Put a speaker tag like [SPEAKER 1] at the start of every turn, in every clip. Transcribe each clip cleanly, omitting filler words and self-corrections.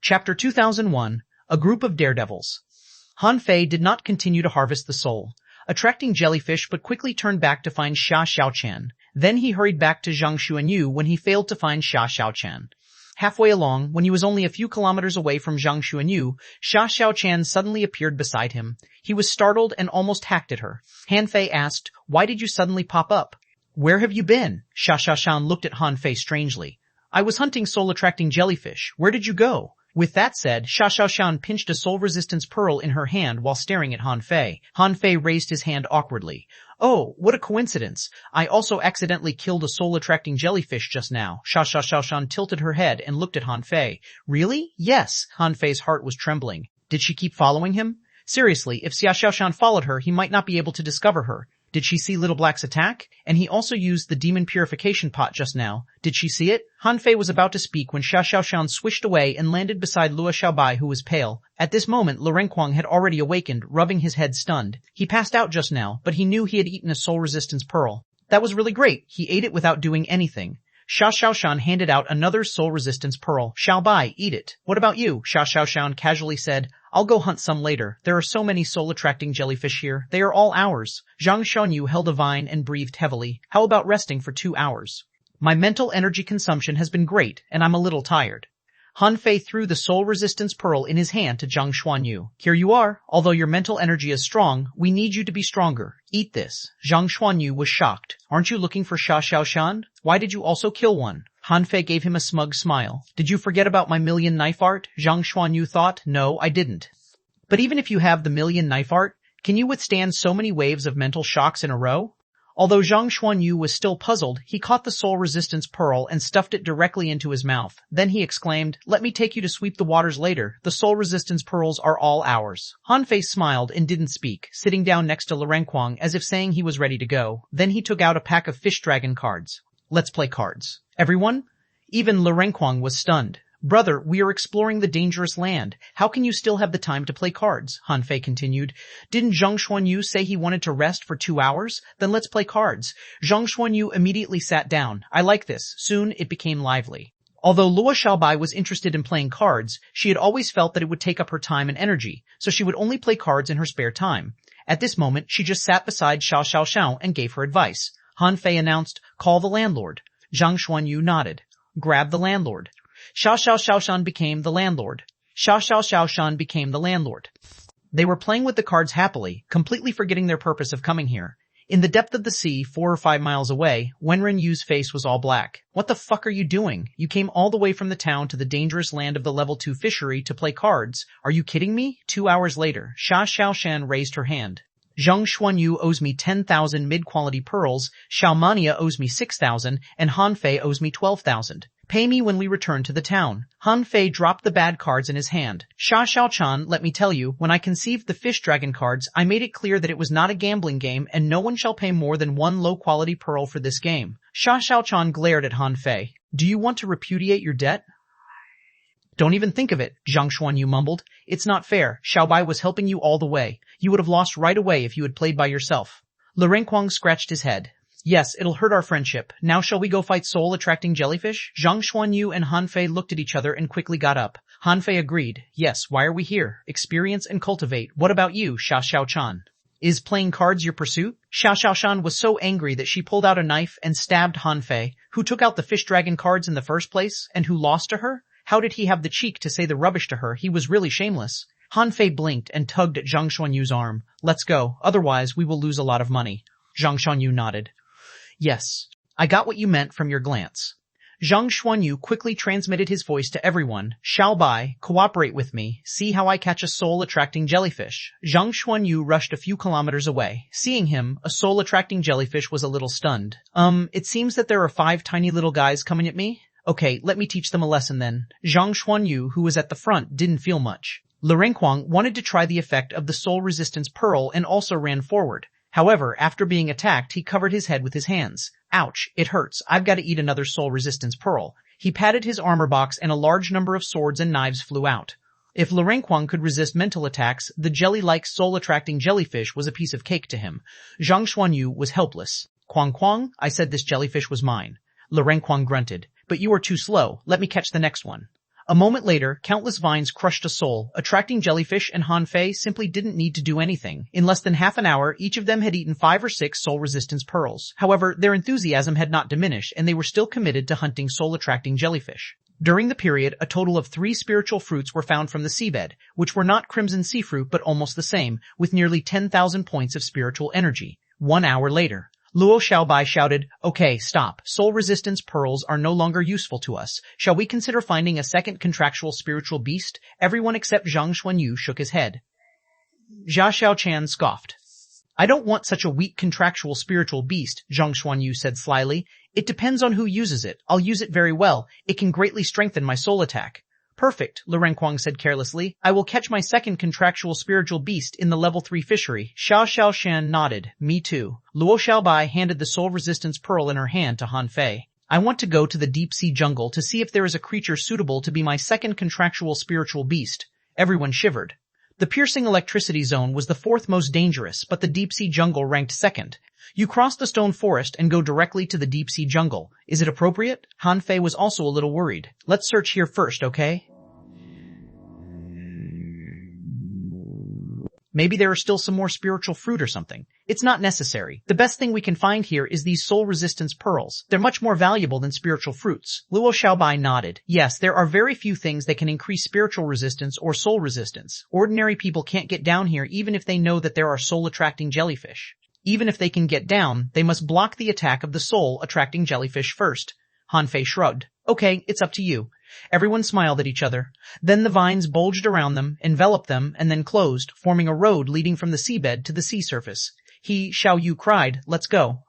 [SPEAKER 1] Chapter 2001, A Group of Daredevils. Han Fei did not continue to harvest the soul, attracting jellyfish, but quickly turned back to find Xia Xiaochan. Then he hurried back to Zhang Xuanyu when he failed to find Xia Xiaochan. Halfway along, when he was only a few kilometers away from Zhang Xuanyu, Xia Xiaochan suddenly appeared beside him. He was startled and almost hacked at her. Han Fei asked, "Why did you suddenly pop up? Where have you been?" Xia Xiaochan looked at Han Fei strangely. "I was hunting soul-attracting jellyfish. Where did you go?" With that said, Xia Xiaochan pinched a soul resistance pearl in her hand while staring at Han Fei. Han Fei raised his hand awkwardly. "Oh, what a coincidence. I also accidentally killed a soul-attracting jellyfish just now." Xia Xiaochan tilted her head and looked at Han Fei. "Really?" "Yes." Han Fei's heart was trembling. Did she keep following him? Seriously, if Xia Xiaochan followed her, he might not be able to discover her. Did she see Little Black's attack? And he also used the demon purification pot just now. Did she see it? Han Fei was about to speak when Xia Xiaoshan swished away and landed beside Luo Xiaobai, who was pale. At this moment, Lu Renkuang had already awakened, rubbing his head stunned. He passed out just now, but he knew he had eaten a soul resistance pearl. That was really great. He ate it without doing anything. Xia Xiaoshan handed out another soul resistance pearl. "Xiaobai, eat it." "What about you?" Xia Xiaoshan casually said. "I'll go hunt some later. There are so many soul-attracting jellyfish here. They are all ours." Zhang Xuanyu held a vine and breathed heavily. "How about resting for 2 hours? My mental energy consumption has been great, and I'm a little tired." Han Fei threw the soul resistance pearl in his hand to Zhang Xuanyu. "Here you are. Although your mental energy is strong, we need you to be stronger. Eat this." Zhang Xuanyu was shocked. "Aren't you looking for Xia Xiaoshan? Why did you also kill one?" Han Fei gave him a smug smile. "Did you forget about my million knife art?" Zhang Xuanyu thought. "No, I didn't." "But even if you have the million knife art, can you withstand so many waves of mental shocks in a row?" Although Zhang Xuanyu was still puzzled, he caught the soul resistance pearl and stuffed it directly into his mouth. Then he exclaimed, "Let me take you to sweep the waters later. The soul resistance pearls are all ours." Han Fei smiled and didn't speak, sitting down next to Lu Renkuang as if saying he was ready to go. Then he took out a pack of fish dragon cards. "Let's play cards." "Everyone?" Even Lu Renkuang was stunned. "Brother, we are exploring the dangerous land. How can you still have the time to play cards?" Han Fei continued. "Didn't Zhang Xuanyu say he wanted to rest for 2 hours? Then let's play cards." Zhang Xuanyu immediately sat down. "I like this." Soon it became lively. Although Luo Xiaobai was interested in playing cards, she had always felt that it would take up her time and energy, so she would only play cards in her spare time. At this moment, she just sat beside Xia Xiaoshan and gave her advice. Han Fei announced, "Call the landlord." Zhang Xuanyu nodded. "Grab the landlord." Xia Xiaoshan became the landlord. Xia Xiaoshan became the landlord. They were playing with the cards happily, completely forgetting their purpose of coming here. In the depth of the sea, 4 or 5 miles away, Wenren Yu's face was all black. "What the fuck are you doing? You came all the way from the town to the dangerous land of the level 2 fishery to play cards. Are you kidding me?" 2 hours later, Xia Xiaoshan raised her hand. "Zhang Xuanyu owes me 10,000 mid-quality pearls, Xiaomania owes me 6,000, and Han Fei owes me 12,000. Pay me when we return to the town." Han Fei dropped the bad cards in his hand. "Xia Xiaochan, let me tell you, when I conceived the fish dragon cards, I made it clear that it was not a gambling game and no one shall pay more than 1 low-quality pearl for this game." Xia Xiaochan glared at Han Fei. "Do you want to repudiate your debt?" "Don't even think of it," Zhang Xuanyu mumbled. "It's not fair. Xiaobai was helping you all the way. You would have lost right away if you had played by yourself." Lu Renkuang scratched his head. "Yes, it'll hurt our friendship. Now shall we go fight soul-attracting jellyfish?" Zhang Xuanyu and Han Fei looked at each other and quickly got up. Han Fei agreed. "Yes, why are we here? Experience and cultivate. What about you, Xia Xiaochan? Is playing cards your pursuit?" Xia Xiaoshan was so angry that she pulled out a knife and stabbed Han Fei, who took out the fish dragon cards in the first place, and who lost to her. How did he have the cheek to say the rubbish to her? He was really shameless. Han Fei blinked and tugged at Zhang Xuanyu's arm. "Let's go, otherwise we will lose a lot of money." Zhang Xuanyu nodded. "Yes, I got what you meant from your glance." Zhang Xuanyu quickly transmitted his voice to everyone. "Xiaobai, cooperate with me. See how I catch a soul-attracting jellyfish." Zhang Xuanyu rushed a few kilometers away. Seeing him, a soul-attracting jellyfish was a little stunned. It seems that there are 5 tiny little guys coming at me. Okay, let me teach them a lesson then." Zhang Xuanyu, who was at the front, didn't feel much. Lu Renkuang wanted to try the effect of the soul resistance pearl and also ran forward. However, after being attacked, he covered his head with his hands. "Ouch, it hurts. I've got to eat another soul resistance pearl." He patted his armor box and a large number of swords and knives flew out. If Lu Renkuang could resist mental attacks, the jelly-like soul-attracting jellyfish was a piece of cake to him. Zhang Xuanyu was helpless. "Quang, I said this jellyfish was mine." Lu Renkuang grunted. "But you are too slow. Let me catch the next one." A moment later, countless vines crushed a soul, attracting jellyfish, and Han Fei simply didn't need to do anything. In less than half an hour, each of them had eaten 5 or 6 soul resistance pearls. However, their enthusiasm had not diminished, and they were still committed to hunting soul-attracting jellyfish. During the period, a total of 3 spiritual fruits were found from the seabed, which were not crimson sea fruit but almost the same, with nearly 10,000 points of spiritual energy. 1 hour later, Luo Xiaobai shouted, "Okay, stop. Soul resistance pearls are no longer useful to us. Shall we consider finding a second contractual spiritual beast?" Everyone except Zhang Xuanyu shook his head. Jia Xiaochan scoffed. "I don't want such a weak contractual spiritual beast," Zhang Xuanyu said slyly. "It depends on who uses it. I'll use it very well. It can greatly strengthen my soul attack." "Perfect," Lu Renkuang said carelessly. "I will catch my second contractual spiritual beast in the level 3 fishery." Xiao Xiaoshan nodded. "Me too." Luo Xiaobai handed the soul resistance pearl in her hand to Han Fei. "I want to go to the deep sea jungle to see if there is a creature suitable to be my second contractual spiritual beast." Everyone shivered. The piercing electricity zone was the 4th most dangerous, but the deep sea jungle ranked 2nd. You cross the stone forest and go directly to the deep sea jungle. Is it appropriate? Han Fei was also a little worried. "Let's search here first, okay?" Maybe there are still some more spiritual fruit or something. It's not necessary. The best thing we can find here is these soul resistance pearls. They're much more valuable than spiritual fruits. Luo Xiaobai nodded. Yes, there are very few things that can increase spiritual resistance or soul resistance. Ordinary people can't get down here even if they know that there are soul-attracting jellyfish. Even if they can get down, they must block the attack of the soul-attracting jellyfish first. Han Fei shrugged. "Okay, it's up to you." Everyone smiled at each other. Then the vines bulged around them, enveloped them, and then closed, forming a road leading from the seabed to the sea surface. Xiao Yu cried, "Let's go."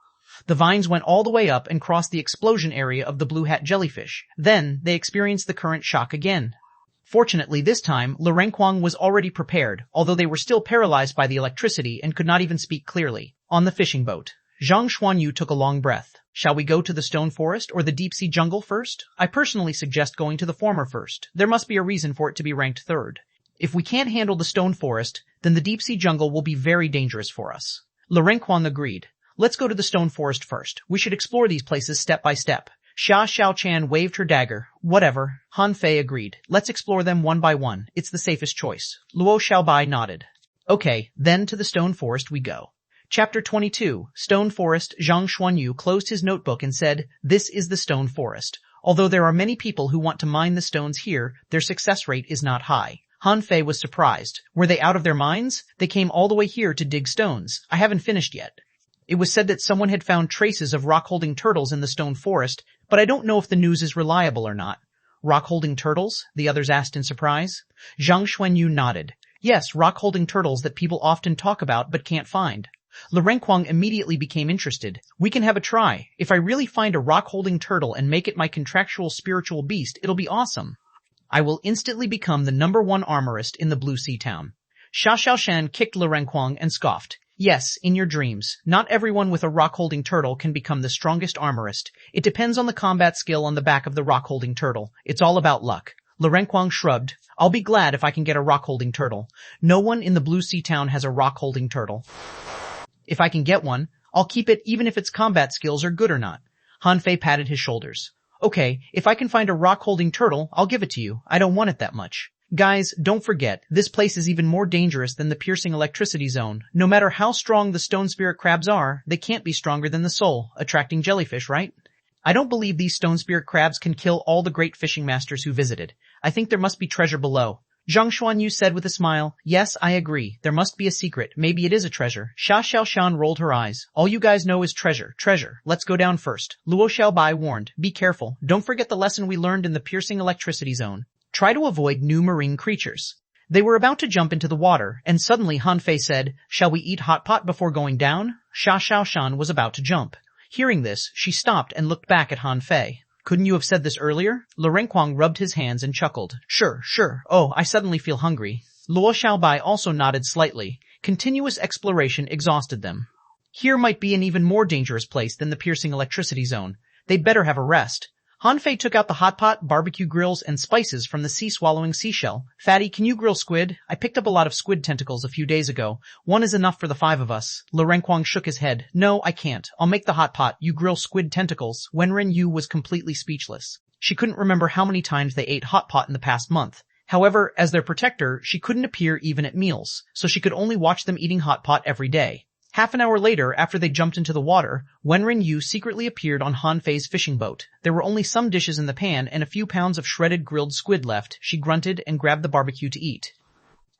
[SPEAKER 1] The vines went all the way up and crossed the explosion area of the blue hat jellyfish. Then they experienced the current shock again. Fortunately, this time, Lu Renkuang was already prepared, although they were still paralyzed by the electricity and could not even speak clearly. On the fishing boat, Zhang Xuanyu took a long breath. "Shall we go to the stone forest or the deep sea jungle first? I personally suggest going to the former first. There must be a reason for it to be ranked 3rd. If we can't handle the stone forest, then the deep sea jungle will be very dangerous for us." Lu Renkuang agreed. "Let's go to the stone forest first. We should explore these places step by step." Xia Xiaochan waved her dagger. "Whatever." Han Fei agreed. "Let's explore them one by one. It's the safest choice." Luo Xiaobai nodded. "Okay, then to the stone forest we go." Chapter 22, Stone Forest. Zhang Xuanyu closed his notebook and said, "This is the stone forest. Although there are many people who want to mine the stones here, their success rate is not high." Han Fei was surprised. Were they out of their minds? They came all the way here to dig stones. I haven't finished yet. It was said that someone had found traces of rock-holding turtles in the stone forest, but I don't know if the news is reliable or not. "Rock-holding turtles?" the others asked in surprise. Zhang Xuanyu nodded. "Yes, rock-holding turtles that people often talk about but can't find." Lu Renkuang immediately became interested. "We can have a try. If I really find a rock-holding turtle and make it my contractual spiritual beast, it'll be awesome. I will instantly become the #1 armorist in the Blue Sea town." Xia Xiaoshan kicked Lu Renkuang and scoffed. "Yes, in your dreams. Not everyone with a rock-holding turtle can become the strongest armorist. It depends on the combat skill on the back of the rock-holding turtle. It's all about luck." Lu Renkuang shrugged. "I'll be glad if I can get a rock-holding turtle. No one in the Blue Sea town has a rock-holding turtle. If I can get one, I'll keep it even if its combat skills are good or not." Han Fei patted his shoulders. "Okay, if I can find a rock-holding turtle, I'll give it to you. I don't want it that much." Guys, don't forget, this place is even more dangerous than the piercing electricity zone. No matter how strong the stone spirit crabs are, they can't be stronger than the soul, attracting jellyfish, right? I don't believe these stone spirit crabs can kill all the great fishing masters who visited. I think there must be treasure below. Zhang Xuanyu said with a smile, "Yes, I agree. There must be a secret. Maybe it is a treasure." Xia Xiaoshan rolled her eyes. "All you guys know is treasure. Treasure. Let's go down first." Luo Xiaobai warned, "Be careful. Don't forget the lesson we learned in the piercing electricity zone. Try to avoid new marine creatures." They were about to jump into the water, and suddenly Han Fei said, "Shall we eat hot pot before going down?" Xia Xiaoshan was about to jump. Hearing this, she stopped and looked back at Han Fei. "Couldn't you have said this earlier?" Lu Renkuang rubbed his hands and chuckled. Sure. Oh, I suddenly feel hungry." Luo Xiaobai also nodded slightly. Continuous exploration exhausted them. Here might be an even more dangerous place than the piercing electricity zone. They'd better have a rest. Han Fei took out the hot pot, barbecue grills, and spices from the sea-swallowing seashell. "Fatty, can you grill squid? I picked up a lot of squid tentacles a few days ago. One is enough for the 5 of us." Lu Renkuang shook his head. "No, I can't. I'll make the hot pot. You grill squid tentacles." Wenren Yu was completely speechless. She couldn't remember how many times they ate hot pot in the past month. However, as their protector, she couldn't appear even at meals, so she could only watch them eating hot pot every day. Half an hour later, after they jumped into the water, Wenren Yu secretly appeared on Han Fei's fishing boat. There were only some dishes in the pan and a few pounds of shredded grilled squid left. She grunted and grabbed the barbecue to eat.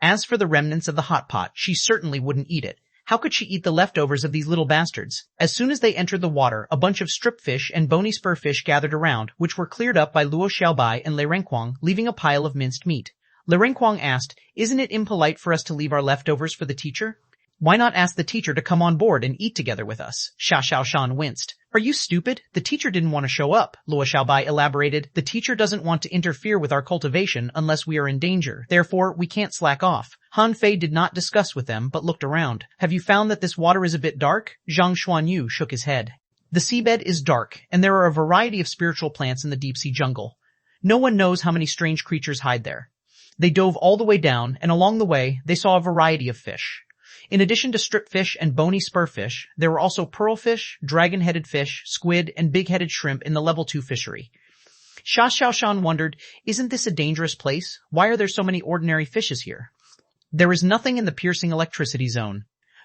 [SPEAKER 1] As for the remnants of the hot pot, she certainly wouldn't eat it. How could she eat the leftovers of these little bastards? As soon as they entered the water, a bunch of strip fish and bony spur fish gathered around, which were cleared up by Luo Xiaobai and Lei Renquang, leaving a pile of minced meat. Lei Renquang asked, "Isn't it impolite for us to leave our leftovers for the teacher? Why not ask the teacher to come on board and eat together with us?" Xia Xiaoshan winced. "Are you stupid? The teacher didn't want to show up," Luo Xiaobai elaborated. "The teacher doesn't want to interfere with our cultivation unless we are in danger. Therefore, we can't slack off." Han Fei did not discuss with them, but looked around. "Have you found that this water is a bit dark?" Zhang Xuanyu shook his head. "The seabed is dark, and there are a variety of spiritual plants in the deep-sea jungle. No one knows how many strange creatures hide there." They dove all the way down, and along the way, they saw a variety of fish. In addition to strip fish and bony spur fish, there were also pearlfish, dragon-headed fish, squid, and big-headed shrimp in the level 2 fishery. Xia Xiaoshan wondered, "Isn't this a dangerous place? Why are there so many ordinary fishes here?" "There is nothing in the piercing electricity zone."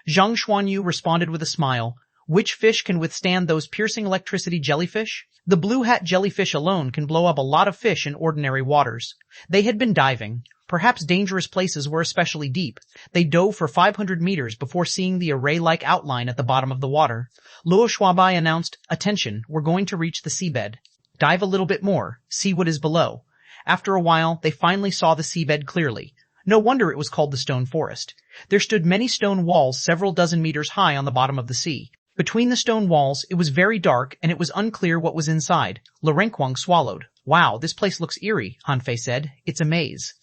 [SPEAKER 1] Zhang Xuanyu responded with a smile. "Which fish can withstand those piercing electricity jellyfish? The blue hat jellyfish alone can blow up a lot of fish in ordinary waters." They had been diving. Perhaps dangerous places were especially deep. They dove for 500 meters before seeing the array-like outline at the bottom of the water. Luo Xiaobai announced, "Attention, we're going to reach the seabed. Dive a little bit more, see what is below." After a while, they finally saw the seabed clearly. No wonder it was called the Stone Forest. There stood many stone walls several dozen meters high on the bottom of the sea. Between the stone walls, it was very dark, and it was unclear what was inside. Lei Renquang swallowed. "Wow, this place looks eerie," Han Fei said. "It's a maze."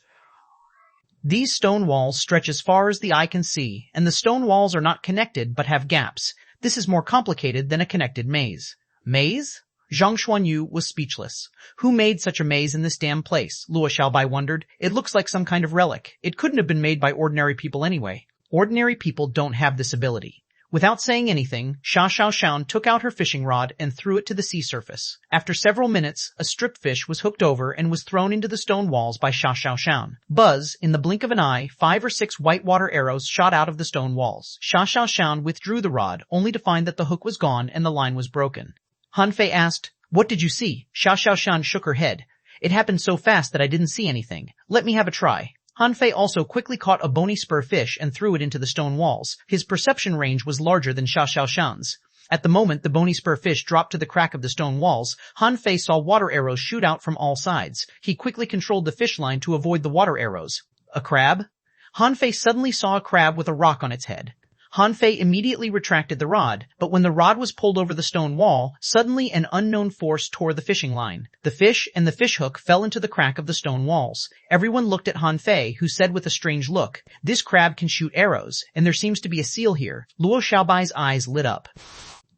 [SPEAKER 1] These stone walls stretch as far as the eye can see, and the stone walls are not connected but have gaps. This is more complicated than a connected maze. Maze? Zhang Xuanyu was speechless. Who made such a maze in this damn place? Luo Xiaobai wondered. It looks like some kind of relic. It couldn't have been made by ordinary people anyway. Ordinary people don't have this ability. Without saying anything, Xia Xiaoshan took out her fishing rod and threw it to the sea surface. After several minutes, a strip fish was hooked over and was thrown into the stone walls by Xia Xiaoshan. Buzz, in the blink of an eye, 5 or 6 whitewater arrows shot out of the stone walls. Xia Xiaoshan withdrew the rod, only to find that the hook was gone and the line was broken. Han Fei asked, "What did you see?" Xia Xiaoshan shook her head. "It happened so fast that I didn't see anything. Let me have a try." Han Fei also quickly caught a bony spur fish and threw it into the stone walls. His perception range was larger than Xia Xiaoshan's. At the moment the bony spur fish dropped to the crack of the stone walls, Han Fei saw water arrows shoot out from all sides. He quickly controlled the fish line to avoid the water arrows. A crab? Han Fei suddenly saw a crab with a rock on its head. Han Fei immediately retracted the rod, but when the rod was pulled over the stone wall, suddenly an unknown force tore the fishing line. The fish and the fishhook fell into the crack of the stone walls. Everyone looked at Han Fei, who said with a strange look, "This crab can shoot arrows, and there seems to be a seal here." Luo Xiaobai's eyes lit up.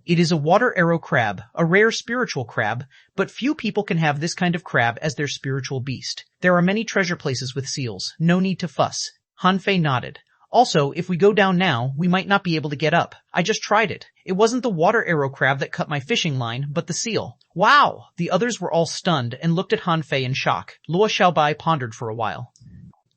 [SPEAKER 1] It is a water arrow crab, a rare spiritual crab, but few people can have this kind of crab as their spiritual beast. There are many treasure places with seals. No need to fuss. Han Fei nodded. "Also, if we go down now, we might not be able to get up. I just tried it. It wasn't the water arrow crab that cut my fishing line, but the seal." "Wow!" The others were all stunned and looked at Han Fei in shock. Luo Xiaobai pondered for a while.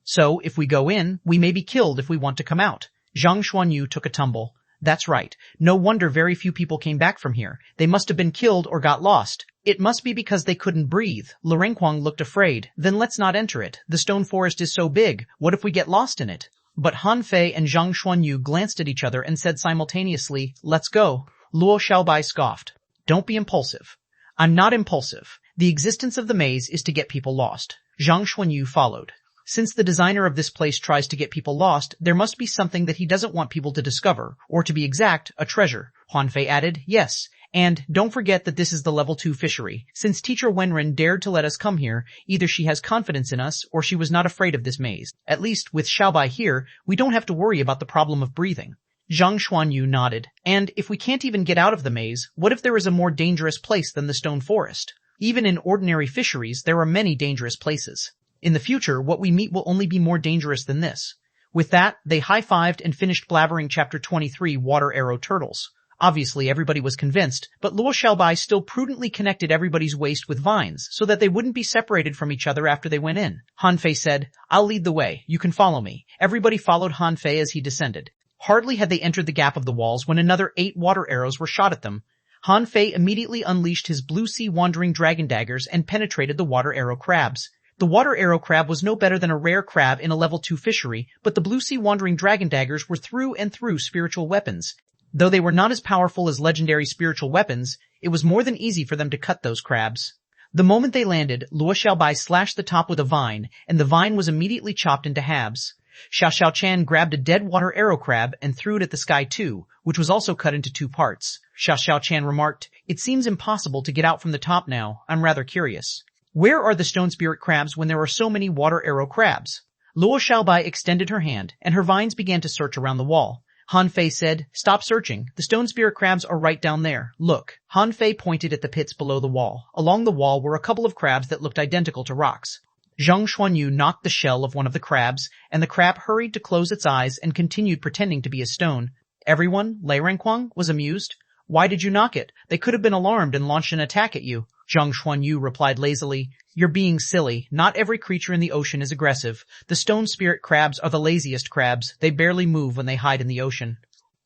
[SPEAKER 1] "So, if we go in, we may be killed if we want to come out." Zhang Xuanyu took a tumble. "That's right. No wonder very few people came back from here. They must have been killed or got lost. It must be because they couldn't breathe." Lei Renquang looked afraid. "Then let's not enter it. The stone forest is so big. What if we get lost in it?" But Han Fei and Zhang Xuanyu glanced at each other and said simultaneously, "Let's go." Luo Xiaobai scoffed. "Don't be impulsive." "I'm not impulsive. The existence of the maze is to get people lost." Zhang Xuanyu followed. "Since the designer of this place tries to get people lost, there must be something that he doesn't want people to discover, or to be exact, a treasure." Han Fei added, "Yes. And don't forget that this is the level 2 fishery. Since teacher Wenren dared to let us come here, either she has confidence in us or she was not afraid of this maze. At least, with Xiaobai here, we don't have to worry about the problem of breathing." Zhang Xuanyu nodded. "And if we can't even get out of the maze, what if there is a more dangerous place than the stone forest? Even in ordinary fisheries, there are many dangerous places. In the future, what we meet will only be more dangerous than this." With that, they high-fived and finished blabbering Chapter 23, Water Arrow Turtles. Obviously, everybody was convinced, but Luo Xiaobai still prudently connected everybody's waist with vines so that they wouldn't be separated from each other after they went in. Han Fei said, "I'll lead the way. You can follow me." Everybody followed Han Fei as he descended. Hardly had they entered the gap of the walls when another 8 water arrows were shot at them. Han Fei immediately unleashed his blue sea wandering dragon daggers and penetrated the water arrow crabs. The water arrow crab was no better than a rare crab in a level 2 fishery, but the blue sea wandering dragon daggers were through and through spiritual weapons. Though they were not as powerful as legendary spiritual weapons, it was more than easy for them to cut those crabs. The moment they landed, Luo Xiaobai slashed the top with a vine, and the vine was immediately chopped into halves. Xiao Chan grabbed a dead water arrow crab and threw it at the sky too, which was also cut into 2 parts. Xiao Chan remarked, "It seems impossible to get out from the top now. I'm rather curious. Where are the stone spirit crabs when there are so many water arrow crabs?" Luo Xiaobai extended her hand, and her vines began to search around the wall. Han Fei said, "Stop searching. The stone spirit crabs are right down there. Look." Han Fei pointed at the pits below the wall. Along the wall were a couple of crabs that looked identical to rocks. Xuanhuan knocked the shell of one of the crabs, and the crab hurried to close its eyes and continued pretending to be a stone. Everyone, Lei Renquang, was amused. "Why did you knock it? They could have been alarmed and launched an attack at you." Zhang Xuanyu replied lazily, "You're being silly. Not every creature in the ocean is aggressive. The stone spirit crabs are the laziest crabs. They barely move when they hide in the ocean.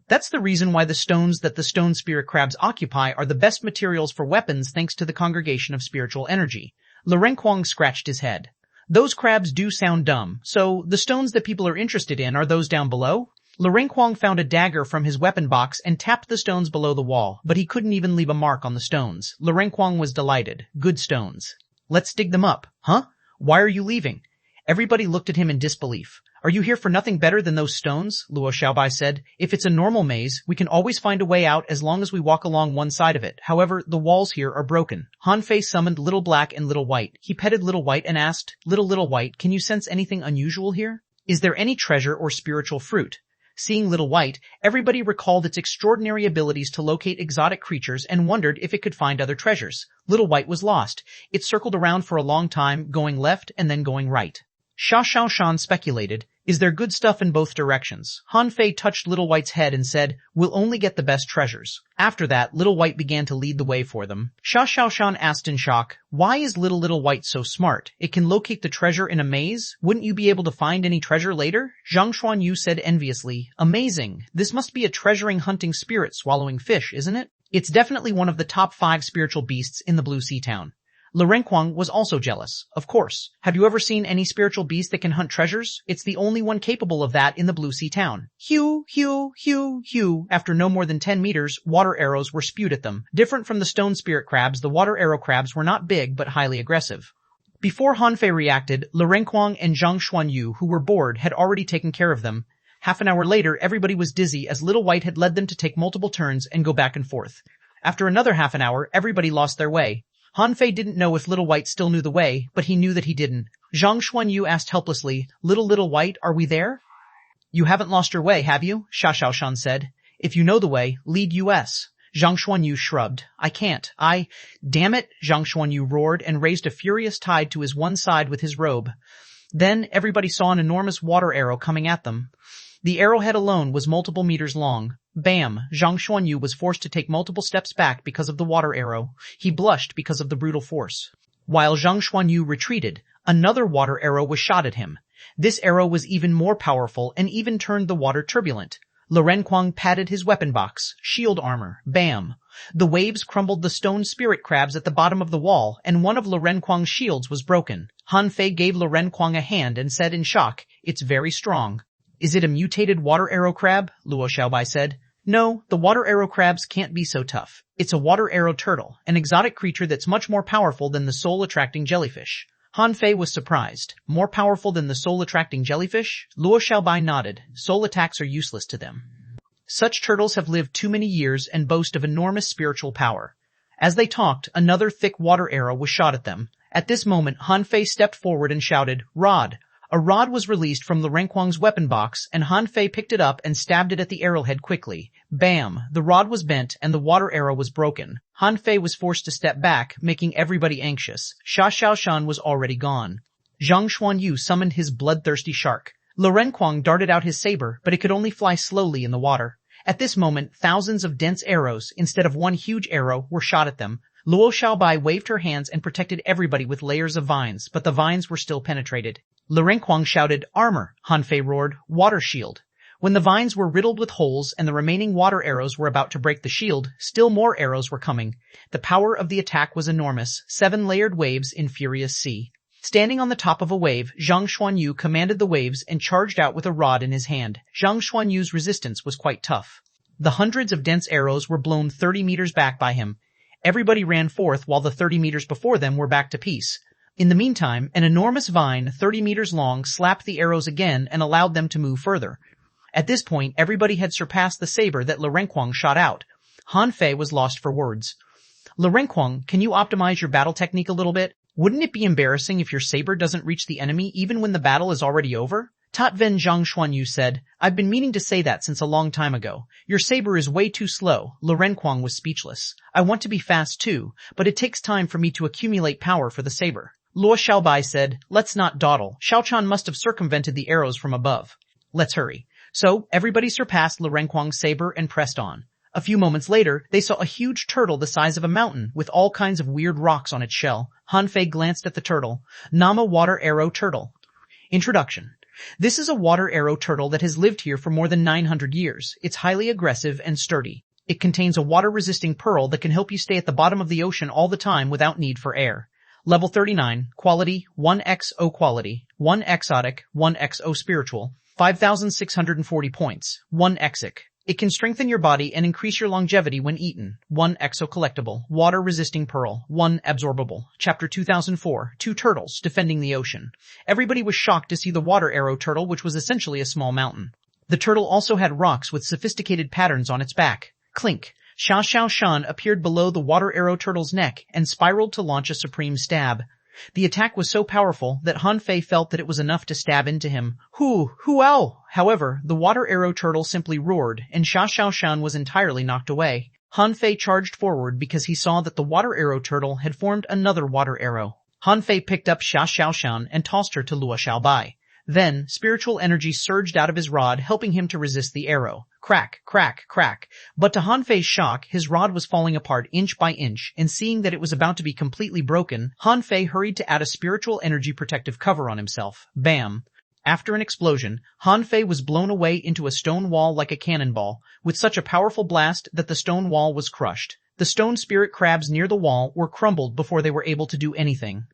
[SPEAKER 1] That's the reason why the stones that the stone spirit crabs occupy are the best materials for weapons thanks to the congregation of spiritual energy." Le Renquang scratched his head. "Those crabs do sound dumb. So the stones that people are interested in are those down below?" Le Renquang found a dagger from his weapon box and tapped the stones below the wall, but he couldn't even leave a mark on the stones. Le Renquang was delighted. "Good stones. Let's dig them up." "Huh? Why are you leaving?" Everybody looked at him in disbelief. "Are you here for nothing better than those stones?" Luo Xiaobai said. "If it's a normal maze, we can always find a way out as long as we walk along one side of it. However, the walls here are broken." Han Fei summoned Little Black and Little White. He petted Little White and asked, Little White, can you sense anything unusual here? Is there any treasure or spiritual fruit?" Seeing Little White, everybody recalled its extraordinary abilities to locate exotic creatures and wondered if it could find other treasures. Little White was lost. It circled around for a long time, going left and then going right. Xiao Shan speculated, "Is there good stuff in both directions?" Han Fei touched Little White's head and said, "We'll only get the best treasures." After that, Little White began to lead the way for them. Xiao Shan asked in shock, "Why is Little White so smart? It can locate the treasure in a maze? Wouldn't you be able to find any treasure later?" Zhang Xuanyu said enviously, "Amazing. This must be a treasuring hunting spirit swallowing fish, isn't it? It's definitely one of the top 5 spiritual beasts in the Blue Sea Town." Le Renquang was also jealous. "Of course. Have you ever seen any spiritual beast that can hunt treasures? It's the only one capable of that in the Blue Sea Town." Hew, hew, hew, hew. After no more than 10 meters, water arrows were spewed at them. Different from the stone spirit crabs, the water arrow crabs were not big but highly aggressive. Before Han Fei reacted, Le Renquang and Zhang Xuanyu, who were bored, had already taken care of them. Half an hour later, everybody was dizzy as Little White had led them to take multiple turns and go back and forth. After another half an hour, everybody lost their way. Han Fei didn't know if Little White still knew the way, but he knew that he didn't. Zhang Xuanyu asked helplessly, Little White, are we there?" "You haven't lost your way, have you?" Xiao Shan said. "If you know the way, lead us." Zhang Xuanyu shrugged. "I can't. Damn it!" Zhang Xuanyu roared and raised a furious tide to his one side with his robe. Then everybody saw an enormous water arrow coming at them. The arrowhead alone was multiple meters long. Bam! Zhang Xuanyu was forced to take multiple steps back because of the water arrow. He blushed because of the brutal force. While Zhang Xuanyu retreated, another water arrow was shot at him. This arrow was even more powerful and even turned the water turbulent. Le Renquang patted his weapon box. Shield armor. Bam! The waves crumbled the stone spirit crabs at the bottom of the wall, and one of Le Renquang's shields was broken. Han Fei gave Le Renquang a hand and said in shock, "It's very strong." "Is it a mutated water arrow crab?" Luo Xiaobai said. "No, the water arrow crabs can't be so tough. It's a water arrow turtle, an exotic creature that's much more powerful than the soul-attracting jellyfish." Han Fei was surprised. More powerful than the soul-attracting jellyfish? Luo Xiaobai nodded. Soul attacks are useless to them. Such turtles have lived too many years and boast of enormous spiritual power. As they talked, another thick water arrow was shot at them. At this moment, Han Fei stepped forward and shouted, "Rod!" A rod was released from Le Renquang's weapon box, and Han Fei picked it up and stabbed it at the arrowhead quickly. Bam! The rod was bent, and the water arrow was broken. Han Fei was forced to step back, making everybody anxious. Xiao Shan was already gone. Zhang Xuanyu summoned his bloodthirsty shark. Le Renquang darted out his saber, but it could only fly slowly in the water. At this moment, thousands of dense arrows, instead of one huge arrow, were shot at them. Luo Xiaobai waved her hands and protected everybody with layers of vines, but the vines were still penetrated. Lu Renkuang shouted, "Armor!" Han Fei roared, "Water shield!" When the vines were riddled with holes and the remaining water arrows were about to break the shield, still more arrows were coming. The power of the attack was enormous, 7 layered waves in furious sea. Standing on the top of a wave, Zhang Xuanyu commanded the waves and charged out with a rod in his hand. Zhang Xuanyu's resistance was quite tough. The hundreds of dense arrows were blown 30 meters back by him. Everybody ran forth while the 30 meters before them were back to peace. In the meantime, an enormous vine, 30 meters long, slapped the arrows again and allowed them to move further. At this point, everybody had surpassed the saber that Lu Renkuang shot out. Han Fei was lost for words. Lu Renkuang, can you optimize your battle technique a little bit? Wouldn't it be embarrassing if your saber doesn't reach the enemy even when the battle is already over? Tatven Zhang Xuanyu said, I've been meaning to say that since a long time ago. Your saber is way too slow. Lu Renkuang was speechless. I want to be fast too, but it takes time for me to accumulate power for the saber. Luo Xiaobai said, let's not dawdle. Xiaochan must have circumvented the arrows from above. Let's hurry. So, everybody surpassed Lu Renkuang's saber and pressed on. A few moments later, they saw a huge turtle the size of a mountain with all kinds of weird rocks on its shell. Han Fei glanced at the turtle. Nama Water Arrow Turtle. Introduction. This is a water arrow turtle that has lived here for more than 900 years. It's highly aggressive and sturdy. It contains a water-resisting pearl that can help you stay at the bottom of the ocean all the time without need for air. Level 39, Quality, 1XO Quality, 1 Exotic, 1 XO Spiritual, 5,640 points, 1 Exic. It can strengthen your body and increase your longevity when eaten. 1 Exo-Collectible, Water-Resisting Pearl, 1 Absorbable. Chapter 2004, 2 Turtles Defending the Ocean. Everybody was shocked to see the water arrow turtle, which was essentially a small mountain. The turtle also had rocks with sophisticated patterns on its back. Clink. Xiao Xiao Shan appeared below the water arrow turtle's neck and spiraled to launch a supreme stab. The attack was so powerful that Han Fei felt that it was enough to stab into him. Huao! However, the water arrow turtle simply roared, and Xiao Xiao Shan was entirely knocked away. Han Fei charged forward because he saw that the water arrow turtle had formed another water arrow. Han Fei picked up Xiao Xiao Shan and tossed her to Luo Xiaobai. Then, spiritual energy surged out of his rod, helping him to resist the arrow. Crack, crack, crack. But to Han Fei's shock, his rod was falling apart inch by inch, and seeing that it was about to be completely broken, Han Fei hurried to add a spiritual energy protective cover on himself. Bam! After an explosion, Han Fei was blown away into a stone wall like a cannonball, with such a powerful blast that the stone wall was crushed. The stone spirit crabs near the wall were crumbled before they were able to do anything.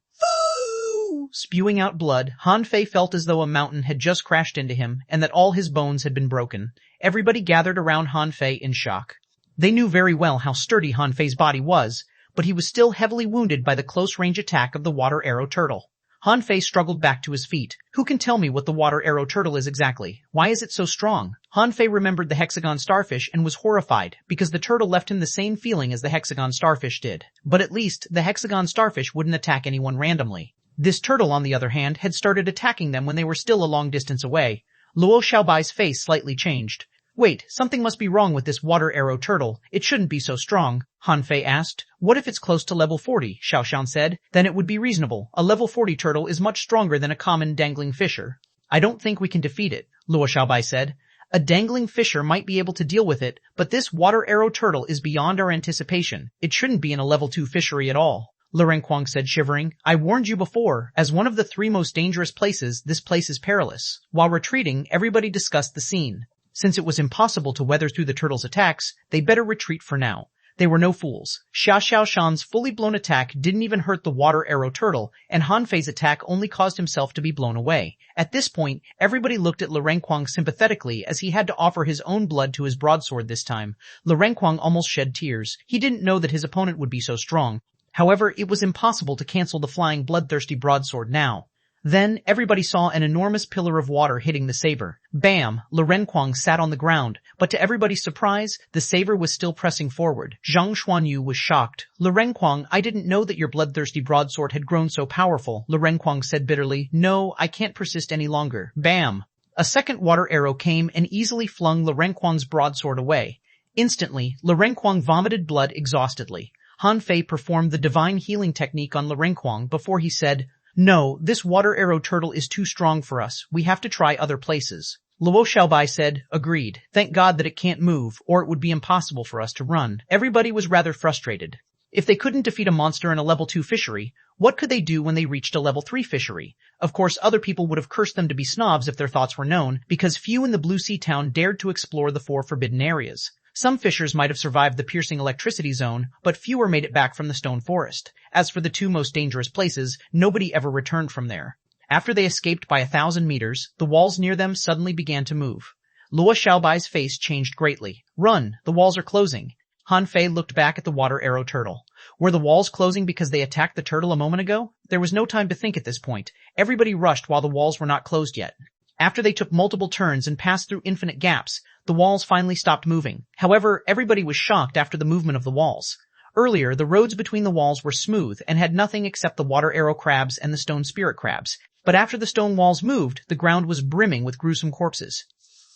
[SPEAKER 1] Spewing out blood, Han Fei felt as though a mountain had just crashed into him and that all his bones had been broken. Everybody gathered around Han Fei in shock. They knew very well how sturdy Han Fei's body was, but he was still heavily wounded by the close-range attack of the water arrow turtle. Han Fei struggled back to his feet. Who can tell me what the water arrow turtle is exactly? Why is it so strong? Han Fei remembered the hexagon starfish and was horrified because the turtle left him the same feeling as the hexagon starfish did. But at least, the hexagon starfish wouldn't attack anyone randomly. This turtle, on the other hand, had started attacking them when they were still a long distance away. Luo Xiaobai's face slightly changed. Wait, something must be wrong with this water arrow turtle. It shouldn't be so strong. Han Fei asked. What if it's close to level 40? Xiao Shan said. Then it would be reasonable. A level 40 turtle is much stronger than a common dangling fisher. I don't think we can defeat it, Luo Xiaobai said. A dangling fisher might be able to deal with it, but this water arrow turtle is beyond our anticipation. It shouldn't be in a level 2 fishery at all. Lu Renkuang said, shivering. I warned you before. As one of the 3 most dangerous places, this place is perilous. While retreating, everybody discussed the scene. Since it was impossible to weather through the turtle's attacks, they'd better retreat for now. They were no fools. Xiao Xiao Shan's fully blown attack didn't even hurt the water arrow turtle, and Han Fei's attack only caused himself to be blown away. At this point, everybody looked at Lu Renkuang sympathetically as he had to offer his own blood to his broadsword this time. Lu Renkuang almost shed tears. He didn't know that his opponent would be so strong. However, it was impossible to cancel the flying bloodthirsty broadsword now. Then, everybody saw an enormous pillar of water hitting the saber. Bam! Lu Renkuang sat on the ground, but to everybody's surprise, the saber was still pressing forward. Zhang Xuanyu was shocked. Lu Renkuang, I didn't know that your bloodthirsty broadsword had grown so powerful, Lu Renkuang said bitterly. No, I can't persist any longer. Bam! A second water arrow came and easily flung Lu Renkuang's broadsword away. Instantly, Lu Renkuang vomited blood exhaustedly. Han Fei performed the divine healing technique on Lu Renkuang before he said, No, this water arrow turtle is too strong for us. We have to try other places. Luo Xiaobai said, agreed. Thank God that it can't move, or it would be impossible for us to run. Everybody was rather frustrated. If they couldn't defeat a monster in a level 2 fishery, what could they do when they reached a level 3 fishery? Of course, other people would have cursed them to be snobs if their thoughts were known, because few in the Blue Sea town dared to explore the 4 forbidden areas. Some fishers might have survived the piercing electricity zone, but fewer made it back from the stone forest. As for the 2 most dangerous places, nobody ever returned from there. After they escaped by 1,000 meters, the walls near them suddenly began to move. Luo Xiaobai's face changed greatly. Run! The walls are closing. Han Fei looked back at the water arrow turtle. Were the walls closing because they attacked the turtle a moment ago? There was no time to think at this point. Everybody rushed while the walls were not closed yet. After they took multiple turns and passed through infinite gaps, the walls finally stopped moving. However, everybody was shocked after the movement of the walls. Earlier, the roads between the walls were smooth and had nothing except the water arrow crabs and the stone spirit crabs. But after the stone walls moved, the ground was brimming with gruesome corpses.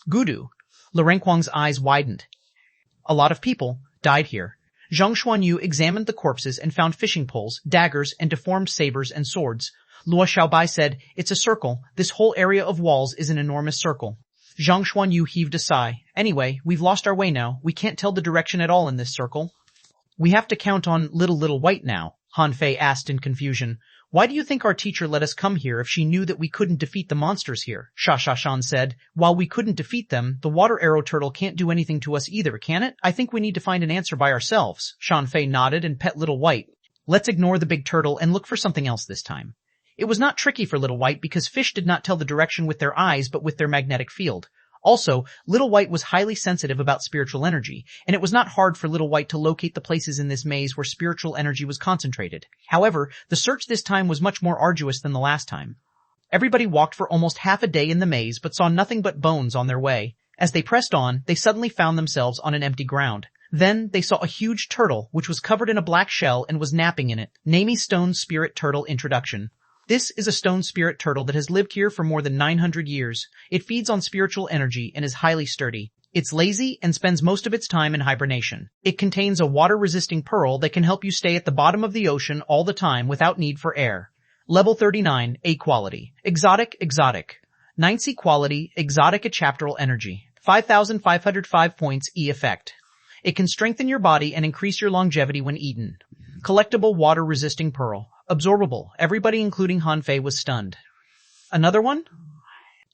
[SPEAKER 1] Gudu. Renquang's eyes widened. A lot of people died here. Xuanhuan examined the corpses and found fishing poles, daggers, and deformed sabers and swords. Luo Xiaobai said, it's a circle. This whole area of walls is an enormous circle. Xuanhuan heaved a sigh. Anyway, we've lost our way now. We can't tell the direction at all in this circle. We have to count on little white now, Han Fei asked in confusion. Why do you think our teacher let us come here if she knew that we couldn't defeat the monsters here? Shan said. While we couldn't defeat them, the water arrow turtle can't do anything to us either, can it? I think we need to find an answer by ourselves. Shan Fei nodded and pet Little White. Let's ignore the big turtle and look for something else this time. It was not tricky for Little White because fish did not tell the direction with their eyes but with their magnetic field. Also, Little White was highly sensitive about spiritual energy, and it was not hard for Little White to locate the places in this maze where spiritual energy was concentrated. However, the search this time was much more arduous than the last time. Everybody walked for almost half a day in the maze but saw nothing but bones on their way. As they pressed on, they suddenly found themselves on an empty ground. Then they saw a huge turtle, which was covered in a black shell and was napping in it. Namey Stone Spirit Turtle Introduction. This is a stone spirit turtle that has lived here for more than 900 years. It feeds on spiritual energy and is highly sturdy. It's lazy and spends most of its time in hibernation. It contains a water-resisting pearl that can help you stay at the bottom of the ocean all the time without need for air. Level 39, A quality. Exotic. 9C quality, exotic chapteral energy. 5,505 points E effect. It can strengthen your body and increase your longevity when eaten. Collectible water-resisting pearl. Absorbable. Everybody including Han Fei was stunned. Another one?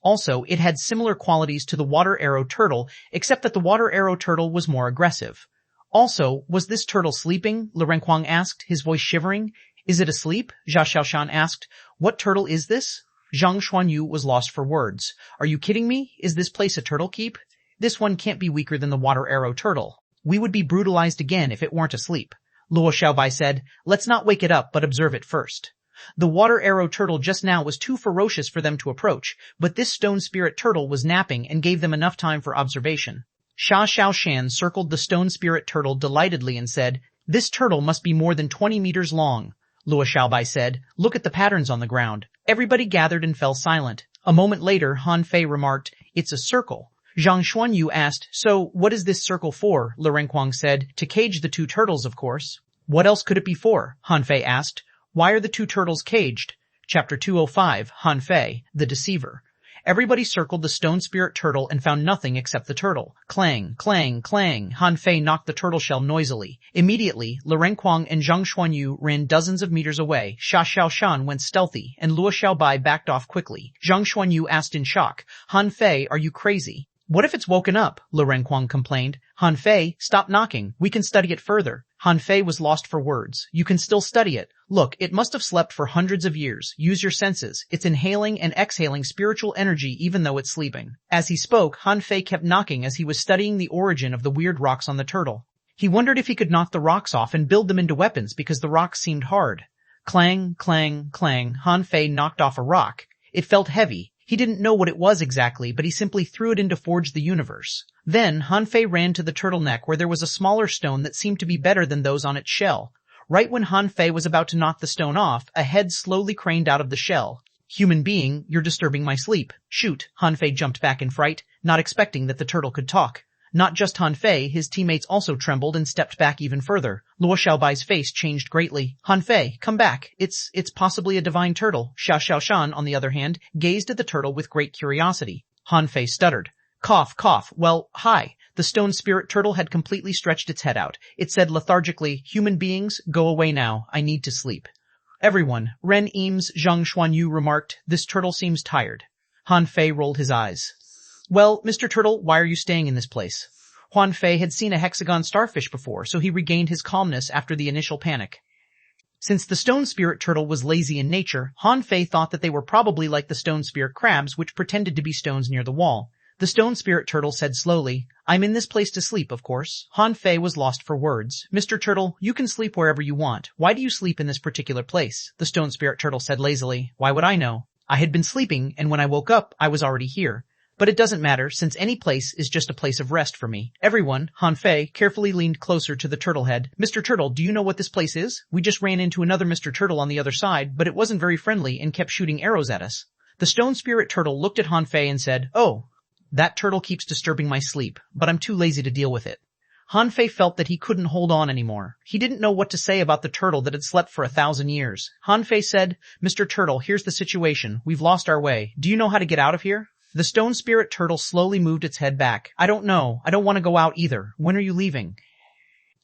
[SPEAKER 1] Also, it had similar qualities to the water arrow turtle, except that the water arrow turtle was more aggressive. Also, was this turtle sleeping? Renquang asked, his voice shivering. Is it asleep? Jia Xiaoshan asked. What turtle is this? Zhang Xuanyu was lost for words. Are you kidding me? Is this place a turtle keep? This one can't be weaker than the water arrow turtle. We would be brutalized again if it weren't asleep. Luo Xiaobai said, let's not wake it up but observe it first. The water arrow turtle just now was too ferocious for them to approach, but this stone spirit turtle was napping and gave them enough time for observation. Xia Xiaoshan circled the stone spirit turtle delightedly and said, this turtle must be more than 20 meters long. Luo Xiaobai said, look at the patterns on the ground. Everybody gathered and fell silent. A moment later, Han Fei remarked, it's a circle. Zhang Xuanyu asked, so what is this circle for? Renquang said, to cage the 2 turtles, of course. What else could it be for? Han Fei asked. Why are the 2 turtles caged? Chapter 205, Han Fei, the Deceiver. Everybody circled the stone spirit turtle and found nothing except the turtle. Clang, clang, clang. Han Fei knocked the turtle shell noisily. Immediately, Renquang and Zhang Xuanyu ran dozens of meters away. Xia Xiaoshan went stealthy, and Luo Xiaobai backed off quickly. Zhang Xuanyu asked in shock, Han Fei, are you crazy? What if it's woken up? Renquang complained. Han Fei, stop knocking. We can study it further. Han Fei was lost for words. You can still study it. Look, it must have slept for hundreds of years. Use your senses. It's inhaling and exhaling spiritual energy even though it's sleeping. As he spoke, Han Fei kept knocking as he was studying the origin of the weird rocks on the turtle. He wondered if he could knock the rocks off and build them into weapons because the rocks seemed hard. Clang, clang, clang. Han Fei knocked off a rock. It felt heavy. He didn't know what it was exactly, but he simply threw it in to forge the universe. Then, Han Fei ran to the turtleneck where there was a smaller stone that seemed to be better than those on its shell. Right when Han Fei was about to knock the stone off, a head slowly craned out of the shell. Human being, you're disturbing my sleep. Shoot. Han Fei jumped back in fright, not expecting that the turtle could talk. Not just Han Fei, his teammates also trembled and stepped back even further. Luo Xiaobai's face changed greatly. Han Fei, come back. It's possibly a divine turtle. Xia Xiaoshan, on the other hand, gazed at the turtle with great curiosity. Han Fei stuttered. Cough, cough. Well, hi. The stone spirit turtle had completely stretched its head out. It said lethargically, human beings, go away now. I need to sleep. Everyone, Ren Eames xuanhuan remarked, this turtle seems tired. Han Fei rolled his eyes. Well, Mr. Turtle, why are you staying in this place? Han Fei had seen a hexagon starfish before, so he regained his calmness after the initial panic. Since the stone spirit turtle was lazy in nature, Han Fei thought that they were probably like the stone spirit crabs which pretended to be stones near the wall. The stone spirit turtle said slowly, I'm in this place to sleep, of course. Han Fei was lost for words. Mr. Turtle, you can sleep wherever you want. Why do you sleep in this particular place? The stone spirit turtle said lazily. Why would I know? I had been sleeping, and when I woke up, I was already here. But it doesn't matter, since any place is just a place of rest for me. Everyone, Han Fei, carefully leaned closer to the turtle head. Mr. Turtle, do you know what this place is? We just ran into another Mr. Turtle on the other side, but it wasn't very friendly and kept shooting arrows at us. The stone spirit turtle looked at Han Fei and said, Oh, that turtle keeps disturbing my sleep, but I'm too lazy to deal with it. Han Fei felt that he couldn't hold on anymore. He didn't know what to say about the turtle that had slept for 1,000 years. Han Fei said, Mr. Turtle, here's the situation. We've lost our way. Do you know how to get out of here? The stone spirit turtle slowly moved its head back. I don't know. I don't want to go out either. When are you leaving?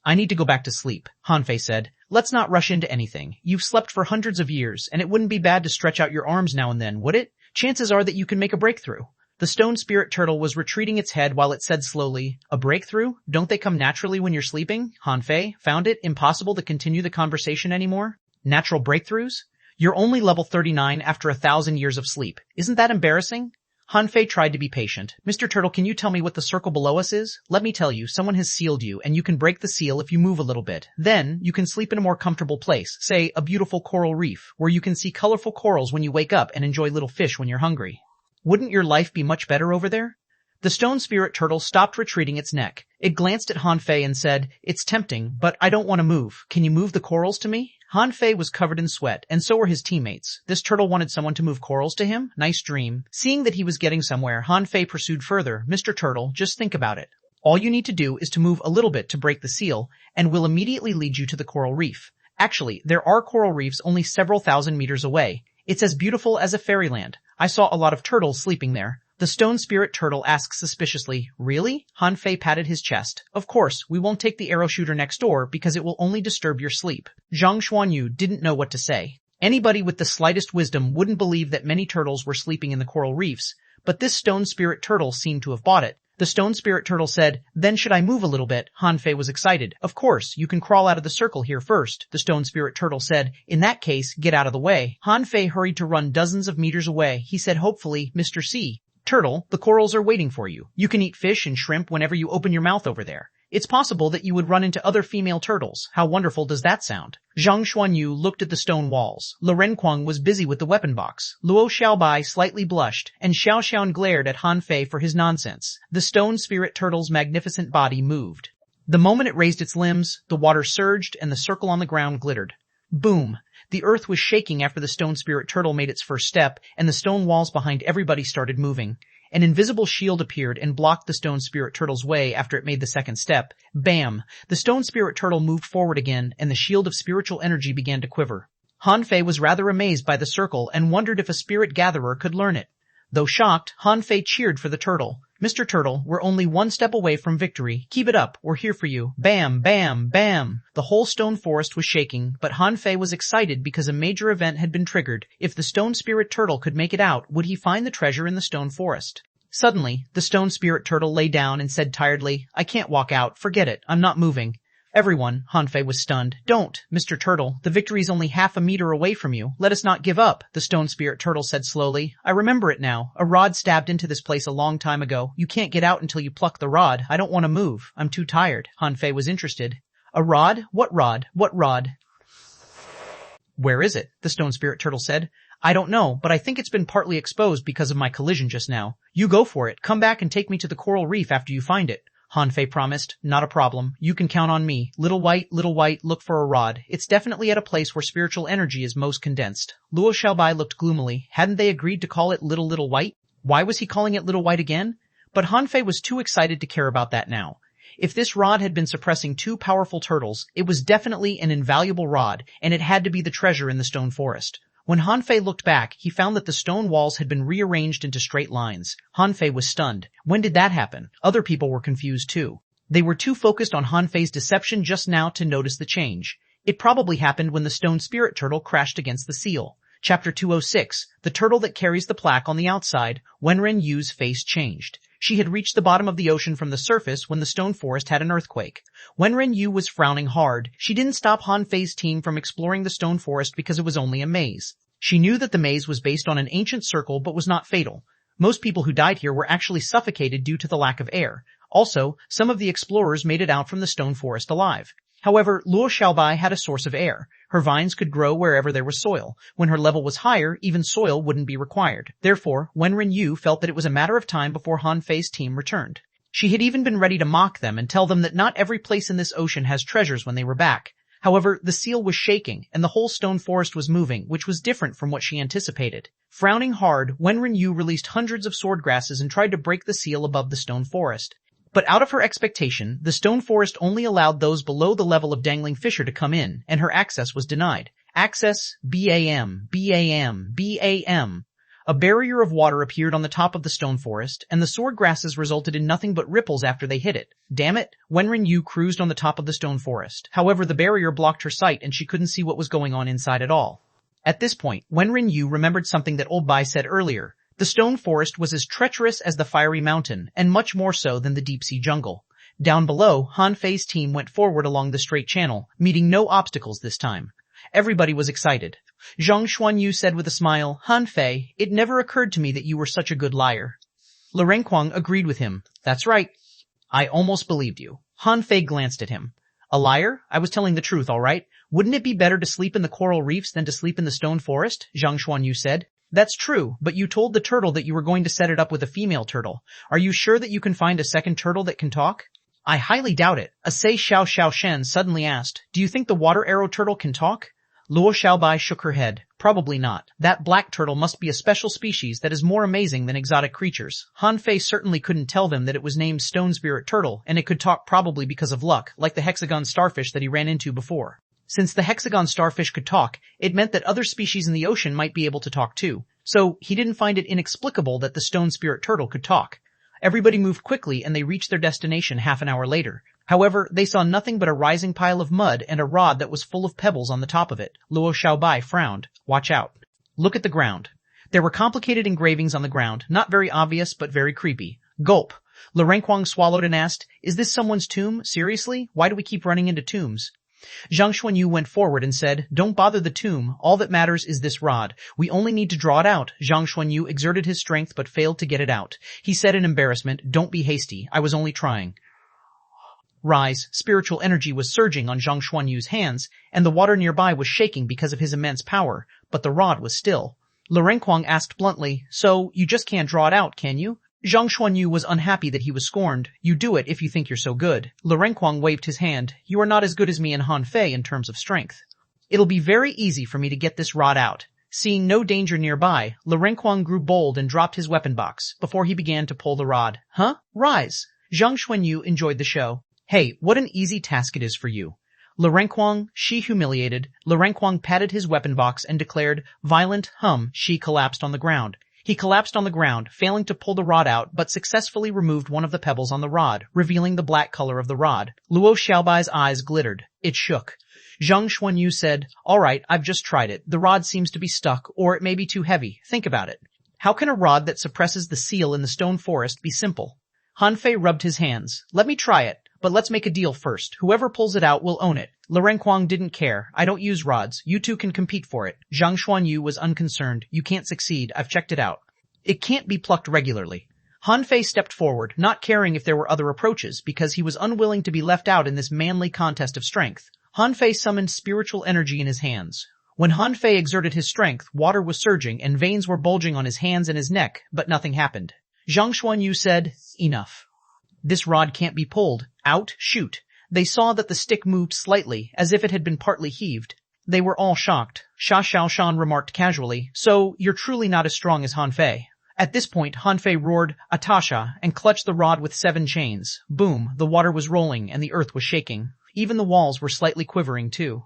[SPEAKER 1] I need to go back to sleep, Han Fei said. Let's not rush into anything. You've slept for hundreds of years, and it wouldn't be bad to stretch out your arms now and then, would it? Chances are that you can make a breakthrough. The stone spirit turtle was retreating its head while it said slowly, A breakthrough? Don't they come naturally when you're sleeping? Han Fei found it impossible to continue the conversation anymore. Natural breakthroughs? You're only level 39 after 1,000 years of sleep. Isn't that embarrassing? Han Fei tried to be patient. Mr. Turtle, can you tell me what the circle below us is? Let me tell you, someone has sealed you, and you can break the seal if you move a little bit. Then, you can sleep in a more comfortable place, say, a beautiful coral reef, where you can see colorful corals when you wake up and enjoy little fish when you're hungry. Wouldn't your life be much better over there? The stone spirit turtle stopped retreating its neck. It glanced at Han Fei and said, It's tempting, but I don't want to move. Can you move the corals to me? Han Fei was covered in sweat, and so were his teammates. This turtle wanted someone to move corals to him? Nice dream. Seeing that he was getting somewhere, Han Fei pursued further. Mr. Turtle, just think about it. All you need to do is to move a little bit to break the seal, and we'll immediately lead you to the coral reef. Actually, there are coral reefs only several thousand meters away. It's as beautiful as a fairyland. I saw a lot of turtles sleeping there. The stone spirit turtle asked suspiciously, Really? Han Fei patted his chest. Of course, we won't take the arrow shooter next door because it will only disturb your sleep. Zhang Xuanyu didn't know what to say. Anybody with the slightest wisdom wouldn't believe that many turtles were sleeping in the coral reefs, but this stone spirit turtle seemed to have bought it. The stone spirit turtle said, Then should I move a little bit? Han Fei was excited. Of course, you can crawl out of the circle here first. The stone spirit turtle said, In that case, get out of the way. Han Fei hurried to run dozens of meters away. He said hopefully, Mr. C. Turtle, the corals are waiting for you. You can eat fish and shrimp whenever you open your mouth over there. It's possible that you would run into other female turtles. How wonderful does that sound? Zhang Xuanyu looked at the stone walls. Lu Renkuang was busy with the weapon box. Luo Xiaobai slightly blushed, and Xiao Xiaon glared at Han Fei for his nonsense. The stone spirit turtle's magnificent body moved. The moment it raised its limbs, the water surged and the circle on the ground glittered. Boom! The earth was shaking after the stone spirit turtle made its first step, and the stone walls behind everybody started moving. An invisible shield appeared and blocked the stone spirit turtle's way after it made the second step. Bam! The stone spirit turtle moved forward again, and the shield of spiritual energy began to quiver. Han Fei was rather amazed by the circle and wondered if a spirit gatherer could learn it. Though shocked, Han Fei cheered for the turtle. Mr. Turtle, we're only one step away from victory. Keep it up. We're here for you. Bam, bam, bam. The whole stone forest was shaking, but Han Fei was excited because a major event had been triggered. If the stone spirit turtle could make it out, would he find the treasure in the stone forest? Suddenly, the stone spirit turtle lay down and said tiredly, I can't walk out. Forget it. I'm not moving. Everyone, Han Fei was stunned. Don't, Mr. Turtle. The victory's only half a meter away from you. Let us not give up, the stone spirit turtle said slowly. I remember it now. A rod stabbed into this place a long time ago. You can't get out until you pluck the rod. I don't want to move. I'm too tired. Han Fei was interested. A rod? What rod? What rod? Where is it? The stone spirit turtle said. I don't know, but I think it's been partly exposed because of my collision just now. You go for it. Come back and take me to the coral reef after you find it. Han Fei promised. Not a problem. You can count on me. Little White, look for a rod. It's definitely at a place where spiritual energy is most condensed. Luo Xiaobai looked gloomily. Hadn't they agreed to call it Little White? Why was he calling it Little White again? But Han Fei was too excited to care about that now. If this rod had been suppressing two powerful turtles, it was definitely an invaluable rod, and it had to be the treasure in the stone forest. When Han Fei looked back, he found that the stone walls had been rearranged into straight lines. Han Fei was stunned. When did that happen? Other people were confused too. They were too focused on Han Fei's deception just now to notice the change. It probably happened when the stone spirit turtle crashed against the seal. Chapter 206, the turtle that carries the plaque on the outside. Wenren Yu's face changed. She had reached the bottom of the ocean from the surface when the stone forest had an earthquake. Wenren Yu was frowning hard. She didn't stop Han Fei's team from exploring the stone forest because it was only a maze. She knew that the maze was based on an ancient circle but was not fatal. Most people who died here were actually suffocated due to the lack of air. Also, some of the explorers made it out from the stone forest alive. However, Luo Xiaobai had a source of air. Her vines could grow wherever there was soil. When her level was higher, even soil wouldn't be required. Therefore, Wenren Yu felt that it was a matter of time before Han Fei's team returned. She had even been ready to mock them and tell them that not every place in this ocean has treasures when they were back. However, the seal was shaking, and the whole stone forest was moving, which was different from what she anticipated. Frowning hard, Wenren Yu released hundreds of sword grasses and tried to break the seal above the stone forest. But out of her expectation, the stone forest only allowed those below the level of dangling fisher to come in, and her access was denied. Access, BAM, BAM, BAM. A barrier of water appeared on the top of the stone forest, and the sword grasses resulted in nothing but ripples after they hit it. Damn it, Wenren Yu cruised on the top of the stone forest. However, the barrier blocked her sight and she couldn't see what was going on inside at all. At this point, Wenren Yu remembered something that Old Bai said earlier. The stone forest was as treacherous as the fiery mountain, and much more so than the deep-sea jungle. Down below, Han Fei's team went forward along the straight channel, meeting no obstacles this time. Everybody was excited. Xuanhuan said with a smile, Han Fei, it never occurred to me that you were such a good liar. Renquang agreed with him. That's right. I almost believed you. Han Fei glanced at him. A liar? I was telling the truth, all right. Wouldn't it be better to sleep in the coral reefs than to sleep in the stone forest? Xuanhuan said. That's true, but you told the turtle that you were going to set it up with a female turtle. Are you sure that you can find a second turtle that can talk? I highly doubt it. Asei Xiao Xiao Shen suddenly asked, do you think the water arrow turtle can talk? Luo Xiaobai shook her head. Probably not. That black turtle must be a special species that is more amazing than exotic creatures. Han Fei certainly couldn't tell them that it was named Stone Spirit Turtle, and it could talk probably because of luck, like the hexagon starfish that he ran into before. Since the hexagon starfish could talk, it meant that other species in the ocean might be able to talk too. So, he didn't find it inexplicable that the stone spirit turtle could talk. Everybody moved quickly and they reached their destination half an hour later. However, they saw nothing but a rising pile of mud and a rod that was full of pebbles on the top of it. Luo Xiaobai frowned. Watch out. Look at the ground. There were complicated engravings on the ground, not very obvious but very creepy. Gulp. Renquang swallowed and asked, is this someone's tomb? Seriously? Why do we keep running into tombs? Zhang Xuanyu went forward and said, don't bother the tomb. All that matters is this rod. We only need to draw it out. Zhang Xuanyu exerted his strength but failed to get it out. He said in embarrassment, don't be hasty. I was only trying. Rise. Spiritual energy was surging on Zhang Xuanyu's hands, and the water nearby was shaking because of his immense power, but the rod was still. Renquang asked bluntly, so you just can't draw it out, can you? Zhang Xuanyu was unhappy that he was scorned. You do it if you think you're so good. Renquang waved his hand. You are not as good as me and Han Fei in terms of strength. It'll be very easy for me to get this rod out. Seeing no danger nearby, Renquang grew bold and dropped his weapon box before he began to pull the rod. Huh? Rise. Zhang Xuanyu enjoyed the show. Hey, what an easy task it is for you. Renquang, she humiliated. Renquang patted his weapon box and declared, violent hum. She collapsed on the ground. He collapsed on the ground, failing to pull the rod out, but successfully removed one of the pebbles on the rod, revealing the black color of the rod. Luo Xiaobai's eyes glittered. It shook. Zhang Xuanyu said, all right, I've just tried it. The rod seems to be stuck, or it may be too heavy. Think about it. How can a rod that suppresses the seal in the stone forest be simple? Han Fei rubbed his hands. Let me try it, but let's make a deal first. Whoever pulls it out will own it. Renquang didn't care. I don't use rods. You two can compete for it. Zhang Xuanyu was unconcerned. You can't succeed. I've checked it out. It can't be plucked regularly. Han Fei stepped forward, not caring if there were other approaches, because he was unwilling to be left out in this manly contest of strength. Han Fei summoned spiritual energy in his hands. When Han Fei exerted his strength, water was surging and veins were bulging on his hands and his neck, but nothing happened. Zhang Xuanyu said, enough. This rod can't be pulled. Out, shoot. They saw that the stick moved slightly, as if it had been partly heaved. They were all shocked. Sha Xiaoshan remarked casually, so you're truly not as strong as Han Fei. At this point, Han Fei roared, Atasha, and clutched the rod with 7 chains. Boom, the water was rolling and the earth was shaking. Even the walls were slightly quivering too.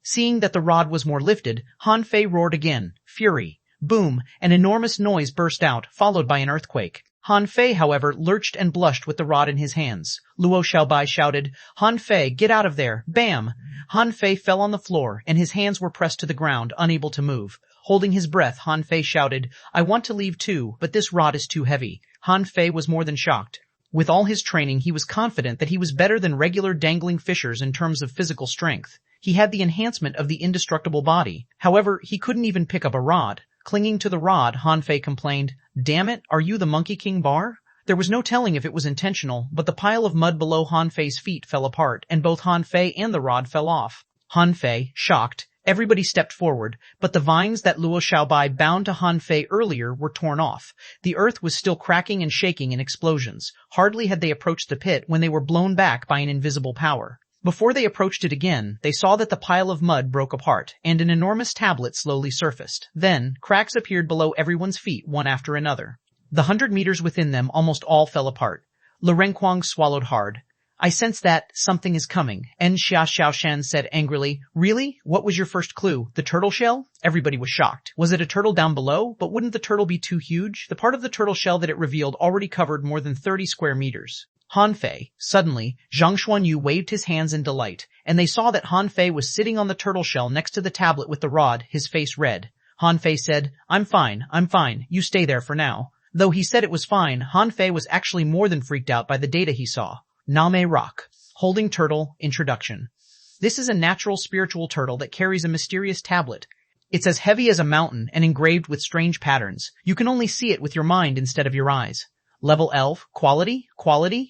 [SPEAKER 1] Seeing that the rod was more lifted, Han Fei roared again. Fury. Boom, an enormous noise burst out, followed by an earthquake. Han Fei, however, lurched and blushed with the rod in his hands. Luo Xiaobai shouted, Han Fei, get out of there! Bam! Han Fei fell on the floor, and his hands were pressed to the ground, unable to move. Holding his breath, Han Fei shouted, I want to leave too, but this rod is too heavy. Han Fei was more than shocked. With all his training, he was confident that he was better than regular dangling fishers in terms of physical strength. He had the enhancement of the indestructible body. However, he couldn't even pick up a rod. Clinging to the rod, Han Fei complained, Damn it, are you the Monkey King Bar? There was no telling if it was intentional, but the pile of mud below Han Fei's feet fell apart, and both Han Fei and the rod fell off. Han Fei, shocked. Everybody stepped forward, but the vines that Luo Xiaobai bound to Han Fei earlier were torn off. The earth was still cracking and shaking in explosions. Hardly had they approached the pit when they were blown back by an invisible power. Before they approached it again, they saw that the pile of mud broke apart, and an enormous tablet slowly surfaced. Then, cracks appeared below everyone's feet, one after another. The 100 meters within them almost all fell apart. Le Renquang swallowed hard. I sense that something is coming, En Xiaoshan said angrily. Really? What was your first clue? The turtle shell? Everybody was shocked. Was it a turtle down below? But wouldn't the turtle be too huge? The part of the turtle shell that it revealed already covered more than 30 square meters. Han Fei. Suddenly, xuanhuan waved his hands in delight, and they saw that Han Fei was sitting on the turtle shell next to the tablet with the rod, his face red. Han Fei said, I'm fine, you stay there for now. Though he said it was fine, Han Fei was actually more than freaked out by the data he saw. Name Rock. Holding Turtle. Introduction. This is a natural spiritual turtle that carries a mysterious tablet. It's as heavy as a mountain and engraved with strange patterns. You can only see it with your mind instead of your eyes. Level Elf, quality, Olf,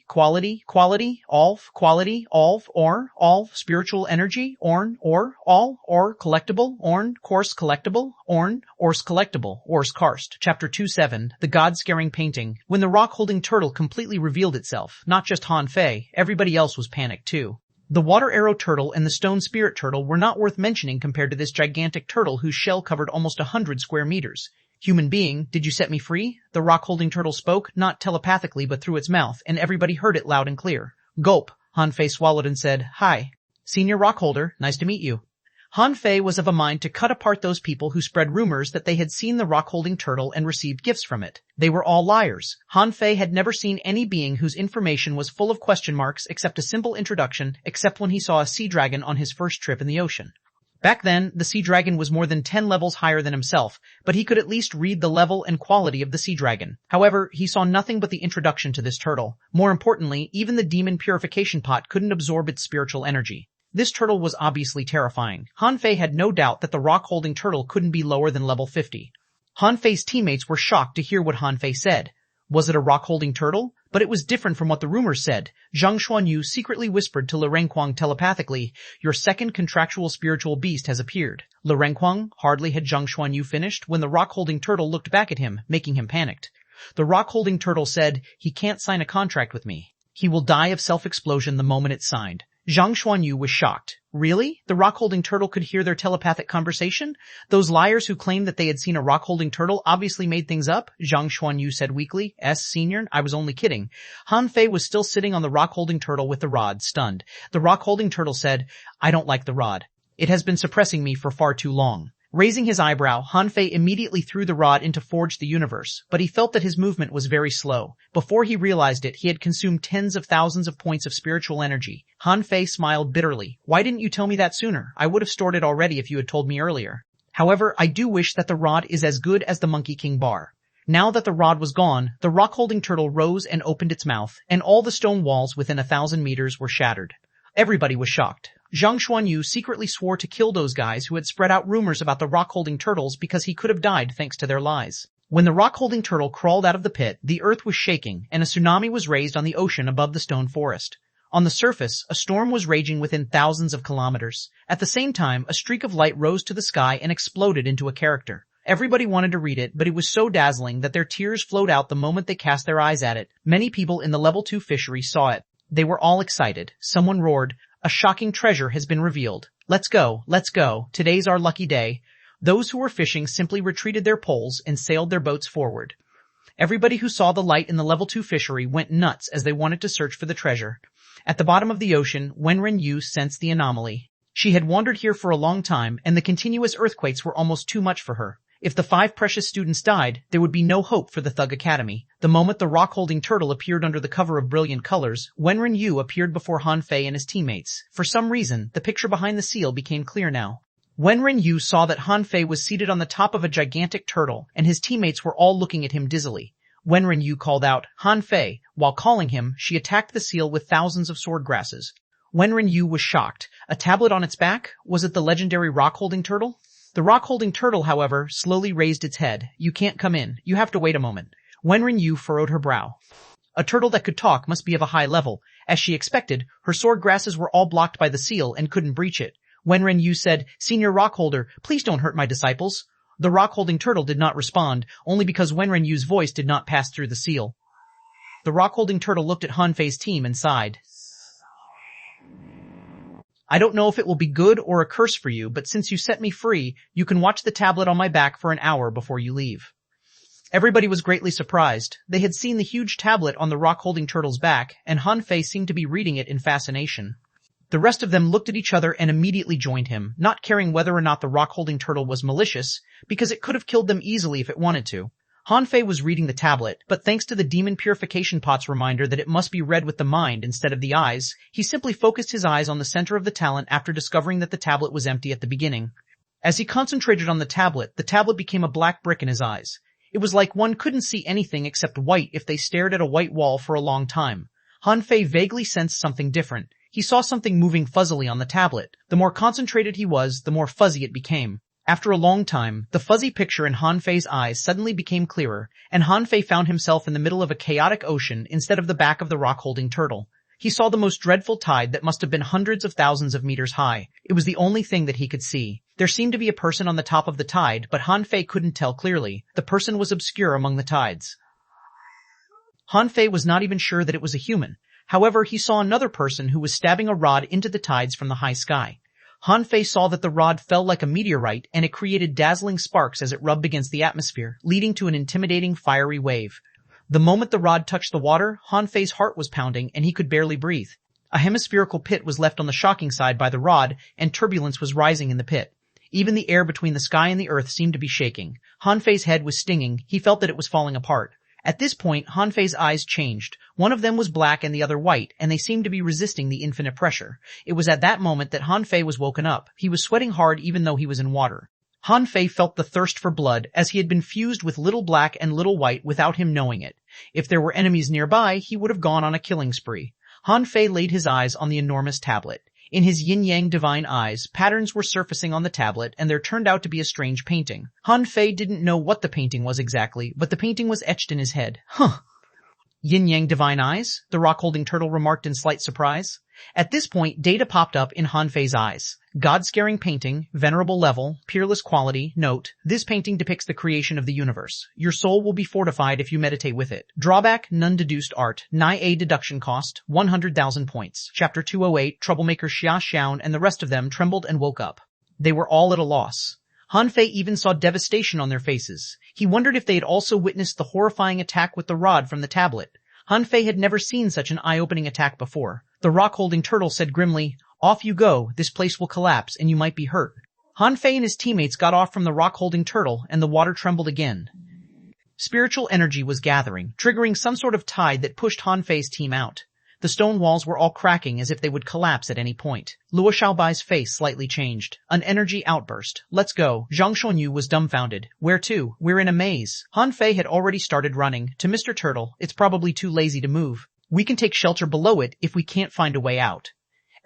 [SPEAKER 1] quality, Olf, spiritual energy, Orn, or, all, or, collectible, Orn, course collectible, Orn, Ors collectible, Ors karst. Chapter 2-7, The God-Scaring Painting. When the rock-holding turtle completely revealed itself, not just Han Fei, everybody else was panicked too. The water arrow turtle and the stone spirit turtle were not worth mentioning compared to this gigantic turtle whose shell covered almost 100 square meters. Human being, did you set me free? The rock-holding turtle spoke, not telepathically but through its mouth, and everybody heard it loud and clear. Gulp. Han Fei swallowed and said, Hi. Senior rockholder, nice to meet you. Han Fei was of a mind to cut apart those people who spread rumors that they had seen the rock-holding turtle and received gifts from it. They were all liars. Han Fei had never seen any being whose information was full of question marks except a simple introduction, except when he saw a sea dragon on his first trip in the ocean. Back then, the sea dragon was more than 10 levels higher than himself, but he could at least read the level and quality of the sea dragon. However, he saw nothing but the introduction to this turtle. More importantly, even the demon purification pot couldn't absorb its spiritual energy. This turtle was obviously terrifying. Han Fei had no doubt that the rock-holding turtle couldn't be lower than level 50. Han Fei's teammates were shocked to hear what Han Fei said. Was it a rock-holding turtle? But it was different from what the rumors said. Zhang Xuanyu secretly whispered to Le Renquang telepathically, Your second contractual spiritual beast has appeared. Le Renquang hardly had Zhang Xuanyu finished when the rock-holding turtle looked back at him, making him panicked. The rock-holding turtle said, He can't sign a contract with me. He will die of self-explosion the moment it's signed. Zhang Xuanyu was shocked. Really? The rock-holding turtle could hear their telepathic conversation? Those liars who claimed that they had seen a rock-holding turtle obviously made things up? Zhang Xuanyu said weakly. Senior, I was only kidding. Han Fei was still sitting on the rock-holding turtle with the rod, stunned. The rock-holding turtle said, I don't like the rod. It has been suppressing me for far too long. Raising his eyebrow, Han Fei immediately threw the rod into Forge the Universe, but he felt that his movement was very slow. Before he realized it, he had consumed tens of thousands of points of spiritual energy. Han Fei smiled bitterly. Why didn't you tell me that sooner? I would have stored it already if you had told me earlier. However, I do wish that the rod is as good as the Monkey King bar. Now that the rod was gone, the rock-holding turtle rose and opened its mouth, and all the stone walls within 1,000 meters were shattered. Everybody was shocked. Zhang Xuanyu secretly swore to kill those guys who had spread out rumors about the rock-holding turtles because he could have died thanks to their lies. When the rock-holding turtle crawled out of the pit, the earth was shaking, and a tsunami was raised on the ocean above the stone forest. On the surface, a storm was raging within thousands of kilometers. At the same time, a streak of light rose to the sky and exploded into a character. Everybody wanted to read it, but it was so dazzling that their tears flowed out the moment they cast their eyes at it. Many people in the level 2 fishery saw it. They were all excited. Someone roared, A shocking treasure has been revealed. Let's go, today's our lucky day. Those who were fishing simply retreated their poles and sailed their boats forward. Everybody who saw the light in the level 2 fishery went nuts as they wanted to search for the treasure. At the bottom of the ocean, Wenren Yu sensed the anomaly. She had wandered here for a long time, and the continuous earthquakes were almost too much for her. If the 5 precious students died, there would be no hope for the Thug Academy. The moment the rock-holding turtle appeared under the cover of brilliant colors, Wenren Yu appeared before Han Fei and his teammates. For some reason, the picture behind the seal became clear now. Wenren Yu saw that Han Fei was seated on the top of a gigantic turtle, and his teammates were all looking at him dizzily. Wenren Yu called out, "Han Fei." While calling him, she attacked the seal with thousands of sword grasses. Wenren Yu was shocked. A tablet on its back? Was it the legendary rock-holding turtle? The rock-holding turtle, however, slowly raised its head. "You can't come in. You have to wait a moment." Wenren Yu furrowed her brow. A turtle that could talk must be of a high level. As she expected, her sword grasses were all blocked by the seal and couldn't breach it. Wenren Yu said, "Senior Rockholder, please don't hurt my disciples." The rock-holding turtle did not respond, only because Wenren Yu's voice did not pass through the seal. The rock-holding turtle looked at Han Fei's team and sighed. "I don't know if it will be good or a curse for you, but since you set me free, you can watch the tablet on my back for an hour before you leave." Everybody was greatly surprised. They had seen the huge tablet on the rock-holding turtle's back, and Han Fei seemed to be reading it in fascination. The rest of them looked at each other and immediately joined him, not caring whether or not the rock-holding turtle was malicious, because it could have killed them easily if it wanted to. Han Fei was reading the tablet, but thanks to the demon purification pot's reminder that it must be read with the mind instead of the eyes, he simply focused his eyes on the center of the talent after discovering that the tablet was empty at the beginning. As he concentrated on the tablet became a black brick in his eyes. It was like one couldn't see anything except white if they stared at a white wall for a long time. Han Fei vaguely sensed something different. He saw something moving fuzzily on the tablet. The more concentrated he was, the more fuzzy it became. After a long time, the fuzzy picture in Han Fei's eyes suddenly became clearer, and Han Fei found himself in the middle of a chaotic ocean instead of the back of the rock-holding turtle. He saw the most dreadful tide that must have been hundreds of thousands of meters high. It was the only thing that he could see. There seemed to be a person on the top of the tide, but Han Fei couldn't tell clearly. The person was obscure among the tides. Han Fei was not even sure that it was a human. However, he saw another person who was stabbing a rod into the tides from the high sky. Han Fei saw that the rod fell like a meteorite, and it created dazzling sparks as it rubbed against the atmosphere, leading to an intimidating fiery wave. The moment the rod touched the water, Han Fei's heart was pounding, and he could barely breathe. A hemispherical pit was left on the shocking side by the rod, and turbulence was rising in the pit. Even the air between the sky and the earth seemed to be shaking. Han Fei's head was stinging. He felt that it was falling apart. At this point, Han Fei's eyes changed. One of them was black and the other white, and they seemed to be resisting the infinite pressure. It was at that moment that Han Fei was woken up. He was sweating hard even though he was in water. Han Fei felt the thirst for blood, as he had been fused with Little Black and Little White without him knowing it. If there were enemies nearby, he would have gone on a killing spree. Han Fei laid his eyes on the enormous tablet. In his yin-yang divine eyes, patterns were surfacing on the tablet, and there turned out to be a strange painting. Han Fei didn't know what the painting was exactly, but the painting was etched in his head. Huh. Yin-yang divine eyes? The rock-holding turtle remarked in slight surprise. At this point, data popped up in Han Fei's eyes. God-scaring painting, venerable level, peerless quality. Note, this painting depicts the creation of the universe. Your soul will be fortified if you meditate with it. Drawback, none deduced art. Nigh a deduction cost, 100,000 points. Chapter 208, Troublemaker Xuanhuan and the rest of them trembled and woke up. They were all at a loss. Han Fei even saw devastation on their faces. He wondered if they had also witnessed the horrifying attack with the rod from the tablet. Han Fei had never seen such an eye-opening attack before. The rock-holding turtle said grimly, "Off you go, this place will collapse and you might be hurt." Han Fei and his teammates got off from the rock-holding turtle and the water trembled again. Spiritual energy was gathering, triggering some sort of tide that pushed Han Fei's team out. The stone walls were all cracking as if they would collapse at any point. Luo Xiaobai's face slightly changed. An energy outburst. "Let's go." Zhang Shonyu was dumbfounded. "Where to? We're in a maze." Han Fei had already started running. "To Mr. Turtle, it's probably too lazy to move. We can take shelter below it if we can't find a way out."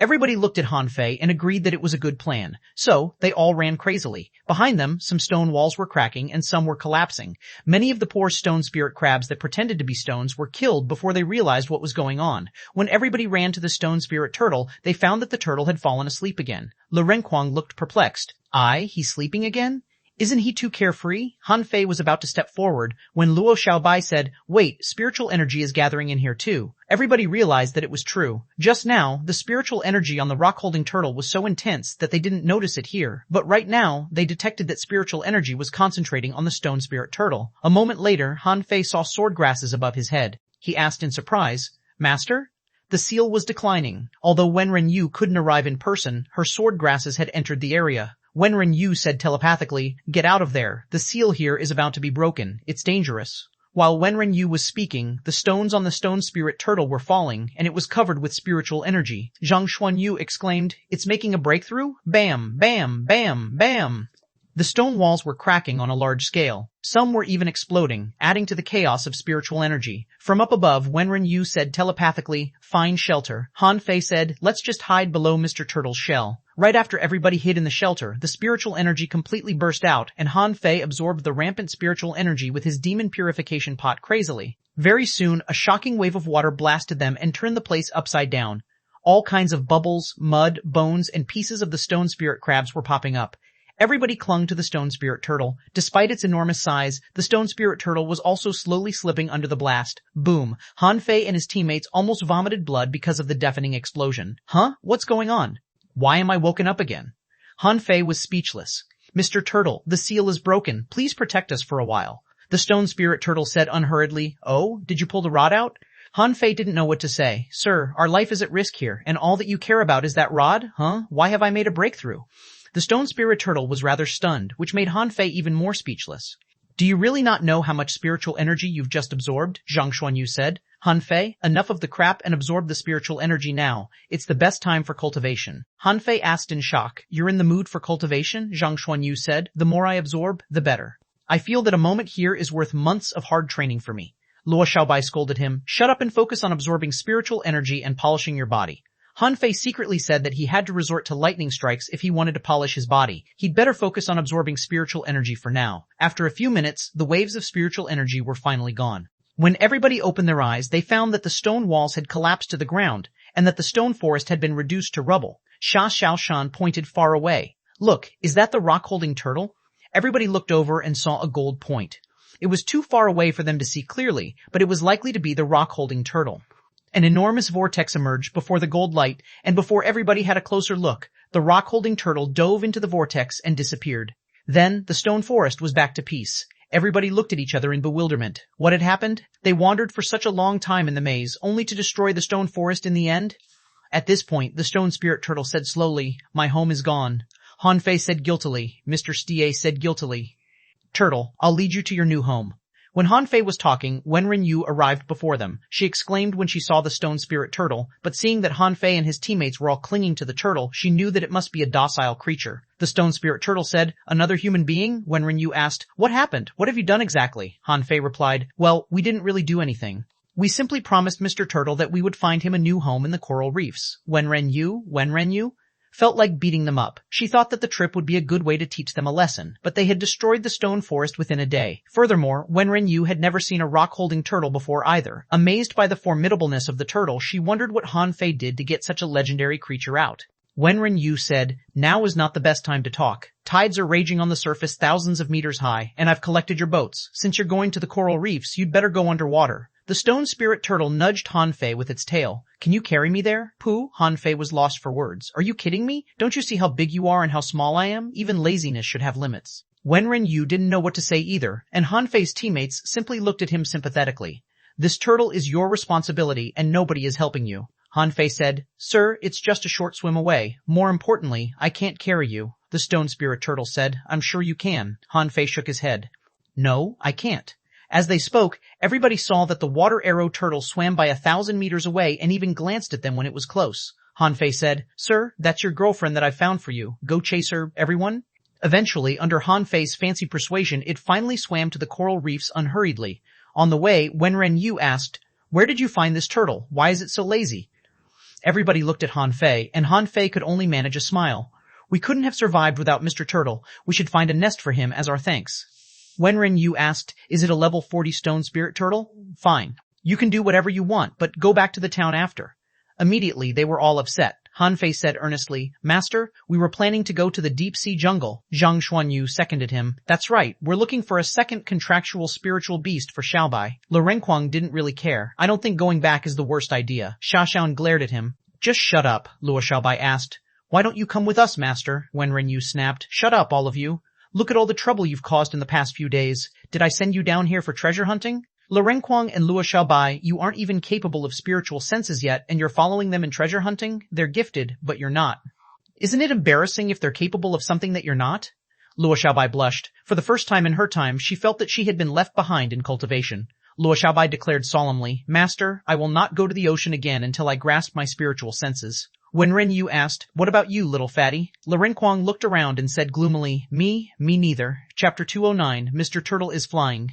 [SPEAKER 1] Everybody looked at Han Fei and agreed that it was a good plan. So, they all ran crazily. Behind them, some stone walls were cracking and some were collapsing. Many of the poor stone spirit crabs that pretended to be stones were killed before they realized what was going on. When everybody ran to the stone spirit turtle, they found that the turtle had fallen asleep again. Le Renquang looked perplexed. He's sleeping again? Isn't he too carefree? Han Fei was about to step forward when Luo Xiaobai said, "Wait, spiritual energy is gathering in here too." Everybody realized that it was true. Just now, the spiritual energy on the rock-holding turtle was so intense that they didn't notice it here. But right now, they detected that spiritual energy was concentrating on the stone spirit turtle. A moment later, Han Fei saw sword grasses above his head. He asked in surprise, "Master?" The seal was declining. Although Wenren Yu couldn't arrive in person, her sword grasses had entered the area. Wenren Yu said telepathically, "Get out of there. The seal here is about to be broken. It's dangerous." While Wenren Yu was speaking, the stones on the stone spirit turtle were falling, and it was covered with spiritual energy. Xuanhuan exclaimed, "It's making a breakthrough? Bam, bam, bam, bam." The stone walls were cracking on a large scale. Some were even exploding, adding to the chaos of spiritual energy. From up above, Wenren Yu said telepathically, "Find shelter." Han Fei said, "Let's just hide below Mr. Turtle's shell." Right after everybody hid in the shelter, the spiritual energy completely burst out, and Han Fei absorbed the rampant spiritual energy with his demon purification pot crazily. Very soon, a shocking wave of water blasted them and turned the place upside down. All kinds of bubbles, mud, bones, and pieces of the stone spirit crabs were popping up. Everybody clung to the stone spirit turtle. Despite its enormous size, the stone spirit turtle was also slowly slipping under the blast. Boom! Han Fei and his teammates almost vomited blood because of the deafening explosion. Huh? What's going on? Why am I woken up again? Han Fei was speechless. "Mr. Turtle, the seal is broken. Please protect us for a while." The stone spirit turtle said unhurriedly, "Oh, did you pull the rod out?" Han Fei didn't know what to say. "Sir, our life is at risk here, and all that you care about is that rod? Huh? Why have I made a breakthrough?" The stone spirit turtle was rather stunned, which made Han Fei even more speechless. "Do you really not know how much spiritual energy you've just absorbed?" Zhang Xuanyu said. "Han Fei, enough of the crap and absorb the spiritual energy now. It's the best time for cultivation." Han Fei asked in shock. "You're in the mood for cultivation?" Zhang Xuanyu said. "The more I absorb, the better. I feel that a moment here is worth months of hard training for me." Luo Xiaobai scolded him. "Shut up and focus on absorbing spiritual energy and polishing your body." Han Fei secretly said that he had to resort to lightning strikes if he wanted to polish his body. He'd better focus on absorbing spiritual energy for now. After a few minutes, the waves of spiritual energy were finally gone. When everybody opened their eyes, they found that the stone walls had collapsed to the ground, and that the stone forest had been reduced to rubble. Sha Xiaoshan pointed far away. "Look, is that the rock-holding turtle?" Everybody looked over and saw a gold point. It was too far away for them to see clearly, but it was likely to be the rock-holding turtle. An enormous vortex emerged before the gold light, and before everybody had a closer look, the rock-holding turtle dove into the vortex and disappeared. Then, the stone forest was back to peace. Everybody looked at each other in bewilderment. What had happened? They wandered for such a long time in the maze, only to destroy the stone forest in the end? At this point, the stone spirit turtle said slowly, "My home is gone." Han Fei said guiltily. Mr. Stie said guiltily, "Turtle, I'll lead you to your new home." When Han Fei was talking, Wenren Yu arrived before them. She exclaimed when she saw the stone spirit turtle, but seeing that Han Fei and his teammates were all clinging to the turtle, she knew that it must be a docile creature. The stone spirit turtle said, "Another human being?" Wenren Yu asked, "What happened? What have you done exactly?" Han Fei replied, "Well, we didn't really do anything. We simply promised Mr. Turtle that we would find him a new home in the coral reefs." Wenren Yu felt like beating them up. She thought that the trip would be a good way to teach them a lesson, but they had destroyed the stone forest within a day. Furthermore, Wenren Yu had never seen a rock-holding turtle before either. Amazed by the formidableness of the turtle, she wondered what Han Fei did to get such a legendary creature out. Wenren Yu said, "Now is not the best time to talk. Tides are raging on the surface thousands of meters high, and I've collected your boats. Since you're going to the coral reefs, you'd better go underwater." The stone spirit turtle nudged Han Fei with its tail. "Can you carry me there?" "Pooh," Han Fei was lost for words. "Are you kidding me? Don't you see how big you are and how small I am? Even laziness should have limits." Wenren Yu didn't know what to say either, and Han Fei's teammates simply looked at him sympathetically. "This turtle is your responsibility and nobody is helping you." Han Fei said, "Sir, it's just a short swim away. More importantly, I can't carry you." The stone spirit turtle said, "I'm sure you can." Han Fei shook his head. "No, I can't." As they spoke, everybody saw that the water arrow turtle swam by 1,000 meters away and even glanced at them when it was close. Han Fei said, "Sir, that's your girlfriend that I found for you. Go chase her, everyone." Eventually, under Han Fei's fancy persuasion, it finally swam to the coral reefs unhurriedly. On the way, Wenren Yu asked, "Where did you find this turtle? Why is it so lazy?" Everybody looked at Han Fei, and Han Fei could only manage a smile. "We couldn't have survived without Mr. Turtle. We should find a nest for him as our thanks." Wenren Yu asked, "Is it a level 40 stone spirit turtle?" "Fine. You can do whatever you want, but go back to the town after." Immediately, they were all upset. Han Fei said earnestly, "Master, we were planning to go to the deep-sea jungle." Zhang Xuanyu seconded him. "That's right. We're looking for a second contractual spiritual beast for Xiaobai." Lu Renquang didn't really care. "I don't think going back is the worst idea." Xia Xiaon glared at him. "Just shut up," Luo Xiaobai asked. "Why don't you come with us, Master?" Wenren Yu snapped. "Shut up, all of you. Look at all the trouble you've caused in the past few days. Did I send you down here for treasure hunting?" Renquang and Luo Xiaobai, you aren't even capable of spiritual senses yet, and you're following them in treasure hunting? They're gifted, but you're not. Isn't it embarrassing if they're capable of something that you're not? Luo Xiaobai blushed. For the first time in her time, she felt that she had been left behind in cultivation. Luo Xiaobai declared solemnly, Master, I will not go to the ocean again until I grasp my spiritual senses. When Ren Yu asked, What about you, little fatty? Renquang looked around and said gloomily, Me neither. Chapter 209, Mr. Turtle is flying.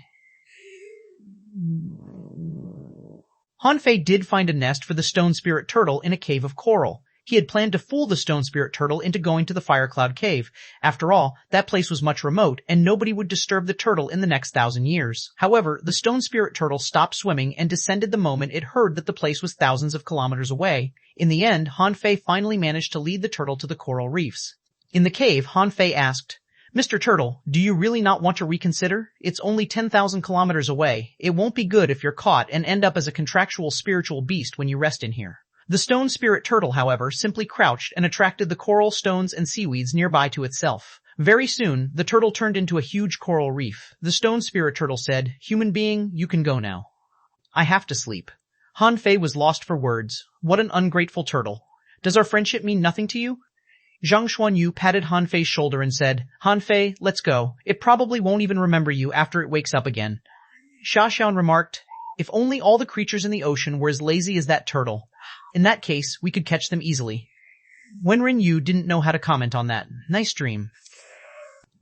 [SPEAKER 1] Han Fei did find a nest for the stone spirit turtle in a cave of coral. He had planned to fool the stone spirit turtle into going to the Fire Cloud Cave. After all, that place was much remote, and nobody would disturb the turtle in the next 1,000 years. However, the stone spirit turtle stopped swimming and descended the moment it heard that the place was thousands of kilometers away. In the end, Han Fei finally managed to lead the turtle to the coral reefs. In the cave, Han Fei asked, Mr. Turtle, do you really not want to reconsider? It's only 10,000 kilometers away. It won't be good if you're caught and end up as a contractual spiritual beast when you rest in here. The stone spirit turtle, however, simply crouched and attracted the coral, stones, and seaweeds nearby to itself. Very soon, the turtle turned into a huge coral reef. The stone spirit turtle said, Human being, you can go now. I have to sleep. Han Fei was lost for words. What an ungrateful turtle. Does our friendship mean nothing to you? Xuanhuan patted Han Fei's shoulder and said, Han Fei, let's go. It probably won't even remember you after it wakes up again. Xiaoxian remarked, If only all the creatures in the ocean were as lazy as that turtle. In that case, we could catch them easily. Wenren Yu didn't know how to comment on that. Nice dream.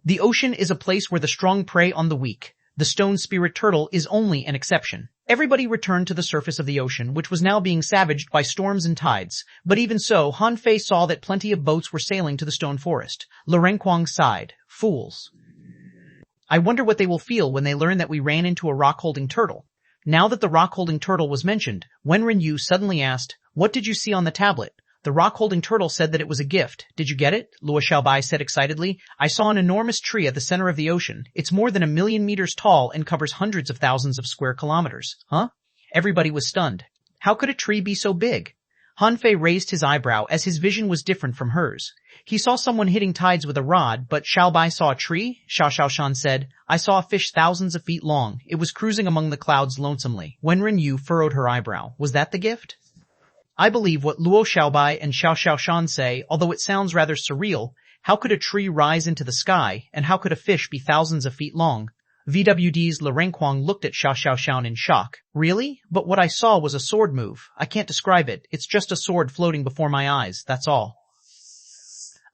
[SPEAKER 1] The ocean is a place where the strong prey on the weak. The stone spirit turtle is only an exception. Everybody returned to the surface of the ocean, which was now being savaged by storms and tides. But even so, Han Fei saw that plenty of boats were sailing to the stone forest. Renquang sighed. Fools. I wonder what they will feel when they learn that we ran into a rock-holding turtle. Now that the rock-holding turtle was mentioned, Wenren Yu suddenly asked, What did you see on the tablet? The rock-holding turtle said that it was a gift. Did you get it? Luo Xiaobai said excitedly. I saw an enormous tree at the center of the ocean. It's more than 1,000,000 meters tall and covers hundreds of thousands of square kilometers. Huh? Everybody was stunned. How could a tree be so big? Han Fei raised his eyebrow as his vision was different from hers. He saw someone hitting tides with a rod, but Xiaobai saw a tree? Xiaoshan said, I saw a fish thousands of feet long. It was cruising among the clouds lonesomely. Wenren Yu furrowed her eyebrow. Was that the gift? I believe what Luo Xiaobai and Xiaoshan say, although it sounds rather surreal. How could a tree rise into the sky, and how could a fish be thousands of feet long? VWD's Renquang looked at Xiaoshan in shock. Really? But what I saw was a sword move. I can't describe it. It's just a sword floating before my eyes, that's all.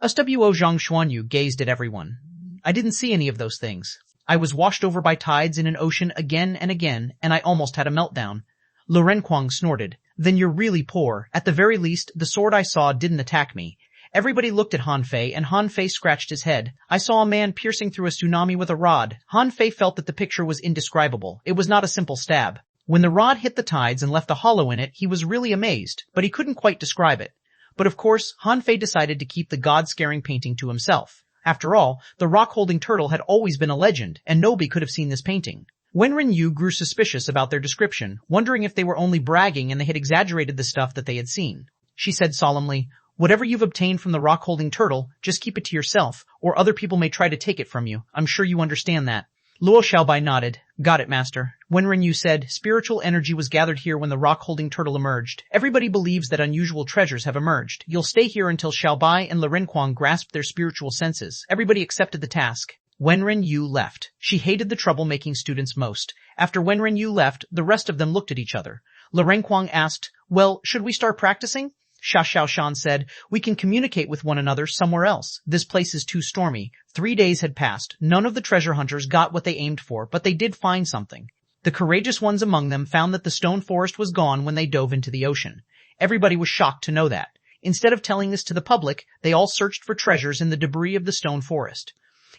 [SPEAKER 1] SWO Zhang Xuanyu gazed at everyone. I didn't see any of those things. I was washed over by tides in an ocean again and again, and I almost had a meltdown. Renquang snorted. Then you're really poor. At the very least, the sword I saw didn't attack me. Everybody looked at Han Fei, and Han Fei scratched his head. I saw a man piercing through a tsunami with a rod. Han Fei felt that the picture was indescribable. It was not a simple stab. When the rod hit the tides and left a hollow in it, he was really amazed, but he couldn't quite describe it. But of course, Han Fei decided to keep the god-scaring painting to himself. After all, the rock-holding turtle had always been a legend, and nobody could have seen this painting. Wenren Yu grew suspicious about their description, wondering if they were only bragging and they had exaggerated the stuff that they had seen. She said solemnly, Whatever you've obtained from the rock-holding turtle, just keep it to yourself, or other people may try to take it from you. I'm sure you understand that. Luo Xiaobai nodded. Got it, master. Wenren Yu said, Spiritual energy was gathered here when the rock-holding turtle emerged. Everybody believes that unusual treasures have emerged. You'll stay here until Xiaobai and Renquang grasp their spiritual senses. Everybody accepted the task. Wenren Yu left. She hated the trouble-making students most. After Wenren Yu left, the rest of them looked at each other. Renquang asked, Well, should we start practicing? Xiaoshan said, We can communicate with one another somewhere else. This place is too stormy. 3 days had passed. None of the treasure hunters got what they aimed for, but they did find something. The courageous ones among them found that the stone forest was gone when they dove into the ocean. Everybody was shocked to know that. Instead of telling this to the public, they all searched for treasures in the debris of the stone forest.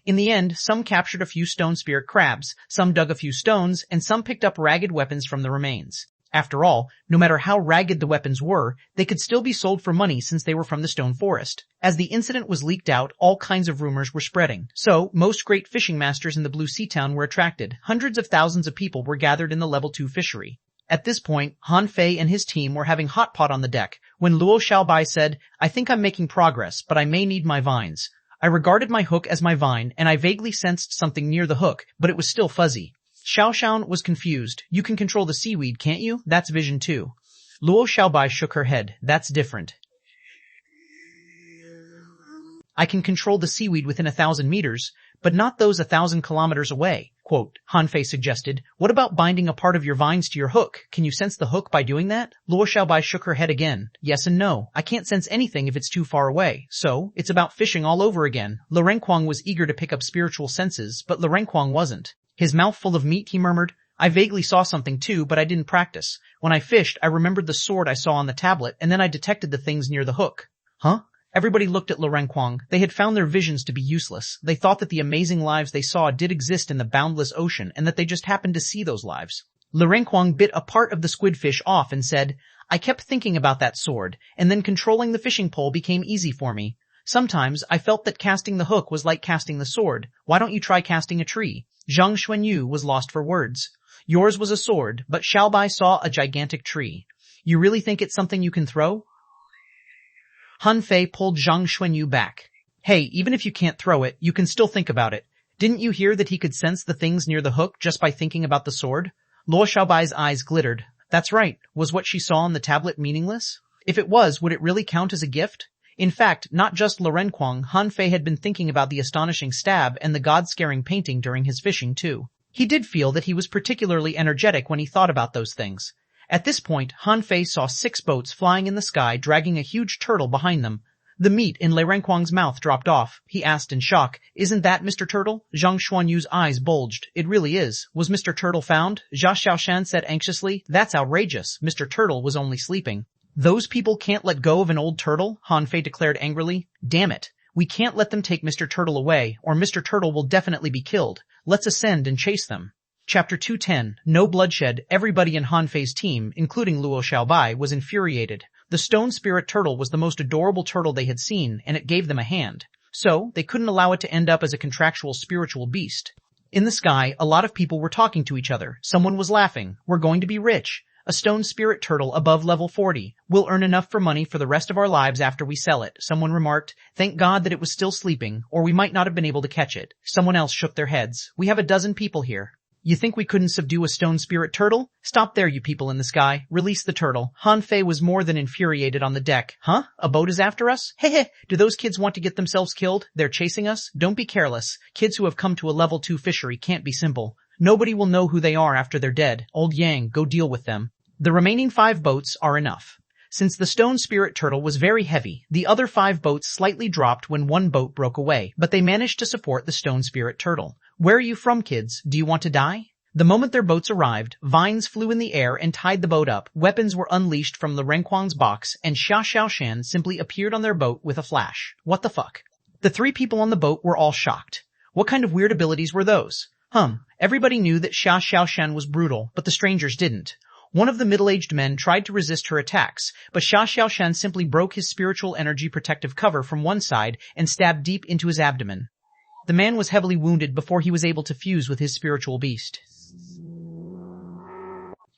[SPEAKER 1] In the end, some captured a few stone spirit crabs, some dug a few stones, and some picked up ragged weapons from the remains. After all, no matter how ragged the weapons were, they could still be sold for money since they were from the stone forest. As the incident was leaked out, all kinds of rumors were spreading. So, most great fishing masters in the Blue Sea Town were attracted. Hundreds of thousands of people were gathered in the level 2 fishery. At this point, Han Fei and his team were having hot pot on the deck, when Luo Xiaobai said, I think I'm making progress, but I may need my vines. I regarded my hook as my vine, and I vaguely sensed something near the hook, but it was still fuzzy. Xiaoshan was confused. You can control the seaweed, can't you? That's vision too. Luo Xiaobai shook her head. That's different. I can control the seaweed within 1,000 meters, but not those 1,000 kilometers away. Quote, Han Fei suggested. What about binding a part of your vines to your hook? Can you sense the hook by doing that? Luo Xiaobai shook her head again. Yes and no. I can't sense anything if it's too far away. So, it's about fishing all over again. Lu Renkuang was eager to pick up spiritual senses, but Lu Renkuang wasn't. His mouth full of meat, he murmured. I vaguely saw something too, but I didn't practice. When I fished, I remembered the sword I saw on the tablet, and then I detected the things near the hook. Huh? Everybody looked at Lu Renkuang. They had found their visions to be useless. They thought that the amazing lives they saw did exist in the boundless ocean, and that they just happened to see those lives. Lu Renkuang bit a part of the squidfish off and said, I kept thinking about that sword, and then controlling the fishing pole became easy for me. Sometimes I felt that casting the hook was like casting the sword. Why don't you try casting a tree? Zhang Xuanyu was lost for words. Yours was a sword, but Xiaobai saw a gigantic tree. You really think it's something you can throw? Han Fei pulled Zhang Xuanyu back. Hey, even if you can't throw it, you can still think about it. Didn't you hear that he could sense the things near the hook just by thinking about the sword? Luo Xiaobai's eyes glittered. That's right. Was what she saw on the tablet meaningless? If it was, would it really count as a gift? In fact, not just Lu Renkuang, Han Fei had been thinking about the astonishing stab and the god-scaring painting during his fishing too. He did feel that he was particularly energetic when he thought about those things. At this point, Han Fei saw 6 boats flying in the sky, dragging a huge turtle behind them. The meat in Lu Renkuang's mouth dropped off. He asked in shock, Isn't that Mr. Turtle? Zhang Xuanyu's eyes bulged. It really is. Was Mr. Turtle found? Jia Xiaoshan said anxiously. That's outrageous. Mr. Turtle was only sleeping. Those people can't let go of an old turtle, Han Fei declared angrily. Damn it. We can't let them take Mr. Turtle away, or Mr. Turtle will definitely be killed. Let's ascend and chase them. Chapter 210, No Bloodshed. Everybody in Han Fei's team, including Luo Xiaobai, was infuriated. The stone spirit turtle was the most adorable turtle they had seen, and it gave them a hand. So, they couldn't allow it to end up as a contractual spiritual beast. In the sky, a lot of people were talking to each other. Someone was laughing. We're going to be rich. A stone spirit turtle above level 40. We'll earn enough for money for the rest of our lives after we sell it. Someone remarked, Thank God that it was still sleeping, or we might not have been able to catch it. Someone else shook their heads. We have a dozen people here. You think we couldn't subdue a stone spirit turtle? Stop there, you people in the sky. Release the turtle. Han Fei was more than infuriated on the deck. Huh? A boat is after us? Heh. Do those kids want to get themselves killed? They're chasing us? Don't be careless. Kids who have come to a level 2 fishery can't be simple. Nobody will know who they are after they're dead. Old Yang, go deal with them. The remaining 5 boats are enough. Since the stone spirit turtle was very heavy, the other 5 boats slightly dropped when one boat broke away, but they managed to support the stone spirit turtle. Where are you from, kids? Do you want to die? The moment their boats arrived, vines flew in the air and tied the boat up, weapons were unleashed from Lu Renkuang's box, and Xia Xiaoshan simply appeared on their boat with a flash. What the fuck? The 3 people on the boat were all shocked. What kind of weird abilities were those? Everybody knew that Xia Xiaoshan was brutal, but the strangers didn't. One of the middle-aged men tried to resist her attacks, but Xia Xiaoshan simply broke his spiritual energy protective cover from one side and stabbed deep into his abdomen. The man was heavily wounded before he was able to fuse with his spiritual beast.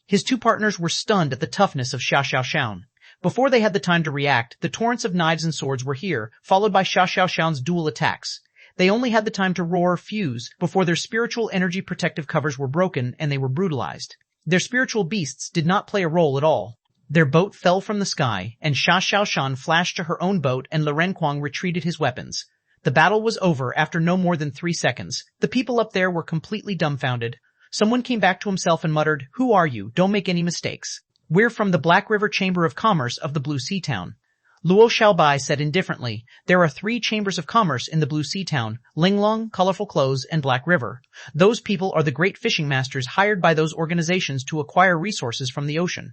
[SPEAKER 1] His 2 partners were stunned at the toughness of Xia Xiaoshan. Before they had the time to react, the torrents of knives and swords were here, followed by Xia Xiaoshan's dual attacks. They only had the time to roar fuse before their spiritual energy protective covers were broken and they were brutalized. Their spiritual beasts did not play a role at all. Their boat fell from the sky, and Xia Xiaoshan flashed to her own boat and Lu Renkuang retreated his weapons. The battle was over after no more than 3 seconds. The people up there were completely dumbfounded. Someone came back to himself and muttered, Who are you? Don't make any mistakes. We're from the Black River Chamber of Commerce of the Blue Sea Town. Luo Xiaobai said indifferently, There are 3 chambers of commerce in the Blue Sea Town, Linglong, Colorful Clothes, and Black River. Those people are the great fishing masters hired by those organizations to acquire resources from the ocean.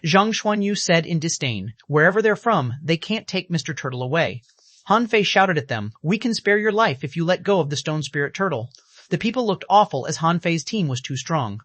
[SPEAKER 1] Zhang Xuanyu said in disdain, Wherever they're from, they can't take Mr. Turtle away. Han Fei shouted at them, We can spare your life if you let go of the stone spirit turtle. The people looked awful as Han Fei's team was too strong.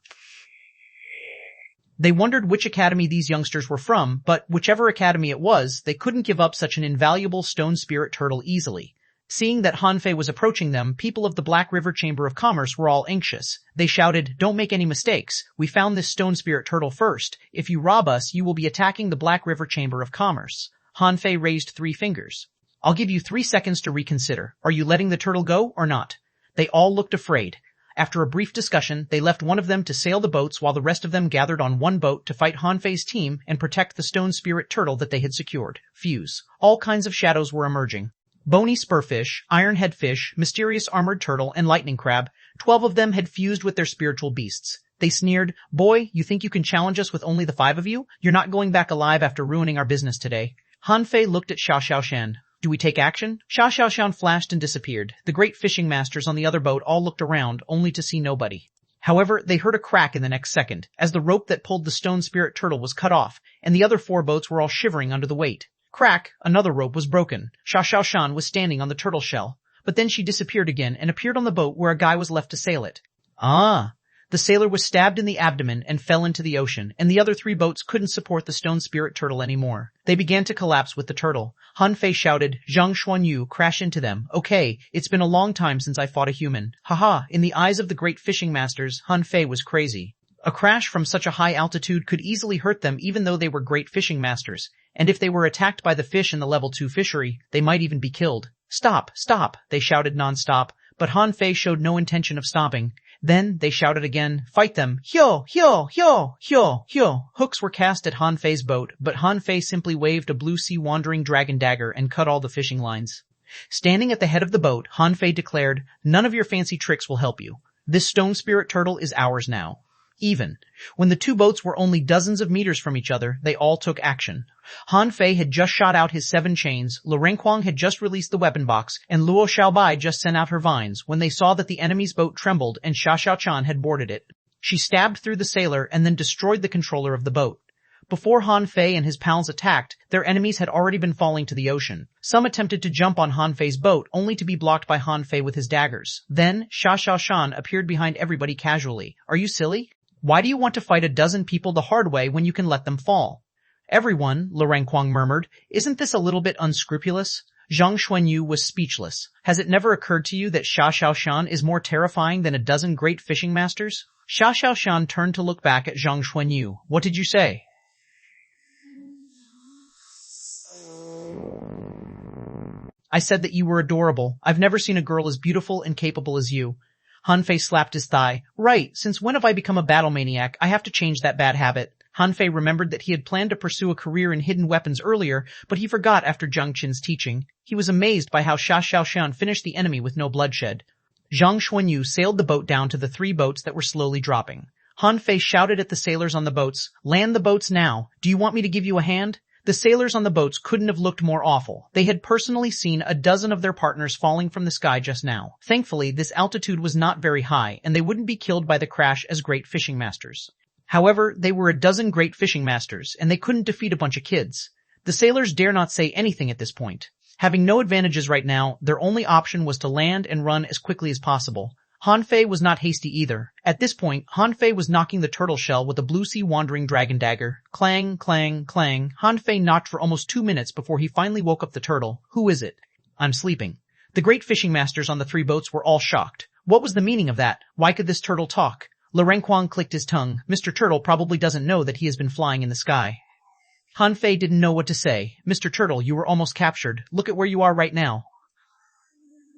[SPEAKER 1] They wondered which academy these youngsters were from, but whichever academy it was, they couldn't give up such an invaluable stone spirit turtle easily. Seeing that Han Fei was approaching them, people of the Black River Chamber of Commerce were all anxious. They shouted, Don't make any mistakes. We found this stone spirit turtle first. If you rob us, you will be attacking the Black River Chamber of Commerce. Han Fei raised 3 fingers. I'll give you 3 seconds to reconsider. Are you letting the turtle go or not? They all looked afraid. After a brief discussion, they left one of them to sail the boats while the rest of them gathered on one boat to fight Hanfei's team and protect the stone spirit turtle that they had secured. Fuse. All kinds of shadows were emerging. Bony spurfish, ironhead fish, mysterious armored turtle, and lightning crab. 12 of them had fused with their spiritual beasts. They sneered, "Boy, you think you can challenge us with only the 5 of you? You're not going back alive after ruining our business today." Hanfei looked at Xiaoshan. "Do we take action?" Xiaoshan flashed and disappeared. The great fishing masters on the other boat all looked around, only to see nobody. However, they heard a crack in the next second, as the rope that pulled the stone spirit turtle was cut off, and the other 4 boats were all shivering under the weight. Crack, another rope was broken. Xiaoshan was standing on the turtle shell, but then she disappeared again and appeared on the boat where a guy was left to sail it. Ah! The sailor was stabbed in the abdomen and fell into the ocean, and the other 3 boats couldn't support the stone spirit turtle anymore. They began to collapse with the turtle. Hanfei shouted, "Xuanhuan, crash into them. Okay, it's been a long time since I fought a human." Haha, in the eyes of the great fishing masters, Hanfei was crazy. A crash from such a high altitude could easily hurt them even though they were great fishing masters, and if they were attacked by the fish in the level 2 fishery, they might even be killed. "Stop, stop," they shouted non-stop, but Hanfei showed no intention of stopping. Then they shouted again, "Fight them! Hyo, hyo, hyo, hyo, hyo!" Hooks were cast at Hanfei's boat, but Hanfei simply waved a blue sea wandering dragon dagger and cut all the fishing lines. Standing at the head of the boat, Hanfei declared, "None of your fancy tricks will help you. This stone spirit turtle is ours now." Even when the 2 boats were only dozens of meters from each other, they all took action. Hanfei had just shot out his 7 chains, Lu Renquang had just released the weapon box, and Luo Xiaobai just sent out her vines when they saw that the enemy's boat trembled and Xiaoshan had boarded it. She stabbed through the sailor and then destroyed the controller of the boat. Before Hanfei and his pals attacked, their enemies had already been falling to the ocean. Some attempted to jump on Hanfei's boat, only to be blocked by Hanfei with his daggers. Then Xiaoshan appeared behind everybody casually. "Are you silly? Why do you want to fight a dozen people the hard way when you can let them fall?" "Everyone," Lu Renquang murmured, "isn't this a little bit unscrupulous?" Zhang Xuanyu was speechless. "Has it never occurred to you that Xiaoshan is more terrifying than a dozen great fishing masters?" Xiaoshan turned to look back at Zhang Xuanyu. "What did you say?" "I said that you were adorable. I've never seen a girl as beautiful and capable as you." Hanfei slapped his thigh. "Right, since when have I become a battle maniac? I have to change that bad habit." Hanfei remembered that he had planned to pursue a career in hidden weapons earlier, but he forgot after Zhang Qin's teaching. He was amazed by how Xiaoshan finished the enemy with no bloodshed. Zhang Xuanyu sailed the boat down to the 3 boats that were slowly dropping. Hanfei shouted at the sailors on the boats, "Land the boats now. Do you want me to give you a hand?" The sailors on the boats couldn't have looked more awful. They had personally seen a dozen of their partners falling from the sky just now. Thankfully, this altitude was not very high, and they wouldn't be killed by the crash as great fishing masters. However, they were a dozen great fishing masters, and they couldn't defeat a bunch of kids. The sailors dare not say anything at this point. Having no advantages right now, their only option was to land and run as quickly as possible. Hanfei was not hasty either. At this point, Hanfei was knocking the turtle shell with a blue sea wandering dragon dagger. Clang, clang, clang. Hanfei knocked for almost 2 minutes before he finally woke up the turtle. "Who is it?" "I'm sleeping." The great fishing masters on the 3 boats were all shocked. What was the meaning of that? Why could this turtle talk? Lu Renquang clicked his tongue. Mr. Turtle probably doesn't know that he has been flying in the sky. Hanfei didn't know what to say. "Mr. Turtle, you were almost captured. Look at where you are right now."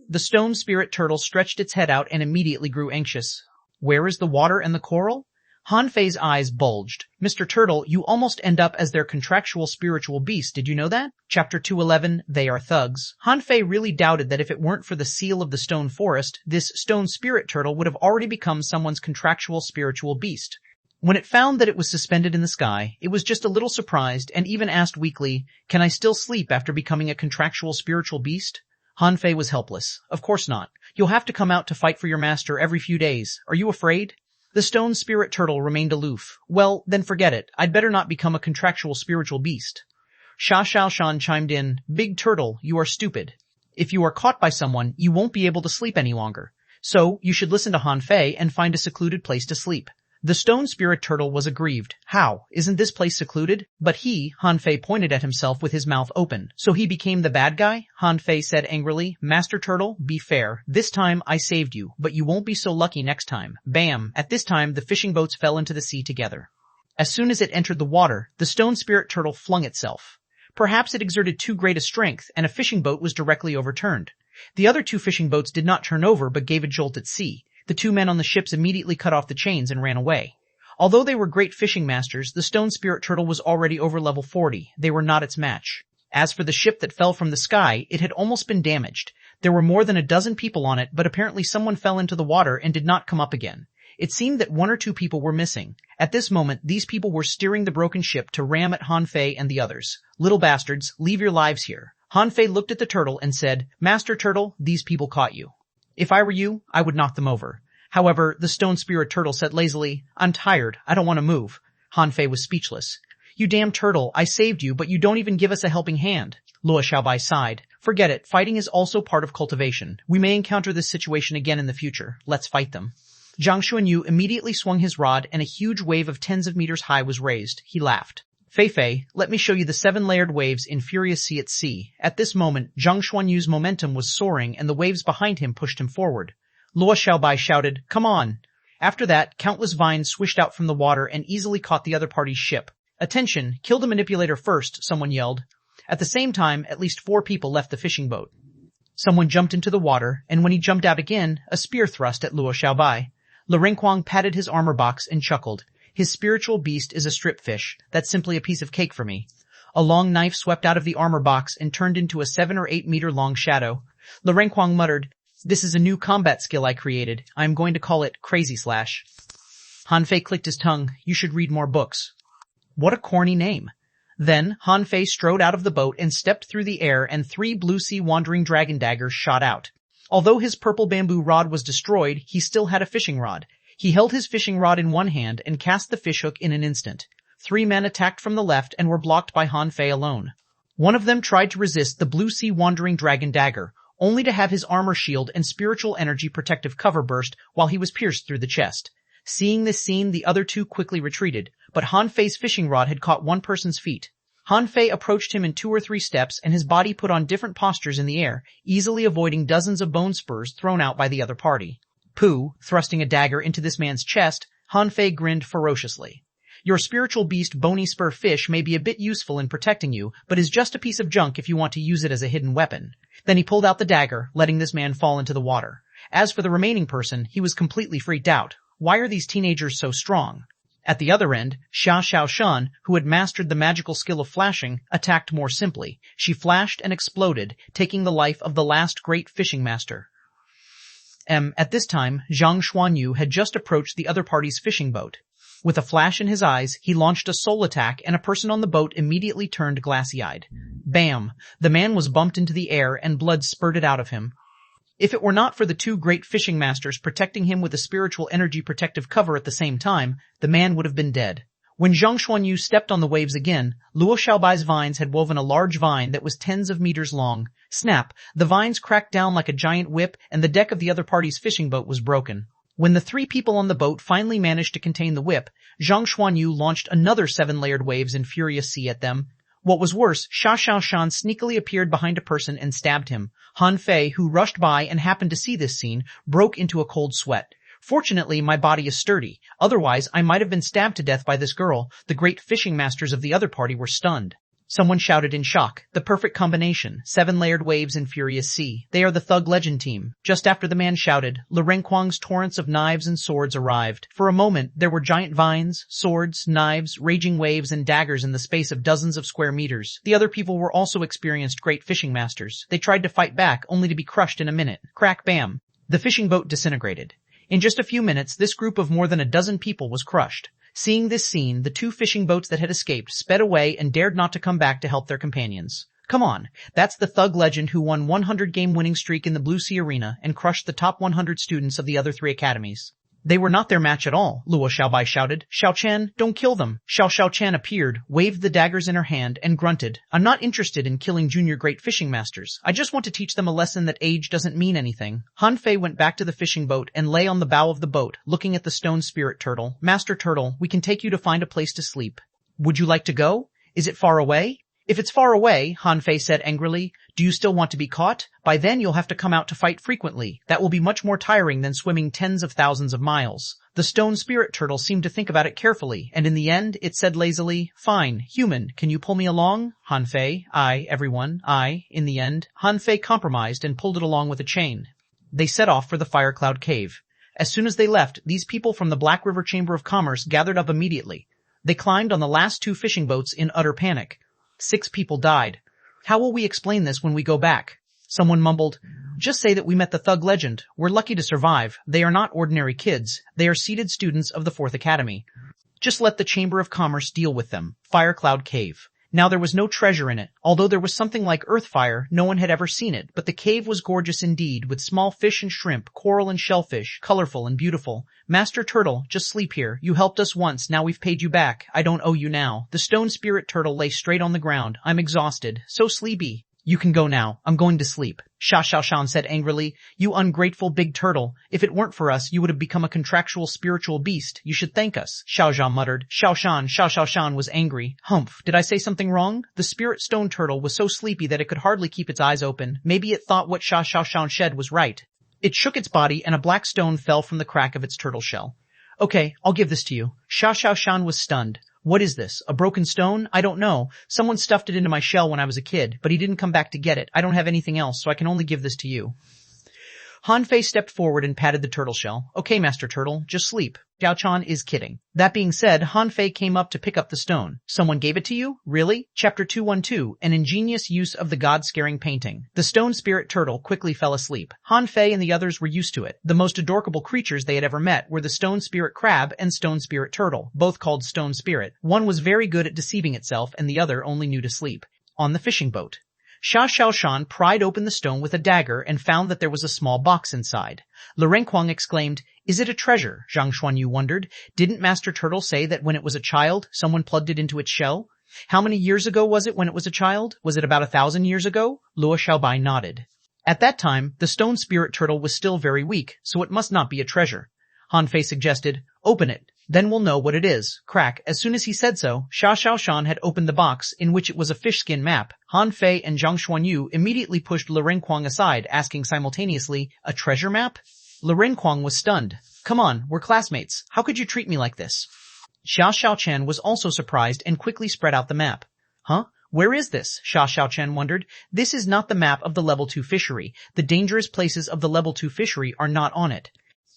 [SPEAKER 1] The stone spirit turtle stretched its head out and immediately grew anxious. "Where is the water and the coral?" Hanfei's eyes bulged. "Mr. Turtle, you almost end up as their contractual spiritual beast, did you know that?" Chapter 211, They Are Thugs. Hanfei really doubted that if it weren't for the seal of the stone forest, this stone spirit turtle would have already become someone's contractual spiritual beast. When it found that it was suspended in the sky, it was just a little surprised and even asked weakly, "Can I still sleep after becoming a contractual spiritual beast?" Hanfei was helpless. "Of course not. You'll have to come out to fight for your master every few days. Are you afraid?" The stone spirit turtle remained aloof. "Well, then forget it. I'd better not become a contractual spiritual beast." Xiaoshan chimed in, "Big turtle, you are stupid. If you are caught by someone, you won't be able to sleep any longer. So, you should listen to Hanfei and find a secluded place to sleep." The stone spirit turtle was aggrieved. "How? Isn't this place secluded?" But Hanfei pointed at himself with his mouth open. "So he became the bad guy?" Hanfei said angrily. "Master Turtle, be fair. This time I saved you, but you won't be so lucky next time." Bam! At this time, the fishing boats fell into the sea together. As soon as it entered the water, the stone spirit turtle flung itself. Perhaps it exerted too great a strength, and a fishing boat was directly overturned. The other 2 fishing boats did not turn over, but gave a jolt at sea. The two men on the ships immediately cut off the chains and ran away. Although they were great fishing masters, the stone spirit turtle was already over level 40. They were not its match. As for the ship that fell from the sky, it had almost been damaged. There were more than a dozen people on it, but apparently someone fell into the water and did not come up again. It seemed that 1 or 2 people were missing. At this moment, these people were steering the broken ship to ram at Han Fei and the others. Little bastards, leave your lives here. Han Fei looked at the turtle and said, Master Turtle, these people caught you. If I were you, I would knock them over. However, the stone spirit turtle said lazily, I'm tired, I don't want to move. Han Fei was speechless. You damn turtle, I saved you, but you don't even give us a helping hand. Luo Xiaobai sighed. Forget it, fighting is also part of cultivation. We may encounter this situation again in the future. Let's fight them. Zhang Xuanyu immediately swung his rod and a huge wave of tens of meters high was raised. He laughed. Fei, let me show you the 7-layered waves in Furious Sea at sea. At this moment, Zhang Xuanyu's momentum was soaring and the waves behind him pushed him forward. Luo Xiaobai shouted, come on. After that, countless vines swished out from the water and easily caught the other party's ship. Attention, kill the manipulator first, someone yelled. At the same time, at least 4 people left the fishing boat. Someone jumped into the water, and when he jumped out again, a spear thrust at Luo Xiaobai. Lu Renkuang patted his armor box and chuckled. His spiritual beast is a strip fish. That's simply a piece of cake for me. A long knife swept out of the armor box and turned into a 7 or 8 meter long shadow. Lu Renkuang muttered, this is a new combat skill I created. I am going to call it Crazy Slash. Han Fei clicked his tongue. You should read more books. What a corny name. Then, Han Fei strode out of the boat and stepped through the air and 3 blue sea wandering dragon daggers shot out. Although his purple bamboo rod was destroyed, he still had a fishing rod. He held his fishing rod in one hand and cast the fishhook in an instant. 3 men attacked from the left and were blocked by Han Fei alone. One of them tried to resist the blue sea wandering dragon dagger, only to have his armor shield and spiritual energy protective cover burst while he was pierced through the chest. Seeing this scene, the other 2 quickly retreated, but Han Fei's fishing rod had caught one person's feet. Han Fei approached him in 2 or 3 steps and his body put on different postures in the air, easily avoiding dozens of bone spurs thrown out by the other party. Pooh, thrusting a dagger into this man's chest, Han Fei grinned ferociously. Your spiritual beast bony spur fish may be a bit useful in protecting you, but is just a piece of junk if you want to use it as a hidden weapon. Then he pulled out the dagger, letting this man fall into the water. As for the remaining person, he was completely freaked out. Why are these teenagers so strong? At the other end, Xia Xiaoshan, who had mastered the magical skill of flashing, attacked more simply. She flashed and exploded, taking the life of the last great fishing master. At this time, Zhang Xuanyu had just approached the other party's fishing boat. With a flash in his eyes, he launched a soul attack and a person on the boat immediately turned glassy-eyed. Bam! The man was bumped into the air and blood spurted out of him. If it were not for the 2 great fishing masters protecting him with a spiritual energy protective cover at the same time, the man would have been dead. When Zhang Xuanyu stepped on the waves again, Luo Xiaobai's vines had woven a large vine that was tens of meters long. Snap! The vines cracked down like a giant whip and the deck of the other party's fishing boat was broken. When the 3 people on the boat finally managed to contain the whip, Zhang Xuanyu launched another 7-layered waves in Furious Sea at them. What was worse, Xia Xiaoshan sneakily appeared behind a person and stabbed him. Han Fei, who rushed by and happened to see this scene, broke into a cold sweat. Fortunately, my body is sturdy. Otherwise, I might have been stabbed to death by this girl. The great fishing masters of the other party were stunned. Someone shouted in shock. The perfect combination. 7-layered waves in Furious Sea. They are the Thug Legend team. Just after the man shouted, Lu Renkuang's torrents of knives and swords arrived. For a moment, there were giant vines, swords, knives, raging waves, and daggers in the space of dozens of square meters. The other people were also experienced great fishing masters. They tried to fight back, only to be crushed in a minute. Crack bam. The fishing boat disintegrated. In just a few minutes, this group of more than a dozen people was crushed. Seeing this scene, the 2 fishing boats that had escaped sped away and dared not to come back to help their companions. Come on, that's the Thug Legend who won 100-game winning streak in the Blue Sea Arena and crushed the top 100 students of the other 3 academies. They were not their match at all, Luo Xiaobai shouted. Xiao Chen, don't kill them. Xiao Chen appeared, waved the daggers in her hand, and grunted. I'm not interested in killing junior great fishing masters. I just want to teach them a lesson that age doesn't mean anything. Han Fei went back to the fishing boat and lay on the bow of the boat, looking at the stone spirit turtle. Master Turtle, we can take you to find a place to sleep. Would you like to go? Is it far away? If it's far away, Han Fei said angrily, do you still want to be caught? By then you'll have to come out to fight frequently. That will be much more tiring than swimming tens of thousands of miles. The stone spirit turtle seemed to think about it carefully, and in the end it said lazily, fine, human, can you pull me along? Han Fei, I, everyone, I. In the end, Han Fei compromised and pulled it along with a chain. They set off for the Fire Cloud Cave. As soon as they left, these people from the Black River Chamber of Commerce gathered up immediately. They climbed on the last 2 fishing boats in utter panic. 6 people died. How will we explain this when we go back? Someone mumbled, just say that we met the thug legend. We're lucky to survive. They are not ordinary kids. They are seated students of the 4th Academy. Just let the Chamber of Commerce deal with them. Firecloud Cave. Now there was no treasure in it. Although there was something like earth fire, no one had ever seen it, but the cave was gorgeous indeed, with small fish and shrimp, coral and shellfish, colorful and beautiful. Master Turtle, just sleep here. You helped us once, now we've paid you back. I don't owe you now. The stone spirit turtle lay straight on the ground. I'm exhausted. So sleepy. You can go now. I'm going to sleep. Xuanhuan said angrily. You ungrateful big turtle. If it weren't for us, you would have become a contractual spiritual beast. You should thank us. Xiaozhan muttered. Xuanhuan was angry. Humph. Did I say something wrong? The spirit stone turtle was so sleepy that it could hardly keep its eyes open. Maybe it thought what Xuanhuan said was right. It shook its body and a black stone fell from the crack of its turtle shell. Okay, I'll give this to you. Xuanhuan was stunned. What is this? A broken stone? I don't know. Someone stuffed it into my shell when I was a kid, but he didn't come back to get it. I don't have anything else, so I can only give this to you. Han Fei stepped forward and patted the turtle shell. Okay, Master Turtle, just sleep. Xiao Chan is kidding. That being said, Han Fei came up to pick up the stone. Someone gave it to you? Really? Chapter 212, an ingenious use of the god-scaring painting. The stone spirit turtle quickly fell asleep. Han Fei and the others were used to it. The most adorable creatures they had ever met were the stone spirit crab and stone spirit turtle, both called stone spirit. One was very good at deceiving itself and the other only knew to sleep. On the fishing boat. Xuanhuan pried open the stone with a dagger and found that there was a small box inside. Lurenquang exclaimed, Is it a treasure? Zhang Xuanyu wondered. Didn't Master Turtle say that when it was a child, someone plugged it into its shell? How many years ago was it when it was a child? Was it about 1,000 years ago? Luo Xiaobai nodded. At that time, the stone spirit turtle was still very weak, so it must not be a treasure. Han Fei suggested, Open it. Then we'll know what it is. Crack. As soon as he said so, Xuanhuan had opened the box, in which it was a fish skin map. Han Fei and Zhang Xuanyu immediately pushed Lurenquang aside, asking simultaneously, A treasure map? Lurenquang was stunned. Come on, we're classmates. How could you treat me like this? Xiaochen was also surprised and quickly spread out the map. Huh? Where is this? Xiaochen wondered. This is not the map of the level 2 fishery. The dangerous places of the level 2 fishery are not on it.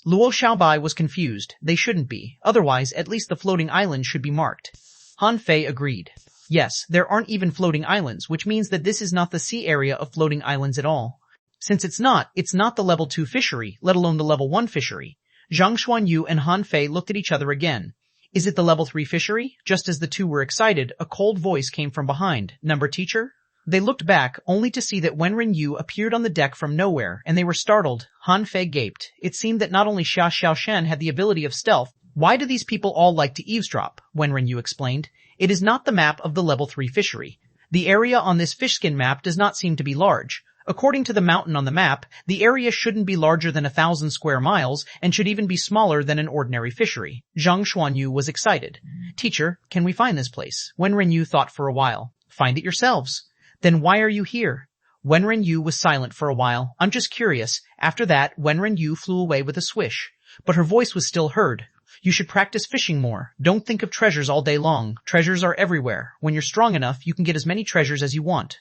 [SPEAKER 1] Luo Xiaobai was confused. They shouldn't be. Otherwise, at least the floating islands should be marked. Han Fei agreed. Yes, there aren't even floating islands, which means that this is not the sea area of floating islands at all. Since it's not the level 2 fishery, let alone the level 1 fishery. Zhang Xuanyu and Han Fei looked at each other again. Is it the level 3 fishery? Just as the two were excited, a cold voice came from behind. Number teacher? They looked back, only to see that Wenren Yu appeared on the deck from nowhere, and they were startled. Han Fei gaped. It seemed that not only Xiaoshen had the ability of stealth. Why do these people all like to eavesdrop? Wenren Yu explained. It is not the map of the level 3 fishery. The area on this fishskin map does not seem to be large. According to the mountain on the map, the area shouldn't be larger than 1,000 square miles and should even be smaller than an ordinary fishery. Zhang Xuanyu was excited. Teacher, can we find this place? Wenren Yu thought for a while. Find it yourselves. Then why are you here? Wenren Yu was silent for a while. I'm just curious. After that, Wenren Yu flew away with a swish. But her voice was still heard. You should practice fishing more. Don't think of treasures all day long. Treasures are everywhere. When you're strong enough, you can get as many treasures as you want.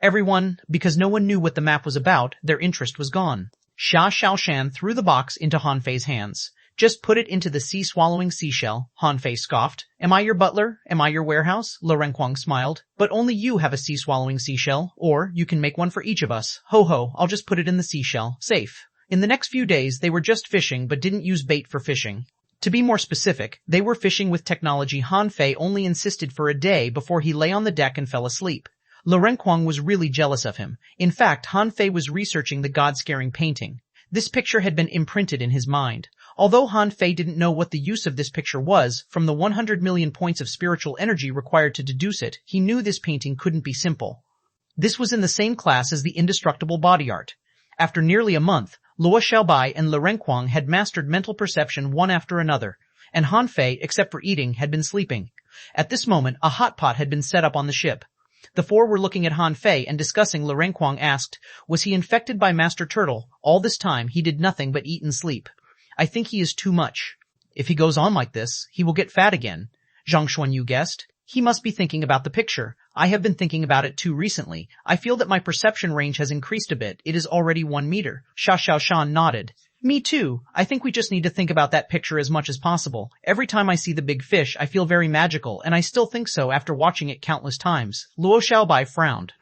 [SPEAKER 1] Everyone, because no one knew what the map was about, their interest was gone. Xiaoshan threw the box into Han Fei's hands. Just put it into the sea-swallowing seashell, Han Fei scoffed. Am I your butler? Am I your warehouse? Lurenquang smiled. But only you have a sea-swallowing seashell, or you can make one for each of us. Ho ho, I'll just put it in the seashell. Safe. In the next few days, they were just fishing but didn't use bait for fishing. To be more specific, they were fishing with technology Han Fei only insisted for a day before he lay on the deck and fell asleep. Lurenquang was really jealous of him. In fact, Han Fei was researching the god-scaring painting. This picture had been imprinted in his mind. Although Han Fei didn't know what the use of this picture was, from the 100 million points of spiritual energy required to deduce it, he knew this painting couldn't be simple. This was in the same class as the indestructible body art. After nearly a month, Luo Xiaobai and Lurenquang had mastered mental perception one after another, and Han Fei, except for eating, had been sleeping. At this moment, a hot pot had been set up on the ship. The four were looking at Han Fei and discussing. Lurenquang asked, was he infected by Master Turtle? All this time, he did nothing but eat and sleep. I think he is too much. If he goes on like this, he will get fat again. Zhang Xuanyu guessed. He must be thinking about the picture. I have been thinking about it too recently. I feel that my perception range has increased a bit. It is already 1 meter. Xiaoshan nodded. Me too. I think we just need to think about that picture as much as possible. Every time I see the big fish, I feel very magical, and I still think so after watching it countless times. Luo Xiaobai frowned.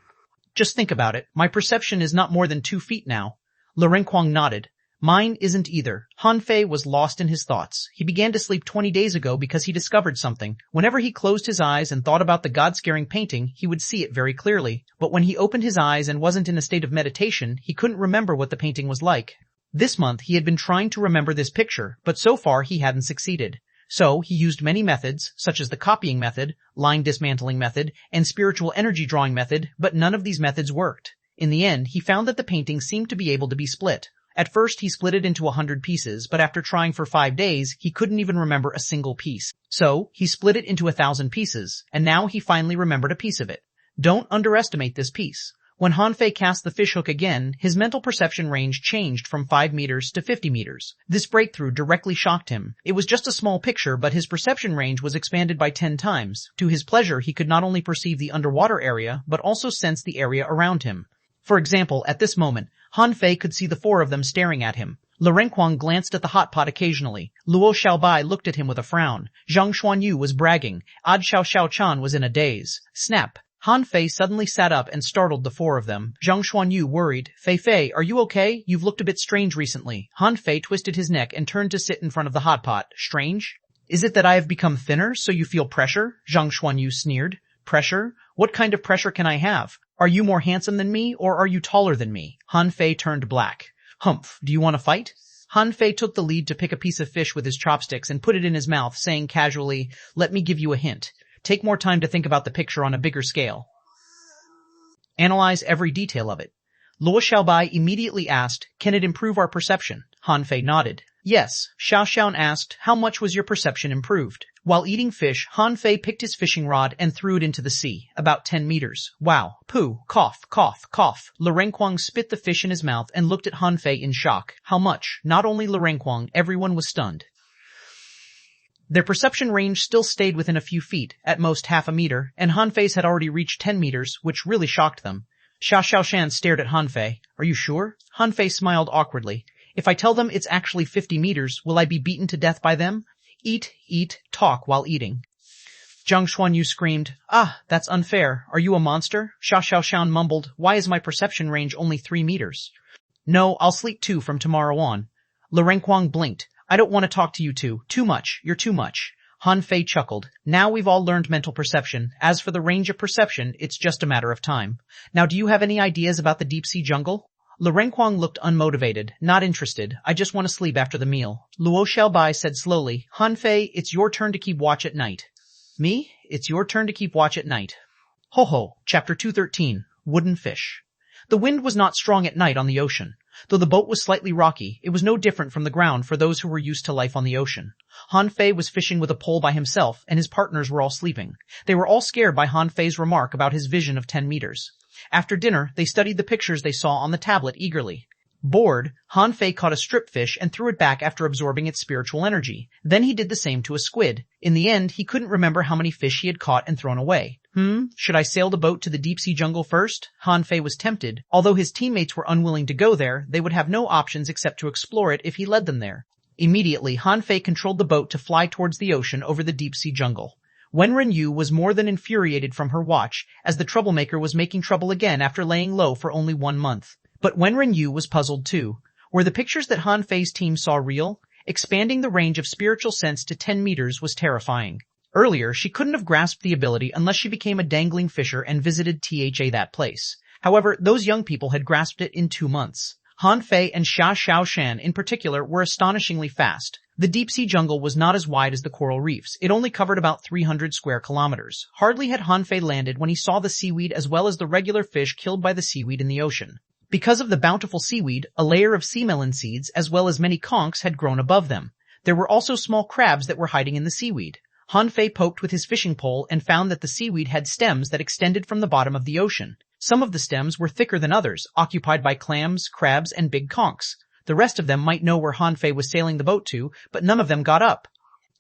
[SPEAKER 1] Just think about it. My perception is not more than 2 feet now. Lu Renkuang nodded. Mine isn't either. Han Fei was lost in his thoughts. He began to sleep 20 days ago because he discovered something. Whenever he closed his eyes and thought about the God-scaring painting, he would see it very clearly. But when he opened his eyes and wasn't in a state of meditation, he couldn't remember what the painting was like. This month he had been trying to remember this picture, but so far he hadn't succeeded. So he used many methods, such as the copying method, line dismantling method, and spiritual energy drawing method, but none of these methods worked. In the end, he found that the painting seemed to be able to be split. At first he split it into 100 pieces, but after trying for 5 days, he couldn't even remember a single piece. So he split it into 1,000 pieces, and now he finally remembered a piece of it. Don't underestimate this piece. When Han Fei cast the fishhook again, his mental perception range changed from 5 meters to 50 meters. This breakthrough directly shocked him. It was just a small picture, but his perception range was expanded by 10 times. To his pleasure, he could not only perceive the underwater area, but also sense the area around him. For example, at this moment, Han Fei could see the 4 of them staring at him. Lu Renkuang glanced at the hot pot occasionally. Luo Xiaobai looked at him with a frown. Zhang Xuanyu was bragging. Ad Xiaochan was in a daze. Snap! Han Fei suddenly sat up and startled the 4 of them. Zhang Xuanyu worried. Fei, are you okay? You've looked a bit strange recently. Han Fei twisted his neck and turned to sit in front of the hot pot. Strange? Is it that I have become thinner, so you feel pressure? Zhang Xuanyu sneered. Pressure? What kind of pressure can I have? Are you more handsome than me, or are you taller than me? Han Fei turned black. Humph, do you want to fight? Han Fei took the lead to pick a piece of fish with his chopsticks and put it in his mouth, saying casually, let me give you a hint. Take more time to think about the picture on a bigger scale. Analyze every detail of it. Luo Xiaobai immediately asked, can it improve our perception? Han Fei nodded. Yes. Xiao Xiaon asked, how much was your perception improved? While eating fish, Han Fei picked his fishing rod and threw it into the sea, about 10 meters. Wow. Pooh. Cough, cough, cough. Lu Renkuang spit the fish in his mouth and looked at Han Fei in shock. How much? Not only Lu Renkuang, everyone was stunned. Their perception range still stayed within a few feet, at most half a meter, and Han Fei's had already reached 10 meters, which really shocked them. Xiaoshan stared at Han Fei. Are you sure? Han Fei smiled awkwardly. If I tell them it's actually 50 meters, will I be beaten to death by them? Eat, talk while eating. Zhang Xuanyu screamed, that's unfair. Are you a monster? Xiaoshan mumbled, why is my perception range only 3 meters? No, I'll sleep too from tomorrow on. Lu Renkuang blinked. I don't want to talk to you two. Too much. You're too much. Han Fei chuckled. Now we've all learned mental perception. As for the range of perception, it's just a matter of time. Now do you have any ideas about the deep-sea jungle? Lu Renkuang looked unmotivated, not interested. I just want to sleep after the meal. Luo Xiaobai said slowly, Han Fei, it's your turn to keep watch at night. Me? It's your turn to keep watch at night. Ho ho. Chapter 213. Wooden Fish. The wind was not strong at night on the ocean. Though the boat was slightly rocky, it was no different from the ground for those who were used to life on the ocean. Han Fei was fishing with a pole by himself, and his partners were all sleeping. They were all scared by Han Fei's remark about his vision of 10 meters. After dinner, they studied the pictures they saw on the tablet eagerly. Bored, Han Fei caught a strip fish and threw it back after absorbing its spiritual energy. Then he did the same to a squid. In the end, he couldn't remember how many fish he had caught and thrown away. Should I sail the boat to the deep-sea jungle first? Han Fei was tempted. Although his teammates were unwilling to go there, they would have no options except to explore it if he led them there. Immediately, Han Fei controlled the boat to fly towards the ocean over the deep-sea jungle. Wen Renyu was more than infuriated from her watch, as the troublemaker was making trouble again after laying low for only 1 month. But Wen Renyu was puzzled too. Were the pictures that Han Fei's team saw real? Expanding the range of spiritual sense to 10 meters was terrifying. Earlier, she couldn't have grasped the ability unless she became a dangling fisher and visited that place. However, those young people had grasped it in 2 months. Han Fei and Xiaoshan in particular were astonishingly fast. The deep-sea jungle was not as wide as the coral reefs. It only covered about 300 square kilometers. Hardly had Han Fei landed when he saw the seaweed as well as the regular fish killed by the seaweed in the ocean. Because of the bountiful seaweed, a layer of sea melon seeds as well as many conchs had grown above them. There were also small crabs that were hiding in the seaweed. Han Fei poked with his fishing pole and found that the seaweed had stems that extended from the bottom of the ocean. Some of the stems were thicker than others, occupied by clams, crabs, and big conchs. The rest of them might know where Han Fei was sailing the boat to, but none of them got up.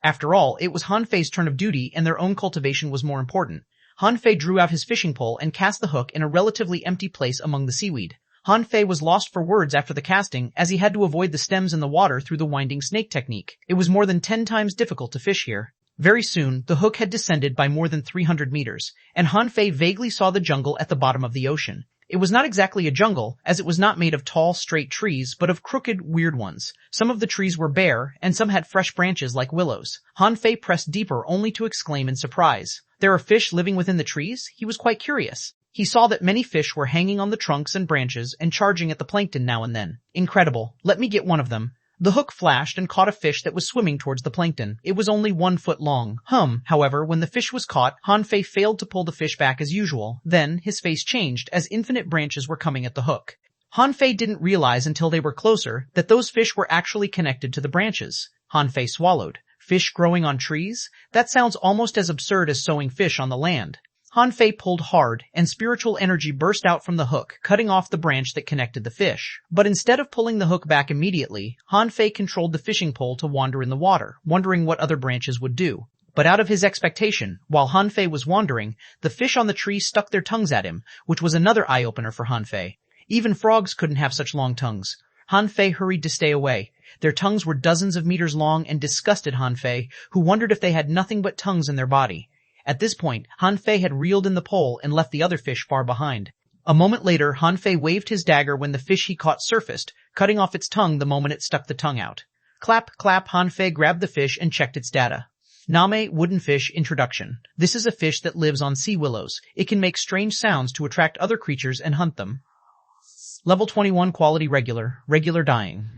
[SPEAKER 1] After all, it was Han Fei's turn of duty and their own cultivation was more important. Han Fei drew out his fishing pole and cast the hook in a relatively empty place among the seaweed. Han Fei was lost for words after the casting, as he had to avoid the stems in the water through the winding snake technique. It was more than 10 times difficult to fish here. Very soon, the hook had descended by more than 300 meters, and Han Fei vaguely saw the jungle at the bottom of the ocean. It was not exactly a jungle, as it was not made of tall, straight trees, but of crooked, weird ones. Some of the trees were bare, and some had fresh branches like willows. Han Fei pressed deeper only to exclaim in surprise. There are fish living within the trees? He was quite curious. He saw that many fish were hanging on the trunks and branches and charging at the plankton now and then. Incredible. Let me get one of them. The hook flashed and caught a fish that was swimming towards the plankton. It was only 1 foot long. However, when the fish was caught, Han Fei failed to pull the fish back as usual. Then, his face changed as infinite branches were coming at the hook. Han Fei didn't realize until they were closer that those fish were actually connected to the branches. Han Fei swallowed. Fish growing on trees? That sounds almost as absurd as sowing fish on the land. Han Fei pulled hard, and spiritual energy burst out from the hook, cutting off the branch that connected the fish. But instead of pulling the hook back immediately, Han Fei controlled the fishing pole to wander in the water, wondering what other branches would do. But out of his expectation, while Han Fei was wandering, the fish on the tree stuck their tongues at him, which was another eye-opener for Han Fei. Even frogs couldn't have such long tongues. Han Fei hurried to stay away. Their tongues were dozens of meters long and disgusted Han Fei, who wondered if they had nothing but tongues in their body. At this point, Han Fei had reeled in the pole and left the other fish far behind. A moment later, Han Fei waved his dagger when the fish he caught surfaced, cutting off its tongue the moment it stuck the tongue out. Clap, clap, Han Fei grabbed the fish and checked its data. Name, wooden fish, introduction. This is a fish that lives on sea willows. It can make strange sounds to attract other creatures and hunt them. Level 21 quality regular dying.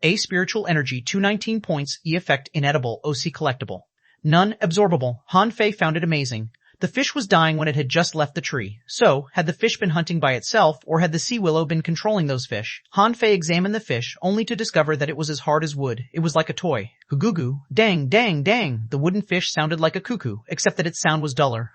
[SPEAKER 1] A spiritual energy 219 points, E effect inedible, OC collectible. None absorbable. Han Fei found it amazing. The fish was dying when it had just left the tree. So, had the fish been hunting by itself, or had the sea willow been controlling those fish? Han Fei examined the fish, only to discover that it was as hard as wood. It was like a toy. Goo-goo-goo. Dang, dang, dang. The wooden fish sounded like a cuckoo, except that its sound was duller.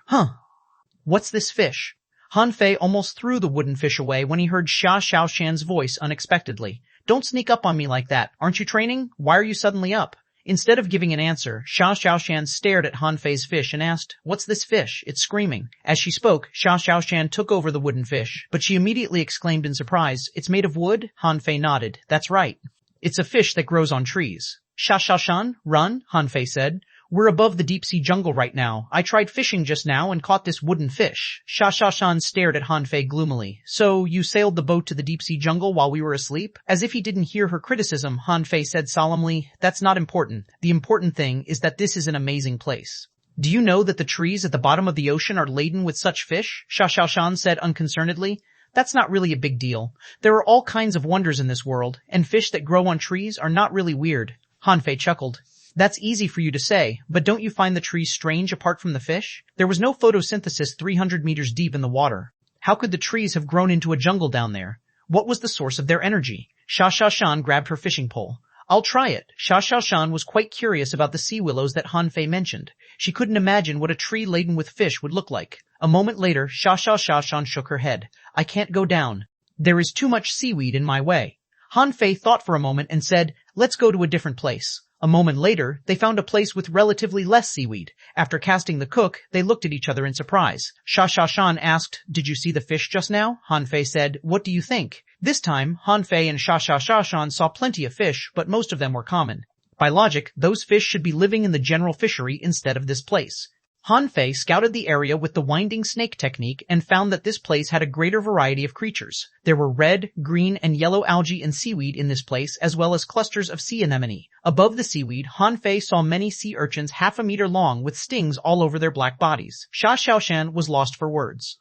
[SPEAKER 1] What's this fish? Han Fei almost threw the wooden fish away when he heard Xuanhuan's voice unexpectedly. Don't sneak up on me like that. Aren't you training? Why are you suddenly up? Instead of giving an answer, Xuanhuan stared at Han Fei's fish and asked, "What's this fish? It's screaming." As she spoke, Xuanhuan took over the wooden fish, but she immediately exclaimed in surprise, "It's made of wood?" Han Fei nodded. "That's right. It's a fish that grows on trees." "Xuanhuan, run," Han Fei said. "We're above the deep-sea jungle right now. I tried fishing just now and caught this wooden fish." Xuanhuan stared at Han Fei gloomily. "So, you sailed the boat to the deep-sea jungle while we were asleep?" As if he didn't hear her criticism, Han Fei said solemnly, "That's not important. The important thing is that this is an amazing place." "Do you know that the trees at the bottom of the ocean are laden with such fish?" Xuanhuan said unconcernedly. "That's not really a big deal. There are all kinds of wonders in this world, and fish that grow on trees are not really weird." Han Fei chuckled. "That's easy for you to say, but don't you find the trees strange apart from the fish? There was no photosynthesis 300 meters deep in the water. How could the trees have grown into a jungle down there? What was the source of their energy?" Xuanhuan grabbed her fishing pole. "I'll try it." Xuanhuan was quite curious about the sea willows that Han Fei mentioned. She couldn't imagine what a tree laden with fish would look like. A moment later, Xuanhuan shook her head. "I can't go down. There is too much seaweed in my way." Han Fei thought for a moment and said, "Let's go to a different place." A moment later, they found a place with relatively less seaweed. After casting the hook, they looked at each other in surprise. Xuanhuan asked, "Did you see the fish just now?" Han Fei said, "What do you think?" This time, Han Fei and Xuanhuan saw plenty of fish, but most of them were common. By logic, those fish should be living in the general fishery instead of this place. Han Fei scouted the area with the winding snake technique and found that this place had a greater variety of creatures. There were red, green, and yellow algae and seaweed in this place, as well as clusters of sea anemone. Above the seaweed, Han Fei saw many sea urchins 1/2 meter long with stings all over their black bodies. Xuanhuan was lost for words.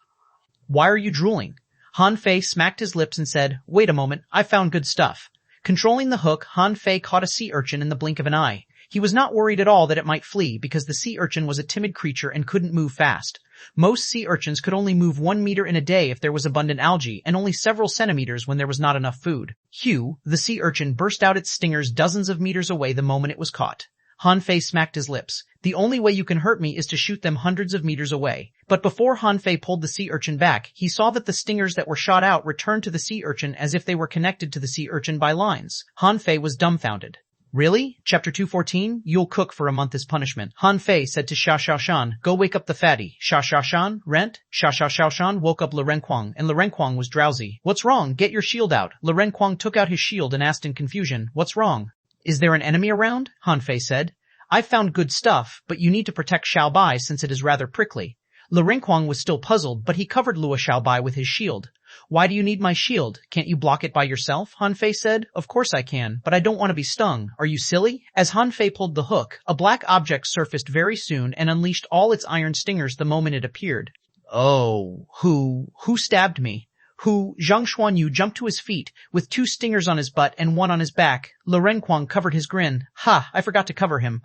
[SPEAKER 1] "Why are you drooling?" Han Fei smacked his lips and said, "Wait a moment, I found good stuff." Controlling the hook, Han Fei caught a sea urchin in the blink of an eye. He was not worried at all that it might flee because the sea urchin was a timid creature and couldn't move fast. Most sea urchins could only move 1 meter in a day if there was abundant algae and only several centimeters when there was not enough food. Hugh, the sea urchin, burst out its stingers dozens of meters away the moment it was caught. Han Fei smacked his lips. "The only way you can hurt me is to shoot them hundreds of meters away." But before Han Fei pulled the sea urchin back, he saw that the stingers that were shot out returned to the sea urchin as if they were connected to the sea urchin by lines. Han Fei was dumbfounded. Really? Chapter 214, you'll cook for a month as punishment. Han Fei said to Xuanhuan, go wake up the fatty. Xuanhuan, rent? Xuanhuan woke up Le Renquang, and Le Renquang was drowsy. What's wrong? Get your shield out. Le Renquang took out his shield and asked in confusion, what's wrong? Is there an enemy around? Han Fei said. I've found good stuff, but you need to protect Xiaobai since it is rather prickly. Le Renquang was still puzzled, but he covered Luo Xiaobai with his shield. Why do you need my shield? Can't you block it by yourself? Han Fei said. Of course I can, but I don't want to be stung. Are you silly? As Han Fei pulled the hook, a black object surfaced very soon and unleashed all its iron stingers the moment it appeared. Oh, who stabbed me? Who? Zhang Xuanyu jumped to his feet, with 2 stingers on his butt and 1 on his back. Le Renquang covered his grin. Ha, I forgot to cover him.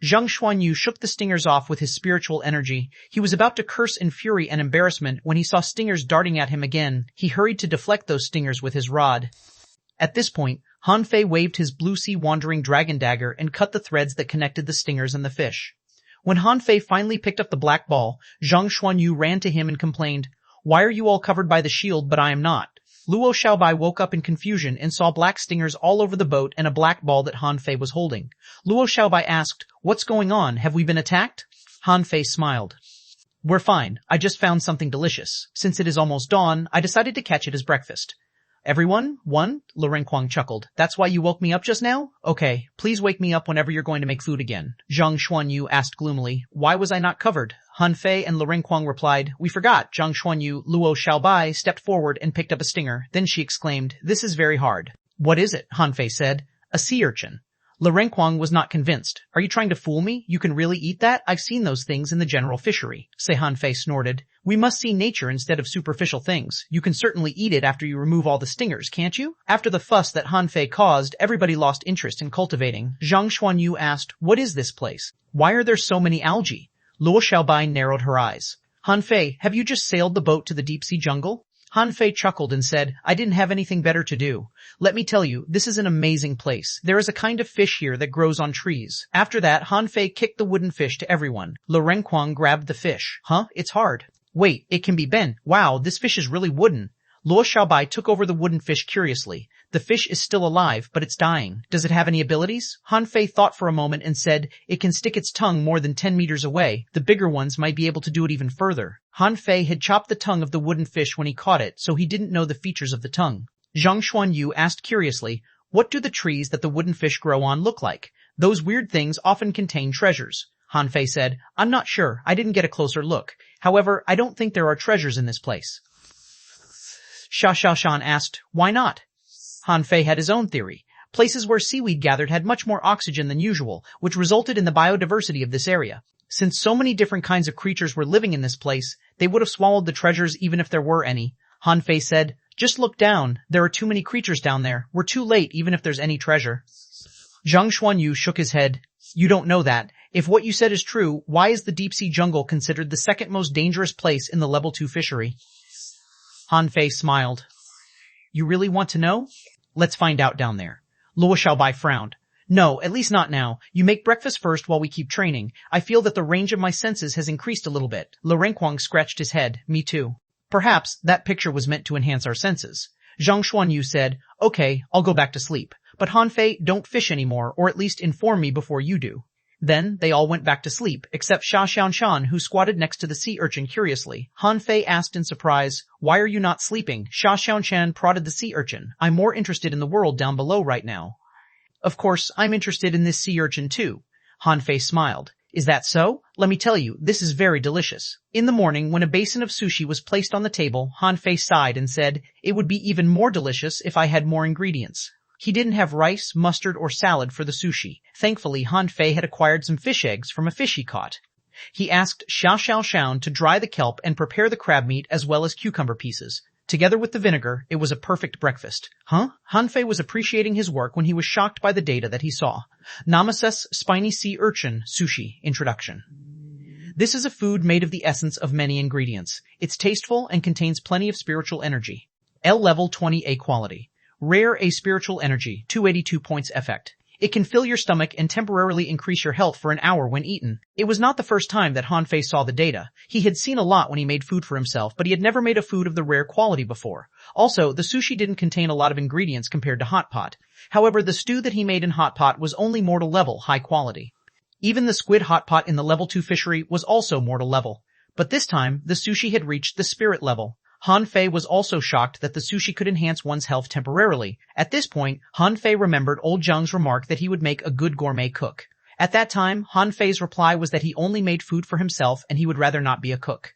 [SPEAKER 1] Zhang Xuanyu shook the stingers off with his spiritual energy. He was about to curse in fury and embarrassment when he saw stingers darting at him again. He hurried to deflect those stingers with his rod. At this point, Han Fei waved his blue sea wandering dragon dagger and cut the threads that connected the stingers and the fish. When Han Fei finally picked up the black ball, Zhang Xuanyu ran to him and complained, why are you all covered by the shield but I am not? Luo Xiaobai woke up in confusion and saw black stingers all over the boat and a black ball that Han Fei was holding. Luo Xiaobai asked, what's going on? Have we been attacked? Han Fei smiled. We're fine. I just found something delicious. Since it is almost dawn, I decided to catch it as breakfast. Everyone? One? Le Renquang chuckled. That's why you woke me up just now? Okay, please wake me up whenever you're going to make food again. Zhang Xuanyu asked gloomily, why was I not covered? Han Fei and Le Renquang replied, we forgot. Zhang Xuanyu, Luo Xiaobai stepped forward and picked up a stinger. Then she exclaimed, this is very hard. What is it? Han Fei said. A sea urchin. Le Renquang was not convinced. Are you trying to fool me? You can really eat that? I've seen those things in the general fishery. Han Fei snorted. We must see nature instead of superficial things. You can certainly eat it after you remove all the stingers, can't you? After the fuss that Han Fei caused, everybody lost interest in cultivating. Zhang Xuanyu asked, what is this place? Why are there so many algae? Luo Xiaobai narrowed her eyes. Han Fei, have you just sailed the boat to the deep sea jungle? Han Fei chuckled and said, I didn't have anything better to do. Let me tell you, this is an amazing place. There is a kind of fish here that grows on trees. After that, Han Fei kicked the wooden fish to everyone. Le Renquang grabbed the fish. Huh? It's hard. Wait, it can be bent. Wow, this fish is really wooden. Luo Xiaobai took over the wooden fish curiously. The fish is still alive, but it's dying. Does it have any abilities? Han Fei thought for a moment and said, it can stick its tongue more than 10 meters away. The bigger ones might be able to do it even further. Han Fei had chopped the tongue of the wooden fish when he caught it, so he didn't know the features of the tongue. Zhang Xuanyu asked curiously, what do the trees that the wooden fish grow on look like? Those weird things often contain treasures. Han Fei said, I'm not sure. I didn't get a closer look. However, I don't think there are treasures in this place. Xuanhuan asked, why not? Han Fei had his own theory. Places where seaweed gathered had much more oxygen than usual, which resulted in the biodiversity of this area. Since so many different kinds of creatures were living in this place, they would have swallowed the treasures even if there were any. Han Fei said, just look down. There are too many creatures down there. We're too late even if there's any treasure. Zhang Xuanyu shook his head. You don't know that. If what you said is true, why is the deep sea jungle considered the second most dangerous place in the level 2 fishery? Han Fei smiled. You really want to know? Let's find out down there. Luo Xiaobai frowned. No, at least not now. You make breakfast first while we keep training. I feel that the range of my senses has increased a little bit. Le Renquang scratched his head. Me too. Perhaps that picture was meant to enhance our senses. Zhang Xuanyu said, okay, I'll go back to sleep. But Han Fei, don't fish anymore, or at least inform me before you do. Then they all went back to sleep, except Xuanhuan, who squatted next to the sea urchin curiously. Han Fei asked in surprise, why are you not sleeping? Xuanhuan prodded the sea urchin. I'm more interested in the world down below right now. Of course, I'm interested in this sea urchin too. Han Fei smiled. Is that so? Let me tell you, this is very delicious. In the morning, when a basin of sushi was placed on the table, Han Fei sighed and said, it would be even more delicious if I had more ingredients. He didn't have rice, mustard, or salad for the sushi. Thankfully, Han Fei had acquired some fish eggs from a fish he caught. He asked Xuanhuan to dry the kelp and prepare the crab meat as well as cucumber pieces. Together with the vinegar, it was a perfect breakfast. Huh? Han Fei was appreciating his work when he was shocked by the data that he saw. Namases spiny sea urchin sushi introduction. This is a food made of the essence of many ingredients. It's tasteful and contains plenty of spiritual energy. L level 20 A quality. Rare A spiritual energy, 282 points effect. It can fill your stomach and temporarily increase your health for an hour when eaten. It was not the first time that Han Fei saw the data. He had seen a lot when he made food for himself, but he had never made a food of the rare quality before. Also, the sushi didn't contain a lot of ingredients compared to hot pot. However, the stew that he made in hot pot was only mortal level high quality. Even the squid hot pot in the level 2 fishery was also mortal level. But this time, the sushi had reached the spirit level. Han Fei was also shocked that the sushi could enhance one's health temporarily. At this point, Han Fei remembered old Zhang's remark that he would make a good gourmet cook. At that time, Han Fei's reply was that he only made food for himself and he would rather not be a cook.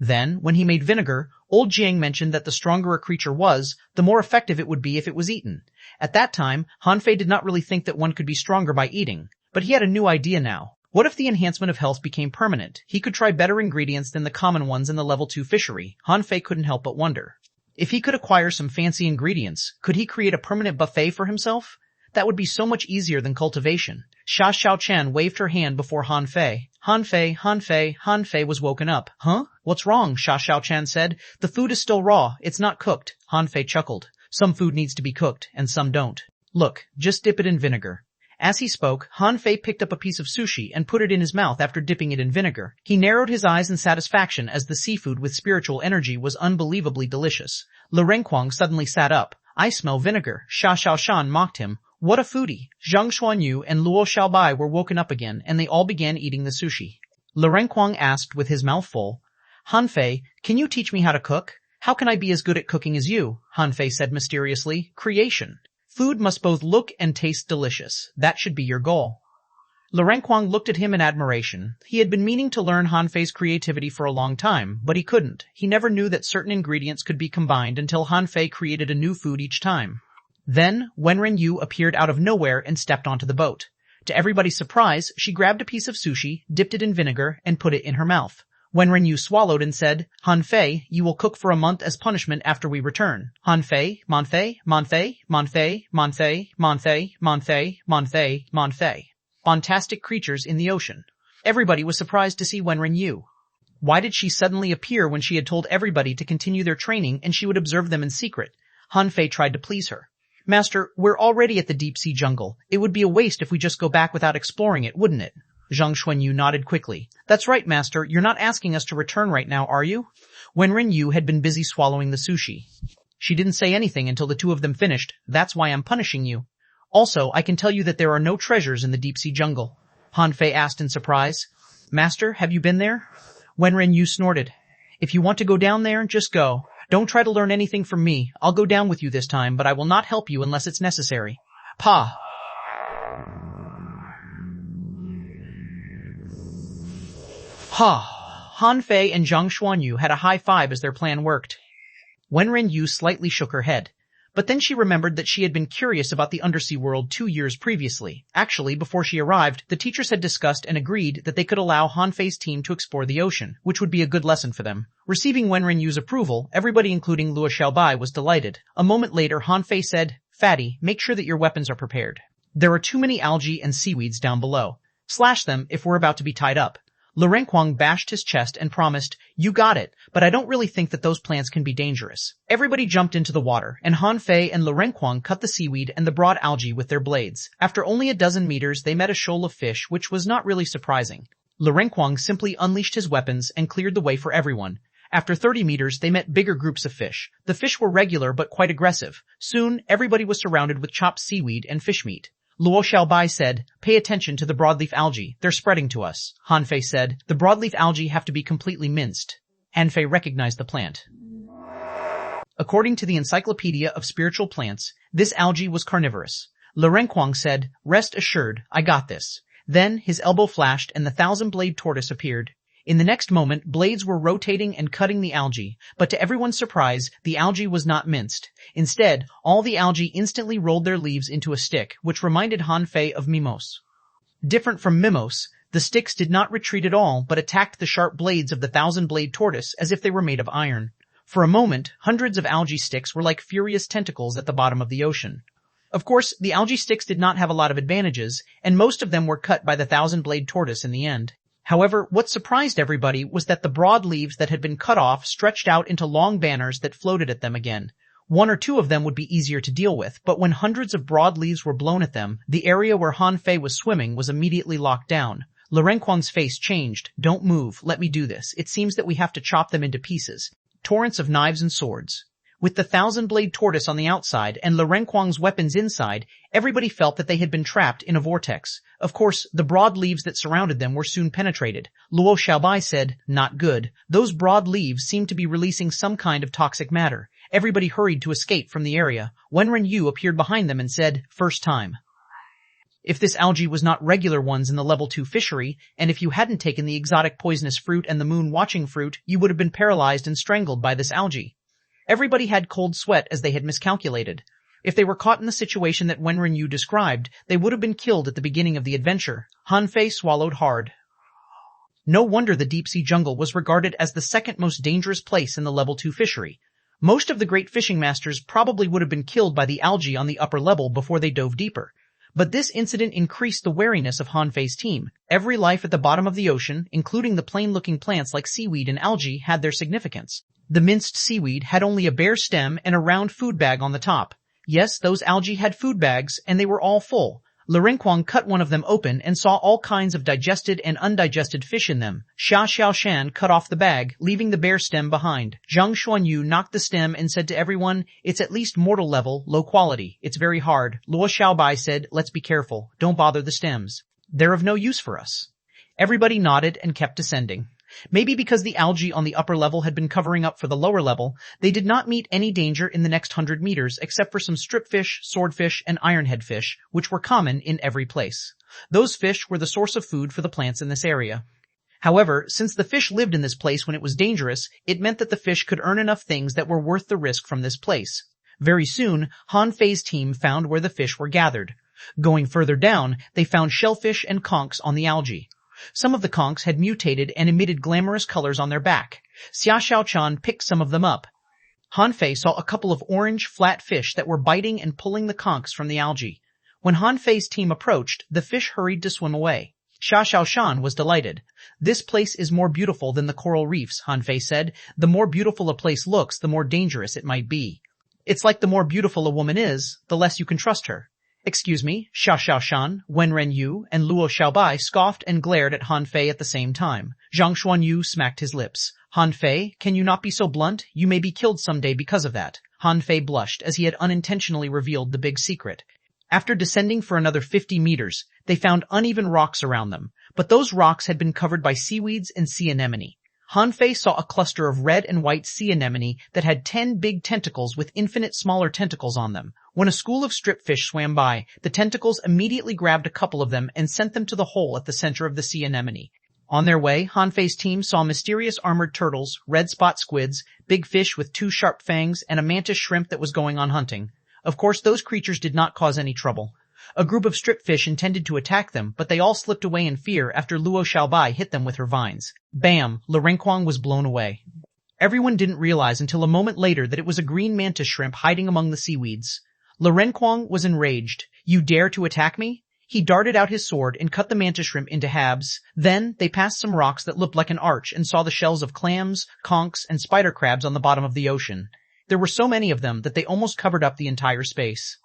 [SPEAKER 1] Then, when he made vinegar, old Jiang mentioned that the stronger a creature was, the more effective it would be if it was eaten. At that time, Han Fei did not really think that one could be stronger by eating. But he had a new idea now. What if the enhancement of health became permanent? He could try better ingredients than the common ones in the level 2 fishery. Han Fei couldn't help but wonder. If he could acquire some fancy ingredients, could he create a permanent buffet for himself? That would be so much easier than cultivation. Xia Xiaochan waved her hand before Han Fei. Han Fei was woken up. Huh? What's wrong? Xia Xiaochan said. The food is still raw. It's not cooked. Han Fei chuckled. Some food needs to be cooked, and some don't. Look, just dip it in vinegar. As he spoke, Han Fei picked up a piece of sushi and put it in his mouth after dipping it in vinegar. He narrowed his eyes in satisfaction as the seafood with spiritual energy was unbelievably delicious. Lu Renquang suddenly sat up. I smell vinegar. Xia Xiaoshan mocked him. What a foodie. Zhang Xuanyu and Luo Xiaobai were woken up again and they all began eating the sushi. Lu Renquang asked with his mouth full, Han Fei, can you teach me how to cook? How can I be as good at cooking as you? Han Fei said mysteriously. Creation. Food must both look and taste delicious. That should be your goal. Lu Renquang looked at him in admiration. He had been meaning to learn Han Fei's creativity for a long time, but he couldn't. He never knew that certain ingredients could be combined until Han Fei created a new food each time. Then, Wenren Yu appeared out of nowhere and stepped onto the boat. To everybody's surprise, she grabbed a piece of sushi, dipped it in vinegar, and put it in her mouth. Wenren Yu swallowed and said, Han Fei, you will cook for a month as punishment after we return. Han Fei, Mon Fei, Mon Fei, Mon Fei, Mon Fei, Mon Fei, Mon Fei, Mon Fei, Mon Fei. Fantastic creatures in the ocean. Everybody was surprised to see Wenren Yu. Why did she suddenly appear when she had told everybody to continue their training and she would observe them in secret? Han Fei tried to please her. Master, we're already at the deep sea jungle. It would be a waste if we just go back without exploring it, wouldn't it? Zhang Xuanyu nodded quickly. That's right, Master. You're not asking us to return right now, are you? Wenren Yu had been busy swallowing the sushi. She didn't say anything until the two of them finished. That's why I'm punishing you. Also, I can tell you that there are no treasures in the deep sea jungle. Han Fei asked in surprise. Master, have you been there? Wenren Yu snorted. If you want to go down there, just go. Don't try to learn anything from me. I'll go down with you this time, but I will not help you unless it's necessary. Pa. Han Fei and Zhang Xuanyu had a high five as their plan worked. Wenren Yu slightly shook her head. But then she remembered that she had been curious about the undersea world 2 years previously. Actually, before she arrived, the teachers had discussed and agreed that they could allow Han Fei's team to explore the ocean, which would be a good lesson for them. Receiving Wenren Yu's approval, everybody including Luo Xiaobai was delighted. A moment later, Han Fei said, Fatty, make sure that your weapons are prepared. There are too many algae and seaweeds down below. Slash them if we're about to be tied up. Lu Renquang bashed his chest and promised, You got it, but I don't really think that those plants can be dangerous. Everybody jumped into the water, and Han Fei and Lu Renquang cut the seaweed and the broad algae with their blades. After only a dozen meters, they met a shoal of fish, which was not really surprising. Lu Renquang simply unleashed his weapons and cleared the way for everyone. After 30 meters, they met bigger groups of fish. The fish were regular but quite aggressive. Soon, everybody was surrounded with chopped seaweed and fish meat. Luo Xiaobai said, Pay attention to the broadleaf algae. They're spreading to us. Han Fei said, The broadleaf algae have to be completely minced. Han Fei recognized the plant. According to the Encyclopedia of Spiritual Plants, this algae was carnivorous. Lu Renquang said, Rest assured, I got this. Then his elbow flashed and the 1,000-blade tortoise appeared. In the next moment, blades were rotating and cutting the algae, but to everyone's surprise, the algae was not minced. Instead, all the algae instantly rolled their leaves into a stick, which reminded Han Fei of mimos. Different from mimos, the sticks did not retreat at all, but attacked the sharp blades of the 1,000-blade tortoise as if they were made of iron. For a moment, hundreds of algae sticks were like furious tentacles at the bottom of the ocean. Of course, the algae sticks did not have a lot of advantages, and most of them were cut by the 1,000-blade tortoise in the end. However, what surprised everybody was that the broad leaves that had been cut off stretched out into long banners that floated at them again. One or two of them would be easier to deal with, but when hundreds of broad leaves were blown at them, the area where Han Fei was swimming was immediately locked down. Lu Renquang's face changed. Don't move, let me do this. It seems that we have to chop them into pieces. Torrents of knives and swords. With the 1,000-blade tortoise on the outside and Lu Renquang's weapons inside, everybody felt that they had been trapped in a vortex. Of course, the broad leaves that surrounded them were soon penetrated. Luo Xiaobai said, "Not good. Those broad leaves seem to be releasing some kind of toxic matter." Everybody hurried to escape from the area. Wenren Yu appeared behind them and said, "First time." If this algae was not regular ones in the level 2 fishery, and if you hadn't taken the exotic poisonous fruit and the moon watching fruit, you would have been paralyzed and strangled by this algae. Everybody had cold sweat as they had miscalculated. If they were caught in the situation that Wenren Yu described, they would have been killed at the beginning of the adventure. Han Fei swallowed hard. No wonder the deep-sea jungle was regarded as the second most dangerous place in the level 2 fishery. Most of the great fishing masters probably would have been killed by the algae on the upper level before they dove deeper. But this incident increased the wariness of Han Fei's team. Every life at the bottom of the ocean, including the plain-looking plants like seaweed and algae, had their significance. The minced seaweed had only a bare stem and a round food bag on the top. Yes, those algae had food bags, and they were all full. Lu Renquang cut one of them open and saw all kinds of digested and undigested fish in them. Xia Xiaoshan cut off the bag, leaving the bare stem behind. Zhang Xuanyu knocked the stem and said to everyone, "It's at least mortal level, low quality. It's very hard." Luo Xiaobai said, "Let's be careful. Don't bother the stems. They're of no use for us." Everybody nodded and kept descending. Maybe because the algae on the upper level had been covering up for the lower level, they did not meet any danger in the next 100 meters except for some stripfish, swordfish, and ironhead fish, which were common in every place. Those fish were the source of food for the plants in this area. However, since the fish lived in this place when it was dangerous, it meant that the fish could earn enough things that were worth the risk from this place. Very soon, Han Fei's team found where the fish were gathered. Going further down, they found shellfish and conchs on the algae. Some of the conchs had mutated and emitted glamorous colors on their back. Xia Xiaochan picked some of them up. Han Fei saw a couple of orange, flat fish that were biting and pulling the conchs from the algae. When Han Fei's team approached, the fish hurried to swim away. Xia Xiaoshan was delighted. "This place is more beautiful than the coral reefs," Han Fei said. "The more beautiful a place looks, the more dangerous it might be. It's like the more beautiful a woman is, the less you can trust her." "Excuse me," Xia Xiaoshan, Wenren Yu, and Luo Xiaobai scoffed and glared at Han Fei at the same time. Zhang Xuanyu smacked his lips. "Han Fei, can you not be so blunt? You may be killed someday because of that." Han Fei blushed as he had unintentionally revealed the big secret. After descending for another 50 meters, they found uneven rocks around them, but those rocks had been covered by seaweeds and sea anemone. Han Fei saw a cluster of red and white sea anemone that had 10 big tentacles with infinite smaller tentacles on them. When a school of stripfish swam by, the tentacles immediately grabbed a couple of them and sent them to the hole at the center of the sea anemone. On their way, Han Fei's team saw mysterious armored turtles, red spot squids, big fish with 2 sharp fangs, and a mantis shrimp that was going on hunting. Of course, those creatures did not cause any trouble. A group of stripfish intended to attack them, but they all slipped away in fear after Luo Xiaobai hit them with her vines. Bam! Lu Renquang was blown away. Everyone didn't realize until a moment later that it was a green mantis shrimp hiding among the seaweeds. Lu Renquang was enraged. "You dare to attack me?" He darted out his sword and cut the mantis shrimp into halves. Then, they passed some rocks that looked like an arch and saw the shells of clams, conchs, and spider crabs on the bottom of the ocean. There were so many of them that they almost covered up the entire space.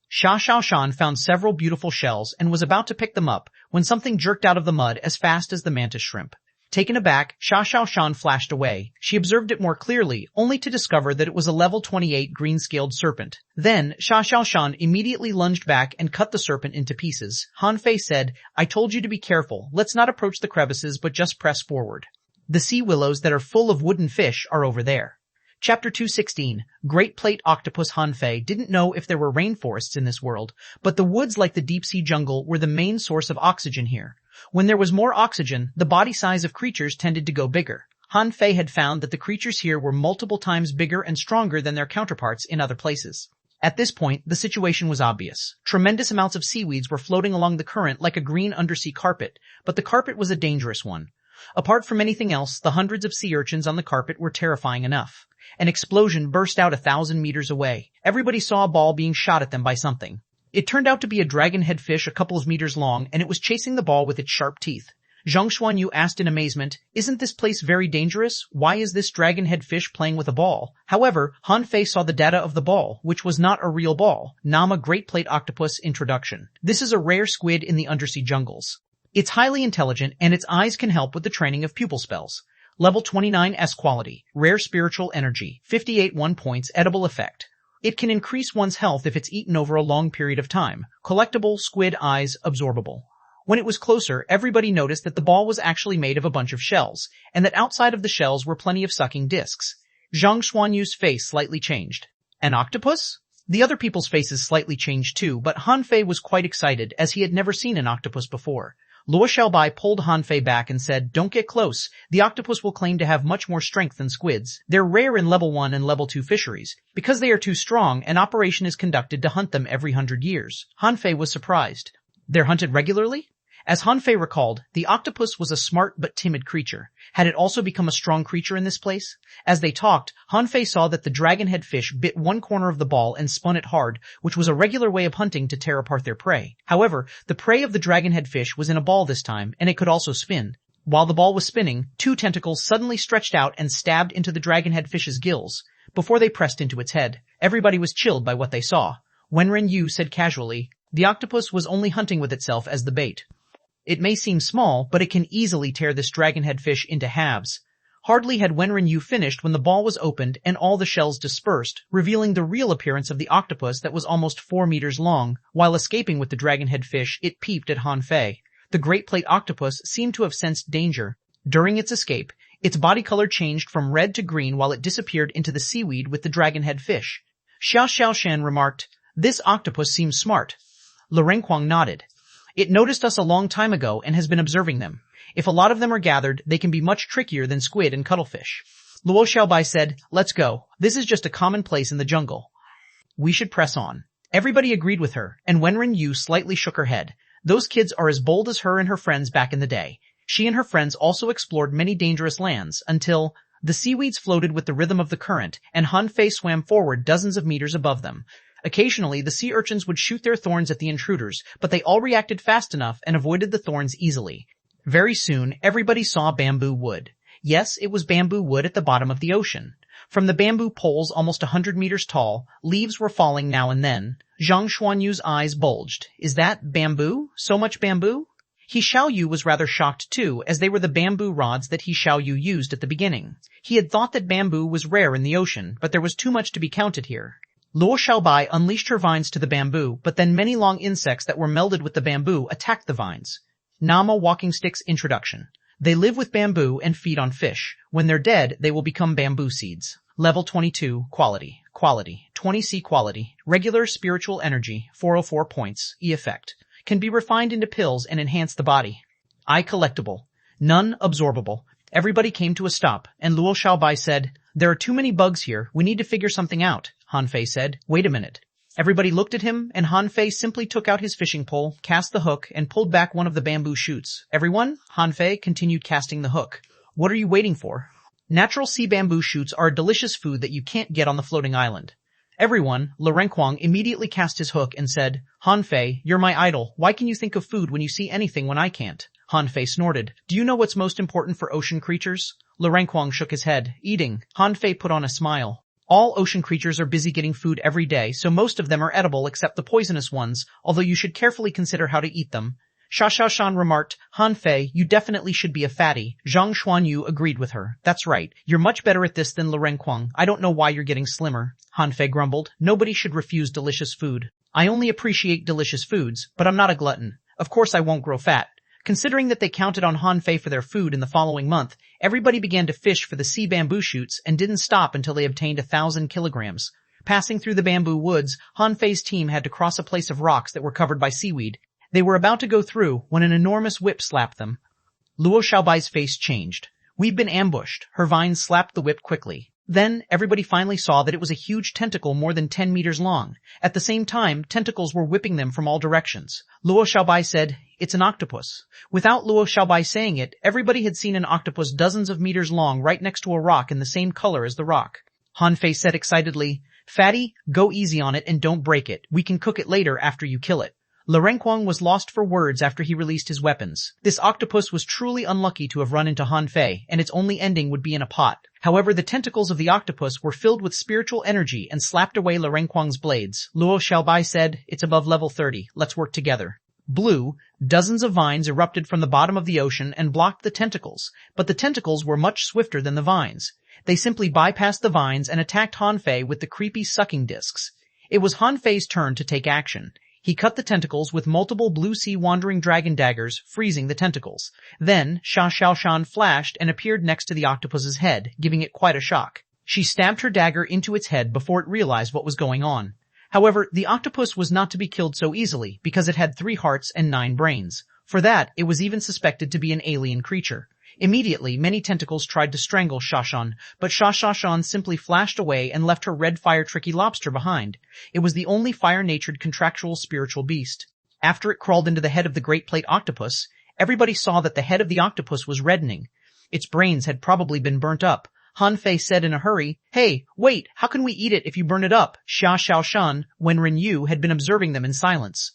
[SPEAKER 1] Xia Xiaoshan found several beautiful shells and was about to pick them up when something jerked out of the mud as fast as the mantis shrimp. Taken aback, Xia Xiaoshan flashed away. She observed it more clearly, only to discover that it was a level 28 green-scaled serpent. Then, Xia Xiaoshan immediately lunged back and cut the serpent into pieces. Han Fei said, "I told you to be careful. Let's not approach the crevices, but just press forward. The sea willows that are full of wooden fish are over there." Chapter 216. Great Plate Octopus. Han Fei didn't know if there were rainforests in this world, but the woods like the deep-sea jungle were the main source of oxygen here. When there was more oxygen, the body size of creatures tended to go bigger. Han Fei had found that the creatures here were multiple times bigger and stronger than their counterparts in other places. At this point, the situation was obvious. Tremendous amounts of seaweeds were floating along the current like a green undersea carpet, but the carpet was a dangerous one. Apart from anything else, the hundreds of sea urchins on the carpet were terrifying enough. An explosion burst out 1,000 meters away. Everybody saw a ball being shot at them by something. It turned out to be a dragonhead fish a couple of meters long, and it was chasing the ball with its sharp teeth. Zhang Xuanyu asked in amazement, "Isn't this place very dangerous? Why is this dragon-head fish playing with a ball?" However, Han Fei saw the data of the ball, which was not a real ball. Nama Great Plate Octopus Introduction. This is a rare squid in the undersea jungles. It's highly intelligent, and its eyes can help with the training of pupil spells. Level 29 S quality. Rare spiritual energy. 58 1 points edible effect. It can increase one's health if it's eaten over a long period of time. Collectible, squid eyes, absorbable. When it was closer, everybody noticed that the ball was actually made of a bunch of shells, and that outside of the shells were plenty of sucking discs. Zhang Xuanyu's face slightly changed. An octopus? The other people's faces slightly changed too, but Han Fei was quite excited as he had never seen an octopus before. Luo Xiaobai pulled Han Fei back and said, "Don't get close. The octopus will claim to have much more strength than squids. They're rare in level 1 and level 2 fisheries. Because they are too strong, an operation is conducted to hunt them every 100 years. Han Fei was surprised. They're hunted regularly? As Han Fei recalled, the octopus was a smart but timid creature. Had it also become a strong creature in this place? As they talked, Han Fei saw that the dragon-head fish bit one corner of the ball and spun it hard, which was a regular way of hunting to tear apart their prey. However, the prey of the dragon-head fish was in a ball this time, and it could also spin. While the ball was spinning, two tentacles suddenly stretched out and stabbed into the dragon-head fish's gills. Before they pressed into its head, everybody was chilled by what they saw. Wenren Yu said casually, "The octopus was only hunting with itself as the bait. It may seem small, but it can easily tear this dragon-head fish into halves." Hardly had Wenren Yu finished when the ball was opened and all the shells dispersed, revealing the real appearance of the octopus that was almost 4 meters long. While escaping with the dragon-head fish, it peeped at Han Fei. The Great Plate Octopus seemed to have sensed danger. During its escape, its body color changed from red to green while it disappeared into the seaweed with the dragon-head fish. Xiao Xiaoshan remarked, "This octopus seems smart." Lu Renquang nodded. "It noticed us a long time ago and has been observing them. If a lot of them are gathered, they can be much trickier than squid and cuttlefish." Luo Xiaobai said, "Let's go. This is just a common place in the jungle. We should press on." Everybody agreed with her, and Wenren Yu slightly shook her head. Those kids are as bold as her and her friends back in the day. She and her friends also explored many dangerous lands until the seaweeds floated with the rhythm of the current, and Han Fei swam forward dozens of meters above them. Occasionally, the sea urchins would shoot their thorns at the intruders, but they all reacted fast enough and avoided the thorns easily. Very soon, everybody saw bamboo wood. Yes, it was bamboo wood at the bottom of the ocean. From the bamboo poles almost 100 meters tall, leaves were falling now and then. Zhang Xuanyu's eyes bulged. "Is that bamboo? So much bamboo?" He Xiaoyu was rather shocked too, as they were the bamboo rods that he Xiaoyu used at the beginning. He had thought that bamboo was rare in the ocean, but there was too much to be counted here. Luo Xiaobai unleashed her vines to the bamboo, but then many long insects that were melded with the bamboo attacked the vines. Nama Walking Sticks Introduction. They live with bamboo and feed on fish. When they're dead, they will become bamboo seeds. Level 22, Quality. Quality. 20C Quality. Regular Spiritual Energy, 404 points. E effect. Can be refined into pills and enhance the body. I Collectible. None absorbable. Everybody came to a stop, and Luo Xiaobai said, "There are too many bugs here. We need to figure something out." Han Fei said, "Wait a minute." Everybody looked at him, and Han Fei simply took out his fishing pole, cast the hook, and pulled back one of the bamboo shoots. "Everyone?" Han Fei continued casting the hook. "What are you waiting for?" Natural sea bamboo shoots are a delicious food that you can't get on the floating island. Everyone, Lu Renquang immediately cast his hook and said, "Han Fei, you're my idol. Why can you think of food when you see anything when I can't?" Han Fei snorted. "Do you know what's most important for ocean creatures?" Lu Renquang shook his head. "Eating." Han Fei put on a smile. All ocean creatures are busy getting food every day, so most of them are edible except the poisonous ones, although you should carefully consider how to eat them. Xia Xiaoshan remarked, "Han Fei, you definitely should be a fatty." Zhang Xuanyu agreed with her. "That's right. You're much better at this than Lu Renquang. I don't know why you're getting slimmer." Han Fei grumbled. "Nobody should refuse delicious food. I only appreciate delicious foods, but I'm not a glutton. Of course I won't grow fat." Considering that they counted on Han Fei for their food in the following month, everybody began to fish for the sea bamboo shoots and didn't stop until they obtained 1,000 kilograms. Passing through the bamboo woods, Han Fei's team had to cross a place of rocks that were covered by seaweed. They were about to go through when an enormous whip slapped them. Luo Xiaobai's face changed. "We've been ambushed." Her vines slapped the whip quickly. Then, everybody finally saw that it was a huge tentacle more than 10 meters long. At the same time, tentacles were whipping them from all directions. Luo Xiaobai said, "It's an octopus." Without Luo Xiaobai saying it, everybody had seen an octopus dozens of meters long right next to a rock in the same color as the rock. Han Fei said excitedly, "Fatty, go easy on it and don't break it. We can cook it later after you kill it." Le Renquang was lost for words after he released his weapons. This octopus was truly unlucky to have run into Han Fei, and its only ending would be in a pot. However, the tentacles of the octopus were filled with spiritual energy and slapped away Le Renquang's blades. Luo Xiaobai said, "It's above level 30. Let's work together." Blue, dozens of vines erupted from the bottom of the ocean and blocked the tentacles, but the tentacles were much swifter than the vines. They simply bypassed the vines and attacked Han Fei with the creepy sucking discs. It was Han Fei's turn to take action. He cut the tentacles with multiple blue sea wandering dragon daggers, freezing the tentacles. Then, Sha Xiaoshan flashed and appeared next to the octopus's head, giving it quite a shock. She stabbed her dagger into its head before it realized what was going on. However, the octopus was not to be killed so easily, because it had 3 hearts and 9 brains. For that, it was even suspected to be an alien creature. Immediately, many tentacles tried to strangle Shashan, but Shashan simply flashed away and left her red fire tricky lobster behind. It was the only fire-natured contractual spiritual beast. After it crawled into the head of the Great Plate Octopus, everybody saw that the head of the octopus was reddening. Its brains had probably been burnt up. Han Fei said in a hurry, "Hey, wait, how can we eat it if you burn it up?" Xia Xiaoshan, when Ren Yu had been observing them in silence.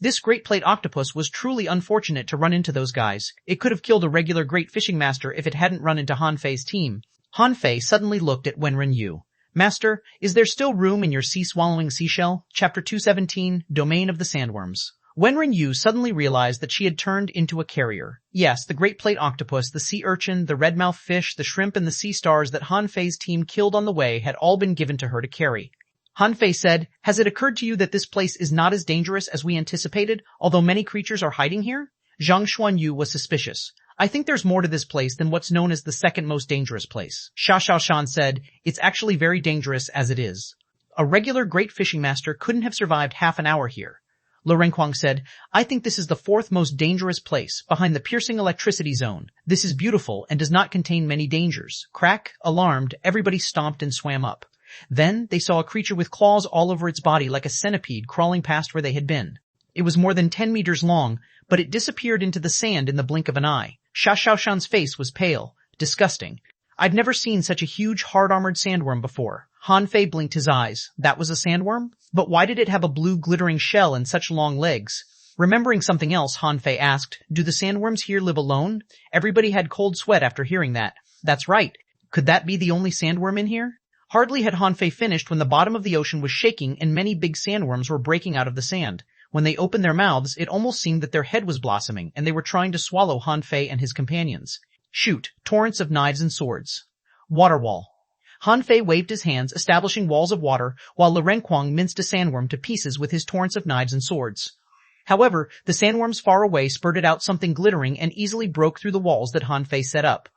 [SPEAKER 1] This Great Plate Octopus was truly unfortunate to run into those guys. It could have killed a regular Great Fishing Master if it hadn't run into Han Fei's team. Han Fei suddenly looked at Wen Ren Yu. "Master, is there still room in your sea-swallowing seashell?" Chapter 217, Domain of the Sandworms. Wen Ren Yu suddenly realized that she had turned into a carrier. Yes, the Great Plate Octopus, the sea urchin, the redmouth fish, the shrimp, and the sea stars that Han Fei's team killed on the way had all been given to her to carry. Han Fei said, "Has it occurred to you that this place is not as dangerous as we anticipated, although many creatures are hiding here?" Zhang Xuanyu was suspicious. "I think there's more to this place than what's known as the second most dangerous place." Xia Xiaoshan said, "It's actually very dangerous as it is. A regular Great Fishing Master couldn't have survived half an hour here." Le Renquang said, "I think this is the 4th most dangerous place, behind the piercing electricity zone. This is beautiful and does not contain many dangers." Crack, alarmed, everybody stomped and swam up. Then they saw a creature with claws all over its body like a centipede crawling past where they had been. It was more than 10 meters long, but it disappeared into the sand in the blink of an eye. Xia Xiaoshan's face was pale, disgusting. "I've never seen such a huge, hard-armored sandworm before." Han Fei blinked his eyes. That was a sandworm? But why did it have a blue glittering shell and such long legs? Remembering something else, Han Fei asked, "Do the sandworms here live alone?" Everybody had cold sweat after hearing that. That's right. Could that be the only sandworm in here? Hardly had Han Fei finished when the bottom of the ocean was shaking and many big sandworms were breaking out of the sand. When they opened their mouths, it almost seemed that their head was blossoming, and they were trying to swallow Han Fei and his companions. Shoot, torrents of knives and swords. Water wall. Han Fei waved his hands, establishing walls of water, while Le Renquang minced a sandworm to pieces with his torrents of knives and swords. However, the sandworms far away spurted out something glittering and easily broke through the walls that Han Fei set up.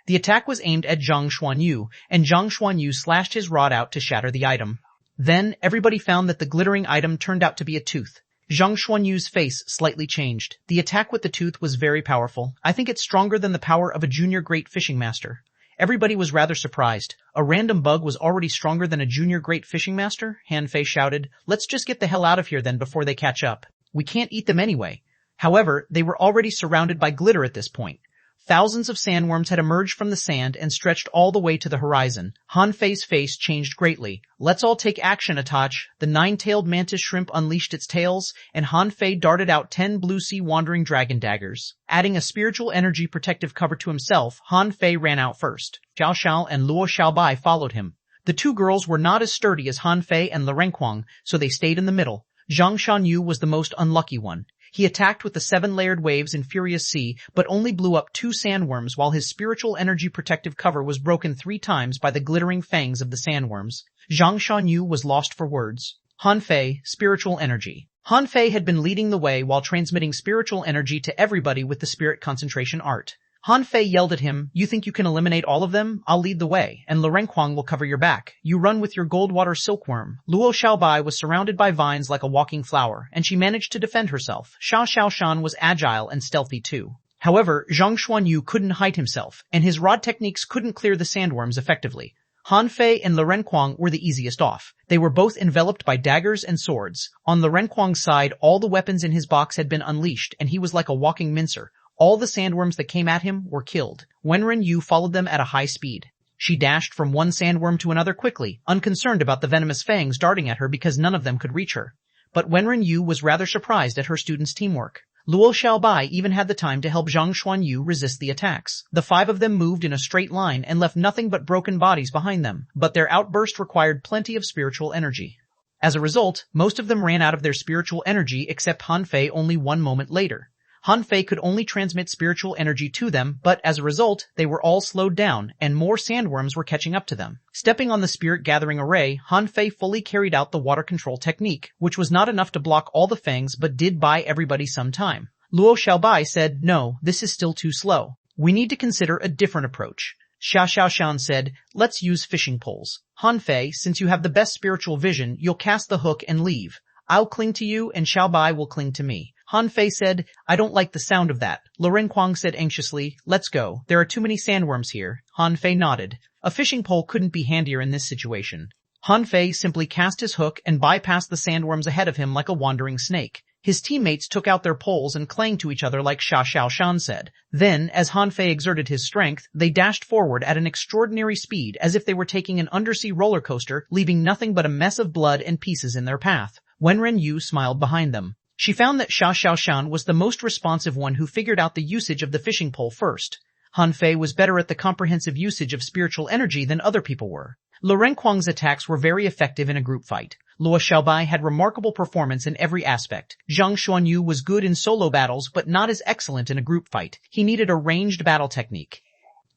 [SPEAKER 1] The attack was aimed at Zhang Xuanyu, and Zhang Xuanyu slashed his rod out to shatter the item. Then, everybody found that the glittering item turned out to be a tooth. Zhang Xuanyu's face slightly changed. The attack with the tooth was very powerful. I think it's stronger than the power of a junior Great Fishing Master. Everybody was rather surprised. A random bug was already stronger than a junior Great Fishing Master? Han Fei shouted. "Let's just get the hell out of here then before they catch up. We can't eat them anyway." However, they were already surrounded by glitter at this point. Thousands of sandworms had emerged from the sand and stretched all the way to the horizon. Han Fei's face changed greatly. "Let's all take action, Atach." The 9-tailed mantis shrimp unleashed its tails, and Han Fei darted out 10 blue sea wandering dragon daggers. Adding a spiritual energy protective cover to himself, Han Fei ran out first. Xiao Xiao and Luo Xiaobai followed him. The 2 girls were not as sturdy as Han Fei and Le Renquang, so they stayed in the middle. Zhang Xuanyu was the most unlucky one. He attacked with the 7-layered waves in Furious Sea, but only blew up 2 sandworms while his spiritual energy protective cover was broken 3 times by the glittering fangs of the sandworms. Zhang Xuanyu was lost for words. Han Fei, spiritual energy. Han Fei had been leading the way while transmitting spiritual energy to everybody with the spirit concentration art. Han Fei yelled at him, "You think you can eliminate all of them? I'll lead the way, and Le Renquang will cover your back. You run with your Goldwater silkworm." Luo Xiaobai was surrounded by vines like a walking flower, and she managed to defend herself. Xia Xiaoshan was agile and stealthy too. However, Zhang Xuanyu couldn't hide himself, and his rod techniques couldn't clear the sandworms effectively. Han Fei and Le Renquang were the easiest off. They were both enveloped by daggers and swords. On Le Renquang's side, all the weapons in his box had been unleashed, and he was like a walking mincer. All the sandworms that came at him were killed. Wen Ren Yu followed them at a high speed. She dashed from one sandworm to another quickly, unconcerned about the venomous fangs darting at her because none of them could reach her. But Wenren Yu was rather surprised at her students' teamwork. Luo Xiaobai even had the time to help Zhang Xuanyu resist the attacks. The 5 of them moved in a straight line and left nothing but broken bodies behind them, but their outburst required plenty of spiritual energy. As a result, most of them ran out of their spiritual energy except Han Fei only 1 moment later. Han Fei could only transmit spiritual energy to them, but as a result, they were all slowed down, and more sandworms were catching up to them. Stepping on the spirit-gathering array, Han Fei fully carried out the water control technique, which was not enough to block all the fangs but did buy everybody some time. Luo Xiaobai said, "No, this is still too slow. We need to consider a different approach." Xia Xiaoshan said, "Let's use fishing poles. Han Fei, since you have the best spiritual vision, you'll cast the hook and leave. I'll cling to you and Xiaobai will cling to me." Han Fei said, "I don't like the sound of that." Loren Kuang said anxiously, "Let's go. There are too many sandworms here." Han Fei nodded. A fishing pole couldn't be handier in this situation. Han Fei simply cast his hook and bypassed the sandworms ahead of him like a wandering snake. His teammates took out their poles and clanged to each other like Xia Xiaoshan said. Then, as Han Fei exerted his strength, they dashed forward at an extraordinary speed as if they were taking an undersea roller coaster, leaving nothing but a mess of blood and pieces in their path. Wenren Yu smiled behind them. She found that Xia Xiaoshan was the most responsive one who figured out the usage of the fishing pole first. Han Fei was better at the comprehensive usage of spiritual energy than other people were. Loren Kuang's attacks were very effective in a group fight. Luo Xiaobai had remarkable performance in every aspect. Zhang Xuanyu was good in solo battles but not as excellent in a group fight. He needed a ranged battle technique.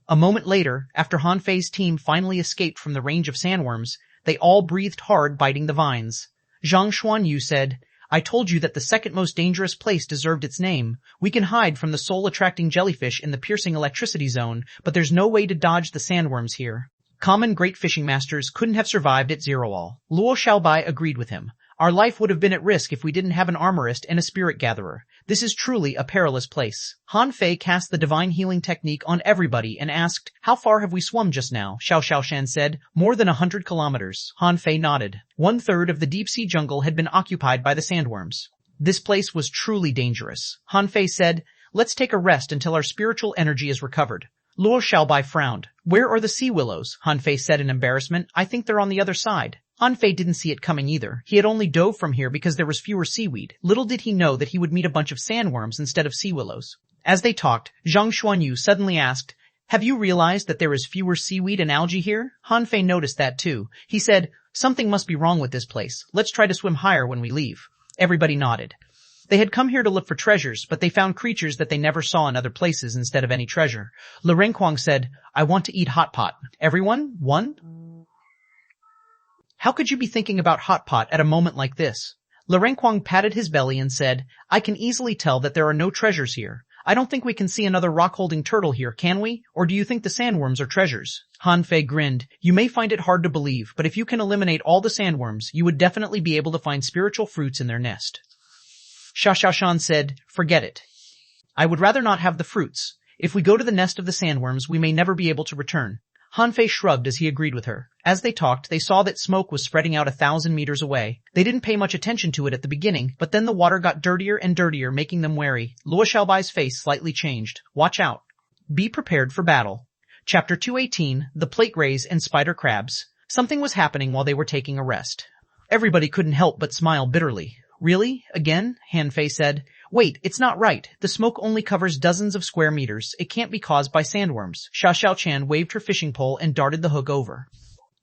[SPEAKER 1] A moment later, after Han Fei's team finally escaped from the range of sandworms, they all breathed hard, biting the vines. Zhang Xuanyu said, "I told you that the second most dangerous place deserved its name. We can hide from the soul-attracting jellyfish in the piercing electricity zone, but there's no way to dodge the sandworms here." Common great fishing masters couldn't have survived at Zero-All. Luo Xiaobai agreed with him. "Our life would have been at risk if we didn't have an armorist and a spirit gatherer. This is truly a perilous place." Han Fei cast the divine healing technique on everybody and asked, "How far have we swum just now?" Xiao Xiaoshan said, "More than 100 kilometers." Han Fei nodded. 1/3 of the deep-sea jungle had been occupied by the sandworms. This place was truly dangerous. Han Fei said, "Let's take a rest until our spiritual energy is recovered." Luo Xiaobai frowned. "Where are the sea willows?" Han Fei said in embarrassment. "I think they're on the other side." Han Fei didn't see it coming either. He had only dove from here because there was fewer seaweed. Little did he know that he would meet a bunch of sandworms instead of sea willows. As they talked, Zhang Xuanyu suddenly asked, "Have you realized that there is fewer seaweed and algae here?" Han Fei noticed that too. He said, "Something must be wrong with this place. Let's try to swim higher when we leave." Everybody nodded. They had come here to look for treasures, but they found creatures that they never saw in other places instead of any treasure. Loren Kuang said, "I want to eat hot pot." Everyone? One? "How could you be thinking about hot pot at a moment like this?" Loren Kuang patted his belly and said, "I can easily tell that there are no treasures here. I don't think we can see another rock-holding turtle here, can we? Or do you think the sandworms are treasures?" Han Fei grinned. "You may find it hard to believe, but if you can eliminate all the sandworms, you would definitely be able to find spiritual fruits in their nest." Xia Xiaoshan said, "Forget it. I would rather not have the fruits. If we go to the nest of the sandworms, we may never be able to return." Han Fei shrugged as he agreed with her. As they talked, they saw that smoke was spreading out 1,000 meters away. They didn't pay much attention to it at the beginning, but then the water got dirtier and dirtier, making them wary. Luo Xiaobai's face slightly changed. "Watch out. Be prepared for battle." Chapter 218, The Plate Rays and Spider Crabs. Something was happening while they were taking a rest. Everybody couldn't help but smile bitterly. "Really? Again?" Han Fei said. "Wait, it's not right. The smoke only covers dozens of square meters. It can't be caused by sandworms." Xia Xiaochan waved her fishing pole and darted the hook over.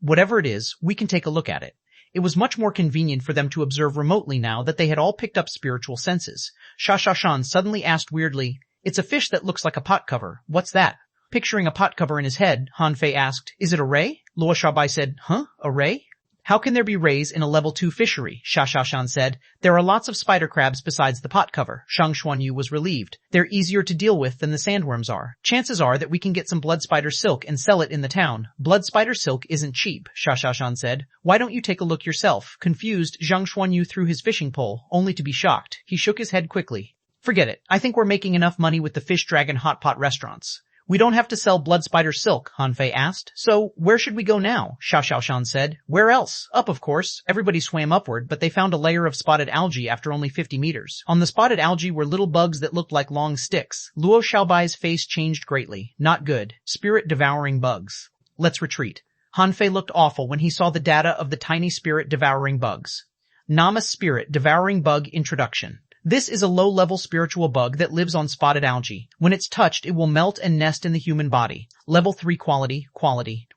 [SPEAKER 1] "Whatever it is, we can take a look at it." It was much more convenient for them to observe remotely now that they had all picked up spiritual senses. Xia Xiaoshan suddenly asked weirdly, "It's a fish that looks like a pot cover. What's that?" Picturing a pot cover in his head, Han Fei asked, "Is it a ray?" Luo Xiaobai said, "Huh? A ray? How can there be rays in a level 2 fishery?" Xia Xiaoshan said, "There are lots of spider crabs besides the pot cover." Zhang Xuanyu was relieved. "They're easier to deal with than the sandworms are. Chances are that we can get some blood spider silk and sell it in the town." "Blood spider silk isn't cheap," Xia Xiaoshan said. "Why don't you take a look yourself?" Confused, Zhang Xuanyu threw his fishing pole, only to be shocked. He shook his head quickly. "Forget it. I think we're making enough money with the Fish Dragon hot pot restaurants." "We don't have to sell blood spider silk," Han Fei asked. "So, where should we go now?" Xia Xiaoshan said. "Where else? Up, of course." Everybody swam upward, but they found a layer of spotted algae after only 50 meters. On the spotted algae were little bugs that looked like long sticks. Luo Xiaobai's face changed greatly. Not good. Spirit-devouring bugs. "Let's retreat." Han Fei looked awful when he saw the data of the tiny spirit-devouring bugs. Nama Spirit Devouring Bug Introduction. This is a low-level spiritual bug that lives on spotted algae. When it's touched, it will melt and nest in the human body. Level 3 quality.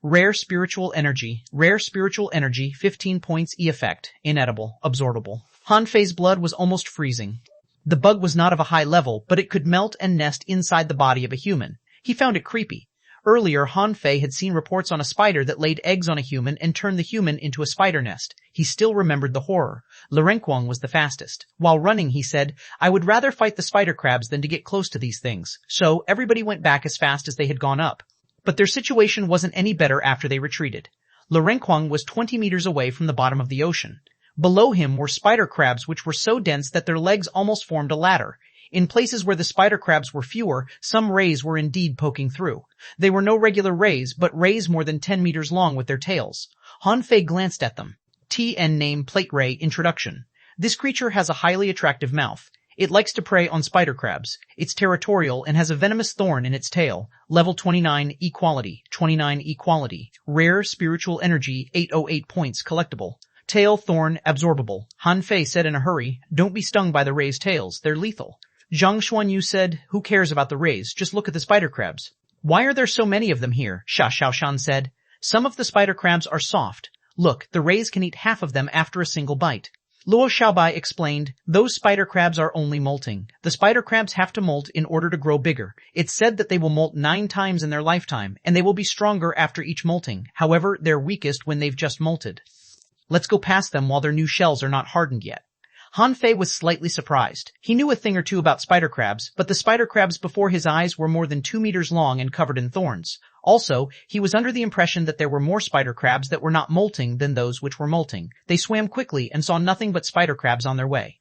[SPEAKER 1] Rare spiritual energy, 15 points E effect, inedible, absorbable. Han Fei's blood was almost freezing. The bug was not of a high level, but it could melt and nest inside the body of a human. He found it creepy. Earlier, Han Fei had seen reports on a spider that laid eggs on a human and turned the human into a spider nest. He still remembered the horror. Lurenquang was the fastest. While running, he said, "I would rather fight the spider crabs than to get close to these things." So, everybody went back as fast as they had gone up. But their situation wasn't any better after they retreated. Lurenquang was 20 meters away from the bottom of the ocean. Below him were spider crabs which were so dense that their legs almost formed a ladder. In places where the spider crabs were fewer, some rays were indeed poking through. They were no regular rays, but rays more than 10 meters long with their tails. Han Fei glanced at them. TN name Plate Ray Introduction. This creature has a highly attractive mouth. It likes to prey on spider crabs. It's territorial and has a venomous thorn in its tail. Level 29 Equality. Rare spiritual energy 808 points collectible. Tail thorn absorbable. Han Fei said in a hurry, "Don't be stung by the ray's tails. They're lethal." Xuanhuan said, "Who cares about the rays? Just look at the spider crabs." "Why are there so many of them here?" Xiaoshan said. "Some of the spider crabs are soft. Look, the rays can eat half of them after a single bite." Luo Xiaobai explained, "Those spider crabs are only molting. The spider crabs have to molt in order to grow bigger. It's said that they will molt 9 times in their lifetime, and they will be stronger after each molting. However, they're weakest when they've just molted. Let's go past them while their new shells are not hardened yet." Han Fei was slightly surprised. He knew a thing or two about spider crabs, but the spider crabs before his eyes were more than 2 meters long and covered in thorns. Also, he was under the impression that there were more spider crabs that were not molting than those which were molting. They swam quickly and saw nothing but spider crabs on their way.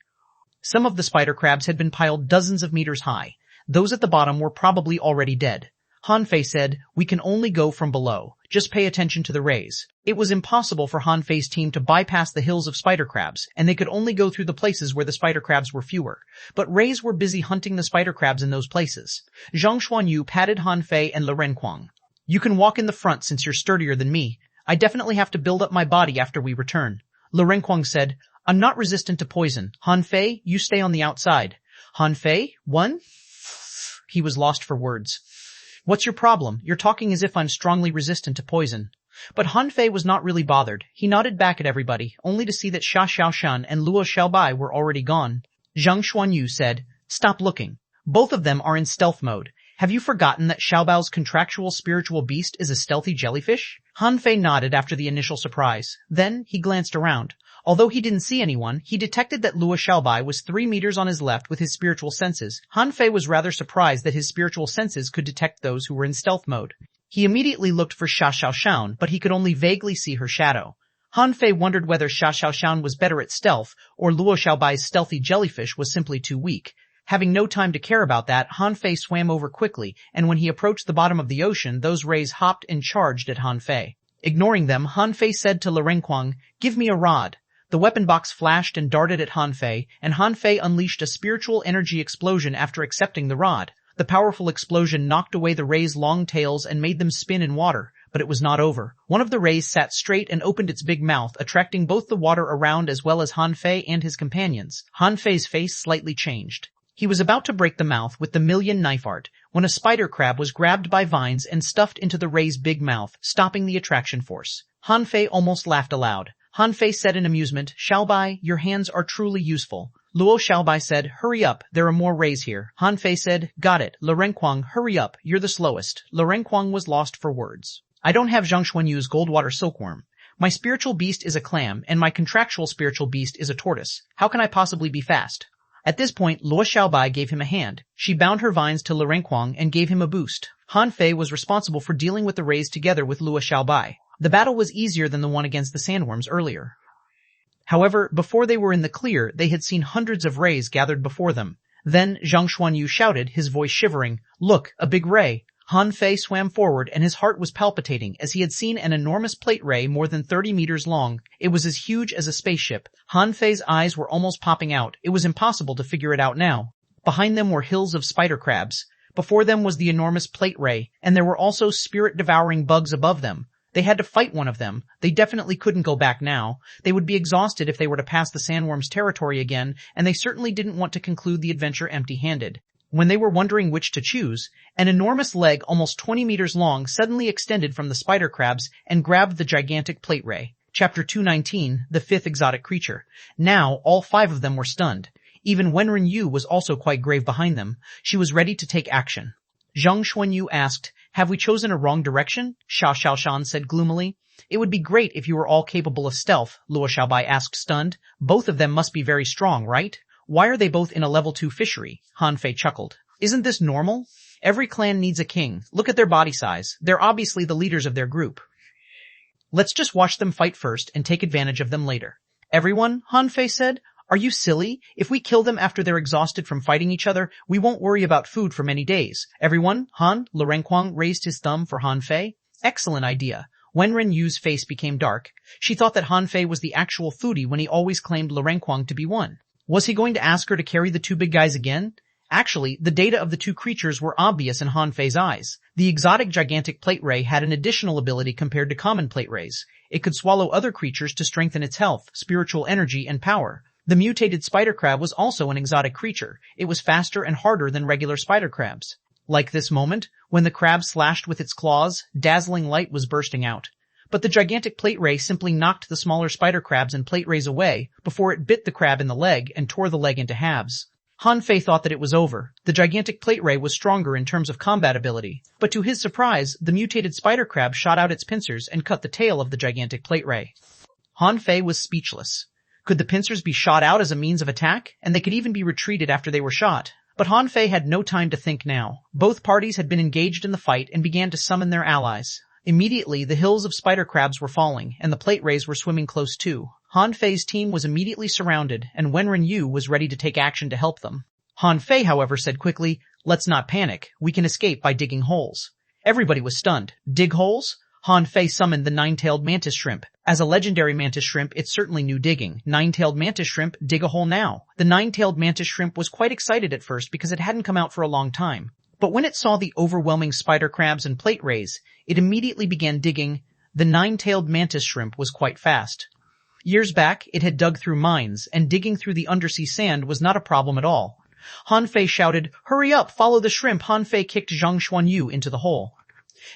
[SPEAKER 1] Some of the spider crabs had been piled dozens of meters high. Those at the bottom were probably already dead. Han Fei said, "We can only go from below. Just pay attention to the rays." It was impossible for Han Fei's team to bypass the hills of spider crabs, and they could only go through the places where the spider crabs were fewer. But rays were busy hunting the spider crabs in those places. Zhang Xuanyu patted Han Fei and Lurenquang. "You can walk in the front since you're sturdier than me. I definitely have to build up my body after we return." Lurenquang said, "I'm not resistant to poison. Han Fei, you stay on the outside." Han Fei, one? He was lost for words. "What's your problem? You're talking as if I'm strongly resistant to poison." But Han Fei was not really bothered. He nodded back at everybody, only to see that Xiaoshan and Luo Xiaobai were already gone. Zhang Xuanyu said, "Stop looking. Both of them are in stealth mode. Have you forgotten that Xiaobao's contractual spiritual beast is a stealthy jellyfish?" Han Fei nodded after the initial surprise. Then he glanced around. Although he didn't see anyone, he detected that Luo Xiaobai was 3 meters on his left with his spiritual senses. Han Fei was rather surprised that his spiritual senses could detect those who were in stealth mode. He immediately looked for Xiaoshan, but he could only vaguely see her shadow. Han Fei wondered whether Xiaoshan was better at stealth, or Luo Xiaobai's stealthy jellyfish was simply too weak. Having no time to care about that, Han Fei swam over quickly, and when he approached the bottom of the ocean, those rays hopped and charged at Han Fei. Ignoring them, Han Fei said to Lurenquang, "Give me a rod." The weapon box flashed and darted at Han Fei, and Han Fei unleashed a spiritual energy explosion after accepting the rod. The powerful explosion knocked away the rays' long tails and made them spin in water, but it was not over. One of the rays sat straight and opened its big mouth, attracting both the water around as well as Han Fei and his companions. Han Fei's face slightly changed. He was about to break the mouth with the million knife art, when a spider crab was grabbed by vines and stuffed into the ray's big mouth, stopping the attraction force. Han Fei almost laughed aloud. Han Fei said in amusement, "Xiaobai, your hands are truly useful." Luo Xiaobai said, "Hurry up, there are more rays here." Han Fei said, "Got it." Lurenquang, "Hurry up, you're the slowest." Lurenquang was lost for words. "I don't have Zhang Xuanyu's goldwater silkworm. My spiritual beast is a clam, and my contractual spiritual beast is a tortoise. How can I possibly be fast?" At this point, Luo Xiaobai gave him a hand. She bound her vines to Lurenquang and gave him a boost. Han Fei was responsible for dealing with the rays together with Luo Xiaobai. The battle was easier than the one against the sandworms earlier. However, before they were in the clear, they had seen hundreds of rays gathered before them. Then Zhang Xuanyu shouted, his voice shivering, "Look, a big ray." Han Fei swam forward and his heart was palpitating as he had seen an enormous plate ray more than 30 meters long. It was as huge as a spaceship. Han Fei's eyes were almost popping out. It was impossible to figure it out now. Behind them were hills of spider crabs. Before them was the enormous plate ray, and there were also spirit-devouring bugs above them. They had to fight one of them. They definitely couldn't go back now. They would be exhausted if they were to pass the sandworm's territory again, and they certainly didn't want to conclude the adventure empty-handed. When they were wondering which to choose, an enormous leg almost 20 meters long suddenly extended from the spider crabs and grabbed the gigantic plate ray. Chapter 219, The Fifth Exotic Creature. Now, all 5 of them were stunned. Even Wenren Yu was also quite grave behind them. She was ready to take action. Xuanhuan asked, "Have we chosen a wrong direction?" Xia Xiaoshan said gloomily. "It would be great if you were all capable of stealth," Luo Xiaobai asked stunned. "Both of them must be very strong, right? Why are they both in a level 2 fishery?" Han Fei chuckled. "Isn't this normal? Every clan needs a king. Look at their body size. They're obviously the leaders of their group. Let's just watch them fight first and take advantage of them later." "Everyone," Han Fei said, "are you silly? If we kill them after they're exhausted from fighting each other, we won't worry about food for many days." "Everyone," Lurenquang raised his thumb for Han Fei. "Excellent idea." Wenren Yu's face became dark. She thought that Han Fei was the actual foodie when he always claimed Lurenquang to be one. Was he going to ask her to carry the 2 big guys again? Actually, the data of the 2 creatures were obvious in Han Fei's eyes. The exotic gigantic plate ray had an additional ability compared to common plate rays. It could swallow other creatures to strengthen its health, spiritual energy, and power. The mutated spider crab was also an exotic creature. It was faster and harder than regular spider crabs. Like this moment, when the crab slashed with its claws, dazzling light was bursting out. But the gigantic plate ray simply knocked the smaller spider crabs and plate rays away before it bit the crab in the leg and tore the leg into halves. Han Fei thought that it was over. The gigantic plate ray was stronger in terms of combat ability, but to his surprise, the mutated spider crab shot out its pincers and cut the tail of the gigantic plate ray. Han Fei was speechless. Could the pincers be shot out as a means of attack? And they could even be retreated after they were shot. But Han Fei had no time to think now. Both parties had been engaged in the fight and began to summon their allies. Immediately, the hills of spider crabs were falling, and the plate rays were swimming close too. Han Fei's team was immediately surrounded, and Wenren Yu was ready to take action to help them. Han Fei, however, said quickly, "Let's not panic. We can escape by digging holes." Everybody was stunned. Dig holes? Han Fei summoned the 9-tailed mantis shrimp. As a legendary mantis shrimp, it certainly knew digging. 9-tailed mantis shrimp, dig a hole now. The 9-tailed mantis shrimp was quite excited at first because it hadn't come out for a long time. But when it saw the overwhelming spider crabs and plate rays, it immediately began digging. The 9-tailed mantis shrimp was quite fast. Years back, it had dug through mines, and digging through the undersea sand was not a problem at all. Han Fei shouted, "Hurry up, follow the shrimp." Han Fei kicked Xuanhuan into the hole.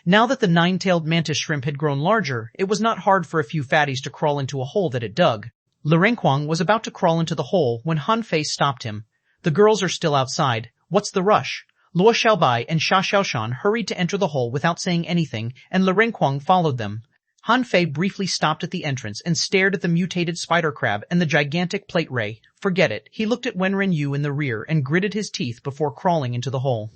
[SPEAKER 1] Now that the 9-tailed mantis shrimp had grown larger, it was not hard for a few fatties to crawl into a hole that it dug. Lurenquang was about to crawl into the hole when Han Fei stopped him. "The girls are still outside. What's the rush?" Luo Xiaobai and Xia Xiaoshan hurried to enter the hole without saying anything, and Lurenquang followed them. Han Fei briefly stopped at the entrance and stared at the mutated spider crab and the gigantic plate ray. Forget it. He looked at Wenren Yu in the rear and gritted his teeth before crawling into the hole.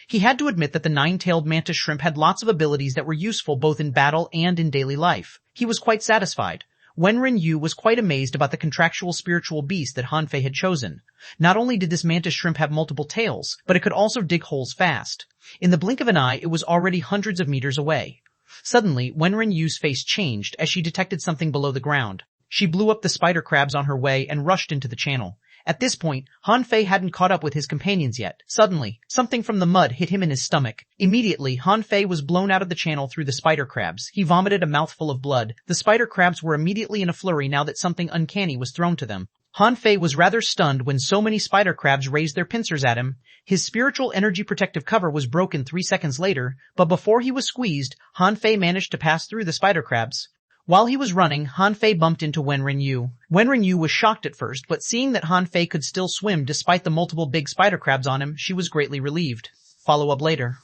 [SPEAKER 1] He had to admit that the 9-tailed mantis shrimp had lots of abilities that were useful both in battle and in daily life. He was quite satisfied. Wenren Yu was quite amazed about the contractual spiritual beast that Han Fei had chosen. Not only did this mantis shrimp have multiple tails, but it could also dig holes fast. In the blink of an eye, it was already hundreds of meters away. Suddenly, Wenren Yu's face changed as she detected something below the ground. She blew up the spider crabs on her way and rushed into the channel. At this point, Han Fei hadn't caught up with his companions yet. Suddenly, something from the mud hit him in his stomach. Immediately, Han Fei was blown out of the channel through the spider crabs. He vomited a mouthful of blood. The spider crabs were immediately in a flurry now that something uncanny was thrown to them. Han Fei was rather stunned when so many spider crabs raised their pincers at him. His spiritual energy protective cover was broken 3 seconds later, but before he was squeezed, Han Fei managed to pass through the spider crabs. While he was running, Han Fei bumped into Wenren Yu. Wenren Yu was shocked at first, but seeing that Han Fei could still swim despite the multiple big spider crabs on him, she was greatly relieved. Follow up later.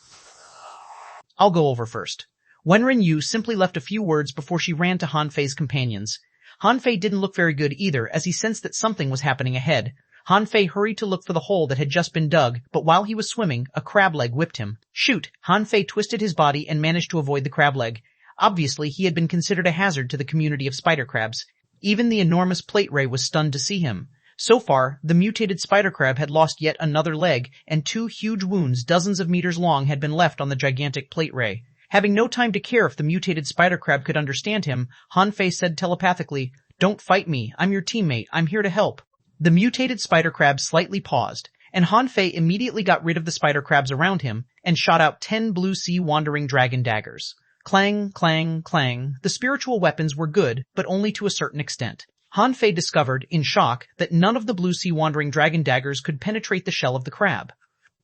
[SPEAKER 1] I'll go over first. Wenren Yu simply left a few words before she ran to Han Fei's companions. Han Fei didn't look very good either, as he sensed that something was happening ahead. Han Fei hurried to look for the hole that had just been dug, but while he was swimming, a crab leg whipped him. Shoot! Han Fei twisted his body and managed to avoid the crab leg. Obviously, he had been considered a hazard to the community of spider crabs. Even the enormous plate ray was stunned to see him. So far, the mutated spider crab had lost yet another leg, and 2 huge wounds dozens of meters long had been left on the gigantic plate ray. Having no time to care if the mutated spider crab could understand him, Han Fei said telepathically, "Don't fight me. I'm your teammate. I'm here to help." The mutated spider crab slightly paused, and Han Fei immediately got rid of the spider crabs around him and shot out 10 blue sea wandering dragon daggers. Clang, clang, clang. The spiritual weapons were good, but only to a certain extent. Han Fei discovered, in shock, that none of the blue sea wandering dragon daggers could penetrate the shell of the crab.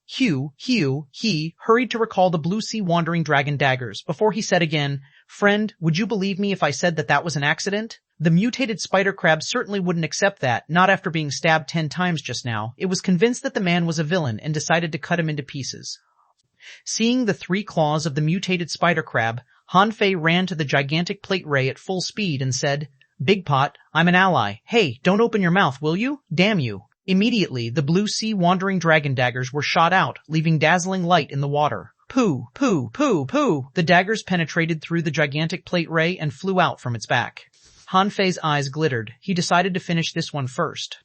[SPEAKER 1] He hurried to recall the blue sea wandering dragon daggers before he said again, "Friend, would you believe me if I said that that was an accident?" The mutated spider crab certainly wouldn't accept that, not after being stabbed 10 times just now. It was convinced that the man was a villain and decided to cut him into pieces. Seeing the 3 claws of the mutated spider crab, Han Fei ran to the gigantic plate ray at full speed and said, "Big Pot, I'm an ally. Hey, don't open your mouth, will you? Damn you." Immediately, the blue sea wandering dragon daggers were shot out, leaving dazzling light in the water. Pooh, pooh, pooh, pooh. The daggers penetrated through the gigantic plate ray and flew out from its back. Han Fei's eyes glittered. He decided to finish this one first.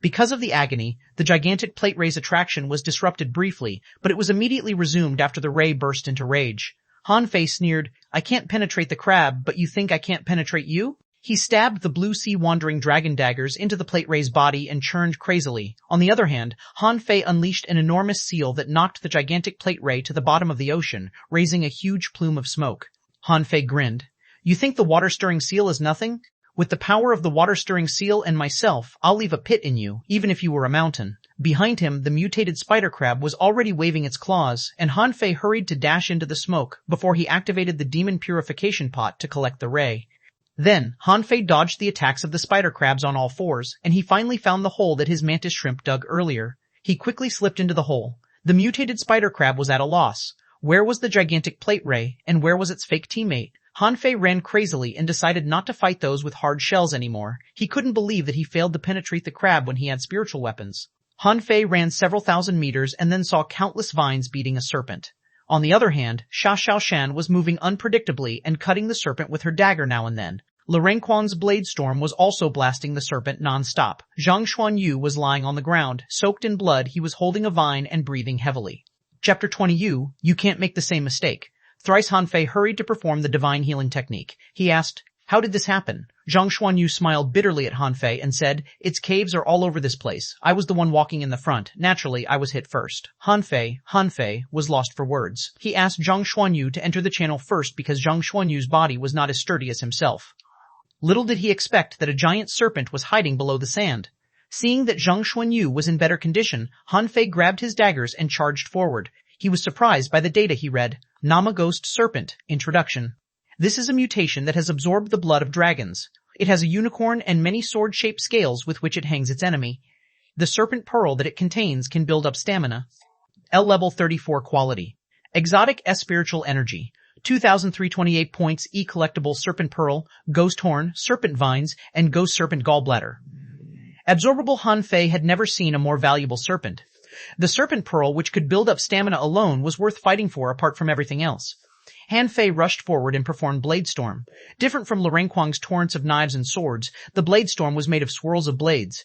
[SPEAKER 1] Because of the agony, the gigantic plate ray's attraction was disrupted briefly, but it was immediately resumed after the ray burst into rage. Han Fei sneered, "I can't penetrate the crab, but you think I can't penetrate you?" He stabbed the blue sea wandering dragon daggers into the plate ray's body and churned crazily. On the other hand, Han Fei unleashed an enormous seal that knocked the gigantic plate ray to the bottom of the ocean, raising a huge plume of smoke. Han Fei grinned. "You think the water-stirring seal is nothing? With the power of the water-stirring seal and myself, I'll leave a pit in you, even if you were a mountain." Behind him, the mutated spider crab was already waving its claws, and Han Fei hurried to dash into the smoke before he activated the demon purification pot to collect the ray. Then, Han Fei dodged the attacks of the spider crabs on all fours, and he finally found the hole that his mantis shrimp dug earlier. He quickly slipped into the hole. The mutated spider crab was at a loss. Where was the gigantic plate ray, and where was its fake teammate? Han Fei ran crazily and decided not to fight those with hard shells anymore. He couldn't believe that he failed to penetrate the crab when he had spiritual weapons. Han Fei ran several thousand meters and then saw countless vines beating a serpent. On the other hand, Xuanhuan was moving unpredictably and cutting the serpent with her dagger now and then. Renquang's blade storm was also blasting the serpent non-stop. Xuanhuan was lying on the ground, soaked in blood. He was holding a vine and breathing heavily. Chapter 20. You can't make the same mistake. Thrice Han Fei hurried to perform the divine healing technique. He asked, "How did this happen?" Xuanhuan smiled bitterly at Han Fei and said, "Its caves are all over this place. I was the one walking in the front. Naturally, I was hit first." Han Fei was lost for words. He asked Xuanhuan to enter the channel first because Xuanhuan's body was not as sturdy as himself. Little did he expect that a giant serpent was hiding below the sand. Seeing that Xuanhuan was in better condition, Han Fei grabbed his daggers and charged forward. He was surprised by the data he read. Nama Ghost Serpent. Introduction. This is a mutation that has absorbed the blood of dragons. It has a unicorn and many sword-shaped scales with which it hangs its enemy. The serpent pearl that it contains can build up stamina. L level 34 quality. Exotic S spiritual energy. 2,328 points E collectible serpent pearl, ghost horn, serpent vines, and ghost serpent gallbladder. Absorbable. Han Fei had never seen a more valuable serpent. The serpent pearl, which could build up stamina alone, was worth fighting for apart from everything else. Han Fei rushed forward and performed Blade Storm. Different from Renquang's torrents of knives and swords, the Blade Storm was made of swirls of blades.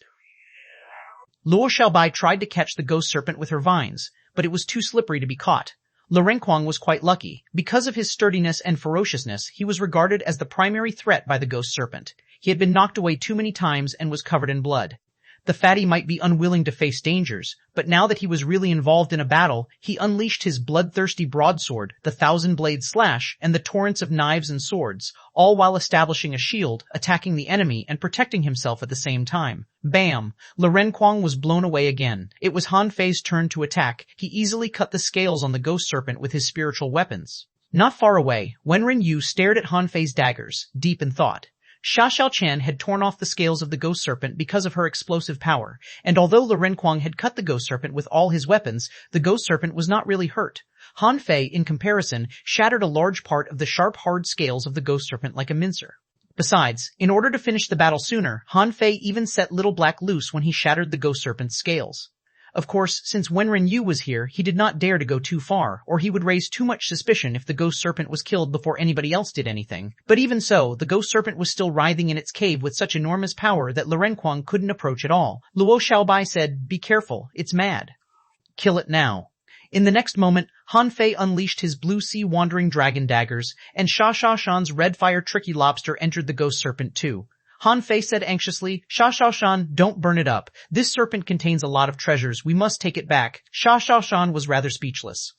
[SPEAKER 1] Luo Xiaobai tried to catch the ghost serpent with her vines, but it was too slippery to be caught. Renquang was quite lucky. Because of his sturdiness and ferociousness, he was regarded as the primary threat by the ghost serpent. He had been knocked away too many times and was covered in blood. The fatty might be unwilling to face dangers, but now that he was really involved in a battle, he unleashed his bloodthirsty broadsword, the 1,000-blade slash, and the torrents of knives and swords, all while establishing a shield, attacking the enemy, and protecting himself at the same time. Bam! Renquang was blown away again. It was Han Fei's turn to attack. He easily cut the scales on the ghost serpent with his spiritual weapons. Not far away, Wenren stared at Han Fei's daggers, deep in thought. Xiaoqian had torn off the scales of the ghost serpent because of her explosive power, and although Renquang had cut the ghost serpent with all his weapons, the ghost serpent was not really hurt. Han Fei, in comparison, shattered a large part of the sharp, hard scales of the ghost serpent like a mincer. Besides, in order to finish the battle sooner, Han Fei even set Little Black loose when he shattered the ghost serpent's scales. Of course, since Wenren was here, he did not dare to go too far, or he would raise too much suspicion if the ghost serpent was killed before anybody else did anything. But even so, the ghost serpent was still writhing in its cave with such enormous power that Renquang couldn't approach at all. Luo Xiaobai said, "Be careful, it's mad. Kill it now." In the next moment, Han Fei unleashed his blue sea wandering dragon daggers, and Xiaoxian's red fire tricky lobster entered the ghost serpent too. Han Fei said anxiously. Shan, don't burn it up. This serpent contains a lot of treasures. We must take it back. Shan was rather speechless.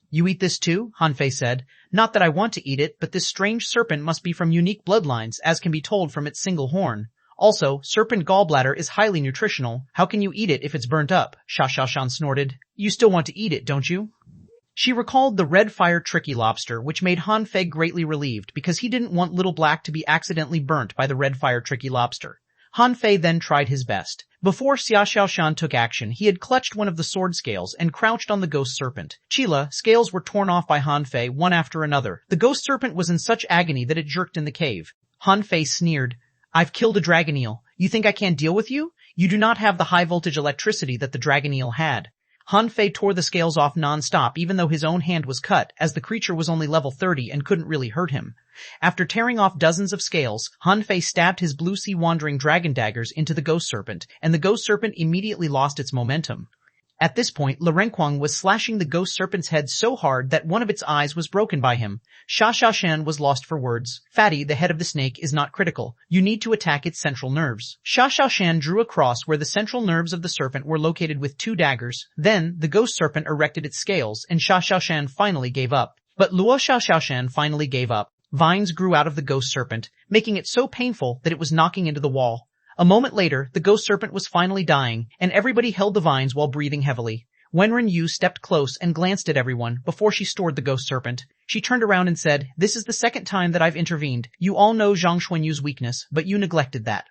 [SPEAKER 1] You eat this too? Han Fei said. Not that I want to eat it, but this strange serpent must be from unique bloodlines, as can be told from its single horn. Also, serpent gallbladder is highly nutritional. How can you eat it if it's burnt up? Shan snorted. You still want to eat it, don't you? She recalled the red fire tricky lobster, which made Han Fei greatly relieved because he didn't want Little Black to be accidentally burnt by the red fire tricky lobster. Han Fei then tried his best. Before Shan took action, he had clutched one of the sword scales and crouched on the ghost serpent. Chila, scales were torn off by Han Fei one after another. The ghost serpent was in such agony that it jerked in the cave. Han Fei sneered. I've killed a dragon eel. You think I can't deal with you? You do not have the high voltage electricity that the dragon eel had. Han Fei tore the scales off non-stop even though his own hand was cut, as the creature was only level 30 and couldn't really hurt him. After tearing off dozens of scales, Han Fei stabbed his blue sea wandering dragon daggers into the ghost serpent, and the ghost serpent immediately lost its momentum. At this point, Renquang was slashing the ghost serpent's head so hard that one of its eyes was broken by him. Shan was lost for words. Fatty, the head of the snake, is not critical. You need to attack its central nerves. Shan drew a cross where the central nerves of the serpent were located with 2 daggers. Then, the ghost serpent erected its scales, and Shan finally gave up. But Luo Shan finally gave up. Vines grew out of the ghost serpent, making it so painful that it was knocking into the wall. A moment later, the ghost serpent was finally dying, and everybody held the vines while breathing heavily. Wenren Yu stepped close and glanced at everyone before she stored the ghost serpent. She turned around and said, "This is the second time that I've intervened. You all know Zhang Xuanyu's weakness, but you neglected that.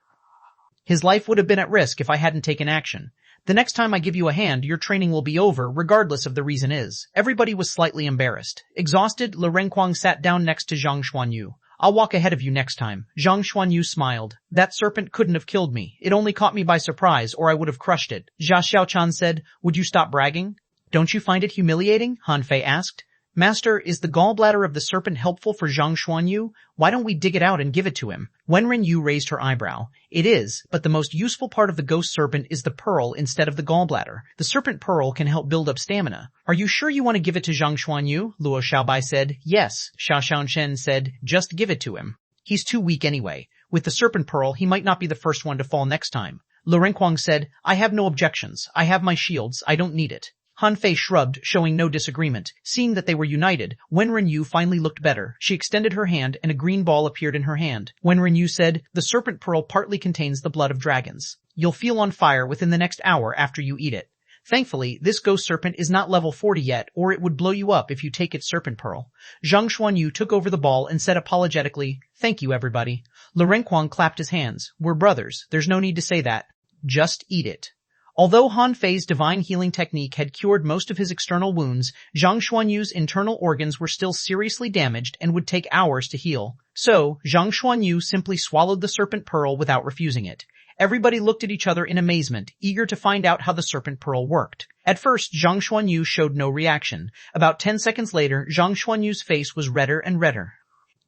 [SPEAKER 1] His life would have been at risk if I hadn't taken action. The next time I give you a hand, your training will be over, regardless of the reason is." Everybody was slightly embarrassed. Exhausted, Renquang sat down next to Zhang Xuanyu. "I'll walk ahead of you next time." Zhang Xuanyu smiled. "That serpent couldn't have killed me. It only caught me by surprise, or I would have crushed it." Jia Xiaochan said, "Would you stop bragging?" "Don't you find it humiliating?" Han Fei asked. "Master, is the gallbladder of the serpent helpful for Zhang Xuanyu? Why don't we dig it out and give it to him?" Wenren Yu raised her eyebrow. "It is, but the most useful part of the ghost serpent is the pearl instead of the gallbladder. The serpent pearl can help build up stamina." "Are you sure you want to give it to Zhang Xuanyu?" Luo Xiaobai said. "Yes," Xia Xiaoshen said. "Just give it to him. He's too weak anyway. With the serpent pearl, he might not be the first one to fall next time." Renquang said, "I have no objections. I have my shields. I don't need it." Han Fei shrugged, showing no disagreement. Seeing that they were united, Wenren Yu finally looked better. She extended her hand and a green ball appeared in her hand. Wenren Yu said, "The serpent pearl partly contains the blood of dragons. You'll feel on fire within the next hour after you eat it. Thankfully, this ghost serpent is not level 40 yet, or it would blow you up if you take its serpent pearl." Zhang Xuanyu took over the ball and said apologetically, "Thank you, everybody." Renquang clapped his hands. "We're brothers. There's no need to say that. Just eat it." Although Han Fei's divine healing technique had cured most of his external wounds, Zhang Xuanyu's internal organs were still seriously damaged and would take hours to heal. So, Zhang Xuanyu simply swallowed the serpent pearl without refusing it. Everybody looked at each other in amazement, eager to find out how the serpent pearl worked. At first, Zhang Xuanyu showed no reaction. About 10 seconds later, Zhang Xuanyu's face was redder and redder.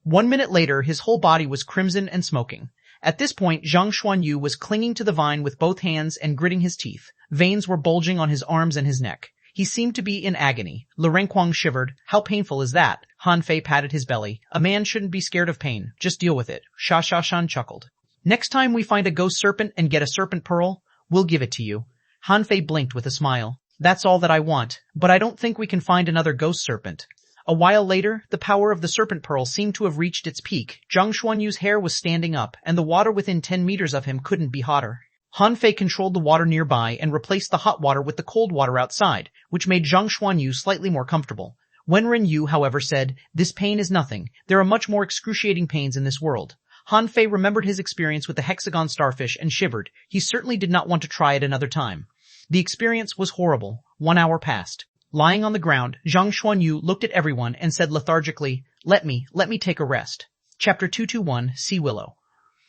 [SPEAKER 1] 1 minute later, his whole body was crimson and smoking. At this point, Zhang Xuanyu was clinging to the vine with both hands and gritting his teeth. Veins were bulging on his arms and his neck. He seemed to be in agony. Renquang shivered. "How painful is that?" Han Fei patted his belly. "A man shouldn't be scared of pain. Just deal with it." Xia Shan chuckled. "Next time we find a ghost serpent and get a serpent pearl, we'll give it to you." Han Fei blinked with a smile. "That's all that I want, but I don't think we can find another ghost serpent." A while later, the power of the serpent pearl seemed to have reached its peak. Zhang Xuanyu's hair was standing up, and the water within 10 meters of him couldn't be hotter. Han Fei controlled the water nearby and replaced the hot water with the cold water outside, which made Zhang Xuanyu slightly more comfortable. Wenren Yu, however, said, "This pain is nothing. There are much more excruciating pains in this world." Han Fei remembered his experience with the hexagon starfish and shivered. He certainly did not want to try it another time. The experience was horrible. 1 hour passed. Lying on the ground, Zhang Xuanyu looked at everyone and said lethargically, let me take a rest." Chapter 221, Sea Willow.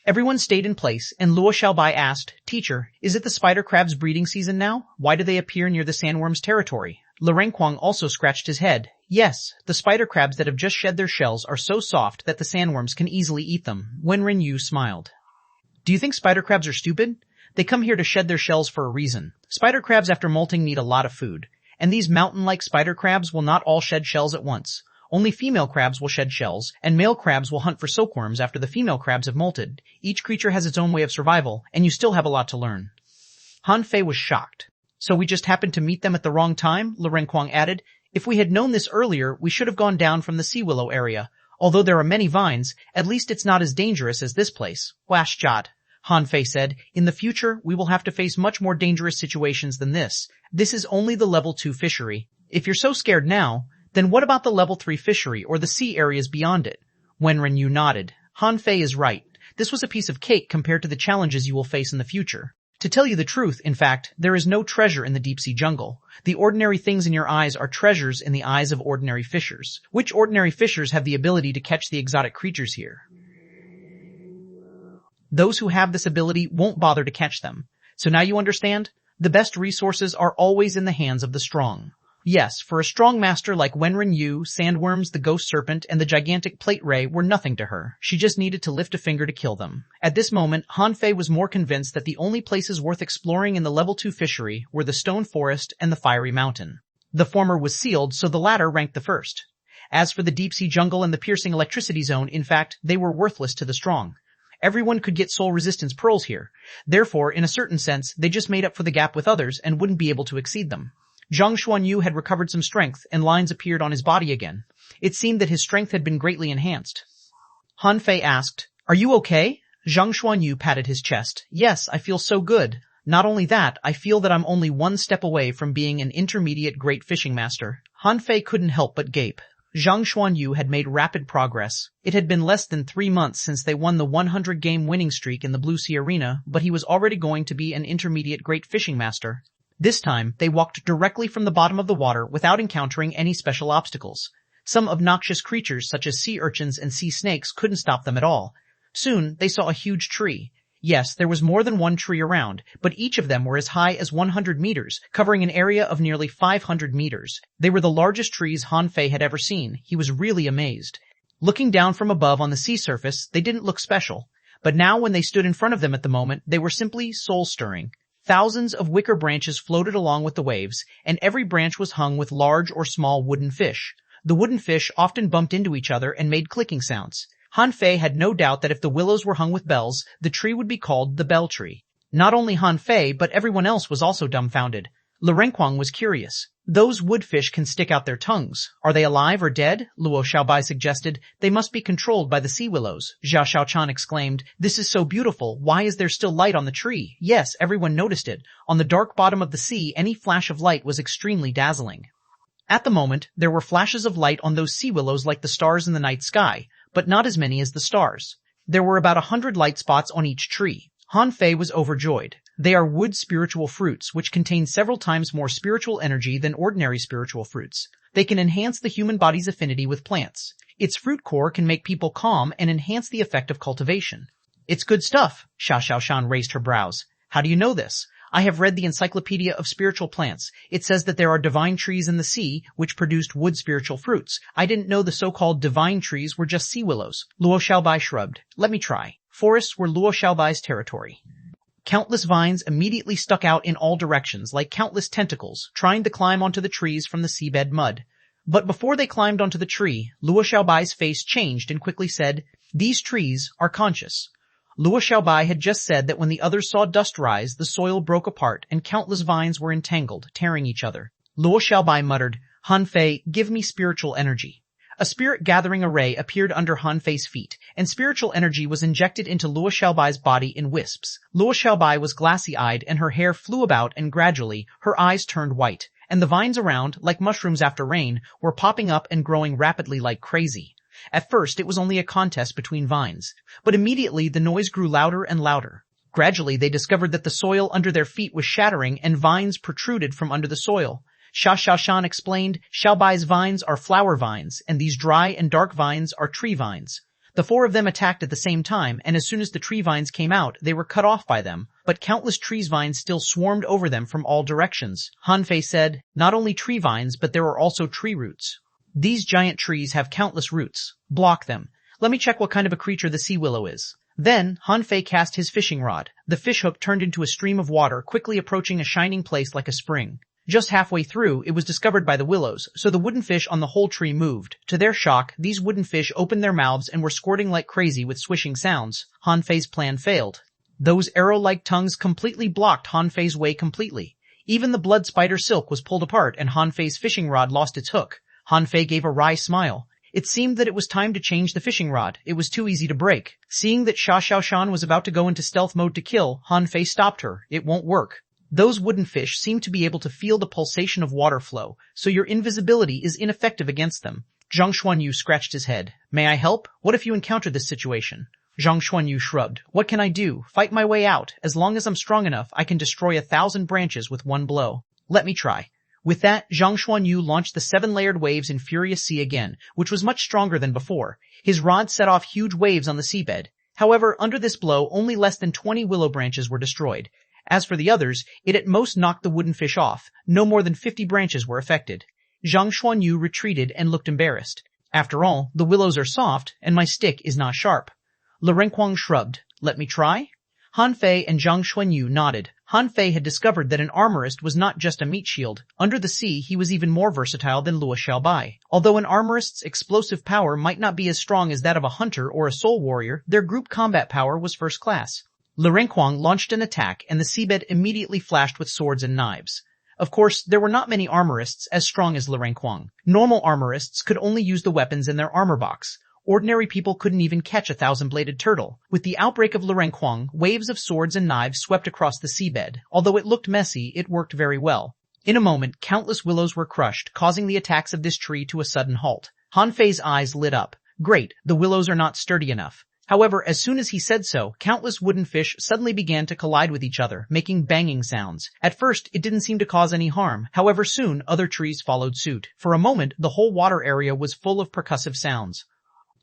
[SPEAKER 1] Everyone stayed in place, and Luo Xiaobai asked, "Teacher, is it the spider crab's breeding season now? Why do they appear near the sandworm's territory?" Renquang also scratched his head. "Yes, the spider crabs that have just shed their shells are so soft that the sandworms can easily eat them." Wenren Yu smiled. "Do you think spider crabs are stupid? They come here to shed their shells for a reason. Spider crabs after molting need a lot of food. And these mountain-like spider crabs will not all shed shells at once. Only female crabs will shed shells, and male crabs will hunt for silkworms after the female crabs have molted. Each creature has its own way of survival, and you still have a lot to learn. Han Fei was shocked. So we just happened to meet them at the wrong time, Lu Renkuang added. If we had known this earlier, we should have gone down from the sea willow area. Although there are many vines, at least it's not as dangerous as this place. Wash Jot, Han Fei said. In the future, we will have to face much more dangerous situations than this. This is only the level 2 fishery. If you're so scared now, then what about the level 3 fishery or the sea areas beyond it? Wenren Yu nodded. Han Fei is right. This was a piece of cake compared to the challenges you will face in the future. To tell you the truth, in fact, there is no treasure in the deep-sea jungle. The ordinary things in your eyes are treasures in the eyes of ordinary fishers. Which ordinary fishers have the ability to catch the exotic creatures here? Those who have this ability won't bother to catch them. So now you understand? The best resources are always in the hands of the strong. Yes, for a strong master like Wenren Yu, sandworms, the ghost serpent, and the gigantic plate ray were nothing to her. She just needed to lift a finger to kill them. At this moment, Han Fei was more convinced that the only places worth exploring in the level 2 fishery were the stone forest and the fiery mountain. The former was sealed, so the latter ranked the first. As for the deep-sea jungle and the piercing electricity zone, in fact, they were worthless to the strong. Everyone could get soul resistance pearls here. Therefore, in a certain sense, they just made up for the gap with others and wouldn't be able to exceed them. Zhang Xuanyu had recovered some strength, and lines appeared on his body again. It seemed that his strength had been greatly enhanced. Han Fei asked, "Are you okay?" Zhang Xuanyu patted his chest. "Yes, I feel so good. Not only that, I feel that I'm only one step away from being an intermediate great fishing master." Han Fei couldn't help but gape. Zhang Xuanyu had made rapid progress. It had been less than 3 months since they won the 100-game winning streak in the Blue Sea Arena, but he was already going to be an intermediate great fishing master. This time, they walked directly from the bottom of the water without encountering any special obstacles. Some obnoxious creatures such as sea urchins and sea snakes couldn't stop them at all. Soon, they saw a huge tree. Yes, there was more than one tree around, but each of them were as high as 100 meters, covering an area of nearly 500 meters. They were the largest trees Han Fei had ever seen. He was really amazed. Looking down from above on the sea surface, they didn't look special. But now when they stood in front of them at the moment, they were simply soul-stirring. Thousands of wicker branches floated along with the waves, and every branch was hung with large or small wooden fish. The wooden fish often bumped into each other and made clicking sounds. Han Fei had no doubt that if the willows were hung with bells, the tree would be called the bell tree. Not only Han Fei, but everyone else was also dumbfounded. Lu Renkuang was curious. Those woodfish can stick out their tongues. Are they alive or dead? Luo Xiaobai suggested. They must be controlled by the sea willows. Zhao Xiaochan exclaimed. This is so beautiful. Why is there still light on the tree? Yes, everyone noticed it. On the dark bottom of the sea, any flash of light was extremely dazzling. At the moment, there were flashes of light on those sea willows like the stars in the night sky, but not as many as the stars. There were about 100 light spots on each tree. Han Fei was overjoyed. They are wood spiritual fruits, which contain several times more spiritual energy than ordinary spiritual fruits. They can enhance the human body's affinity with plants. Its fruit core can make people calm and enhance the effect of cultivation. It's good stuff. Xia Xiaoshan raised her brows. How do you know this? I have read the Encyclopedia of Spiritual Plants. It says that there are divine trees in the sea, which produced wood spiritual fruits. I didn't know the so-called divine trees were just sea willows. Luo Xiaobai shrugged. Let me try. Forests were Luo Xiaobai's territory. Countless vines immediately stuck out in all directions like countless tentacles, trying to climb onto the trees from the seabed mud. But before they climbed onto the tree, Luo Xiaobai's face changed and quickly said, "These trees are conscious." Luo Xiaobai had just said that when the others saw dust rise, the soil broke apart and countless vines were entangled, tearing each other. Luo Xiaobai muttered, "Han Fei, give me spiritual energy." A spirit-gathering array appeared under Han Fei's feet, and spiritual energy was injected into Luo Xiaobai's body in wisps. Luo Xiaobai was glassy-eyed and her hair flew about, and gradually, her eyes turned white, and the vines around, like mushrooms after rain, were popping up and growing rapidly like crazy. At first, it was only a contest between vines, but immediately the noise grew louder and louder. Gradually, they discovered that the soil under their feet was shattering and vines protruded from under the soil. Xia Xiaoshan explained, Xiaobai's vines are flower vines, and these dry and dark vines are tree vines. The four of them attacked at the same time, and as soon as the tree vines came out, they were cut off by them, but countless tree vines still swarmed over them from all directions. Han Fei said, "Not only tree vines, but there are also tree roots. These giant trees have countless roots. Block them. Let me check what kind of a creature the sea willow is." Then, Han Fei cast his fishing rod. The fishhook turned into a stream of water, quickly approaching a shining place like a spring. Just halfway through, it was discovered by the willows, so the wooden fish on the whole tree moved. To their shock, these wooden fish opened their mouths and were squirting like crazy with swishing sounds. Han Fei's plan failed. Those arrow-like tongues completely blocked Han Fei's way completely. Even the blood spider silk was pulled apart and Han Fei's fishing rod lost its hook. Han Fei gave a wry smile. It seemed that it was time to change the fishing rod. It was too easy to break. Seeing that Xuanhuan was about to go into stealth mode to kill, Han Fei stopped her. It won't work. Those wooden fish seem to be able to feel the pulsation of water flow, so your invisibility is ineffective against them. Zhang Xuanyu scratched his head. May I help? What if you encounter this situation? Zhang Xuanyu shrugged. What can I do? Fight my way out. As long as I'm strong enough, I can destroy 1,000 branches with one blow. Let me try. With that, Zhang Xuanyu launched the 7-layered waves in Furious Sea again, which was much stronger than before. His rod set off huge waves on the seabed. However, under this blow, only less than 20 willow branches were destroyed. As for the others, it at most knocked the wooden fish off. No more than 50 branches were affected. Zhang Xuanyu retreated and looked embarrassed. After all, the willows are soft, and my stick is not sharp. Le Renquang shrugged. Let me try? Han Fei and Zhang Xuanyu nodded. Han Fei had discovered that an armorist was not just a meat shield. Under the sea, he was even more versatile than Luo Xiaobai. Although an armorist's explosive power might not be as strong as that of a hunter or a soul warrior, their group combat power was first class. Le Renquang launched an attack, and the seabed immediately flashed with swords and knives. Of course, there were not many armorists as strong as Le Renquang. Normal armorists could only use the weapons in their armor box. Ordinary people couldn't even catch a 1,000-bladed turtle. With the outbreak of Le Renquang, waves of swords and knives swept across the seabed. Although it looked messy, it worked very well. In a moment, countless willows were crushed, causing the attacks of this tree to a sudden halt. Han Fei's eyes lit up. Great, the willows are not sturdy enough. However, as soon as he said so, countless wooden fish suddenly began to collide with each other, making banging sounds. At first, it didn't seem to cause any harm. However, soon, other trees followed suit. For a moment, the whole water area was full of percussive sounds.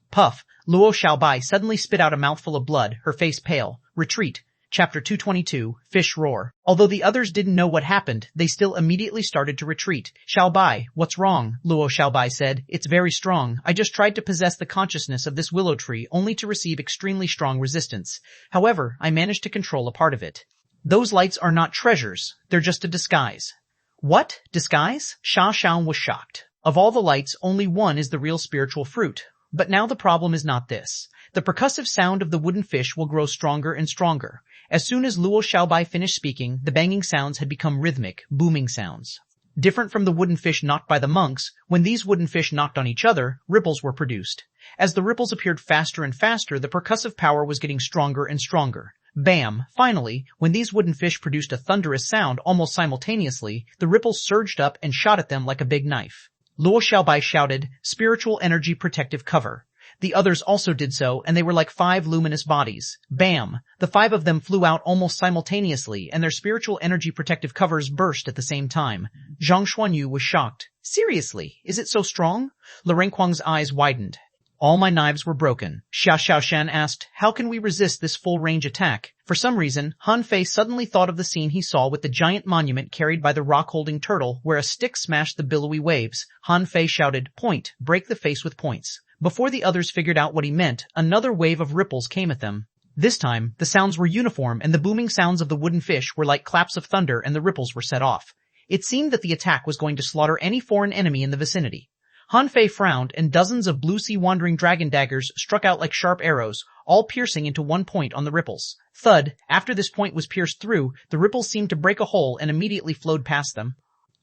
[SPEAKER 1] Puff, Luo Xiaobai suddenly spit out a mouthful of blood, her face pale. Retreat. Chapter 222, Fish Roar. Although the others didn't know what happened, they still immediately started to retreat. Xiaobai, what's wrong? Luo Xiaobai said. It's very strong. I just tried to possess the consciousness of this willow tree only to receive extremely strong resistance. However, I managed to control a part of it. Those lights are not treasures. They're just a disguise. What? Disguise? Sha Xiang was shocked. Of all the lights, only one is the real spiritual fruit. But now the problem is not this. The percussive sound of the wooden fish will grow stronger and stronger. As soon as Luo Xiaobai finished speaking, the banging sounds had become rhythmic, booming sounds. Different from the wooden fish knocked by the monks, when these wooden fish knocked on each other, ripples were produced. As the ripples appeared faster and faster, the percussive power was getting stronger and stronger. Bam! Finally, when these wooden fish produced a thunderous sound almost simultaneously, the ripples surged up and shot at them like a big knife. Luo Xiaobai shouted, "Spiritual energy protective cover." The others also did so, and they were like 5 luminous bodies. Bam! The 5 of them flew out almost simultaneously, and their spiritual energy protective covers burst at the same time. Zhang Xuanyu was shocked. Seriously? Is it so strong? Le Renquang's eyes widened. All my knives were broken. Xia Xiaoshan asked, how can we resist this full-range attack? For some reason, Han Fei suddenly thought of the scene he saw with the giant monument carried by the rock-holding turtle, where a stick smashed the billowy waves. Han Fei shouted, point, break the face with points. Before the others figured out what he meant, another wave of ripples came at them. This time, the sounds were uniform, and the booming sounds of the wooden fish were like claps of thunder, and the ripples were set off. It seemed that the attack was going to slaughter any foreign enemy in the vicinity. Han Fei frowned, and dozens of blue sea wandering dragon daggers struck out like sharp arrows, all piercing into one point on the ripples. Thud! After this point was pierced through, the ripples seemed to break a hole and immediately flowed past them.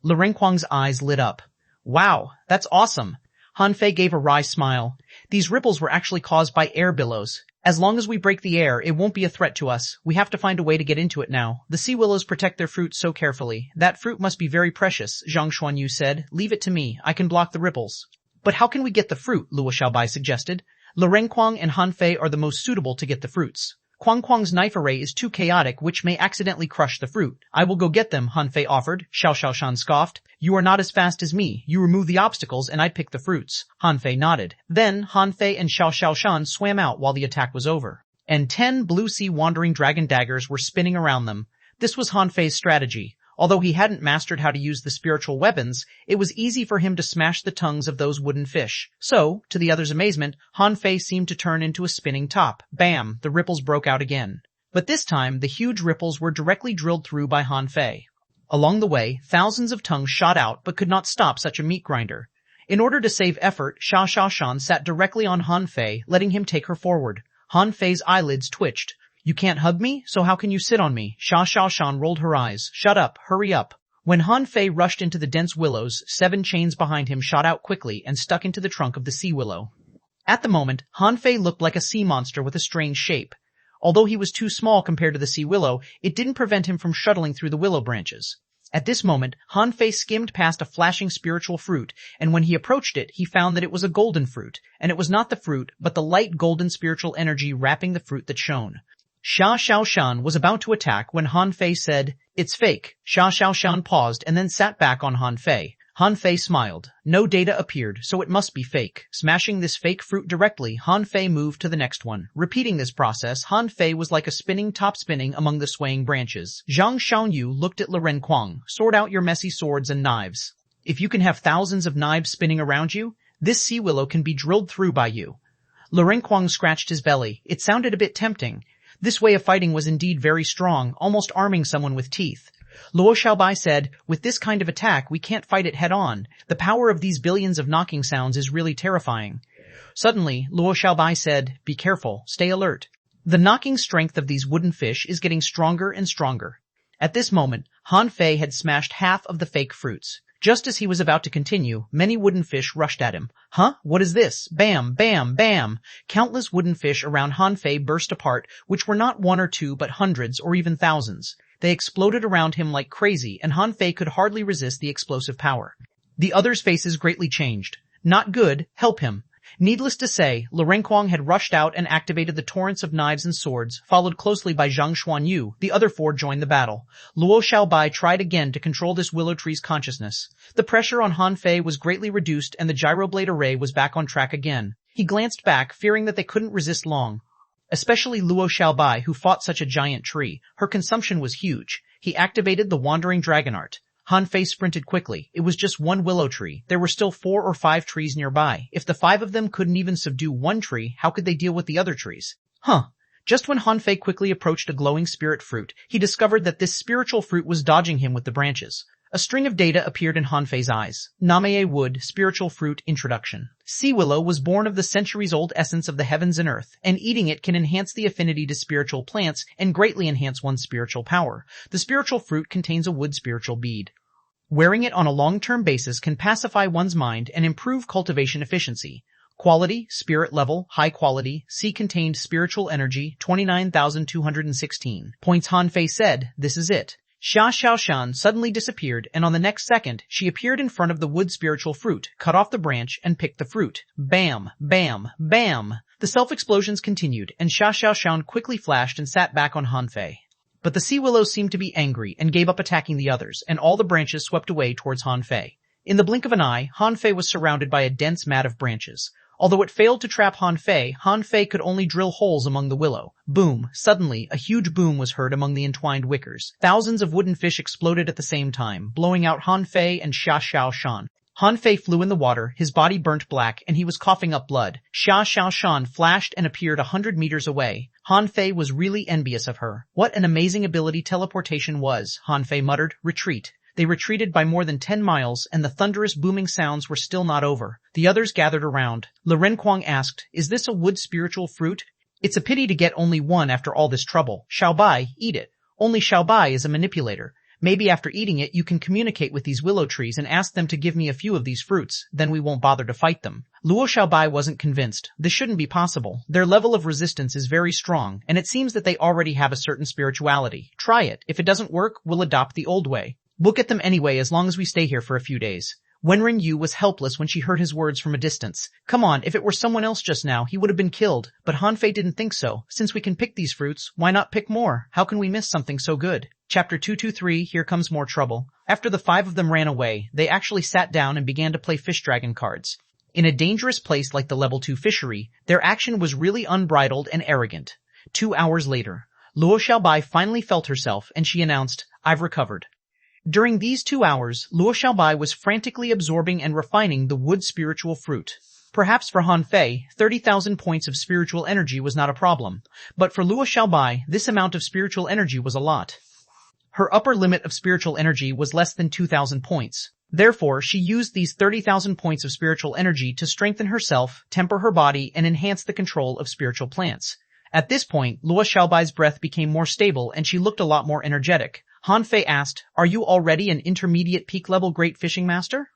[SPEAKER 1] Le Renquang's eyes lit up. Wow, that's awesome! Han Fei gave a wry smile. These ripples were actually caused by air billows. As long as we break the air, it won't be a threat to us. We have to find a way to get into it now. The sea willows protect their fruit so carefully. That fruit must be very precious, Zhang Xuanyu said. Leave it to me. I can block the ripples. But how can we get the fruit? Luo Xiaobai suggested. Le Renquang and Han Fei are the most suitable to get the fruits. Quang Quang's knife array is too chaotic, which may accidentally crush the fruit. I will go get them, Han Fei offered. Xiao Xiaoshan scoffed. You are not as fast as me. You remove the obstacles and I pick the fruits. Han Fei nodded. Then Han Fei and Xiao Xiaoshan swam out while the attack was over. And 10 blue sea wandering dragon daggers were spinning around them. This was Han Fei's strategy. Although he hadn't mastered how to use the spiritual weapons, it was easy for him to smash the tongues of those wooden fish. So, to the others' amazement, Han Fei seemed to turn into a spinning top. Bam! The ripples broke out again. But this time, the huge ripples were directly drilled through by Han Fei. Along the way, thousands of tongues shot out but could not stop such a meat grinder. In order to save effort, Xuanhuan sat directly on Han Fei, letting him take her forward. Han Fei's eyelids twitched. You can't hug me, so how can you sit on me? Xuanhuan rolled her eyes. Shut up, hurry up. When Han Fei rushed into the dense willows, 7 chains behind him shot out quickly and stuck into the trunk of the sea willow. At the moment, Han Fei looked like a sea monster with a strange shape. Although he was too small compared to the sea willow, it didn't prevent him from shuttling through the willow branches. At this moment, Han Fei skimmed past a flashing spiritual fruit, and when he approached it, he found that it was a golden fruit, and it was not the fruit, but the light golden spiritual energy wrapping the fruit that shone. Xuanhuan was about to attack when Han Fei said, "It's fake." Xuanhuan paused and then sat back on Han Fei. Han Fei smiled. No data appeared, so it must be fake. Smashing this fake fruit directly, Han Fei moved to the next one. Repeating this process, Han Fei was like a spinning top spinning among the swaying branches. Zhang Xiaoyu looked at Lurenquang. Sort out your messy swords and knives. If you can have thousands of knives spinning around you, this sea willow can be drilled through by you. Lurenquang scratched his belly. It sounded a bit tempting. This way of fighting was indeed very strong, almost arming someone with teeth. Luo Xiaobai said, with this kind of attack, we can't fight it head-on. The power of these billions of knocking sounds is really terrifying. Suddenly, Luo Xiaobai said, be careful, stay alert. The knocking strength of these wooden fish is getting stronger and stronger. At this moment, Han Fei had smashed half of the fake fruits. Just as he was about to continue, many wooden fish rushed at him. Huh? What is this? Bam, bam, bam! Countless wooden fish around Han Fei burst apart, which were not 1 or 2 but hundreds or even thousands. They exploded around him like crazy, and Han Fei could hardly resist the explosive power. The others' faces greatly changed. Not good, help him. Needless to say, Lurenquang had rushed out and activated the torrents of knives and swords, followed closely by Zhang Xuanyu. The other 4 joined the battle. Luo Xiaobai tried again to control this willow tree's consciousness. The pressure on Han Fei was greatly reduced and the gyroblade array was back on track again. He glanced back, fearing that they couldn't resist long. Especially Luo Xiaobai, who fought such a giant tree. Her consumption was huge. He activated the wandering dragon art. Han Fei sprinted quickly. It was just 1 willow tree. There were still 4 or 5 trees nearby. If the 5 of them couldn't even subdue 1 tree, how could they deal with the other trees? Just when Han Fei quickly approached a glowing spirit fruit, he discovered that this spiritual fruit was dodging him with the branches. A string of data appeared in Han Fei's eyes. Namie Wood, Spiritual Fruit, Introduction. Sea willow was born of the centuries-old essence of the heavens and earth, and eating it can enhance the affinity to spiritual plants and greatly enhance one's spiritual power. The spiritual fruit contains a wood spiritual bead. Wearing it on a long-term basis can pacify one's mind and improve cultivation efficiency. Quality, spirit level, high quality, sea-contained spiritual energy, 29,216 points. Han Fei said, this is it. Xuanhuan suddenly disappeared, and on the next second, she appeared in front of the wood spiritual fruit, cut off the branch, and picked the fruit. Bam, bam, bam! The self-explosions continued, and Xuanhuan quickly flashed and sat back on Han Fei. But the sea willows seemed to be angry and gave up attacking the others, and all the branches swept away towards Han Fei. In the blink of an eye, Han Fei was surrounded by a dense mat of branches. Although it failed to trap Han Fei could only drill holes among the willow. Boom! Suddenly, a huge boom was heard among the entwined wickers. Thousands of wooden fish exploded at the same time, blowing out Han Fei and Xuanhuan. Han Fei flew in the water, his body burnt black, and he was coughing up blood. Xuanhuan flashed and appeared 100 meters away. Han Fei was really envious of her. What an amazing ability teleportation was, Han Fei muttered. Retreat. They retreated by more than 10 miles, and the thunderous booming sounds were still not over. The others gathered around. Lurenquang asked, is this a wood spiritual fruit? It's a pity to get only 1 after all this trouble. Xiaobai, eat it. Only Xiaobai is a manipulator. Maybe after eating it you can communicate with these willow trees and ask them to give me a few of these fruits, then we won't bother to fight them. Luo Xiaobai wasn't convinced. This shouldn't be possible. Their level of resistance is very strong, and it seems that they already have a certain spirituality. Try it. If it doesn't work, we'll adopt the old way. We'll get them anyway as long as we stay here for a few days. Wenren Yu was helpless when she heard his words from a distance. Come on, if it were someone else just now, he would have been killed. But Han Fei didn't think so. Since we can pick these fruits, why not pick more? How can we miss something so good? Chapter 223, Here Comes More Trouble. After the 5 of them ran away, they actually sat down and began to play fish dragon cards. In a dangerous place like the level 2 fishery, their action was really unbridled and arrogant. 2 hours later, Luo Xiaobai finally felt herself and she announced, I've recovered. During these 2 hours, Luo Xiaobai was frantically absorbing and refining the wood spiritual fruit. Perhaps for Han Fei, 30,000 points of spiritual energy was not a problem. But for Luo Xiaobai, this amount of spiritual energy was a lot. Her upper limit of spiritual energy was less than 2,000 points. Therefore, she used these 30,000 points of spiritual energy to strengthen herself, temper her body, and enhance the control of spiritual plants. At this point, Luo Xiaobai's breath became more stable and she looked a lot more energetic. Han Fei asked, "Are you already an intermediate peak-level great fishing master?"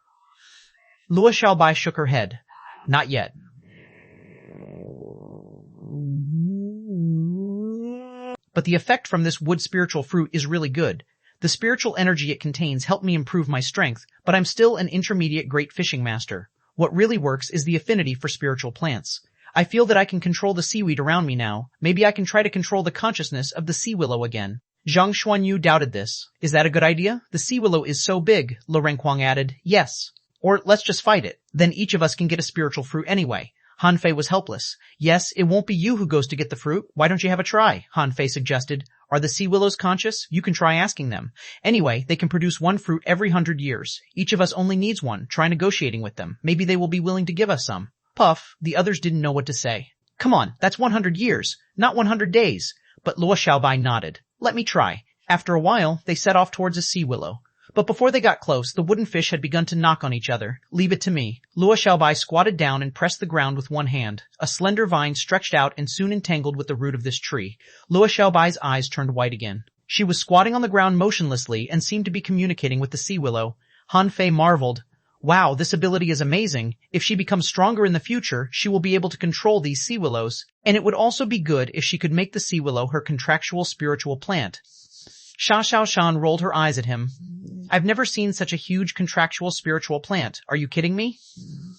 [SPEAKER 1] Luo Xiaobai shook her head. "Not yet." But the effect from this wood spiritual fruit is really good. The spiritual energy it contains helped me improve my strength, but I'm still an intermediate great fishing master. What really works is the affinity for spiritual plants. I feel that I can control the seaweed around me now. Maybe I can try to control the consciousness of the sea willow again. Zhang Xuanyu doubted this. "Is that a good idea? The sea willow is so big," Lu Renkuang added. "Yes. Or let's just fight it. Then each of us can get a spiritual fruit anyway." Han Fei was helpless. "Yes, it won't be you who goes to get the fruit. Why don't you have a try?" Han Fei suggested. "Are the sea willows conscious? You can try asking them. Anyway, they can produce one fruit every 100 years. Each of us only needs one. Try negotiating with them. Maybe they will be willing to give us some." Puff, the others didn't know what to say. "Come on, that's 100 years, not 100 days. But Luo Xiaobai nodded. "Let me try." After a while, they set off towards a sea willow. But before they got close, the wooden fish had begun to knock on each other. "Leave it to me." Luo Xiaobai squatted down and pressed the ground with one hand. A slender vine stretched out and soon entangled with the root of this tree. Luo Xiaobai's eyes turned white again. She was squatting on the ground motionlessly and seemed to be communicating with the sea willow. Han Fei marveled. "Wow, this ability is amazing. If she becomes stronger in the future, she will be able to control these sea willows. And it would also be good if she could make the sea willow her contractual spiritual plant." Sha Xiaoshan rolled her eyes at him. "I've never seen such a huge contractual spiritual plant. Are you kidding me?"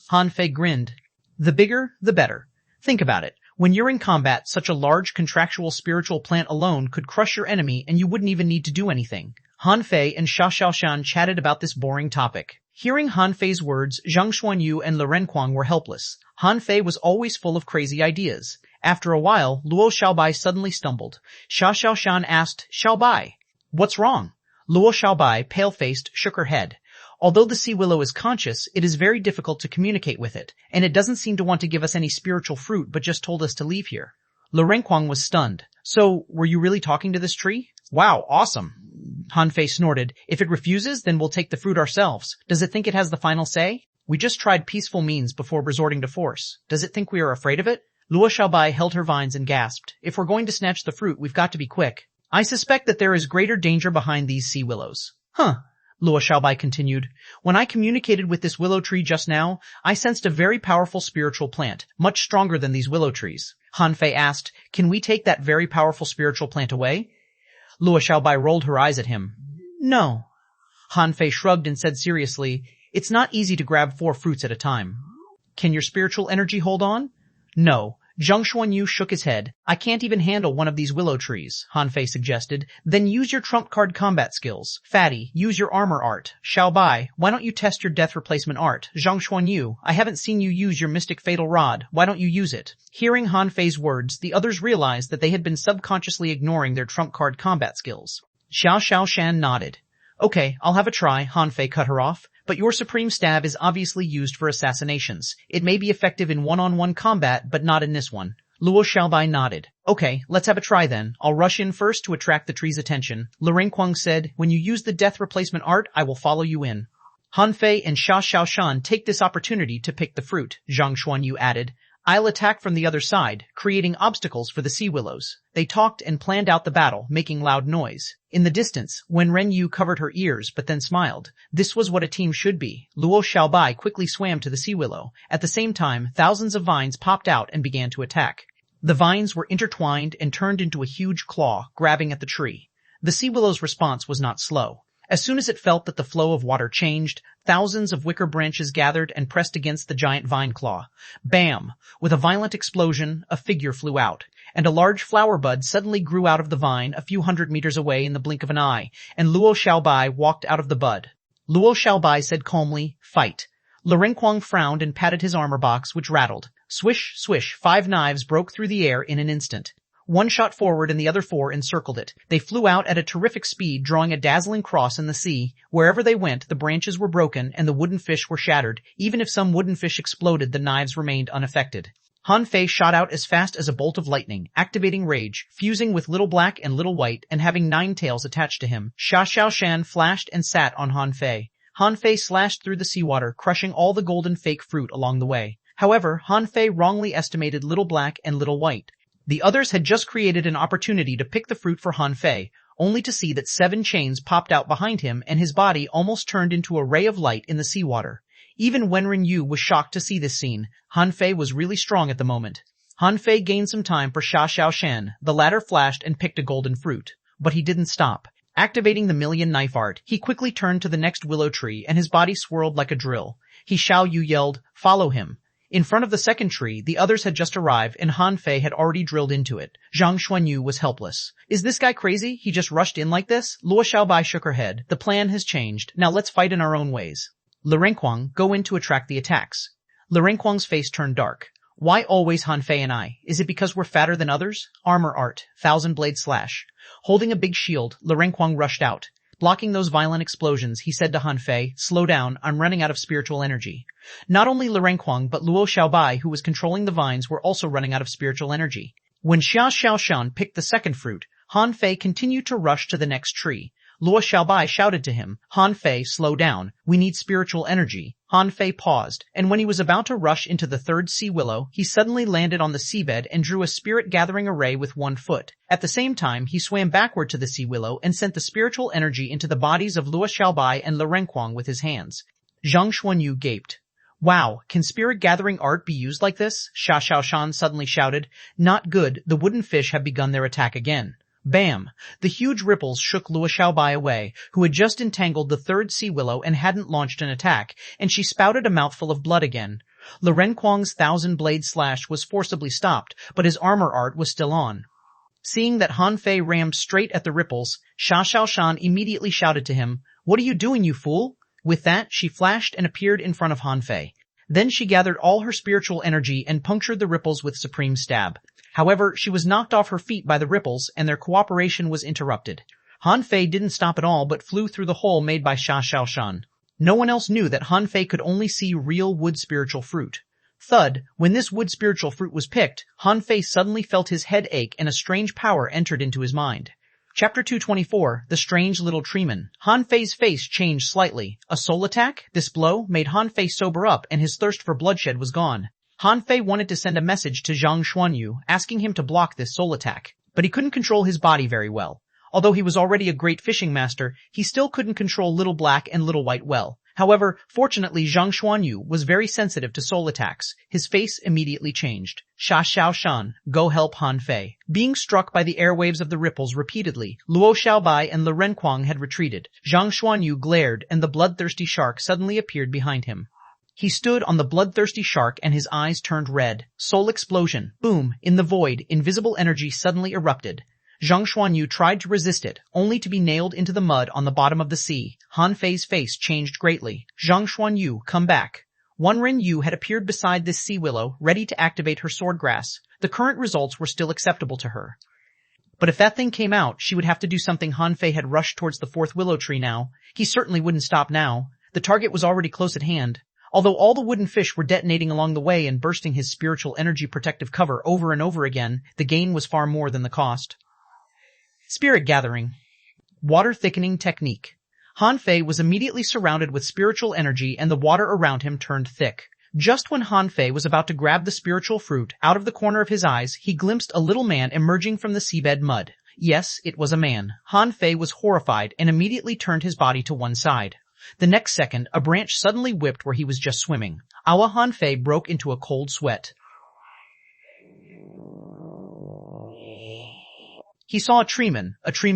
[SPEAKER 1] Han Fei grinned. "The bigger, the better. Think about it. When you're in combat, such a large contractual spiritual plant alone could crush your enemy and you wouldn't even need to do anything." Han Fei and Sha Xiaoshan chatted about this boring topic. Hearing Han Fei's words, Zhang Xuanyu and Lu Renkuang were helpless. Han Fei was always full of crazy ideas. After a while, Luo Xiaobai suddenly stumbled. Sha Xiaoshan asked, "Xiaobai, what's wrong?" Luo Xiaobai, pale-faced, shook her head. "Although the sea willow is conscious, it is very difficult to communicate with it, and it doesn't seem to want to give us any spiritual fruit but just told us to leave here." Lu Renkuang was stunned. "So, were you really talking to this tree?" "Wow, awesome." Han Fei snorted. "If it refuses, then we'll take the fruit ourselves. Does it think it has the final say? We just tried peaceful means before resorting to force. Does it think we are afraid of it?" Luo Xiaobai held her vines and gasped. "If we're going to snatch the fruit, we've got to be quick. I suspect that there is greater danger behind these sea willows." "Huh," Luo Xiaobai continued. "When I communicated with this willow tree just now, I sensed a very powerful spiritual plant, much stronger than these willow trees." Han Fei asked, "Can we take that very powerful spiritual plant away?" Luo Xiaobai rolled her eyes at him. "No." Han Fei shrugged and said seriously, "It's not easy to grab 4 fruits at a time." "Can your spiritual energy hold on?" "No." Zhang Xuanyu shook his head. "I can't even handle one of these willow trees," Han Fei suggested. "Then use your trump card combat skills. Fatty, use your armor art. Xiaobai, why don't you test your death replacement art? Zhang Xuanyu, I haven't seen you use your mystic fatal rod. Why don't you use it?" Hearing Han Fei's words, the others realized that they had been subconsciously ignoring their trump card combat skills. Xiao Xiaoshan nodded. "Okay, I'll have a try," Han Fei cut her off. "But your supreme stab is obviously used for assassinations. It may be effective in one-on-one combat, but not in this one." Luo Xiaobai nodded. "Okay, let's have a try then. I'll rush in first to attract the tree's attention." Lu Renkuang said, "When you use the death replacement art, I will follow you in." Han Fei and Sha Xiaoshan take this opportunity to pick the fruit, Zhang Xuanyu added. "I'll attack from the other side, creating obstacles for the sea willows." They talked and planned out the battle, making loud noise. In the distance, Wen Renyu covered her ears but then smiled. This was what a team should be. Luo Xiaobai quickly swam to the sea willow. At the same time, thousands of vines popped out and began to attack. The vines were intertwined and turned into a huge claw, grabbing at the tree. The sea willow's response was not slow. As soon as it felt that the flow of water changed, thousands of wicker branches gathered and pressed against the giant vine claw. Bam! With a violent explosion, a figure flew out, and a large flower bud suddenly grew out of the vine a few hundred meters away in the blink of an eye, and Luo Xiaobai walked out of the bud. Luo Xiaobai said calmly, "Fight." Lu Renkuang frowned and patted his armor box, which rattled. Swish, swish, 5 knives broke through the air in an instant. One shot forward and the other 4 encircled it. They flew out at a terrific speed, drawing a dazzling cross in the sea. Wherever they went, the branches were broken and the wooden fish were shattered. Even if some wooden fish exploded, the knives remained unaffected. Han Fei shot out as fast as a bolt of lightning, activating rage, fusing with Little Black and Little White and having 9 tails attached to him. Xuanhuan flashed and sat on Han Fei. Han Fei slashed through the seawater, crushing all the golden fake fruit along the way. However, Han Fei wrongly estimated Little Black and Little White. The others had just created an opportunity to pick the fruit for Han Fei, only to see that 7 chains popped out behind him and his body almost turned into a ray of light in the seawater. Even Wenren Yu was shocked to see this scene. Han Fei was really strong at the moment. Han Fei gained some time for Xuanhuan. The latter flashed and picked a golden fruit. But he didn't stop. Activating the million knife art, he quickly turned to the next willow tree and his body swirled like a drill. Xiao Yu yelled, "Follow him." In front of the second tree, the others had just arrived and Han Fei had already drilled into it. Zhang Xuanyu was helpless. Is this guy crazy? He just rushed in like this? Luo Xiaobai shook her head. The plan has changed. Now let's fight in our own ways. Le Renquang, go in to attract the attacks. Le Renquang's face turned dark. Why always Han Fei and I? Is it because we're fatter than others? Armor art, 1,000 blade slash. Holding a big shield, Le Renquang rushed out. Blocking those violent explosions, he said to Han Fei, "Slow down, I'm running out of spiritual energy." Not only Le Renquang but Luo Xiaobai, who was controlling the vines, were also running out of spiritual energy. When Xuanhuan picked the second fruit, Han Fei continued to rush to the next tree. Luo Xiaobai shouted to him, "Han Fei, slow down. We need spiritual energy." Han Fei paused, and when he was about to rush into the third sea willow, he suddenly landed on the seabed and drew a spirit-gathering array with 1 foot. At the same time, he swam backward to the sea willow and sent the spiritual energy into the bodies of Luo Xiaobai and Le Renquang with his hands. Zhang Xuanyu gaped. "Wow, can spirit-gathering art be used like this?" Xuanhuan suddenly shouted. "Not good, the wooden fish have begun their attack again." Bam! The huge ripples shook Luo Xiaobai away, who had just entangled the third sea willow and hadn't launched an attack, and she spouted a mouthful of blood again. Le Renquang's 1,000 blade slash was forcibly stopped, but his armor art was still on. Seeing that Han Fei rammed straight at the ripples, Xuanhuan immediately shouted to him, "What are you doing, you fool?" With that, she flashed and appeared in front of Han Fei. Then she gathered all her spiritual energy and punctured the ripples with supreme stab. However, she was knocked off her feet by the ripples, and their cooperation was interrupted. Han Fei didn't stop at all, but flew through the hole made by Xuanhuan. No one else knew that Han Fei could only see real wood spiritual fruit. Thud, when this wood spiritual fruit was picked, Han Fei suddenly felt his head ache and a strange power entered into his mind. Chapter 224, The Strange Little Treeman. Han Fei's face changed slightly. A soul attack? This blow made Han Fei sober up and his thirst for bloodshed was gone. Han Fei wanted to send a message to Zhang Xuanyu, asking him to block this soul attack, but he couldn't control his body very well. Although he was already a great fishing master, he still couldn't control Little Black and Little White well. However, fortunately Zhang Xuanyu was very sensitive to soul attacks. His face immediately changed. Xuanhuan, go help Han Fei. Being struck by the airwaves of the ripples repeatedly, Luo Xiaobai and Le Renquang had retreated. Zhang Xuanyu glared and the bloodthirsty shark suddenly appeared behind him. He stood on the bloodthirsty shark and his eyes turned red. Soul explosion. Boom. In the void, invisible energy suddenly erupted. Zhang Xuanyu tried to resist it, only to be nailed into the mud on the bottom of the sea. Han Fei's face changed greatly. Zhang Xuanyu, come back. Wenren Yu had appeared beside this sea willow, ready to activate her swordgrass. The current results were still acceptable to her. But if that thing came out, she would have to do something. Han Fei had rushed towards the fourth willow tree now. He certainly wouldn't stop now. The target was already close at hand. Although all the wooden fish were detonating along the way and bursting his spiritual energy protective cover over and over again, the gain was far more than the cost. Spirit gathering. Water thickening technique. Han Fei was immediately surrounded with spiritual energy and the water around him turned thick. Just when Han Fei was about to grab the spiritual fruit, out of the corner of his eyes, he glimpsed a little man emerging from the seabed mud. Yes, it was a man. Han Fei was horrified and immediately turned his body to one side. The next second, a branch suddenly whipped where he was just swimming. Han Fei broke into a cold sweat. He saw a treeman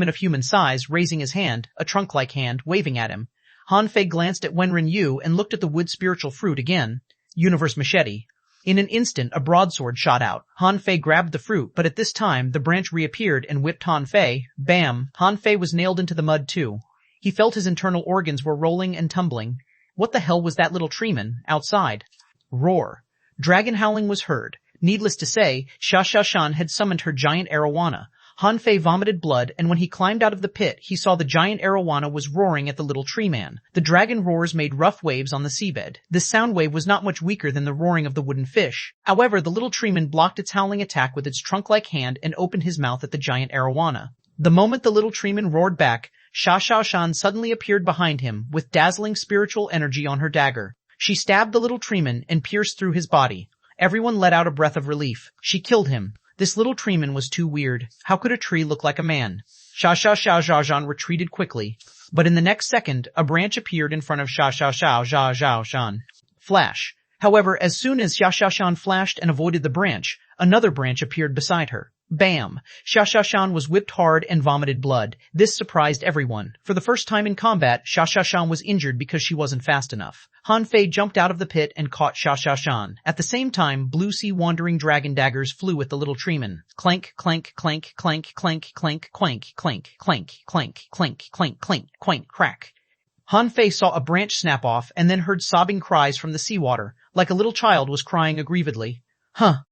[SPEAKER 1] of human size, raising his hand, a trunk-like hand, waving at him. Han Fei glanced at Wenren Yu and looked at the wood spiritual fruit again. Universe machete. In an instant, a broadsword shot out. Han Fei grabbed the fruit, but at this time, the branch reappeared and whipped Han Fei. Bam! Han Fei was nailed into the mud too. He felt his internal organs were rolling and tumbling. What the hell was that little treeman outside? Roar. Dragon howling was heard. Needless to say, Xuanhuan had summoned her giant arowana. Han Fei vomited blood, and when he climbed out of the pit, he saw the giant arowana was roaring at the little tree man. The dragon roars made rough waves on the seabed. This sound wave was not much weaker than the roaring of the wooden fish. However, the little treeman blocked its howling attack with its trunk-like hand and opened his mouth at the giant arowana. The moment the little treeman roared back, xuanhuan suddenly appeared behind him, with dazzling spiritual energy on her dagger. She stabbed the little treeman and pierced through his body. Everyone let out a breath of relief. She killed him. This little treeman was too weird. How could a tree look like a man? Xuanhuan retreated quickly, but in the next second, a branch appeared in front of Xuanhuan. Flash. However, as soon as Xuanhuan flashed and avoided the branch, another branch appeared beside her. Bam! Xuanhuan was whipped hard and vomited blood. This surprised everyone. For the first time in combat, Xuanhuan was injured because she wasn't fast enough. Han Fei jumped out of the pit and caught Xuanhuan. At the same time, blue sea wandering dragon daggers flew at the little treeman. Clank, clank, clank, clank, clank, clank, clank, clank, clank, clank, clank, clank, clank, clank, crack. Han Fei saw a branch snap off and then heard sobbing cries from the seawater, like a little child was crying aggrievedly.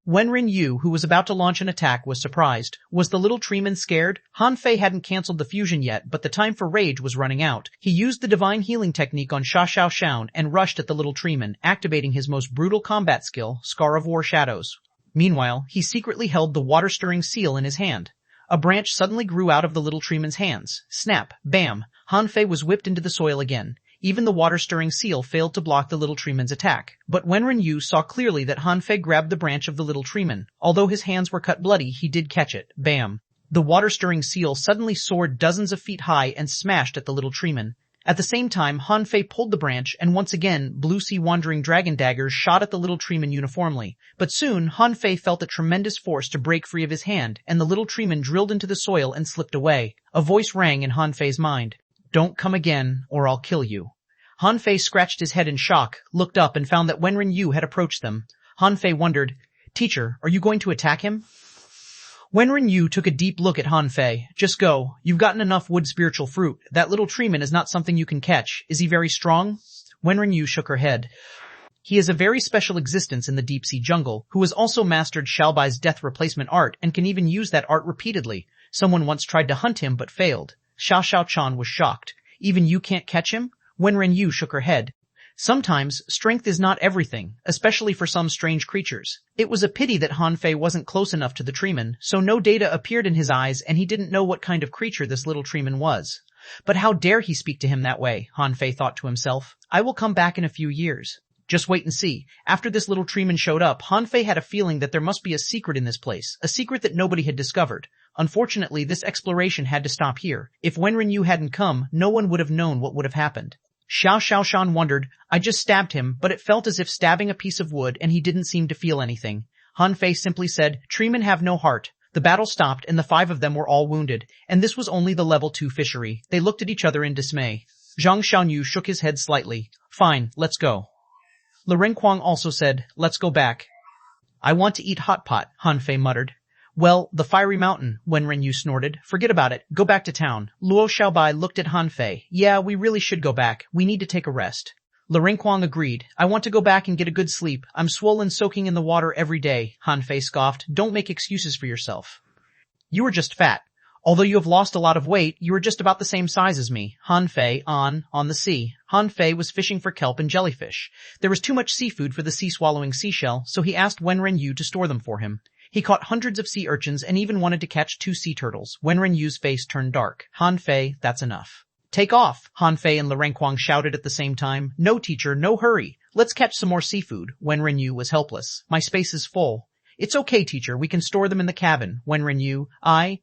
[SPEAKER 1] Wenren Yu, who was about to launch an attack, was surprised. Was the little treeman scared? Han Fei hadn't cancelled the fusion yet, but the time for rage was running out. He used the divine healing technique on Xuanhuan and rushed at the little treeman, activating his most brutal combat skill, Scar of War Shadows. Meanwhile, he secretly held the water-stirring seal in his hand. A branch suddenly grew out of the little treeman's hands. Snap! Bam! Han Fei was whipped into the soil again. Even the water-stirring seal failed to block the little treeman's attack. But Wenren Yu saw clearly that Han Fei grabbed the branch of the little treeman. Although his hands were cut bloody, he did catch it. Bam! The water-stirring seal suddenly soared dozens of feet high and smashed at the little treeman. At the same time, Han Fei pulled the branch, and once again, blue sea wandering dragon daggers shot at the little treeman uniformly. But soon, Han Fei felt a tremendous force to break free of his hand, and the little treeman drilled into the soil and slipped away. A voice rang in Han Fei's mind. Don't come again, or I'll kill you. Han Fei scratched his head in shock, looked up and found that Wenren Yu had approached them. Han Fei wondered, Teacher, are you going to attack him? Wenren Yu took a deep look at Han Fei. Just go. You've gotten enough wood spiritual fruit. That little treeman is not something you can catch. Is he very strong? Wenren Yu shook her head. He is a very special existence in the deep sea jungle, who has also mastered Shalbai's death replacement art and can even use that art repeatedly. Someone once tried to hunt him but failed. Xuanhuan was shocked. Even you can't catch him? Wenren Yu shook her head. Sometimes, strength is not everything, especially for some strange creatures. It was a pity that Han Fei wasn't close enough to the treeman, so no data appeared in his eyes and he didn't know what kind of creature this little treeman was. But how dare he speak to him that way, Han Fei thought to himself. I will come back in a few years. Just wait and see. After this little treeman showed up, Han Fei had a feeling that there must be a secret in this place, a secret that nobody had discovered. Unfortunately, this exploration had to stop here. If Wenren Yu hadn't come, no one would have known what would have happened. Xuanhuan wondered, I just stabbed him, but it felt as if stabbing a piece of wood and he didn't seem to feel anything. Han Fei simply said, Treemen have no heart. The battle stopped and the 5 of them were all wounded, and this was only the level 2 fishery. They looked at each other in dismay. Zhang Xiaoyu shook his head slightly. Fine, let's go. Le Renquang also said, let's go back. I want to eat hot pot, Han Fei muttered. Well, the fiery mountain, Wenren Yu snorted. Forget about it. Go back to town. Luo Xiaobai looked at Han Fei. Yeah, we really should go back. We need to take a rest. Le Renquang agreed. I want to go back and get a good sleep. I'm swollen soaking in the water every day, Han Fei scoffed. Don't make excuses for yourself. You are just fat. Although you have lost a lot of weight, you are just about the same size as me. Han Fei, on the sea. Han Fei was fishing for kelp and jellyfish. There was too much seafood for the sea-swallowing seashell, so he asked Wenren Yu to store them for him. He caught hundreds of sea urchins and even wanted to catch 2 sea turtles. Wenren Yu's face turned dark. Han Fei, that's enough. Take off, Han Fei and Le Renquang shouted at the same time. No, teacher, no hurry. Let's catch some more seafood. Wenren Yu was helpless. My space is full. It's okay, teacher, we can store them in the cabin. Wenren Yu,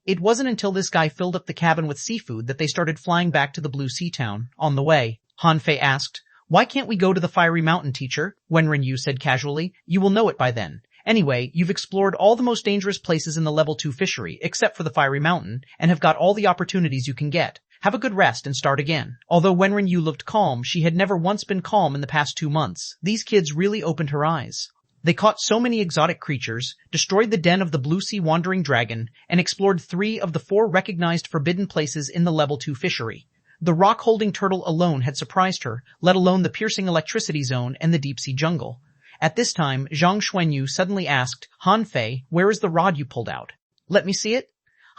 [SPEAKER 1] it wasn't until this guy filled up the cabin with seafood that they started flying back to the Blue Sea Town. On the way, Han Fei asked, why can't we go to the fiery mountain, teacher? Wenren Yu said casually. You will know it by then. Anyway, you've explored all the most dangerous places in the level 2 fishery, except for the fiery mountain, and have got all the opportunities you can get. Have a good rest and start again. Although Wenren Yu looked calm, she had never once been calm in the past 2 months. These kids really opened her eyes. They caught so many exotic creatures, destroyed the den of the blue sea wandering dragon, and explored 3 of the 4 recognized forbidden places in the level 2 fishery. The rock-holding turtle alone had surprised her, let alone the piercing electricity zone and the deep sea jungle. At this time, Zhang Xuanyu suddenly asked, Han Fei, where is the rod you pulled out? Let me see it.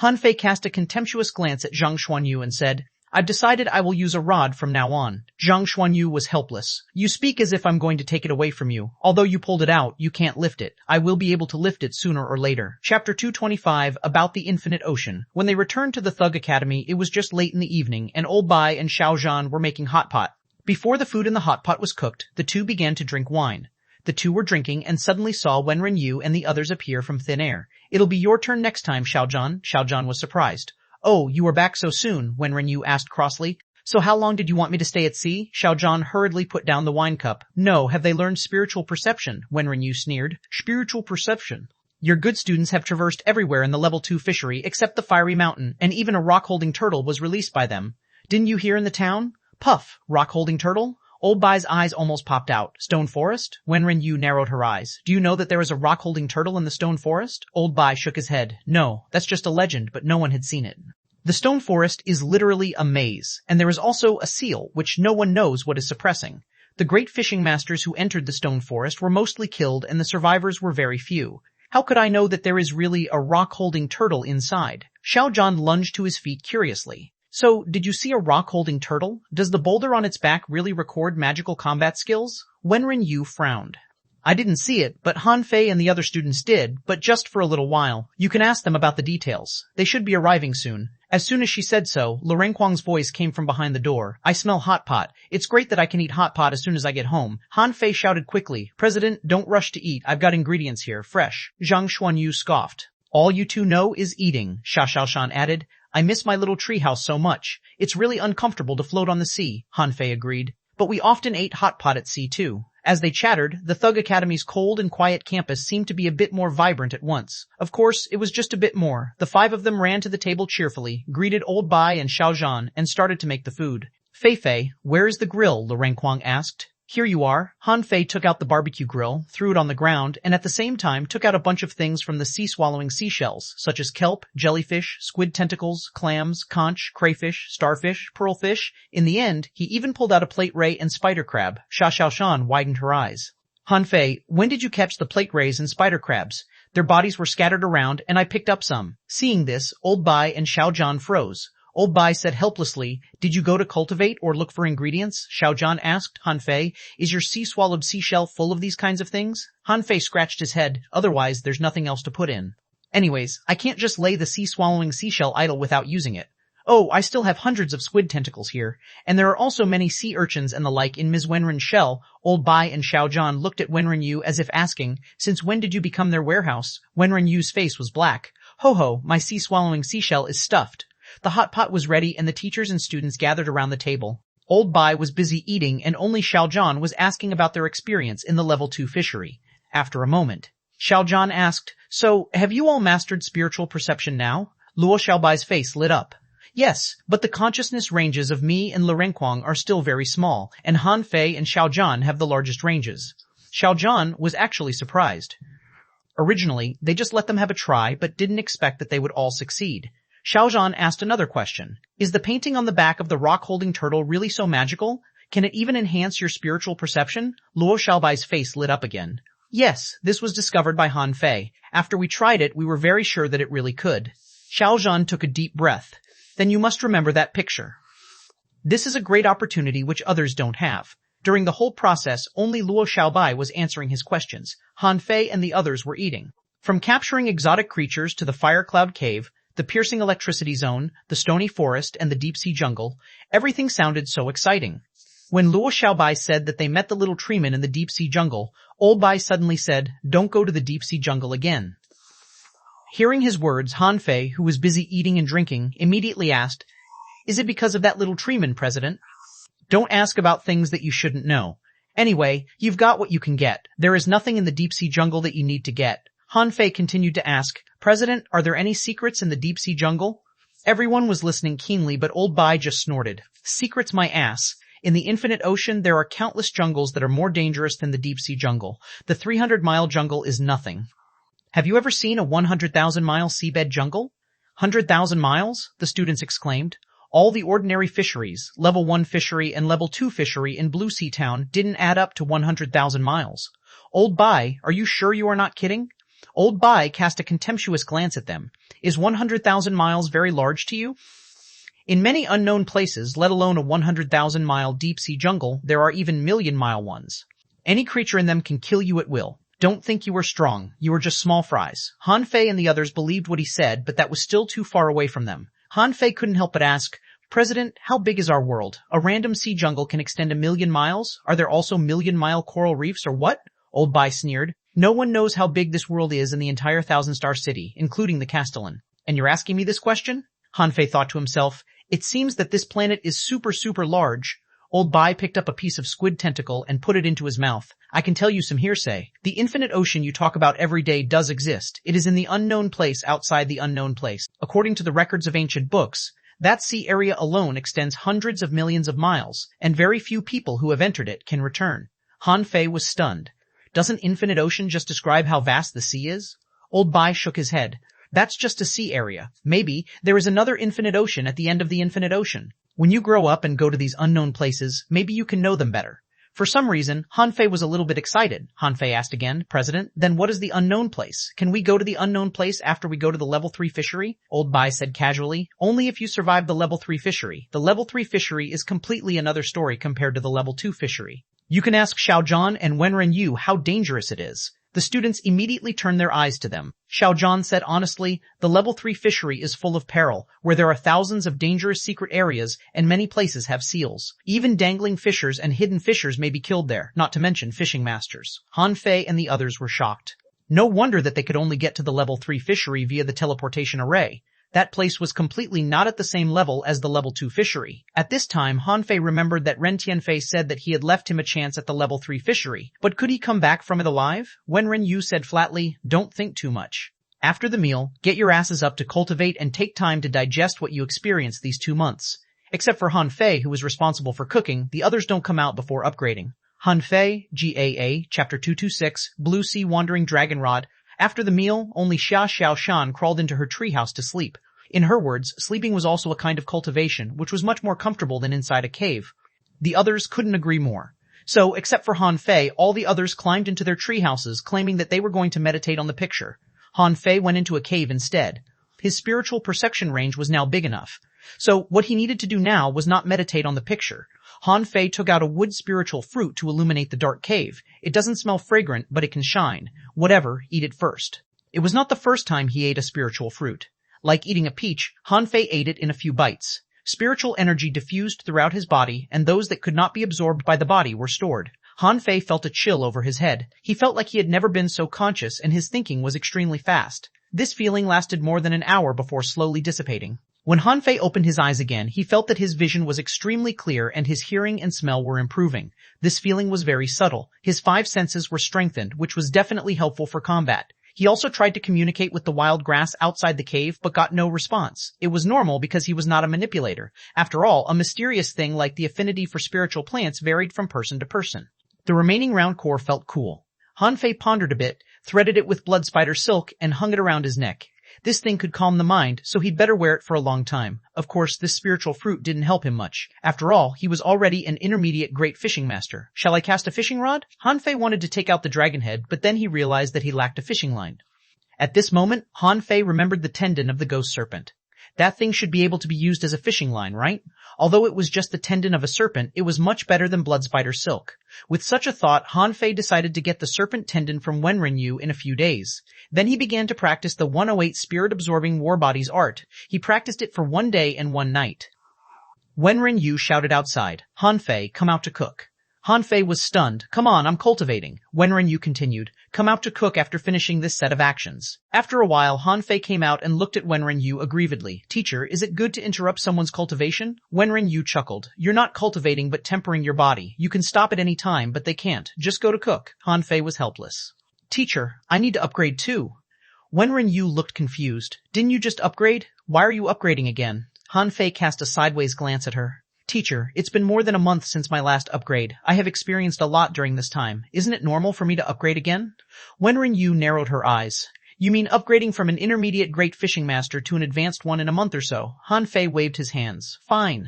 [SPEAKER 1] Han Fei cast a contemptuous glance at Zhang Xuanyu and said, I've decided I will use a rod from now on. Zhang Xuanyu was helpless. You speak as if I'm going to take it away from you. Although you pulled it out, you can't lift it. I will be able to lift it sooner or later. Chapter 225, About the Infinite Ocean. When they returned to the Thug Academy, it was just late in the evening, and Old Bai and Xiao Zhan were making hot pot. Before the food in the hot pot was cooked, the two began to drink wine. The two were drinking and suddenly saw Wenren Yu and the others appear from thin air. It'll be your turn next time, Xiao Zhan. Xiao Zhan was surprised. Oh, you are back so soon, Wenren Yu asked crossly. So how long did you want me to stay at sea? Xiao Zhan hurriedly put down the wine cup. No, have they learned spiritual perception? Wenren Yu sneered. Spiritual perception? Your good students have traversed everywhere in the level 2 fishery except the fiery mountain, and even a rock-holding turtle was released by them. Didn't you hear in the town? Puff, rock-holding turtle? Old Bai's eyes almost popped out. Stone forest? Wenren Yu narrowed her eyes. Do you know that there is a rock-holding turtle in the stone forest? Old Bai shook his head. No, that's just a legend, but no one had seen it. The stone forest is literally a maze, and there is also a seal, which no one knows what is suppressing. The great fishing masters who entered the stone forest were mostly killed, and the survivors were very few. How could I know that there is really a rock-holding turtle inside? Xiao Zhan lunged to his feet curiously. So, did you see a rock-holding turtle? Does the boulder on its back really record magical combat skills? Wenren Yu frowned. I didn't see it, but Han Fei and the other students did, but just for a little while. You can ask them about the details. They should be arriving soon. As soon as she said so, Renquang's voice came from behind the door. I smell hot pot. It's great that I can eat hot pot as soon as I get home. Han Fei shouted quickly, President, don't rush to eat. I've got ingredients here, fresh. Zhang Xuanyu scoffed. All you two know is eating, Xia Xiaoshan added. I miss my little treehouse so much. It's really uncomfortable to float on the sea, Han Fei agreed. But we often ate hot pot at sea too. As they chattered, the Thug Academy's cold and quiet campus seemed to be a bit more vibrant at once. Of course, it was just a bit more. The five of them ran to the table cheerfully, greeted Old Bai and Xiao Zhan, and started to make the food. Fei, where is the grill? Renquang asked. Here you are. Han Fei took out the barbecue grill, threw it on the ground, and at the same time took out a bunch of things from the sea-swallowing seashells, such as kelp, jellyfish, squid tentacles, clams, conch, crayfish, starfish, pearlfish. In the end, he even pulled out a plate ray and spider crab. Xia Xiaoshan widened her eyes. Han Fei, when did you catch the plate rays and spider crabs? Their bodies were scattered around, and I picked up some. Seeing this, Old Bai and Xiao Zhan froze. Old Bai said helplessly, Did you go to cultivate or look for ingredients? Xiao Zhan asked. Han Fei, is your sea-swallowed seashell full of these kinds of things? Han Fei scratched his head. Otherwise, there's nothing else to put in. Anyways, I can't just lay the sea-swallowing seashell idle without using it. Oh, I still have hundreds of squid tentacles here, and there are also many sea urchins and the like in Ms. Wenren's shell. Old Bai and Xiao Zhan looked at Wenren Yu as if asking, Since when did you become their warehouse? Wenren Yu's face was black. Ho, my sea-swallowing seashell is stuffed. The hot pot was ready and the teachers and students gathered around the table. Old Bai was busy eating and only Xiao Zhan was asking about their experience in the level 2 fishery. After a moment, Xiao Zhan asked, So, have you all mastered spiritual perception now? Luo Xiaobai's face lit up. Yes, but the consciousness ranges of me and Renquang are still very small, and Han Fei and Xiao Zhan have the largest ranges. Xiao Zhan was actually surprised. Originally, they just let them have a try but didn't expect that they would all succeed. Xiao Zhan asked another question. Is the painting on the back of the rock-holding turtle really so magical? Can it even enhance your spiritual perception? Luo Xiaobai's face lit up again. Yes, this was discovered by Han Fei. After we tried it, we were very sure that it really could. Xiao Zhan took a deep breath. Then you must remember that picture. This is a great opportunity which others don't have. During the whole process, only Luo Xiaobai was answering his questions. Han Fei and the others were eating. From capturing exotic creatures to the fire cloud cave, the piercing electricity zone, the stony forest, and the deep-sea jungle, everything sounded so exciting. When Luo Xiaobai said that they met the little treeman in the deep-sea jungle, Old Bai suddenly said, Don't go to the deep-sea jungle again. Hearing his words, Han Fei, who was busy eating and drinking, immediately asked, Is it because of that little treeman, President? Don't ask about things that you shouldn't know. Anyway, you've got what you can get. There is nothing in the deep-sea jungle that you need to get. Han Fei continued to ask, President, are there any secrets in the deep-sea jungle? Everyone was listening keenly, but Old Bai just snorted. Secrets my ass. In the infinite ocean, there are countless jungles that are more dangerous than the deep-sea jungle. The 300-mile jungle is nothing. Have you ever seen a 100,000-mile seabed jungle? 100,000 miles? The students exclaimed. All the ordinary fisheries, level 1 fishery and level 2 fishery in Blue Sea Town didn't add up to 100,000 miles. Old Bai, are you sure you are not kidding? Old Bai cast a contemptuous glance at them. Is 100,000 miles very large to you? In many unknown places, let alone a 100,000-mile deep-sea jungle, there are even million-mile ones. Any creature in them can kill you at will. Don't think you are strong. You are just small fries. Han Fei and the others believed what he said, but that was still too far away from them. Han Fei couldn't help but ask, President, how big is our world? A random sea jungle can extend 1,000,000 miles? Are there also million-mile coral reefs or what? Old Bai sneered. No one knows how big this world is in the entire thousand-star city, including the Castellan. And you're asking me this question? Han Fei thought to himself. It seems that this planet is super large. Old Bai picked up a piece of squid tentacle and put it into his mouth. I can tell you some hearsay. The infinite ocean you talk about every day does exist. It is in the unknown place outside the unknown place. According to the records of ancient books, that sea area alone extends hundreds of millions of miles, and very few people who have entered it can return. Han Fei was stunned. Doesn't infinite ocean just describe how vast the sea is? Old Bai shook his head. That's just a sea area. Maybe there is another infinite ocean at the end of the infinite ocean. When you grow up and go to these unknown places, maybe you can know them better. For some reason, Han Fei was a little bit excited. Han Fei asked again, President, then what is the unknown place? Can we go to the unknown place after we go to the level 3 fishery? Old Bai said casually, only if you survive the level 3 fishery. The level 3 fishery is completely another story compared to the level 2 fishery. You can ask Xiaozhan and Wenren Yu how dangerous it is. The students immediately turned their eyes to them. Xiaozhan said honestly, the level 3 fishery is full of peril, where there are thousands of dangerous secret areas and many places have seals. Even dangling fishers and hidden fishers may be killed there, not to mention fishing masters. Han Fei and the others were shocked. No wonder that they could only get to the level 3 fishery via the teleportation array. That place was completely not at the same level as the level 2 fishery. At this time, Han Fei remembered that Ren Tianfei said that he had left him a chance at the level 3 fishery, but could he come back from it alive? Wenren Yu said flatly, don't think too much. After the meal, get your asses up to cultivate and take time to digest what you experienced these 2 months. Except for Han Fei, who was responsible for cooking, the others don't come out before upgrading. Han Fei, GAA, Chapter 226, Blue Sea Wandering Dragonrod. After the meal, only Xia Xiaoshan crawled into her treehouse to sleep. In her words, sleeping was also a kind of cultivation, which was much more comfortable than inside a cave. The others couldn't agree more. So, except for Han Fei, all the others climbed into their treehouses, claiming that they were going to meditate on the picture. Han Fei went into a cave instead. His spiritual perception range was now big enough. So, what he needed to do now was not meditate on the picture. Han Fei took out a wood spiritual fruit to illuminate the dark cave. It doesn't smell fragrant, but it can shine. Whatever, eat it first. It was not the first time he ate a spiritual fruit. Like eating a peach, Han Fei ate it in a few bites. Spiritual energy diffused throughout his body, and those that could not be absorbed by the body were stored. Han Fei felt a chill over his head. He felt like he had never been so conscious, and his thinking was extremely fast. This feeling lasted more than an hour before slowly dissipating. When Han Fei opened his eyes again, he felt that his vision was extremely clear and his hearing and smell were improving. This feeling was very subtle. His 5 senses were strengthened, which was definitely helpful for combat. He also tried to communicate with the wild grass outside the cave, but got no response. It was normal because he was not a manipulator. After all, a mysterious thing like the affinity for spiritual plants varied from person to person. The remaining round core felt cool. Han Fei pondered a bit, threaded it with blood spider silk, and hung it around his neck. This thing could calm the mind, so he'd better wear it for a long time. Of course, this spiritual fruit didn't help him much. After all, he was already an intermediate great fishing master. Shall I cast a fishing rod? Han Fei wanted to take out the dragon head, but then he realized that he lacked a fishing line. At this moment, Han Fei remembered the tendon of the ghost serpent. That thing should be able to be used as a fishing line, right? Although it was just the tendon of a serpent, it was much better than blood spider silk. With such a thought, Han Fei decided to get the serpent tendon from Wenren Yu in a few days. Then he began to practice the 108 spirit-absorbing war bodies art. He practiced it for 1 day and 1 night. Wenren Yu shouted outside, Han Fei, come out to cook. Han Fei was stunned. Come on, I'm cultivating. Wenren Yu continued. Come out to cook after finishing this set of actions. After a while, Han Fei came out and looked at Wenren Yu aggrievedly. Teacher, is it good to interrupt someone's cultivation? Wenren Yu chuckled. You're not cultivating but tempering your body. You can stop at any time, but they can't. Just go to cook. Han Fei was helpless. Teacher, I need to upgrade too. Wenren Yu looked confused. Didn't you just upgrade? Why are you upgrading again? Han Fei cast a sideways glance at her. Teacher, it's been more than a month since my last upgrade. I have experienced a lot during this time. Isn't it normal for me to upgrade again? Wenren Yu narrowed her eyes. You mean upgrading from an intermediate great fishing master to an advanced one in a month or so? Han Fei waved his hands. Fine.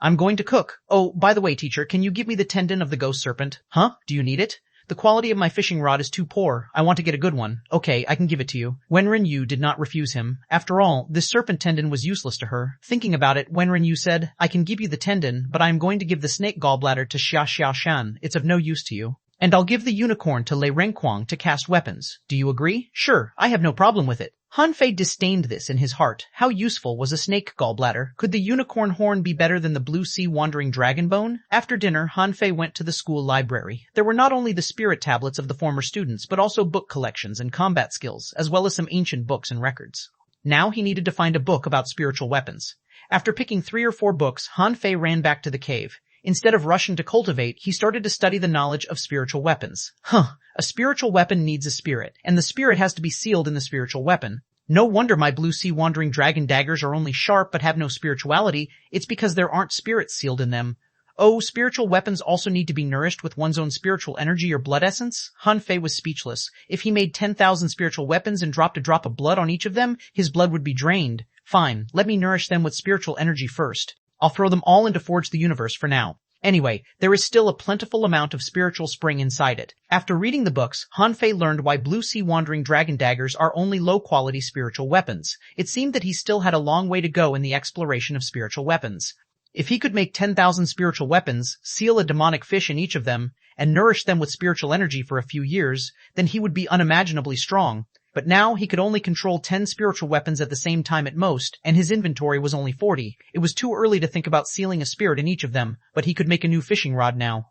[SPEAKER 1] I'm going to cook. Oh, by the way, teacher, can you give me the tendon of the ghost serpent? Huh? Do you need it? The quality of my fishing rod is too poor. I want to get a good one. Okay, I can give it to you. Wenren Yu did not refuse him. After all, this serpent tendon was useless to her. Thinking about it, Wenren Yu said, I can give you the tendon, but I am going to give the snake gallbladder to Xia Xiaoshan. It's of no use to you. And I'll give the unicorn to Lei Renquang to cast weapons. Do you agree? Sure, I have no problem with it. Han Fei disdained this in his heart. How useful was a snake gallbladder? Could the unicorn horn be better than the blue sea wandering dragon bone? After dinner, Han Fei went to the school library. There were not only the spirit tablets of the former students, but also book collections and combat skills, as well as some ancient books and records. Now he needed to find a book about spiritual weapons. After picking 3 or 4 books, Han Fei ran back to the cave. Instead of rushing to cultivate, he started to study the knowledge of spiritual weapons. A spiritual weapon needs a spirit, and the spirit has to be sealed in the spiritual weapon. No wonder my blue sea wandering dragon daggers are only sharp but have no spirituality. It's because there aren't spirits sealed in them. Oh, spiritual weapons also need to be nourished with one's own spiritual energy or blood essence? Han Fei was speechless. If he made 10,000 spiritual weapons and dropped a drop of blood on each of them, his blood would be drained. Fine, let me nourish them with spiritual energy first. I'll throw them all into Forge the Universe for now. Anyway, there is still a plentiful amount of spiritual spring inside it. After reading the books, Han Fei learned why blue sea wandering dragon daggers are only low-quality spiritual weapons. It seemed that he still had a long way to go in the exploration of spiritual weapons. If he could make 10,000 spiritual weapons, seal a demonic fish in each of them, and nourish them with spiritual energy for a few years, then he would be unimaginably strong. But now he could only control 10 spiritual weapons at the same time at most, and his inventory was only 40. It was too early to think about sealing a spirit in each of them, but he could make a new fishing rod now.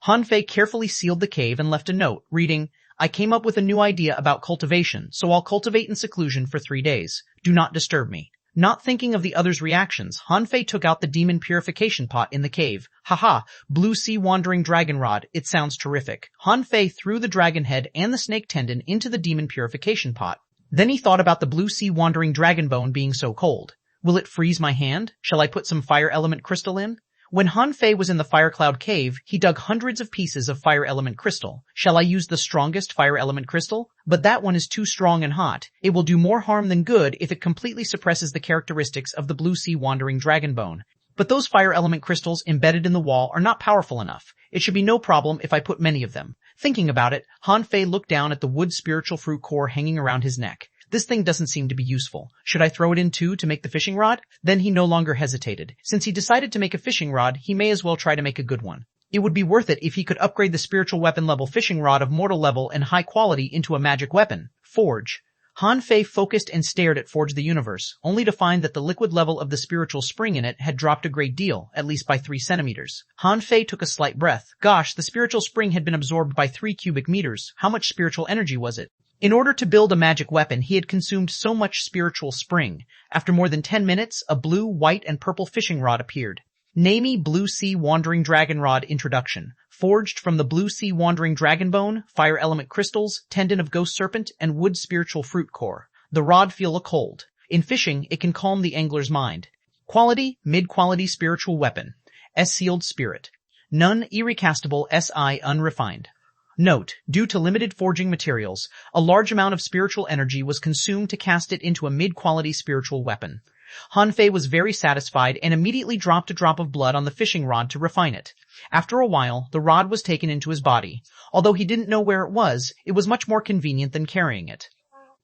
[SPEAKER 1] Han Fei carefully sealed the cave and left a note, reading, I came up with a new idea about cultivation, so I'll cultivate in seclusion for 3 days. Do not disturb me. Not thinking of the others' reactions, Han Fei took out the demon purification pot in the cave. Haha, blue sea wandering dragon rod. It sounds terrific. Han Fei threw the dragon head and the snake tendon into the demon purification pot. Then he thought about the blue sea wandering dragon bone being so cold. Will it freeze my hand? Shall I put some fire element crystal in? When Han Fei was in the Fire Cloud Cave, he dug hundreds of pieces of fire element crystal. Shall I use the strongest fire element crystal? But that one is too strong and hot. It will do more harm than good if it completely suppresses the characteristics of the blue sea wandering dragon bone. But those fire element crystals embedded in the wall are not powerful enough. It should be no problem if I put many of them. Thinking about it, Han Fei looked down at the wood spiritual fruit core hanging around his neck. This thing doesn't seem to be useful. Should I throw it in too to make the fishing rod? Then he no longer hesitated. Since he decided to make a fishing rod, he may as well try to make a good one. It would be worth it if he could upgrade the spiritual weapon level fishing rod of mortal level and high quality into a magic weapon. Forge. Han Fei focused and stared at Forge the Universe, only to find that the liquid level of the spiritual spring in it had dropped a great deal, at least by 3 centimeters. Han Fei took a slight breath. Gosh, the spiritual spring had been absorbed by 3 cubic meters. How much spiritual energy was it? In order to build a magic weapon, he had consumed so much spiritual spring. After more than 10 minutes, a blue, white, and purple fishing rod appeared. Namey Blue Sea Wandering Dragon Rod Introduction. Forged from the Blue Sea Wandering Dragon Bone, Fire Element Crystals, Tendon of Ghost Serpent, and Wood Spiritual Fruit Core. The rod feel a cold. In fishing, it can calm the angler's mind. Quality, mid-quality spiritual weapon. S-sealed spirit. None irrecastable SI unrefined. Note, due to limited forging materials, a large amount of spiritual energy was consumed to cast it into a mid-quality spiritual weapon. Han Fei was very satisfied and immediately dropped a drop of blood on the fishing rod to refine it. After a while, the rod was taken into his body. Although he didn't know where it was much more convenient than carrying it.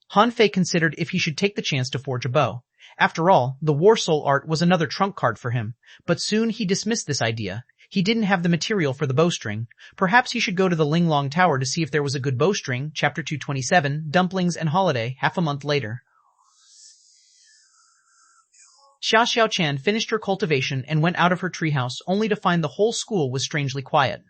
[SPEAKER 1] Han Fei considered if he should take the chance to forge a bow. After all, the War Soul art was another trump card for him. But soon he dismissed this idea. He didn't have the material for the bowstring. Perhaps he should go to the Linglong Tower to see if there was a good bowstring. Chapter 227, Dumplings and Holiday, half a month later. Xia Xiaochan finished her cultivation and went out of her treehouse only to find the whole school was strangely quiet.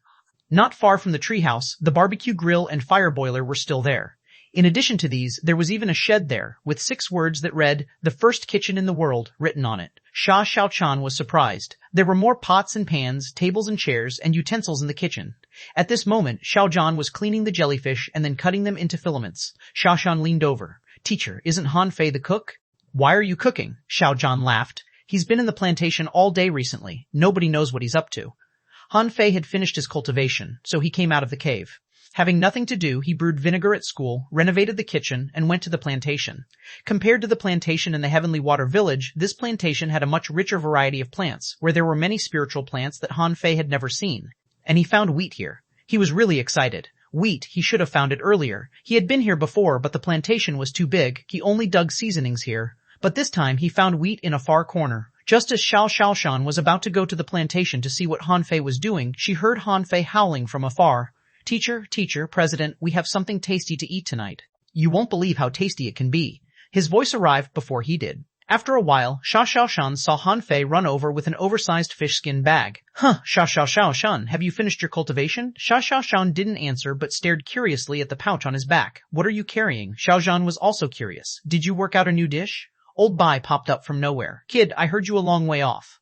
[SPEAKER 1] Not far from the treehouse, the barbecue grill and fire boiler were still there. In addition to these, there was even a shed there, with 6 words that read, "The first kitchen in the world," written on it. Xia Xiaochan was surprised. There were more pots and pans, tables and chairs, and utensils in the kitchen. At this moment, Xiaozhan was cleaning the jellyfish and then cutting them into filaments. Xiaozhan leaned over. "Teacher, isn't Han Fei the cook?" "Why are you cooking?" Xiaozhan laughed. "He's been in the plantation all day recently. Nobody knows what he's up to." Han Fei had finished his cultivation, so he came out of the cave. Having nothing to do, he brewed vinegar at school, renovated the kitchen, and went to the plantation. Compared to the plantation in the Heavenly Water Village, this plantation had a much richer variety of plants, where there were many spiritual plants that Han Fei had never seen. And he found wheat here. He was really excited. Wheat, he should have found it earlier. He had been here before, but the plantation was too big. He only dug seasonings here. But this time he found wheat in a far corner. Just as Xuanhuan was about to go to the plantation to see what Han Fei was doing, she heard Han Fei howling from afar. Teacher, President, we have something tasty to eat tonight. You won't believe how tasty it can be. His voice arrived before he did. After a while, Xuanhuan saw Han Fei run over with an oversized fish skin bag. Xuanhuan, have you finished your cultivation? Xuanhuan didn't answer but stared curiously at the pouch on his back. What are you carrying? Xiaozhan was also curious. Did you work out a new dish? Old Bai popped up from nowhere. Kid, I heard you a long way off.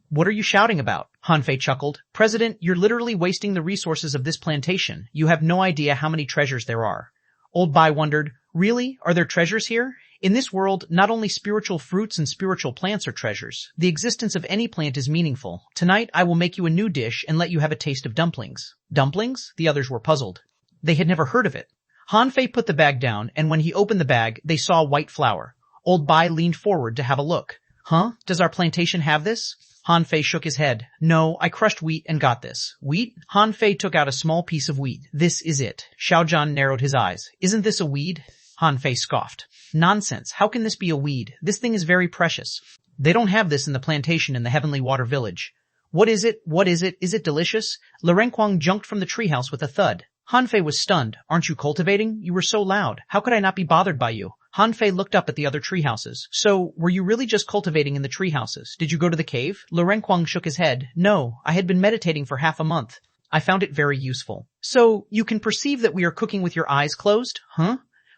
[SPEAKER 1] What are you shouting about? Han Fei chuckled. President, you're literally wasting the resources of this plantation. You have no idea how many treasures there are. Old Bai wondered, really? Are there treasures here? In this world, not only spiritual fruits and spiritual plants are treasures. The existence of any plant is meaningful. Tonight, I will make you a new dish and let you have a taste of dumplings. Dumplings? The others were puzzled. They had never heard of it. Han Fei put the bag down, and when he opened the bag, they saw white flour. Old Bai leaned forward to have a look. Huh? Does our plantation have this? Han Fei shook his head. No, I crushed wheat and got this. Wheat? Han Fei took out a small piece of wheat. This is it. Xiaozhan narrowed his eyes. Isn't this a weed? Han Fei scoffed. Nonsense. How can this be a weed? This thing is very precious. They don't have this in the plantation in the Heavenly Water Village. What is it? What is it? Is it delicious? Renquang jumped from the treehouse with a thud. Han Fei was stunned. Aren't you cultivating? You were so loud. How could I not be bothered by you? Han Fei looked up at the other treehouses. So, were you really just cultivating in the treehouses? Did you go to the cave? Renquang shook his head. No, I had been meditating for half a month. I found it very useful. So, you can perceive that we are cooking with your eyes closed? Huh?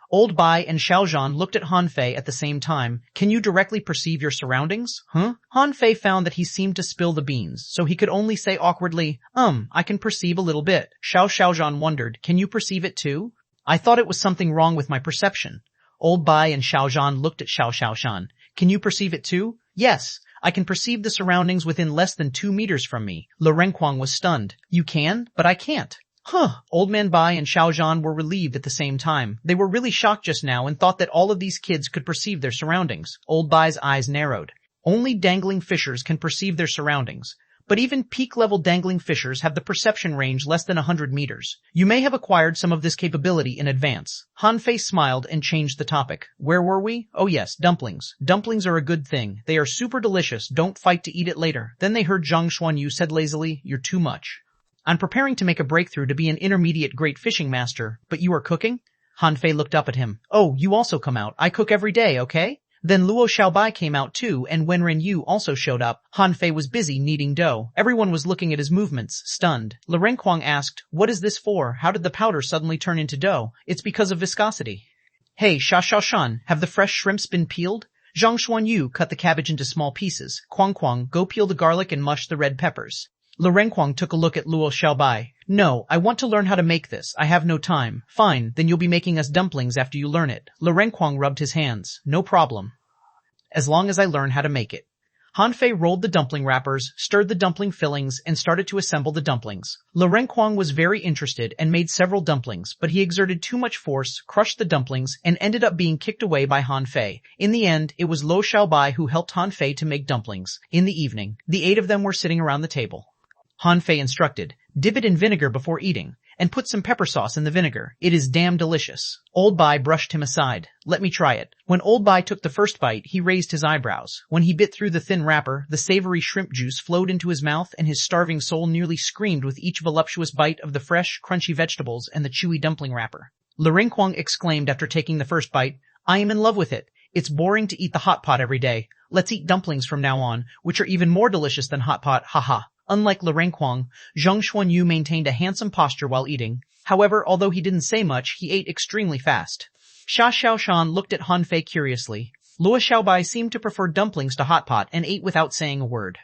[SPEAKER 1] Old Bai and Xiaozhan looked at Han Fei at the same time. Can you directly perceive your surroundings? Huh? Han Fei found that he seemed to spill the beans, so he could only say awkwardly, I can perceive a little bit. Xiaozhan wondered, can you perceive it too? I thought it was something wrong with my perception. Old Bai and Xiaozhan looked at Xiaozhan. Can you perceive it too? Yes. I can perceive the surroundings within less than 2 meters from me. Renquang was stunned. You can, but I can't. Old Man Bai and Xiaozhan were relieved at the same time. They were really shocked just now and thought that all of these kids could perceive their surroundings. Old Bai's eyes narrowed. Only dangling fishers can perceive their surroundings. But even peak-level dangling fishers have the perception range less than 100 meters. You may have acquired some of this capability in advance. Han Fei smiled and changed the topic. Where were we? Oh yes, dumplings. Dumplings are a good thing. They are super delicious. Don't fight to eat it later. Then they heard Zhang Xuanyu said lazily, You're too much. I'm preparing to make a breakthrough to be an intermediate great fishing master, but you are cooking? Han Fei looked up at him. Oh, you also come out. I cook every day, okay? Then Luo Xiaobai came out too, and when Ren Yu also showed up, Han Fei was busy kneading dough. Everyone was looking at his movements, stunned. Renquang asked, What is this for? How did the powder suddenly turn into dough? It's because of viscosity. Hey, Xiaoshan, have the fresh shrimps been peeled? Zhang Xuanyu cut the cabbage into small pieces. Quang, go peel the garlic and mush the red peppers. Renquang took a look at Luo Xiaobai. No, I want to learn how to make this. I have no time. Fine, then you'll be making us dumplings after you learn it. Renquang rubbed his hands. No problem. As long as I learn how to make it. Han Fei rolled the dumpling wrappers, stirred the dumpling fillings, and started to assemble the dumplings. Renquang was very interested and made several dumplings, but he exerted too much force, crushed the dumplings, and ended up being kicked away by Han Fei. In the end, it was Luo Xiaobai who helped Han Fei to make dumplings. In the evening, the 8 of them were sitting around the table. Han Fei instructed, dip it in vinegar before eating, and put some pepper sauce in the vinegar. It is damn delicious. Old Bai brushed him aside. Let me try it. When Old Bai took the first bite, he raised his eyebrows. When he bit through the thin wrapper, the savory shrimp juice flowed into his mouth and his starving soul nearly screamed with each voluptuous bite of the fresh, crunchy vegetables and the chewy dumpling wrapper. Renquang exclaimed after taking the first bite, I am in love with it. It's boring to eat the hot pot every day. Let's eat dumplings from now on, which are even more delicious than hot pot, haha. Unlike Renquang, Zhang Xuanyu maintained a handsome posture while eating. However, although he didn't say much, he ate extremely fast. Xiaoshan looked at Han Fei curiously. Luo Xiaobai seemed to prefer dumplings to hot pot and ate without saying a word.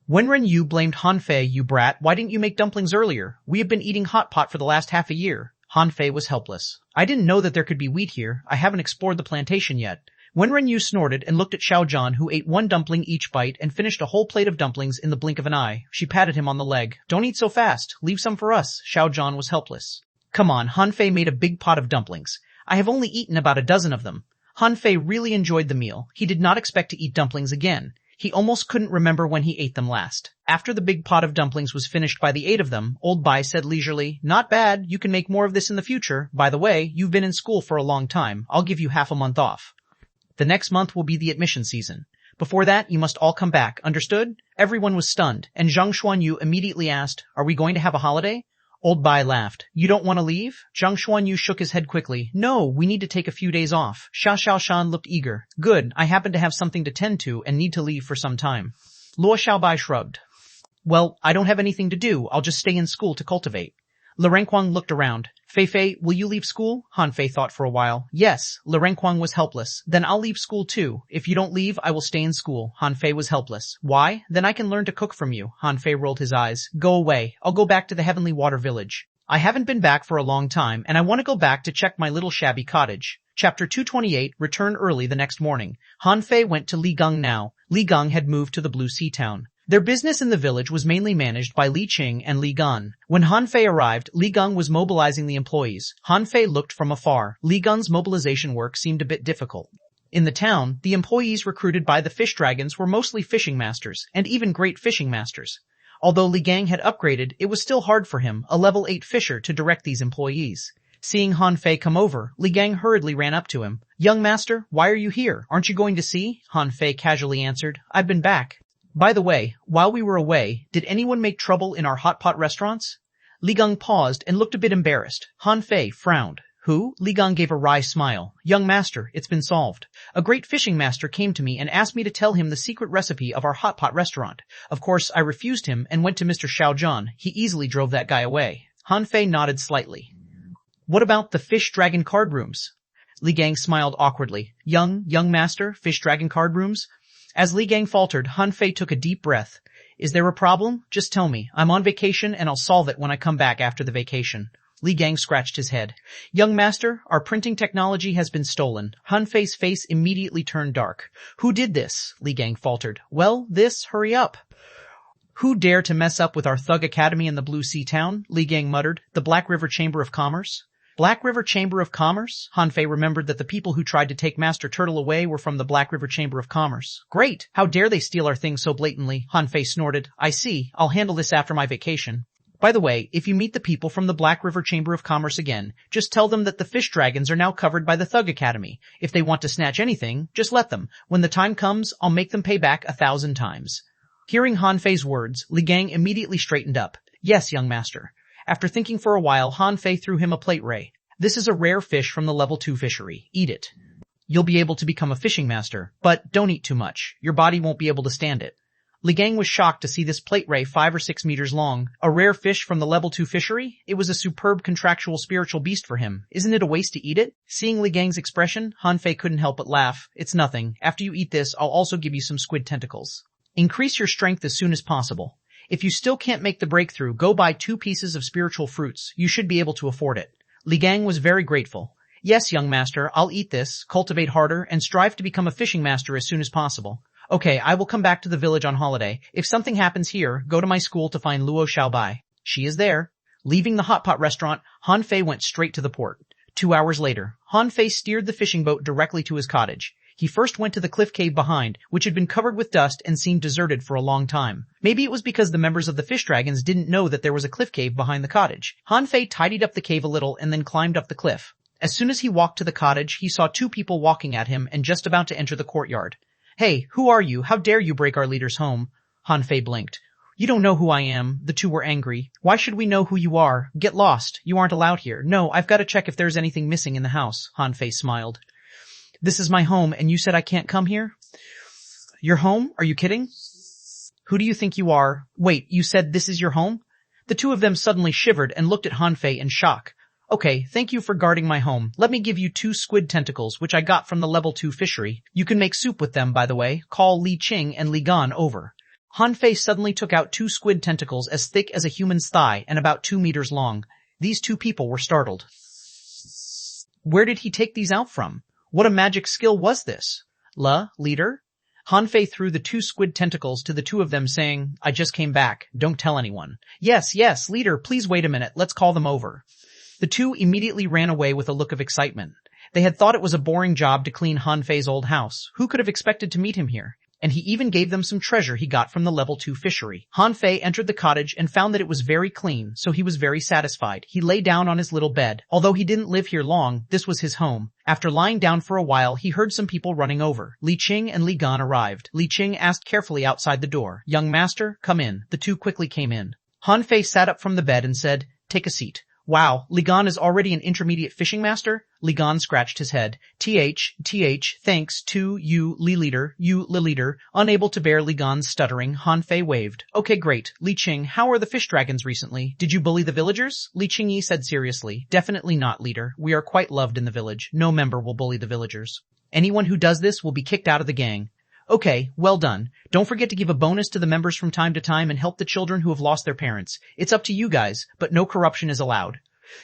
[SPEAKER 1] When Ren Yu blamed Han Fei, you brat, why didn't you make dumplings earlier? We have been eating hot pot for the last half a year. Han Fei was helpless. I didn't know that there could be wheat here. I haven't explored the plantation yet. When Ren Yu snorted and looked at Xiaozhan, who ate 1 dumpling each bite and finished a whole plate of dumplings in the blink of an eye, she patted him on the leg. Don't eat so fast. Leave some for us. Xiaozhan was helpless. Come on, Han Fei made a big pot of dumplings. I have only eaten about a dozen of them. Han Fei really enjoyed the meal. He did not expect to eat dumplings again. He almost couldn't remember when he ate them last. After the big pot of dumplings was finished by the 8 of them, Old Bai said leisurely, "Not bad, you can make more of this in the future. By the way, you've been in school for a long time. I'll give you half a month off. The next month will be the admission season. Before that, you must all come back, understood?" Everyone was stunned, and Zhang Xuanyu immediately asked, "Are we going to have a holiday?" Old Bai laughed. "You don't want to leave?" Zhang Xuanyu shook his head quickly. "No, we need to take a few days off." Xia Xiaoshan looked eager. "Good, I happen to have something to tend to and need to leave for some time." Luo Xiaobai shrugged. "Well, I don't have anything to do. I'll just stay in school to cultivate." Le Renquang looked around. "Fei Fei, will you leave school?" Han Fei thought for a while. "Yes." Le Renquang was helpless. "Then I'll leave school too. If you don't leave, I will stay in school." Han Fei was helpless. "Why? Then I can learn to cook from you." Han Fei rolled his eyes. "Go away. I'll go back to the Heavenly Water Village. I haven't been back for a long time, and I want to go back to check my little shabby cottage." Chapter 228, Return early the next morning. Han Fei went to Li Gang now. Li Gang had moved to the Blue Sea town. Their business in the village was mainly managed by Li Qing and Li Gan. When Han Fei arrived, Li Gang was mobilizing the employees. Han Fei looked from afar. Li Gan's mobilization work seemed a bit difficult. In the town, the employees recruited by the fish dragons were mostly fishing masters, and even great fishing masters. Although Li Gang had upgraded, it was still hard for him, a level 8 fisher, to direct these employees. Seeing Han Fei come over, Li Gang hurriedly ran up to him. "Young master, why are you here? Aren't you going to sea?" Han Fei casually answered. "I've been back. By the way, while we were away, did anyone make trouble in our hot pot restaurants?" Li Gang paused and looked a bit embarrassed. Han Fei frowned. "Who?" Li Gang gave a wry smile. "Young master, it's been solved. A great fishing master came to me and asked me to tell him the secret recipe of our hot pot restaurant. Of course, I refused him and went to Mr. Xiaozhan. He easily drove that guy away." Han Fei nodded slightly. "What about the fish dragon card rooms?" Li Gang smiled awkwardly. Young master, fish dragon card rooms?" As Li Gang faltered, Han Fei took a deep breath. "Is there a problem? Just tell me. I'm on vacation and I'll solve it when I come back after the vacation." Li Gang scratched his head. "Young master, our printing technology has been stolen." Han Fei's face immediately turned dark. "Who did this?" Li Gang faltered. "Well, hurry up." "Who dare to mess up with our thug academy in the Blue Sea town?" Li Gang muttered. "The Black River Chamber of Commerce?" Black River Chamber of Commerce? Han Fei remembered that the people who tried to take Master Turtle away were from the Black River Chamber of Commerce. "Great! How dare they steal our things so blatantly?" Han Fei snorted. "I see. I'll handle this after my vacation. By the way, if you meet the people from the Black River Chamber of Commerce again, just tell them that the fish dragons are now covered by the Thug Academy. If they want to snatch anything, just let them. When the time comes, I'll make them pay back 1,000 times." Hearing Han Fei's words, Li Gang immediately straightened up. "Yes, young master." After thinking for a while, Han Fei threw him a plate ray. "This is a rare fish from the level 2 fishery. Eat it. You'll be able to become a fishing master, but don't eat too much. Your body won't be able to stand it." Li Gang was shocked to see this plate ray 5 or 6 meters long. A rare fish from the level 2 fishery? It was a superb contractual spiritual beast for him. Isn't it a waste to eat it? Seeing Li Gang's expression, Han Fei couldn't help but laugh. "It's nothing. After you eat this, I'll also give you some squid tentacles. Increase your strength as soon as possible. If you still can't make the breakthrough, go buy 2 pieces of spiritual fruits. You should be able to afford it." Li Gang was very grateful. "Yes, young master, I'll eat this, cultivate harder, and strive to become a fishing master as soon as possible. Okay, I will come back to the village on holiday. If something happens here, go to my school to find Luo Xiaobai. She is there." Leaving the hot pot restaurant, Han Fei went straight to the port. 2 hours later, Han Fei steered the fishing boat directly to his cottage. He first went to the cliff cave behind, which had been covered with dust and seemed deserted for a long time. Maybe it was because the members of the fish dragons didn't know that there was a cliff cave behind the cottage. Han Fei tidied up the cave a little and then climbed up the cliff. As soon as he walked to the cottage, he saw 2 people walking at him and just about to enter the courtyard. "Hey, who are you? How dare you break our leader's home?" Han Fei blinked. "You don't know who I am." The 2 were angry. "Why should we know who you are? Get lost. You aren't allowed here." "No, I've got to check if there's anything missing in the house." Han Fei smiled. "This is my home, and you said I can't come here?" "Your home? Are you kidding? Who do you think you are? Wait, you said this is your home?" The 2 of them suddenly shivered and looked at Han Fei in shock. "Okay, thank you for guarding my home. Let me give you 2 squid tentacles, which I got from the level 2 fishery. You can make soup with them, by the way. Call Li Qing and Li Gan over." Han Fei suddenly took out 2 squid tentacles as thick as a human's thigh and about 2 meters long. These 2 people were startled. Where did he take these out from? What a magic skill was this? Leader? Han Fei threw the 2 squid tentacles to the 2 of them, saying, "I just came back. Don't tell anyone." Yes, leader, please wait a minute. Let's call them over." The 2 immediately ran away with a look of excitement. They had thought it was a boring job to clean Han Fei's old house. Who could have expected to meet him here? and he even gave them some treasure he got from the level 2 fishery. Han Fei entered the cottage and found that it was very clean, so he was very satisfied. He lay down on his little bed. Although he didn't live here long, this was his home. After lying down for a while, he heard some people running over. Li Qing and Li Gan arrived. Li Qing asked carefully outside the door, "Young master, come in." The two quickly came in. Han Fei sat up from the bed and said, "Take a seat." "Wow, Li Gan is already an intermediate fishing master?" Li Gan scratched his head. Thanks to you, Li Leader. Unable to bear Li Gan's stuttering, Han Fei waved. "Okay, great. Li Qing, how are the fish dragons recently? Did you bully the villagers?" Li Qingyi said seriously, "Definitely not, leader. We are quite loved in the village. No member will bully the villagers. Anyone who does this will be kicked out of the gang." "Okay, well done. Don't forget to give a bonus to the members from time to time and help the children who have lost their parents. It's up to you guys, but no corruption is allowed."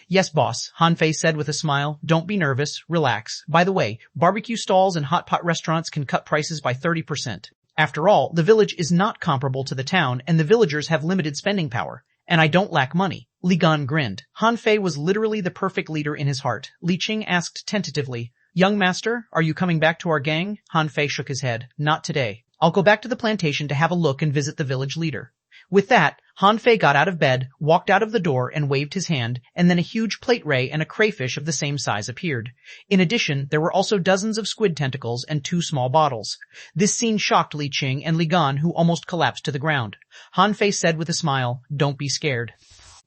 [SPEAKER 1] "Yes, boss," Han Fei said with a smile. "Don't be nervous. Relax. By the way, barbecue stalls and hot pot restaurants can cut prices by 30%. After all, the village is not comparable to the town, and the villagers have limited spending power. And I don't lack money." Li Gan grinned. Han Fei was literally the perfect leader in his heart. Li Qing asked tentatively, "Young master, are you coming back to our gang?" Han Fei shook his head. "Not today. I'll go back to the plantation to have a look and visit the village leader." With that, Han Fei got out of bed, walked out of the door and waved his hand, and then a huge plate ray and a crayfish of the same size appeared. In addition, there were also dozens of squid tentacles and 2 small bottles. This scene shocked Li Qing and Li Gan, who almost collapsed to the ground. Han Fei said with a smile, "Don't be scared.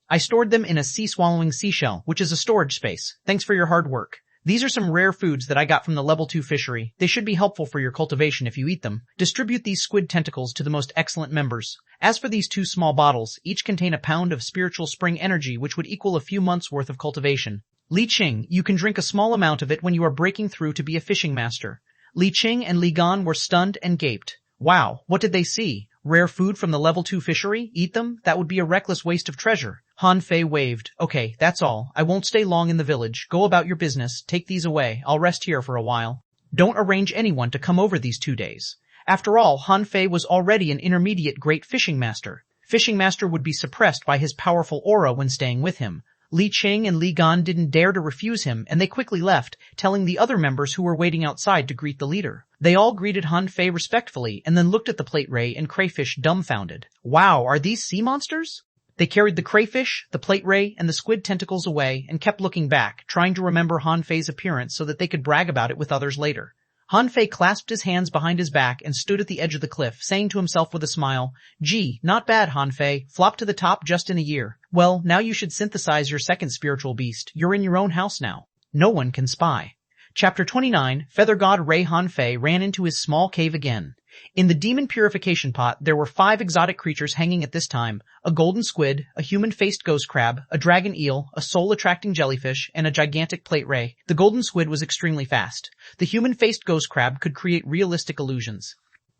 [SPEAKER 1] I stored them in a sea-swallowing seashell, which is a storage space. Thanks for your hard work. These are some rare foods that I got from the level 2 fishery. They should be helpful for your cultivation if you eat them. Distribute these squid tentacles to the most excellent members. As for these 2 small bottles, each contain a pound of spiritual spring energy, which would equal a few months' worth of cultivation. Li Qing, you can drink a small amount of it when you are breaking through to be a fishing master." Li Qing and Li Gan were stunned and gaped. Wow, what did they see? Rare food from the level 2 fishery? Eat them? That would be a reckless waste of treasure. Han Fei waved. "Okay, that's all. I won't stay long in the village. Go about your business. Take these away. I'll rest here for a while. Don't arrange anyone to come over these 2 days." After all, Han Fei was already an intermediate great fishing master. Fishing master would be suppressed by his powerful aura when staying with him. Li Qing and Li Gan didn't dare to refuse him, and they quickly left, telling the other members who were waiting outside to greet the leader. They all greeted Han Fei respectfully and then looked at the plate ray and crayfish dumbfounded. Wow, are these sea monsters? They carried the crayfish, the plate ray, and the squid tentacles away and kept looking back, trying to remember Han Fei's appearance so that they could brag about it with others later. Han Fei clasped his hands behind his back and stood at the edge of the cliff, saying to himself with a smile, "Gee, not bad, Han Fei. Flopped to the top just in a year. Well, now you should synthesize your second spiritual beast. You're in your own house now. No one can spy." Chapter 29, Feather God Ray Han Fei ran into his small cave again. In the demon purification pot, there were 5 exotic creatures hanging at this time: a golden squid, a human-faced ghost crab, a dragon eel, a soul-attracting jellyfish, and a gigantic plate ray. The golden squid was extremely fast. The human-faced ghost crab could create realistic illusions.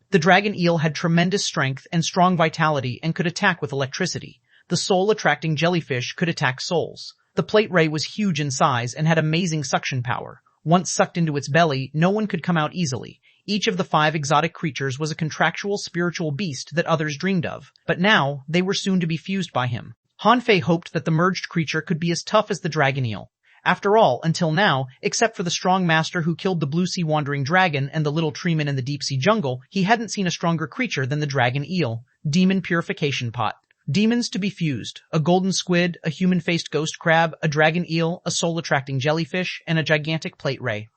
[SPEAKER 1] The dragon eel had tremendous strength and strong vitality and could attack with electricity. The soul-attracting jellyfish could attack souls. The plate ray was huge in size and had amazing suction power. Once sucked into its belly, no one could come out easily. Each of the 5 exotic creatures was a contractual spiritual beast that others dreamed of, but now they were soon to be fused by him. Han Fei hoped that the merged creature could be as tough as the dragon eel. After all, until now, except for the strong master who killed the blue sea wandering dragon and the little treeman in the deep sea jungle, he hadn't seen a stronger creature than the dragon eel. Demon purification pot. Demons to be fused: a golden squid, a human-faced ghost crab, a dragon eel, a soul-attracting jellyfish, and a gigantic plate ray.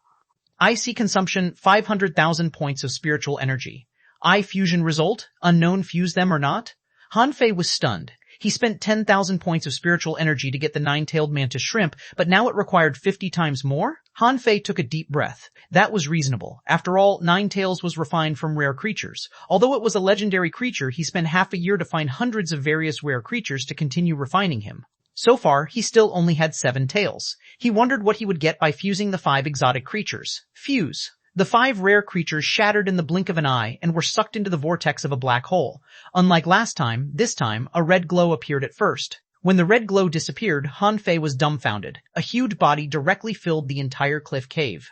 [SPEAKER 1] IC consumption 500,000 points of spiritual energy. I fusion result: unknown, fuse them or not? Han Fei was stunned. He spent 10,000 points of spiritual energy to get the 9-tailed mantis shrimp, but now it required 50 times more? Han Fei took a deep breath. That was reasonable. After all, 9 tails was refined from rare creatures. Although it was a legendary creature, he spent half a year to find hundreds of various rare creatures to continue refining him. So far, he still only had 7 tails. He wondered what he would get by fusing the 5 exotic creatures. Fuse. The 5 rare creatures shattered in the blink of an eye and were sucked into the vortex of a black hole. Unlike last time, this time, a red glow appeared at first. When the red glow disappeared, Han Fei was dumbfounded. A huge body directly filled the entire cliff cave.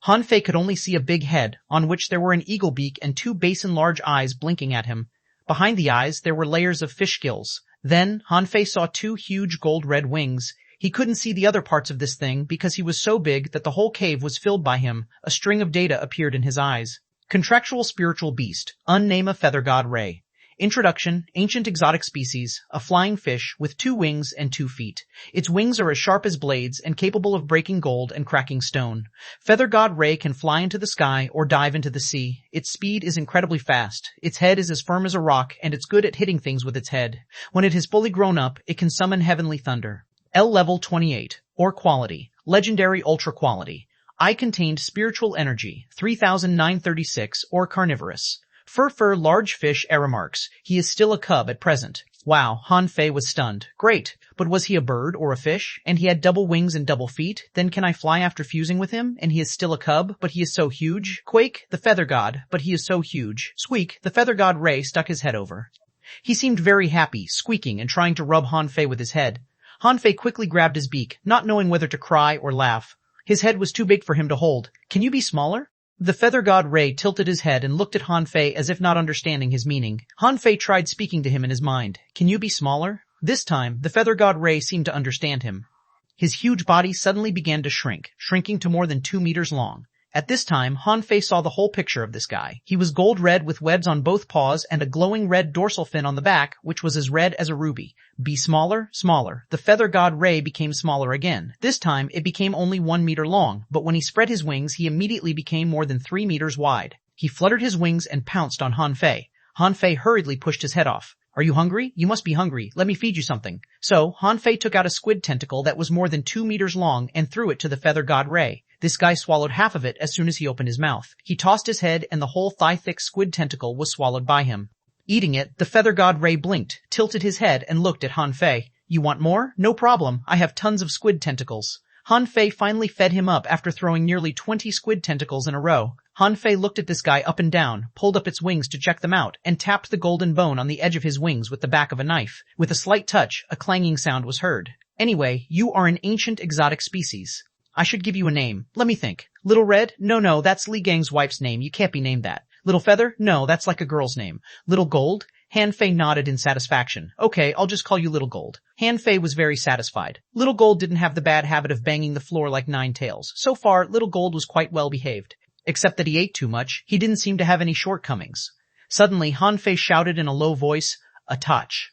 [SPEAKER 1] Han Fei could only see a big head, on which there were an eagle beak and 2 basin-large eyes blinking at him. Behind the eyes, there were layers of fish gills. Then, Han Fei saw 2 huge gold-red wings. He couldn't see the other parts of this thing because he was so big that the whole cave was filled by him. A string of data appeared in his eyes. Contractual spiritual beast, unname a feather god ray. Introduction, ancient exotic species, a flying fish with 2 wings and 2 feet. Its wings are as sharp as blades and capable of breaking gold and cracking stone. Feather god ray can fly into the sky or dive into the sea. Its speed is incredibly fast. Its head is as firm as a rock and it's good at hitting things with its head. When it has fully grown up, it can summon heavenly thunder. L level 28, or quality, legendary ultra quality. I contained spiritual energy, 3936, or carnivorous. Fur large fish error marks. He is still a cub at present. Wow, Han Fei was stunned. Great, but was he a bird or a fish? And he had double wings and double feet? Then can I fly after fusing with him? And he is still a cub, but he is so huge? Quake, the feather god, but he is so huge. Squeak, the feather god Ray stuck his head over. He seemed very happy, squeaking and trying to rub Han Fei with his head. Han Fei quickly grabbed his beak, not knowing whether to cry or laugh. His head was too big for him to hold. Can you be smaller? The feather god Ray tilted his head and looked at Han Fei as if not understanding his meaning. Han Fei tried speaking to him in his mind. Can you be smaller? This time, the feather god Ray seemed to understand him. His huge body suddenly began to shrink, shrinking to more than 2 meters long. At this time, Han Fei saw the whole picture of this guy. He was gold red with webs on both paws and a glowing red dorsal fin on the back, which was as red as a ruby. Be smaller, smaller. The feather god Ray became smaller again. This time, it became only 1 meter long, but when he spread his wings, he immediately became more than 3 meters wide. He fluttered his wings and pounced on Han Fei. Han Fei hurriedly pushed his head off. Are you hungry? You must be hungry. Let me feed you something. So, Han Fei took out a squid tentacle that was more than 2 meters long and threw it to the feather god Ray. This guy swallowed half of it as soon as he opened his mouth. He tossed his head and the whole thigh-thick squid tentacle was swallowed by him. Eating it, the feather god Ray blinked, tilted his head, and looked at Han Fei. You want more? No problem. I have tons of squid tentacles. Han Fei finally fed him up after throwing nearly 20 squid tentacles in a row. Han Fei looked at this guy up and down, pulled up its wings to check them out, and tapped the golden bone on the edge of his wings with the back of a knife. With a slight touch, a clanging sound was heard. Anyway, you are an ancient exotic species. I should give you a name. Let me think. Little Red? No, that's Li Gang's wife's name. You can't be named that. Little Feather? No, that's like a girl's name. Little Gold? Han Fei nodded in satisfaction. Okay, I'll just call you Little Gold. Han Fei was very satisfied. Little Gold didn't have the bad habit of banging the floor like Nine Tails. So far, Little Gold was quite well behaved. Except that he ate too much, he didn't seem to have any shortcomings. Suddenly, Han Fei shouted in a low voice, "Attach."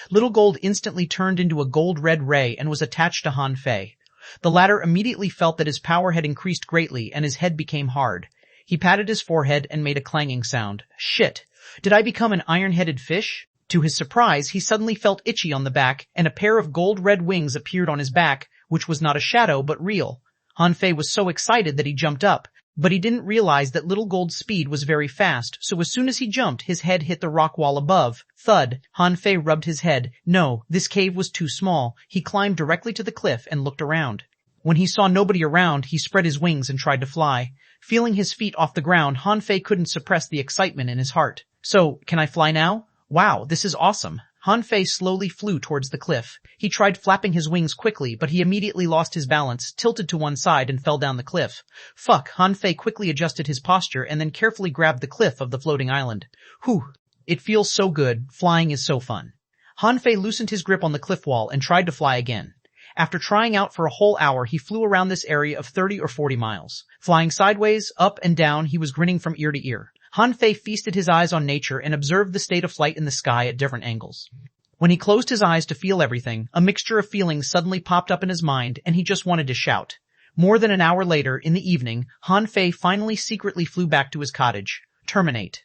[SPEAKER 1] Little Gold instantly turned into a gold-red ray and was attached to Han Fei. The latter immediately felt that his power had increased greatly and his head became hard. He patted his forehead and made a clanging sound. Shit! Did I become an iron-headed fish? To his surprise, he suddenly felt itchy on the back and a pair of gold-red wings appeared on his back, which was not a shadow but real. Han Fei was so excited that he jumped up, but he didn't realize that Little Gold's speed was very fast, so as soon as he jumped, his head hit the rock wall above. Thud! Han Fei rubbed his head. No, this cave was too small. He climbed directly to the cliff and looked around. When he saw nobody around, he spread his wings and tried to fly. Feeling his feet off the ground, Han Fei couldn't suppress the excitement in his heart. So, can I fly now? Wow, this is awesome. Han Fei slowly flew towards the cliff. He tried flapping his wings quickly, but he immediately lost his balance, tilted to one side, and fell down the cliff. Fuck, Han Fei quickly adjusted his posture and then carefully grabbed the cliff of the floating island. Whew, it feels so good. Flying is so fun. Han Fei loosened his grip on the cliff wall and tried to fly again. After trying out for a whole hour, he flew around this area of 30 or 40 miles. Flying sideways, up and down, he was grinning from ear to ear. Han Fei feasted his eyes on nature and observed the state of flight in the sky at different angles. When he closed his eyes to feel everything, a mixture of feelings suddenly popped up in his mind and he just wanted to shout. More than an hour later, in the evening, Han Fei finally secretly flew back to his cottage. Terminate.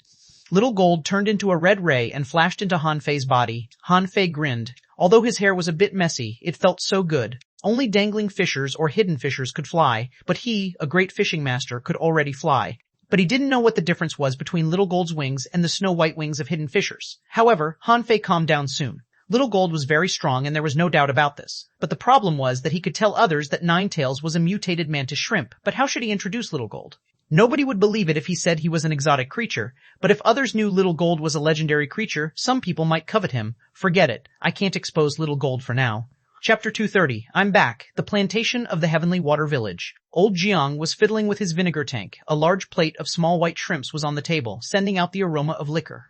[SPEAKER 1] Little Gold turned into a red ray and flashed into Han Fei's body. Han Fei grinned. Although his hair was a bit messy, it felt so good. Only dangling fishers or hidden fishers could fly, but he, a great fishing master, could already fly. But he didn't know what the difference was between Little Gold's wings and the snow-white wings of hidden fishers. However, Han Fei calmed down soon. Little Gold was very strong and there was no doubt about this. But the problem was that he could tell others that Nine Tails was a mutated mantis shrimp, but how should he introduce Little Gold? Nobody would believe it if he said he was an exotic creature, but if others knew Little Gold was a legendary creature, some people might covet him. Forget it. I can't expose Little Gold for now. Chapter 230. I'm back. The plantation of the Heavenly Water Village. Old Jiang was fiddling with his vinegar tank. A large plate of small white shrimps was on the table, sending out the aroma of liquor.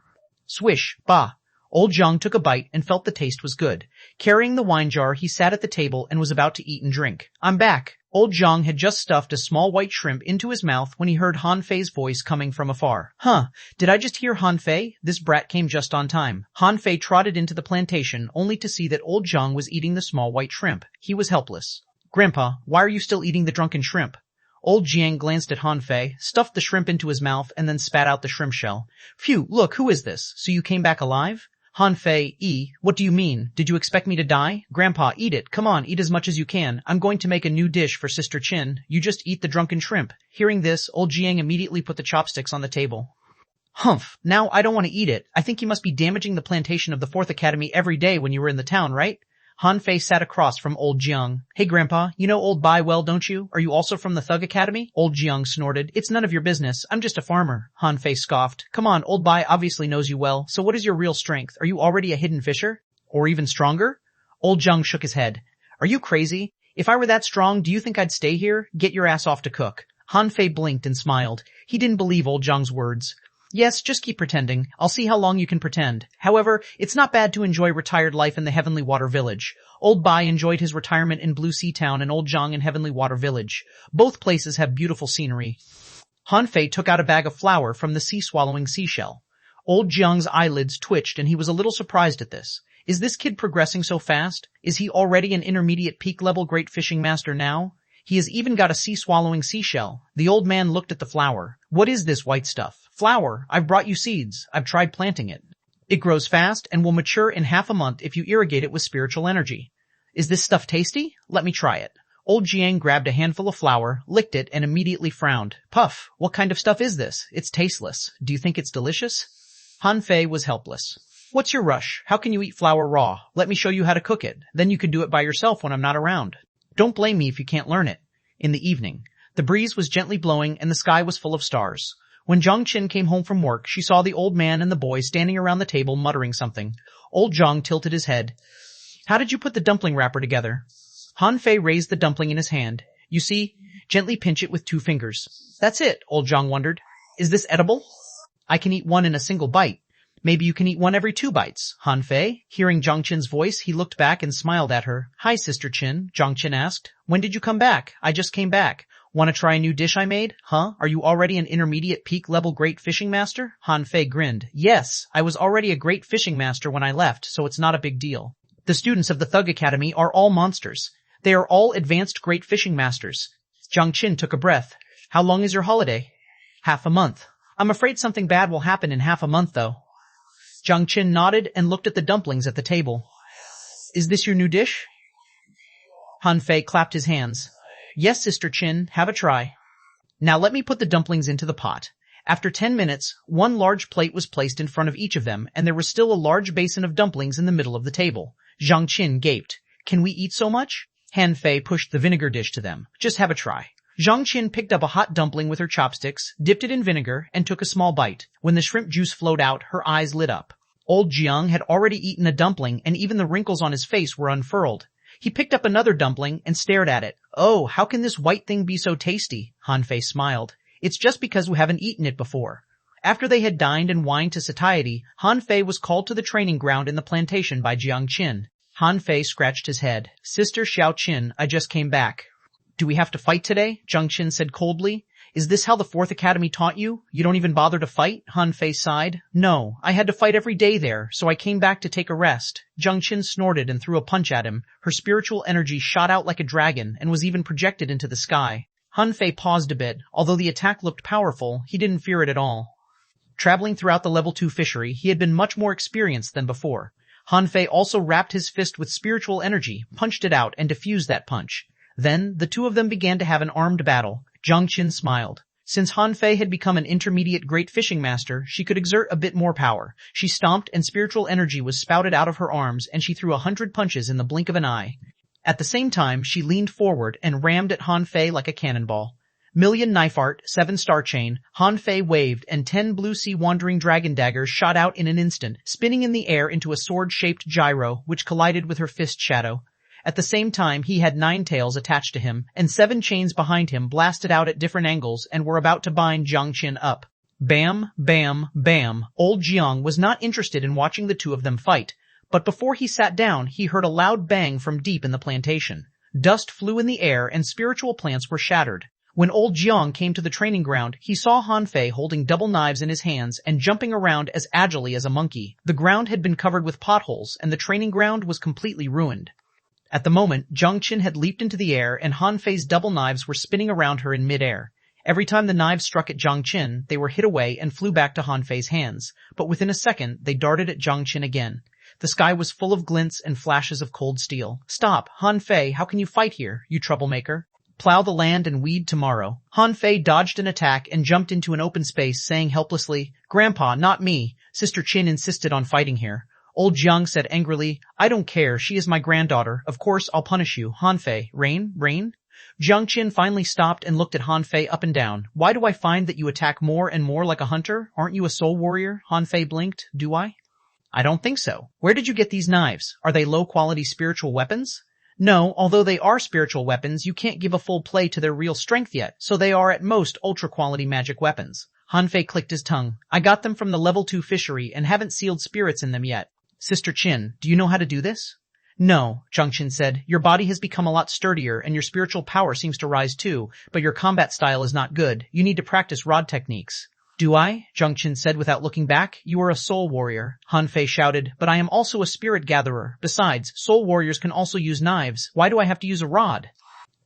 [SPEAKER 1] Swish, bah. Old Zhang took a bite and felt the taste was good. Carrying the wine jar, he sat at the table and was about to eat and drink. I'm back. Old Zhang had just stuffed a small white shrimp into his mouth when he heard Han Fei's voice coming from afar. Huh, did I just hear Han Fei? This brat came just on time. Han Fei trotted into the plantation only to see that Old Zhang was eating the small white shrimp. He was helpless. Grandpa, why are you still eating the drunken shrimp? Old Jiang glanced at Han Fei, stuffed the shrimp into his mouth, and then spat out the shrimp shell. Phew, look, who is this? So you came back alive? Han Fei, what do you mean? Did you expect me to die? Grandpa, eat it. Come on, eat as much as you can. I'm going to make a new dish for Sister Chin. You just eat the drunken shrimp. Hearing this, Old Jiang immediately put the chopsticks on the table. Humph, now I don't want to eat it. I think you must be damaging the plantation of the 4th Academy every day when you were in the town, right? Han Fei sat across from Old Jiang. Hey Grandpa, you know Old Bai well, don't you? Are you also from the Thug Academy? Old Jiang snorted. It's none of your business. I'm just a farmer. Han Fei scoffed. Come on, Old Bai obviously knows you well, so what is your real strength? Are you already a hidden fisher? Or even stronger? Old Jiang shook his head. Are you crazy? If I were that strong, do you think I'd stay here? Get your ass off to cook. Han Fei blinked and smiled. He didn't believe Old Jiang's words. Yes, just keep pretending. I'll see how long you can pretend. However, it's not bad to enjoy retired life in the Heavenly Water Village. Old Bai enjoyed his retirement in Blue Sea Town and Old Zhang in Heavenly Water Village. Both places have beautiful scenery. Han Fei took out a bag of flour from the sea-swallowing seashell. Old Jiang's eyelids twitched and he was a little surprised at this. Is this kid progressing so fast? Is he already an intermediate peak-level great fishing master now? He has even got a sea-swallowing seashell. The old man looked at the flour. What is this white stuff? Flour. I've brought you seeds. I've tried planting it. It grows fast and will mature in half a month if you irrigate it with spiritual energy. Is this stuff tasty? Let me try it. Old Jiang grabbed a handful of flour, licked it, and immediately frowned. Puff, what kind of stuff is this? It's tasteless. Do you think it's delicious? Han Fei was helpless. What's your rush? How can you eat flour raw? Let me show you how to cook it. Then you can do it by yourself when I'm not around. Don't blame me if you can't learn it. In the evening, the breeze was gently blowing and the sky was full of stars. When Zhang Qin came home from work, she saw the old man and the boy standing around the table muttering something. Old Zhang tilted his head. How did you put the dumpling wrapper together? Han Fei raised the dumpling in his hand. You see, gently pinch it with 2 fingers. That's it, Old Zhang wondered. Is this edible? I can eat one in a single bite. Maybe you can eat one every 2 bites. Han Fei, hearing Zhang Qin's voice, he looked back and smiled at her. Hi, Sister Qin, Zhang Qin asked. When did you come back? I just came back. Want to try a new dish I made? Huh? Are you already an intermediate peak level great fishing master? Han Fei grinned. Yes, I was already a great fishing master when I left, so it's not a big deal. The students of the Thug Academy are all monsters. They are all advanced great fishing masters. Zhang Qin took a breath. How long is your holiday? Half a month. I'm afraid something bad will happen in half a month though. Zhang Qin nodded and looked at the dumplings at the table. Is this your new dish? Han Fei clapped his hands. Yes, Sister Qin, have a try. Now let me put the dumplings into the pot. After 10 minutes, 1 large plate was placed in front of each of them, and there was still a large basin of dumplings in the middle of the table. Zhang Qin gaped. Can we eat so much? Han Fei pushed the vinegar dish to them. Just have a try. Zhang Qin picked up a hot dumpling with her chopsticks, dipped it in vinegar, and took a small bite. When the shrimp juice flowed out, her eyes lit up. Old Jiang had already eaten a dumpling, and even the wrinkles on his face were unfurled. He picked up another dumpling and stared at it. Oh, how can this white thing be so tasty? Han Fei smiled. It's just because we haven't eaten it before. After they had dined and wined to satiety, Han Fei was called to the training ground in the plantation by Jiang Qin. Han Fei scratched his head. Sister Xiao Qin, I just came back. Do we have to fight today? Jiang Qin said coldly. Is this how the 4th Academy taught you? You don't even bother to fight? Han Fei sighed. No, I had to fight every day there, so I came back to take a rest. Jiang Qin snorted and threw a punch at him. Her spiritual energy shot out like a dragon and was even projected into the sky. Han Fei paused a bit. Although the attack looked powerful, he didn't fear it at all. Traveling throughout the level 2 fishery, he had been much more experienced than before. Han Fei also wrapped his fist with spiritual energy, punched it out, and diffused that punch. Then, the two of them began to have an armed battle. Jiang Qin smiled. Since Han Fei had become an intermediate great fishing master, she could exert a bit more power. She stomped and spiritual energy was spouted out of her arms and she threw 100 punches in the blink of an eye. At the same time, she leaned forward and rammed at Han Fei like a cannonball. Million Knife Art, 7-star chain, Han Fei waved and 10 blue sea wandering dragon daggers shot out in an instant, spinning in the air into a sword-shaped gyro which collided with her fist shadow. At the same time, he had 9 tails attached to him, and 7 chains behind him blasted out at different angles and were about to bind Jiang Qin up. Bam, bam, bam. Old Jiang was not interested in watching the two of them fight, but before he sat down, he heard a loud bang from deep in the plantation. Dust flew in the air and spiritual plants were shattered. When old Jiang came to the training ground, he saw Han Fei holding double knives in his hands and jumping around as agilely as a monkey. The ground had been covered with potholes and the training ground was completely ruined. At the moment, Zhang Qin had leaped into the air and Han Fei's double knives were spinning around her in midair. Every time the knives struck at Zhang Qin, they were hit away and flew back to Han Fei's hands, but within a second, they darted at Zhang Qin again. The sky was full of glints and flashes of cold steel. Stop, Han Fei, how can you fight here, you troublemaker? Plow the land and weed tomorrow. Han Fei dodged an attack and jumped into an open space, saying helplessly, Grandpa, not me. Sister Qin insisted on fighting here. Old Jiang said angrily, I don't care, she is my granddaughter. Of course, I'll punish you. Han Fei, rain? Jiang Qin finally stopped and looked at Han Fei up and down. Why do I find that you attack more and more like a hunter? Aren't you a soul warrior? Han Fei blinked. Do I? I don't think so. Where did you get these knives? Are they low-quality spiritual weapons? No, although they are spiritual weapons, you can't give a full play to their real strength yet, so they are at most ultra-quality magic weapons. Han Fei clicked his tongue. I got them from the level 2 fishery and haven't sealed spirits in them yet. Sister Qin, do you know how to do this? No, Zhang Qin said. Your body has become a lot sturdier and your spiritual power seems to rise too, but your combat style is not good. You need to practice rod techniques. Do I? Zhang Qin said without looking back. You are a soul warrior. Han Fei shouted, but I am also a spirit gatherer. Besides, soul warriors can also use knives. Why do I have to use a rod?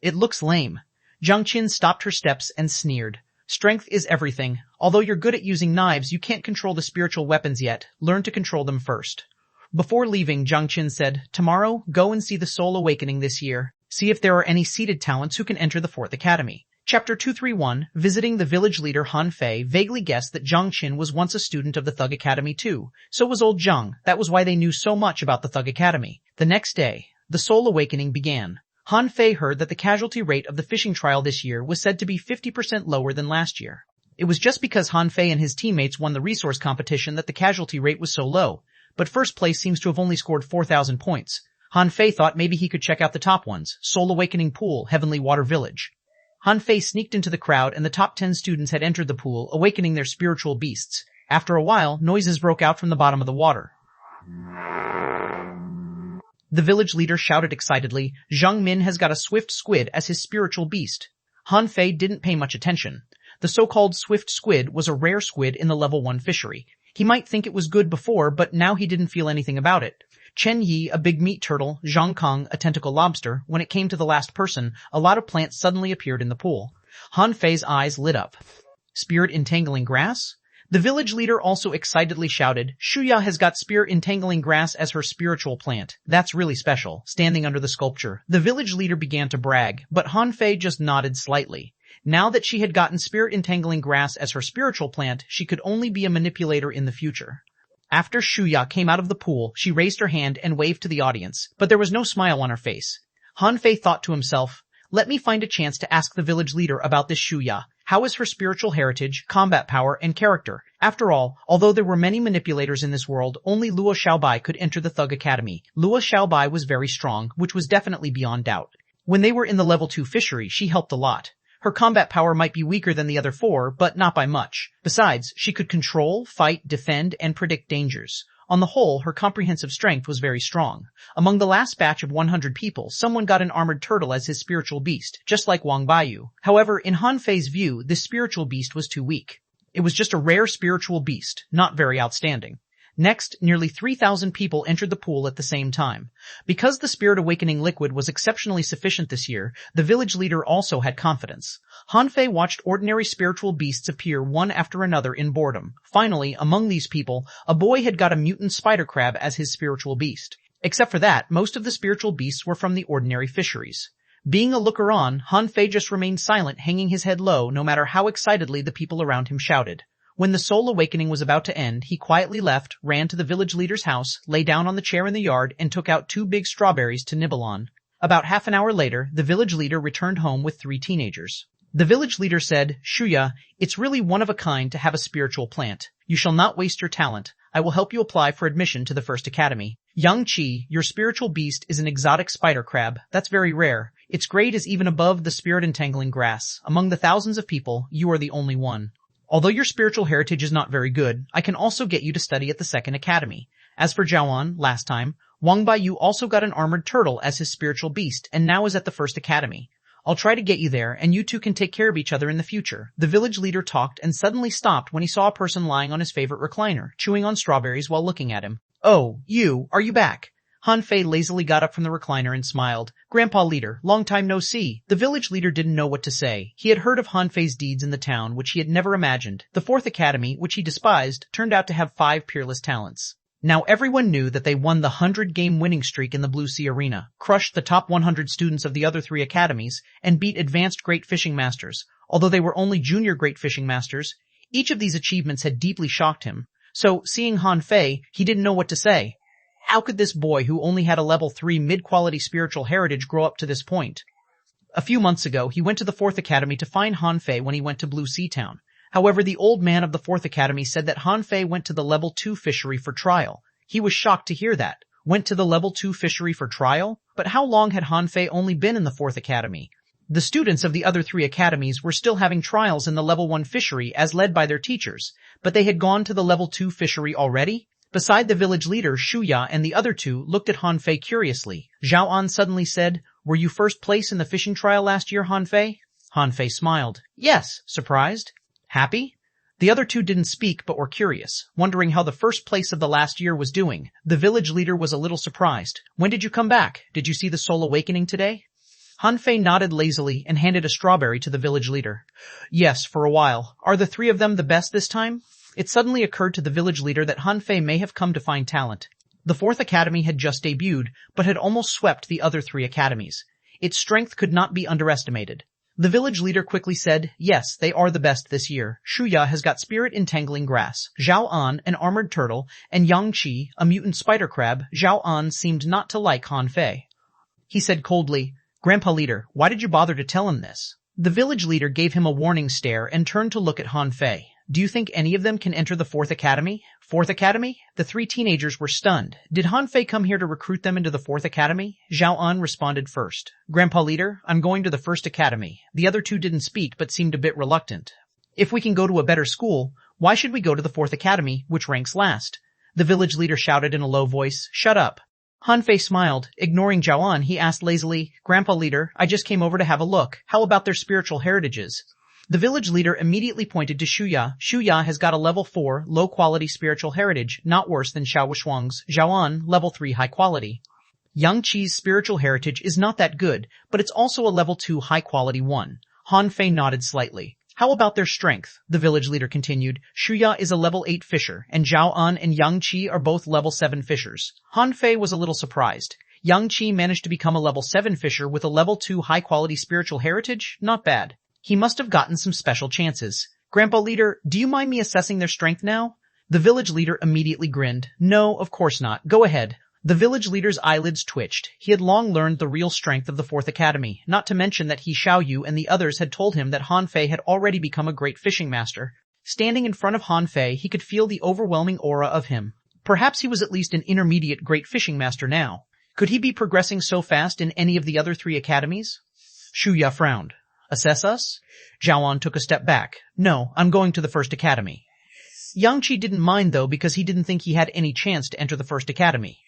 [SPEAKER 1] It looks lame. Zhang Qin stopped her steps and sneered. Strength is everything. Although you're good at using knives, you can't control the spiritual weapons yet. Learn to control them first. Before leaving, Zhang Qin said, Tomorrow, go and see the Soul Awakening this year. See if there are any seeded talents who can enter the 4th Academy. Chapter 231, visiting the village leader Han Fei vaguely guessed that Zhang Qin was once a student of the Thug Academy too. So was old Zhang. That was why they knew so much about the Thug Academy. The next day, the Soul Awakening began. Han Fei heard that the casualty rate of the fishing trial this year was said to be 50% lower than last year. It was just because Han Fei and his teammates won the resource competition that the casualty rate was so low. But first place seems to have only scored 4,000 points. Han Fei thought maybe he could check out the top ones. Soul Awakening Pool, Heavenly Water Village. Han Fei sneaked into the crowd and the top 10 students had entered the pool, awakening their spiritual beasts. After a while, noises broke out from the bottom of the water. The village leader shouted excitedly, Zhang Min has got a swift squid as his spiritual beast. Han Fei didn't pay much attention. The so-called swift squid was a rare squid in the level 1 fishery. He might think it was good before, but now he didn't feel anything about it. Chen Yi, a big meat turtle, Zhang Kong, a tentacle lobster. When it came to the last person, a lot of plants suddenly appeared in the pool. Han Fei's eyes lit up. Spirit entangling grass? The village leader also excitedly shouted, Shuya has got spirit entangling grass as her spiritual plant. That's really special. Standing under the sculpture, the village leader began to brag, but Han Fei just nodded slightly. Now that she had gotten spirit entangling grass as her spiritual plant, she could only be a manipulator in the future. After Shuya came out of the pool, she raised her hand and waved to the audience, but there was no smile on her face. Han Fei thought to himself, let me find a chance to ask the village leader about this Shuya. How is her spiritual heritage, combat power, and character? After all, although there were many manipulators in this world, only Luo Xiaobai could enter the Thug Academy. Luo Xiaobai was very strong, which was definitely beyond doubt. When they were in the level 2 fishery, she helped a lot. Her combat power might be weaker than the other 4, but not by much. Besides, she could control, fight, defend, and predict dangers. On the whole, her comprehensive strength was very strong. Among the last batch of 100 people, someone got an armored turtle as his spiritual beast, just like Wang Baiyu. However, in Han Fei's view, this spiritual beast was too weak. It was just a rare spiritual beast, not very outstanding. Next, nearly 3,000 people entered the pool at the same time. Because the Spirit Awakening liquid was exceptionally sufficient this year, the village leader also had confidence. Han Fei watched ordinary spiritual beasts appear one after another in boredom. Finally, among these people, a boy had got a mutant spider crab as his spiritual beast. Except for that, most of the spiritual beasts were from the ordinary fisheries. Being a looker-on, Han Fei just remained silent, hanging his head low no matter how excitedly the people around him shouted. When the Soul Awakening was about to end, he quietly left, ran to the village leader's house, lay down on the chair in the yard, and took out 2 big strawberries to nibble on. About half an hour later, the village leader returned home with 3 teenagers. The village leader said, Shuya, it's really one of a kind to have a spiritual plant. You shall not waste your talent. I will help you apply for admission to the 1st Academy. Young Qi, your spiritual beast is an exotic spider crab. That's very rare. Its grade is even above the spirit entangling grass. Among the thousands of people, you are the only one. Although your spiritual heritage is not very good, I can also get you to study at the second academy. As for Xuanhuan, last time, Wang Baiyu also got an armored turtle as his spiritual beast and now is at the first academy. I'll try to get you there, and you two can take care of each other in the future. The village leader talked and suddenly stopped when he saw a person lying on his favorite recliner, chewing on strawberries while looking at him. Oh, you, are you back? Han Fei lazily got up from the recliner and smiled. Grandpa leader, long time no see. The village leader didn't know what to say. He had heard of Han Fei's deeds in the town, which he had never imagined. The fourth academy, which he despised, turned out to have 5 peerless talents. Now everyone knew that they won the 100-game winning streak in the Blue Sea Arena, crushed the top 100 students of the other 3 academies, and beat advanced great fishing masters. Although they were only junior great fishing masters, each of these achievements had deeply shocked him. So, seeing Han Fei, he didn't know what to say. How could this boy who only had a level 3 mid-quality spiritual heritage grow up to this point? A few months ago, he went to the 4th Academy to find Han Fei when he went to Blue Sea Town. However, the old man of the 4th Academy said that Han Fei went to the level 2 fishery for trial. He was shocked to hear that. Went to the level 2 fishery for trial? But how long had Han Fei only been in the 4th Academy? The students of the other 3 academies were still having trials in the level 1 fishery as led by their teachers, but they had gone to the level 2 fishery already? Beside the village leader, Shuya and the other 2 looked at Han Fei curiously. Zhao An suddenly said, "Were you first place in the fishing trial last year, Han Fei?" Han Fei smiled. "Yes," surprised. "Happy?" The other 2 didn't speak but were curious, wondering how the first place of the last year was doing. The village leader was a little surprised. "When did you come back? Did you see the soul awakening today?" Han Fei nodded lazily and handed a strawberry to the village leader. "Yes, for a while. Are the 3 of them the best this time?" It suddenly occurred to the village leader that Han Fei may have come to find talent. The 4th Academy had just debuted, but had almost swept the other 3 academies. Its strength could not be underestimated. The village leader quickly said, "Yes, they are the best this year. Shuya has got spirit entangling grass, Zhao An, an armored turtle, and Yang Qi, a mutant spider crab." Zhao An seemed not to like Han Fei. He said coldly, "Grandpa leader, why did you bother to tell him this?" The village leader gave him a warning stare and turned to look at Han Fei. "Do you think any of them can enter the 4th Academy?" 4th Academy? The 3 teenagers were stunned. Did Han Fei come here to recruit them into the 4th Academy? Zhao An responded first. "Grandpa leader, I'm going to the 1st Academy." The other 2 didn't speak but seemed a bit reluctant. "If we can go to a better school, why should we go to the 4th Academy, which ranks last?" The village leader shouted in a low voice, "Shut up." Han Fei smiled. Ignoring Zhao An, he asked lazily, "Grandpa leader, I just came over to have a look. How about their spiritual heritages?" The village leader immediately pointed to Shuya. Shuya has got a level 4, low-quality spiritual heritage, not worse than Xiao Shuang's. Zhao An, level 3 high-quality. Yang Qi's spiritual heritage is not that good, but it's also a level 2 high-quality one. Han Fei nodded slightly. "How about their strength?" the village leader continued. "Shuya is a level 8 fisher, and Zhao An and Yang Qi are both level 7 fishers." Han Fei was a little surprised. Yang Qi managed to become a level 7 fisher with a level 2 high-quality spiritual heritage? Not bad. He must have gotten some special chances. "Grandpa leader, do you mind me assessing their strength now?" The village leader immediately grinned. "No, of course not. Go ahead." The village leader's eyelids twitched. He had long learned the real strength of the 4th Academy, not to mention that Xiao Yu and the others had told him that Han Fei had already become a great fishing master. Standing in front of Han Fei, he could feel the overwhelming aura of him. Perhaps he was at least an intermediate great fishing master now. Could he be progressing so fast in any of the other 3 academies? Shuya frowned. "Assess us?" Zhao An took a step back. "No, I'm going to the 1st Academy." Yang Qi didn't mind though because he didn't think he had any chance to enter the 1st Academy.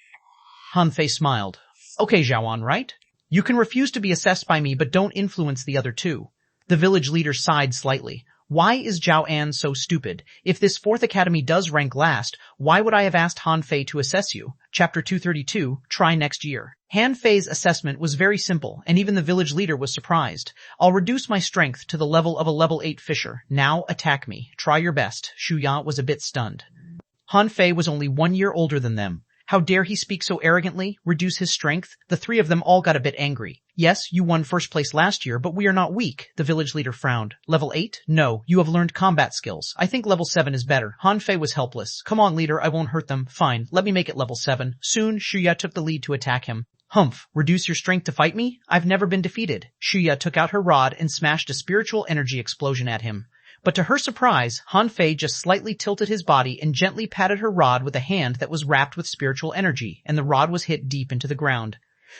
[SPEAKER 1] Han Fei smiled. "Okay, Zhao An, right? You can refuse to be assessed by me but don't influence the other 2. The village leader sighed slightly. Why is Zhao An so stupid? If this 4th Academy does rank last, why would I have asked Han Fei to assess you? Chapter 232, Try next year. Han Fei's assessment was very simple, and even the village leader was surprised. "I'll reduce my strength to the level of a level 8 fisher. Now attack me. Try your best." Shuya was a bit stunned. Han Fei was only 1 year older than them. How dare he speak so arrogantly, reduce his strength? The 3 of them all got a bit angry. "Yes, you won first place last year, but we are not weak." The village leader frowned. "Level 8? No, you have learned combat skills. I think level 7 is better." Han Fei was helpless. "Come on, leader, I won't hurt them. Fine, let me make it level 7. Soon, Shuya took the lead to attack him. "Humph, reduce your strength to fight me? I've never been defeated." Shuya took out her rod and smashed a spiritual energy explosion at him. But to her surprise, Han Fei just slightly tilted his body and gently patted her rod with a hand that was wrapped with spiritual energy, and the rod was hit deep into the ground.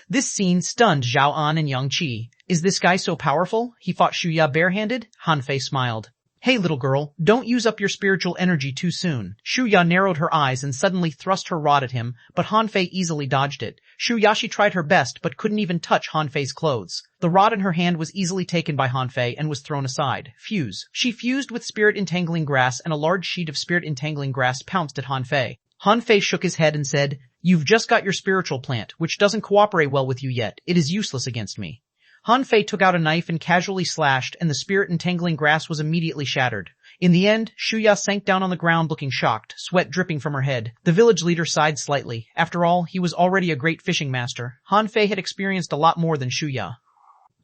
[SPEAKER 1] This scene stunned Zhao An and Yang Qi. "Is this guy so powerful? He fought Shuya barehanded?" Han Fei smiled. Hey little girl, don't use up your spiritual energy too soon. Shuya narrowed her eyes and suddenly thrust her rod at him, but Hanfei easily dodged it. Shuyashi tried her best but couldn't even touch Hanfei's clothes. The rod in her hand was easily taken by Hanfei and was thrown aside. Fuse. She fused with spirit entangling grass and a large sheet of spirit entangling grass pounced at Hanfei. Hanfei shook his head and said, "You've just got your spiritual plant, which doesn't cooperate well with you yet. It is useless against me." Hanfei took out a knife and casually slashed, and the spirit entangling grass was immediately shattered. In the end, Shuya sank down on the ground looking shocked, sweat dripping from her head. The village leader sighed slightly. After all, he was already a great fishing master. Hanfei had experienced a lot more than Shuya.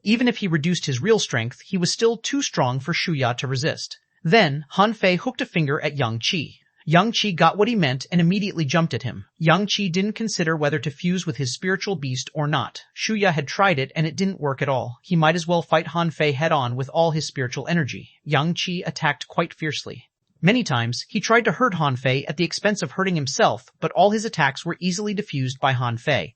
[SPEAKER 1] Even if he reduced his real strength, he was still too strong for Shuya to resist. Then, Hanfei hooked a finger at Yang Qi. Yang Qi got what he meant and immediately jumped at him. Yang Qi didn't consider whether to fuse with his spiritual beast or not. Shuya had tried it and it didn't work at all. He might as well fight Hanfei head-on with all his spiritual energy. Yang Qi attacked quite fiercely. Many times, he tried to hurt Hanfei at the expense of hurting himself, but all his attacks were easily diffused by Hanfei.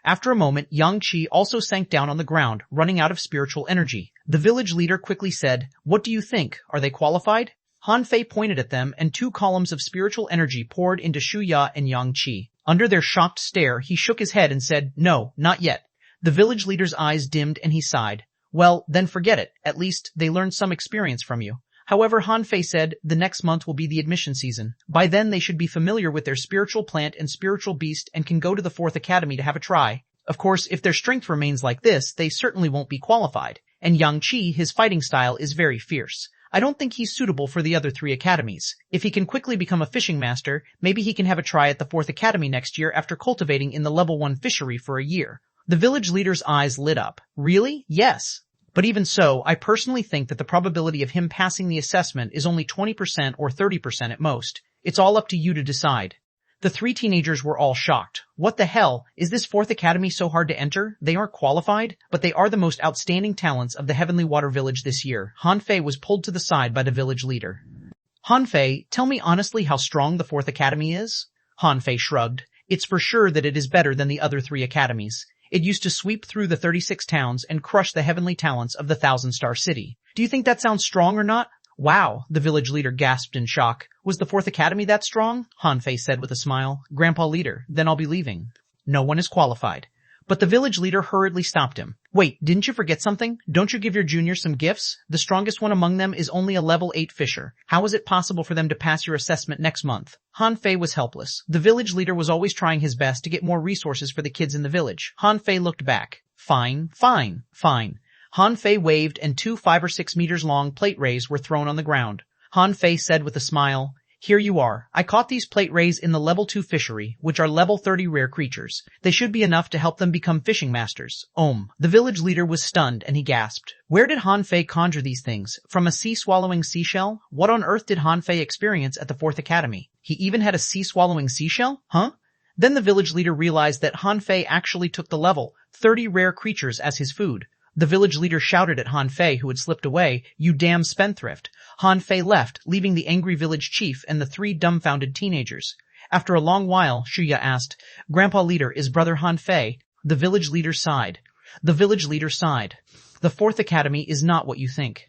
[SPEAKER 1] After a moment, Yang Qi also sank down on the ground, running out of spiritual energy. The village leader quickly said, "What do you think? Are they qualified?" Hanfei pointed at them and 2 columns of spiritual energy poured into Shuya and Yang Qi. Under their shocked stare, he shook his head and said, "No, not yet." The village leader's eyes dimmed and he sighed. "Well, then forget it. At least they learned some experience from you." However, Hanfei said, "The next month will be the admission season. By then they should be familiar with their spiritual plant and spiritual beast and can go to the 4th Academy to have a try. Of course, if their strength remains like this, they certainly won't be qualified. And Yang Qi, his fighting style is very fierce. I don't think he's suitable for the other 3 academies. If he can quickly become a fishing master, maybe he can have a try at the 4th Academy next year after cultivating in the level 1 fishery for a year." The village leader's eyes lit up. "Really? Yes. But even so, I personally think that the probability of him passing the assessment is only 20% or 30% at most. It's all up to you to decide." The 3 teenagers were all shocked. What the hell? Is this 4th Academy so hard to enter? They aren't qualified? But they are the most outstanding talents of the Heavenly Water Village this year. Hanfei was pulled to the side by the village leader. "Hanfei, tell me honestly how strong the 4th Academy is?" Hanfei shrugged. "It's for sure that it is better than the other 3 academies. It used to sweep through the 36 towns and crush the heavenly talents of the 1,000-star city. Do you think that sounds strong or not?" "Wow," the village leader gasped in shock. "Was the 4th Academy that strong?" Hanfei said with a smile. "Grandpa leader, then I'll be leaving." "No one is qualified." But the village leader hurriedly stopped him. "Wait, didn't you forget something? Don't you give your juniors some gifts? The strongest one among them is only a level 8 fisher. How is it possible for them to pass your assessment next month?" Hanfei was helpless. The village leader was always trying his best to get more resources for the kids in the village. Hanfei looked back. Fine. Hanfei waved and 2 5 or 6 meters long plate rays were thrown on the ground. Hanfei said with a smile, "Here you are. I caught these plate rays in the level 2 fishery, which are level 30 rare creatures. They should be enough to help them become fishing masters." The village leader was stunned and he gasped. Where did Hanfei conjure these things? From a sea-swallowing seashell? What on earth did Hanfei experience at the 4th Academy? He even had a sea-swallowing seashell? Huh? Then the village leader realized that Hanfei actually took the level 30 rare creatures as his food. The village leader shouted at Hanfei, who had slipped away, "You damn spendthrift." Hanfei left, leaving the angry village chief and the 3 dumbfounded teenagers. After a long while, Shuya asked, "Grandpa leader, is brother Hanfei?" The village leader sighed. The 4th Academy is not what you think.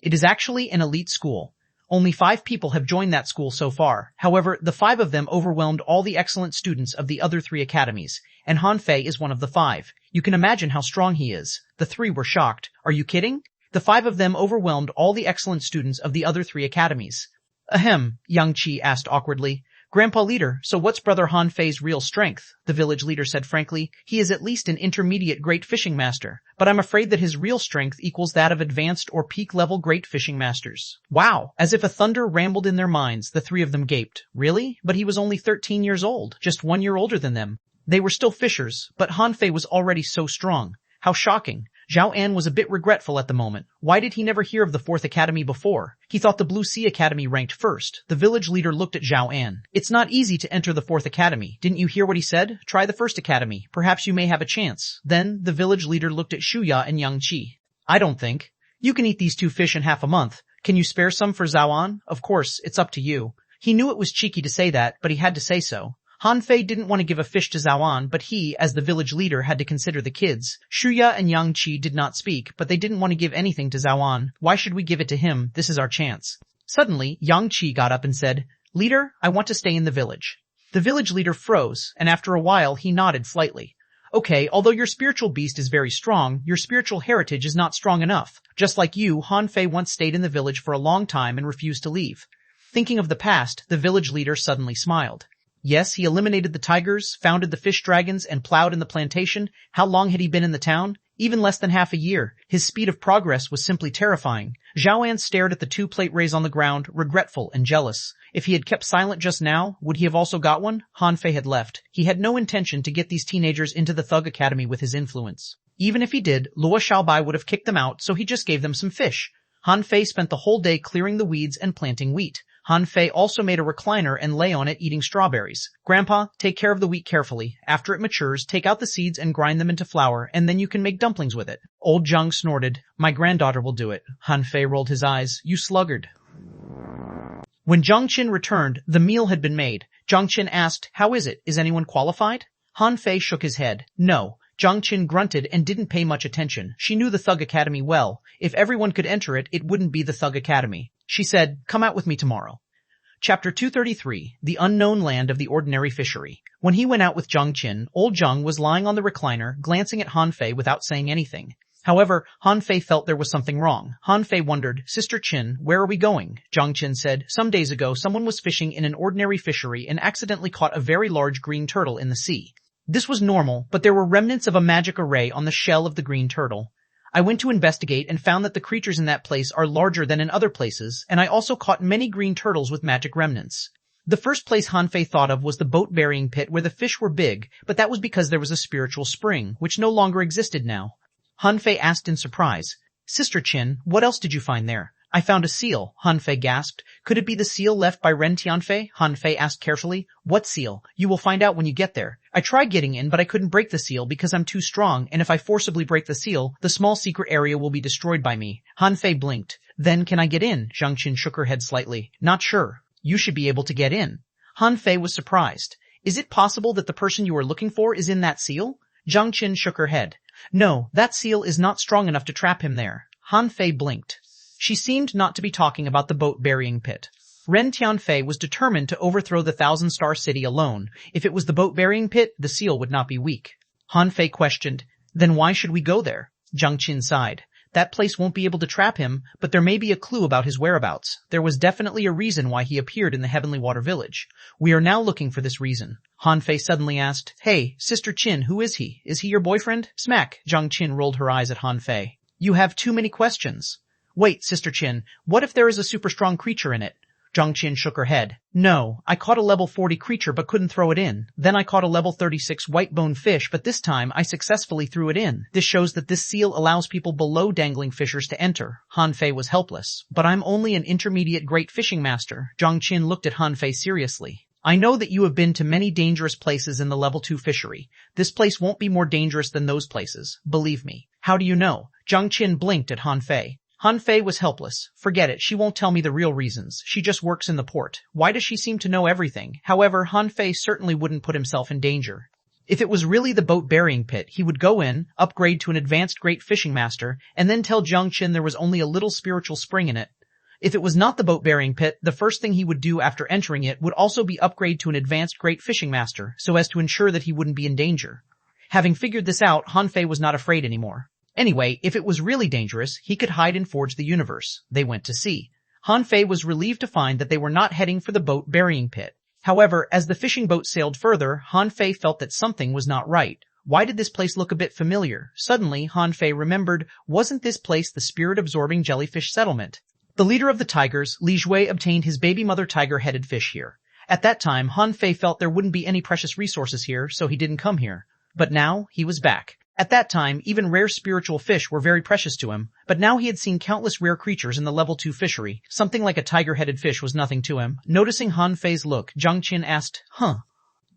[SPEAKER 1] It is actually an elite school. Only 5 people have joined that school so far. However, the 5 of them overwhelmed all the excellent students of the other 3 academies, and Hanfei is one of the 5. You can imagine how strong he is. The 3 were shocked. Are you kidding? The 5 of them overwhelmed all the excellent students of the other 3 academies. Ahem, Yang Qi asked awkwardly. "Grandpa leader, so what's brother Hanfei's real strength?" The village leader said frankly. "He is at least an intermediate great fishing master, but I'm afraid that his real strength equals that of advanced or peak-level great fishing masters." Wow! As if a thunder rambled in their minds, the 3 of them gaped. Really? But he was only 13 years old, just 1 year older than them. They were still fishers, but Hanfei was already so strong. How shocking. Xuanhuan was a bit regretful at the moment. Why did he never hear of the 4th Academy before? He thought the Blue Sea Academy ranked first. The village leader looked at Xuanhuan. "It's not easy to enter the 4th Academy. Didn't you hear what he said? Try the 1st Academy. Perhaps you may have a chance." Then the village leader looked at Shuya and Yang Qi. "I don't think. You can eat these 2 fish in half a month. Can you spare some for Xuanhuan? Of course, it's up to you." He knew it was cheeky to say that, but he had to say so. Han Fei didn't want to give a fish to Xuanhuan, but he, as the village leader, had to consider the kids. Shuya and Yang Qi did not speak, but they didn't want to give anything to Xuanhuan. Why should we give it to him? This is our chance. Suddenly, Yang Qi got up and said, "Leader, I want to stay in the village." The village leader froze, and after a while he nodded slightly. "Okay, although your spiritual beast is very strong, your spiritual heritage is not strong enough. Just like you, Han Fei once stayed in the village for a long time and refused to leave." Thinking of the past, the village leader suddenly smiled. Yes, he eliminated the tigers, founded the fish dragons, and plowed in the plantation. How long had he been in the town? Even less than half a year. His speed of progress was simply terrifying. Zhaoan stared at the 2 plate rays on the ground, regretful and jealous. If he had kept silent just now, would he have also got one? Han Fei had left. He had no intention to get these teenagers into the Thug Academy with his influence. Even if he did, Luo Xiaobai would have kicked them out, so he just gave them some fish. Han Fei spent the whole day clearing the weeds and planting wheat. Han Fei also made a recliner and lay on it eating strawberries. "Grandpa, take care of the wheat carefully. After it matures, take out the seeds and grind them into flour, and then you can make dumplings with it." Old Zhang snorted. "My granddaughter will do it." Han Fei rolled his eyes. "You sluggard." When Zhang Qin returned, the meal had been made. Zhang Qin asked, "How is it? Is anyone qualified?" Han Fei shook his head. "No." Zhang Qin grunted and didn't pay much attention. She knew the Thug Academy well. If everyone could enter it, it wouldn't be the Thug Academy. She said, "Come out with me tomorrow." Chapter 233, The Unknown Land of the Ordinary Fishery. When he went out with Zhang Qin, old Zhang was lying on the recliner, glancing at Han Fei without saying anything. However, Han Fei felt there was something wrong. Han Fei wondered, "Sister Qin, where are we going?" Zhang Qin said, "Some days ago someone was fishing in an ordinary fishery and accidentally caught a very large green turtle in the sea. This was normal, but there were remnants of a magic array on the shell of the green turtle. I went to investigate and found that the creatures in that place are larger than in other places, and I also caught many green turtles with magic remnants." The first place Han Fei thought of was the boat-burying pit where the fish were big, but that was because there was a spiritual spring, which no longer existed now. Han Fei asked in surprise, "Sister Qin, what else did you find there?" "I found a seal," Han Fei gasped. "Could it be the seal left by Ren Tianfei?" Han Fei asked carefully. "What seal?" "You will find out when you get there. I tried getting in, but I couldn't break the seal because I'm too strong, and if I forcibly break the seal, the small secret area will be destroyed by me." Han Fei blinked. "Then can I get in?" Zhang Qin shook her head slightly. "Not sure. You should be able to get in." Han Fei was surprised. "Is it possible that the person you are looking for is in that seal?" Zhang Qin shook her head. "No, that seal is not strong enough to trap him there." Han Fei blinked. She seemed not to be talking about the boat-burying pit. Ren Tianfei was determined to overthrow the Thousand-Star City alone. If it was the boat-burying pit, the seal would not be weak. Han Fei questioned, "Then why should we go there?" Zhang Qin sighed. "That place won't be able to trap him, but there may be a clue about his whereabouts. There was definitely a reason why he appeared in the Heavenly Water Village. We are now looking for this reason." Han Fei suddenly asked, "Hey, Sister Qin, who is he? Is he your boyfriend?" Smack! Zhang Qin rolled her eyes at Han Fei. "You have too many questions." "Wait, Sister Qin, what if there is a super strong creature in it?" Zhang Qin shook her head. "No, I caught a level 40 creature but couldn't throw it in. Then I caught a level 36 white-bone fish, but this time I successfully threw it in. This shows that this seal allows people below dangling fishers to enter." Han Fei was helpless. "But I'm only an intermediate great fishing master." Zhang Qin looked at Han Fei seriously. "I know that you have been to many dangerous places in the level 2 fishery. This place won't be more dangerous than those places. Believe me." "How do you know?" Zhang Qin blinked at Han Fei. Han Fei was helpless. "Forget it, she won't tell me the real reasons. She just works in the port. Why does she seem to know everything?" However, Han Fei certainly wouldn't put himself in danger. If it was really the boat-burying pit, he would go in, upgrade to an advanced great fishing master, and then tell Zhang Qin there was only a little spiritual spring in it. If it was not the boat-burying pit, the first thing he would do after entering it would also be upgrade to an advanced great fishing master, so as to ensure that he wouldn't be in danger. Having figured this out, Han Fei was not afraid anymore. Anyway, if it was really dangerous, he could hide and forge the universe. They went to sea. Han Fei was relieved to find that they were not heading for the boat-burying pit. However, as the fishing boat sailed further, Han Fei felt that something was not right. Why did this place look a bit familiar? Suddenly, Han Fei remembered, wasn't this place the spirit-absorbing jellyfish settlement? The leader of the tigers, Li Jue, obtained his baby mother tiger-headed fish here. At that time, Han Fei felt there wouldn't be any precious resources here, so he didn't come here. But now, he was back. At that time, even rare spiritual fish were very precious to him, but now he had seen countless rare creatures in the level 2 fishery. Something like a tiger-headed fish was nothing to him. Noticing Han Fei's look, Zhang Qin asked, "Huh?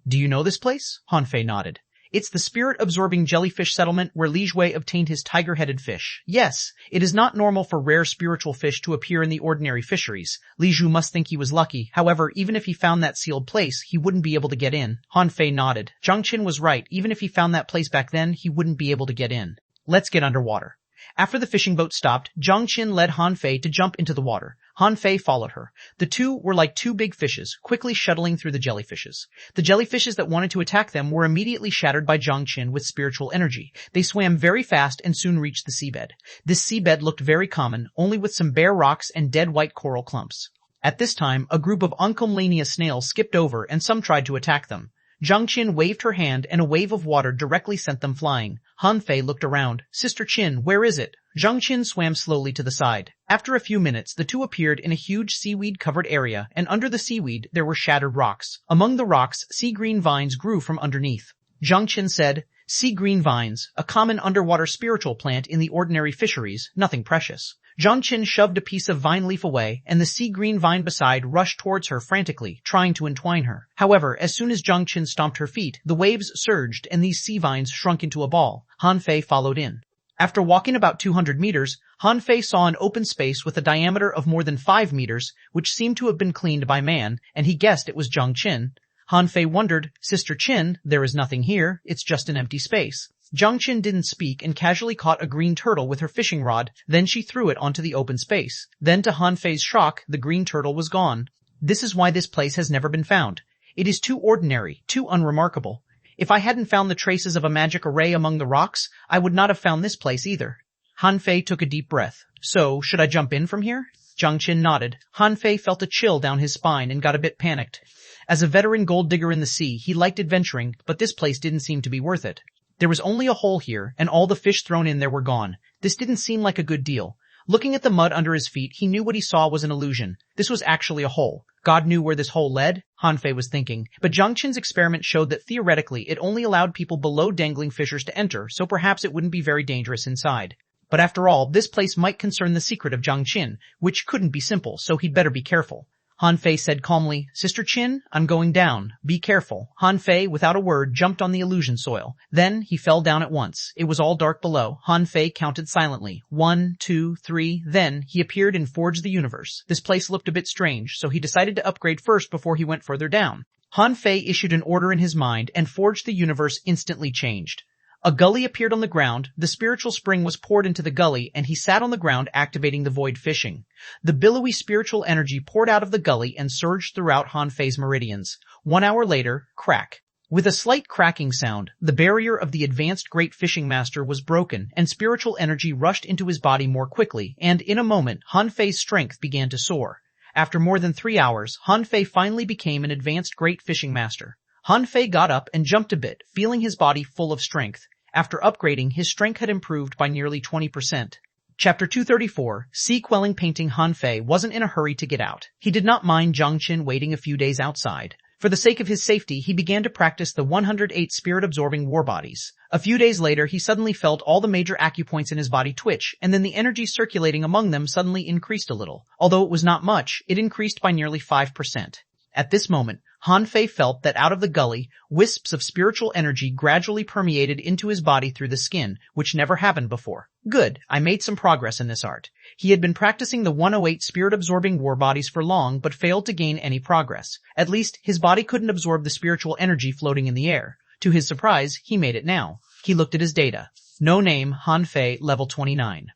[SPEAKER 1] Do you know this place?" Han Fei nodded. It's the spirit-absorbing jellyfish settlement where Li Jue obtained his tiger-headed fish. Yes, it is not normal for rare spiritual fish to appear in the ordinary fisheries. Li Jue must think he was lucky. However, even if he found that sealed place, he wouldn't be able to get in. Han Fei nodded. Zhang Qin was right. Even if he found that place back then, he wouldn't be able to get in. Let's get underwater. After the fishing boat stopped, Zhang Qin led Han Fei to jump into the water. Han Fei followed her. The two were like two big fishes, quickly shuttling through the jellyfishes. The jellyfishes that wanted to attack them were immediately shattered by Zhang Qin with spiritual energy. They swam very fast and soon reached the seabed. This seabed looked very common, only with some bare rocks and dead white coral clumps. At this time, a group of Oncomlania snails skipped over and some tried to attack them. Zhang Qin waved her hand and a wave of water directly sent them flying. Han Fei looked around. Sister Qin, where is it? Zhang Qin swam slowly to the side. After a few minutes, the two appeared in a huge seaweed-covered area, and under the seaweed there were shattered rocks. Among the rocks, sea-green vines grew from underneath. Zhang Qin said, sea-green vines, a common underwater spiritual plant in the ordinary fisheries, nothing precious. Zhang Qin shoved a piece of vine leaf away, and the sea-green vine beside rushed towards her frantically, trying to entwine her. However, as soon as Zhang Qin stomped her feet, the waves surged and these sea vines shrunk into a ball. Han Fei followed in. After walking about 200 meters, Han Fei saw an open space with a diameter of more than 5 meters, which seemed to have been cleaned by man, and he guessed it was Zhang Qin. Han Fei wondered, Sister Qin, there is nothing here, it's just an empty space. Zhang Qin didn't speak and casually caught a green turtle with her fishing rod, then she threw it onto the open space. Then to Han Fei's shock, the green turtle was gone. This is why this place has never been found. It is too ordinary, too unremarkable. If I hadn't found the traces of a magic array among the rocks, I would not have found this place either. Han Fei took a deep breath. So, should I jump in from here? Zhang Qin nodded. Han Fei felt a chill down his spine and got a bit panicked. As a veteran gold digger in the sea, he liked adventuring, but this place didn't seem to be worth it. There was only a hole here, and all the fish thrown in there were gone. This didn't seem like a good deal. Looking at the mud under his feet, he knew what he saw was an illusion. This was actually a hole. God knew where this hole led, Han Fei was thinking, but Zhang Qin's experiment showed that theoretically it only allowed people below dangling fissures to enter, so perhaps it wouldn't be very dangerous inside. But after all, this place might concern the secret of Zhang Qin, which couldn't be simple, so he'd better be careful. Han Fei said calmly, Sister Qin, I'm going down. Be careful. Han Fei, without a word, jumped on the illusion soil. Then he fell down at once. It was all dark below. Han Fei counted silently. 1, 2, 3. Then he appeared in Forge the Universe. This place looked a bit strange, so he decided to upgrade first before he went further down. Han Fei issued an order in his mind, and Forge the Universe instantly changed. A gully appeared on the ground, the spiritual spring was poured into the gully, and he sat on the ground activating the void fishing. The billowy spiritual energy poured out of the gully and surged throughout Han Fei's meridians. 1 hour later, crack. With a slight cracking sound, the barrier of the advanced great fishing master was broken, and spiritual energy rushed into his body more quickly, and in a moment, Han Fei's strength began to soar. After more than 3 hours, Han Fei finally became an advanced great fishing master. Han Fei got up and jumped a bit, feeling his body full of strength. After upgrading, his strength had improved by nearly 20%. Chapter 234, Sea-Quelling Painting. Han Fei wasn't in a hurry to get out. He did not mind Zhang Qin waiting a few days outside. For the sake of his safety, he began to practice the 108 spirit-absorbing war bodies. A few days later, he suddenly felt all the major acupoints in his body twitch, and then the energy circulating among them suddenly increased a little. Although it was not much, it increased by nearly 5%. At this moment, Han Fei felt that out of the gully, wisps of spiritual energy gradually permeated into his body through the skin, which never happened before. Good, I made some progress in this art. He had been practicing the 108 spirit-absorbing war bodies for long, but failed to gain any progress. At least, his body couldn't absorb the spiritual energy floating in the air. To his surprise, he made it now. He looked at his data. No name, Han Fei, level 29.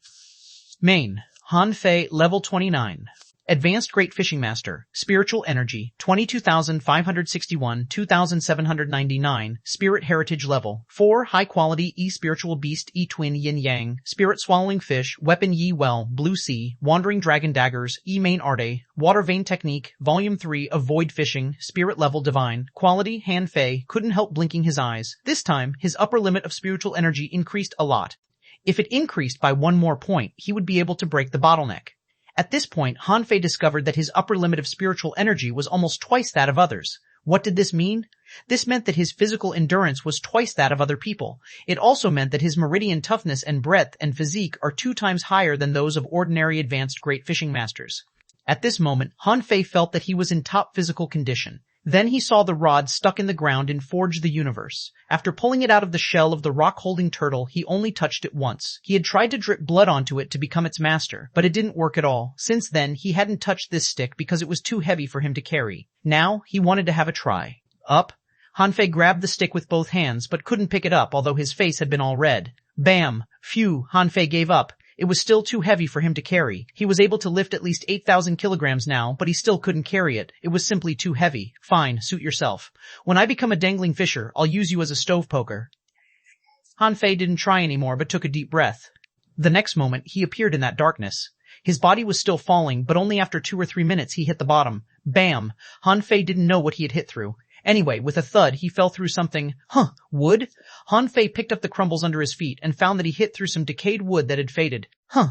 [SPEAKER 1] Main, Han Fei, level 29. Advanced Great Fishing Master, Spiritual Energy, 22,561, 2,799, Spirit Heritage Level, 4 High Quality E Spiritual Beast E Twin Yin Yang, Spirit Swallowing Fish, Weapon Yi Well, Blue Sea, Wandering Dragon Daggers, E Main Arte, Water Vein Technique, Volume 3 of Void Fishing, Spirit Level Divine, Quality Han Fei couldn't help blinking his eyes. This time, his upper limit of spiritual energy increased a lot. If it increased by 1 more point, he would be able to break the bottleneck. At this point, Han Fei discovered that his upper limit of spiritual energy was almost twice that of others. What did this mean? This meant that his physical endurance was twice that of other people. It also meant that his meridian toughness and breadth and physique are 2 times higher than those of ordinary advanced great fishing masters. At this moment, Han Fei felt that he was in top physical condition. Then he saw the rod stuck in the ground in Forge the Universe. After pulling it out of the shell of the rock-holding turtle, he only touched it once. He had tried to drip blood onto it to become its master, but it didn't work at all. Since then, he hadn't touched this stick because it was too heavy for him to carry. Now, he wanted to have a try. Up. Hanfei grabbed the stick with both hands, but couldn't pick it up, although his face had been all red. Bam! Phew, Hanfei gave up. It was still too heavy for him to carry. He was able to lift at least 8,000 kilograms now, but he still couldn't carry it. It was simply too heavy. Fine, suit yourself. When I become a dangling fisher, I'll use you as a stove poker. Hanfei didn't try anymore, but took a deep breath. The next moment, he appeared in that darkness. His body was still falling, but only after 2 or 3 minutes he hit the bottom. Bam! Hanfei didn't know what he had hit through. Anyway, with a thud, he fell through something. Wood? Hanfei picked up the crumbles under his feet and found that he hit through some decayed wood that had faded.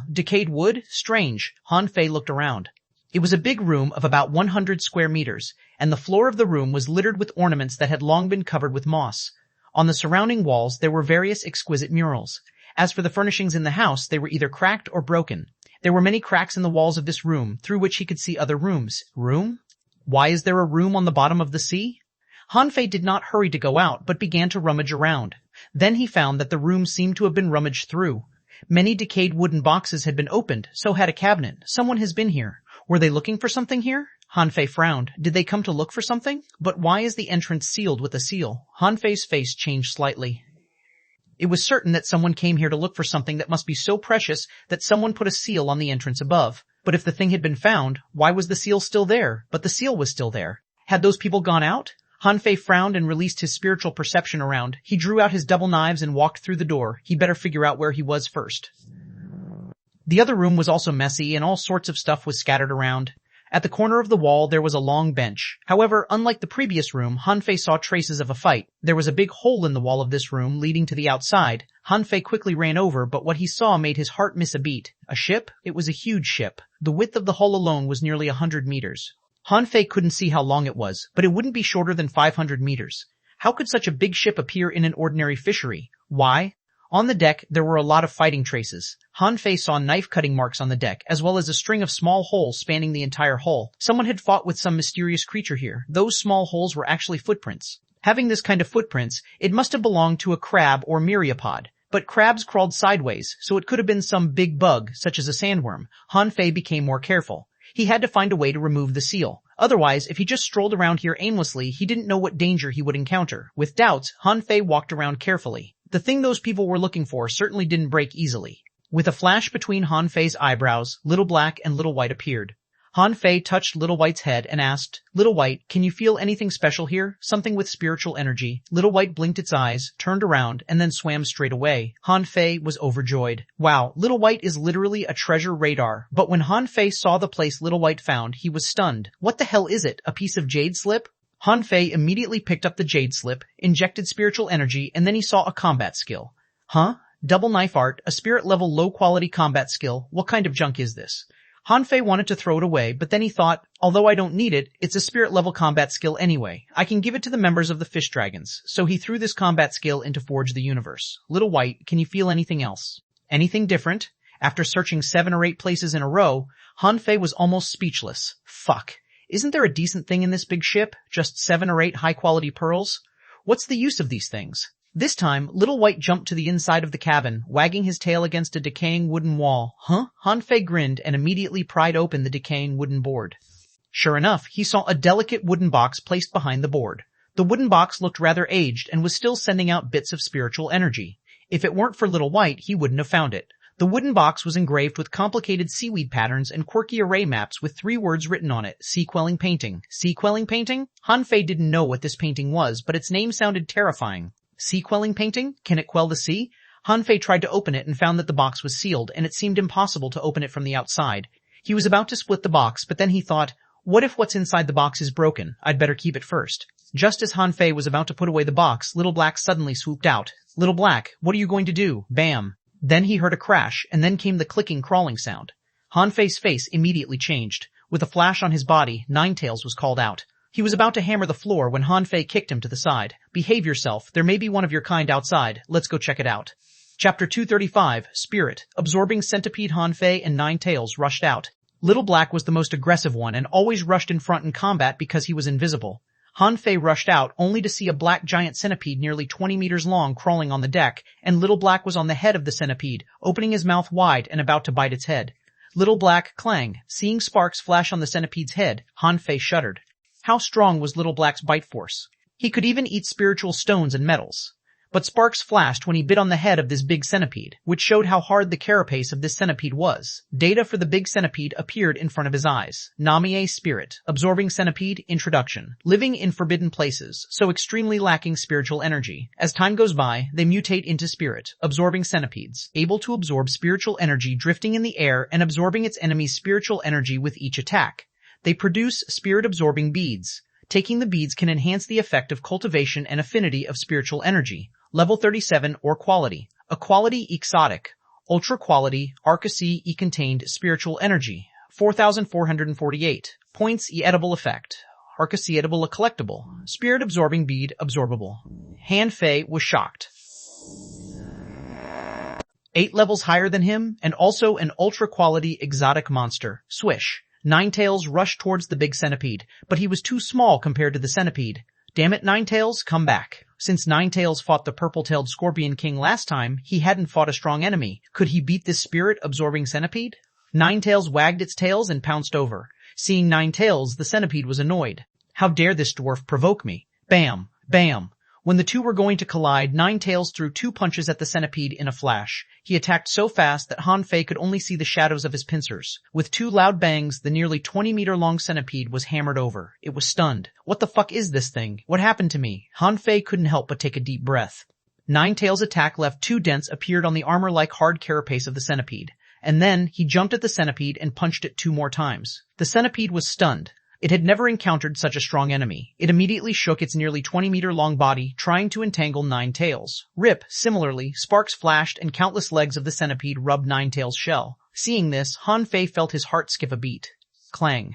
[SPEAKER 1] Decayed wood? Strange. Hanfei looked around. It was a big room of about 100 square meters, and the floor of the room was littered with ornaments that had long been covered with moss. On the surrounding walls, there were various exquisite murals. As for the furnishings in the house, they were either cracked or broken. There were many cracks in the walls of this room, through which he could see other rooms. Room? Why is there a room on the bottom of the sea? Hanfei did not hurry to go out, but began to rummage around. Then he found that the room seemed to have been rummaged through. Many decayed wooden boxes had been opened, so had a cabinet. Someone has been here. Were they looking for something here? Hanfei frowned. Did they come to look for something? But why is the entrance sealed with a seal? Hanfei's face changed slightly. It was certain that someone came here to look for something that must be so precious that someone put a seal on the entrance above. But if the thing had been found, why was the seal still there? But the seal was still there. Had those people gone out? Hanfei frowned and released his spiritual perception around. He drew out his double knives and walked through the door. He better figure out where he was first. The other room was also messy, and all sorts of stuff was scattered around. At the corner of the wall there was a long bench. However, unlike the previous room, Hanfei saw traces of a fight. There was a big hole in the wall of this room leading to the outside. Hanfei quickly ran over, but what he saw made his heart miss a beat. A ship? It was a huge ship. The width of the hull alone was nearly 100 meters. Hanfei couldn't see how long it was, but it wouldn't be shorter than 500 meters. How could such a big ship appear in an ordinary fishery? Why? On the deck, there were a lot of fighting traces. Hanfei saw knife-cutting marks on the deck, as well as a string of small holes spanning the entire hull. Someone had fought with some mysterious creature here. Those small holes were actually footprints. Having this kind of footprints, it must have belonged to a crab or myriapod. But crabs crawled sideways, so it could have been some big bug, such as a sandworm. Hanfei became more careful. He had to find a way to remove the seal. Otherwise, if he just strolled around here aimlessly, he didn't know what danger he would encounter. With doubts, Hanfei walked around carefully. The thing those people were looking for certainly didn't break easily. With a flash between Hanfei's eyebrows, Little Black and Little White appeared. Hanfei touched Little White's head and asked, "Little White, can you feel anything special here? Something with spiritual energy?" Little White blinked its eyes, turned around, and then swam straight away. Hanfei was overjoyed. Wow, Little White is literally a treasure radar. But when Hanfei saw the place Little White found, he was stunned. What the hell is it? A piece of jade slip? Hanfei immediately picked up the jade slip, injected spiritual energy, and then he saw a combat skill. Double knife art, a spirit level low quality combat skill. What kind of junk is this? Hanfei wanted to throw it away, but then he thought, although I don't need it, it's a spirit-level combat skill anyway. I can give it to the members of the Fish Dragons. So he threw this combat skill into Forge the Universe. Little White, can you feel anything else? Anything different? After searching 7 or 8 places in a row, Hanfei was almost speechless. Fuck. Isn't there a decent thing in this big ship? Just 7 or 8 high-quality pearls? What's the use of these things? This time, Little White jumped to the inside of the cabin, wagging his tail against a decaying wooden wall. Hanfei grinned and immediately pried open the decaying wooden board. Sure enough, he saw a delicate wooden box placed behind the board. The wooden box looked rather aged and was still sending out bits of spiritual energy. If it weren't for Little White, he wouldn't have found it. The wooden box was engraved with complicated seaweed patterns and quirky array maps with 3 words written on it: Sea Quelling Painting. Sea Quelling Painting? Hanfei didn't know what this painting was, but its name sounded terrifying. Sea Quelling Painting? Can it quell the sea? Hanfei tried to open it and found that the box was sealed, and it seemed impossible to open it from the outside. He was about to split the box, but then he thought, what if what's inside the box is broken? I'd better keep it first. Just as Hanfei was about to put away the box, Little Black suddenly swooped out. Little Black, what are you going to do? Bam. Then he heard a crash, and then came the clicking, crawling sound. Hanfei's face immediately changed. With a flash on his body, Ninetails was called out. He was about to hammer the floor when Hanfei kicked him to the side. Behave yourself. There may be one of your kind outside. Let's go check it out. Chapter 235, Spirit. Absorbing Centipede Hanfei and Ninetails rushed out. Little Black was the most aggressive one and always rushed in front in combat because he was invisible. Han Fei rushed out only to see a black giant centipede nearly 20 meters long crawling on the deck, and Little Black was on the head of the centipede, opening his mouth wide and about to bite its head. Little Black, clang. Seeing sparks flash on the centipede's head, Han Fei shuddered. How strong was Little Black's bite force? He could even eat spiritual stones and metals. But sparks flashed when he bit on the head of this big centipede, which showed how hard the carapace of this centipede was. Data for the big centipede appeared in front of his eyes. Namie Spirit. Absorbing centipede. Introduction. Living in forbidden places, so extremely lacking spiritual energy. As time goes by, they mutate into spirit. Absorbing centipedes. Able to absorb spiritual energy drifting in the air and absorbing its enemy's spiritual energy with each attack. They produce spirit-absorbing beads. Taking the beads can enhance the effect of cultivation and affinity of spiritual energy. Level 37 or quality. A quality exotic. Ultra quality, arcacy contained spiritual energy. 4,448. Points edible effect. Arcacy edible a collectible. Spirit absorbing bead absorbable. Han Fei was shocked. 8 levels higher than him, and also an ultra quality exotic monster. Swish. Ninetails rushed towards the big centipede, but he was too small compared to the centipede. Damn it, Ninetails, come back. Since Ninetails fought the purple-tailed Scorpion King last time, he hadn't fought a strong enemy. Could he beat this spirit-absorbing centipede? Ninetails wagged its tails and pounced over. Seeing Ninetails, the centipede was annoyed. How dare this dwarf provoke me? Bam! Bam! When the two were going to collide, Ninetails threw 2 punches at the centipede in a flash. He attacked so fast that Han Fei could only see the shadows of his pincers. With 2 loud bangs, the nearly 20-meter-long centipede was hammered over. It was stunned. What the fuck is this thing? What happened to me? Han Fei couldn't help but take a deep breath. Ninetails' attack left 2 dents appeared on the armor-like hard carapace of the centipede. And then, he jumped at the centipede and punched it 2 more times. The centipede was stunned. It had never encountered such a strong enemy. It immediately shook its nearly 20-meter-long body, trying to entangle Ninetails. Rip, similarly, sparks flashed and countless legs of the centipede rubbed Ninetails' shell. Seeing this, Han Fei felt his heart skip a beat. Clang.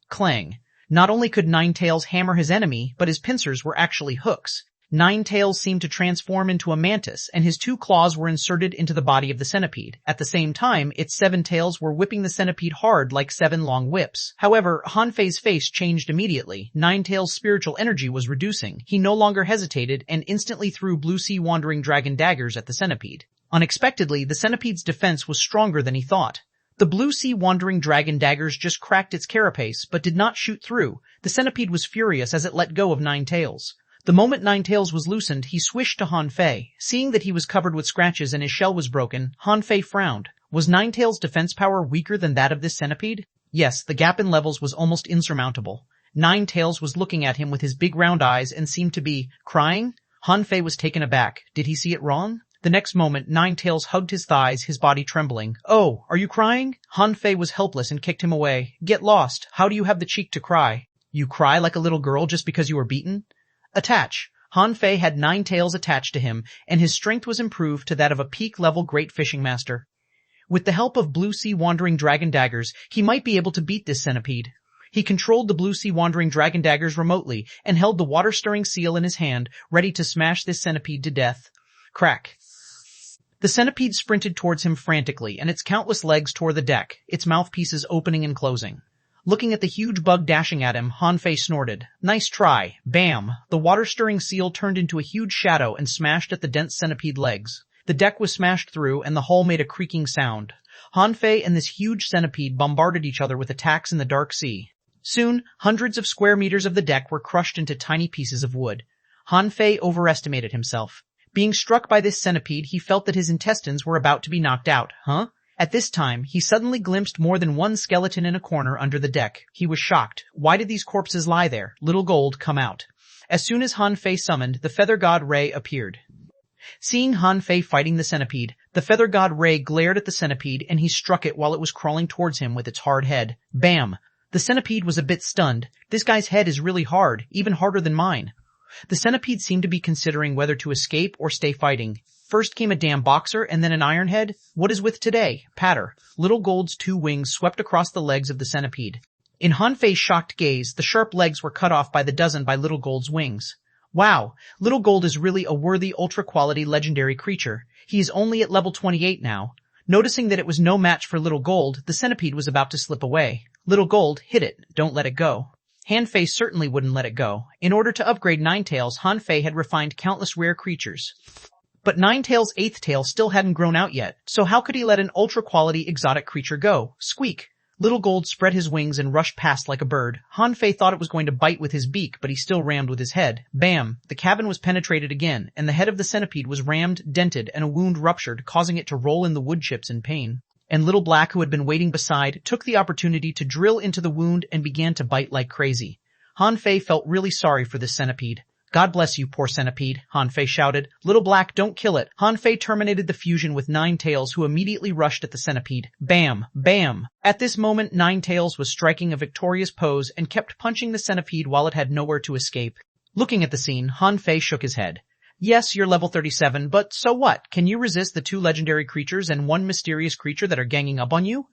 [SPEAKER 1] Clang. Not only could Ninetails hammer his enemy, but his pincers were actually hooks. Ninetails seemed to transform into a mantis, and his 2 claws were inserted into the body of the centipede. At the same time, its 7 tails were whipping the centipede hard like 7 long whips. However, Han Fei's face changed immediately. Ninetails' spiritual energy was reducing. He no longer hesitated and instantly threw blue sea wandering dragon daggers at the centipede. Unexpectedly, the centipede's defense was stronger than he thought. The blue sea wandering dragon daggers just cracked its carapace, but did not shoot through. The centipede was furious as it let go of Ninetails. The moment Ninetails was loosened, he swished to Han Fei. Seeing that he was covered with scratches and his shell was broken, Han Fei frowned. Was Ninetails' defense power weaker than that of this centipede? Yes, the gap in levels was almost insurmountable. Ninetails was looking at him with his big round eyes and seemed to be crying. Han Fei was taken aback. Did he see it wrong? The next moment, Ninetails hugged his thighs, his body trembling. Oh, are you crying? Han Fei was helpless and kicked him away. Get lost. How do you have the cheek to cry? You cry like a little girl just because you were beaten? Attach. Han Fei had Ninetails attached to him, and his strength was improved to that of a peak-level great fishing master. With the help of blue sea wandering dragon daggers, he might be able to beat this centipede. He controlled the blue sea wandering dragon daggers remotely, and held the water-stirring seal in his hand, ready to smash this centipede to death. Crack. The centipede sprinted towards him frantically, and its countless legs tore the deck, its mouthpieces opening and closing. Looking at the huge bug dashing at him, Han Fei snorted. Nice try. Bam! The water-stirring seal turned into a huge shadow and smashed at the dense centipede legs. The deck was smashed through, and the hull made a creaking sound. Han Fei and this huge centipede bombarded each other with attacks in the dark sea. Soon, hundreds of square meters of the deck were crushed into tiny pieces of wood. Han Fei overestimated himself. Being struck by this centipede, he felt that his intestines were about to be knocked out. Huh? At this time, he suddenly glimpsed more than one skeleton in a corner under the deck. He was shocked. Why did these corpses lie there? Little Gold, come out. As soon as Han Fei summoned, the feather god Ray appeared. Seeing Han Fei fighting the centipede, the feather god Ray glared at the centipede and he struck it while it was crawling towards him with its hard head. Bam! The centipede was a bit stunned. This guy's head is really hard, even harder than mine. The centipede seemed to be considering whether to escape or stay fighting. First came a damn boxer and then an ironhead. What is with today? Patter. Little Gold's 2 wings swept across the legs of the centipede. In Han Fei's shocked gaze, the sharp legs were cut off by the dozen by Little Gold's wings. Wow, Little Gold is really a worthy ultra-quality legendary creature. He is only at level 28 now. Noticing that it was no match for Little Gold, the centipede was about to slip away. Little Gold, hit it. Don't let it go. Han Fei certainly wouldn't let it go. In order to upgrade Ninetails, Han Fei had refined countless rare creatures. But Ninetails' 8th tail still hadn't grown out yet, so how could he let an ultra-quality exotic creature go? Squeak! Little Gold spread his wings and rushed past like a bird. Han Fei thought it was going to bite with his beak, but he still rammed with his head. Bam! The cabin was penetrated again, and the head of the centipede was rammed, dented, and a wound ruptured, causing it to roll in the wood chips in pain. And Little Black, who had been waiting beside, took the opportunity to drill into the wound and began to bite like crazy. Han Fei felt really sorry for this centipede. God bless you, poor centipede, Han Fei shouted. Little Black, don't kill it. Han Fei terminated the fusion with Ninetails, who immediately rushed at the centipede. Bam! Bam! At this moment, Ninetails was striking a victorious pose and kept punching the centipede while it had nowhere to escape. Looking at the scene, Han Fei shook his head. Yes, you're level 37, but so what? Can you resist the 2 legendary creatures and 1 mysterious creature that are ganging up on you?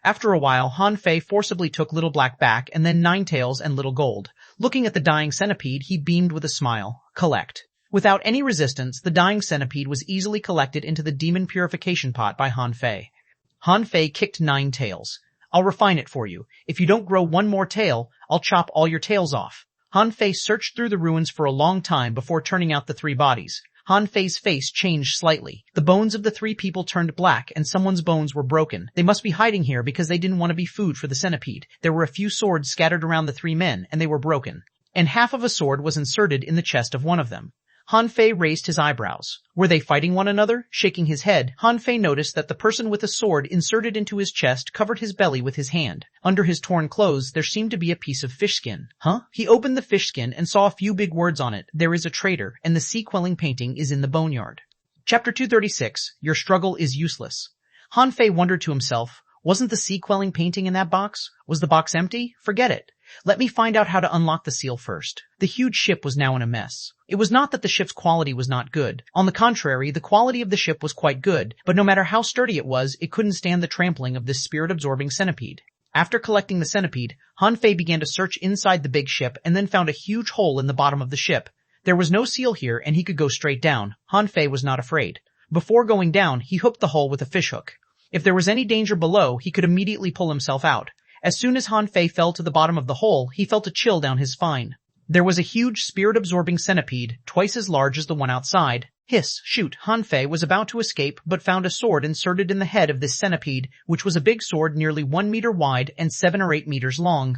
[SPEAKER 1] After a while, Han Fei forcibly took Little Black back and then Ninetails and Little Gold. Looking at the dying centipede, he beamed with a smile. Collect. Without any resistance, the dying centipede was easily collected into the demon purification pot by Han Fei. Han Fei kicked Ninetails. I'll refine it for you. If you don't grow 1 more tail, I'll chop all your tails off. Han Fei searched through the ruins for a long time before turning out the 3 bodies. Han Fei's face changed slightly. The bones of the 3 people turned black, and someone's bones were broken. They must be hiding here because they didn't want to be food for the centipede. There were a few swords scattered around the 3 men, and they were broken. And half of a sword was inserted in the chest of one of them. Han Fei raised his eyebrows. Were they fighting one another? Shaking his head, Han Fei noticed that the person with a sword inserted into his chest covered his belly with his hand. Under his torn clothes, there seemed to be a piece of fish skin. Huh? He opened the fish skin and saw a few big words on it. There is a traitor, and the sea-quelling painting is in the boneyard. Chapter 236, Your Struggle is Useless. Han Fei wondered to himself, wasn't the sea-quelling painting in that box? Was the box empty? Forget it. Let me find out how to unlock the seal first. The huge ship was now in a mess. It was not that the ship's quality was not good. On the contrary, the quality of the ship was quite good, but no matter how sturdy it was, it couldn't stand the trampling of this spirit-absorbing centipede. After collecting the centipede, Han Fei began to search inside the big ship and then found a huge hole in the bottom of the ship. There was no seal here and he could go straight down. Han Fei was not afraid. Before going down, he hooked the hole with a fishhook. If there was any danger below, he could immediately pull himself out. As soon as Han Fei fell to the bottom of the hole, he felt a chill down his spine. There was a huge spirit-absorbing centipede, twice as large as the one outside. Hiss, shoot, Han Fei was about to escape, but found a sword inserted in the head of this centipede, which was a big sword nearly 1 meter wide and 7 or 8 meters long.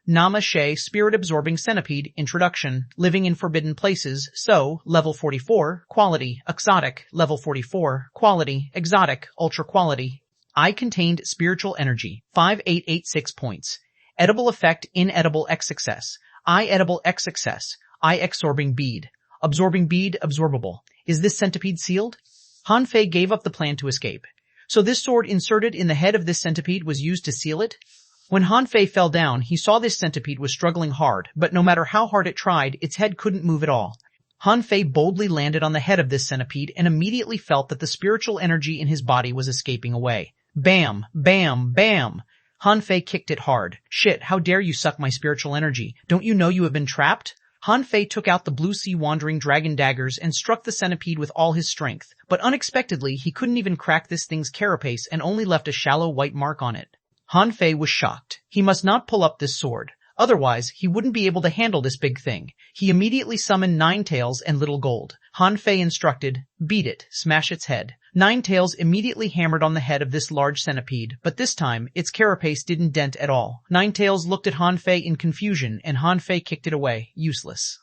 [SPEAKER 1] Namaste, spirit-absorbing centipede, introduction, living in forbidden places, so, level 44, quality, exotic, level 44, quality, exotic, ultra quality. I contained spiritual energy, 5886 points. Edible effect, inedible X success. I edible X success. I absorbing bead. Absorbing bead, absorbable. Is this centipede sealed? Han Fei gave up the plan to escape. So this sword inserted in the head of this centipede was used to seal it? When Han Fei fell down, he saw this centipede was struggling hard, but no matter how hard it tried, its head couldn't move at all. Han Fei boldly landed on the head of this centipede and immediately felt that the spiritual energy in his body was escaping away. Bam! Bam! Bam! Han Fei kicked it hard. Shit, how dare you suck my spiritual energy? Don't you know you have been trapped? Han Fei took out the blue sea wandering dragon daggers and struck the centipede with all his strength, but unexpectedly he couldn't even crack this thing's carapace and only left a shallow white mark on it. Han Fei was shocked. He must not pull up this sword. Otherwise, he wouldn't be able to handle this big thing. He immediately summoned Ninetails and Little Gold. Han Fei instructed, beat it, smash its head. Ninetails immediately hammered on the head of this large centipede, but this time, its carapace didn't dent at all. Ninetails looked at Han Fei in confusion, and Han Fei kicked it away. Useless.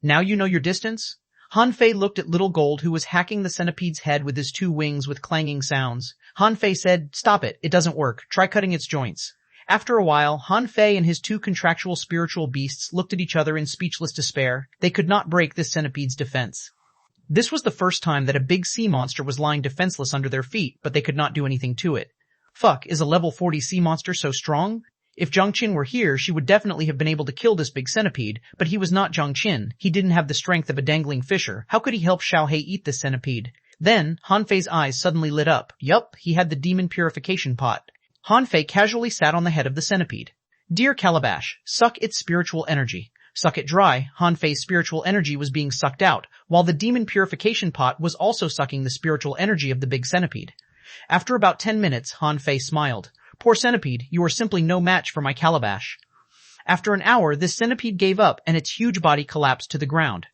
[SPEAKER 1] Now you know your distance? Han Fei looked at Little Gold, who was hacking the centipede's head with his 2 wings with clanging sounds. Han Fei said, stop it, it doesn't work. Try cutting its joints. After a while, Han Fei and his 2 contractual spiritual beasts looked at each other in speechless despair. They could not break this centipede's defense. This was the first time that a big sea monster was lying defenseless under their feet, but they could not do anything to it. Fuck, is a level 40 sea monster so strong? If Zhang Qin were here, she would definitely have been able to kill this big centipede, but he was not Zhang Qin. He didn't have the strength of a dangling fisher. How could he help Xiao Hei eat this centipede? Then, Han Fei's eyes suddenly lit up. Yup, he had the demon purification pot. Han Fei casually sat on the head of the centipede. Dear Calabash, suck its spiritual energy. Suck it dry. Han Fei's spiritual energy was being sucked out, while the demon purification pot was also sucking the spiritual energy of the big centipede. After about 10 minutes, Han Fei smiled. Poor centipede, you are simply no match for my Calabash. After an hour, this centipede gave up and its huge body collapsed to the ground.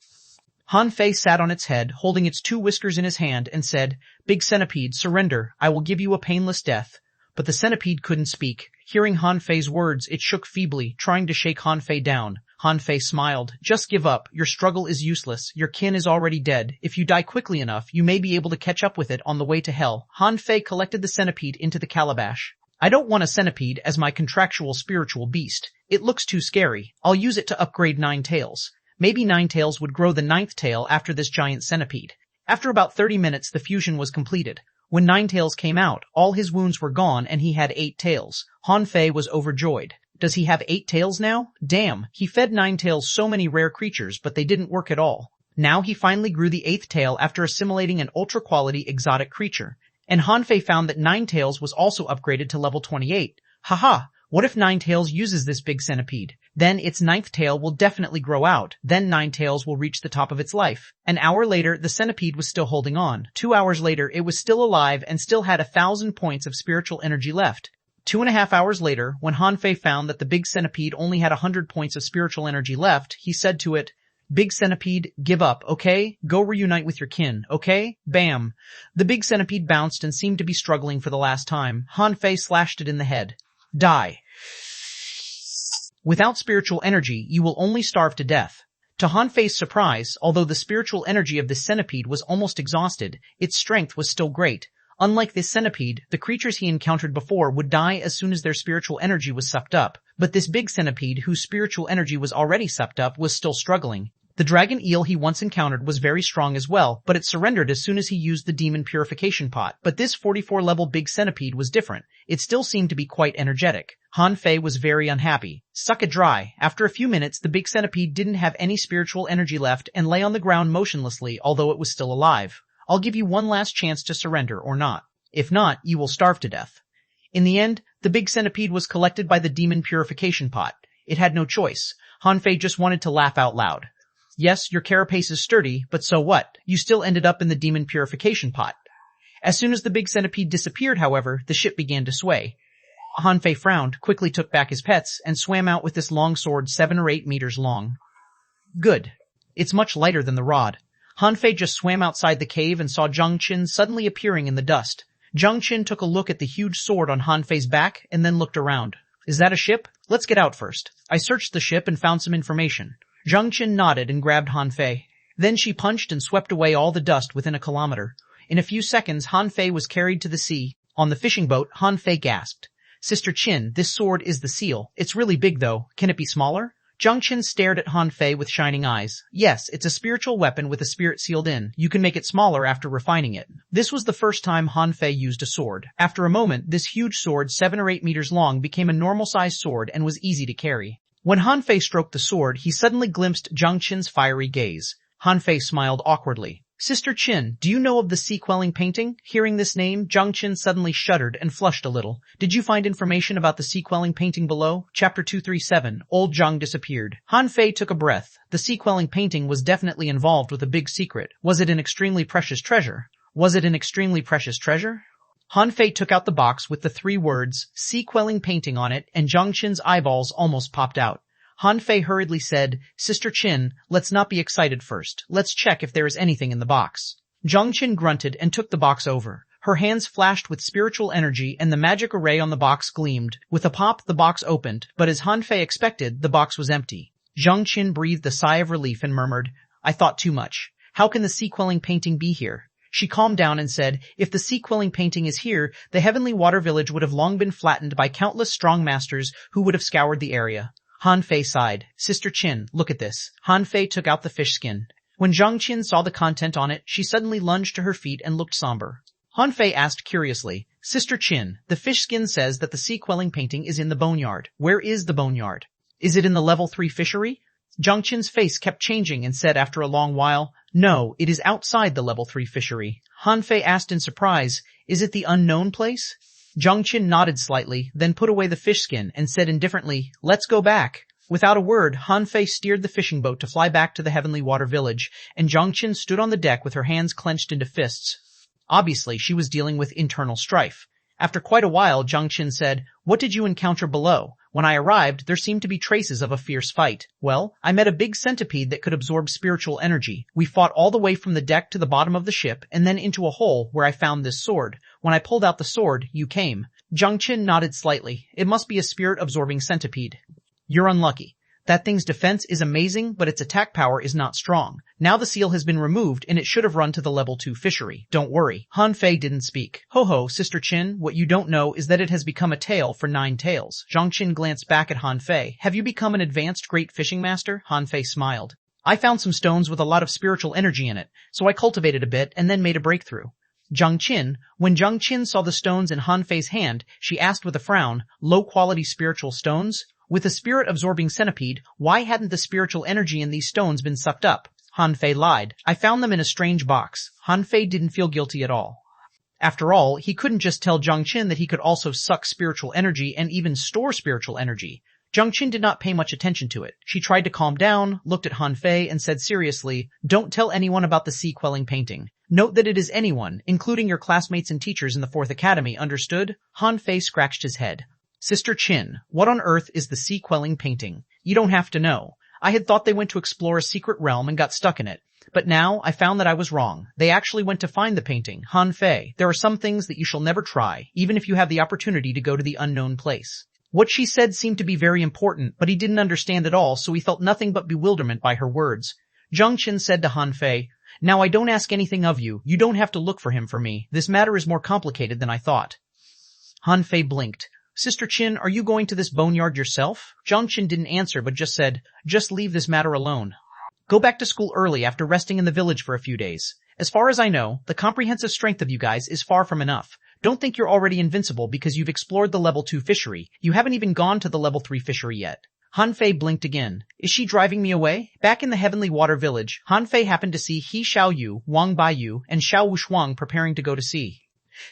[SPEAKER 1] Han Fei sat on its head, holding its 2 whiskers in his hand, and said, "Big centipede, surrender. I will give you a painless death." But the centipede couldn't speak. Hearing Han Fei's words, it shook feebly, trying to shake Han Fei down. Han Fei smiled. "Just give up. Your struggle is useless. Your kin is already dead. If you die quickly enough, you may be able to catch up with it on the way to hell." Han Fei collected the centipede into the calabash. "I don't want a centipede as my contractual spiritual beast. It looks too scary. I'll use it to upgrade 9 tails. Maybe 9 tails would grow the 9th tail after this giant centipede." After about 30 minutes, the fusion was completed. When 9 tails came out, all his wounds were gone and he had 8 tails. Han Fei was overjoyed. Does he have 8 tails now? Damn, he fed 9 tails so many rare creatures, but they didn't work at all. Now he finally grew the 8th tail after assimilating an ultra-quality exotic creature. And Han Fei found that 9 tails was also upgraded to level 28. Haha, what if 9 tails uses this big centipede? Then its 9th tail will definitely grow out. Then 9 tails will reach the top of its life. An hour later, the centipede was still holding on. 2 hours later, it was still alive and still had 1,000 points of spiritual energy left. 2.5 hours later, when Han Fei found that the big centipede only had 100 points of spiritual energy left, he said to it, "Big centipede, give up, okay? Go reunite with your kin, okay?" Bam! The big centipede bounced and seemed to be struggling for the last time. Han Fei slashed it in the head. "Die." Without spiritual energy, you will only starve to death. To Han Fei's surprise, although the spiritual energy of this centipede was almost exhausted, its strength was still great. Unlike this centipede, the creatures he encountered before would die as soon as their spiritual energy was sucked up. But this big centipede, whose spiritual energy was already sucked up, was still struggling. The dragon eel he once encountered was very strong as well, but it surrendered as soon as he used the demon purification pot. But this 44-level big centipede was different. It still seemed to be quite energetic. Han Fei was very unhappy. Suck it dry. After a few minutes, the big centipede didn't have any spiritual energy left and lay on the ground motionlessly, although it was still alive. "I'll give you one last chance to surrender or not. If not, you will starve to death." In the end, the big centipede was collected by the demon purification pot. It had no choice. Han Fei just wanted to laugh out loud. Yes, your carapace is sturdy, but so what? You still ended up in the demon purification pot. As soon as the big centipede disappeared, however, the ship began to sway. Han Fei frowned, quickly took back his pets, and swam out with this long sword 7 or 8 meters long. Good. It's much lighter than the rod. Han Fei just swam outside the cave and saw Zhang Qin suddenly appearing in the dust. Zhang Qin took a look at the huge sword on Han Fei's back and then looked around. "Is that a ship? Let's get out first." "I searched the ship and found some information." Zhang Qin nodded and grabbed Han Fei. Then she punched and swept away all the dust within a kilometer. In a few seconds, Han Fei was carried to the sea. On the fishing boat, Han Fei gasped. "Sister Qin, this sword is the seal. It's really big though. Can it be smaller?" Zhang Qin stared at Han Fei with shining eyes. "Yes, it's a spiritual weapon with a spirit sealed in. You can make it smaller after refining it." This was the first time Han Fei used a sword. After a moment, this huge sword 7 or 8 meters long became a normal-sized sword and was easy to carry. When Han Fei stroked the sword, he suddenly glimpsed Zhang Qin's fiery gaze. Han Fei smiled awkwardly. "Sister Qin, do you know of the sea-quelling painting?" Hearing this name, Zhang Qin suddenly shuddered and flushed a little. "Did you find information about the sea-quelling painting below?" Chapter 237, Old Zhang disappeared. Han Fei took a breath. The sea-quelling painting was definitely involved with a big secret. Was it an extremely precious treasure? Was it an extremely precious treasure? Han Fei took out the box with the 3 words, sea-quelling painting on it, and Zhang Qin's eyeballs almost popped out. Han Fei hurriedly said, "Sister Qin, let's not be excited first. Let's check if there is anything in the box." Zhang Qin grunted and took the box over. Her hands flashed with spiritual energy and the magic array on the box gleamed. With a pop, the box opened, but as Han Fei expected, the box was empty. Zhang Qin breathed a sigh of relief and murmured, "I thought too much. How can the sea-quelling painting be here?" She calmed down and said, "If the sea-quelling painting is here, the Heavenly Water Village would have long been flattened by countless strong masters who would have scoured the area." Han Fei sighed. "Sister Qin, look at this." Han Fei took out the fish skin. When Zhang Qin saw the content on it, she suddenly lunged to her feet and looked somber. Han Fei asked curiously, "Sister Qin, the fish skin says that the sea-quelling painting is in the boneyard. Where is the boneyard? Is it in the level 3 fishery?" Zhang Qin's face kept changing and said after a long while, "No, it is outside the level 3 fishery." Han Fei asked in surprise, "Is it the unknown place?" Zhang Qin nodded slightly, then put away the fish skin and said indifferently, "Let's go back." Without a word, Han Fei steered the fishing boat to fly back to the Heavenly Water Village, and Zhang Qin stood on the deck with her hands clenched into fists. Obviously, she was dealing with internal strife. After quite a while, Zhang Qin said, "What did you encounter below?" When I arrived, there seemed to be traces of a fierce fight. Well, I met a big centipede that could absorb spiritual energy. We fought all the way from the deck to the bottom of the ship and then into a hole where I found this sword. When I pulled out the sword, you came. Zhang Qin nodded slightly. It must be a spirit-absorbing centipede. You're unlucky. That thing's defense is amazing, but its attack power is not strong. Now the seal has been removed and it should have run to the level 2 fishery. Don't worry. Han Fei didn't speak. Ho, Sister Qin, what you don't know is that it has become a tail for 9 tails. Zhang Qin glanced back at Han Fei. Have you become an advanced great fishing master? Han Fei smiled. I found some stones with a lot of spiritual energy in it, so I cultivated a bit and then made a breakthrough. When Zhang Qin saw the stones in Han Fei's hand, she asked with a frown, low-quality spiritual stones? With a spirit-absorbing centipede, why hadn't the spiritual energy in these stones been sucked up? Han Fei lied. I found them in a strange box. Han Fei didn't feel guilty at all. After all, he couldn't just tell Zhang Qin that he could also suck spiritual energy and even store spiritual energy. Zhang Qin did not pay much attention to it. She tried to calm down, looked at Han Fei, and said seriously, "Don't tell anyone about the sea-quelling painting. Note that it is anyone, including your classmates and teachers in the 4th Academy, understood?" Han Fei scratched his head. Sister Qin, what on earth is the sea-quelling painting? You don't have to know. I had thought they went to explore a secret realm and got stuck in it. But now I found that I was wrong. They actually went to find the painting. Han Fei, there are some things that you shall never try, even if you have the opportunity to go to the unknown place. What she said seemed to be very important, but he didn't understand at all, so he felt nothing but bewilderment by her words. Zhang Qin said to Han Fei, "Now I don't ask anything of you. You don't have to look for him for me. This matter is more complicated than I thought." Han Fei blinked. Sister Qin, are you going to this boneyard yourself? Zhang Qin didn't answer but just said, "Just leave this matter alone. Go back to school early after resting in the village for a few days. As far as I know, the comprehensive strength of you guys is far from enough. Don't think you're already invincible because you've explored the level 2 fishery. You haven't even gone to the level 3 fishery yet." Han Fei blinked again. Is she driving me away? Back in the Heavenly Water Village, Han Fei happened to see He Xiaoyu, Wang Baiyu, and Xiao Wuxuang preparing to go to sea.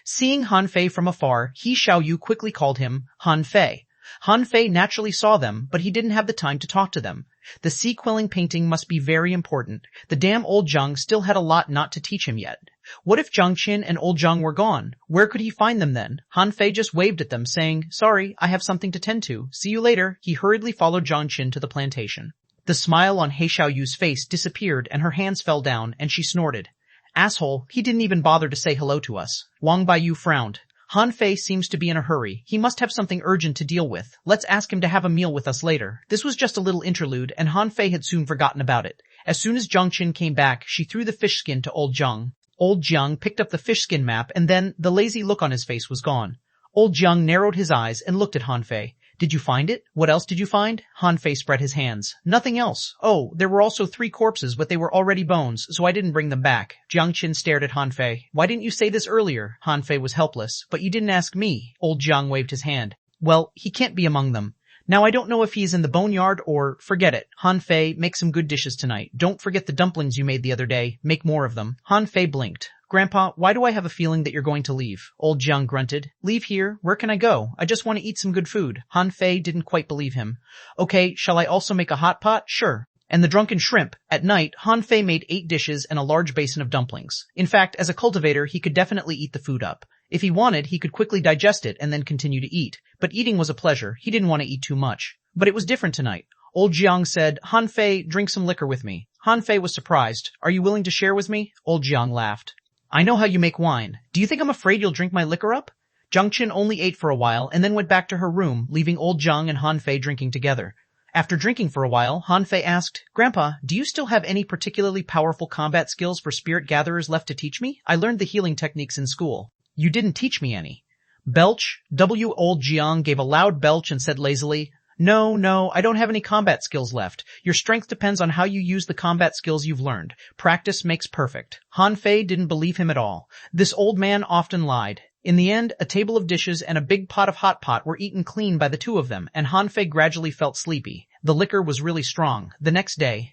[SPEAKER 1] Seeing Han Fei from afar, He Xiaoyu quickly called him Han Fei. Han Fei naturally saw them, but he didn't have the time to talk to them. The sea-quelling painting must be very important. The damn old Zhang still had a lot not to teach him yet. What if Zhang Qin and old Zhang were gone? Where could he find them then? Han Fei just waved at them, saying, "Sorry, I have something to tend to. See you later." He hurriedly followed Zhang Qin to the plantation. The smile on He Xiaoyu's face disappeared and her hands fell down and she snorted. Asshole, he didn't even bother to say hello to us. Wang Baiyu frowned. Han Fei seems to be in a hurry. He must have something urgent to deal with. Let's ask him to have a meal with us later. This was just a little interlude, and Han Fei had soon forgotten about it. As soon as Zhang Qin came back, she threw the fish skin to old Zhang. Old Zhang picked up the fish skin map, and then the lazy look on his face was gone. Old Zhang narrowed his eyes and looked at Han Fei. Did you find it? What else did you find? Han Fei spread his hands. Nothing else. Oh, there were also 3 corpses, but they were already bones, so I didn't bring them back. Zhang Qin stared at Han Fei. Why didn't you say this earlier? Han Fei was helpless. But you didn't ask me. Old Zhang waved his hand. Well, he can't be among them. Now I don't know if he's in the boneyard or... Forget it. Han Fei, make some good dishes tonight. Don't forget the dumplings you made the other day. Make more of them. Han Fei blinked. Grandpa, why do I have a feeling that you're going to leave? Old Zhang grunted. Leave here? Where can I go? I just want to eat some good food. Han Fei didn't quite believe him. Okay, shall I also make a hot pot? Sure. And the drunken shrimp. At night, Han Fei made 8 dishes and a large basin of dumplings. In fact, as a cultivator, he could definitely eat the food up. If he wanted, he could quickly digest it and then continue to eat. But eating was a pleasure. He didn't want to eat too much. But it was different tonight. Old Jiang said, Han Fei, drink some liquor with me. Han Fei was surprised. Are you willing to share with me? Old Jiang laughed. I know how you make wine. Do you think I'm afraid you'll drink my liquor up? Zhang Qin only ate for a while and then went back to her room, leaving old Zhang and Han Fei drinking together. After drinking for a while, Han Fei asked, Grandpa, do you still have any particularly powerful combat skills for spirit gatherers left to teach me? I learned the healing techniques in school. You didn't teach me any. Belch. Old Jiang gave a loud belch and said lazily, No, I don't have any combat skills left. Your strength depends on how you use the combat skills you've learned. Practice makes perfect. Han Fei didn't believe him at all. This old man often lied. In the end, a table of dishes and a big pot of hot pot were eaten clean by the 2 of them, and Han Fei gradually felt sleepy. The liquor was really strong. The next day,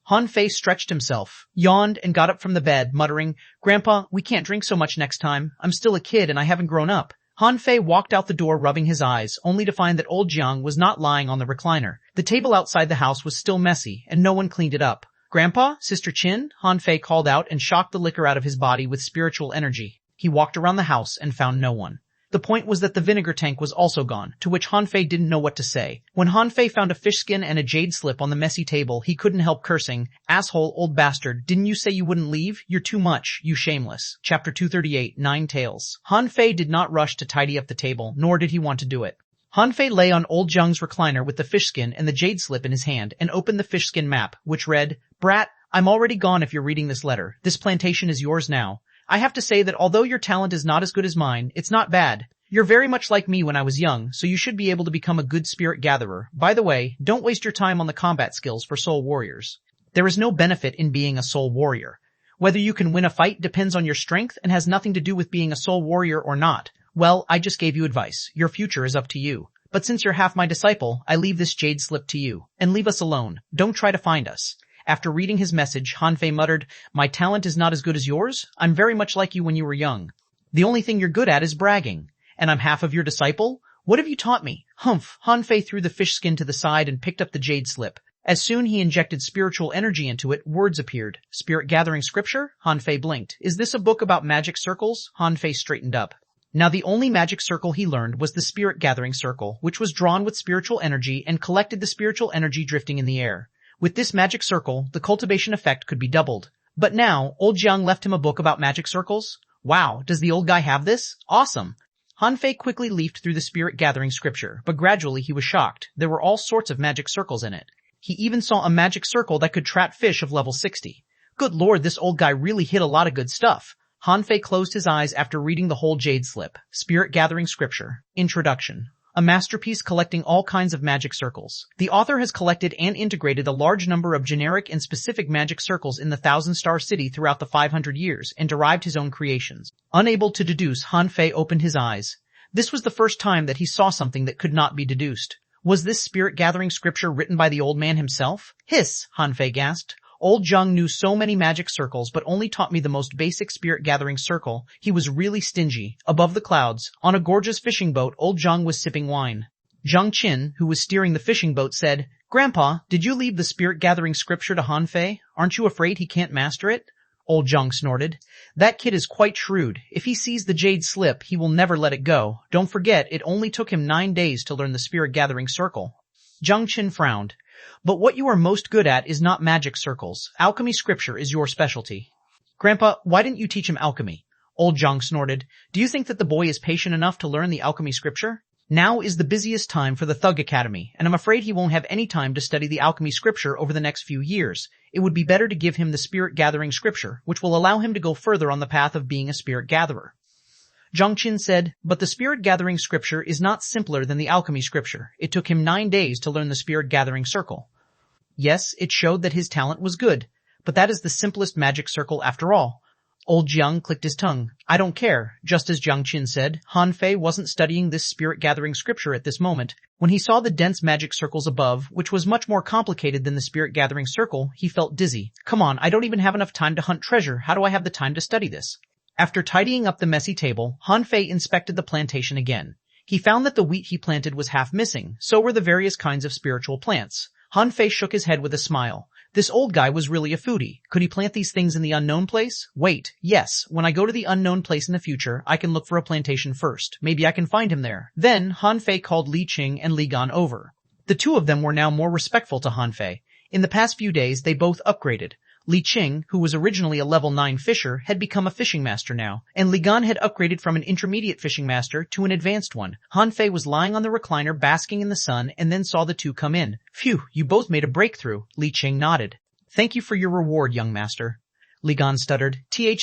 [SPEAKER 1] Han Fei stretched himself, yawned, and got up from the bed, muttering, Grandpa, we can't drink so much next time. I'm still a kid and I haven't grown up. Han Fei walked out the door rubbing his eyes, only to find that old Jiang was not lying on the recliner. The table outside the house was still messy, and no one cleaned it up. Grandpa? Sister Qin? Han Fei called out and shocked the liquor out of his body with spiritual energy. He walked around the house and found no one. The point was that the vinegar tank was also gone, to which Han Fei didn't know what to say. When Han Fei found a fish skin and a jade slip on the messy table, he couldn't help cursing. Asshole, old bastard, didn't you say you wouldn't leave? You're too much, you shameless. Chapter 238, Nine Tails. Han Fei did not rush to tidy up the table, nor did he want to do it. Han Fei lay on old Zheng's recliner with the fish skin and the jade slip in his hand and opened the fish skin map, which read, Brat, I'm already gone if you're reading this letter. This plantation is yours now. I have to say that although your talent is not as good as mine, it's not bad. You're very much like me when I was young, so you should be able to become a good spirit gatherer. By the way, don't waste your time on the combat skills for soul warriors. There is no benefit in being a soul warrior. Whether you can win a fight depends on your strength and has nothing to do with being a soul warrior or not. Well, I just gave you advice. Your future is up to you. But since you're half my disciple, I leave this jade slip to you. And leave us alone. Don't try to find us. After reading his message, Han Fei muttered, My talent is not as good as yours. I'm very much like you when you were young. The only thing you're good at is bragging. And I'm half of your disciple? What have you taught me? Humph! Han Fei threw the fish skin to the side and picked up the jade slip. As soon he injected spiritual energy into it, words appeared. Spirit gathering scripture? Han Fei blinked. Is this a book about magic circles? Han Fei straightened up. Now the only magic circle he learned was the spirit gathering circle, which was drawn with spiritual energy and collected the spiritual energy drifting in the air. With this magic circle, the cultivation effect could be doubled. But now, old Zheng left him a book about magic circles? Wow, does the old guy have this? Awesome! Han Fei quickly leafed through the spirit gathering scripture, but gradually he was shocked. There were all sorts of magic circles in it. He even saw a magic circle that could trap fish of level 60. Good lord, this old guy really hit a lot of good stuff. Han Fei closed his eyes after reading the whole jade slip. Spirit gathering scripture. Introduction. A masterpiece collecting all kinds of magic circles. The author has collected and integrated a large number of generic and specific magic circles in the Thousand-Star City throughout the 500 years and derived his own creations. Unable to deduce, Han Fei opened his eyes. This was the first time that he saw something that could not be deduced. Was this spirit-gathering scripture written by the old man himself? Hiss! Han Fei gasped. Old Zheng knew so many magic circles but only taught me the most basic spirit-gathering circle. He was really stingy. Above the clouds, on a gorgeous fishing boat, old Zheng was sipping wine. Zhang Qin, who was steering the fishing boat, said, Grandpa, did you leave the spirit-gathering scripture to Han Fei? Aren't you afraid he can't master it? Old Zheng snorted. That kid is quite shrewd. If he sees the jade slip, he will never let it go. Don't forget, it only took him 9 days to learn the spirit-gathering circle. Zhang Qin frowned. But what you are most good at is not magic circles. Alchemy scripture is your specialty. Grandpa, why didn't you teach him alchemy? Old Zhang snorted. Do you think that the boy is patient enough to learn the alchemy scripture? Now is the busiest time for the Thug Academy, and I'm afraid he won't have any time to study the alchemy scripture over the next few years. It would be better to give him the spirit gathering scripture, which will allow him to go further on the path of being a spirit gatherer. Zhang Qin said, but the spirit-gathering scripture is not simpler than the alchemy scripture. It took him 9 days to learn the spirit-gathering circle. Yes, it showed that his talent was good, but that is the simplest magic circle after all. Old Jiang clicked his tongue. I don't care. Just as Zhang Qin said, Han Fei wasn't studying this spirit-gathering scripture at this moment. When he saw the dense magic circles above, which was much more complicated than the spirit-gathering circle, he felt dizzy. Come on, I don't even have enough time to hunt treasure. How do I have the time to study this? After tidying up the messy table, Han Fei inspected the plantation again. He found that the wheat he planted was half missing, so were the various kinds of spiritual plants. Han Fei shook his head with a smile. This old guy was really a foodie. Could he plant these things in the unknown place? Wait, yes, when I go to the unknown place in the future, I can look for a plantation first. Maybe I can find him there. Then, Han Fei called Li Qing and Li Gan over. The two of them were now more respectful to Han Fei. In the past few days, they both upgraded. Li Qing, who was originally a level 9 fisher, had become a fishing master now, and Li Gan had upgraded from an intermediate fishing master to an advanced one. Han Fei was lying on the recliner basking in the sun and then saw the two come in. Phew, you both made a breakthrough. Li Qing nodded. Thank you for your reward, young master. Li Gan stuttered. Han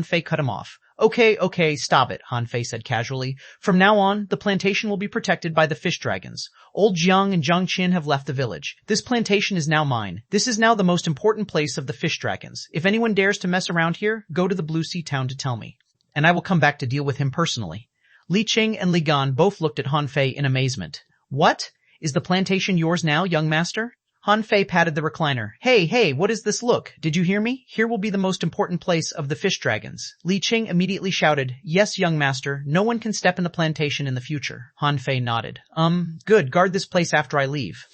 [SPEAKER 1] Fei cut him off. Okay, stop it, Han Fei said casually. From now on, the plantation will be protected by the fish dragons. Old Jiang and Zhang Qin have left the village. This plantation is now mine. This is now the most important place of the fish dragons. If anyone dares to mess around here, go to the Blue Sea town to tell me. And I will come back to deal with him personally. Li Qing and Li Gan both looked at Han Fei in amazement. What? Is the plantation yours now, young master? Han Fei patted the recliner. Hey, what is this look? Did you hear me? Here will be the most important place of the fish dragons. Li Qing immediately shouted, Yes, young master, no one can step in the plantation in the future. Han Fei nodded. Good, guard this place after I leave.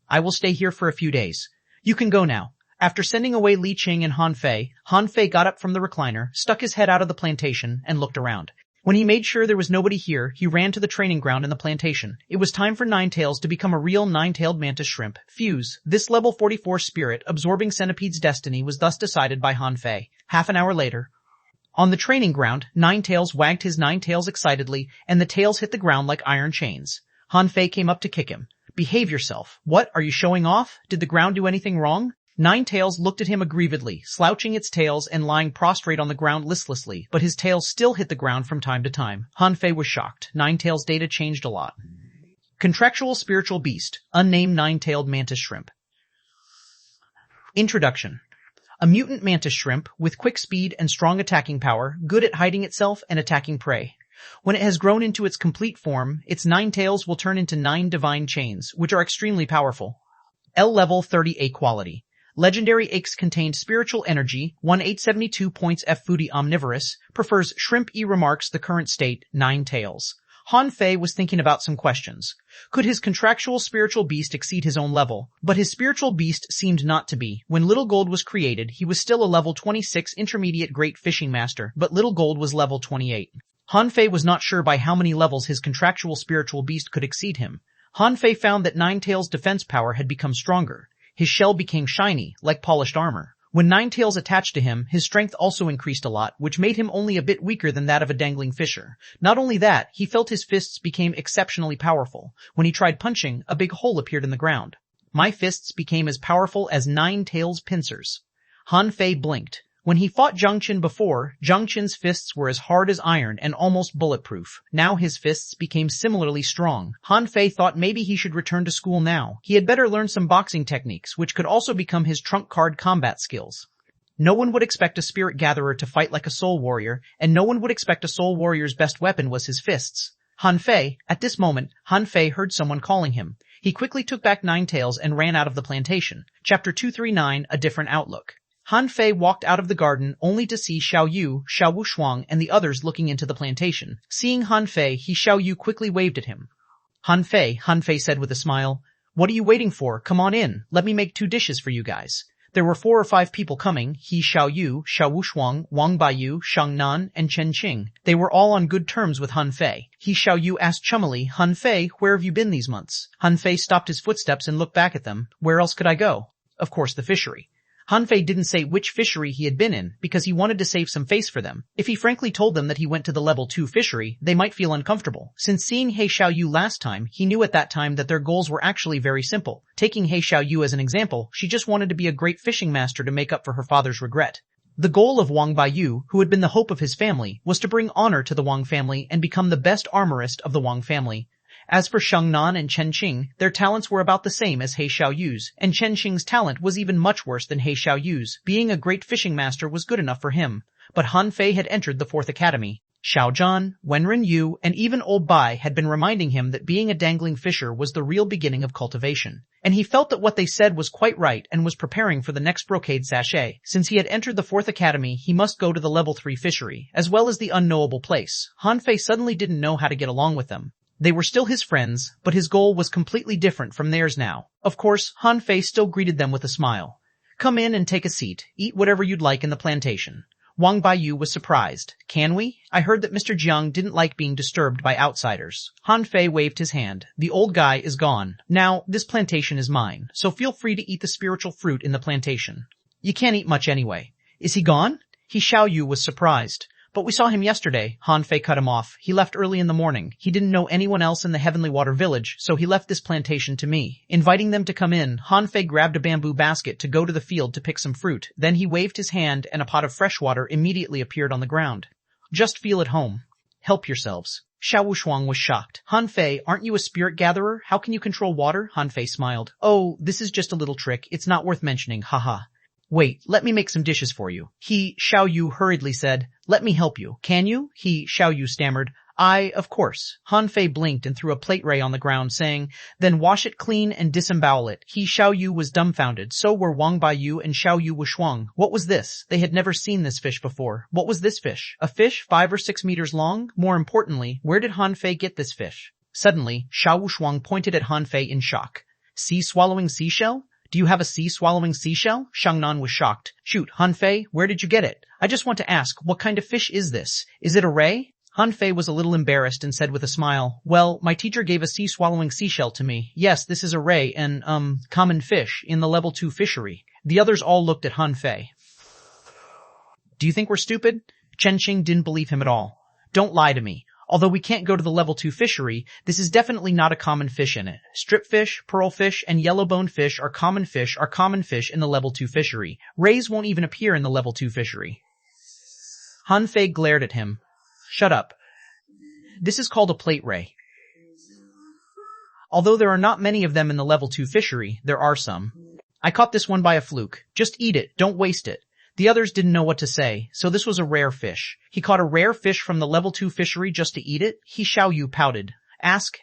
[SPEAKER 1] I will stay here for a few days. You can go now. After sending away Li Qing and Han Fei got up from the recliner, stuck his head out of the plantation, and looked around. When he made sure there was nobody here, he ran to the training ground in the plantation. It was time for Ninetails to become a real nine-tailed mantis shrimp. Fuse. This level 44 spirit, absorbing centipede's destiny, was thus decided by Han Fei. Half an hour later, on the training ground, Ninetails wagged his 9 tails excitedly, and the tails hit the ground like iron chains. Han Fei came up to kick him. Behave yourself. What, are you showing off? Did the ground do anything wrong? Ninetails looked at him aggrievedly, slouching its tails and lying prostrate on the ground listlessly, but his tail still hit the ground from time to time. Han Fei was shocked. Ninetails' data changed a lot. Contractual spiritual beast, unnamed nine-tailed mantis shrimp. Introduction. A mutant mantis shrimp with quick speed and strong attacking power, good at hiding itself and attacking prey. When it has grown into its complete form, its 9 tails will turn into 9 divine chains, which are extremely powerful. L level 30A quality. Legendary X contained spiritual energy, 1872 points. F foodie omnivorous, prefers shrimp. E remarks the current state, 9 tails. Han Fei was thinking about some questions. Could his contractual spiritual beast exceed his own level? But his spiritual beast seemed not to be. When Little Gold was created, he was still a level 26 intermediate great fishing master, but Little Gold was level 28. Han Fei was not sure by how many levels his contractual spiritual beast could exceed him. Han Fei found that Ninetails' defense power had become stronger. His shell became shiny, like polished armor. When Ninetails attached to him, his strength also increased a lot, which made him only a bit weaker than that of a dangling fisher. Not only that, he felt his fists became exceptionally powerful. When he tried punching, a big hole appeared in the ground. My fists became as powerful as Ninetails' pincers. Han Fei blinked. When he fought Zhangqin before, Zhangqin's fists were as hard as iron and almost bulletproof. Now his fists became similarly strong. Han Fei thought maybe he should return to school now. He had better learn some boxing techniques, which could also become his trump card combat skills. No one would expect a spirit gatherer to fight like a soul warrior, and no one would expect a soul warrior's best weapon was his fists. Han Fei, at this moment, Han Fei heard someone calling him. He quickly took back Ninetails and ran out of the plantation. Chapter 239, A Different Outlook. Han Fei walked out of the garden only to see Xiao Yu, Xiao Wuxuang, and the others looking into the plantation. Seeing Han Fei, Xiao Yu quickly waved at him. Han Fei said with a smile. What are you waiting for? Come on in. Let me make 2 dishes for you guys. There were 4 or 5 people coming, Xiao Yu, Xiao Wuxuang, Wang Baiyu, Xuanhuan, and Chen Qing. They were all on good terms with Han Fei. Xiao Yu asked chummily, Han Fei, where have you been these months? Han Fei stopped his footsteps and looked back at them. Where else could I go? Of course, the fishery. Han Fei didn't say which fishery he had been in, because he wanted to save some face for them. If he frankly told them that he went to the level 2 fishery, they might feel uncomfortable. Since seeing Xiao Yu last time, he knew at that time that their goals were actually very simple. Taking Xiao Yu as an example, she just wanted to be a great fishing master to make up for her father's regret. The goal of Wang Baiyu, who had been the hope of his family, was to bring honor to the Wang family and become the best armorist of the Wang family. As for Xuanhuan and Chen Qing, their talents were about the same as Xiao Yu's, and Chen Qing's talent was even much worse than Xiao Yu's. Being a great fishing master was good enough for him. But Han Fei had entered the 4th academy. Xiao Zhan, Wenren Yu, and even Old Bai had been reminding him that being a dangling fisher was the real beginning of cultivation. And he felt that what they said was quite right and was preparing for the next brocade sachet. Since he had entered the 4th academy, he must go to the level 3 fishery, as well as the unknowable place. Han Fei suddenly didn't know how to get along with them. They were still his friends, but his goal was completely different from theirs now. Of course, Han Fei still greeted them with a smile. Come in and take a seat. Eat whatever you'd like in the plantation. Wang Baiyu was surprised. Can we? I heard that Mr. Jiang didn't like being disturbed by outsiders. Han Fei waved his hand. The old guy is gone. Now, this plantation is mine, so feel free to eat the spiritual fruit in the plantation. You can't eat much anyway. Is he gone? Xiao Yu was surprised. But we saw him yesterday. Han Fei cut him off. He left early in the morning. He didn't know anyone else in the Heavenly Water Village, so he left this plantation to me. Inviting them to come in, Han Fei grabbed a bamboo basket to go to the field to pick some fruit. Then he waved his hand and a pot of fresh water immediately appeared on the ground. Just feel at home. Help yourselves. Xiao Wuxuang was shocked. Han Fei, aren't you a spirit gatherer? How can you control water? Han Fei smiled. Oh, this is just a little trick. It's not worth mentioning. Haha. Wait, let me make some dishes for you. Xiao Yu hurriedly said. Let me help you. Can you? Xiao Yu stammered. Of course. Han Fei blinked and threw a plate ray on the ground, saying, then wash it clean and disembowel it. Xiao Yu was dumbfounded. So were Wang Baiyu and Xiao Yu Wuxuang. What was this? They had never seen this fish before. What was this fish? A fish 5 or 6 meters long? More importantly, where did Han Fei get this fish? Suddenly, Xiao Wuxuang pointed at Han Fei in shock. Sea-swallowing seashell? Do you have a sea-swallowing seashell? Xuanhuan was shocked. Shoot, Han Fei, where did you get it? I just want to ask, what kind of fish is this? Is it a ray? Han Fei was a little embarrassed and said with a smile, well, my teacher gave a sea-swallowing seashell to me. Yes, this is a ray, an, common fish, in the level 2 fishery. The others all looked at Han Fei. Do you think we're stupid? Chen Qing didn't believe him at all. Don't lie to me. Although we can't go to the level 2 fishery, this is definitely not a common fish in it. Stripfish, pearlfish, and yellow-boned fish are common fish in the level 2 fishery. Rays won't even appear in the level 2 fishery. Han Fei glared at him. Shut up. This is called a plate ray. Although there are not many of them in the level 2 fishery, there are some. I caught this one by a fluke. Just eat it, don't waste it. The others didn't know what to say, so this was a rare fish. He caught a rare fish from the level 2 fishery just to eat it? Xiaoyu pouted. Ask.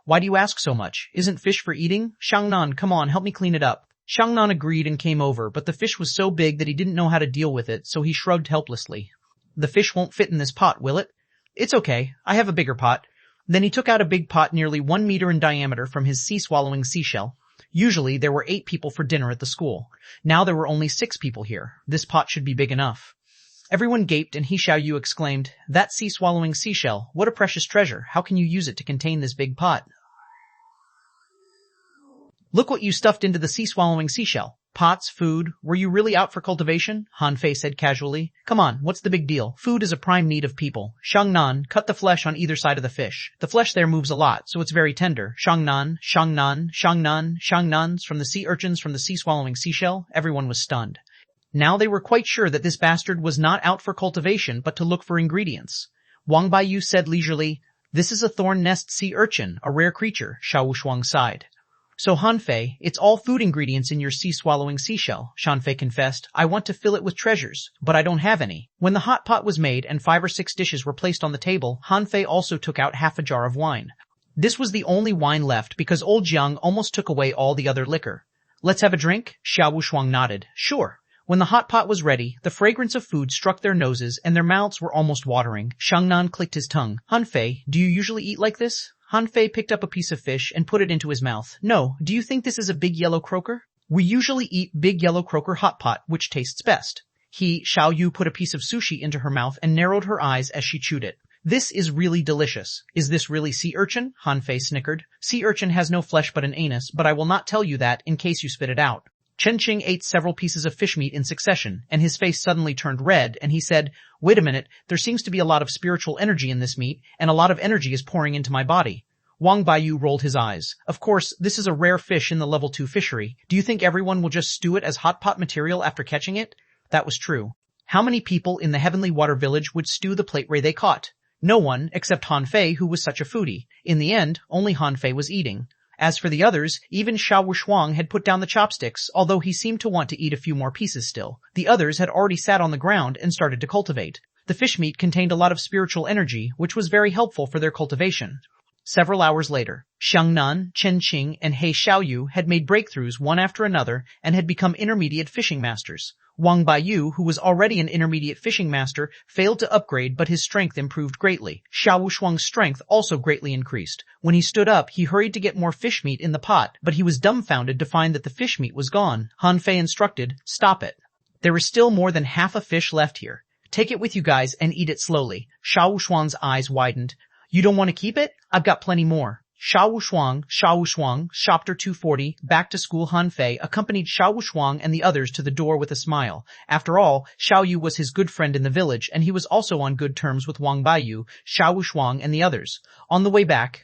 [SPEAKER 1] Why do you ask so much? Isn't fish for eating? Xiangnan, come on, help me clean it up. Xiangnan agreed and came over, but the fish was so big that he didn't know how to deal with it, so he shrugged helplessly. The fish won't fit in this pot, will it? It's okay, I have a bigger pot. Then he took out a big pot nearly 1 meter in diameter from his sea-swallowing seashell. Usually there were 8 people for dinner at the school. Now there were only 6 people here. This pot should be big enough. Everyone gaped and Xiaoyu exclaimed, that sea-swallowing seashell, what a precious treasure. How can you use it to contain this big pot? Look what you stuffed into the sea-swallowing seashell. Pots, food. Were you really out for cultivation? Han Fei said casually. Come on, what's the big deal? Food is a prime need of people. Xiangnan, cut the flesh on either side of the fish. The flesh there moves a lot, so it's very tender. Xiangnans from the sea urchins from the sea-swallowing seashell. Everyone was stunned. Now they were quite sure that this bastard was not out for cultivation, but to look for ingredients. Wang Baiyu said leisurely, this is a thorn nest sea urchin, a rare creature. Xuanhuan sighed. So Han Fei, it's all food ingredients in your sea-swallowing seashell, Han Fei confessed. I want to fill it with treasures, but I don't have any. When the hot pot was made and 5 or 6 dishes were placed on the table, Han Fei also took out half a jar of wine. This was the only wine left because old Jiang almost took away all the other liquor. Let's have a drink? Xiao Shuang nodded. Sure. When the hot pot was ready, the fragrance of food struck their noses and their mouths were almost watering. Xiangnan clicked his tongue. Han Fei, do you usually eat like this? Han Fei picked up a piece of fish and put it into his mouth. No, do you think this is a big yellow croaker? We usually eat big yellow croaker hot pot, which tastes best. Xiaoyu put a piece of sushi into her mouth and narrowed her eyes as she chewed it. This is really delicious. Is this really sea urchin? Han Fei snickered. Sea urchin has no flesh but an anus, but I will not tell you that in case you spit it out. Chen Qing ate several pieces of fish meat in succession, and his face suddenly turned red, and he said, wait a minute, there seems to be a lot of spiritual energy in this meat, and a lot of energy is pouring into my body. Wang Baiyu rolled his eyes. Of course, this is a rare fish in the level 2 fishery. Do you think everyone will just stew it as hot pot material after catching it? That was true. How many people in the Heavenly Water Village would stew the plate ray they caught? No one, except Han Fei, who was such a foodie. In the end, only Han Fei was eating. As for the others, even Xiao Shuang had put down the chopsticks, although he seemed to want to eat a few more pieces still. The others had already sat on the ground and started to cultivate. The fish meat contained a lot of spiritual energy, which was very helpful for their cultivation. Several hours later, Xiangnan, Chen Qing, and He Xiaoyu had made breakthroughs one after another and had become intermediate fishing masters. Wang Baiyu, who was already an intermediate fishing master, failed to upgrade, but his strength improved greatly. Xiao Shuang's strength also greatly increased. When he stood up, he hurried to get more fish meat in the pot, but he was dumbfounded to find that the fish meat was gone. Han Fei instructed, stop it. There is still more than half a fish left here. Take it with you guys and eat it slowly. Xiao Shuang's eyes widened. You don't want to keep it? I've got plenty more. Xiao Shuang, Chapter 240, back to school. Han Fei accompanied Xiao Shuang and the others to the door with a smile. After all, Xiaoyu was his good friend in the village, and he was also on good terms with Wang Baiyu, Xiao Shuang, and the others. On the way back,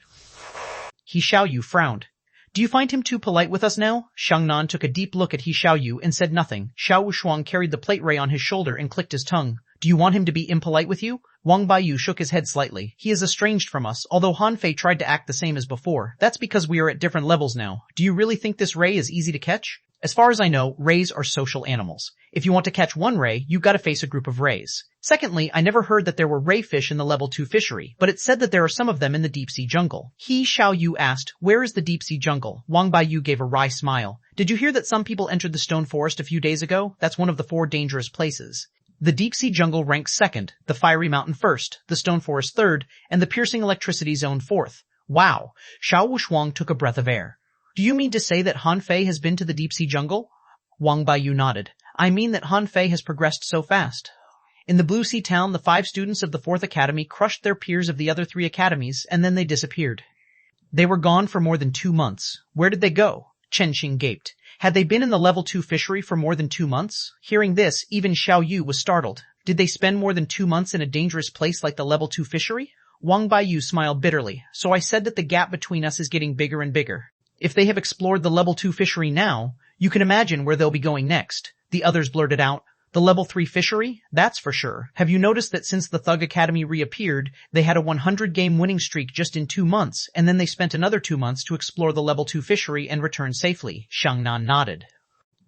[SPEAKER 1] Xiaoyu frowned. Do you find him too polite with us now? Xiangnan took a deep look at Xiaoyu and said nothing. Xiao Shuang carried the plate ray on his shoulder and clicked his tongue. Do you want him to be impolite with you? Wang Baiyu shook his head slightly. He is estranged from us, although Han Fei tried to act the same as before. That's because we are at different levels now. Do you really think this ray is easy to catch? As far as I know, rays are social animals. If you want to catch one ray, you've got to face a group of rays. Secondly, I never heard that there were ray fish in the level 2 fishery, but it said that there are some of them in the deep sea jungle. Xiaoyu asked, where is the deep sea jungle? Wang Baiyu gave a wry smile. Did you hear that some people entered the stone forest a few days ago? That's one of the 4 dangerous places. The deep sea jungle ranks second, the fiery mountain first, the stone forest third, and the piercing electricity zone fourth. Wow! Xiao Shuang took a breath of air. Do you mean to say that Han Fei has been to the deep sea jungle? Wang Baiyu nodded. I mean that Han Fei has progressed so fast. In the Blue Sea town, the 5 students of the 4th academy crushed their peers of the other 3 academies, and then they disappeared. They were gone for more than 2 months. Where did they go? Chen Xing gaped. Had they been in the level 2 fishery for more than 2 months? Hearing this, even Xiao Yu was startled. Did they spend more than 2 months in a dangerous place like the level 2 fishery? Wang Baiyu smiled bitterly. So I said that the gap between us is getting bigger and bigger. If they have explored the level 2 fishery now, you can imagine where they'll be going next. The others blurted out. The level 3 fishery? That's for sure. Have you noticed that since the Thug Academy reappeared, they had a 100-game winning streak just in 2 months, and then they spent another 2 months to explore the level 2 fishery and return safely? Xiangnan nodded.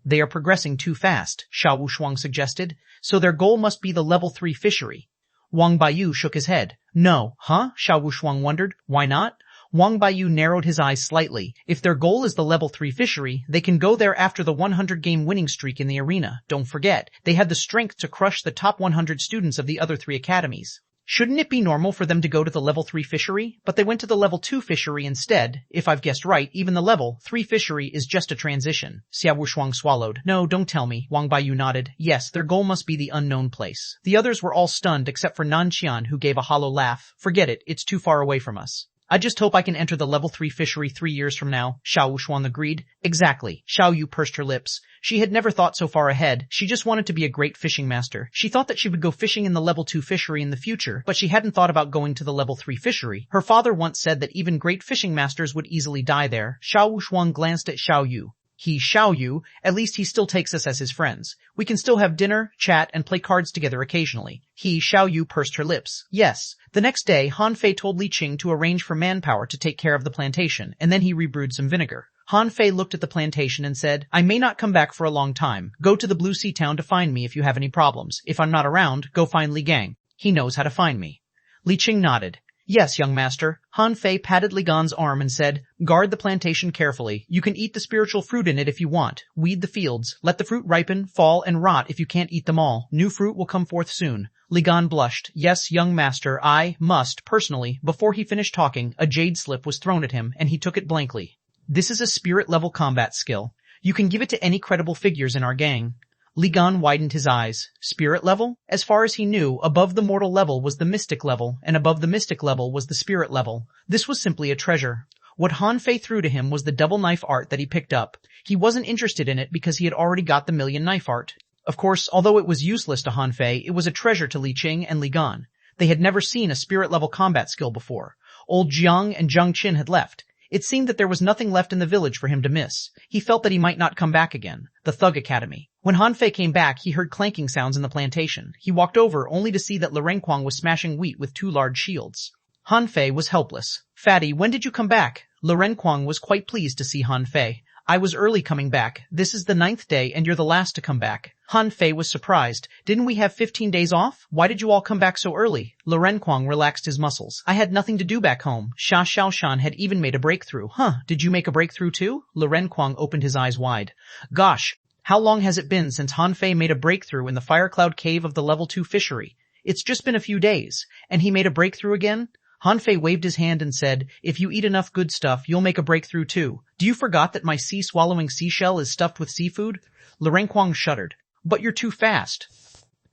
[SPEAKER 1] They are progressing too fast, Xiao Wushuang suggested, so their goal must be the level 3 fishery. Wang Baiyu shook his head. No, huh? Xiao Wushuang wondered. Why not? Wang Baiyu narrowed his eyes slightly. If their goal is the level 3 fishery, they can go there after the 100-game winning streak in the arena. Don't forget, they had the strength to crush the top 100 students of the other 3 academies. Shouldn't it be normal for them to go to the level 3 fishery? But they went to the level 2 fishery instead. If I've guessed right, even the level 3 fishery is just a transition. Xiao Wushuang swallowed. No, don't tell me. Wang Baiyu nodded. Yes, their goal must be the unknown place. The others were all stunned except for Nan Qian, who gave a hollow laugh. Forget it, it's too far away from us. I just hope I can enter the level 3 fishery 3 years from now, Xiao Wushuang agreed. Exactly. Xiao Yu pursed her lips. She had never thought so far ahead. She just wanted to be a great fishing master. She thought that she would go fishing in the level 2 fishery in the future, but she hadn't thought about going to the level 3 fishery. Her father once said that even great fishing masters would easily die there. Xiao Wushuang glanced at Xiao Yu. He, Xiao Yu, at least he still takes us as his friends. We can still have dinner, chat, and play cards together occasionally. He, Xiao Yu, pursed her lips. Yes. The next day, Han Fei told Li Qing to arrange for manpower to take care of the plantation, and then he rebrewed some vinegar. Han Fei looked at the plantation and said, I may not come back for a long time. Go to the Blue Sea town to find me if you have any problems. If I'm not around, go find Li Gang. He knows how to find me. Li Qing nodded. Yes, young master. Han Fei patted Li Gan's arm and said, guard the plantation carefully. You can eat the spiritual fruit in it if you want. Weed the fields. Let the fruit ripen, fall, and rot if you can't eat them all. New fruit will come forth soon. Li Gan blushed. Yes, young master, I must, personally. Before he finished talking, a jade slip was thrown at him, and he took it blankly. This is a spirit-level combat skill. You can give it to any credible figures in our gang. Li Gan widened his eyes. Spirit level? As far as he knew, above the mortal level was the mystic level, and above the mystic level was the spirit level. This was simply a treasure. What Han Fei threw to him was the double knife art that he picked up. He wasn't interested in it because he had already got the million knife art. Of course, although it was useless to Han Fei, it was a treasure to Li Qing and Li Gan. They had never seen a spirit-level combat skill before. Old Jiang and Zhang Qin had left. It seemed that there was nothing left in the village for him to miss. He felt that he might not come back again. The Thug Academy. When Han Fei came back, he heard clanking sounds in the plantation. He walked over only to see that Lu Renquang was smashing wheat with 2 large shields. Han Fei was helpless. Fatty, when did you come back? Lu Renquang was quite pleased to see Han Fei. I was early coming back. This is the 9th day and you're the last to come back. Han Fei was surprised. Didn't we have 15 days off? Why did you all come back so early? Lu Renquang relaxed his muscles. I had nothing to do back home. Xia Xiaoshan had even made a breakthrough. Huh, did you make a breakthrough too? Lu Renquang opened his eyes wide. Gosh, how long has it been since Han Fei made a breakthrough in the Fire Cloud Cave of the level 2 fishery? It's just been a few days. And he made a breakthrough again? Han Fei waved his hand and said, if you eat enough good stuff, you'll make a breakthrough too. Do you forgot that my sea-swallowing seashell is stuffed with seafood? Lu Renquang shuddered. But you're too fast.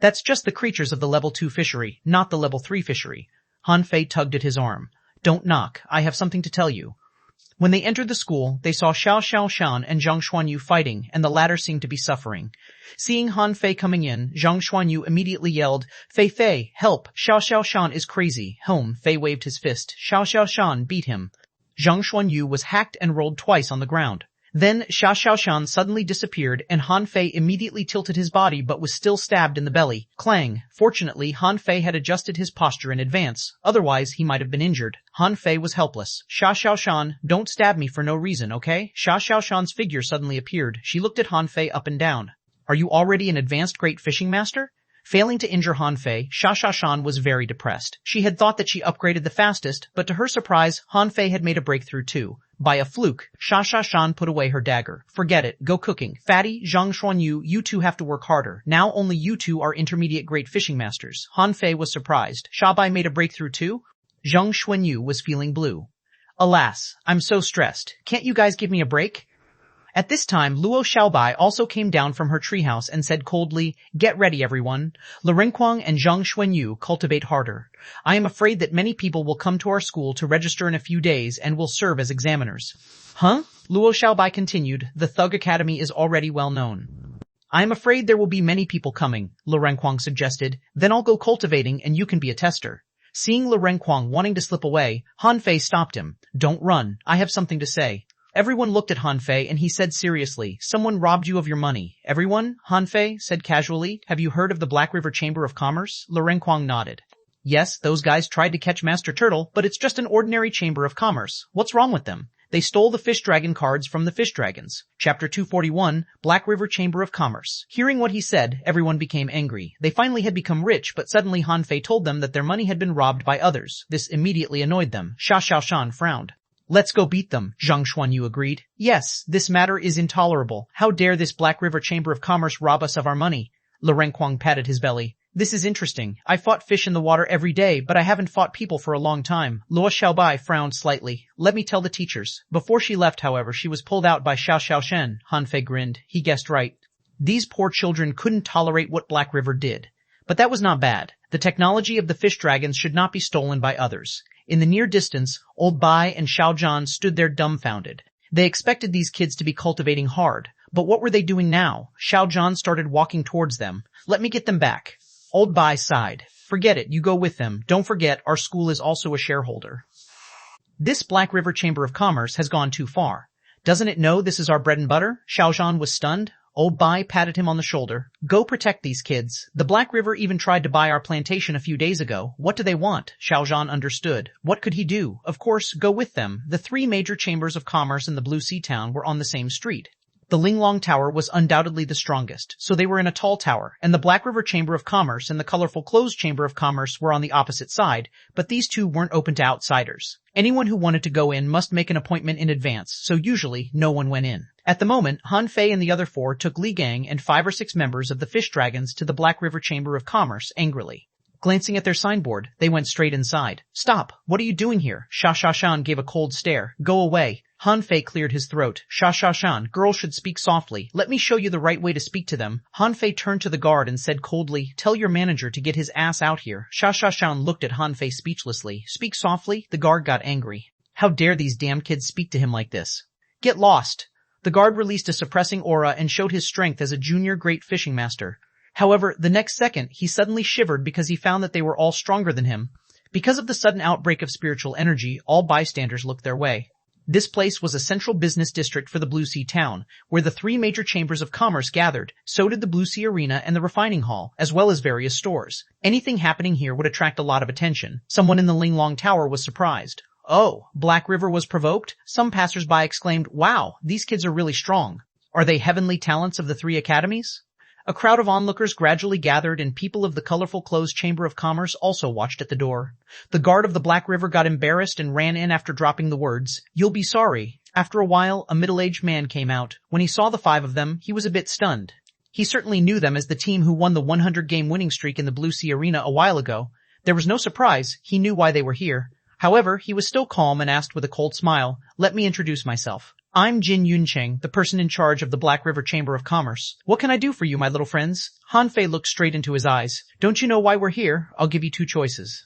[SPEAKER 1] That's just the creatures of the level 2 fishery, not the level 3 fishery. Han Fei tugged at his arm. Don't knock. I have something to tell you. When they entered the school, they saw Xiao Xiaoshan and Zhang Xuanyu fighting, and the latter seemed to be suffering. Seeing Han Fei coming in, Zhang Xuanyu immediately yelled, Fei Fei, help! Xiao Xiaoshan is crazy. Fei waved his fist. Xiao Xiaoshan beat him. Zhang Xuanyu was hacked and rolled twice on the ground. Then Xiao Xiaoshan suddenly disappeared, and Han Fei immediately tilted his body but was still stabbed in the belly. Clang! Fortunately, Han Fei had adjusted his posture in advance. Otherwise, he might have been injured. Han Fei was helpless. Xiao Xiaoshan, don't stab me for no reason, okay? Xiao Xiaoshan's figure suddenly appeared. She looked at Han Fei up and down. Are you already an advanced great fishing master? Failing to injure Han Fei, Xiao Xiaoshan was very depressed. She had thought that she upgraded the fastest, but to her surprise, Han Fei had made a breakthrough too. By a fluke, Xiao Xiaoshan put away her dagger. Forget it. Go cooking. Fatty, Zhang Xuanyu, you two have to work harder. Now only you two are intermediate great fishing masters. Han Fei was surprised. Shabai made a breakthrough too? Zhang Xuanyu was feeling blue. Alas, I'm so stressed. Can't you guys give me a break? At this time, Luo Xiaobai also came down from her treehouse and said coldly, "Get ready, everyone. Renquang and Zhang Xuanyu cultivate harder. I am afraid that many people will come to our school to register in a few days and will serve as examiners." Huh? Luo Xiaobai continued, "The Thug Academy is already well known." "I am afraid there will be many people coming," Renquang suggested. "Then I'll go cultivating and you can be a tester." Seeing Renquang wanting to slip away, Han Fei stopped him. "Don't run. I have something to say." Everyone looked at Han Fei and he said seriously, "Someone robbed you of your money." "Everyone?" Han Fei said casually. "Have you heard of the Black River Chamber of Commerce?" Renquang nodded. "Yes, those guys tried to catch Master Turtle, but it's just an ordinary chamber of commerce. What's wrong with them? They stole the fish dragon cards from the fish dragons." Chapter 241, Black River Chamber of Commerce. Hearing what he said, everyone became angry. They finally had become rich, but suddenly Han Fei told them that their money had been robbed by others. This immediately annoyed them. Xia Xiaoshan frowned. "Let's go beat them," Zhang Xuanyu agreed. "Yes, this matter is intolerable. How dare this Black River Chamber of Commerce rob us of our money?" Renquang patted his belly. "This is interesting. I fought fish in the water every day, but I haven't fought people for a long time." Luo Xiaobai frowned slightly. "Let me tell the teachers." Before she left, however, she was pulled out by Xiao Xiaoshen. Han Fei grinned. He guessed right. These poor children couldn't tolerate what Black River did. But that was not bad. The technology of the fish dragons should not be stolen by others. In the near distance, Old Bai and Xiao Zhan stood there dumbfounded. They expected these kids to be cultivating hard, but what were they doing now? Xiao Zhan started walking towards them. "Let me get them back." Old Bai sighed. "Forget it, you go with them. Don't forget, our school is also a shareholder. This Black River Chamber of Commerce has gone too far. Doesn't it know this is our bread and butter?" Xiao Zhan was stunned. Old Bai patted him on the shoulder. "Go protect these kids. The Black River even tried to buy our plantation a few days ago. What do they want?" Xiao Zhan understood. What could he do? Of course, go with them. The three major chambers of commerce in the Blue Sea town were on the same street. The Linglong Tower was undoubtedly the strongest, so they were in a tall tower, and the Black River Chamber of Commerce and the colorful closed Chamber of Commerce were on the opposite side, but these two weren't open to outsiders. Anyone who wanted to go in must make an appointment in advance, so usually no one went in. At the moment, Han Fei and the other four took Li Gang and 5 or 6 members of the Fish Dragons to the Black River Chamber of Commerce angrily. Glancing at their signboard, they went straight inside. "Stop! What are you doing here?" Xia Xiaoshan gave a cold stare. "Go away." Han Fei cleared his throat. "Xia Xiaoshan, girls should speak softly. Let me show you the right way to speak to them." Han Fei turned to the guard and said coldly, "Tell your manager to get his ass out here." Xia Xiaoshan looked at Han Fei speechlessly. "Speak softly?" The guard got angry. How dare these damn kids speak to him like this? "Get lost." The guard released a suppressing aura and showed his strength as a junior great fishing master. However, the next second, he suddenly shivered because he found that they were all stronger than him. Because of the sudden outbreak of spiritual energy, all bystanders looked their way. This place was a central business district for the Blue Sea town, where the 3 major chambers of commerce gathered. So did the Blue Sea Arena and the refining hall, as well as various stores. Anything happening here would attract a lot of attention. Someone in the Linglong Tower was surprised. "Oh, Black River was provoked?" Some passers-by exclaimed, "Wow, these kids are really strong. Are they heavenly talents of the 3 academies?" A crowd of onlookers gradually gathered, and people of the colorful closed Chamber of Commerce also watched at the door. The guard of the Black River got embarrassed and ran in after dropping the words, "You'll be sorry." After a while, a middle-aged man came out. When he saw the 5 of them, he was a bit stunned. He certainly knew them as the team who won the 100-game winning streak in the Blue Sea Arena a while ago. There was no surprise. He knew why they were here. However, he was still calm and asked with a cold smile, "Let me introduce myself. I'm Jin Yuncheng, the person in charge of the Black River Chamber of Commerce. What can I do for you, my little friends?" Han Fei looked straight into his eyes. "Don't you know why we're here? I'll give you 2 choices.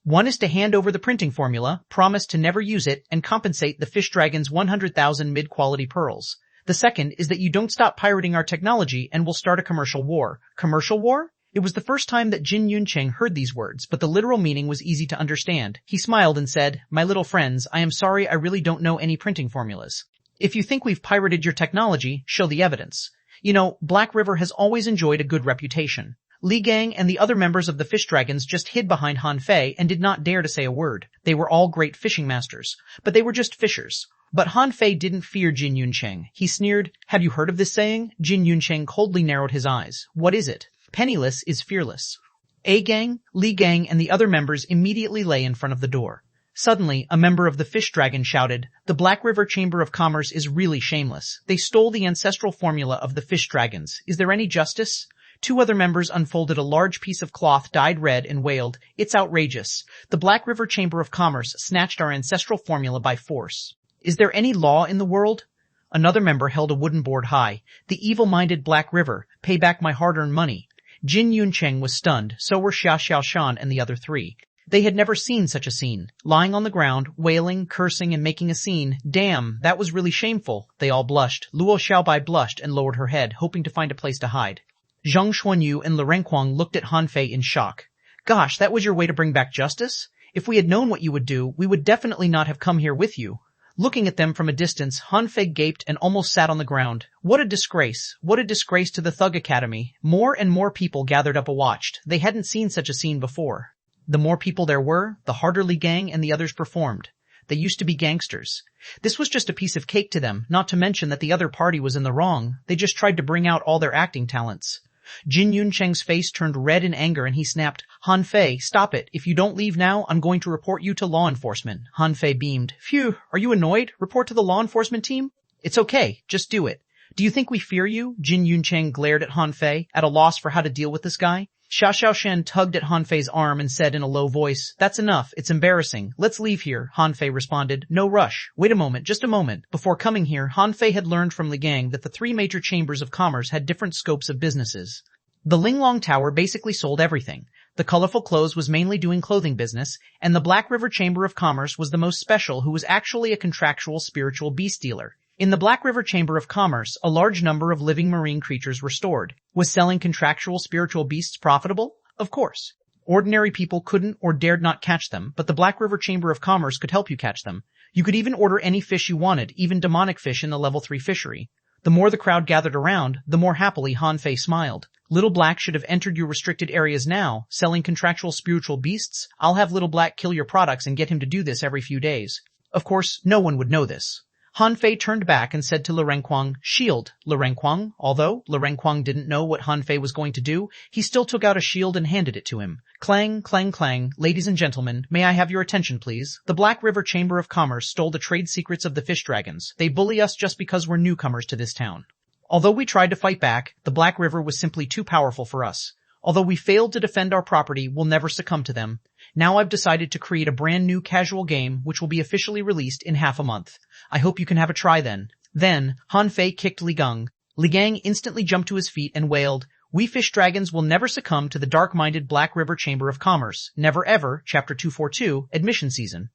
[SPEAKER 1] One is to hand over the printing formula, promise to never use it, and compensate the fish dragons 100,000 mid-quality pearls. The second is that you don't stop pirating our technology and we'll start a commercial war." Commercial war? It was the first time that Jin Yuncheng heard these words, but the literal meaning was easy to understand. He smiled and said, "My little friends, I am sorry I really don't know any printing formulas. If you think we've pirated your technology, show the evidence. You know, Black River has always enjoyed a good reputation." Li Gang and the other members of the Fish Dragons just hid behind Han Fei and did not dare to say a word. They were all great fishing masters, but they were just fishers. But Han Fei didn't fear Jin Yuncheng. He sneered, "Have you heard of this saying?" Jin Yuncheng coldly narrowed his eyes. "What is it?" "Penniless is fearless." A Gang, Li Gang, and the other members immediately lay in front of the door. Suddenly, a member of the Fish Dragon shouted, "The Black River Chamber of Commerce is really shameless. They stole the ancestral formula of the Fish Dragons. Is there any justice?" 2 other members unfolded a large piece of cloth dyed red and wailed, "It's outrageous. The Black River Chamber of Commerce snatched our ancestral formula by force. Is there any law in the world?" Another member held a wooden board high. The evil-minded Black River, pay back my hard-earned money. Jin Yuncheng was stunned, so were Xia Xiaoshan and the other three. They had never seen such a scene. Lying on the ground, wailing, cursing, and making a scene. Damn, that was really shameful. They all blushed. Luo Xiaobai blushed and lowered her head, hoping to find a place to hide. Zhang Xuanyu and Lu Renkuang looked at Han Fei in shock. Gosh, that was your way to bring back justice? If we had known what you would do, we would definitely not have come here with you. Looking at them from a distance, Han Fei gaped and almost sat on the ground. What a disgrace. What a disgrace to the Thug Academy. More and more people gathered up and watched. They hadn't seen such a scene before. The more people there were, the harder Li Gang and the others performed. They used to be gangsters. This was just a piece of cake to them, not to mention that the other party was in the wrong. They just tried to bring out all their acting talents. Jin Yuncheng's face turned red in anger and he snapped, Han Fei, stop it. If you don't leave now, I'm going to report you to law enforcement. Han Fei beamed. Phew, are you annoyed? Report to the law enforcement team? It's okay, just do it. Do you think we fear you? Jin Yuncheng glared at Han Fei, at a loss for how to deal with this guy. Xia Xiaoshan tugged at Han Fei's arm and said in a low voice, That's enough, it's embarrassing. Let's leave here. Han Fei responded, No rush. Wait a moment, just a moment. Before coming here, Han Fei had learned from Li Gang that the three major chambers of commerce had different scopes of businesses. The Linglong Tower basically sold everything. The Colorful Clothes was mainly doing clothing business, and the Black River Chamber of Commerce was the most special, who was actually a contractual spiritual beast dealer. In the Black River Chamber of Commerce, a large number of living marine creatures were stored. Was selling contractual spiritual beasts profitable? Of course. Ordinary people couldn't or dared not catch them, but the Black River Chamber of Commerce could help you catch them. You could even order any fish you wanted, even demonic fish in the level 3 fishery. The more the crowd gathered around, the more happily Han Fei smiled. Little Black should have entered your restricted areas now, selling contractual spiritual beasts. I'll have Little Black kill your products and get him to do this every few days. Of course, no one would know this. Han Fei turned back and said to Lu Renkuang, Shield, Lu Renkuang. Although Lu Renkuang didn't know what Han Fei was going to do, he still took out a shield and handed it to him. Clang, clang, clang. Ladies and gentlemen, may I have your attention, please? The Black River Chamber of Commerce stole the trade secrets of the fish dragons. They bully us just because we're newcomers to this town. Although we tried to fight back, the Black River was simply too powerful for us. Although we failed to defend our property, we'll never succumb to them. Now I've decided to create a brand new casual game which will be officially released in half a month. I hope you can have a try then. Then, Han Fei kicked Li Gang. Li Gang instantly jumped to his feet and wailed, We fish dragons will never succumb to the dark-minded Black River Chamber of Commerce. Never ever, Chapter 242, Admission Season.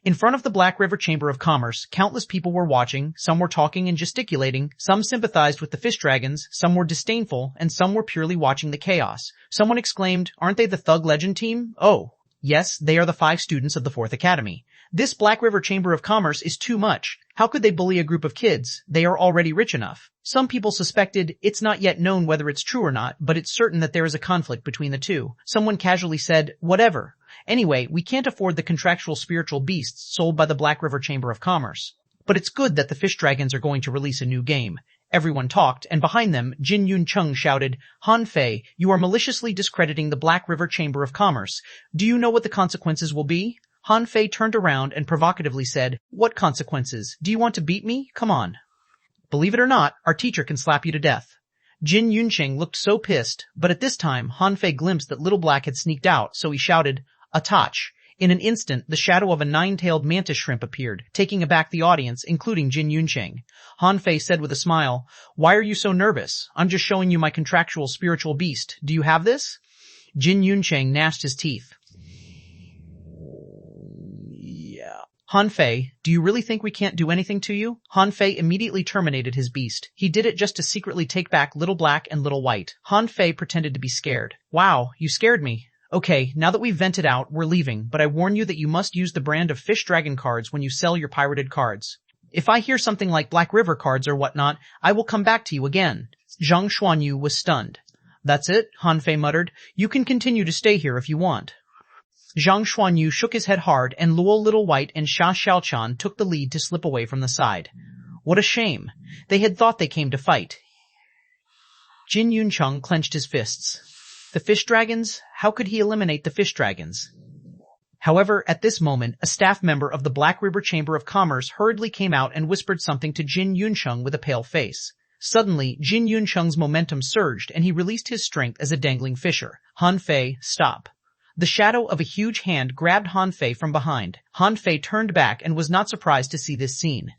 [SPEAKER 1] In front of the Black River Chamber of Commerce, countless people were watching, some were talking and gesticulating, some sympathized with the fish dragons, some were disdainful, and some were purely watching the chaos. Someone exclaimed, Aren't they the Thug Legend team? Oh. Yes, they are the 5 students of the 4th Academy. This Black River Chamber of Commerce is too much. How could they bully a group of kids? They are already rich enough. Some people suspected, it's not yet known whether it's true or not, but it's certain that there is a conflict between the two. Someone casually said, whatever. Anyway, we can't afford the contractual spiritual beasts sold by the Black River Chamber of Commerce. But it's good that the fish dragons are going to release a new game. Everyone talked, and behind them, Jin Yuncheng shouted, Han Fei, you are maliciously discrediting the Black River Chamber of Commerce. Do you know what the consequences will be? Han Fei turned around and provocatively said, What consequences? Do you want to beat me? Come on. Believe it or not, our teacher can slap you to death. Jin Yuncheng looked so pissed, but at this time, Han Fei glimpsed that Little Black had sneaked out, so he shouted, Attach. In an instant, the shadow of a 9-tailed mantis shrimp appeared, taking aback the audience, including Jin Yuncheng. Han Fei said with a smile, Why are you so nervous? I'm just showing you my contractual spiritual beast. Do you have this? Jin Yuncheng gnashed his teeth. Yeah. Han Fei, do you really think we can't do anything to you? Han Fei immediately terminated his beast. He did it just to secretly take back Little Black and Little White. Han Fei pretended to be scared. Wow, you scared me. Okay, now that we've vented out, we're leaving, but I warn you that you must use the brand of Fish Dragon cards when you sell your pirated cards. If I hear something like Black River cards or whatnot, I will come back to you again. Zhang Xuanyu was stunned. That's it, Han Fei muttered. You can continue to stay here if you want. Zhang Xuanyu shook his head hard, and Luo Little White and Xia Xiaochan took the lead to slip away from the side. What a shame. They had thought they came to fight. Jin Yuncheng clenched his fists. The fish dragons? How could he eliminate the fish dragons? However, at this moment, a staff member of the Black River Chamber of Commerce hurriedly came out and whispered something to Jin Yuncheng with a pale face. Suddenly, Jin Yuncheng's momentum surged and he released his strength as a dangling fisher. Han Fei, stop. The shadow of a huge hand grabbed Han Fei from behind. Han Fei turned back and was not surprised to see this scene.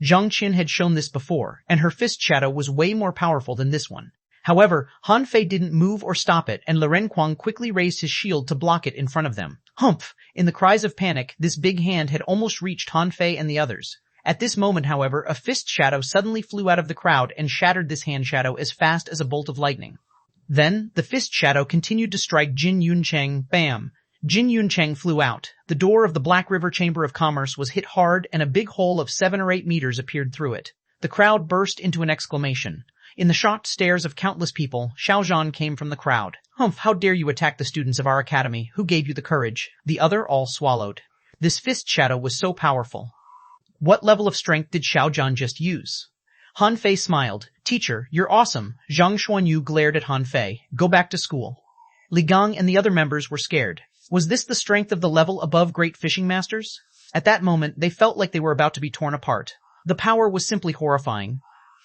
[SPEAKER 1] Zhang Qin had shown this before, and her fist shadow was way more powerful than this one. However, Han Fei didn't move or stop it, and Ren Kuang quickly raised his shield to block it in front of them. Humph! In the cries of panic, this big hand had almost reached Han Fei and the others. At this moment, however, a fist shadow suddenly flew out of the crowd and shattered this hand shadow as fast as a bolt of lightning. Then, the fist shadow continued to strike Jin Yuncheng. Bam! Jin Yuncheng flew out. The door of the Black River Chamber of Commerce was hit hard and a big hole of 7 or 8 meters appeared through it. The crowd burst into an exclamation. In the shocked stares of countless people, Xiaozhan came from the crowd. Humph, how dare you attack the students of our academy? Who gave you the courage? The other all swallowed. This fist shadow was so powerful. What level of strength did Xiaozhan just use? Han Fei smiled. Teacher, you're awesome. Zhang Xuanyu glared at Han Fei. Go back to school. Li Gang and the other members were scared. Was this the strength of the level above great fishing masters? At that moment, they felt like they were about to be torn apart. The power was simply horrifying.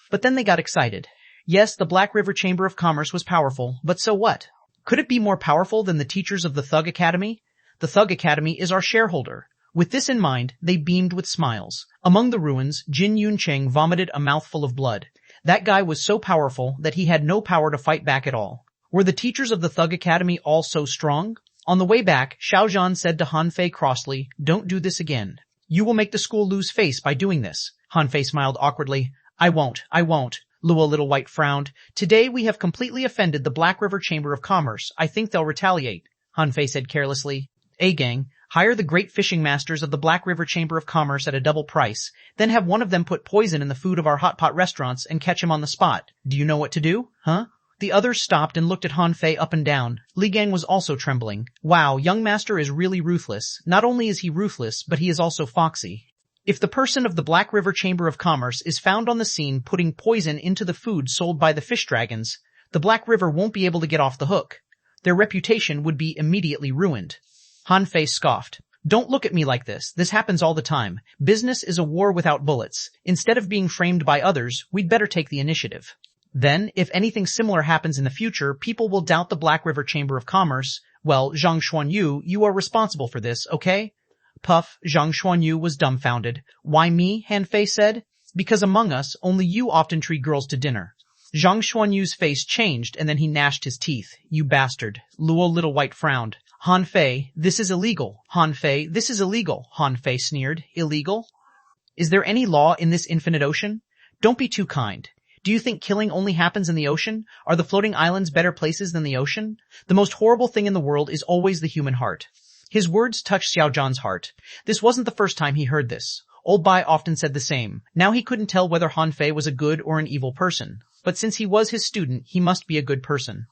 [SPEAKER 1] But then they got excited. Yes, the Black River Chamber of Commerce was powerful, but so what? Could it be more powerful than the teachers of the Thug Academy? The Thug Academy is our shareholder. With this in mind, they beamed with smiles. Among the ruins, Jin Yuncheng vomited a mouthful of blood. That guy was so powerful that he had no power to fight back at all. Were the teachers of the Thug Academy all so strong? On the way back, Xiaozhan said to Han Fei crossly, Don't do this again. You will make the school lose face by doing this. Han Fei smiled awkwardly. I won't. Luo Little White frowned. Today we have completely offended the Black River Chamber of Commerce. I think they'll retaliate. Han Fei said carelessly. Gang, hire the great fishing masters of the Black River Chamber of Commerce at a double price, then have one of them put poison in the food of our hot pot restaurants and catch him on the spot. Do you know what to do? Huh? The others stopped and looked at Han Fei up and down. Li Gang was also trembling. Wow, young master is really ruthless. Not only is he ruthless, but he is also foxy. If the person of the Black River Chamber of Commerce is found on the scene putting poison into the food sold by the fish dragons, the Black River won't be able to get off the hook. Their reputation would be immediately ruined. Han Fei scoffed. Don't look at me like this. This happens all the time. Business is a war without bullets. Instead of being framed by others, we'd better take the initiative. Then, if anything similar happens in the future, people will doubt the Black River Chamber of Commerce. Well, Zhang Xuanyu, you are responsible for this, okay? Puff, Zhang Xuanyu was dumbfounded. Why me? Han Fei said. Because among us, only you often treat girls to dinner. Zhang Xuanyu's face changed and then he gnashed his teeth. You bastard. Luo Little White frowned. Han Fei, this is illegal. Han Fei, this is illegal. Han Fei sneered. Illegal? Is there any law in this infinite ocean? Don't be too kind. Do you think killing only happens in the ocean? Are the floating islands better places than the ocean? The most horrible thing in the world is always the human heart. His words touched Xiaozhan's heart. This wasn't the first time he heard this. Old Bai often said the same. Now he couldn't tell whether Han Fei was a good or an evil person. But since he was his student, he must be a good person.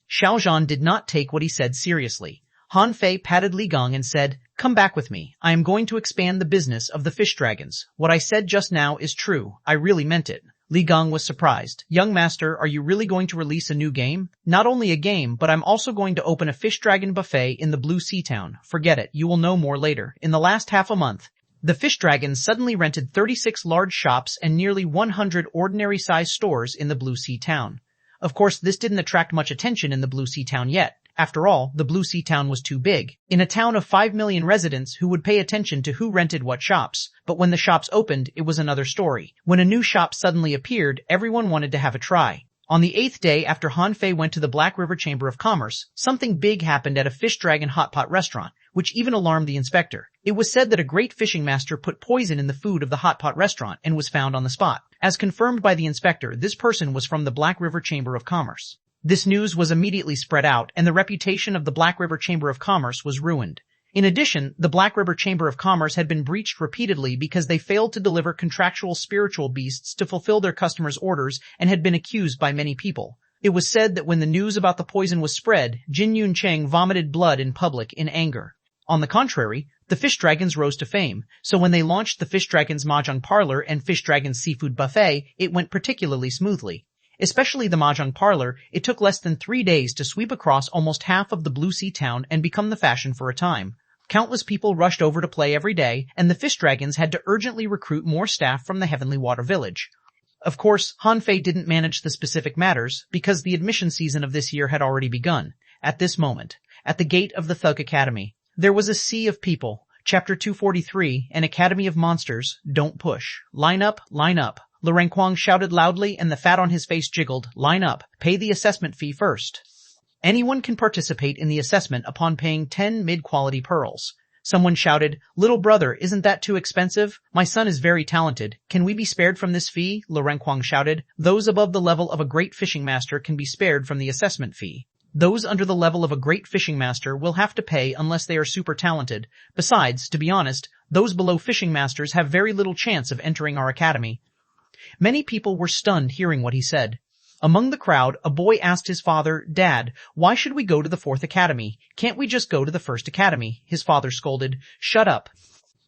[SPEAKER 1] Xiaozhan did not take what he said seriously. Han Fei patted Li Gang and said, Come back with me. I am going to expand the business of the fish dragons. What I said just now is true. I really meant it. Li Gang was surprised. Young master, are you really going to release a new game? Not only a game, but I'm also going to open a fish dragon buffet in the Blue Sea Town. Forget it. You will know more later. In the last half a month, the fish dragons suddenly rented 36 large shops and nearly 100 ordinary-sized stores in the Blue Sea Town. Of course, this didn't attract much attention in the Blue Sea Town yet. After all, the Blue Sea Town was too big. In a town of 5 million residents, who would pay attention to who rented what shops? But when the shops opened, it was another story. When a new shop suddenly appeared, everyone wanted to have a try. On the 8th day after Han Fei went to the Black River Chamber of Commerce, something big happened at a Fish Dragon hot pot restaurant, which even alarmed the inspector. It was said that a great fishing master put poison in the food of the hot pot restaurant and was found on the spot. As confirmed by the inspector, this person was from the Black River Chamber of Commerce. This news was immediately spread out, and the reputation of the Black River Chamber of Commerce was ruined. In addition, the Black River Chamber of Commerce had been breached repeatedly because they failed to deliver contractual spiritual beasts to fulfill their customers' orders and had been accused by many people. It was said that when the news about the poison was spread, Jin Yuncheng vomited blood in public in anger. On the contrary, the Fish Dragons rose to fame, so when they launched the Fish Dragons Mahjong Parlor and Fish Dragons Seafood Buffet, it went particularly smoothly. Especially the Mahjong Parlor, it took less than 3 days to sweep across almost half of the Blue Sea Town and become the fashion for a time. Countless people rushed over to play every day, and the Fish Dragons had to urgently recruit more staff from the Heavenly Water Village. Of course, Han Fei didn't manage the specific matters, because the admission season of this year had already begun. At this moment, at the gate of the Thug Academy, there was a sea of people. Chapter 243, An Academy of Monsters, Don't Push. Line up, line up. Lurenquang shouted loudly and the fat on his face jiggled. Line up. Pay the assessment fee first. Anyone can participate in the assessment upon paying 10 mid-quality pearls. Someone shouted, Little brother, isn't that too expensive? My son is very talented. Can we be spared from this fee? Lurenquang shouted. Those above the level of a great fishing master can be spared from the assessment fee. Those under the level of a great fishing master will have to pay unless they are super talented. Besides, to be honest, those below fishing masters have very little chance of entering our academy. Many people were stunned hearing what he said. Among the crowd, a boy asked his father, Dad, why should we go to the 4th academy? Can't we just go to the 1st academy? His father scolded, Shut up.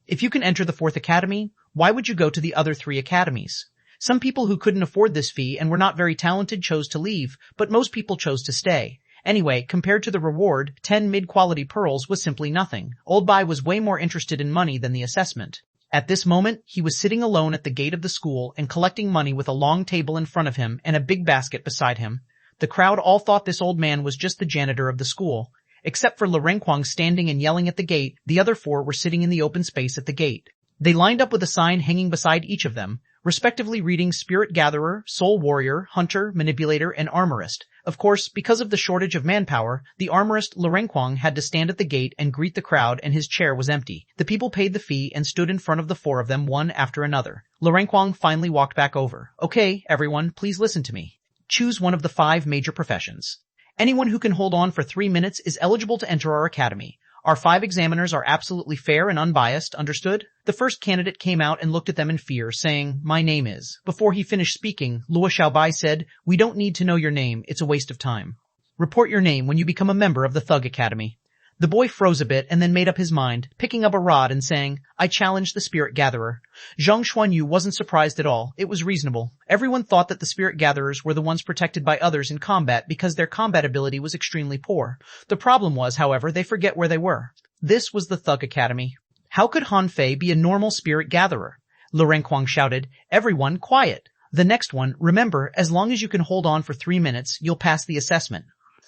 [SPEAKER 1] If you can enter the 4th academy, why would you go to the other 3 academies? Some people who couldn't afford this fee and were not very talented chose to leave, but most people chose to stay. Anyway, compared to the reward, 10 mid-quality pearls was simply nothing. Old Bai was way more interested in money than the assessment. At this moment, he was sitting alone at the gate of the school and collecting money with a long table in front of him and a big basket beside him. The crowd all thought this old man was just the janitor of the school. Except for Lurenquang standing and yelling at the gate, the other 4 were sitting in the open space at the gate. They lined up with a sign hanging beside each of them, respectively reading Spirit Gatherer, Soul Warrior, Hunter, Manipulator, and Armorist. Of course, because of the shortage of manpower, the armorist Lurenquang had to stand at the gate and greet the crowd and his chair was empty. The people paid the fee and stood in front of the 4 of them one after another. Lurenquang finally walked back over. Okay, everyone, please listen to me. Choose one of the 5 major professions. Anyone who can hold on for 3 minutes is eligible to enter our academy. Our 5 examiners are absolutely fair and unbiased, understood? The first candidate came out and looked at them in fear, saying, My name is. Before he finished speaking, Luo Xiaobai said, We don't need to know your name, it's a waste of time. Report your name when you become a member of the Thug Academy. The boy froze a bit and then made up his mind, picking up a rod and saying, I challenge the Spirit Gatherer. Xuanhuan wasn't surprised at all. It was reasonable. Everyone thought that the Spirit Gatherers were the ones protected by others in combat because their combat ability was extremely poor. The problem was, however, they forget where they were. This was the Thug Academy. How could Han Fei be a normal Spirit Gatherer? Lurenquang shouted, Everyone quiet. The next one, remember, as long as you can hold on for 3 minutes, you'll pass the assessment.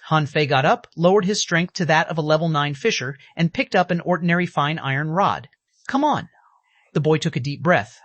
[SPEAKER 1] Han Fei got up, lowered his strength to that of a level 9 fisher, and picked up an ordinary fine iron rod. Come on. The boy took a deep breath.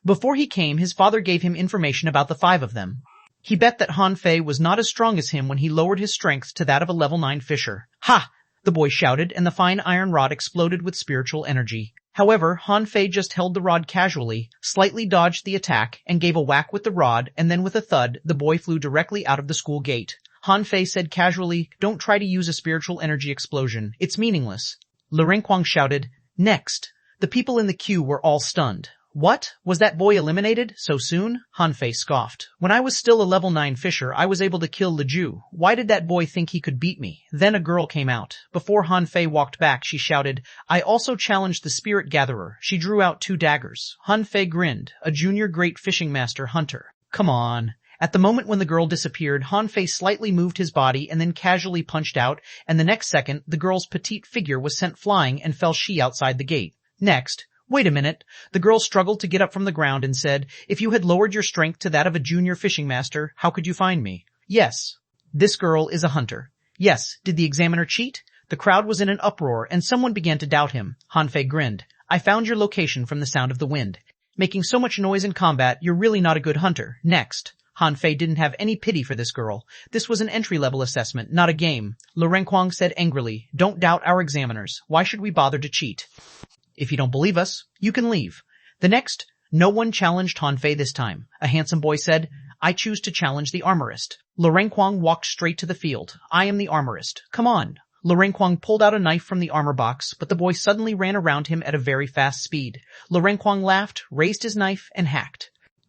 [SPEAKER 1] Before he came, his father gave him information about the 5 of them. He bet that Han Fei was not as strong as him when he lowered his strength to that of a level 9 fisher. Ha! The boy shouted, and the fine iron rod exploded with spiritual energy. However, Han Fei just held the rod casually, slightly dodged the attack, and gave a whack with the rod, and then with a thud, the boy flew directly out of the school gate. Han Fei said casually, Don't try to use a spiritual energy explosion. It's meaningless. Lurenquang shouted, Next. The people in the queue were all stunned. What? Was that boy eliminated? So soon? Han Fei scoffed. When I was still a level 9 fisher, I was able to kill Leju. Why did that boy think he could beat me? Then a girl came out. Before Han Fei walked back, she shouted, I also challenged the Spirit Gatherer. She drew out 2 daggers. Han Fei grinned. A junior great fishing master hunter. Come on. At the moment when the girl disappeared, Han Fei slightly moved his body and then casually punched out, and the next second, the girl's petite figure was sent flying and fell outside the gate. Next, wait a minute. The girl struggled to get up from the ground and said, If you had lowered your strength to that of a junior fishing master, how could you find me? Yes. This girl is a hunter. Yes. Did the examiner cheat? The crowd was in an uproar and someone began to doubt him. Han Fei grinned. I found your location from the sound of the wind. Making so much noise in combat, you're really not a good hunter. Next. Han Fei didn't have any pity for this girl. This was an entry-level assessment, not a game. Lurenquang said angrily, Don't doubt our examiners. Why should we bother to cheat? If you don't believe us, you can leave. The next, no one challenged Han Fei this time. A handsome boy said, I choose to challenge the armorist. Lurenquang walked straight to the field. I am the armorist. Come on. Lurenquang pulled out a knife from the armor box, but the boy suddenly ran around him at a very fast speed. Lurenquang laughed, raised his knife, and hacked.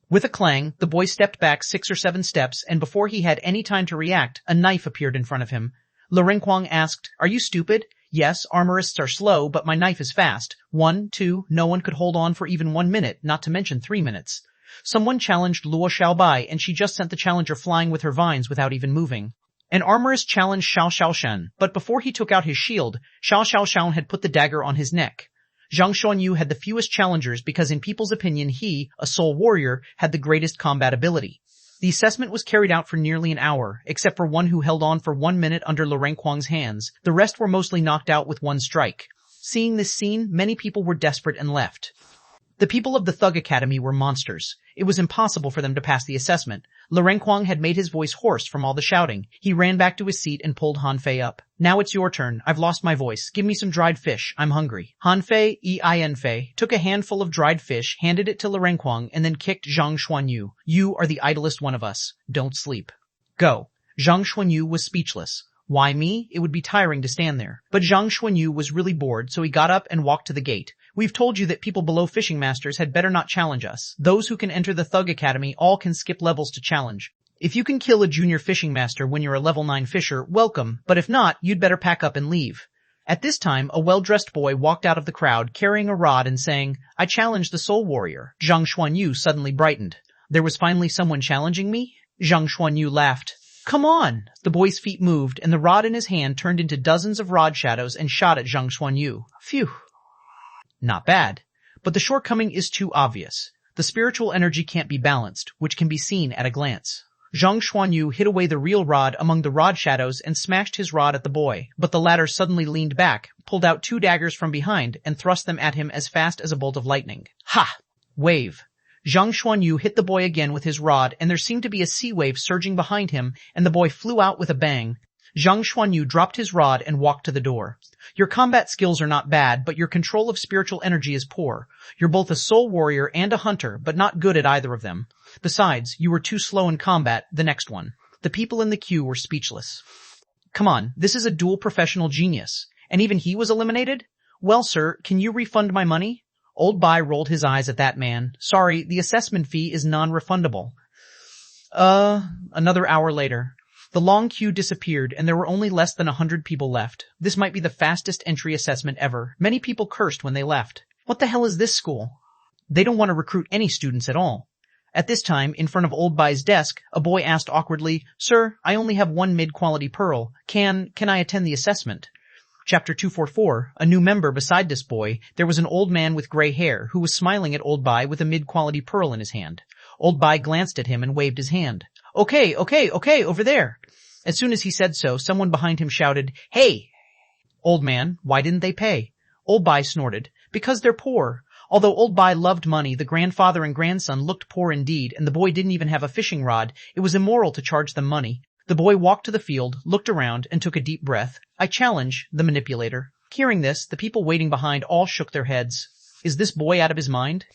[SPEAKER 1] With a clang, the boy stepped back 6 or 7 steps, and before he had any time to react, a knife appeared in front of him. Lurenquang asked, Are you stupid? Yes, armorists are slow, but my knife is fast. 1, 2, no one could hold on for even 1 minute, not to mention 3 minutes. Someone challenged Luo Xiaobai, and she just sent the challenger flying with her vines without even moving. An armorist challenged Xiao Xiaoshan, but before he took out his shield, Xiao Xiaoshan had put the dagger on his neck. Zhang Xuanyu had the fewest challengers because in people's opinion he, a soul warrior, had the greatest combat ability. The assessment was carried out for nearly an hour, except for one who held on for 1 minute under Lurenquang's hands. The rest were mostly knocked out with one strike. Seeing this scene, many people were desperate and left. The people of the Thug Academy were monsters. It was impossible for them to pass the assessment. Renquang had made his voice hoarse from all the shouting. He ran back to his seat and pulled Han Fei up. Now it's your turn. I've lost my voice. Give me some dried fish. I'm hungry. Han Fei, Fei, took a handful of dried fish, handed it to Renquang, and then kicked Zhang Xuanyu. You are the idlest one of us. Don't sleep. Go. Zhang Xuanyu was speechless. Why me? It would be tiring to stand there. But Zhang Xuanyu was really bored, so he got up and walked to the gate. We've told you that people below fishing masters had better not challenge us. Those who can enter the Thug Academy all can skip levels to challenge. If you can kill a junior fishing master when you're a level 9 fisher, welcome, but if not, you'd better pack up and leave. At this time, a well-dressed boy walked out of the crowd carrying a rod and saying, I challenge the Soul Warrior. Zhang Xuanyu suddenly brightened. There was finally someone challenging me? Zhang Xuanyu laughed. Come on! The boy's feet moved, and the rod in his hand turned into dozens of rod shadows and shot at Zhang Xuanyu. Phew! Not bad. But the shortcoming is too obvious. The spiritual energy can't be balanced, which can be seen at a glance. Zhang Xuanyu hid away the real rod among the rod shadows and smashed his rod at the boy, but the latter suddenly leaned back, pulled out 2 daggers from behind, and thrust them at him as fast as a bolt of lightning. Ha! Wave. Zhang Xuanyu hit the boy again with his rod, and there seemed to be a sea wave surging behind him, and the boy flew out with a bang. Zhang Xuanyu dropped his rod and walked to the door. Your combat skills are not bad, but your control of spiritual energy is poor. You're both a soul warrior and a hunter, but not good at either of them. Besides, you were too slow in combat, the next one. The people in the queue were speechless. Come on, this is a dual professional genius. And even he was eliminated? Well, sir, can you refund my money? Old Bai rolled his eyes at that man. Sorry, the assessment fee is non-refundable. Another hour later. The long queue disappeared, and there were only less than 100 people left. This might be the fastest entry assessment ever. Many people cursed when they left. What the hell is this school? They don't want to recruit any students at all. At this time, in front of Old Bai's desk, a boy asked awkwardly, Sir, I only have 1 mid-quality pearl. Can I attend the assessment? Chapter 244, a new member beside this boy, there was an old man with gray hair who was smiling at Old Bai with a mid-quality pearl in his hand. Old Bai glanced at him and waved his hand. Okay, over there. As soon as he said so, someone behind him shouted, Hey! Old man, why didn't they pay? Old Bai snorted, Because they're poor. Although Old Bai loved money, the grandfather and grandson looked poor indeed, and the boy didn't even have a fishing rod. It was immoral to charge them money. The boy walked to the field, looked around, and took a deep breath. I challenge the manipulator. Hearing this, the people waiting behind all shook their heads. Is this boy out of his mind?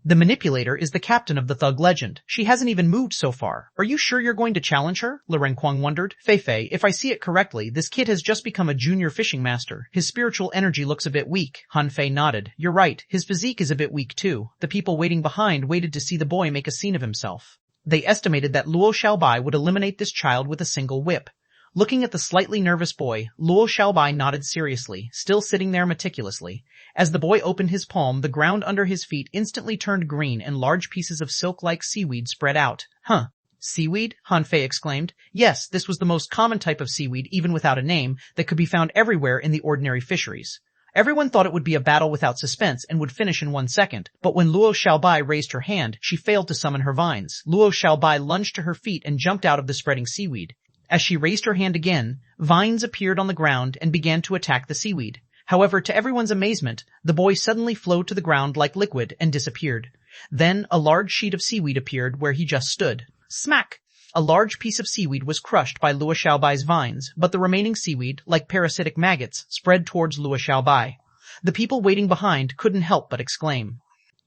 [SPEAKER 1] The manipulator is the captain of the Thug Legend. She hasn't even moved so far. Are you sure you're going to challenge her? Renquang wondered. Fei, if I see it correctly, this kid has just become a junior fishing master. His spiritual energy looks a bit weak. Han Fei nodded. You're right. His physique is a bit weak too. The people waiting behind waited to see the boy make a scene of himself. They estimated that Luo Xiaobai would eliminate this child with a single whip. Looking at the slightly nervous boy, Luo Xiaobai nodded seriously, still sitting there meticulously. As the boy opened his palm, the ground under his feet instantly turned green and large pieces of silk-like seaweed spread out. Huh. Seaweed? Han Fei exclaimed. Yes, this was the most common type of seaweed, even without a name, that could be found everywhere in the ordinary fisheries. Everyone thought it would be a battle without suspense and would finish in 1 second, but when Luo Xiaobai raised her hand, she failed to summon her vines. Luo Xiaobai lunged to her feet and jumped out of the spreading seaweed. As she raised her hand again, vines appeared on the ground and began to attack the seaweed. However, to everyone's amazement, the boy suddenly flowed to the ground like liquid and disappeared. Then a large sheet of seaweed appeared where he just stood. Smack! A large piece of seaweed was crushed by Luo Xiaobai's vines, but the remaining seaweed, like parasitic maggots, spread towards Luo Xiaobai. The people waiting behind couldn't help but exclaim.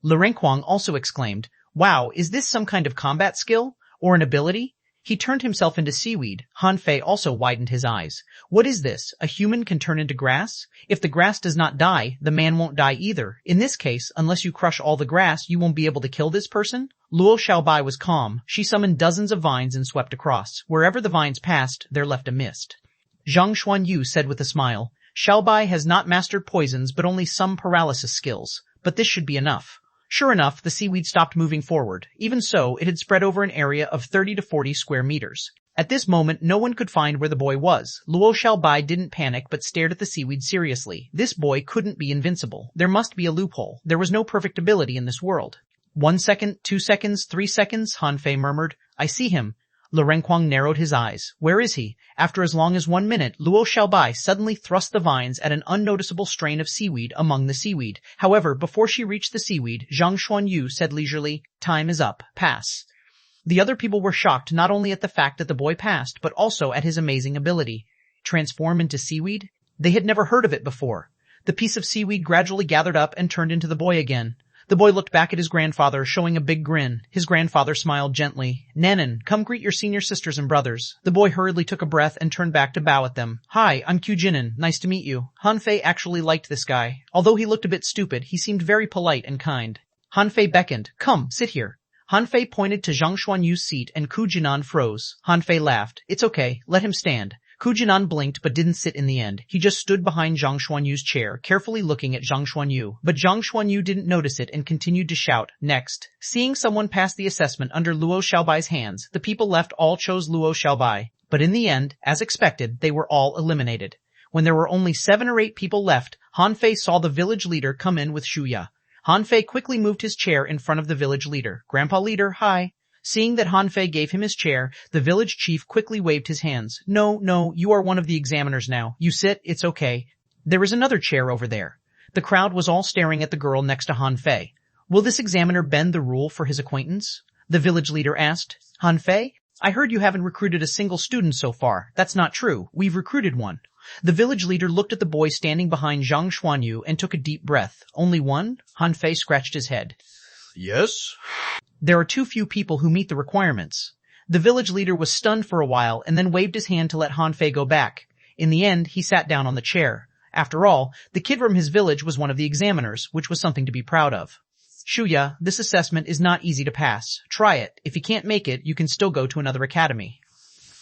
[SPEAKER 1] Renquang also exclaimed, Wow, is this some kind of combat skill? Or an ability? He turned himself into seaweed. Han Fei also widened his eyes. What is this? A human can turn into grass? If the grass does not die, the man won't die either. In this case, unless you crush all the grass, you won't be able to kill this person? Luo Xiaobai was calm. She summoned dozens of vines and swept across. Wherever the vines passed, there left a mist. Zhang Xuanyu said with a smile, Xiaobai has not mastered poisons, but only some paralysis skills. But this should be enough. Sure enough, the seaweed stopped moving forward. Even so, it had spread over an area of 30 to 40 square meters. At this moment, no one could find where the boy was. Luo Xiaobai didn't panic, but stared at the seaweed seriously. This boy couldn't be invincible. There must be a loophole. There was no perfect ability in this world. 1 second, 2 seconds, 3 seconds, Han Fei murmured. I see him. Lu Renkuang narrowed his eyes. Where is he? After as long as 1 minute, Luo Xiaobai suddenly thrust the vines at an unnoticeable strain of seaweed among the seaweed. However, before she reached the seaweed, Zhang Xuanyu said leisurely, "Time is up. Pass." The other people were shocked not only at the fact that the boy passed, but also at his amazing ability. Transform into seaweed? They had never heard of it before. The piece of seaweed gradually gathered up and turned into the boy again. The boy looked back at his grandfather, showing a big grin. His grandfather smiled gently. "Nanan, come greet your senior sisters and brothers." The boy hurriedly took a breath and turned back to bow at them. "Hi, I'm Q Jinan. Nice to meet you." Han Fei actually liked this guy. Although he looked a bit stupid, he seemed very polite and kind. Han Fei beckoned. "Come, sit here." Han Fei pointed to Zhang Xuanyu's seat and Ku Jinan froze. Han Fei laughed. "It's okay. Let him stand." Ku Jinan blinked but didn't sit in the end. He just stood behind Zhang Xuanyu's chair, carefully looking at Zhang Xuanyu. But Zhang Xuanyu didn't notice it and continued to shout, "Next." Seeing someone pass the assessment under Luo Xiaobai's hands, the people left all chose Luo Xiaobai. But in the end, as expected, they were all eliminated. When there were only 7 or 8 people left, Han Fei saw the village leader come in with Shuya. Han Fei quickly moved his chair in front of the village leader. "Grandpa leader, hi." Seeing that Han Fei gave him his chair, the village chief quickly waved his hands. No, you are one of the examiners now. You sit, it's okay. There is another chair over there." The crowd was all staring at the girl next to Han Fei. "Will this examiner bend the rule for his acquaintance?" the village leader asked. "Han Fei, I heard you haven't recruited a single student so far." "That's not true. We've recruited one." The village leader looked at the boy standing behind Zhang Xuanyu and took a deep breath. "Only one?" Han Fei scratched his head.
[SPEAKER 2] "Yes."
[SPEAKER 1] "There are too few people who meet the requirements." The village leader was stunned for a while and then waved his hand to let Han Fei go back. In the end, he sat down on the chair. After all, the kid from his village was one of the examiners, which was something to be proud of. "Shuya, this assessment is not easy to pass. Try it. If you can't make it, you can still go to another academy."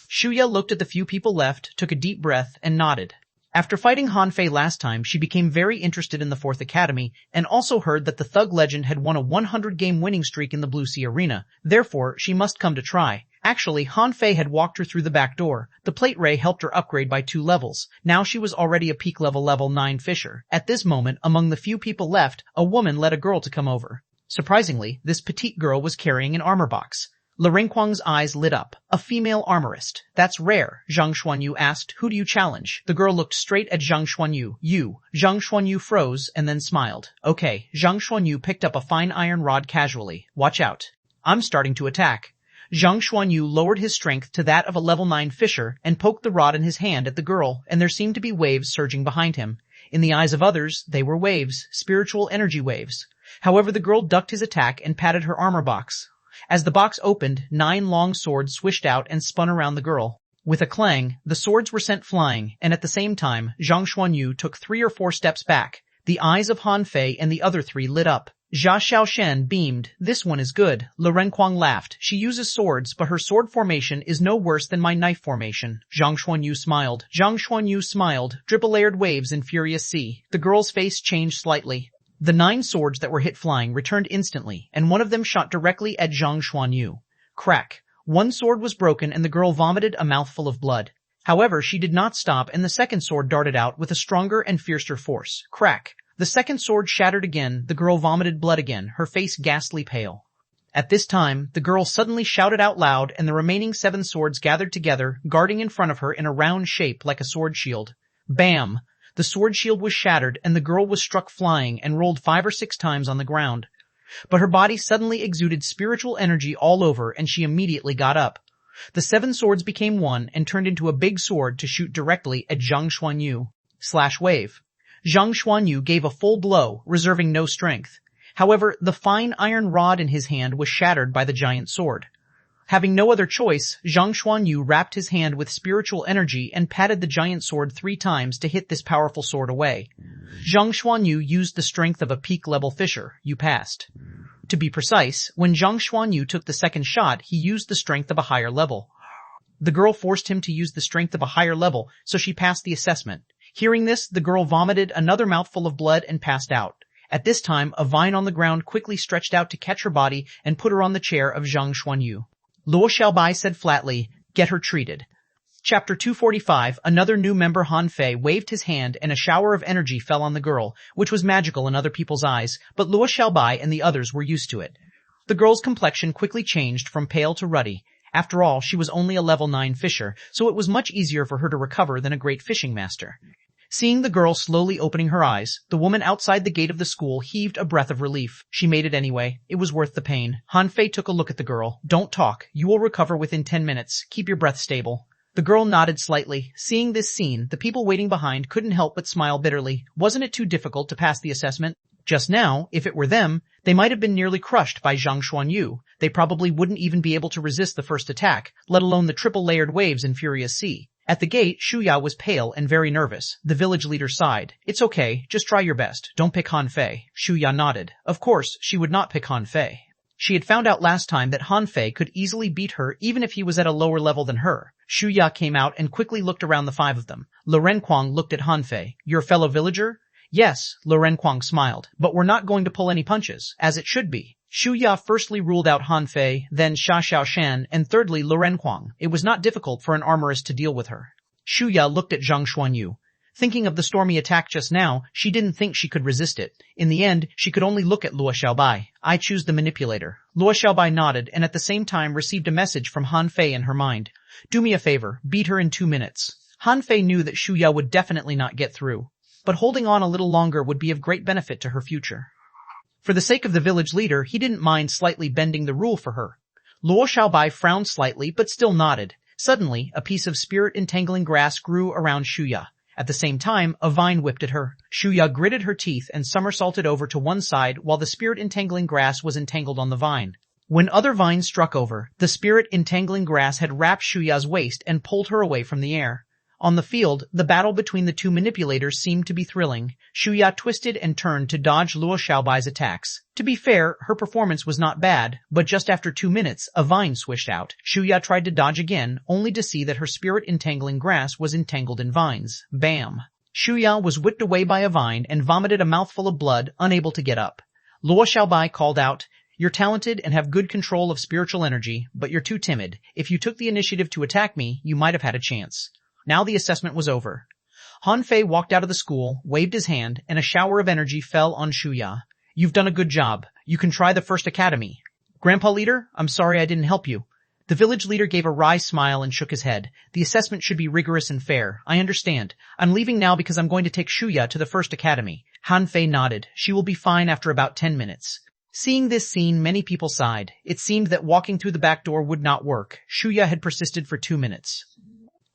[SPEAKER 1] Shuya looked at the few people left, took a deep breath, and nodded. After fighting Han Fei last time, she became very interested in the 4th Academy, and also heard that the Thug Legend had won a 100-game winning streak in the Blue Sea Arena. Therefore, she must come to try. Actually, Han Fei had walked her through the back door. The plate ray helped her upgrade by 2 levels. Now she was already a peak level 9 fisher. At this moment, among the few people left, a woman led a girl to come over. Surprisingly, this petite girl was carrying an armor box. Lu Renkuang's eyes lit up. "A female armorist. That's rare." Zhang Xuanyu asked, "Who do you challenge?" The girl looked straight at Zhang Xuanyu. "You." Zhang Xuanyu froze and then smiled. "Okay." Zhang Xuanyu picked up a fine iron rod casually. "Watch out. I'm starting to attack." Zhang Xuanyu lowered his strength to that of a level 9 fisher and poked the rod in his hand at the girl, and there seemed to be waves surging behind him. In the eyes of others, they were waves, spiritual energy waves. However, the girl ducked his attack and patted her armor box. As the box opened, 9 long swords swished out and spun around the girl. With a clang, the swords were sent flying, and at the same time, Zhang Xuanyu took 3 or 4 steps back. The eyes of Han Fei and the other 3 lit up. Jia Xiaoshen beamed. "This one is good." Lu Renkuang laughed. "She uses swords, but her sword formation is no worse than my knife formation." Zhang Xuanyu smiled. Triple-layered waves in furious sea. The girl's face changed slightly. The 9 swords that were hit flying returned instantly, and one of them shot directly at Zhang Xuanyu. Crack. 1 sword was broken and the girl vomited a mouthful of blood. However, she did not stop and the second sword darted out with a stronger and fiercer force. Crack. The second sword shattered again, the girl vomited blood again, her face ghastly pale. At this time, the girl suddenly shouted out loud and the remaining 7 swords gathered together, guarding in front of her in a round shape like a sword shield. Bam! The sword shield was shattered and the girl was struck flying and rolled 5 or 6 times on the ground. But her body suddenly exuded spiritual energy all over and she immediately got up. The 7 swords became one and turned into a big sword to shoot directly at Zhang Xuanyu. Wave. Zhang Xuanyu gave a full blow, reserving no strength. However, the fine iron rod in his hand was shattered by the giant sword. Having no other choice, Zhang Xuanyu wrapped his hand with spiritual energy and patted the giant sword 3 times to hit this powerful sword away. Zhang Xuanyu used the strength of a peak-level fisher. You passed. To be precise, when Zhang Xuanyu took the second shot, he used the strength of a higher level. The girl forced him to use the strength of a higher level, so she passed the assessment. Hearing this, the girl vomited another mouthful of blood and passed out. At this time, a vine on the ground quickly stretched out to catch her body and put her on the chair of Zhang Xuanyu. Luo Xiaobai said flatly, "Get her treated." Chapter 245, another new member Han Fei waved his hand and a shower of energy fell on the girl, which was magical in other people's eyes, but Luo Xiaobai and the others were used to it. The girl's complexion quickly changed from pale to ruddy. After all, she was only a level 9 fisher, so it was much easier for her to recover than a great fishing master. Seeing the girl slowly opening her eyes, the woman outside the gate of the school heaved a breath of relief. She made it anyway. It was worth the pain. Han Fei took a look at the girl. Don't talk. You will recover within 10 minutes. Keep your breath stable. The girl nodded slightly. Seeing this scene, the people waiting behind couldn't help but smile bitterly. Wasn't it too difficult to pass the assessment? Just now, if it were them, they might have been nearly crushed by Zhang Xuanyu. They probably wouldn't even be able to resist the first attack, let alone the triple-layered waves in Furious Sea. At the gate, Shuya was pale and very nervous. The village leader sighed. It's okay, just try your best. Don't pick Han Fei. Shuya nodded. Of course, she would not pick Han Fei. She had found out last time that Han Fei could easily beat her even if he was at a lower level than her. Shuya came out and quickly looked around the 5 of them. Le Renquang looked at Han Fei. Your fellow villager? Yes, Le Renquang smiled. But we're not going to pull any punches, as it should be. Shuya firstly ruled out Han Fei, then Xia Xiaoshan, and thirdly Le Renquang. It was not difficult for an armorist to deal with her. Shuya looked at Zhang Xuanyu. Thinking of the stormy attack just now, she didn't think she could resist it. In the end, she could only look at Luo Xiaobai. I choose the manipulator. Luo Xiaobai nodded and at the same time received a message from Han Fei in her mind. Do me a favor, beat her in 2 minutes. Han Fei knew that Shuya would definitely not get through, but holding on a little longer would be of great benefit to her future. For the sake of the village leader, he didn't mind slightly bending the rule for her. Luo Xiaobai frowned slightly but still nodded. Suddenly, a piece of spirit-entangling grass grew around Shuya. At the same time, a vine whipped at her. Shuya gritted her teeth and somersaulted over to one side while the spirit-entangling grass was entangled on the vine. When other vines struck over, the spirit-entangling grass had wrapped Shuya's waist and pulled her away from the air. On the field, the battle between the 2 manipulators seemed to be thrilling. Shuya twisted and turned to dodge Luo Xiaobai's attacks. To be fair, her performance was not bad, but just after 2 minutes, a vine swished out. Shuya tried to dodge again, only to see that her spirit-entangling grass was entangled in vines. Bam! Shuya was whipped away by a vine and vomited a mouthful of blood, unable to get up. Luo Xiaobai called out, You're talented and have good control of spiritual energy, but you're too timid. If you took the initiative to attack me, you might have had a chance. Now the assessment was over. Han Fei walked out of the school, waved his hand, and a shower of energy fell on Shuya. You've done a good job. You can try the first academy. Grandpa Leader, I'm sorry I didn't help you. The village leader gave a wry smile and shook his head. The assessment should be rigorous and fair. I understand. I'm leaving now because I'm going to take Shuya to the first academy. Han Fei nodded. She will be fine after about 10 minutes. Seeing this scene, many people sighed. It seemed that walking through the back door would not work. Shuya had persisted for 2 minutes.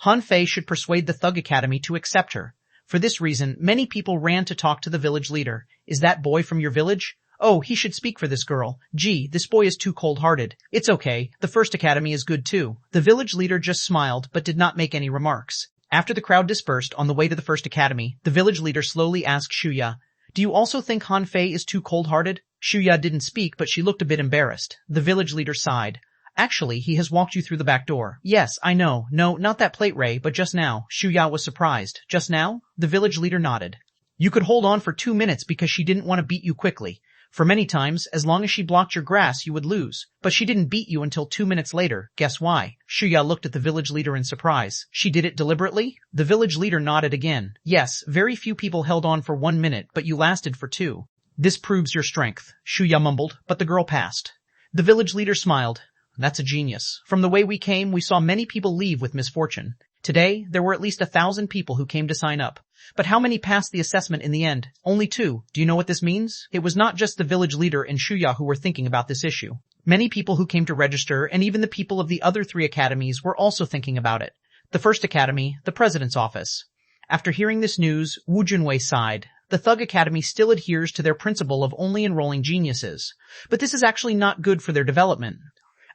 [SPEAKER 1] Han Fei should persuade the Thug Academy to accept her. For this reason, many people ran to talk to the village leader. Is that boy from your village? Oh, he should speak for this girl. Gee, this boy is too cold-hearted. It's okay. The first academy is good too. The village leader just smiled but did not make any remarks. After the crowd dispersed on the way to the first academy, the village leader slowly asked Shuya, Do you also think Han Fei is too cold-hearted? Shuya didn't speak, but she looked a bit embarrassed. The village leader sighed. Actually, he has walked you through the back door. Yes, I know. No, not that plate ray, but just now. Shuya was surprised. Just now? The village leader nodded. You could hold on for 2 minutes because she didn't want to beat you quickly. For many times, as long as she blocked your grass, you would lose. But she didn't beat you until 2 minutes later. Guess why? Shuya looked at the village leader in surprise. She did it deliberately? The village leader nodded again. Yes, very few people held on for 1 minute, but you lasted for 2. This proves your strength. Shuya mumbled, but the girl passed. The village leader smiled. That's a genius. From the way we came, we saw many people leave with misfortune. Today, there were at least 1,000 people who came to sign up. But how many passed the assessment in the end? Only 2. Do you know what this means? It was not just the village leader and Shuya who were thinking about this issue. Many people who came to register and even the people of the other 3 academies were also thinking about it. The first academy, the president's office. After hearing this news, Wu Junwei sighed. The Thug Academy still adheres to their principle of only enrolling geniuses. But this is actually not good for their development.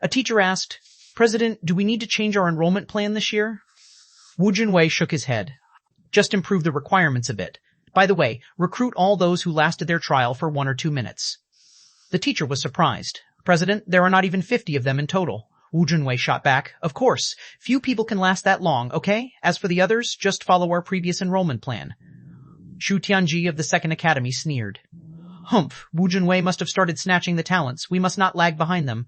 [SPEAKER 1] A teacher asked, President, do we need to change our enrollment plan this year? Wu Junwei shook his head. Just improve the requirements a bit. By the way, recruit all those who lasted their trial for 1 or 2 minutes. The teacher was surprised. President, there are not even 50 of them in total. Wu Junwei shot back. Of course, few people can last that long, okay? As for the others, just follow our previous enrollment plan. Shu Tianji of the Second Academy sneered. Humph, Wu Junwei must have started snatching the talents. We must not lag behind them.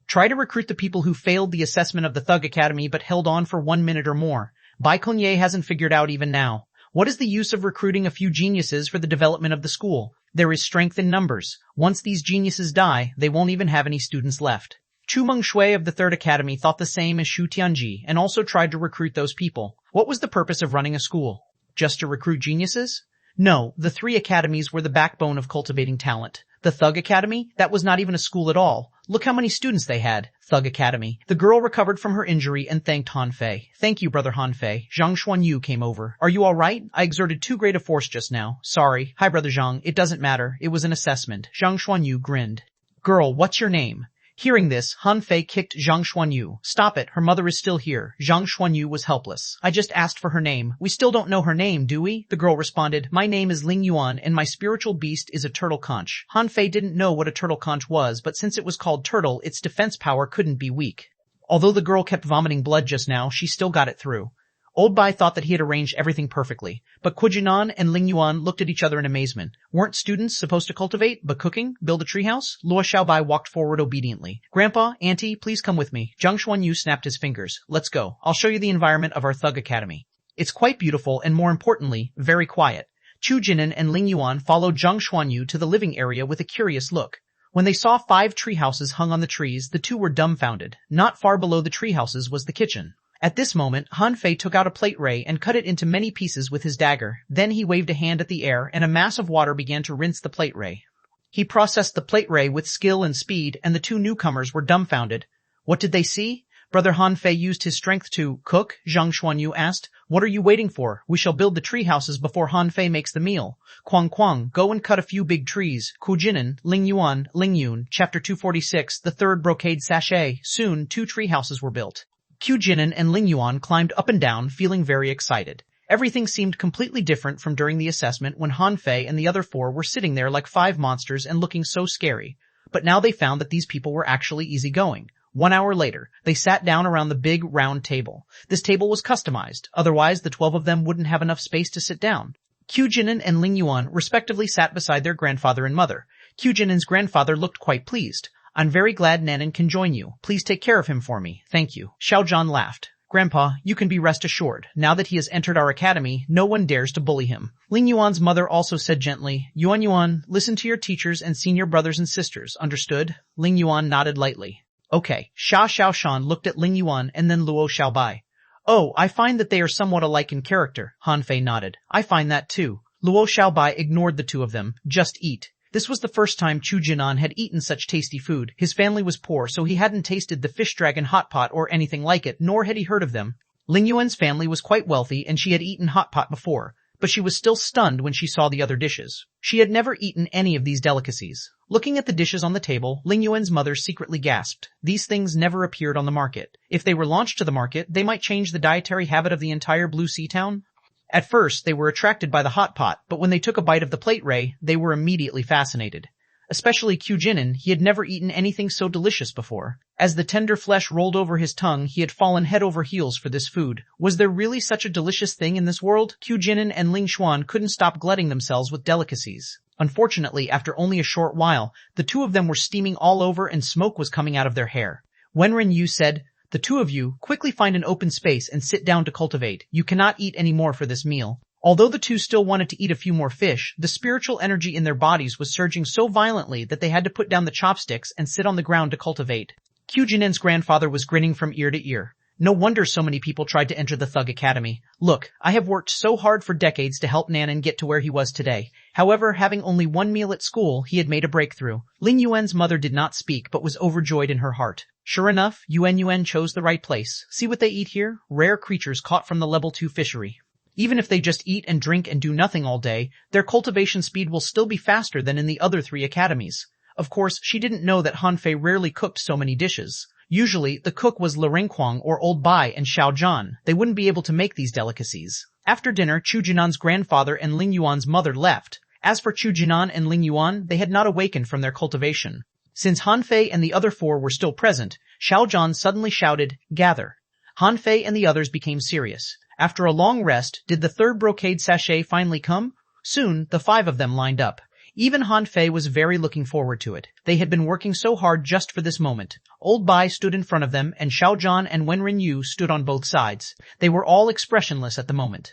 [SPEAKER 1] Try to recruit the people who failed the assessment of the Thug Academy but held on for 1 minute or more. Bai Kunye hasn't figured out even now. What is the use of recruiting a few geniuses for the development of the school? There is strength in numbers. Once these geniuses die, they won't even have any students left. Chu Mengshui of the Third Academy thought the same as Shu Tianji and also tried to recruit those people. What was the purpose of running a school? Just to recruit geniuses? No, the 3 academies were the backbone of cultivating talent. The Thug Academy? That was not even a school at all. Look how many students they had. Thug Academy. The girl recovered from her injury and thanked Han Fei. Thank you, Brother Han Fei. Zhang Xuanyu came over. Are you alright? I exerted too great a force just now. Sorry. Hi, Brother Zhang. It doesn't matter. It was an assessment. Zhang Xuanyu grinned. Girl, what's your name? Hearing this, Han Fei kicked Zhang Xuanyu. Stop it, her mother is still here. Zhang Xuanyu was helpless. I just asked for her name. We still don't know her name, do we? The girl responded, my name is Ling Yuan and my spiritual beast is a turtle conch. Han Fei didn't know what a turtle conch was, but since it was called turtle, its defense power couldn't be weak. Although the girl kept vomiting blood just now, she still got it through. Old Bai thought that he had arranged everything perfectly, but Kujinan and Ling Yuan looked at each other in amazement. Weren't students supposed to cultivate, but cooking, build a treehouse? Luo Xiaobai walked forward obediently. Grandpa, Auntie, please come with me. Zhang Xuanyu snapped his fingers. Let's go. I'll show you the environment of our Thug Academy. It's quite beautiful and more importantly, very quiet. Chu Jinan and Ling Yuan followed Zhang Xuanyu to the living area with a curious look. When they saw 5 treehouses hung on the trees, the 2 were dumbfounded. Not far below the treehouses was the kitchen. At this moment, Han Fei took out a plate ray and cut it into many pieces with his dagger. Then he waved a hand at the air and a mass of water began to rinse the plate ray. He processed the plate ray with skill and speed and the 2 newcomers were dumbfounded. What did they see? Brother Han Fei used his strength to cook, Zhang Xuanyu asked. What are you waiting for? We shall build the tree houses before Han Fei makes the meal. Quang, go and cut a few big trees. Ku Jinan, Ling Yuan, Ling Yun, Chapter 246, the 3rd brocade sachet. Soon 2 tree houses were built. Ku Jinan and Ling Yuan climbed up and down, feeling very excited. Everything seemed completely different from during the assessment when Han Fei and the other 4 were sitting there like 5 monsters and looking so scary. But now they found that these people were actually easygoing. 1 hour later, they sat down around the big round table. This table was customized, otherwise the 12 of them wouldn't have enough space to sit down. Ku Jinan and Ling Yuan respectively sat beside their grandfather and mother. Ku Jinan's grandfather looked quite pleased. I'm very glad Nanan can join you. Please take care of him for me. Thank you. Xiao Zhan laughed. Grandpa, you can be rest assured. Now that he has entered our academy, no one dares to bully him. Ling Yuan's mother also said gently, Yuan, listen to your teachers and senior brothers and sisters. Understood? Ling Yuan nodded lightly. Okay. Xia Xiaoshan looked at Ling Yuan and then Luo Xiaobai. Oh, I find that they are somewhat alike in character. Han Fei nodded. I find that too. Luo Xiaobai ignored the 2 of them. Just eat. This was the first time Chu Jinan had eaten such tasty food. His family was poor, so he hadn't tasted the fish dragon hot pot or anything like it, nor had he heard of them. Ling Yuan's family was quite wealthy and she had eaten hot pot before, but she was still stunned when she saw the other dishes. She had never eaten any of these delicacies. Looking at the dishes on the table, Ling Yuan's mother secretly gasped. These things never appeared on the market. If they were launched to the market, they might change the dietary habit of the entire Blue Sea town. At first, they were attracted by the hot pot, but when they took a bite of the plate ray, they were immediately fascinated. Especially Ku Jinan, he had never eaten anything so delicious before. As the tender flesh rolled over his tongue, he had fallen head over heels for this food. Was there really such a delicious thing in this world? Ku Jinan and Ling Xuan couldn't stop glutting themselves with delicacies. Unfortunately, after only a short while, the 2 of them were steaming all over and smoke was coming out of their hair. Wenren Yu said, the 2 of you, quickly find an open space and sit down to cultivate. You cannot eat any more for this meal. Although the 2 still wanted to eat a few more fish, the spiritual energy in their bodies was surging so violently that they had to put down the chopsticks and sit on the ground to cultivate. Ku Jinan's grandfather was grinning from ear to ear. No wonder so many people tried to enter the Thug Academy. Look, I have worked so hard for decades to help Nanan get to where he was today. However, having only 1 meal at school, he had made a breakthrough. Ling Yuan's mother did not speak, but was overjoyed in her heart. Sure enough, Yuan chose the right place. See what they eat here? Rare creatures caught from the level 2 fishery. Even if they just eat and drink and do nothing all day, their cultivation speed will still be faster than in the other 3 academies. Of course, she didn't know that Han Fei rarely cooked so many dishes. Usually, the cook was Le Ringquang or Old Bai and Xiao Zhan. They wouldn't be able to make these delicacies. After dinner, Chu Jinan's grandfather and Ling Yuan's mother left. As for Chu Jinan and Ling Yuan, they had not awakened from their cultivation. Since Han Fei and the other 4 were still present, Xiao Zhan suddenly shouted, Gather. Han Fei and the others became serious. After a long rest, did the 3rd brocade sachet finally come? Soon, the 5 of them lined up. Even Han Fei was very looking forward to it. They had been working so hard just for this moment. Old Bai stood in front of them, and Xiao Zhan and Wenren Yu stood on both sides. They were all expressionless at the moment.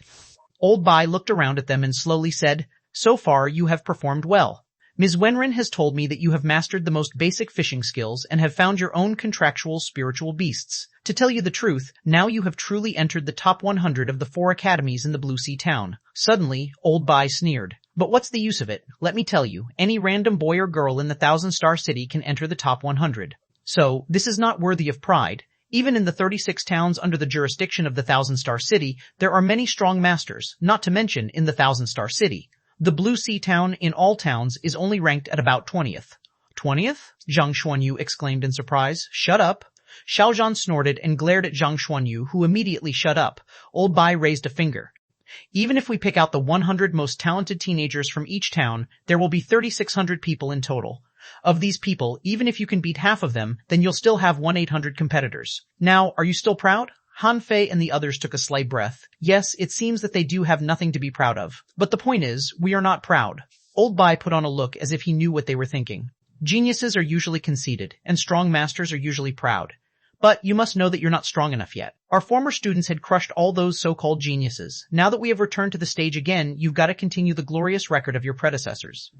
[SPEAKER 1] Old Bai looked around at them and slowly said, So far, you have performed well. Ms. Wenren has told me that you have mastered the most basic fishing skills and have found your own contractual spiritual beasts. To tell you the truth, now you have truly entered the top 100 of the 4 academies in the Blue Sea town. Suddenly, Old Bai sneered. But what's the use of it? Let me tell you, any random boy or girl in the 1,000-star city can enter the top 100. So, this is not worthy of pride. Even in the 36 towns under the jurisdiction of the 1,000-star city, there are many strong masters, not to mention in the 1,000-star city. The Blue Sea town in all towns is only ranked at about 20th. 20th? Zhang Xuanyu exclaimed in surprise. Shut up. Xiao Zhan snorted and glared at Zhang Xuanyu, who immediately shut up. Old Bai raised a finger. Even if we pick out the 100 most talented teenagers from each town, there will be 3,600 people in total. Of these people, even if you can beat half of them, then you'll still have 1,800 competitors. Now, are you still proud? Han Fei and the others took a slight breath. Yes, it seems that they do have nothing to be proud of. But the point is, we are not proud. Old Bai put on a look as if he knew what they were thinking. Geniuses are usually conceited, and strong masters are usually proud. But you must know that you're not strong enough yet. Our former students had crushed all those so-called geniuses. Now that we have returned to the stage again, you've got to continue the glorious record of your predecessors.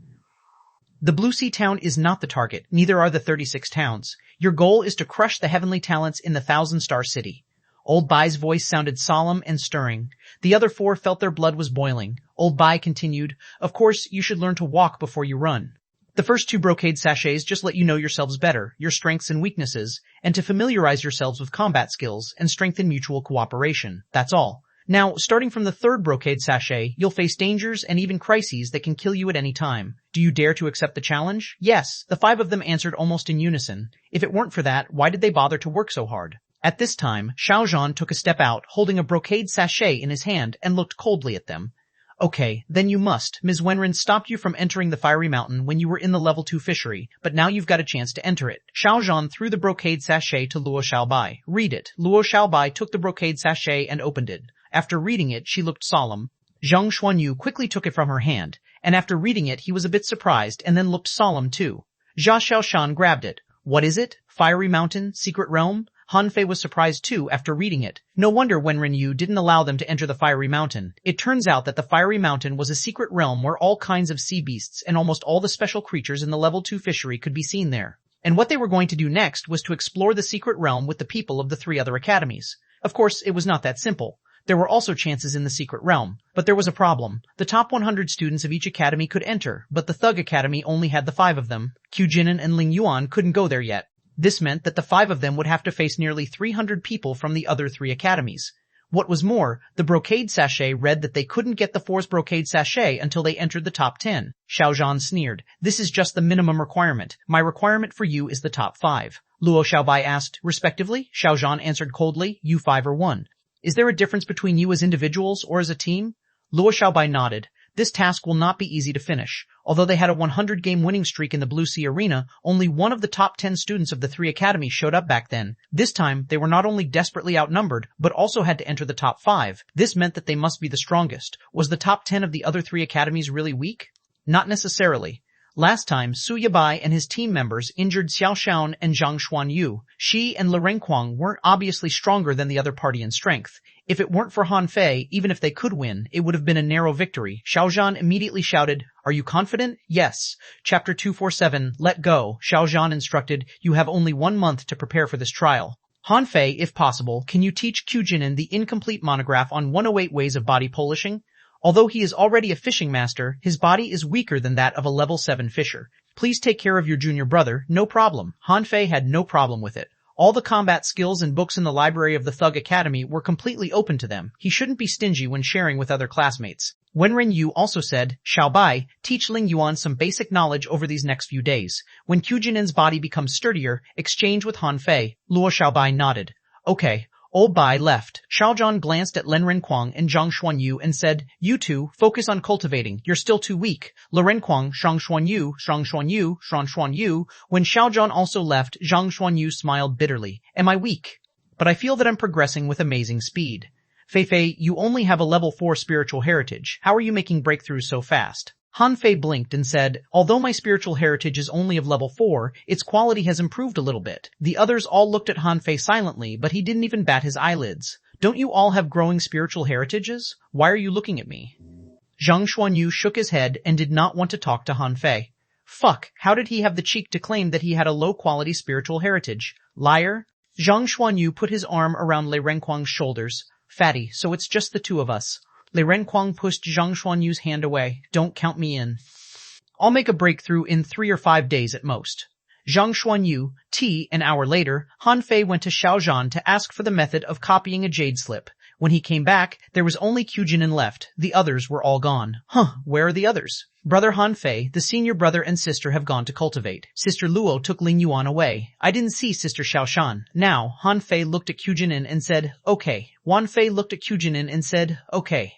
[SPEAKER 1] The Blue Sea town is not the target, neither are the 36 towns. Your goal is to crush the heavenly talents in the 1,000-star city. Old Bai's voice sounded solemn and stirring. The other 4 felt their blood was boiling. Old Bai continued, Of course, you should learn to walk before you run. The first 2 brocade sachets just let you know yourselves better, your strengths and weaknesses, and to familiarize yourselves with combat skills and strengthen mutual cooperation. That's all. Now, starting from the 3rd brocade sachet, you'll face dangers and even crises that can kill you at any time. Do you dare to accept the challenge? Yes, the 5 of them answered almost in unison. If it weren't for that, why did they bother to work so hard? At this time, Xiao Zhan took a step out, holding a brocade sachet in his hand, and looked coldly at them. Okay, then you must. Ms. Wenren stopped you from entering the Fiery Mountain when you were in the level 2 fishery, but now you've got a chance to enter it. Xiao Zhan threw the brocade sachet to Luo Xiaobai. Read it. Luo Xiaobai took the brocade sachet and opened it. After reading it, she looked solemn. Zhang Xuanyu quickly took it from her hand, and after reading it, he was a bit surprised and then looked solemn too. Jia Xiaoshan grabbed it. What is it? Fiery Mountain? Secret Realm? Han Fei was surprised too after reading it. No wonder Wenren Yu didn't allow them to enter the Fiery Mountain. It turns out that the Fiery Mountain was a secret realm where all kinds of sea beasts and almost all the special creatures in the level 2 fishery could be seen there. And what they were going to do next was to explore the secret realm with the people of the 3 other academies. Of course, it was not that simple. There were also chances in the secret realm, but there was a problem. The top 100 students of each academy could enter, but the Thug Academy only had the 5 of them. Xuanhuan and Ling Yuan couldn't go there yet. This meant that the 5 of them would have to face nearly 300 people from the other 3 academies. What was more, the brocade sachet read that they couldn't get the 4th brocade sachet until they entered the top 10. Xiao Zhan sneered. This is just the minimum requirement. My requirement for you is the top 5. Luo Xiaobai asked, respectively. Xiao Zhan answered coldly, you 5 or 1. Is there a difference between you as individuals or as a team? Luo Xiaobai nodded. This task will not be easy to finish. Although they had a 100-game winning streak in the Blue Sea Arena, only one of the top 10 students of the 3 academies showed up back then. This time, they were not only desperately outnumbered, but also had to enter the top 5. This meant that they must be the strongest. Was the top 10 of the other 3 academies really weak? Not necessarily. Last time, Su Yabai and his team members injured Xiao Xiaon and Zhang Xuanyu. Shi and Le Renquang weren't obviously stronger than the other party in strength. If it weren't for Han Fei, even if they could win, it would have been a narrow victory. Xiao Zhan immediately shouted, Are you confident? Yes. Chapter 247, Let Go. Xiao Zhan instructed, You have only 1 month to prepare for this trial. Han Fei, if possible, can you teach Xuanhuan the incomplete monograph on 108 ways of body polishing? Although he is already a fishing master, his body is weaker than that of a level 7 fisher. Please take care of your junior brother, no problem. Han Fei had no problem with it. All the combat skills and books in the library of the Thug Academy were completely open to them. He shouldn't be stingy when sharing with other classmates. Wenren Yu also said, Xiaobai, teach Ling Yuan some basic knowledge over these next few days. When Xuanhuan's body becomes sturdier, exchange with Han Fei. Luo Xiaobai nodded. Okay. Old Bai left. Xiao Zhan glanced at Len Renquang and Zhang Xuanyu and said, You two, focus on cultivating. You're still too weak. Le Renquang, Zhang Xuanyu. When Xiao Zhan also left, Zhang Xuanyu smiled bitterly. Am I weak? But I feel that I'm progressing with amazing speed. Fei, you only have a level 4 spiritual heritage. How are you making breakthroughs so fast? Han Fei blinked and said, Although my spiritual heritage is only of level 4, its quality has improved a little bit. The others all looked at Han Fei silently, but he didn't even bat his eyelids. Don't you all have growing spiritual heritages? Why are you looking at me? Zhang Xuanyu shook his head and did not want to talk to Han Fei. Fuck, how did he have the cheek to claim that he had a low-quality spiritual heritage? Liar. Xuanhuan put his arm around Lei Renquang's shoulders. Fatty, so it's just the two of us. Lei Renquang pushed Xuanhuan's hand away. Don't count me in. I'll make a breakthrough in 3 or 5 days at most. Zhang Xuanyu, an hour later, Han Fei went to Xiaozhan to ask for the method of copying a jade slip. When he came back, there was only Qujinin left. The others were all gone. Where are the others? Brother Han Fei, the senior brother and sister have gone to cultivate. Sister Luo took Ling Yuan away. I didn't see Sister Xiaoshan. Now, Han Fei looked at Qujinin and said, okay. Wan Fei looked at Qujinin and said, okay.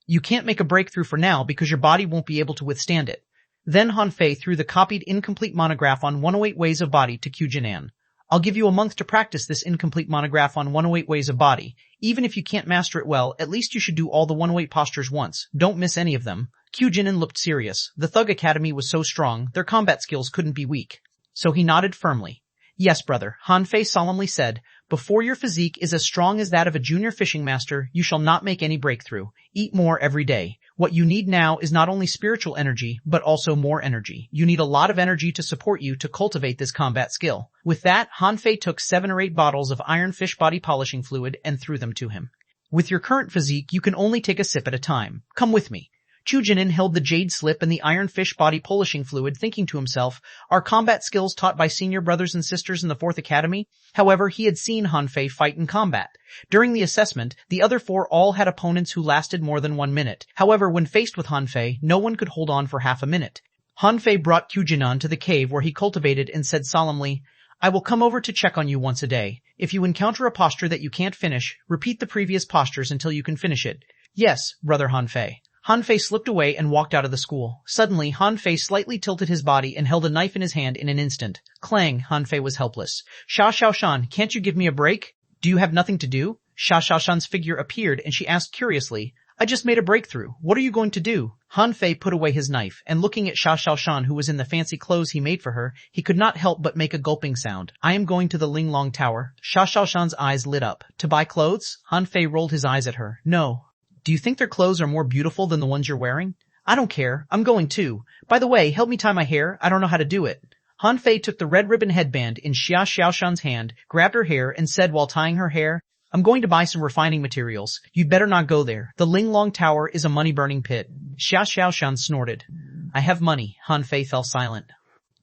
[SPEAKER 1] You can't make a breakthrough for now because your body won't be able to withstand it. Then Han Fei threw the copied incomplete monograph on 108 Ways of Body to Qujinin. I'll give you a month to practice this incomplete monograph on 108 Ways of Body. Even if you can't master it well, at least you should do all the 108 postures once. Don't miss any of them. Qujinin looked serious. The Thug Academy was so strong, their combat skills couldn't be weak. So he nodded firmly. Yes, brother, Han Fei solemnly said. Before your physique is as strong as that of a junior fishing master, you shall not make any breakthrough. Eat more every day. What you need now is not only spiritual energy, but also more energy. You need a lot of energy to support you to cultivate this combat skill. With that, Han Fei took 7 or 8 bottles of iron fish body polishing fluid and threw them to him. With your current physique, you can only take a sip at a time. Come with me. Qujinin held the jade slip and the iron fish body polishing fluid, thinking to himself, are combat skills taught by senior brothers and sisters in the 4th Academy? However, he had seen Han Fei fight in combat. During the assessment, the other 4 all had opponents who lasted more than 1 minute. However, when faced with Han Fei, no one could hold on for half a minute. Han Fei brought Qujinin to the cave where he cultivated and said solemnly, I will come over to check on you once a day. If you encounter a posture that you can't finish, repeat the previous postures until you can finish it. Yes, brother Han Fei. Han Fei slipped away and walked out of the school. Suddenly, Han Fei slightly tilted his body and held a knife in his hand in an instant. Clang, Han Fei was helpless. Xiaoshan, can't you give me a break? Do you have nothing to do? Xiaoshan's figure appeared and she asked curiously, I just made a breakthrough. What are you going to do? Han Fei put away his knife and looking at Xiaoshan who was in the fancy clothes he made for her, he could not help but make a gulping sound. I am going to the Linglong Tower. Xiaoshan's eyes lit up. To buy clothes? Han Fei rolled his eyes at her. No. Do you think their clothes are more beautiful than the ones you're wearing? I don't care. I'm going too. By the way, help me tie my hair. I don't know how to do it. Han Fei took the red ribbon headband in Xiaoshan's hand, grabbed her hair, and said while tying her hair, I'm going to buy some refining materials. You'd better not go there. The Linglong Tower is a money-burning pit. Xiaoshan snorted. I have money. Han Fei fell silent.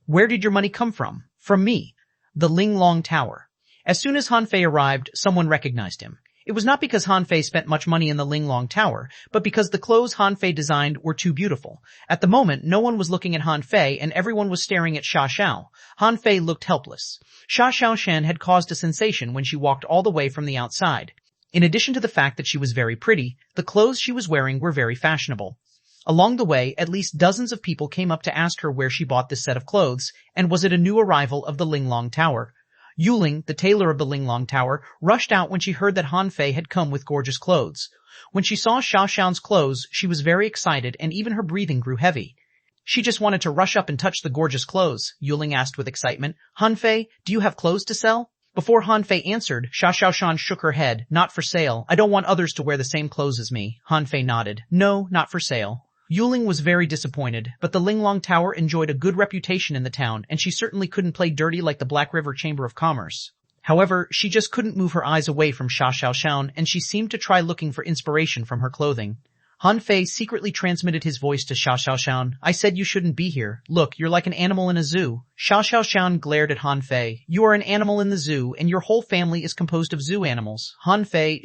[SPEAKER 1] Where did your money come from? From me. The Linglong Tower. As soon as Han Fei arrived, someone recognized him. It was not because Han Fei spent much money in the Linglong Tower, but because the clothes Han Fei designed were too beautiful. At the moment, no one was looking at Han Fei and everyone was staring at Xiao. Han Fei looked helpless. Xiaoshan had caused a sensation when she walked all the way from the outside. In addition to the fact that she was very pretty, the clothes she was wearing were very fashionable. Along the way, at least dozens of people came up to ask her where she bought this set of clothes, and was it a new arrival of the Linglong Tower. Yuling, the tailor of the Linglong Tower, rushed out when she heard that Han Fei had come with gorgeous clothes. When she saw Xiaoshan's clothes, she was very excited and even her breathing grew heavy. She just wanted to rush up and touch the gorgeous clothes, Yuling asked with excitement. Han Fei, do you have clothes to sell? Before Han Fei answered, Xiaoshan shook her head. Not for sale. I don't want others to wear the same clothes as me. Han Fei nodded. No, not for sale. Yuling was very disappointed, but the Linglong Tower enjoyed a good reputation in the town, and she certainly couldn't play dirty like the Black River Chamber of Commerce. However, she just couldn't move her eyes away from Xiaoshan, and she seemed to try looking for inspiration from her clothing. Han Fei secretly transmitted his voice to Xiaoshan. I said you shouldn't be here. Look, you're like an animal in a zoo. Xiaoshan glared at Han Fei. You are an animal in the zoo, and your whole family is composed of zoo animals. Han Fei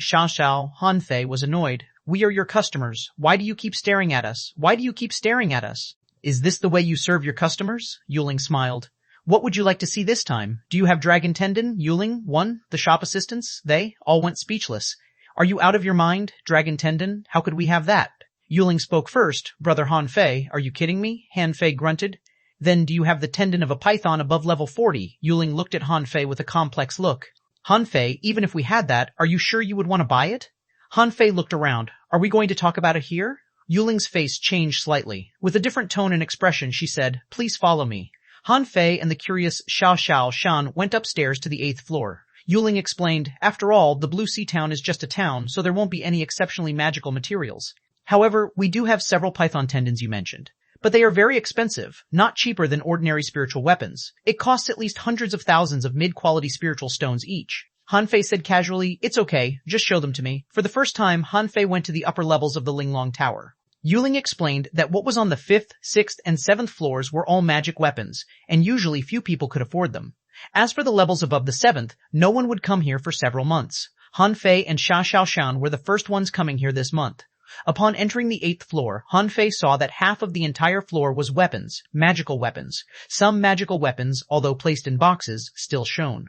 [SPEAKER 1] was annoyed. We are your customers. Why do you keep staring at us? Why do you keep staring at us? Is this the way you serve your customers? Yuling smiled. What would you like to see this time? Do you have dragon tendon? Yuling, one, the shop assistants, they all went speechless. Are you out of your mind? Dragon tendon? How could we have that? Yuling spoke first. Brother Han Fei, are you kidding me? Han Fei grunted. Then do you have the tendon of a python above level 40? Yuling looked at Han Fei with a complex look. Han Fei, even if we had that, are you sure you would want to buy it? Han Fei looked around. Are we going to talk about it here? Yuling's face changed slightly. With a different tone and expression, she said, Please follow me. Han Fei and the curious Xiaoshan went upstairs to the 8th floor. Yuling explained, After all, the Blue Sea Town is just a town, so there won't be any exceptionally magical materials. However, we do have several python tendons you mentioned. But they are very expensive, not cheaper than ordinary spiritual weapons. It costs at least hundreds of thousands of mid-quality spiritual stones each. Han Fei said casually, "It's okay, just show them to me." For the first time, Han Fei went to the upper levels of the Linglong Tower. Yuling explained that what was on the 5th, 6th, and 7th floors were all magic weapons, and usually few people could afford them. As for the levels above the 7th, no one would come here for several months. Han Fei and Xia Xiaoshan were the first ones coming here this month. Upon entering the 8th floor, Han Fei saw that half of the entire floor was weapons, magical weapons. Some magical weapons, although placed in boxes, still shone.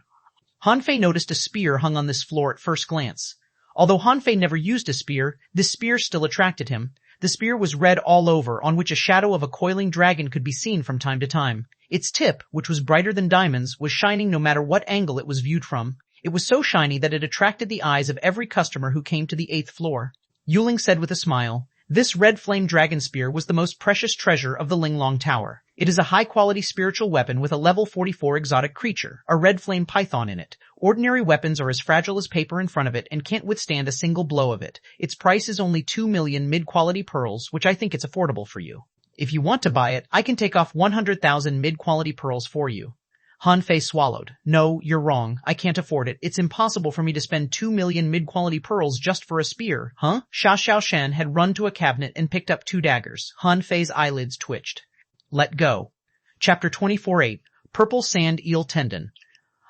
[SPEAKER 1] Han Fei noticed a spear hung on this floor at first glance. Although Han Fei never used a spear, this spear still attracted him. The spear was red all over, on which a shadow of a coiling dragon could be seen from time to time. Its tip, which was brighter than diamonds, was shining no matter what angle it was viewed from. It was so shiny that it attracted the eyes of every customer who came to the 8th floor. Yuling said with a smile, "This red flame dragon spear was the most precious treasure of the Linglong Tower. It is a high-quality spiritual weapon with a level 44 exotic creature, a red flame python in it. Ordinary weapons are as fragile as paper in front of it and can't withstand a single blow of it. Its price is only 2 million mid-quality pearls, which I think it's affordable for you. If you want to buy it, I can take off 100,000 mid-quality pearls for you." Han Fei swallowed. "No, you're wrong. I can't afford it. It's impossible for me to spend 2 million mid-quality pearls just for a spear." Huh? Xia Xiaoshan had run to a cabinet and picked up 2 daggers. Han Fei's eyelids twitched. Let go. Chapter 24:8, Purple Sand Eel Tendon.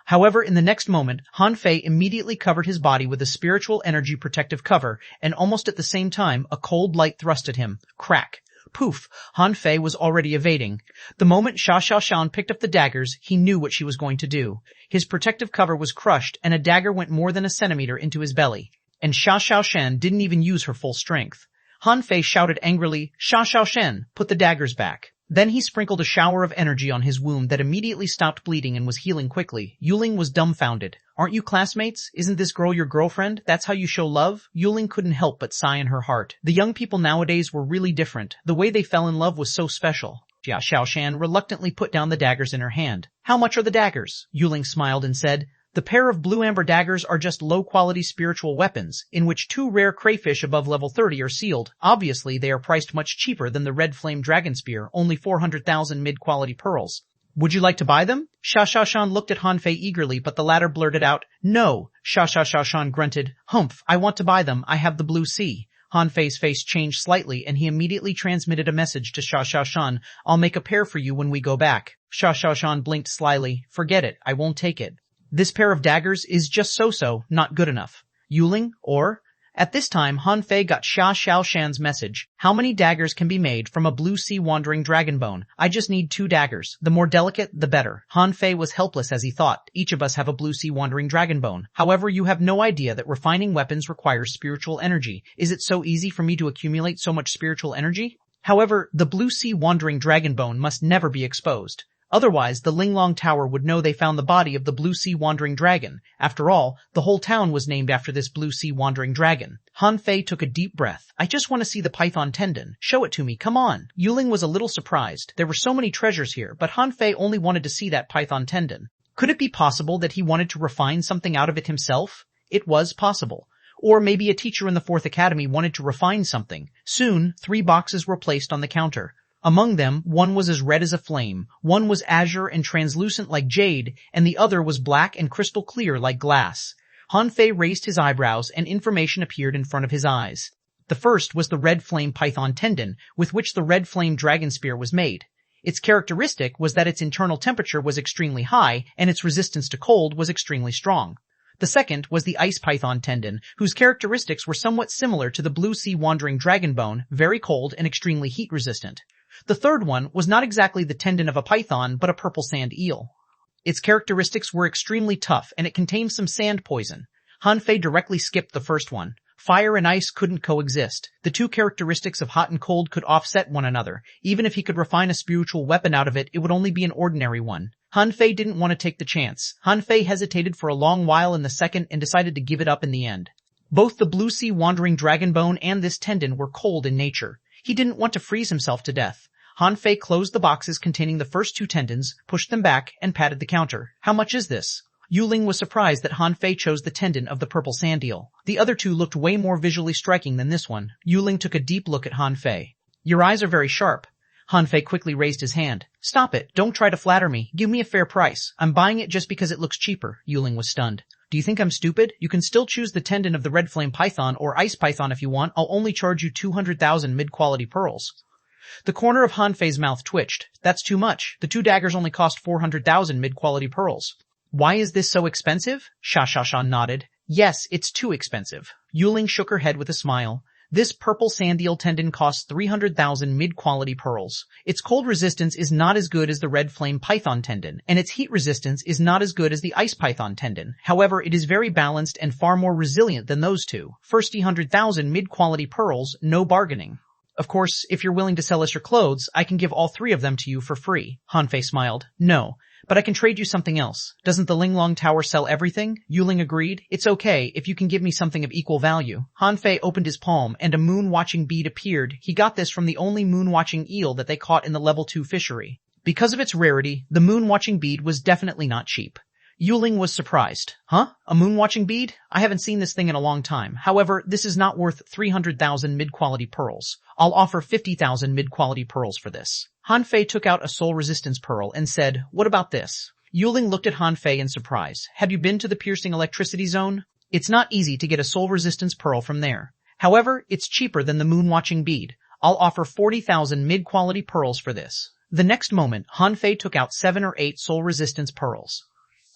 [SPEAKER 1] However, in the next moment, Han Fei immediately covered his body with a spiritual energy protective cover, and almost at the same time, a cold light thrust at him. Crack. Poof! Han Fei was already evading. The moment Xia Xiaoshan picked up the daggers, he knew what she was going to do. His protective cover was crushed, and a dagger went more than a centimeter into his belly. And Xia Xiaoshan didn't even use her full strength. Han Fei shouted angrily, "Xia Xiaoshan, put the daggers back." Then he sprinkled a shower of energy on his wound that immediately stopped bleeding and was healing quickly. Yuling was dumbfounded. "Aren't you classmates? Isn't this girl your girlfriend? That's how you show love?" Yuling couldn't help but sigh in her heart. The young people nowadays were really different. The way they fell in love was so special. Xia Xiaoshan reluctantly put down the daggers in her hand. "How much are the daggers?" Yuling smiled and said, "The pair of blue-amber daggers are just low-quality spiritual weapons, in which 2 rare crayfish above level 30 are sealed. Obviously, they are priced much cheaper than the red flame dragon spear, only 400,000 mid-quality pearls. Would you like to buy them?" Xia Xiaoshan looked at Han Fei eagerly, but the latter blurted out, "No." Xia Xiaoshan grunted, "Humph, I want to buy them. I have the blue sea." Han Fei's face changed slightly, and he immediately transmitted a message to Xia Xiaoshan, "I'll make a pair for you when we go back." Xia Xiaoshan blinked slyly. "Forget it. I won't take it. This pair of daggers is just so-so, not good enough." Yuling, or? At this time, Han Fei got Xia Xiaoshan's message. "How many daggers can be made from a blue sea wandering dragon bone? I just need 2 daggers. The more delicate, the better." Han Fei was helpless as he thought. Each of us have a blue sea wandering dragon bone. However, you have no idea that refining weapons requires spiritual energy. Is it so easy for me to accumulate so much spiritual energy? However, the blue sea wandering dragon bone must never be exposed. Otherwise, the Linglong Tower would know they found the body of the blue sea wandering dragon. After all, the whole town was named after this blue sea wandering dragon. Han Fei took a deep breath. "I just want to see the python tendon. Show it to me, come on." Yuling was a little surprised. There were so many treasures here, but Han Fei only wanted to see that python tendon. Could it be possible that he wanted to refine something out of it himself? It was possible. Or maybe a teacher in the 4th Academy wanted to refine something. Soon, 3 boxes were placed on the counter. Among them, one was as red as a flame, one was azure and translucent like jade, and the other was black and crystal clear like glass. Han Fei raised his eyebrows and information appeared in front of his eyes. The first was the red flame python tendon, with which the red flame dragon spear was made. Its characteristic was that its internal temperature was extremely high, and its resistance to cold was extremely strong. The second was the ice python tendon, whose characteristics were somewhat similar to the blue sea wandering dragon bone, very cold and extremely heat resistant. The third one was not exactly the tendon of a python, but a purple sand eel. Its characteristics were extremely tough, and it contained some sand poison. Han Fei directly skipped the first one. Fire and ice couldn't coexist. The 2 characteristics of hot and cold could offset one another. Even if he could refine a spiritual weapon out of it, it would only be an ordinary one. Han Fei didn't want to take the chance. Han Fei hesitated for a long while in the second and decided to give it up in the end. Both the blue sea wandering dragon bone and this tendon were cold in nature. He didn't want to freeze himself to death. Han Fei closed the boxes containing the first 2 tendons, pushed them back, and patted the counter. "How much is this?" Yuling was surprised that Han Fei chose the tendon of the purple sand eel. The other 2 looked way more visually striking than this one. Yuling took a deep look at Han Fei. "Your eyes are very sharp." Han Fei quickly raised his hand. Stop it, don't try to flatter me, give me a fair price. I'm buying it just because it looks cheaper. Yuling was stunned. Do you think I'm stupid? You can still choose the tendon of the red flame python or ice python if you want. I'll only charge you 200,000 mid-quality pearls. The corner of Han Fei's mouth twitched. That's too much. The 2 daggers only cost 400,000 mid-quality pearls. Why is this so expensive? Xuanhuan nodded. Yes, it's too expensive. Yuling shook her head with a smile. This purple sand eel tendon costs 300,000 mid-quality pearls. Its cold resistance is not as good as the red flame python tendon, and its heat resistance is not as good as the ice python tendon. However, it is very balanced and far more resilient than those two. First 100,000 mid-quality pearls, no bargaining. Of course, if you're willing to sell us your clothes, I can give all 3 of them to you for free. Han Fei smiled. No. But I can trade you something else. Doesn't the Linglong Tower sell everything? Yuling agreed. It's okay if you can give me something of equal value. Han Fei opened his palm and a moon-watching bead appeared. He got this from the only moon-watching eel that they caught in the level 2 fishery. Because of its rarity, the moon-watching bead was definitely not cheap. Yuling was surprised. Huh? A moon-watching bead? I haven't seen this thing in a long time. However, this is not worth 300,000 mid-quality pearls. I'll offer 50,000 mid-quality pearls for this. Han Fei took out a soul resistance pearl and said, what about this? Yuling looked at Han Fei in surprise. Have you been to the piercing electricity zone? It's not easy to get a soul resistance pearl from there. However, it's cheaper than the moon-watching bead. I'll offer 40,000 mid-quality pearls for this. The next moment, Han Fei took out 7 or 8 soul resistance pearls.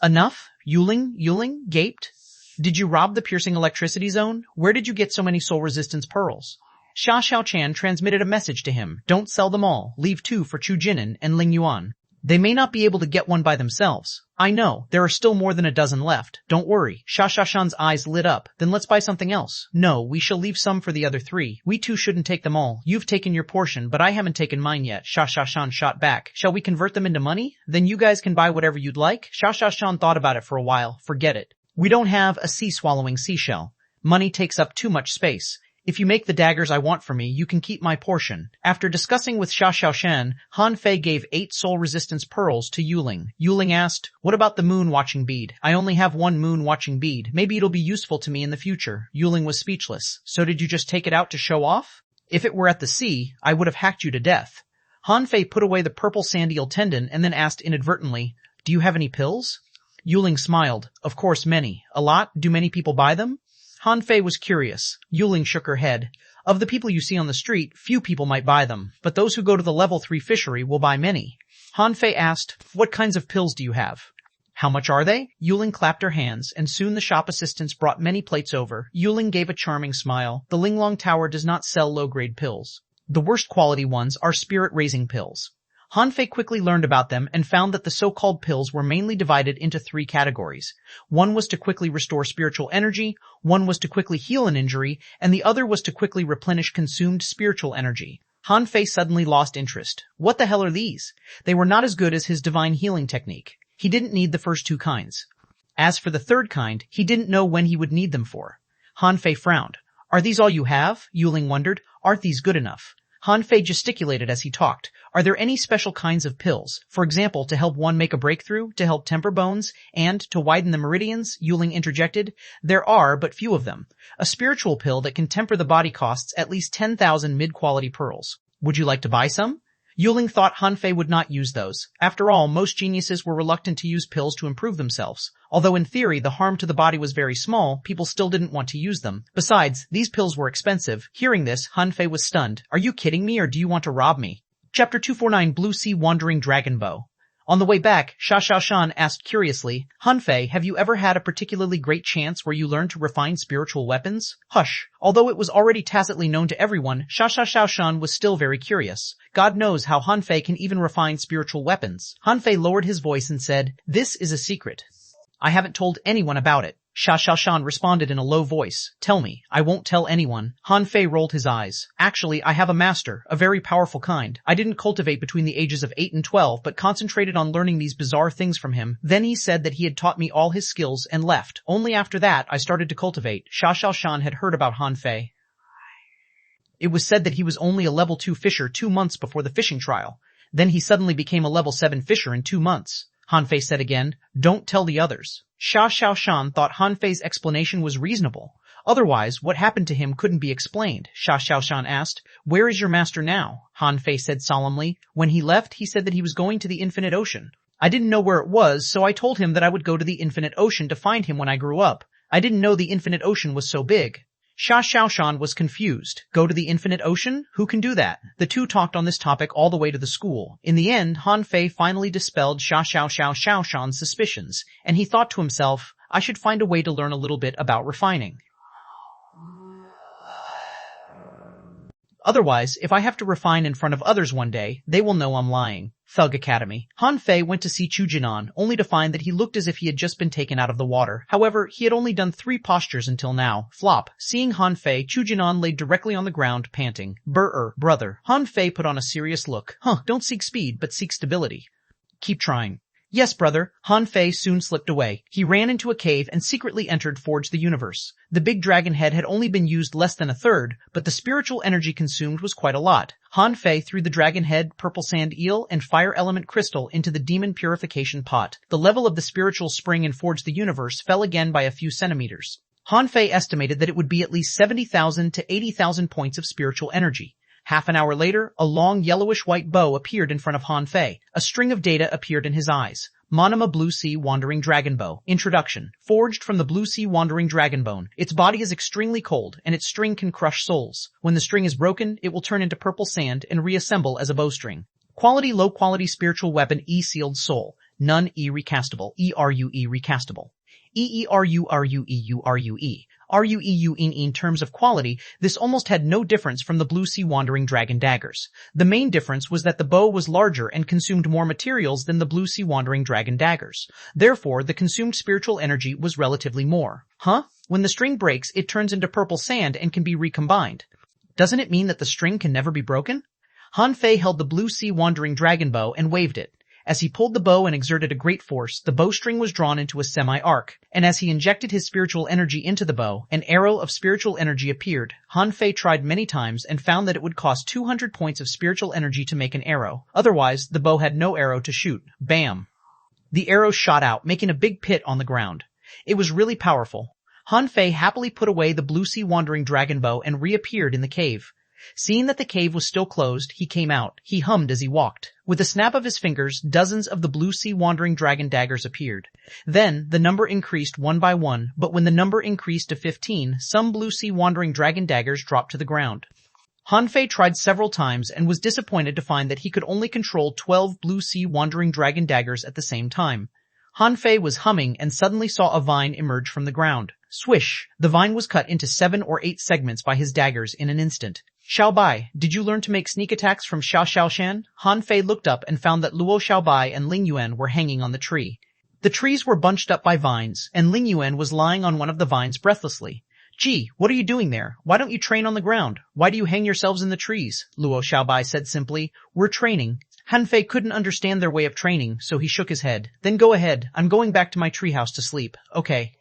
[SPEAKER 1] Enough? Yuling gaped. Did you rob the piercing electricity zone? Where did you get so many soul resistance pearls? Xiaochan transmitted a message to him. Don't sell them all. Leave 2 for Chu Jinan and Ling Yuan. They may not be able to get one by themselves. I know. There are still more than a dozen left. Don't worry. Xiaochan's eyes lit up. Then let's buy something else. No, we shall leave some for the other 3. We too shouldn't take them all. You've taken your portion, but I haven't taken mine yet. Xiaochan shot back. Shall we convert them into money? Then you guys can buy whatever you'd like. Xiaochan thought about it for a while. Forget it. We don't have a sea-swallowing seashell. Money takes up too much space. If you make the daggers I want for me, you can keep my portion. After discussing with Xiaochan, Han Fei gave 8 soul resistance pearls to Yuling. Yuling asked, what about the moon-watching bead? I only have 1 moon-watching bead. Maybe it'll be useful to me in the future. Yuling was speechless. So did you just take it out to show off? If it were at the sea, I would have hacked you to death. Han Fei put away the purple sand eel tendon and then asked inadvertently, do you have any pills? Yuling smiled. Of course, many. A lot? Do many people buy them? Han Fei was curious. Yuling shook her head. Of the people you see on the street, few people might buy them, but those who go to the level 3 fishery will buy many. Han Fei asked, what kinds of pills do you have? How much are they? Yuling clapped her hands, and soon the shop assistants brought many plates over. Yuling gave a charming smile. The Linglong Tower does not sell low-grade pills. The worst quality ones are spirit-raising pills. Han Fei quickly learned about them and found that the so-called pills were mainly divided into 3 categories. One was to quickly restore spiritual energy, one was to quickly heal an injury, and the other was to quickly replenish consumed spiritual energy. Han Fei suddenly lost interest. What the hell are these? They were not as good as his divine healing technique. He didn't need the first 2 kinds. As for the 3rd kind, he didn't know when he would need them for. Han Fei frowned. Are these all you have? Yuling wondered. Aren't these good enough? Han Fei gesticulated as he talked. Are there any special kinds of pills? For example, to help one make a breakthrough, to help temper bones, and to widen the meridians? Yuling interjected. There are, but few of them. A spiritual pill that can temper the body costs at least 10,000 mid-quality pearls. Would you like to buy some? Yuling thought Han Fei would not use those. After all, most geniuses were reluctant to use pills to improve themselves. Although in theory the harm to the body was very small, people still didn't want to use them. Besides, these pills were expensive. Hearing this, Han Fei was stunned. Are you kidding me or do you want to rob me? Chapter 249 Blue Sea Wandering Dragon Bow. On the way back, Xiaochan asked curiously, Han Fei, have you ever had a particularly great chance where you learned to refine spiritual weapons? Hush. Although it was already tacitly known to everyone, Xiaochan was still very curious. God knows how Han Fei can even refine spiritual weapons. Han Fei lowered his voice and said, this is a secret. I haven't told anyone about it. Xuanhuan responded in a low voice. Tell me, I won't tell anyone. Han Fei rolled his eyes. Actually, I have a master, a very powerful kind. I didn't cultivate between the ages of 8 and 12, but concentrated on learning these bizarre things from him. Then he said that he had taught me all his skills and left. Only after that, I started to cultivate. Xuanhuan had heard about Han Fei. It was said that he was only a level 2 fisher 2 months before the fishing trial. Then he suddenly became a level 7 fisher in 2 months. Han Fei said again, don't tell the others. Xiaochan thought Han Fei's explanation was reasonable. Otherwise, what happened to him couldn't be explained. Xiaoshan asked. Where is your master now? Han Fei said solemnly. When he left, he said that he was going to the infinite ocean. I didn't know where it was, so I told him that I would go to the infinite ocean to find him when I grew up. I didn't know the infinite ocean was so big. Xiaoshan was confused. Go to the infinite ocean? Who can do that? The two talked on this topic all the way to the school. In the end, Han Fei finally dispelled Xiaoshan's suspicions, and he thought to himself, I should find a way to learn a little bit about refining. Otherwise, if I have to refine in front of others one day, they will know I'm lying. Thug Academy. Han Fei went to see Chujinan, only to find that he looked as if he had just been taken out of the water. However, he had only done 3 postures until now. Flop. Seeing Han Fei, Chujinan laid directly on the ground, panting. Brother. Han Fei put on a serious look. Don't seek speed, but seek stability. Keep trying. Yes, brother. Han Fei soon slipped away. He ran into a cave and secretly entered Forge the Universe. The big dragon head had only been used less than a third, but the spiritual energy consumed was quite a lot. Han Fei threw the dragon head, purple sand eel, and fire element crystal into the demon purification pot. The level of the spiritual spring in Forge the Universe fell again by a few centimeters. Han Fei estimated that it would be at least 70,000 to 80,000 points of spiritual energy. Half an hour later, a long yellowish-white bow appeared in front of Han Fei. A string of data appeared in his eyes. Monoma Blue Sea Wandering Dragon Bow. Introduction. Forged from the Blue Sea Wandering Dragon Bone. Its body is extremely cold, and its string can crush souls. When the string is broken, it will turn into purple sand and reassemble as a bowstring. Quality low-quality spiritual weapon E-Sealed Soul. None E-Recastable. E-R-U-E Recastable. E-E-R-U-R-U-E-U-R-U-E. RUEU in terms of quality, this almost had no difference from the Blue Sea Wandering Dragon daggers. The main difference was that the bow was larger and consumed more materials than the Blue Sea Wandering Dragon daggers. Therefore, the consumed spiritual energy was relatively more. When the string breaks, it turns into purple sand and can be recombined. Doesn't it mean that the string can never be broken? Han Fei held the Blue Sea Wandering Dragon bow and waved it. As he pulled the bow and exerted a great force, the bowstring was drawn into a semi-arc, and as he injected his spiritual energy into the bow, an arrow of spiritual energy appeared. Han Fei tried many times and found that it would cost 200 points of spiritual energy to make an arrow. Otherwise, the bow had no arrow to shoot. Bam! The arrow shot out, making a big pit on the ground. It was really powerful. Han Fei happily put away the Blue Sea Wandering Dragon bow and reappeared in the cave. Seeing that the cave was still closed, he came out. He hummed as he walked. With a snap of his fingers, dozens of the Blue Sea Wandering Dragon daggers appeared. Then, the number increased one by one, but when the number increased to 15, some Blue Sea Wandering Dragon daggers dropped to the ground. Han Fei tried several times and was disappointed to find that he could only control 12 Blue Sea Wandering Dragon daggers at the same time. Han Fei was humming and suddenly saw a vine emerge from the ground. Swish! The vine was cut into 7 or 8 segments by his daggers in an instant. Xiaobai, did you learn to make sneak attacks from Xiaoshan? Han Fei looked up and found that Luo Xiaobai and Ling Yuan were hanging on the tree. The trees were bunched up by vines, and Ling Yuan was lying on one of the vines breathlessly. Gee, what are you doing there? Why don't you train on the ground? Why do you hang yourselves in the trees? Luo Xiaobai said simply. We're training. Han Fei couldn't understand their way of training, so he shook his head. Then go ahead. I'm going back to my treehouse to sleep. Okay.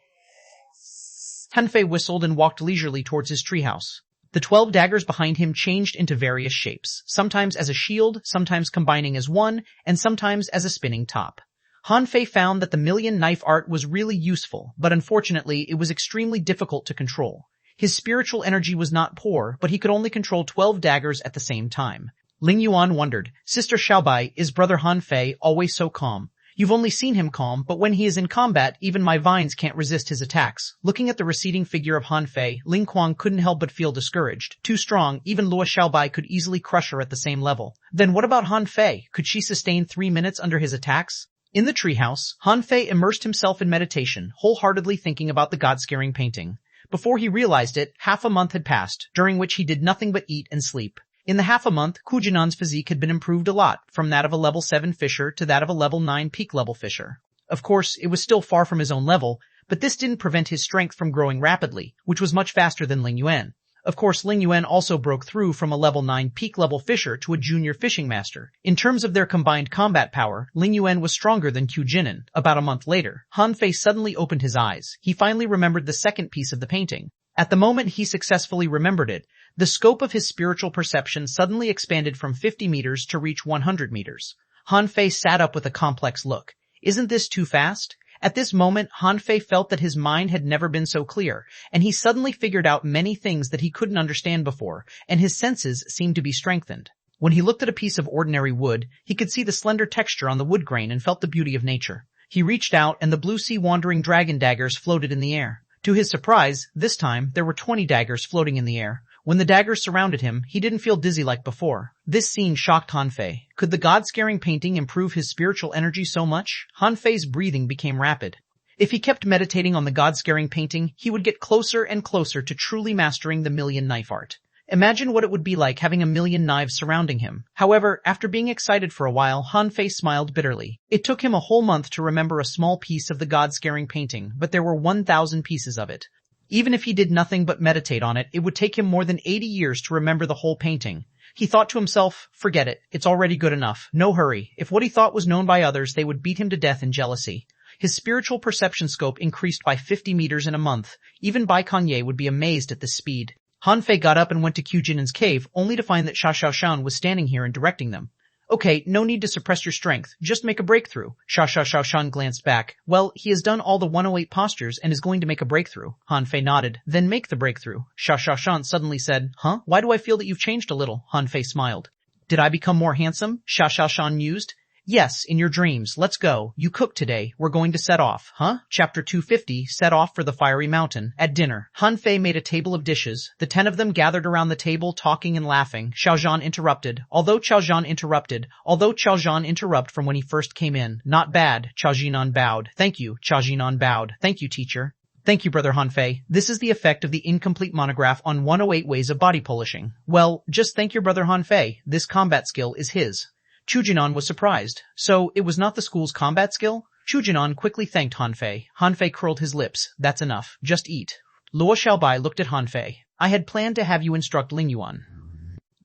[SPEAKER 1] Han Fei whistled and walked leisurely towards his treehouse. The 12 daggers behind him changed into various shapes, sometimes as a shield, sometimes combining as one, and sometimes as a spinning top. Han Fei found that the million knife art was really useful, but unfortunately it was extremely difficult to control. His spiritual energy was not poor, but he could only control 12 daggers at the same time. Ling Yuan wondered, Sister Xiaobai, is brother Han Fei always so calm? You've only seen him calm, but when he is in combat, even my vines can't resist his attacks. Looking at the receding figure of Han Fei, Ling Kuang couldn't help but feel discouraged. Too strong, even Luo Xiaobai could easily crush her at the same level. Then what about Han Fei? Could she sustain 3 minutes under his attacks? In the treehouse, Han Fei immersed himself in meditation, wholeheartedly thinking about the god-scaring painting. Before he realized it, half a month had passed, during which he did nothing but eat and sleep. In the half a month, Kujinan's physique had been improved a lot, from that of a level 7 fisher to that of a level 9 peak-level fisher. Of course, it was still far from his own level, but this didn't prevent his strength from growing rapidly, which was much faster than Ling Yuan. Of course, Ling Yuan also broke through from a level 9 peak-level fisher to a junior fishing master. In terms of their combined combat power, Ling Yuan was stronger than Kujinin. About a month later, Han Fei suddenly opened his eyes. He finally remembered the second piece of the painting. At the moment he successfully remembered it, the scope of his spiritual perception suddenly expanded from 50 meters to reach 100 meters. Han Fei sat up with a complex look. Isn't this too fast? At this moment, Han Fei felt that his mind had never been so clear, and he suddenly figured out many things that he couldn't understand before, and his senses seemed to be strengthened. When he looked at a piece of ordinary wood, he could see the slender texture on the wood grain and felt the beauty of nature. He reached out and the blue sea wandering dragon daggers floated in the air. To his surprise, this time, there were 20 daggers floating in the air. When the daggers surrounded him, he didn't feel dizzy like before. This scene shocked Han Fei. Could the god-scaring painting improve his spiritual energy so much? Han Fei's breathing became rapid. If he kept meditating on the god-scaring painting, he would get closer and closer to truly mastering the million knife art. Imagine what it would be like having a million knives surrounding him. However, after being excited for a while, Han Fei smiled bitterly. It took him a whole month to remember a small piece of the god-scaring painting, but there were 1,000 pieces of it. Even if he did nothing but meditate on it, it would take him more than 80 years to remember the whole painting. He thought to himself, forget it, it's already good enough, no hurry. If what he thought was known by others, they would beat him to death in jealousy. His spiritual perception scope increased by 50 meters in a month. Even Bai Kongye would be amazed at this speed. Han Fei got up and went to Qiujinen's cave, only to find that Xiaoxiaoshan was standing here and directing them. Okay, no need to suppress your strength, just make a breakthrough. Xiaoxiaoshan glanced back. Well, he has done all the 108 postures and is going to make a breakthrough. Han Fei nodded. Then make the breakthrough. Xiaoxiaoshan suddenly said, Huh? Why do I feel that you've changed a little? Han Fei smiled. Did I become more handsome? Xiaoxiaoshan mused. Yes, in your dreams. Let's go. You cooked today. We're going to set off. Huh? Chapter 250, set off for the fiery mountain. At dinner, Han Fei made a table of dishes. The 10 of them gathered around the table, talking and laughing. Xiaozhan interrupted. Although Xiaozhan interrupt from when he first came in. Not bad. Xiaojinan bowed. Thank you. Xiaojinan bowed. Thank you, teacher. Thank you, Brother Han Fei. This is the effect of the incomplete monograph on 108 ways of body polishing. Well, just thank your Brother Han Fei. This combat skill is his. Qiujinan was surprised. So, it was not the school's combat skill? Qiujinan quickly thanked Han Fei. Han Fei curled his lips. That's enough. Just eat. Luo Xiaobai looked at Han Fei. I had planned to have you instruct Ling Yuan.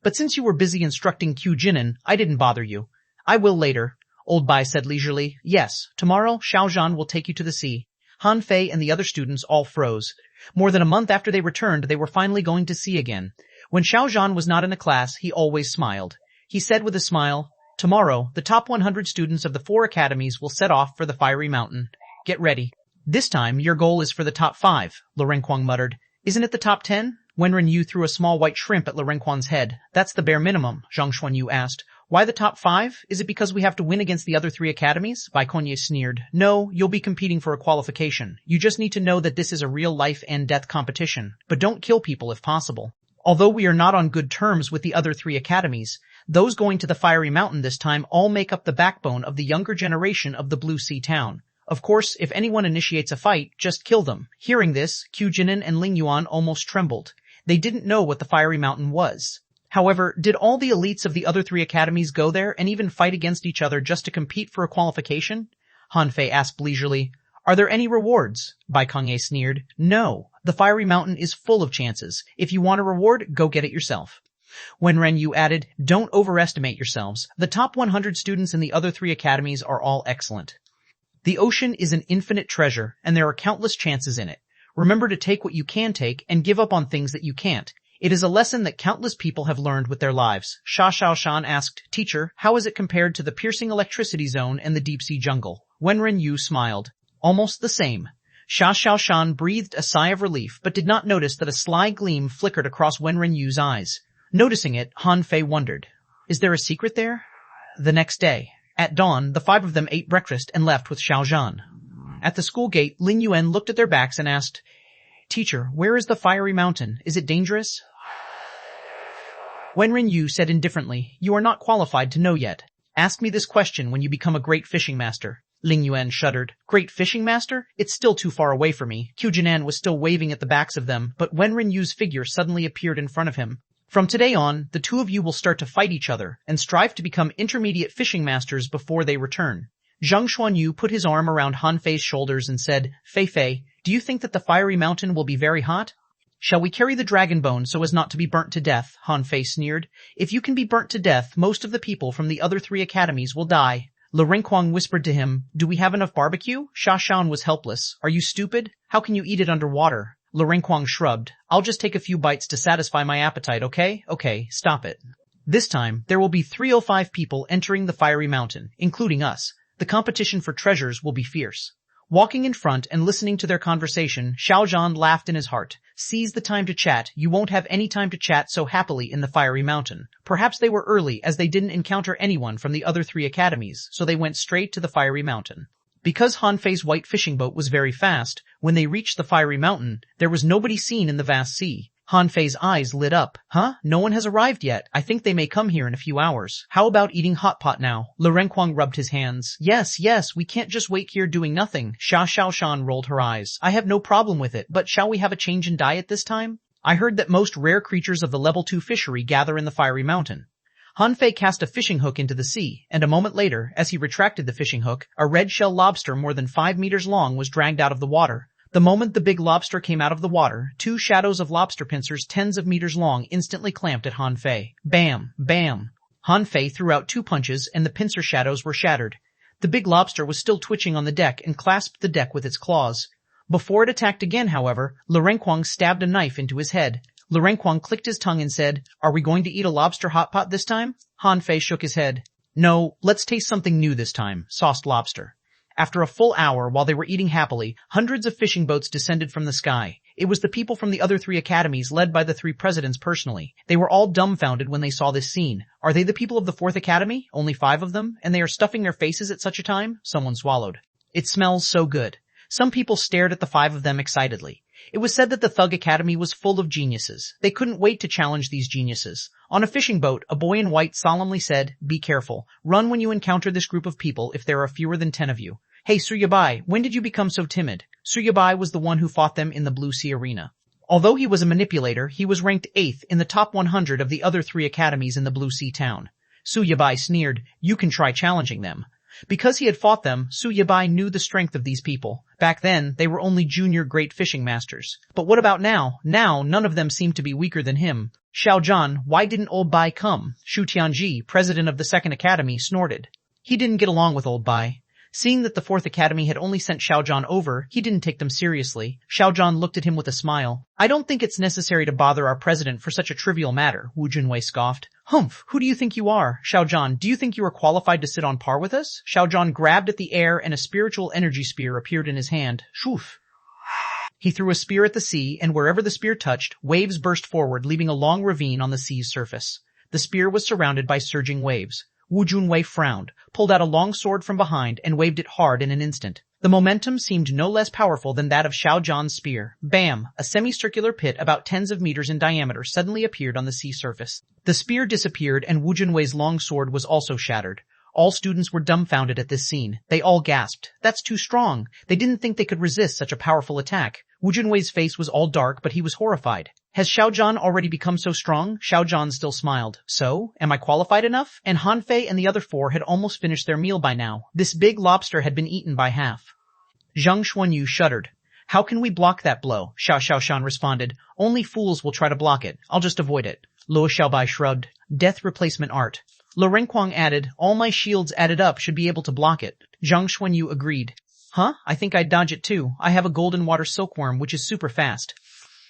[SPEAKER 1] But since you were busy instructing Qiujinen, I didn't bother you. I will later. Old Bai said leisurely. Yes, tomorrow Xiaozhan will take you to the sea. Han Fei and the other students all froze. More than a month after they returned, they were finally going to sea again. When Xiaozhan was not in a class, he always smiled. He said with a smile, Tomorrow, the top 100 students of the 4 academies will set off for the fiery mountain. Get ready. This time, your goal is for the top 5, Lu Renkuang muttered. Isn't it the top 10? Wenren Yu threw a small white shrimp at Lu Renkuang's head. That's the bare minimum, Zhang Xuanyu asked. Why the top 5? Is it because we have to win against the other 3 academies? Bai Kongye sneered. No, you'll be competing for a qualification. You just need to know that this is a real life and death competition. But don't kill people if possible. Although we are not on good terms with the other 3 academies, those going to the fiery mountain this time all make up the backbone of the younger generation of the Blue Sea town. Of course, if anyone initiates a fight, just kill them. Hearing this, Qiujinen and Ling Yuan almost trembled. They didn't know what the fiery mountain was. However, did all the elites of the other 3 academies go there and even fight against each other just to compete for a qualification? Han Fei asked leisurely. Are there any rewards? Bai Kongye sneered. No. The fiery mountain is full of chances. If you want a reward, go get it yourself. Wenren Yu added, don't overestimate yourselves. The top 100 students in the other 3 academies are all excellent. The ocean is an infinite treasure, and there are countless chances in it. Remember to take what you can take and give up on things that you can't. It is a lesson that countless people have learned with their lives. Xiaoxiaoshan asked, Teacher, how is it compared to the piercing electricity zone and the deep-sea jungle? Wenren Yu smiled. Almost the same. Xiaoxiaoshan breathed a sigh of relief, but did not notice that a sly gleam flickered across Wenren Yu's eyes. Noticing it, Han Fei wondered, is there a secret there? The next day, at dawn, the 5 of them ate breakfast and left with Xiaozhan. At the school gate, Ling Yuan looked at their backs and asked, Teacher, where is the fiery mountain? Is it dangerous? Wenren Yu said indifferently, You are not qualified to know yet. Ask me this question when you become a great fishing master. Ling Yuan shuddered. Great fishing master? It's still too far away for me. Qiujinan was still waving at the backs of them, but Wenren Yu's figure suddenly appeared in front of him. From today on, the 2 of you will start to fight each other and strive to become intermediate fishing masters before they return. Zhang Xuanyu put his arm around Han Fei's shoulders and said, Fei, do you think that the fiery mountain will be very hot? Shall we carry the dragon bone so as not to be burnt to death? Han Fei sneered. If you can be burnt to death, most of the people from the other 3 academies will die. Lu Renkuang whispered to him, Do we have enough barbecue? Xiaoshan was helpless. Are you stupid? How can you eat it underwater? Lu Renkuang shrugged. I'll just take a few bites to satisfy my appetite, okay? Okay, stop it. This time, there will be 305 people entering the fiery mountain, including us. The competition for treasures will be fierce. Walking in front and listening to their conversation, Xiaozhan laughed in his heart. Seize the time to chat. You won't have any time to chat so happily in the fiery mountain. Perhaps they were early as they didn't encounter anyone from the other 3 academies, so they went straight to the fiery mountain. Because Han Fei's white fishing boat was very fast, when they reached the fiery mountain, there was nobody seen in the vast sea. Han Fei's eyes lit up. Huh? No one has arrived yet. I think they may come here in a few hours. How about eating hot pot now? Le Renquang rubbed his hands. Yes, we can't just wait here doing nothing. Xiaoshan rolled her eyes. I have no problem with it, but shall we have a change in diet this time? I heard that most rare creatures of the level 2 fishery gather in the fiery mountain. Han Fei cast a fishing hook into the sea, and a moment later, as he retracted the fishing hook, a red shell lobster more than 5 meters long was dragged out of the water. The moment the big lobster came out of the water, 2 shadows of lobster pincers tens of meters long instantly clamped at Han Fei. Bam! Bam! Han Fei threw out 2 punches and the pincer shadows were shattered. The big lobster was still twitching on the deck and clasped the deck with its claws. Before it attacked again, however, Le Renquang stabbed a knife into his head. Le Renquang clicked his tongue and said, "Are we going to eat a lobster hot pot this time?" Han Fei shook his head. "No, let's taste something new this time, sauced lobster." After a full hour, while they were eating happily, hundreds of fishing boats descended from the sky. It was the people from the other 3 academies led by the 3 presidents personally. They were all dumbfounded when they saw this scene. Are they the people of the 4th academy? Only 5 of them? And they are stuffing their faces at such a time? Someone swallowed. It smells so good. Some people stared at the 5 of them excitedly. It was said that the Thug Academy was full of geniuses. They couldn't wait to challenge these geniuses. On a fishing boat, a boy in white solemnly said, "Be careful. Run when you encounter this group of people if there are fewer than 10 of you. Hey Suyabai, when did you become so timid?" Suyabai was the one who fought them in the Blue Sea Arena. Although he was a manipulator, he was ranked 8th in the top 100 of the other 3 academies in the Blue Sea town. Suyabai sneered, "You can try challenging them." Because he had fought them, Suyabai knew the strength of these people. Back then, they were only junior great fishing masters. But what about now? Now, none of them seemed to be weaker than him. Xiaozhan, why didn't Old Bai come? Shu Tianji, president of the 2nd Academy, snorted. He didn't get along with Old Bai. Seeing that the 4th Academy had only sent Xiaozhan over, he didn't take them seriously. Xiaozhan looked at him with a smile. "I don't think it's necessary to bother our president for such a trivial matter," Wu Junwei scoffed. "Humph, who do you think you are? Xiaozhan, do you think you are qualified to sit on par with us?" Xiaozhan grabbed at the air and a spiritual energy spear appeared in his hand. Shoof! He threw a spear at the sea, and wherever the spear touched, waves burst forward, leaving a long ravine on the sea's surface. The spear was surrounded by surging waves. Wu Junwei frowned, pulled out a long sword from behind, and waved it hard in an instant. The momentum seemed no less powerful than that of Xiaozhan's spear. Bam! A semicircular pit about tens of meters in diameter suddenly appeared on the sea surface. The spear disappeared, and Wu Junwei's long sword was also shattered. All students were dumbfounded at this scene. They all gasped. "That's too strong." They didn't think they could resist such a powerful attack. Wu Junwei's face was all dark, but he was horrified. "Has Xiaozhan already become so strong?" Xiaozhan still smiled. "So, am I qualified enough?" And Han Fei and the other 4 had almost finished their meal by now. This big lobster had been eaten by half. Xuanhuan shuddered. "How can we block that blow?" Xiaoshan responded. "Only fools will try to block it. I'll just avoid it." Luo Xiaobai shrugged. "Death replacement art." Le Renquang added, "All my shields added up should be able to block it." Zhang Xuanyu agreed. "Huh? I think I'd dodge it too. I have a golden water silkworm which is super fast."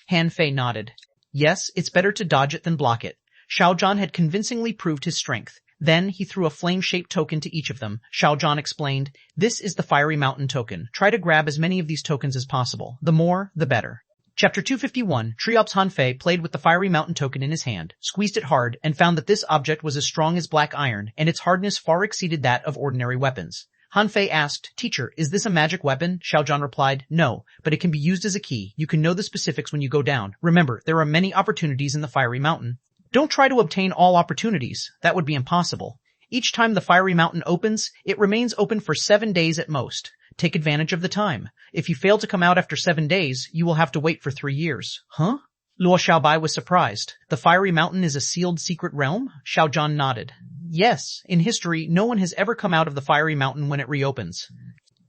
[SPEAKER 1] Han Fei nodded. "Yes, it's better to dodge it than block it." Xiaozhan had convincingly proved his strength. Then he threw a flame-shaped token to each of them. Xiaozhan explained, "This is the Fiery Mountain token. Try to grab as many of these tokens as possible. The more, the better." Chapter 251, Triops Han Fei played with the Fiery Mountain token in his hand, squeezed it hard, and found that this object was as strong as black iron, and its hardness far exceeded that of ordinary weapons. Han Fei asked, "Teacher, is this a magic weapon?" Xiaozhan replied, "No, but it can be used as a key. You can know the specifics when you go down. Remember, there are many opportunities in the Fiery Mountain. Don't try to obtain all opportunities. That would be impossible. Each time the Fiery Mountain opens, it remains open for 7 days at most. Take advantage of the time. If you fail to come out after 7 days, you will have to wait for 3 years. Huh? Luo Xiaobai was surprised. The Fiery Mountain is a sealed secret realm? Xiaozhan nodded. Yes, in history, no one has ever come out of the Fiery Mountain when it reopens.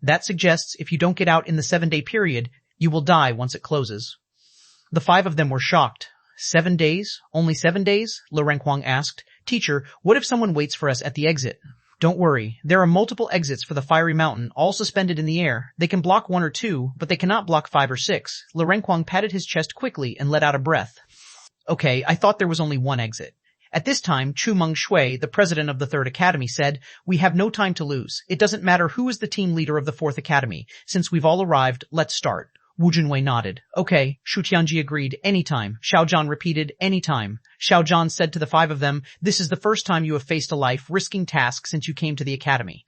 [SPEAKER 1] That suggests if you don't get out in the 7-day period, you will die once it closes. The 5 of them were shocked. 7 days? Only 7 days? Le Renquang asked. Teacher, what if someone waits for us at the exit? Don't worry, there are multiple exits for the Fiery Mountain, all suspended in the air. They can block 1 or 2, but they cannot block 5 or 6. Le Renquang patted his chest quickly and let out a breath. Okay, I thought there was only 1 exit. At this time, Chu Meng Shui, the president of the Third Academy, said, "We have no time to lose. It doesn't matter who is the team leader of the Fourth Academy. Since we've all arrived, let's start." Wu Junwei nodded. "Okay." Shu Tianji agreed. "Anytime." Xiao Zhan repeated. "Anytime." Xiao Zhan said to the five of them, "This is the first time you have faced a life-risking task since you came to the academy.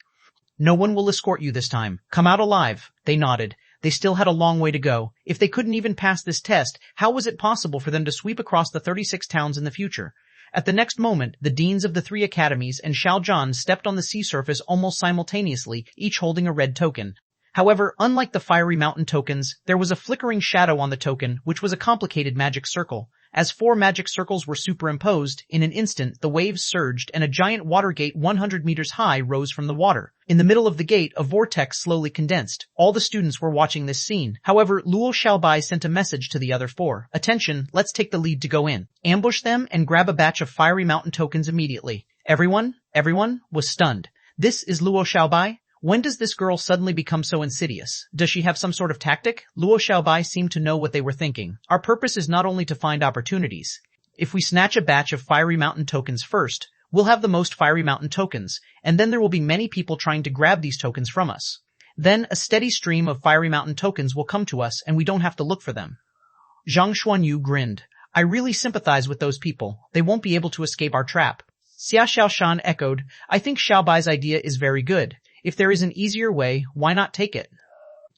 [SPEAKER 1] No one will escort you this time. Come out alive." They nodded. They still had a long way to go. If they couldn't even pass this test, how was it possible for them to sweep across the 36 towns in the future? At the next moment, the deans of the three academies and Xiao Zhan stepped on the sea surface almost simultaneously, each holding a red token. However, unlike the fiery mountain tokens, there was a flickering shadow on the token, which was a complicated magic circle. As 4 magic circles were superimposed, in an instant the waves surged and a giant water gate 100 meters high rose from the water. In the middle of the gate, a vortex slowly condensed. All the students were watching this scene. However, Luo Xiaobai sent a message to the other 4. "Attention, let's take the lead to go in. Ambush them and grab a batch of fiery mountain tokens immediately." Everyone was stunned. This is Luo Xiaobai? When does this girl suddenly become so insidious? Does she have some sort of tactic? Luo Xiaobai seemed to know what they were thinking. Our purpose is not only to find opportunities. If we snatch a batch of fiery mountain tokens first, we'll have the most fiery mountain tokens, and then there will be many people trying to grab these tokens from us. Then a steady stream of fiery mountain tokens will come to us and we don't have to look for them. Zhang Xuanyu grinned. "I really sympathize with those people. They won't be able to escape our trap." Xia Xiaoshan echoed, "I think Xiaobai's idea is very good. If there is an easier way, why not take it?"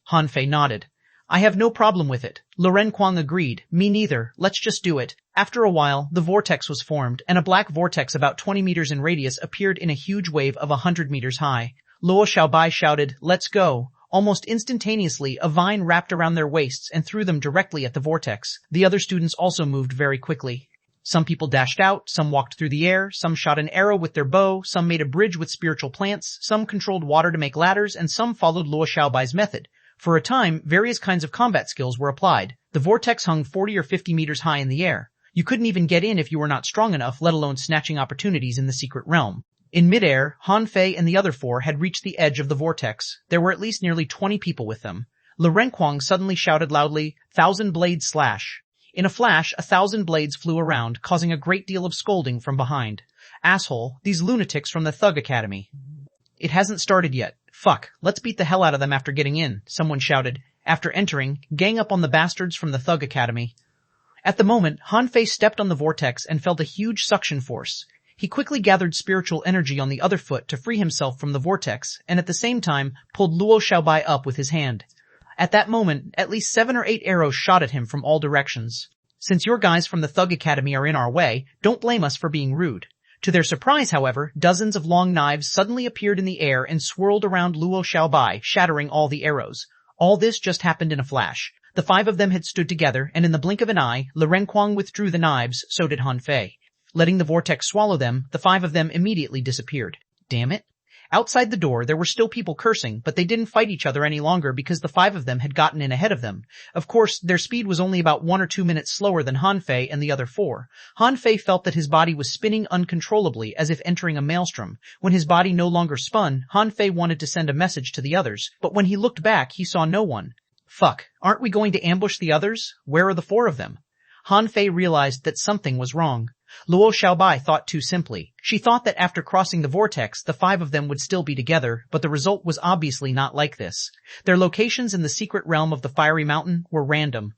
[SPEAKER 1] Han Fei nodded. "I have no problem with it." Loren Kuang agreed. "Me neither. Let's just do it." After a while, the vortex was formed, and a black vortex about 20 meters in radius appeared in a huge wave of 100 meters high. Luo Xiaobai shouted, "Let's go." Almost instantaneously, a vine wrapped around their waists and threw them directly at the vortex. The other students also moved very quickly. Some people dashed out, some walked through the air, some shot an arrow with their bow, some made a bridge with spiritual plants, some controlled water to make ladders, and some followed Luo Xiaobai's method. For a time, various kinds of combat skills were applied. The vortex hung 40 or 50 meters high in the air. You couldn't even get in if you were not strong enough, let alone snatching opportunities in the secret realm. In midair, Han Fei and the other 4 had reached the edge of the vortex. There were at least nearly 20 people with them. Loren Kuang suddenly shouted loudly, "1,000 blade slash." In a flash, 1,000 blades flew around, causing a great deal of scolding from behind. "Asshole, these lunatics from the Thug Academy." "It hasn't started yet. Fuck, let's beat the hell out of them after getting in," someone shouted. After entering, "Gang up on the bastards from the Thug Academy." At the moment, Han Fei stepped on the vortex and felt a huge suction force. He quickly gathered spiritual energy on the other foot to free himself from the vortex, and at the same time pulled Luo Xiaobai up with his hand. At that moment, at least 7 or 8 arrows shot at him from all directions. "Since your guys from the Thug Academy are in our way, don't blame us for being rude." To their surprise, however, dozens of long knives suddenly appeared in the air and swirled around Luo Xiaobai, shattering all the arrows. All this just happened in a flash. The 5 of them had stood together, and in the blink of an eye, Loren Kuang withdrew the knives, so did Han Fei. Letting the vortex swallow them, the 5 of them immediately disappeared. Damn it. Outside the door, there were still people cursing, but they didn't fight each other any longer because the 5 of them had gotten in ahead of them. Of course, their speed was only about 1 or 2 minutes slower than Han Fei and the other 4. Han Fei felt that his body was spinning uncontrollably as if entering a maelstrom. When his body no longer spun, Han Fei wanted to send a message to the others, but when he looked back, he saw no one. Fuck, aren't we going to ambush the others? Where are the 4 of them? Han Fei realized that something was wrong. Luo Xiaobai thought too simply. She thought that after crossing the vortex, the 5 of them would still be together, but the result was obviously not like this. Their locations in the secret realm of the Fiery Mountain were random.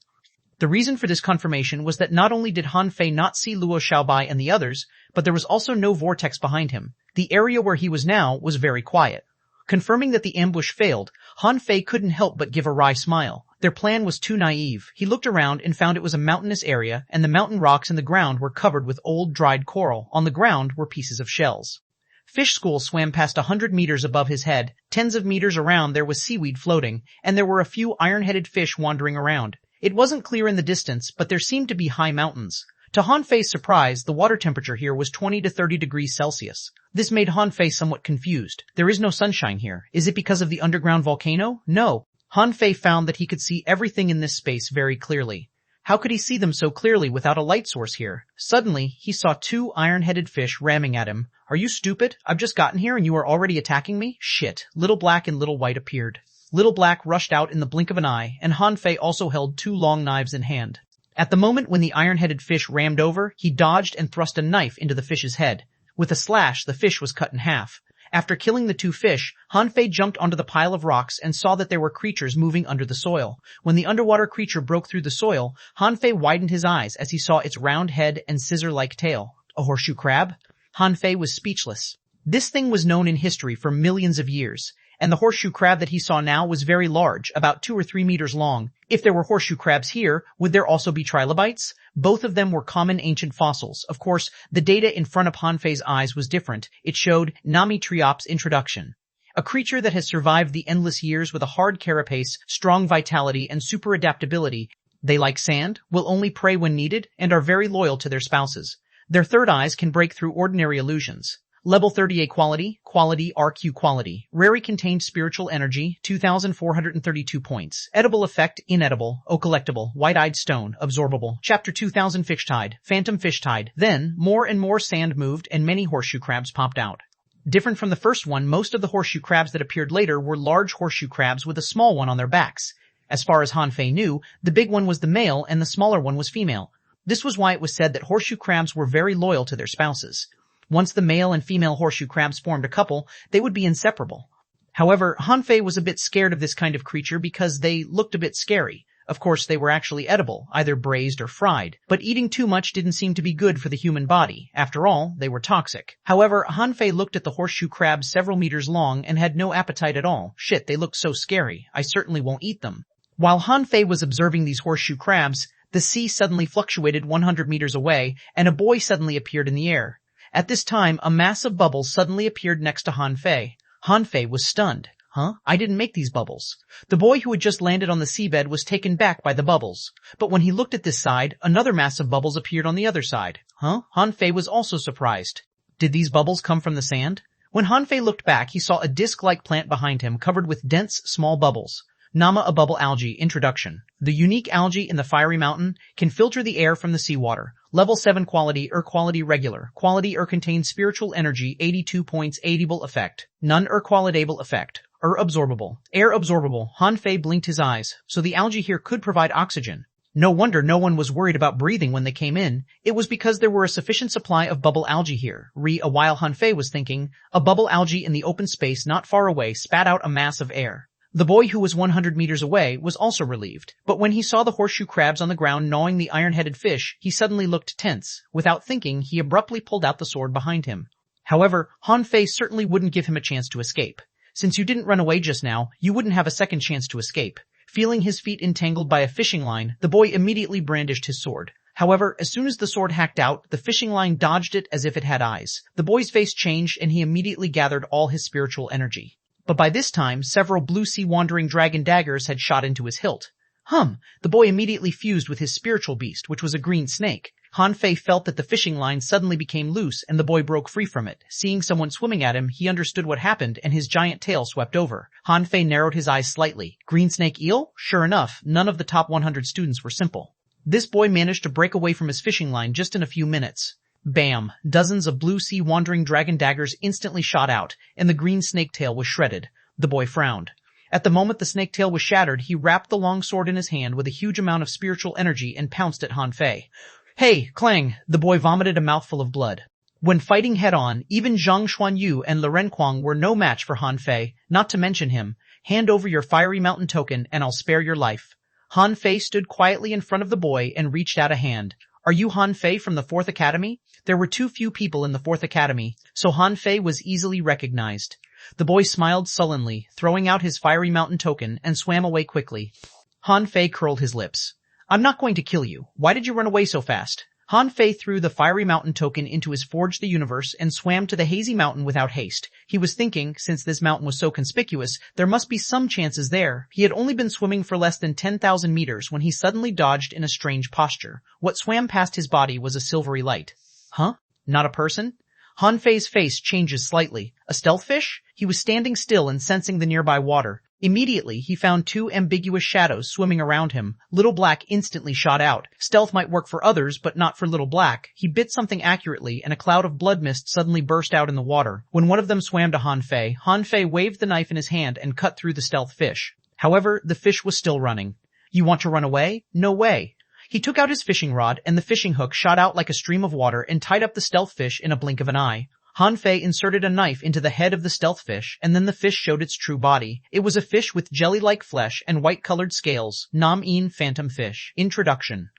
[SPEAKER 1] The reason for this confirmation was that not only did Han Fei not see Luo Xiaobai and the others, but there was also no vortex behind him. The area where he was now was very quiet. Confirming that the ambush failed, Han Fei couldn't help but give a wry smile. Their plan was too naive. He looked around and found it was a mountainous area, and the mountain rocks in the ground were covered with old dried coral. On the ground were pieces of shells. Fish schools swam past 100 meters above his head. Tens of meters around there was seaweed floating, and there were a few iron-headed fish wandering around. It wasn't clear in the distance, but there seemed to be high mountains. To Han Fei's surprise, the water temperature here was 20 to 30 degrees Celsius. This made Han Fei somewhat confused. There is no sunshine here. Is it because of the underground volcano? No. Han Fei found that he could see everything in this space very clearly. How could he see them so clearly without a light source here? Suddenly, he saw 2 iron-headed fish ramming at him. Are you stupid? I've just gotten here and you are already attacking me? Shit. Little Black and Little White appeared. Little Black rushed out in the blink of an eye, and Han Fei also held 2 long knives in hand. At the moment when the iron-headed fish rammed over, he dodged and thrust a knife into the fish's head. With a slash, the fish was cut in half. After killing the two fish, Han Fei jumped onto the pile of rocks and saw that there were creatures moving under the soil. When the underwater creature broke through the soil, Han Fei widened his eyes as he saw its round head and scissor-like tail. A horseshoe crab? Han Fei was speechless. This thing was known in history for millions of years, and the horseshoe crab that he saw now was very large, about 2 or 3 meters long. If there were horseshoe crabs here, would there also be trilobites? Both of them were common ancient fossils. Of course, the data in front of Han Fei's eyes was different. It showed Nami Triops introduction. A creature that has survived the endless years with a hard carapace, strong vitality, and super adaptability. They like sand, will only prey when needed, and are very loyal to their spouses. Their third eyes can break through ordinary illusions. Level 38 quality, RQ quality. Rarely contained spiritual energy, 2,432 points. Edible effect, inedible. Collectible, white-eyed stone, absorbable. Chapter 2000 fish tide, phantom fish tide. Then, more and more sand moved and many horseshoe crabs popped out. Different from the first one, most of the horseshoe crabs that appeared later were large horseshoe crabs with a small one on their backs. As far as Han Fei knew, the big one was the male and the smaller one was female. This was why it was said that horseshoe crabs were very loyal to their spouses. Once the male and female horseshoe crabs formed a couple, they would be inseparable. However, Han Fei was a bit scared of this kind of creature because they looked a bit scary. Of course, they were actually edible, either braised or fried, but eating too much didn't seem to be good for the human body. After all, they were toxic. However, Han Fei looked at the horseshoe crabs several meters long and had no appetite at all. Shit, they looked so scary. I certainly won't eat them. While Han Fei was observing these horseshoe crabs, the sea suddenly fluctuated 100 meters away, and a buoy suddenly appeared in the air. At this time, a mass of bubbles suddenly appeared next to Han Fei. Han Fei was stunned. Huh? I didn't make these bubbles. The boy who had just landed on the seabed was taken back by the bubbles. But when he looked at this side, another mass of bubbles appeared on the other side. Huh? Han Fei was also surprised. Did these bubbles come from the sand? When Han Fei looked back, he saw a disc-like plant behind him covered with dense, small bubbles. Nama, a bubble algae. Introduction. The unique algae in the fiery mountain can filter the air from the seawater. Level 7 quality, quality regular. Quality contains spiritual energy, 82 points, edible effect. None qualitable effect. Absorbable. Air absorbable. Han Fei blinked his eyes, so the algae here could provide oxygen. No wonder no one was worried about breathing when they came in. It was because there were a sufficient supply of bubble algae here. While Han Fei was thinking, a bubble algae in the open space not far away spat out a mass of air. The boy who was 100 meters away was also relieved, but when he saw the horseshoe crabs on the ground gnawing the iron-headed fish, he suddenly looked tense. Without thinking, he abruptly pulled out the sword behind him. However, Han Fei certainly wouldn't give him a chance to escape. Since you didn't run away just now, you wouldn't have a second chance to escape. Feeling his feet entangled by a fishing line, the boy immediately brandished his sword. However, as soon as the sword hacked out, the fishing line dodged it as if it had eyes. The boy's face changed and he immediately gathered all his spiritual energy. But by this time, several blue sea wandering dragon daggers had shot into his hilt. The boy immediately fused with his spiritual beast, which was a green snake. Han Fei felt that the fishing line suddenly became loose and the boy broke free from it. Seeing someone swimming at him, he understood what happened and his giant tail swept over. Han Fei narrowed his eyes slightly. Green snake eel? Sure enough, none of the top 100 students were simple. This boy managed to break away from his fishing line just in a few minutes. Bam! Dozens of blue sea wandering dragon daggers instantly shot out, and the green snake tail was shredded. The boy frowned. At the moment the snake tail was shattered, he wrapped the long sword in his hand with a huge amount of spiritual energy and pounced at Han Fei. Hey, clang! The boy vomited a mouthful of blood. When fighting head-on, even xuanhuan and Lirenquang were no match for Han Fei, not to mention him. Hand over your fiery mountain token and I'll spare your life. Han Fei stood quietly in front of the boy and reached out a hand. Are you Han Fei from the 4th Academy? There were too few people in the 4th Academy, so Han Fei was easily recognized. The boy smiled sullenly, throwing out his fiery mountain token, and swam away quickly. Han Fei curled his lips. I'm not going to kill you. Why did you run away so fast? Han Fei threw the fiery mountain token into his Forge the Universe and swam to the hazy mountain without haste. He was thinking, since this mountain was so conspicuous, there must be some chances there. He had only been swimming for less than 10,000 meters when he suddenly dodged in a strange posture. What swam past his body was a silvery light. Huh? Not a person? Han Fei's face changes slightly. A stealth fish? He was standing still and sensing the nearby water. Immediately, he found two ambiguous shadows swimming around him. Little Black instantly shot out. Stealth might work for others, but not for Little Black. He bit something accurately, and a cloud of blood mist suddenly burst out in the water. When one of them swam to Han Fei waved the knife in his hand and cut through the stealth fish. However, the fish was still running. You want to run away? No way. He took out his fishing rod, and the fishing hook shot out like a stream of water and tied up the stealth fish in a blink of an eye. Han Fei inserted a knife into the head of the stealth fish, and then the fish showed its true body. It was a fish with jelly-like flesh and white-colored scales. Nam-in phantom fish. Introduction.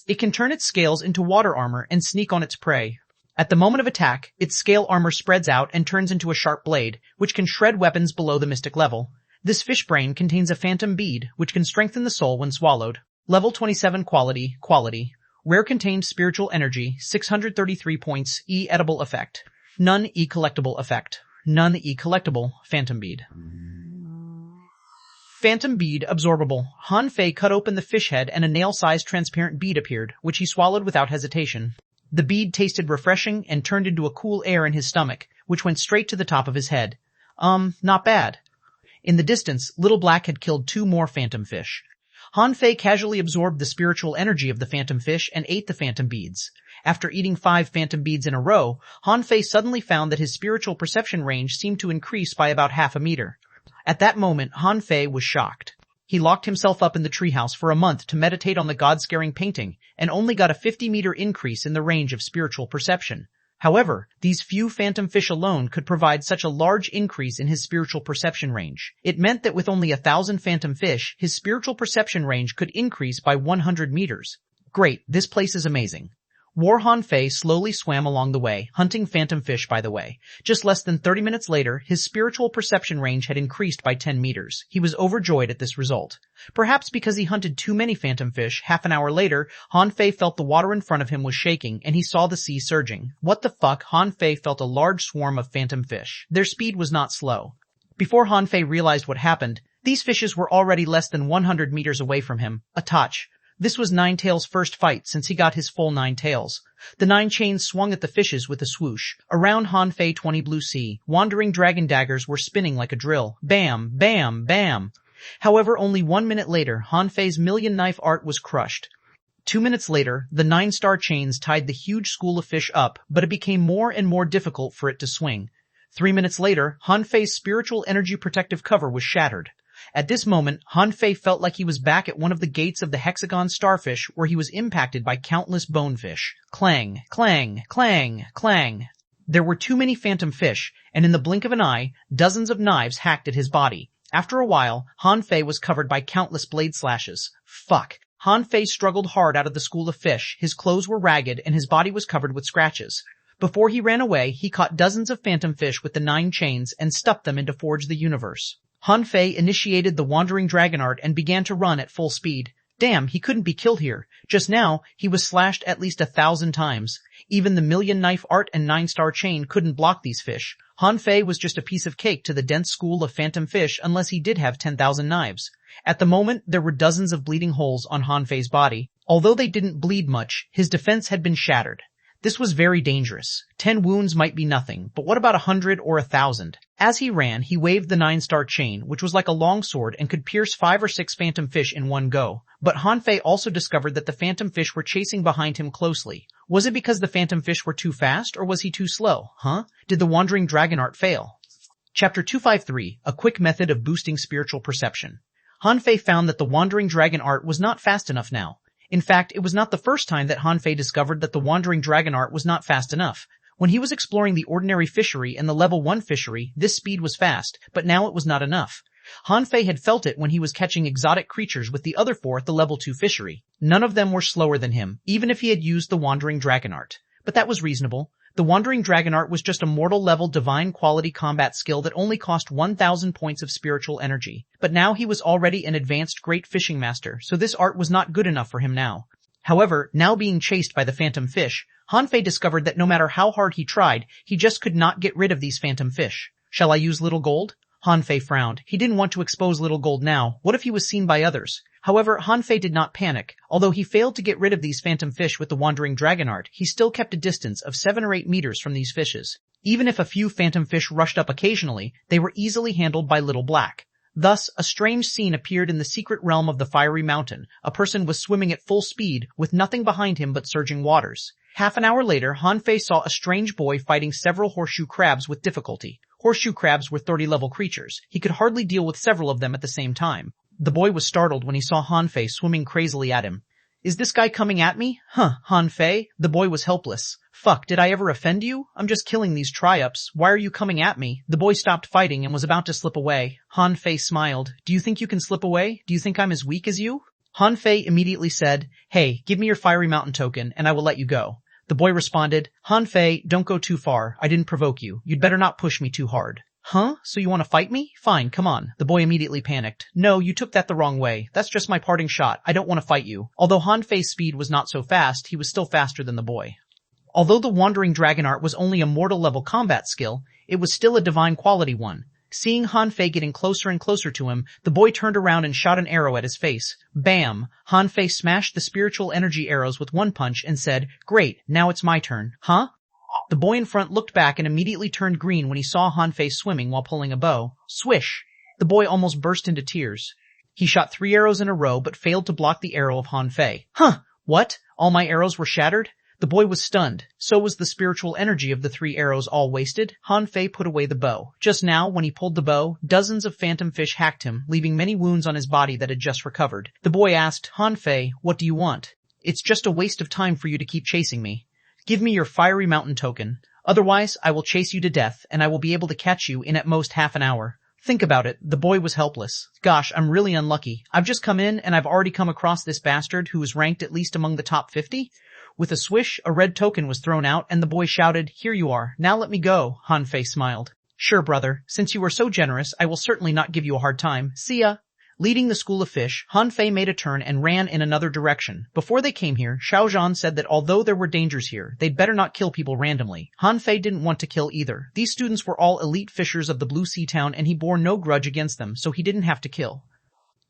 [SPEAKER 1] It can turn its scales into water armor and sneak on its prey. At the moment of attack, its scale armor spreads out and turns into a sharp blade, which can shred weapons below the mystic level. This fish brain contains a phantom bead, which can strengthen the soul when swallowed. Level 27 quality. Rare contained spiritual energy, 633 points, E-edible effect. None E-collectible effect. None E-collectible, phantom bead. Phantom bead absorbable. Han Fei cut open the fish head and a nail-sized transparent bead appeared, which he swallowed without hesitation. The bead tasted refreshing and turned into a cool air in his stomach, which went straight to the top of his head. Not bad. In the distance, Little Black had killed 2 more phantom fish. Han Fei casually absorbed the spiritual energy of the phantom fish and ate the phantom beads. After eating 5 phantom beads in a row, Han Fei suddenly found that his spiritual perception range seemed to increase by about half a meter. At that moment, Han Fei was shocked. He locked himself up in the treehouse for a month to meditate on the god-scaring painting, and only got a 50-meter increase in the range of spiritual perception. However, these few phantom fish alone could provide such a large increase in his spiritual perception range. It meant that with only 1,000 phantom fish, his spiritual perception range could increase by 100 meters. Great, this place is amazing. War Han Fei slowly swam along the way, hunting phantom fish by the way. Just less than 30 minutes later, his spiritual perception range had increased by 10 meters. He was overjoyed at this result. Perhaps because he hunted too many phantom fish, half an hour later, Han Fei felt the water in front of him was shaking, and he saw the sea surging. What the fuck? Han Fei felt a large swarm of phantom fish. Their speed was not slow. Before Han Fei realized what happened, these fishes were already less than 100 meters away from him. A touch. This was Nine Tails' first fight since he got his full 9 tails. The 9 chains swung at the fishes with a swoosh. Around Han Fei 20 blue sea, wandering dragon daggers were spinning like a drill. Bam, bam, bam. However, only 1 minute later, Han Fei's million knife art was crushed. 2 minutes later, the 9-star chains tied the huge school of fish up, but it became more and more difficult for it to swing. 3 minutes later, Han Fei's spiritual energy protective cover was shattered. At this moment, Han Fei felt like he was back at one of the gates of the hexagon starfish where he was impacted by countless bonefish. Clang, clang, clang, clang. There were too many phantom fish, and in the blink of an eye, dozens of knives hacked at his body. After a while, Han Fei was covered by countless blade slashes. Fuck. Han Fei struggled hard out of the school of fish. His clothes were ragged and his body was covered with scratches. Before he ran away, he caught dozens of phantom fish with the 9 chains and stuffed them into Forge the Universe. Han Fei initiated the Wandering Dragon Art and began to run at full speed. Damn, he couldn't be killed here. Just now, he was slashed at least 1,000 times. Even the million knife art and 9-star chain couldn't block these fish. Han Fei was just a piece of cake to the dense school of phantom fish unless he did have 10,000 knives. At the moment, there were dozens of bleeding holes on Han Fei's body. Although they didn't bleed much, his defense had been shattered. This was very dangerous. 10 wounds might be nothing, but what about 100 or 1,000? As he ran, he waved the 9-star chain, which was like a long sword and could pierce 5 or 6 phantom fish in one go. But Han Fei also discovered that the phantom fish were chasing behind him closely. Was it because the phantom fish were too fast, or was he too slow? Did the Wandering Dragon Art fail? Chapter 253, A Quick Method of Boosting Spiritual Perception. Han Fei found that the Wandering Dragon Art was not fast enough now. In fact, it was not the first time that Han Fei discovered that the Wandering Dragon Art was not fast enough. When he was exploring the ordinary fishery and the level 1 fishery, this speed was fast, but now it was not enough. Han Fei had felt it when he was catching exotic creatures with the other 4 at the level 2 fishery. None of them were slower than him, even if he had used the Wandering Dragon Art. But that was reasonable. The Wandering Dragon Art was just a mortal-level divine quality combat skill that only cost 1,000 points of spiritual energy. But now he was already an advanced great fishing master, so this art was not good enough for him now. However, now being chased by the phantom fish, Han Fei discovered that no matter how hard he tried, he just could not get rid of these phantom fish. Shall I use Little Gold? Han Fei frowned. He didn't want to expose Little Gold now. What if he was seen by others? However, Han Fei did not panic. Although he failed to get rid of these phantom fish with the Wandering Dragon Art, he still kept a distance of 7 or 8 meters from these fishes. Even if a few phantom fish rushed up occasionally, they were easily handled by Little Black. Thus, a strange scene appeared in the secret realm of the Fiery Mountain. A person was swimming at full speed, with nothing behind him but surging waters. Half an hour later, Han Fei saw a strange boy fighting several horseshoe crabs with difficulty. Horseshoe crabs were 30-level creatures. He could hardly deal with several of them at the same time. The boy was startled when he saw Han Fei swimming crazily at him. Is this guy coming at me? Huh, Han Fei? The boy was helpless. Fuck, did I ever offend you? I'm just killing these tri-ups. Why are you coming at me? The boy stopped fighting and was about to slip away. Han Fei smiled. Do you think you can slip away? Do you think I'm as weak as you? Han Fei immediately said, Hey, give me your fiery mountain token and I will let you go. The boy responded, Han Fei, don't go too far. I didn't provoke you. You'd better not push me too hard. Huh? So you want to fight me? Fine, come on. The boy immediately panicked. No, you took that the wrong way. That's just my parting shot. I don't want to fight you. Although Han Fei's speed was not so fast, he was still faster than the boy. Although the Wandering Dragon Art was only a mortal level combat skill, it was still a divine quality one. Seeing Han Fei getting closer and closer to him, the boy turned around and shot an arrow at his face. Bam! Han Fei smashed the spiritual energy arrows with one punch and said, Great, now it's my turn. Huh? The boy in front looked back and immediately turned green when he saw Han Fei swimming while pulling a bow. Swish! The boy almost burst into tears. He shot 3 arrows in a row but failed to block the arrow of Han Fei. Huh! What? All my arrows were shattered? The boy was stunned. So was the spiritual energy of the 3 arrows all wasted. Han Fei put away the bow. Just now, when he pulled the bow, dozens of phantom fish hacked him, leaving many wounds on his body that had just recovered. The boy asked, Han Fei, what do you want? It's just a waste of time for you to keep chasing me. Give me your fiery mountain token. Otherwise, I will chase you to death, and I will be able to catch you in at most half an hour. Think about it. The boy was helpless. Gosh, I'm really unlucky. I've just come in, and I've already come across this bastard who is ranked at least among the top 50. With a swish, a red token was thrown out, and the boy shouted, Here you are. Now let me go. Han Fei smiled. Sure, brother. Since you are so generous, I will certainly not give you a hard time. See ya. Leading the school of fish, Han Fei made a turn and ran in another direction. Before they came here, Xiaozhan said that although there were dangers here, they'd better not kill people randomly. Han Fei didn't want to kill either. These students were all elite fishers of the Blue Sea Town and he bore no grudge against them, so he didn't have to kill.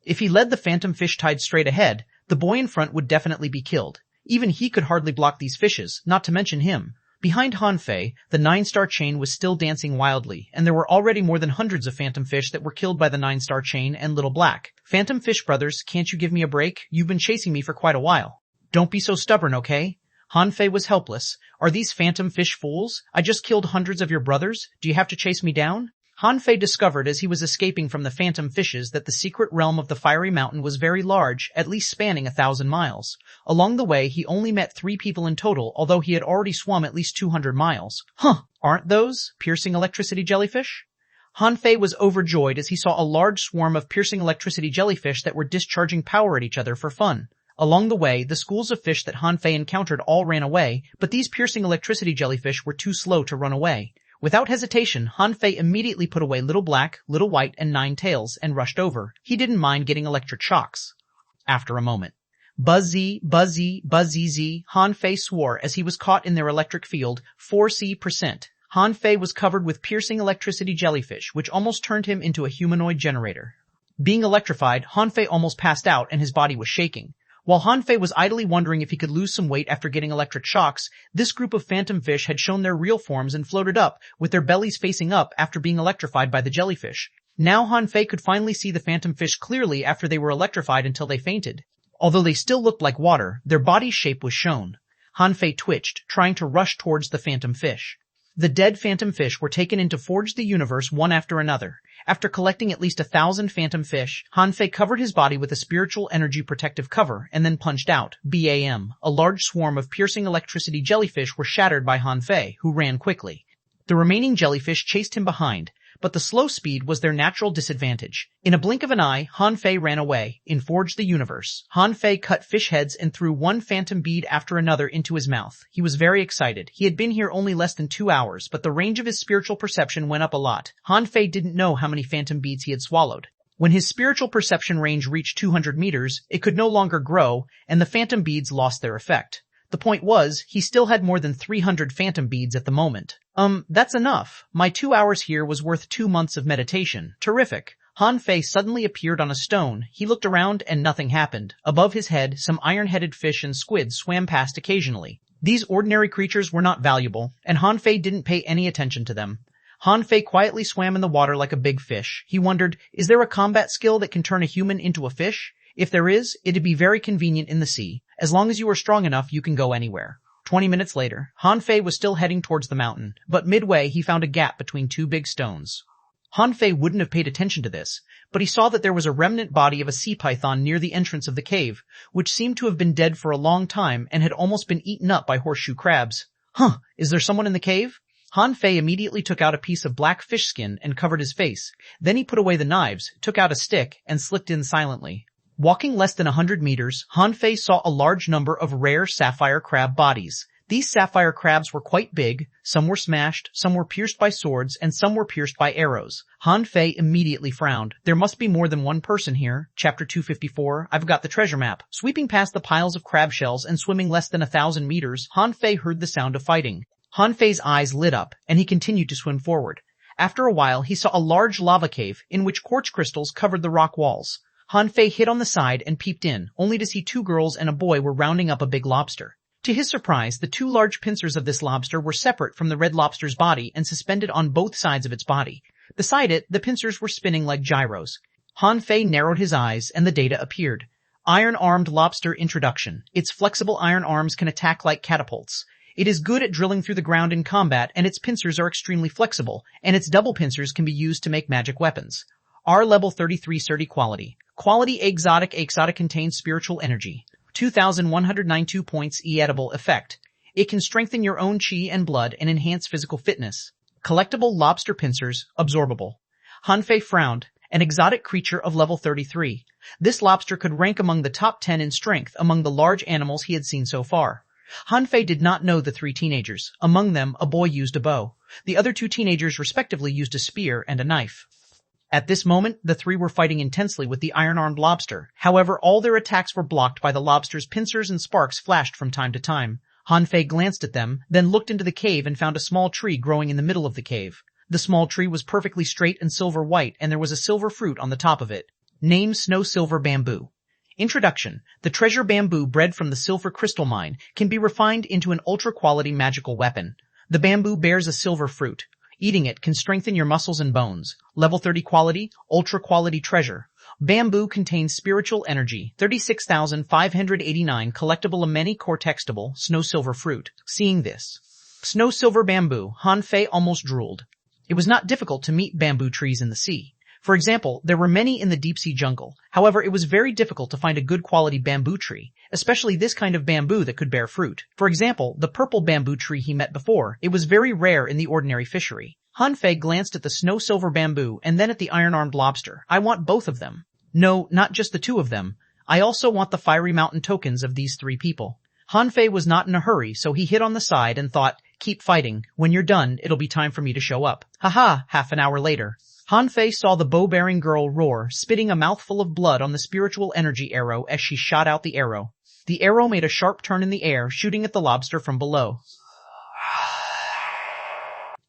[SPEAKER 1] If he led the phantom fish tide straight ahead, the boy in front would definitely be killed. Even he could hardly block these fishes, not to mention him. Behind Han Fei, the 9-star chain was still dancing wildly, and there were already more than hundreds of phantom fish that were killed by the 9-star chain and Little Black. Phantom fish brothers, can't you give me a break? You've been chasing me for quite a while. Don't be so stubborn, okay? Han Fei was helpless. Are these phantom fish fools? I just killed hundreds of your brothers. Do you have to chase me down? Han Fei discovered as he was escaping from the phantom fishes that the secret realm of the fiery mountain was very large, at least spanning 1,000 miles. Along the way, he only met 3 people in total, although he had already swum at least 200 miles. Huh, aren't those piercing electricity jellyfish? Han Fei was overjoyed as he saw a large swarm of piercing electricity jellyfish that were discharging power at each other for fun. Along the way, the schools of fish that Han Fei encountered all ran away, but these piercing electricity jellyfish were too slow to run away. Without hesitation, Han Fei immediately put away Little Black, Little White, and 9 Tails and rushed over. He didn't mind getting electric shocks. After a moment. Buzzy, buzzy, buzzy, Han Fei swore as he was caught in their electric field, 4C%. Han Fei was covered with piercing electricity jellyfish, which almost turned him into a humanoid generator. Being electrified, Han Fei almost passed out and his body was shaking. While Han Fei was idly wondering if he could lose some weight after getting electric shocks, this group of phantom fish had shown their real forms and floated up, with their bellies facing up after being electrified by the jellyfish. Now Han Fei could finally see the phantom fish clearly after they were electrified until they fainted. Although they still looked like water, their body shape was shown. Han Fei twitched, trying to rush towards the phantom fish. The dead phantom fish were taken in to forge the universe one after another. After collecting at least 1,000 phantom fish, Han Fei covered his body with a spiritual energy protective cover and then punched out. BAM. A large swarm of piercing electricity jellyfish were shattered by Han Fei, who ran quickly. The remaining jellyfish chased him behind, but the slow speed was their natural disadvantage. In a blink of an eye, Han Fei ran away. In Forge the Universe, Han Fei cut fish heads and threw one phantom bead after another into his mouth. He was very excited. He had been here only less than 2 hours, but the range of his spiritual perception went up a lot. Han Fei didn't know how many phantom beads he had swallowed. When his spiritual perception range reached 200 meters, it could no longer grow, and the phantom beads lost their effect. The point was, he still had more than 300 phantom beads at the moment. That's enough. My 2 hours here was worth 2 months of meditation. Terrific. Han Fei suddenly appeared on a stone. He looked around and nothing happened. Above his head, some iron-headed fish and squid swam past occasionally. These ordinary creatures were not valuable, and Han Fei didn't pay any attention to them. Han Fei quietly swam in the water like a big fish. He wondered, is there a combat skill that can turn a human into a fish? If there is, it'd be very convenient in the sea. As long as you are strong enough, you can go anywhere. 20 minutes later, Han Fei was still heading towards the mountain, but midway he found a gap between 2 big stones. Han Fei wouldn't have paid attention to this, but he saw that there was a remnant body of a sea python near the entrance of the cave, which seemed to have been dead for a long time and had almost been eaten up by horseshoe crabs. Huh, is there someone in the cave? Han Fei immediately took out a piece of black fish skin and covered his face. Then he put away the knives, took out a stick, and slipped in silently. Walking less than 100 meters, Han Fei saw a large number of rare sapphire crab bodies. These sapphire crabs were quite big, some were smashed, some were pierced by swords, and some were pierced by arrows. Han Fei immediately frowned. There must be more than one person here. Chapter 254, I've got the treasure map. Sweeping past the piles of crab shells and swimming less than 1,000 meters, Han Fei heard the sound of fighting. Han Fei's eyes lit up, and he continued to swim forward. After a while, he saw a large lava cave in which quartz crystals covered the rock walls. Han Fei hid on the side and peeped in, only to see 2 girls and a boy were rounding up a big lobster. To his surprise, the 2 large pincers of this lobster were separate from the red lobster's body and suspended on both sides of its body. Beside it, the pincers were spinning like gyros. Han Fei narrowed his eyes, and the data appeared. Iron-armed lobster introduction. Its flexible iron arms can attack like catapults. It is good at drilling through the ground in combat, and its pincers are extremely flexible, and its double pincers can be used to make magic weapons. R level 33 Certi quality. Quality exotic contains spiritual energy. 2,192 points edible effect. It can strengthen your own chi and blood and enhance physical fitness. Collectible lobster pincers, absorbable. Han Fei frowned. An exotic creature of level 33. This lobster could rank among the top 10 in strength among the large animals he had seen so far. Han Fei did not know the 3 teenagers. Among them, a boy used a bow. The other 2 teenagers respectively used a spear and a knife. At this moment, the 3 were fighting intensely with the iron-armed lobster. However, all their attacks were blocked by the lobster's pincers and sparks flashed from time to time. Han Fei glanced at them, then looked into the cave and found a small tree growing in the middle of the cave. The small tree was perfectly straight and silver white, and there was a silver fruit on the top of it. Name Snow Silver Bamboo. Introduction. The treasure bamboo bred from the silver crystal mine can be refined into an ultra-quality magical weapon. The bamboo bears a silver fruit. Eating it can strengthen your muscles and bones. Level 30 quality, ultra-quality treasure. Bamboo contains spiritual energy. 36,589 collectible ameni core textable, snow silver fruit. Seeing this snow silver bamboo, Han Fei almost drooled. It was not difficult to meet bamboo trees in the sea. For example, there were many in the deep-sea jungle. However, it was very difficult to find a good quality bamboo tree, especially this kind of bamboo that could bear fruit. For example, the purple bamboo tree he met before, it was very rare in the ordinary fishery. Han Fei glanced at the snow silver bamboo and then at the iron-armed lobster. I want both of them. No, not just the 2 of them. I also want the fiery mountain tokens of these 3 people. Han Fei was not in a hurry, so he hid on the side and thought, keep fighting. When you're done, it'll be time for me to show up. Haha, half an hour later. Han Fei saw the bow-bearing girl roar, spitting a mouthful of blood on the spiritual energy arrow as she shot out the arrow. The arrow made a sharp turn in the air, shooting at the lobster from below.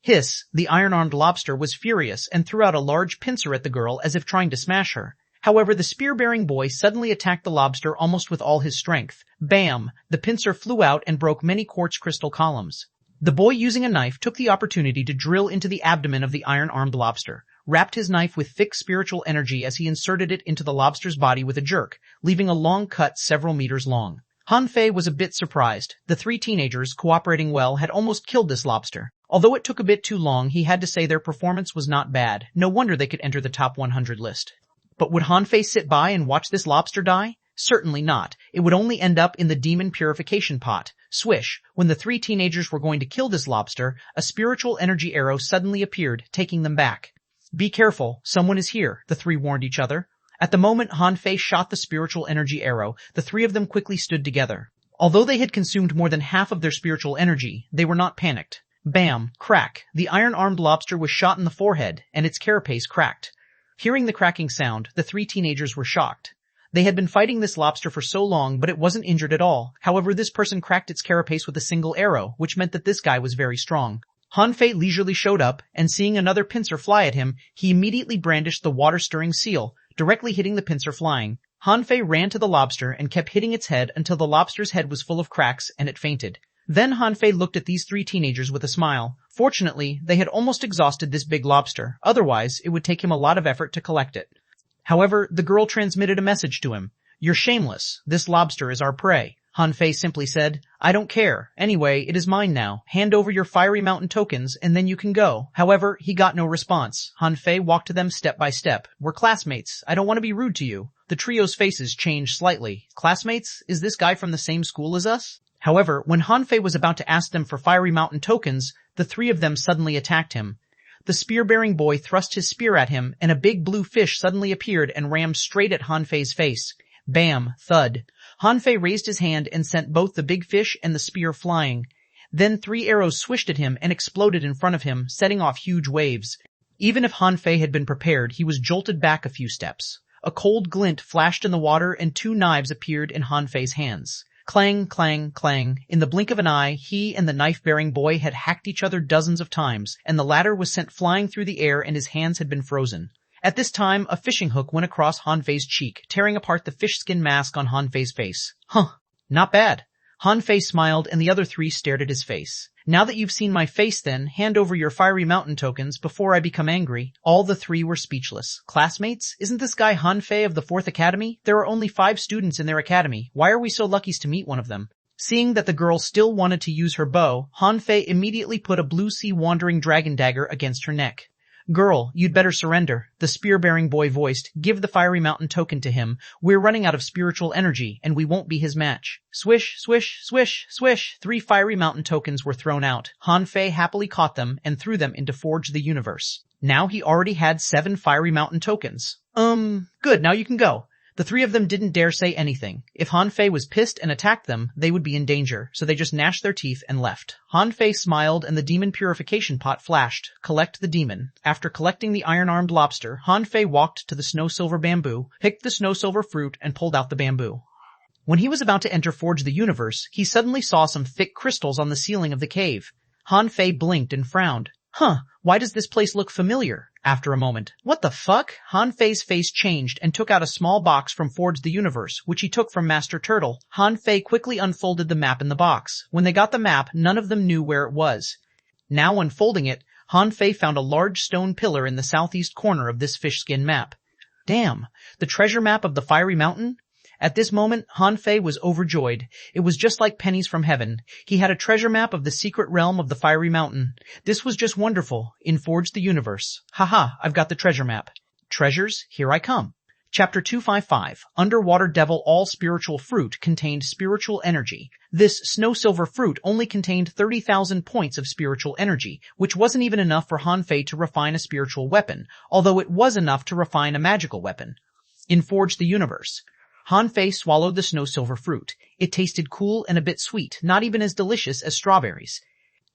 [SPEAKER 1] Hiss, the iron-armed lobster was furious and threw out a large pincer at the girl as if trying to smash her. However, the spear-bearing boy suddenly attacked the lobster almost with all his strength. Bam! The pincer flew out and broke many quartz crystal columns. The boy, using a knife, took the opportunity to drill into the abdomen of the iron-armed lobster, wrapped his knife with thick spiritual energy as he inserted it into the lobster's body with a jerk, leaving a long cut several meters long. Han Fei was a bit surprised. The 3 teenagers, cooperating well, had almost killed this lobster. Although it took a bit too long, he had to say their performance was not bad. No wonder they could enter the top 100 list. But would Han Fei sit by and watch this lobster die? Certainly not. It would only end up in the demon purification pot. Swish! When the 3 teenagers were going to kill this lobster, a spiritual energy arrow suddenly appeared, taking them back. Be careful, someone is here, the 3 warned each other. At the moment Han Fei shot the spiritual energy arrow, the 3 of them quickly stood together. Although they had consumed more than half of their spiritual energy, they were not panicked. Bam! Crack! The iron-armed lobster was shot in the forehead, and its carapace cracked. Hearing the cracking sound, the 3 teenagers were shocked. They had been fighting this lobster for so long, but it wasn't injured at all. However, this person cracked its carapace with a single arrow, which meant that this guy was very strong. Han Fei leisurely showed up, and seeing another pincer fly at him, he immediately brandished the water-stirring seal, directly hitting the pincer flying. Han Fei ran to the lobster and kept hitting its head until the lobster's head was full of cracks and it fainted. Then Han Fei looked at these 3 teenagers with a smile. Fortunately, they had almost exhausted this big lobster. Otherwise, it would take him a lot of effort to collect it. However, the girl transmitted a message to him. You're shameless. This lobster is our prey. Han Fei simply said. I don't care. Anyway, it is mine now. Hand over your fiery mountain tokens and then you can go. However, he got no response. Han Fei walked to them step by step. We're classmates. I don't want to be rude to you. The trio's faces changed slightly. Classmates? Is this guy from the same school as us? However, when Han Fei was about to ask them for fiery mountain tokens, the three of them suddenly attacked him. The spear-bearing boy thrust his spear at him, and a big blue fish suddenly appeared and rammed straight at Han Fei's face. Bam! Thud. Han Fei raised his hand and sent both the big fish and the spear flying. Then 3 arrows swished at him and exploded in front of him, setting off huge waves. Even if Han Fei had been prepared, he was jolted back a few steps. A cold glint flashed in the water and 2 knives appeared in Han Fei's hands. Clang, clang, clang. In the blink of an eye, he and the knife-bearing boy had hacked each other dozens of times, and the latter was sent flying through the air and his hands had been frozen. At this time, a fishing hook went across Han Fei's cheek, tearing apart the fish skin mask on Han Fei's face. Huh. Not bad. Han Fei smiled and the other 3 stared at his face. Now that you've seen my face then, hand over your fiery mountain tokens before I become angry. All the 3 were speechless. Classmates? Isn't this guy Han Fei of the 4th Academy? There are only 5 students in their academy. Why are we so lucky to meet one of them? Seeing that the girl still wanted to use her bow, Han Fei immediately put a blue sea wandering dragon dagger against her neck. Girl, you'd better surrender, the spear-bearing boy voiced. Give the fiery mountain token to him. We're running out of spiritual energy, and we won't be his match. Swish, swish, swish, swish. 3 fiery mountain tokens were thrown out. Han Fei happily caught them and threw them into Forge the Universe. Now he already had 7 fiery mountain tokens. Good, now you can go. The 3 of them didn't dare say anything. If Han Fei was pissed and attacked them, they would be in danger, so they just gnashed their teeth and left. Han Fei smiled and the demon purification pot flashed. Collect the demon. After collecting the iron-armed lobster, Han Fei walked to the snow-silver bamboo, picked the snow-silver fruit, and pulled out the bamboo. When he was about to enter Forge the Universe, he suddenly saw some thick crystals on the ceiling of the cave. Han Fei blinked and frowned. Huh, why does this place look familiar? After a moment. What the fuck? Han Fei's face changed and took out a small box from Forge the Universe, which he took from Master Turtle. Han Fei quickly unfolded the map in the box. When they got the map, none of them knew where it was. Now unfolding it, Han Fei found a large stone pillar in the southeast corner of this fish skin map. Damn, the treasure map of the Fiery Mountain? At this moment, Han Fei was overjoyed. It was just like pennies from heaven. He had a treasure map of the secret realm of the Fiery Mountain. This was just wonderful. In Forge the Universe. Haha, I've got the treasure map. Treasures, here I come. Chapter 255, Underwater Devil All Spiritual Fruit contained spiritual energy. This snow silver fruit only contained 30,000 points of spiritual energy, which wasn't even enough for Han Fei to refine a spiritual weapon, although it was enough to refine a magical weapon. In Forge the Universe. Han Fei swallowed the snow silver fruit. It tasted cool and a bit sweet, not even as delicious as strawberries.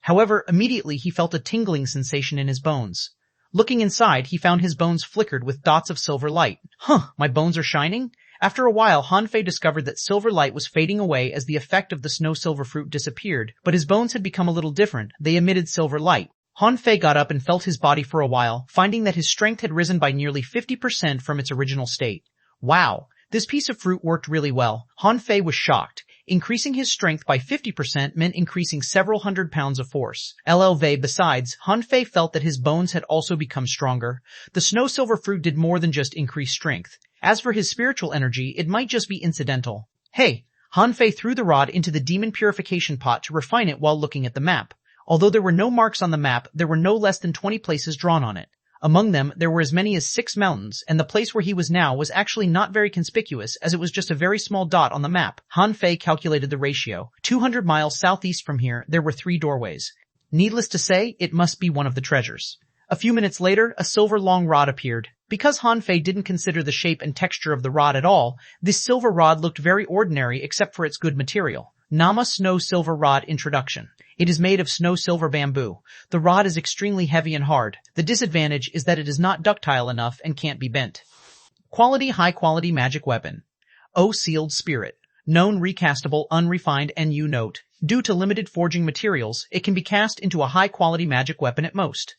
[SPEAKER 1] However, immediately he felt a tingling sensation in his bones. Looking inside, he found his bones flickered with dots of silver light. Huh, my bones are shining? After a while, Han Fei discovered that silver light was fading away as the effect of the snow silver fruit disappeared, but his bones had become a little different. They emitted silver light. Han Fei got up and felt his body for a while, finding that his strength had risen by nearly 50% from its original state. Wow. This piece of fruit worked really well. Han Fei was shocked. Increasing his strength by 50% meant increasing several hundred pounds of force. LLV besides, Han Fei felt that his bones had also become stronger. The snow silver fruit did more than just increase strength. As for his spiritual energy, it might just be incidental. Hey! Han Fei threw the rod into the demon purification pot to refine it while looking at the map. Although there were no marks on the map, there were no less than 20 places drawn on it. Among them, there were as many as 6 mountains, and the place where he was now was actually not very conspicuous as it was just a very small dot on the map. Han Fei calculated the ratio. 200 miles southeast from here, there were 3 doorways. Needless to say, it must be one of the treasures. A few minutes later, a silver long rod appeared. Because Han Fei didn't consider the shape and texture of the rod at all, this silver rod looked very ordinary except for its good material. Nama Snow Silver Rod Introduction. It is made of snow silver bamboo. The rod is extremely heavy and hard. The disadvantage is that it is not ductile enough and can't be bent. Quality high-quality magic weapon. O Sealed Spirit. Known recastable unrefined NU note. Due to limited forging materials, it can be cast into a high-quality magic weapon at most.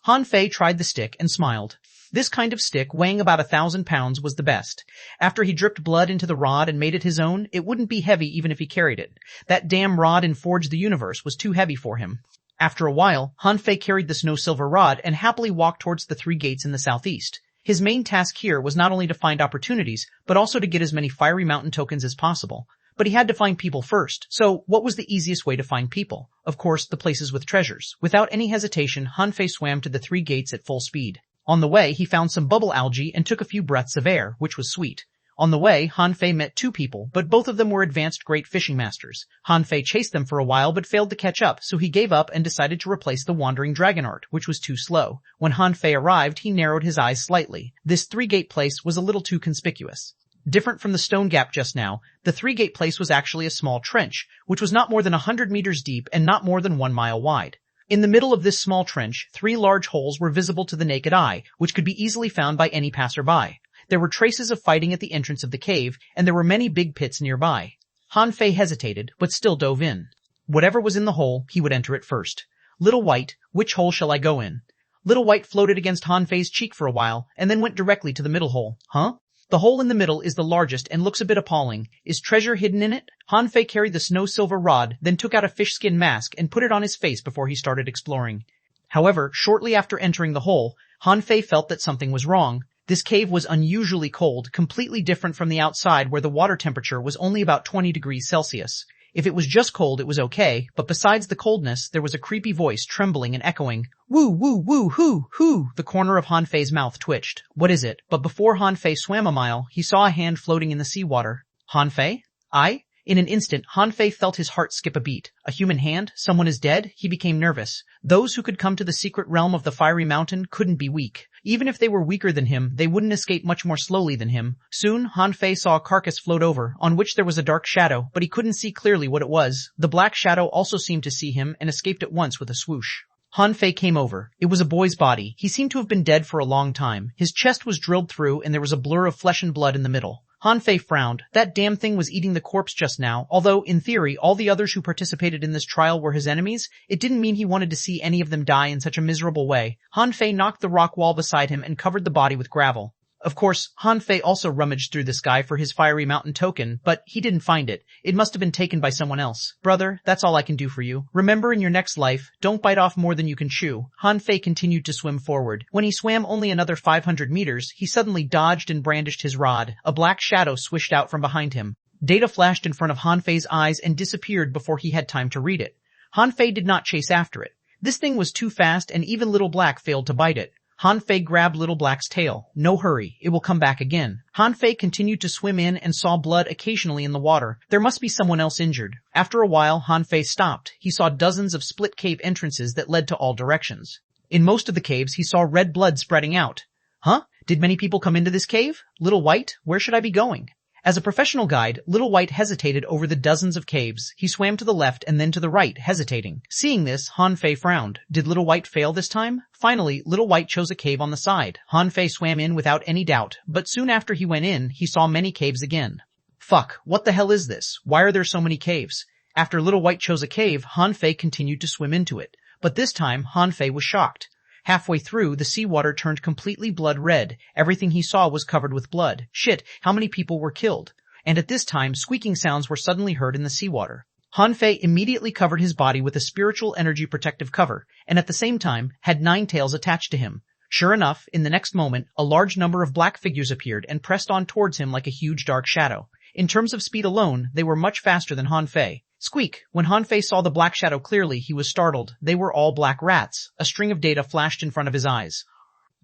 [SPEAKER 1] Han Fei tried the stick and smiled. This kind of stick, weighing about 1,000 pounds, was the best. After he dripped blood into the rod and made it his own, it wouldn't be heavy even if he carried it. That damn rod in Forge the Universe was too heavy for him. After a while, Han Fei carried the snow silver rod and happily walked towards the 3 gates in the southeast. His main task here was not only to find opportunities, but also to get as many fiery mountain tokens as possible. But he had to find people first, so what was the easiest way to find people? Of course, the places with treasures. Without any hesitation, Han Fei swam to the 3 gates at full speed. On the way, he found some bubble algae and took a few breaths of air, which was sweet. On the way, Han Fei met 2 people, but both of them were advanced great fishing masters. Han Fei chased them for a while but failed to catch up, so he gave up and decided to replace the wandering dragon art, which was too slow. When Han Fei arrived, he narrowed his eyes slightly. This 3-gate place was a little too conspicuous. Different from the stone gap just now, the 3-gate place was actually a small trench, which was not more than 100 meters deep and not more than 1 mile wide. In the middle of this small trench, 3 large holes were visible to the naked eye, which could be easily found by any passerby. There were traces of fighting at the entrance of the cave, and there were many big pits nearby. Han Fei hesitated, but still dove in. Whatever was in the hole, he would enter it first. Little White, which hole shall I go in? Little White floated against Han Fei's cheek for a while, and then went directly to the middle hole. Huh? The hole in the middle is the largest and looks a bit appalling. Is treasure hidden in it? Han Fei carried the snow-silver rod, then took out a fish skin mask and put it on his face before he started exploring. However, shortly after entering the hole, Han Fei felt that something was wrong. This cave was unusually cold, completely different from the outside where the water temperature was only about 20 degrees Celsius. If it was just cold, it was okay, but besides the coldness, there was a creepy voice trembling and echoing. Woo, woo, woo, hoo, hoo! The corner of Han Fei's mouth twitched. What is it? But before Han Fei swam a mile, he saw a hand floating in the seawater. Han Fei? I? In an instant, Han Fei felt his heart skip a beat. A human hand? Someone is dead? He became nervous. Those who could come to the secret realm of the fiery mountain couldn't be weak. Even if they were weaker than him, they wouldn't escape much more slowly than him. Soon, Han Fei saw a carcass float over, on which there was a dark shadow, but he couldn't see clearly what it was. The black shadow also seemed to see him and escaped at once with a swoosh. Han Fei came over. It was a boy's body. He seemed to have been dead for a long time. His chest was drilled through and there was a blur of flesh and blood in the middle. Han Fei frowned. That damn thing was eating the corpse just now. Although, in theory, all the others who participated in this trial were his enemies, it didn't mean he wanted to see any of them die in such a miserable way. Han Fei knocked the rock wall beside him and covered the body with gravel. Of course, Han Fei also rummaged through the sky for his fiery mountain token, but he didn't find it. It must have been taken by someone else. Brother, that's all I can do for you. Remember in your next life, don't bite off more than you can chew. Han Fei continued to swim forward. When he swam only another 500 meters, he suddenly dodged and brandished his rod. A black shadow swished out from behind him. Data flashed in front of Han Fei's eyes and disappeared before he had time to read it. Han Fei did not chase after it. This thing was too fast and even Little Black failed to bite it. Han Fei grabbed Little Black's tail. No hurry, it will come back again. Han Fei continued to swim in and saw blood occasionally in the water. There must be someone else injured. After a while, Han Fei stopped. He saw dozens of split cave entrances that led to all directions. In most of the caves, he saw red blood spreading out. Huh? Did many people come into this cave? Little White, where should I be going? As a professional guide, Little White hesitated over the dozens of caves. He swam to the left and then to the right, hesitating. Seeing this, Han Fei frowned. Did Little White fail this time? Finally, Little White chose a cave on the side. Han Fei swam in without any doubt, but soon after he went in, he saw many caves again. Fuck, what the hell is this? Why are there so many caves? After Little White chose a cave, Han Fei continued to swim into it. But this time, Han Fei was shocked. Halfway through, the seawater turned completely blood red. Everything he saw was covered with blood. Shit, how many people were killed? And at this time, squeaking sounds were suddenly heard in the seawater. Han Fei immediately covered his body with a spiritual energy protective cover, and at the same time, had 9 tails attached to him. Sure enough, in the next moment, a large number of black figures appeared and pressed on towards him like a huge dark shadow. In terms of speed alone, they were much faster than Han Fei. Squeak! When Han Fei saw the black shadow clearly, he was startled. They were all black rats. A string of data flashed in front of his eyes.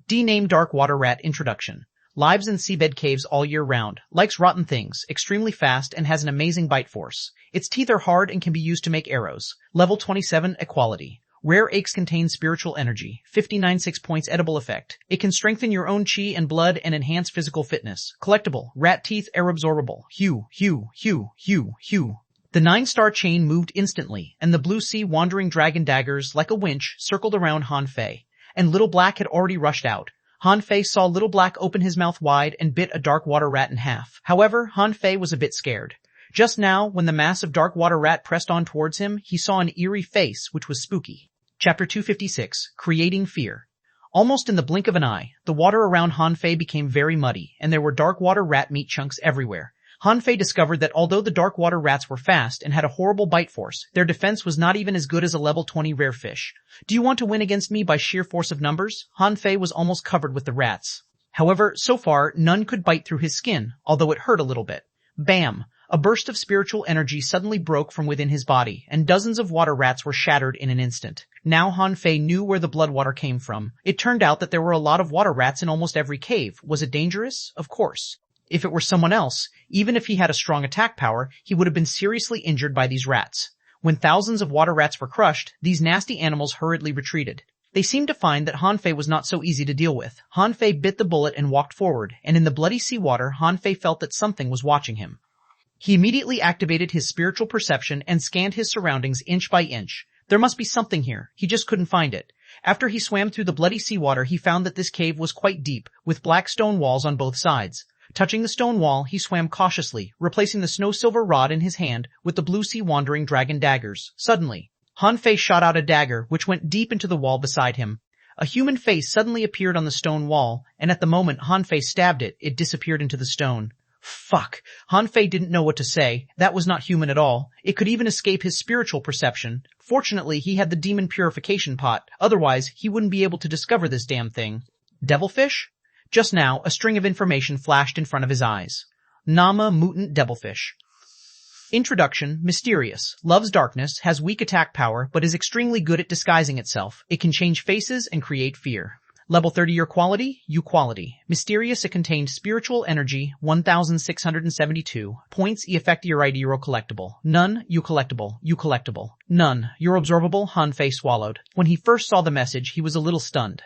[SPEAKER 1] D-name Dark Water Rat Introduction. Lives in seabed caves all year round. Likes rotten things. Extremely fast and has an amazing bite force. Its teeth are hard and can be used to make arrows. Level 27 Equality. Rare eggs contain spiritual energy. 59 6 points edible effect. It can strengthen your own chi and blood and enhance physical fitness. Collectible. Rat teeth air absorbable. Hue, hue, hue, hue, hue. The 9-star chain moved instantly, and the blue sea wandering dragon daggers, like a winch, circled around Han Fei. And Little Black had already rushed out. Han Fei saw Little Black open his mouth wide and bit a dark water rat in half. However, Han Fei was a bit scared. Just now, when the massive dark water rat pressed on towards him, he saw an eerie face, which was spooky. Chapter 256, Creating Fear. Almost in the blink of an eye, the water around Han Fei became very muddy, and there were dark water rat meat chunks everywhere. Han Fei discovered that although the dark water rats were fast and had a horrible bite force, their defense was not even as good as a level 20 rare fish. Do you want to win against me by sheer force of numbers? Han Fei was almost covered with the rats. However, so far, none could bite through his skin, although it hurt a little bit. Bam! A burst of spiritual energy suddenly broke from within his body, and dozens of water rats were shattered in an instant. Now Han Fei knew where the blood water came from. It turned out that there were a lot of water rats in almost every cave. Was it dangerous? Of course. If it were someone else, even if he had a strong attack power, he would have been seriously injured by these rats. When thousands of water rats were crushed, these nasty animals hurriedly retreated. They seemed to find that Han Fei was not so easy to deal with. Han Fei bit the bullet and walked forward, and in the bloody seawater, Han Fei felt that something was watching him. He immediately activated his spiritual perception and scanned his surroundings inch by inch. There must be something here. He just couldn't find it. After he swam through the bloody seawater, he found that this cave was quite deep, with black stone walls on both sides. Touching the stone wall, he swam cautiously, replacing the snow-silver rod in his hand with the blue sea wandering dragon daggers. Suddenly, Han Fei shot out a dagger, which went deep into the wall beside him. A human face suddenly appeared on the stone wall, and at the moment Han Fei stabbed it, it disappeared into the stone. Fuck. Han Fei didn't know what to say. That was not human at all. It could even escape his spiritual perception. Fortunately, he had the demon purification pot. Otherwise, he wouldn't be able to discover this damn thing. Devilfish? Just now, a string of information flashed in front of his eyes. Nama mutant devilfish. Introduction, mysterious, loves darkness, has weak attack power, but is extremely good at disguising itself. It can change faces and create fear. Level 30 your quality, U quality. Mysterious, it contained spiritual energy, 1,672. Points, E effect your ID Euro collectible. None, U collectible, U collectible. None, Euro absorbable, Han Fei swallowed. When he first saw the message, he was a little stunned.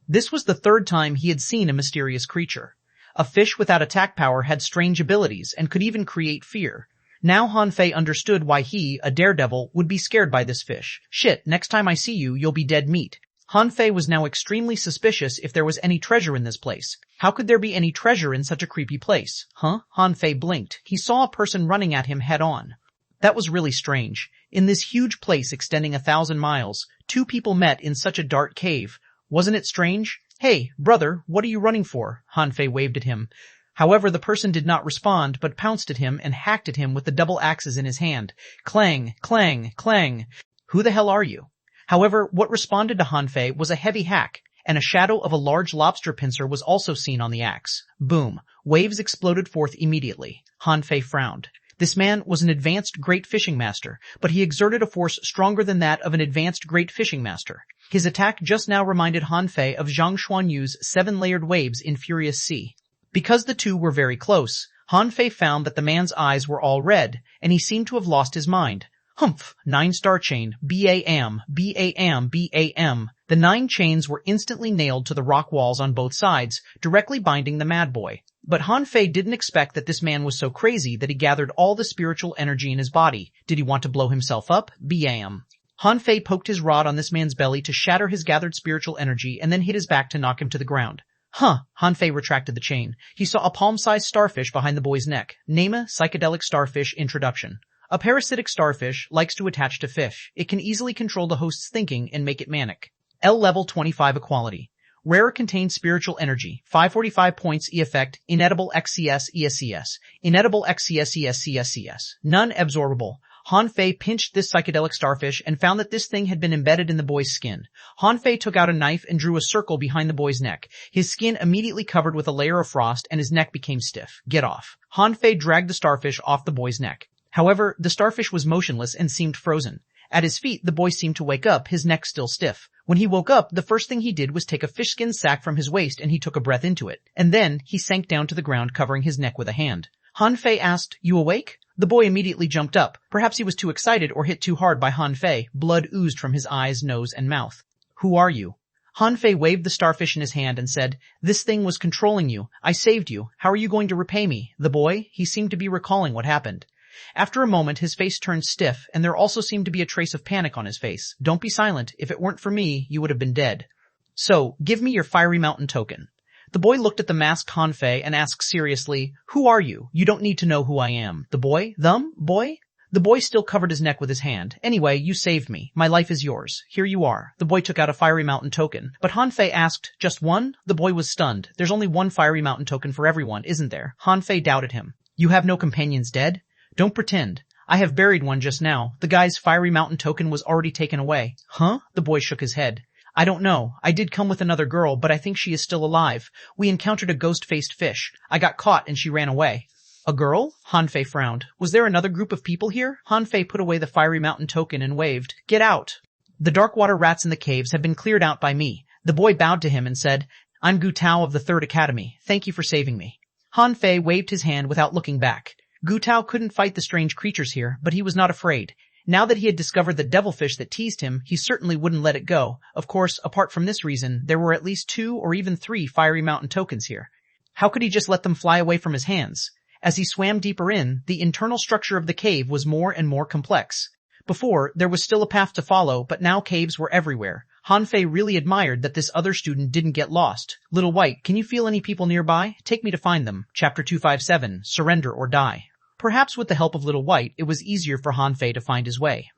[SPEAKER 1] This was the third time he had seen a mysterious creature. A fish without attack power had strange abilities and could even create fear. Now Han Fei understood why he, a daredevil, would be scared by this fish. Shit, next time I see you, you'll be dead meat. Han Fei was now extremely suspicious if there was any treasure in this place. How could there be any treasure in such a creepy place? Huh? Han Fei blinked. He saw a person running at him head on. That was really strange. In this huge place extending 1,000 miles, two people met in such a dark cave. Wasn't it strange? Hey, brother, what are you running for? Han Fei waved at him. However, the person did not respond, but pounced at him and hacked at him with the double axes in his hand. Clang, clang, clang. Who the hell are you? However, what responded to Han Fei was a heavy hack, and a shadow of a large lobster pincer was also seen on the axe. Boom. Waves exploded forth immediately. Han Fei frowned. This man was an advanced great fishing master, but he exerted a force stronger than that of an advanced great fishing master. His attack just now reminded Han Fei of xuanhuan's 7-layered waves in Furious Sea. Because the two were very close, Han Fei found that the man's eyes were all red, and he seemed to have lost his mind. Humph! 9-star chain, BAM, BAM, BAM. The 9 chains were instantly nailed to the rock walls on both sides, directly binding the mad boy. But Han Fei didn't expect that this man was so crazy that he gathered all the spiritual energy in his body. Did he want to blow himself up? BAM. Han Fei poked his rod on this man's belly to shatter his gathered spiritual energy and then hit his back to knock him to the ground. Han Fei retracted the chain. He saw a palm-sized starfish behind the boy's neck. Name: Psychedelic Starfish Introduction. A parasitic starfish likes to attach to fish. It can easily control the host's thinking and make it manic. L level 25 equality. Rare contains spiritual energy. 545 points E effect. Inedible XCS ESCS. Inedible XCS ESCS. None absorbable. Han Fei pinched this psychedelic starfish and found that this thing had been embedded in the boy's skin. Han Fei took out a knife and drew a circle behind the boy's neck. His skin immediately covered with a layer of frost and his neck became stiff. Get off. Han Fei dragged the starfish off the boy's neck. However, the starfish was motionless and seemed frozen. At his feet, the boy seemed to wake up, his neck still stiff. When he woke up, the first thing he did was take a fish skin sack from his waist and he took a breath into it. And then, he sank down to the ground covering his neck with a hand. Han Fei asked, "You awake?" The boy immediately jumped up. Perhaps he was too excited or hit too hard by Han Fei. Blood oozed from his eyes, nose, and mouth. "Who are you?" Han Fei waved the starfish in his hand and said, "This thing was controlling you. I saved you. How are you going to repay me?" The boy, he seemed to be recalling what happened. After a moment, his face turned stiff, and there also seemed to be a trace of panic on his face. "Don't be silent. If it weren't for me, you would have been dead. So, give me your Fiery Mountain token." The boy looked at the masked Han Fei and asked seriously, "Who are you? You don't need to know who I am." The boy, boy? The boy still covered his neck with his hand. "Anyway, you saved me. My life is yours. Here you are." The boy took out a Fiery Mountain token. But Han Fei asked, "Just one?" The boy was stunned. "There's only one Fiery Mountain token for everyone, isn't there?" Han Fei doubted him. "You have no companions dead?" "Don't pretend. I have buried one just now. The guy's Fiery Mountain token was already taken away." "Huh?" The boy shook his head. "I don't know. I did come with another girl, but I think she is still alive. We encountered a ghost-faced fish. I got caught and she ran away." A girl? Han Fei frowned. Was there another group of people here? Han Fei put away the fiery mountain token and waved. Get out. The dark water rats in the caves have been cleared out by me. The boy bowed to him and said, I'm Gu Tao of the 3rd Academy. Thank you for saving me. Han Fei waved his hand without looking back. Gu Tao couldn't fight the strange creatures here, but he was not afraid. Now that he had discovered the devilfish that teased him, he certainly wouldn't let it go. Of course, apart from this reason, there were at least 2 or even 3 fiery mountain tokens here. How could he just let them fly away from his hands? As he swam deeper in, the internal structure of the cave was more and more complex. Before, there was still a path to follow, but now caves were everywhere. Han Fei really admired that this other student didn't get lost. Little White, can you feel any people nearby? Take me to find them. Chapter 257, Surrender or Die. Perhaps with the help of Little White, it was easier for Han Fei to find his way.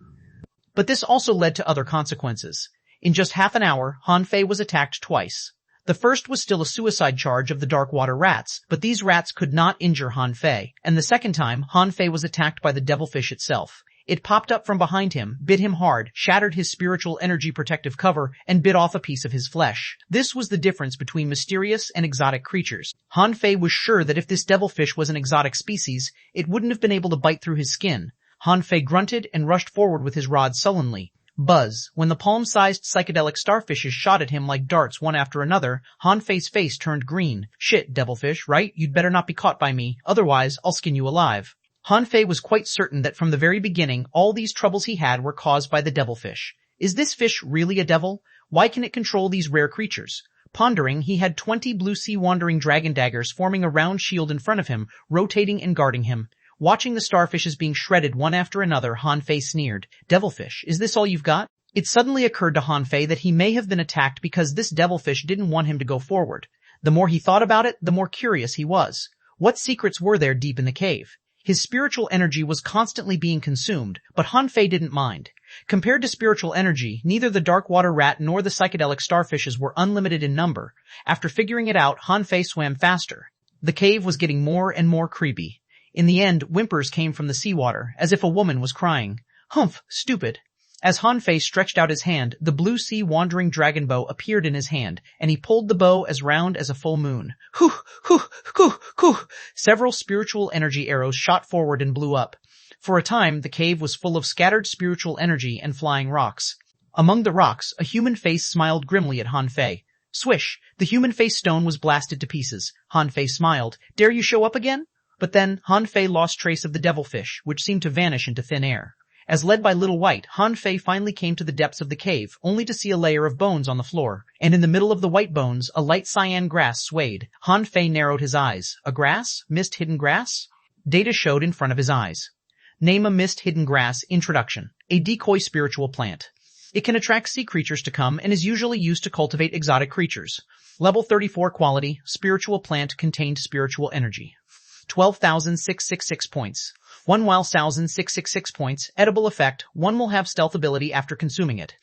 [SPEAKER 1] But this also led to other consequences. In just half an hour, Han Fei was attacked twice. The first was still a suicide charge of the dark water rats, but these rats could not injure Han Fei, and the second time, Han Fei was attacked by the devilfish itself. It popped up from behind him, bit him hard, shattered his spiritual energy protective cover, and bit off a piece of his flesh. This was the difference between mysterious and exotic creatures. Han Fei was sure that if this devilfish was an exotic species, it wouldn't have been able to bite through his skin. Han Fei grunted and rushed forward with his rod sullenly. Buzz. When the palm-sized psychedelic starfishes shot at him like darts one after another, Han Fei's face turned green. Shit, devilfish, right? You'd better not be caught by me, otherwise I'll skin you alive. Han Fei was quite certain that from the very beginning, all these troubles he had were caused by the devilfish. Is this fish really a devil? Why can it control these rare creatures? Pondering, he had 20 blue sea wandering dragon daggers forming a round shield in front of him, rotating and guarding him. Watching the starfishes being shredded one after another, Han Fei sneered. Devilfish, is this all you've got? It suddenly occurred to Han Fei that he may have been attacked because this devilfish didn't want him to go forward. The more he thought about it, the more curious he was. What secrets were there deep in the cave? His spiritual energy was constantly being consumed, but Han Fei didn't mind. Compared to spiritual energy, neither the dark water rat nor the psychedelic starfishes were unlimited in number. After figuring it out, Han Fei swam faster. The cave was getting more and more creepy. In the end, whimpers came from the seawater, as if a woman was crying. Humph, stupid. As Han Fei stretched out his hand, the blue sea wandering dragon bow appeared in his hand, and he pulled the bow as round as a full moon. Hoo, hoo, hoo, hoo. Several spiritual energy arrows shot forward and blew up. For a time, the cave was full of scattered spiritual energy and flying rocks. Among the rocks, a human face smiled grimly at Han Fei. Swish! The human face stone was blasted to pieces. Han Fei smiled. Dare you show up again? But then, Han Fei lost trace of the devilfish, which seemed to vanish into thin air. As led by Little White, Han Fei finally came to the depths of the cave, only to see a layer of bones on the floor. And in the middle of the white bones, a light cyan grass swayed. Han Fei narrowed his eyes. A grass? Mist-hidden grass? Data showed in front of his eyes. Name a mist-hidden grass. Introduction. A decoy spiritual plant. It can attract sea creatures to come and is usually used to cultivate exotic creatures. Level 34 quality, spiritual plant contained spiritual energy. 12,666 points. 1,666 points. Edible effect. One will have stealth ability after consuming it.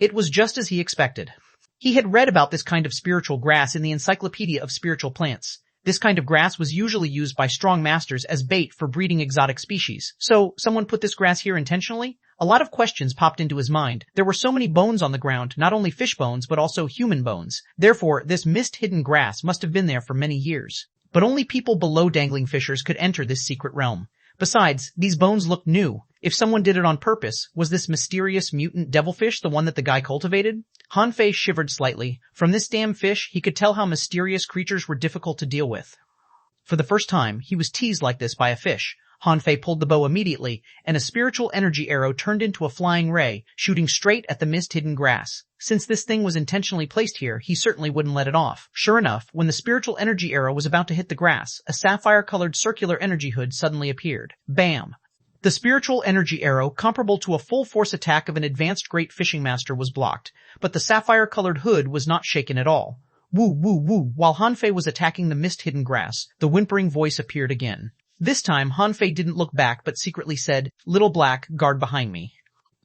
[SPEAKER 1] It was just as he expected. He had read about this kind of spiritual grass in the Encyclopedia of Spiritual Plants. This kind of grass was usually used by strong masters as bait for breeding exotic species. So, someone put this grass here intentionally? A lot of questions popped into his mind. There were so many bones on the ground, not only fish bones, but also human bones. Therefore, this mist-hidden grass must have been there for many years. But only people below dangling fishers could enter this secret realm. Besides, these bones looked new. If someone did it on purpose, was this mysterious mutant devilfish the one that the guy cultivated? Han Fei shivered slightly. From this damn fish, he could tell how mysterious creatures were difficult to deal with. For the first time, he was teased like this by a fish. Han Fei pulled the bow immediately, and a spiritual energy arrow turned into a flying ray, shooting straight at the mist-hidden grass. Since this thing was intentionally placed here, he certainly wouldn't let it off. Sure enough, when the spiritual energy arrow was about to hit the grass, a sapphire-colored circular energy hood suddenly appeared. Bam! The spiritual energy arrow, comparable to a full-force attack of an advanced great fishing master, was blocked, but the sapphire-colored hood was not shaken at all. Woo, woo, woo! While Han Fei was attacking the mist-hidden grass, the whimpering voice appeared again. This time, Han Fei didn't look back but secretly said, Little Black, guard behind me.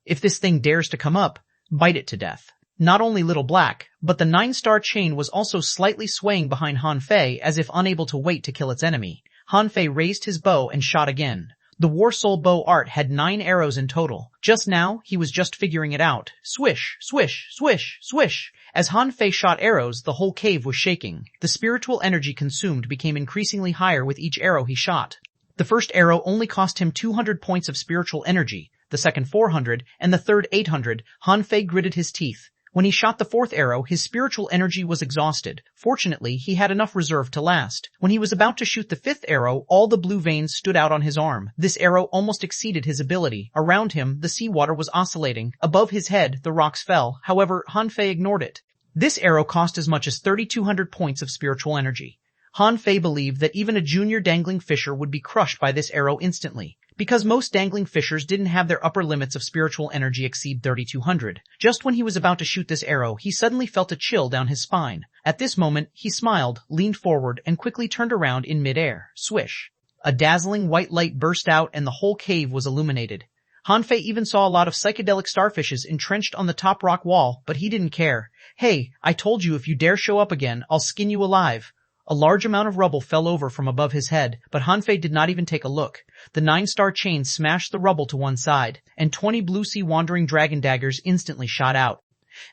[SPEAKER 1] If this thing dares to come up, bite it to death. Not only Little Black, but the 9-star chain was also slightly swaying behind Han Fei as if unable to wait to kill its enemy. Han Fei raised his bow and shot again. The War Soul bow art had 9 arrows in total. Just now, he was just figuring it out. Swish, swish, swish, swish. As Han Fei shot arrows, the whole cave was shaking. The spiritual energy consumed became increasingly higher with each arrow he shot. The first arrow only cost him 200 points of spiritual energy, the second 400, and the third 800. Han Fei gritted his teeth. When he shot the fourth arrow, his spiritual energy was exhausted. Fortunately, he had enough reserve to last. When he was about to shoot the fifth arrow, all the blue veins stood out on his arm. This arrow almost exceeded his ability. Around him, the seawater was oscillating. Above his head, the rocks fell. However, Han Fei ignored it. This arrow cost as much as 3,200 points of spiritual energy. Han Fei believed that even a junior dangling fisher would be crushed by this arrow instantly. Because most dangling fishers didn't have their upper limits of spiritual energy exceed 3,200. Just when he was about to shoot this arrow, he suddenly felt a chill down his spine. At this moment, he smiled, leaned forward, and quickly turned around in midair. Swish. A dazzling white light burst out and the whole cave was illuminated. Han Fei even saw a lot of psychedelic starfishes entrenched on the top rock wall, but he didn't care. Hey, I told you if you dare show up again, I'll skin you alive. A large amount of rubble fell over from above his head, but Han Fei did not even take a look. The 9-star chain smashed the rubble to one side, and 20 blue sea wandering dragon daggers instantly shot out.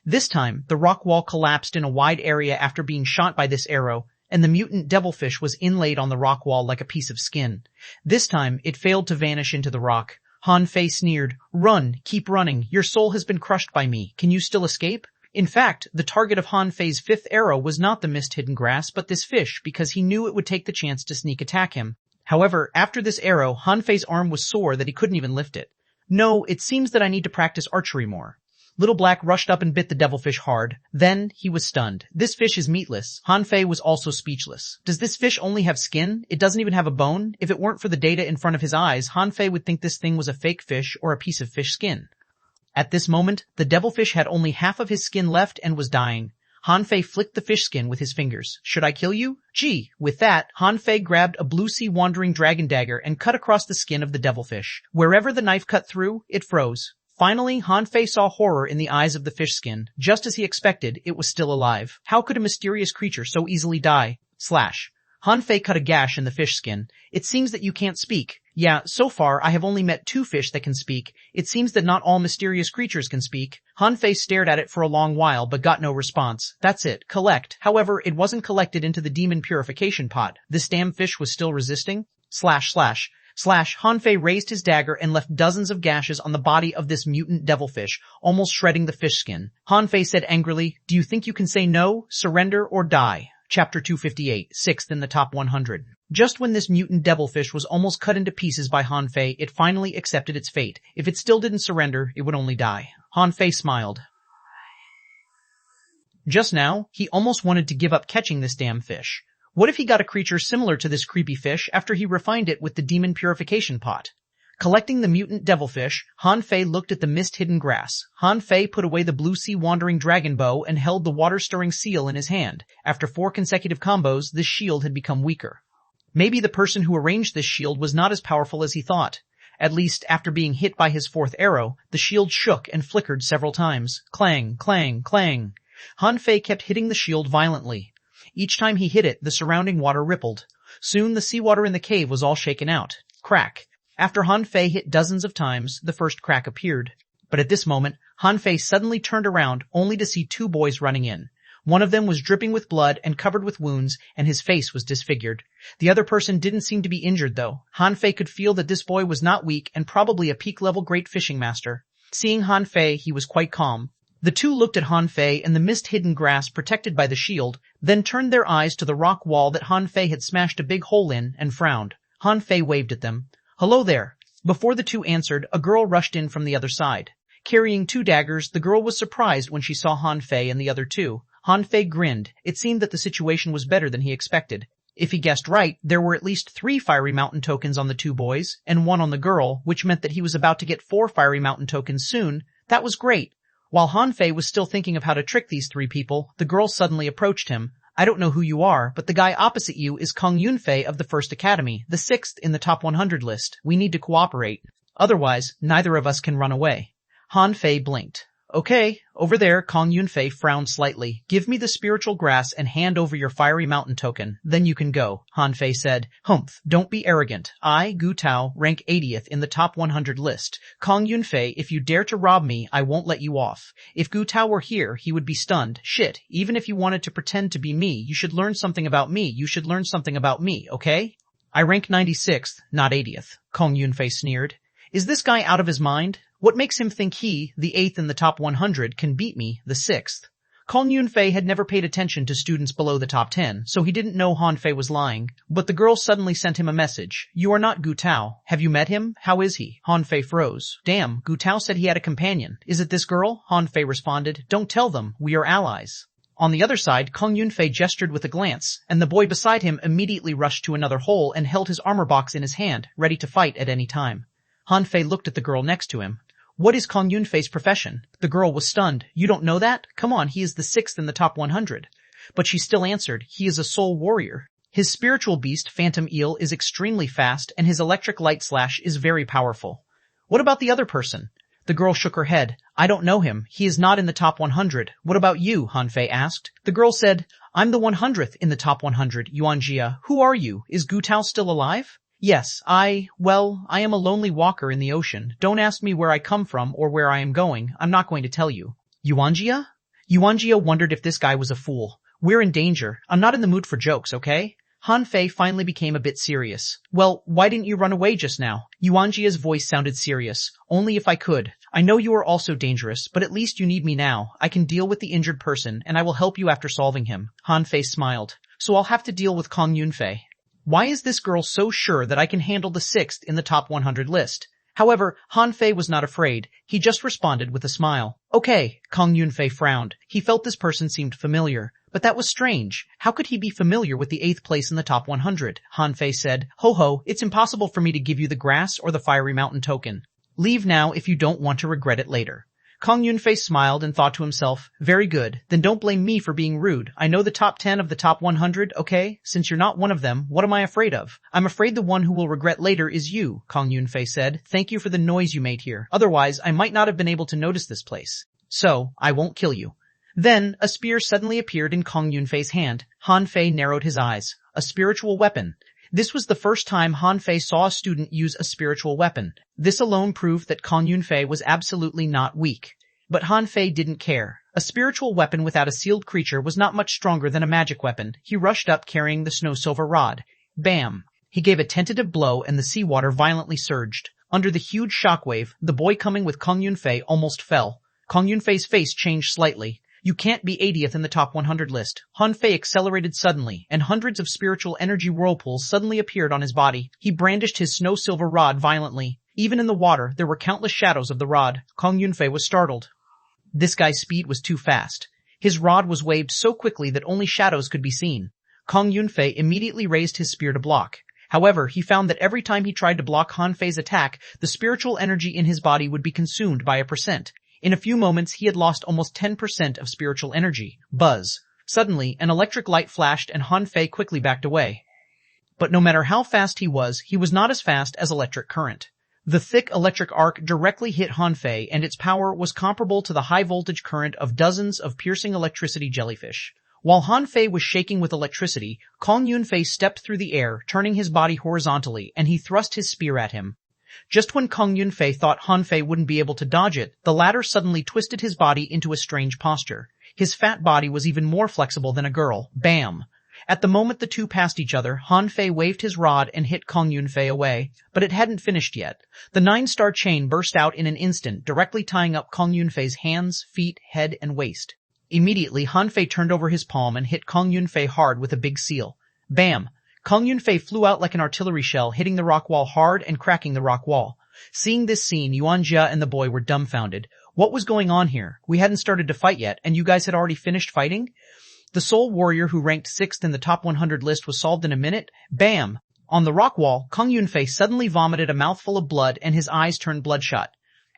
[SPEAKER 1] This time, the rock wall collapsed in a wide area after being shot by this arrow, and the mutant devilfish was inlaid on the rock wall like a piece of skin. This time, it failed to vanish into the rock. Han Fei sneered, "Run, keep running, your soul has been crushed by me, can you still escape?" In fact, the target of Han Fei's fifth arrow was not the mist-hidden grass, but this fish, because he knew it would take the chance to sneak attack him. However, after this arrow, Han Fei's arm was sore that he couldn't even lift it. No, it seems that I need to practice archery more. Little Black rushed up and bit the devilfish hard. Then, he was stunned. This fish is meatless. Han Fei was also speechless. Does this fish only have skin? It doesn't even have a bone? If it weren't for the data in front of his eyes, Han Fei would think this thing was a fake fish or a piece of fish skin. At this moment, the devilfish had only half of his skin left and was dying. Han Fei flicked the fish skin with his fingers. Should I kill you? Gee! With that, Han Fei grabbed a blue sea wandering dragon dagger and cut across the skin of the devilfish. Wherever the knife cut through, it froze. Finally, Han Fei saw horror in the eyes of the fish skin. Just as he expected, it was still alive. How could a mysterious creature so easily die? Slash. Han Fei cut a gash in the fish skin. It seems that you can't speak. Yeah, so far I have only met 2 fish that can speak. It seems that not all mysterious creatures can speak. Han Fei stared at it for a long while but got no response. That's it. Collect. However, it wasn't collected into the demon purification pot. This damn fish was still resisting? Slash. Han Fei raised his dagger and left dozens of gashes on the body of this mutant devilfish, almost shredding the fish skin. Han Fei said angrily, "Do you think you can say no, surrender, or die?" Chapter 258, 6th in the top 100. Just when this mutant devilfish was almost cut into pieces by Han Fei, it finally accepted its fate. If it still didn't surrender, it would only die. Han Fei smiled. Just now, he almost wanted to give up catching this damn fish. What if he got a creature similar to this creepy fish after he refined it with the demon purification pot? Collecting the mutant devilfish, Han Fei looked at the mist-hidden grass. Han Fei put away the blue sea wandering dragon bow and held the water-stirring seal in his hand. After 4 consecutive combos, this shield had become weaker. Maybe the person who arranged this shield was not as powerful as he thought. At least, after being hit by his 4th arrow, the shield shook and flickered several times. Clang, clang, clang. Han Fei kept hitting the shield violently. Each time he hit it, the surrounding water rippled. Soon the seawater in the cave was all shaken out. Crack. After Han Fei hit dozens of times, the first crack appeared. But at this moment, Han Fei suddenly turned around only to see 2 boys running in. One of them was dripping with blood and covered with wounds, and his face was disfigured. The other person didn't seem to be injured, though. Han Fei could feel that this boy was not weak and probably a peak-level great fishing master. Seeing Han Fei, he was quite calm. The 2 looked at Han Fei and the mist-hidden grass protected by the shield, then turned their eyes to the rock wall that Han Fei had smashed a big hole in and frowned. Han Fei waved at them. "Hello there." Before the 2 answered, a girl rushed in from the other side. Carrying 2 daggers, the girl was surprised when she saw Han Fei and the other 2. Han Fei grinned. It seemed that the situation was better than he expected. If he guessed right, there were at least 3 Fiery Mountain tokens on the 2 boys, and 1 on the girl, which meant that he was about to get 4 Fiery Mountain tokens soon. That was great. While Han Fei was still thinking of how to trick these 3 people, the girl suddenly approached him. "I don't know who you are, but the guy opposite you is Kong Yunfei of the First Academy, the 6th in the top 100 list. We need to cooperate. Otherwise, neither of us can run away." Han Fei blinked. "Okay, over there," Kong Yunfei frowned slightly. "Give me the spiritual grass and hand over your Fiery Mountain token. Then you can go," Han Fei said. "Humph, don't be arrogant. I, Gu Tao, rank 80th in the top 100 list. Kong Yunfei, if you dare to rob me, I won't let you off. If Gu Tao were here, he would be stunned. Shit, even if you wanted to pretend to be me, you should learn something about me. You should learn something about me, okay?" I rank 96th, not 80th, Kong Yunfei sneered. Is this guy out of his mind? What makes him think he, the 8th in the top 100, can beat me, the 6th? Kong Yunfei had never paid attention to students below the top 10, so he didn't know Han Fei was lying, but the girl suddenly sent him a message. You are not Gu Tao. Have you met him? How is he? Han Fei froze. Damn, Gu Tao said he had a companion. Is it this girl? Han Fei responded. Don't tell them. We are allies. On the other side, Kong Yunfei gestured with a glance, and the boy beside him immediately rushed to another hole and held his armor box in his hand, ready to fight at any time. Han Fei looked at the girl next to him. What is Kong Yunfei's profession? The girl was stunned. You don't know that? Come on, he is the 6th in the top 100. But she still answered, he is a soul warrior. His spiritual beast, Phantom Eel, is extremely fast, and his electric light slash is very powerful. What about the other person? The girl shook her head. I don't know him. He is not in the top 100. What about you? Han Fei asked. The girl said, I'm the 100th in the top 100, Yuan Jia. Who are you? Is Gu Tao still alive? Yes, I am a lonely walker in the ocean. Don't ask me where I come from or where I am going. I'm not going to tell you. Yuanjia? Yuanjia wondered if this guy was a fool. We're in danger. I'm not in the mood for jokes, okay? Han Fei finally became a bit serious. Well, why didn't you run away just now? Yuanjia's voice sounded serious. Only if I could. I know you are also dangerous, but at least you need me now. I can deal with the injured person, and I will help you after solving him. Han Fei smiled. So I'll have to deal with Kong Yunfei. Why is this girl so sure that I can handle the 6th in the top 100 list? However, Han Fei was not afraid. He just responded with a smile. Okay, Kong Yunfei frowned. He felt this person seemed familiar. But that was strange. How could he be familiar with the 8th place in the top 100? Han Fei said, Ho, it's impossible for me to give you the grass or the fiery mountain token. Leave now if you don't want to regret it later. Kong Yunfei smiled and thought to himself, very good, then don't blame me for being rude. I know the top 10 of the top 100, okay? Since you're not one of them, what am I afraid of? I'm afraid the one who will regret later is you, Kong Yunfei said. Thank you for the noise you made here. Otherwise, I might not have been able to notice this place. So, I won't kill you. Then, a spear suddenly appeared in Kong Yunfei's hand. Han Fei narrowed his eyes. A spiritual weapon. This was the first time Han Fei saw a student use a spiritual weapon. This alone proved that Kong Yunfei was absolutely not weak. But Han Fei didn't care. A spiritual weapon without a sealed creature was not much stronger than a magic weapon. He rushed up carrying the snow silver rod. Bam! He gave a tentative blow and the seawater violently surged. Under the huge shockwave, the boy coming with Kong Yunfei almost fell. Kong Yunfei's face changed slightly. You can't be 80th in the top 100 list. Han Fei accelerated suddenly, and hundreds of spiritual energy whirlpools suddenly appeared on his body. He brandished his snow silver rod violently. Even in the water, there were countless shadows of the rod. Kong Yunfei was startled. This guy's speed was too fast. His rod was waved so quickly that only shadows could be seen. Kong Yunfei immediately raised his spear to block. However, he found that every time he tried to block Han Fei's attack, the spiritual energy in his body would be consumed by a percent. In a few moments, he had lost almost 10% of spiritual energy. Buzz. Suddenly, an electric light flashed and Han Fei quickly backed away. But no matter how fast he was not as fast as electric current. The thick electric arc directly hit Han Fei, and its power was comparable to the high-voltage current of dozens of piercing electricity jellyfish. While Han Fei was shaking with electricity, Kong Yunfei stepped through the air, turning his body horizontally, and he thrust his spear at him. Just when Kong Yunfei thought Han Fei wouldn't be able to dodge it, the latter suddenly twisted his body into a strange posture. His fat body was even more flexible than a girl. Bam! At the moment the two passed each other, Han Fei waved his rod and hit Kong Yunfei away. But it hadn't finished yet. The 9-star chain burst out in an instant, directly tying up Kong Yunfei's hands, feet, head, and waist. Immediately, Han Fei turned over his palm and hit Kong Yunfei hard with a big seal. Bam! Kong Yunfei flew out like an artillery shell, hitting the rock wall hard and cracking the rock wall. Seeing this scene, Yuan Jia and the boy were dumbfounded. What was going on here? We hadn't started to fight yet, and you guys had already finished fighting? The soul warrior who ranked 6th in the top 100 list was solved in a minute? Bam! On the rock wall, Kong Yunfei suddenly vomited a mouthful of blood and his eyes turned bloodshot.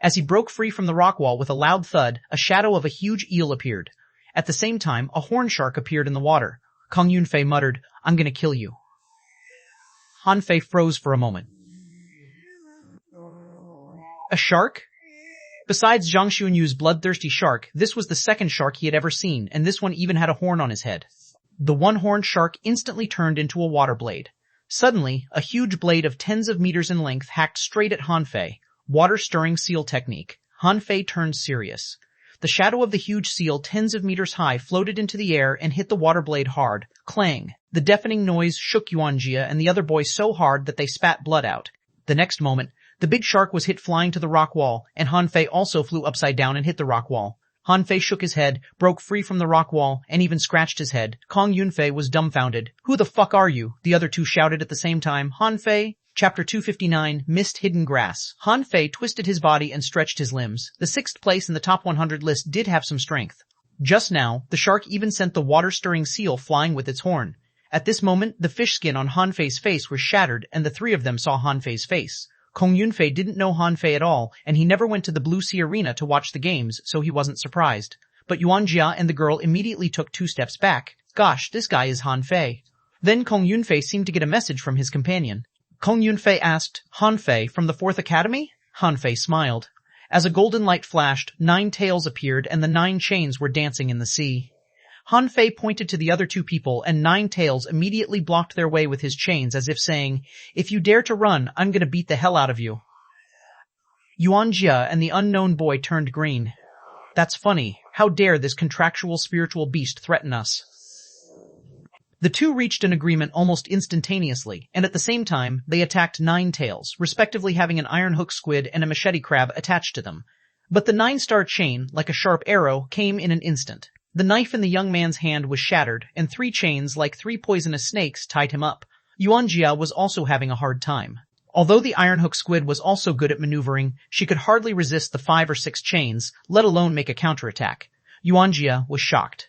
[SPEAKER 1] As he broke free from the rock wall with a loud thud, a shadow of a huge eel appeared. At the same time, a horn shark appeared in the water. Kong Yunfei muttered, I'm gonna kill you. Han Fei froze for a moment. A shark? Besides Zhang Xuanyu's bloodthirsty shark, this was the second shark he had ever seen, and this one even had a horn on his head. The one-horned shark instantly turned into a water blade. Suddenly, a huge blade of tens of meters in length hacked straight at Han Fei. Water-stirring seal technique. Han Fei turned serious. The shadow of the huge seal, tens of meters high, floated into the air and hit the water blade hard. Clang! The deafening noise shook Yuanjia and the other boy so hard that they spat blood out. The next moment, the big shark was hit flying to the rock wall, and Han Fei also flew upside down and hit the rock wall. Han Fei shook his head, broke free from the rock wall, and even scratched his head. Kong Yunfei was dumbfounded. "Who the fuck are you?" the other two shouted at the same time. Han Fei? Chapter 259, Mist Hidden Grass. Han Fei twisted his body and stretched his limbs. The 6th place in the top 100 list did have some strength. Just now, the shark even sent the water-stirring seal flying with its horn. At this moment, the fish skin on Han Fei's face was shattered, and the three of them saw Han Fei's face. Kong Yunfei didn't know Han Fei at all, and he never went to the Blue Sea Arena to watch the games, so he wasn't surprised. But Yuanjia and the girl immediately took 2 steps back. Gosh, this guy is Han Fei. Then Kong Yunfei seemed to get a message from his companion. Kong Yunfei asked, "Han Fei, from the 4th Academy?" Han Fei smiled. As a golden light flashed, 9 tails appeared and the 9 chains were dancing in the sea. Han Fei pointed to the other 2 people and 9 tails immediately blocked their way with his chains as if saying, "If you dare to run, I'm gonna beat the hell out of you." Yuanjia and the unknown boy turned green. "That's funny. How dare this contractual spiritual beast threaten us?" The two reached an agreement almost instantaneously, and at the same time, they attacked 9 tails, respectively having an iron hook squid and a machete crab attached to them. But the 9-star chain, like a sharp arrow, came in an instant. The knife in the young man's hand was shattered, and 3 chains, like 3 poisonous snakes, tied him up. Yuanjia was also having a hard time. Although the iron hook squid was also good at maneuvering, she could hardly resist the 5 or 6 chains, let alone make a counterattack. Yuanjia was shocked.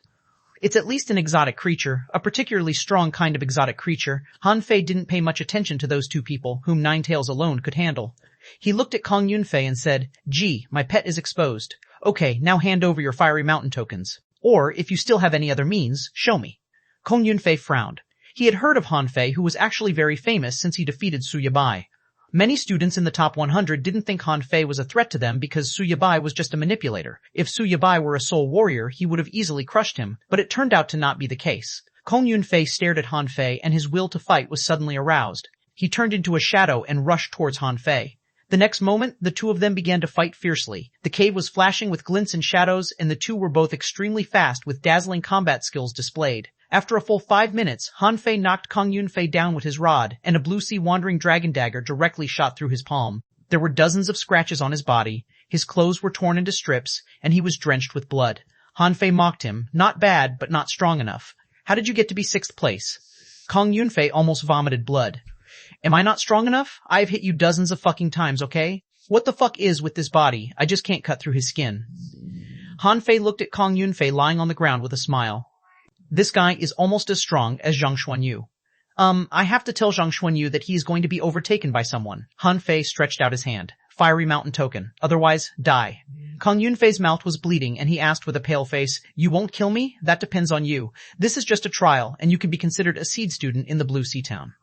[SPEAKER 1] It's at least an exotic creature, a particularly strong kind of exotic creature. Han Fei didn't pay much attention to those 2 people, whom 9 tails alone could handle. He looked at Kong Yunfei and said, "Gee, my pet is exposed. Okay, now hand over your fiery mountain tokens. Or, if you still have any other means, show me." Kong Yunfei frowned. He had heard of Han Fei, who was actually very famous since he defeated Su Yabai. Many students in the top 100 didn't think Han Fei was a threat to them because Su Yabai was just a manipulator. If Su Yabai were a soul warrior, he would have easily crushed him, but it turned out to not be the case. Kong Yunfei stared at Han Fei and his will to fight was suddenly aroused. He turned into a shadow and rushed towards Han Fei. The next moment, the 2 of them began to fight fiercely. The cave was flashing with glints and shadows, and the 2 were both extremely fast with dazzling combat skills displayed. After a full 5 minutes, Han Fei knocked Kong Yunfei down with his rod, and a blue sea wandering dragon dagger directly shot through his palm. There were dozens of scratches on his body, his clothes were torn into strips, and he was drenched with blood. Han Fei mocked him, "Not bad, but not strong enough. How did you get to be 6th place?" Kong Yunfei almost vomited blood. "Am I not strong enough? I've hit you dozens of fucking times, okay? What the fuck is with this body? I just can't cut through his skin." Han Fei looked at Kong Yunfei lying on the ground with a smile. "This guy is almost as strong as xuanhuan. I have to tell xuanhuan that he is going to be overtaken by someone." Han Fei stretched out his hand. "Fiery mountain token. Otherwise, die." Kong Yunfei's mouth was bleeding and he asked with a pale face, "You won't kill me? That depends on you. This is just a trial and you can be considered a seed student in the Blue Sea Town.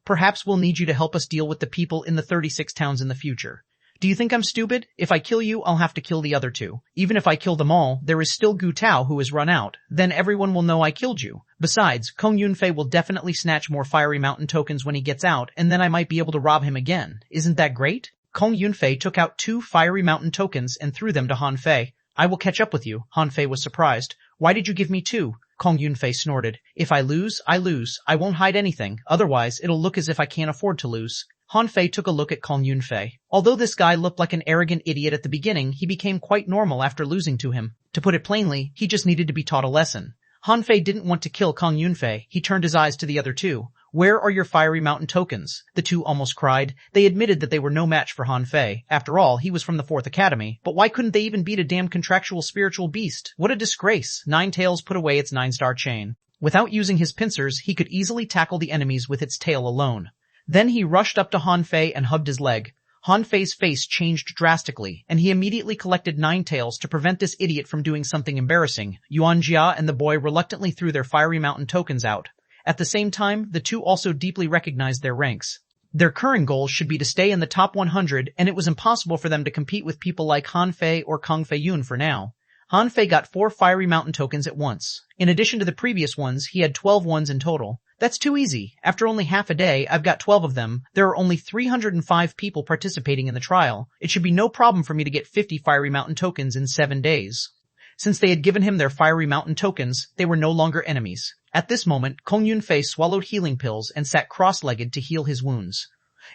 [SPEAKER 1] Perhaps we'll need you to help us deal with the people in the 36 towns in the future. Do you think I'm stupid? If I kill you, I'll have to kill the other 2. Even if I kill them all, there is still Gu Tao who has run out. Then everyone will know I killed you. Besides, Kong Yunfei will definitely snatch more fiery mountain tokens when he gets out, and then I might be able to rob him again. Isn't that great?" Kong Yunfei took out 2 fiery mountain tokens and threw them to Han Fei. "I will catch up with you." Han Fei was surprised. "Why did you give me 2? Kong Yunfei snorted. "If I lose, I lose. I won't hide anything. Otherwise, it'll look as if I can't afford to lose." Han Fei took a look at Kong Yunfei. Although this guy looked like an arrogant idiot at the beginning, he became quite normal after losing to him. To put it plainly, he just needed to be taught a lesson. Han Fei didn't want to kill Kong Yunfei. He turned his eyes to the other 2. "Where are your fiery mountain tokens?" The 2 almost cried. They admitted that they were no match for Han Fei. After all, he was from the 4th Academy. But why couldn't they even beat a damn contractual spiritual beast? What a disgrace. 9 tails put away its 9-star chain. Without using his pincers, he could easily tackle the enemies with its tail alone. Then he rushed up to Han Fei and hugged his leg. Han Fei's face changed drastically, and he immediately collected 9 tails to prevent this idiot from doing something embarrassing. Yuanjia and the boy reluctantly threw their fiery mountain tokens out. At the same time, the 2 also deeply recognized their ranks. Their current goal should be to stay in the top 100, and it was impossible for them to compete with people like Han Fei or Kong Fei Yun for now. Han Fei got 4 fiery mountain tokens at once. In addition to the previous ones, he had 12 ones in total. That's too easy. After only half a day, I've got 12 of them. There are only 305 people participating in the trial. It should be no problem for me to get 50 fiery mountain tokens in 7 days. Since they had given him their fiery mountain tokens, they were no longer enemies. At this moment, Kong Yunfei swallowed healing pills and sat cross-legged to heal his wounds.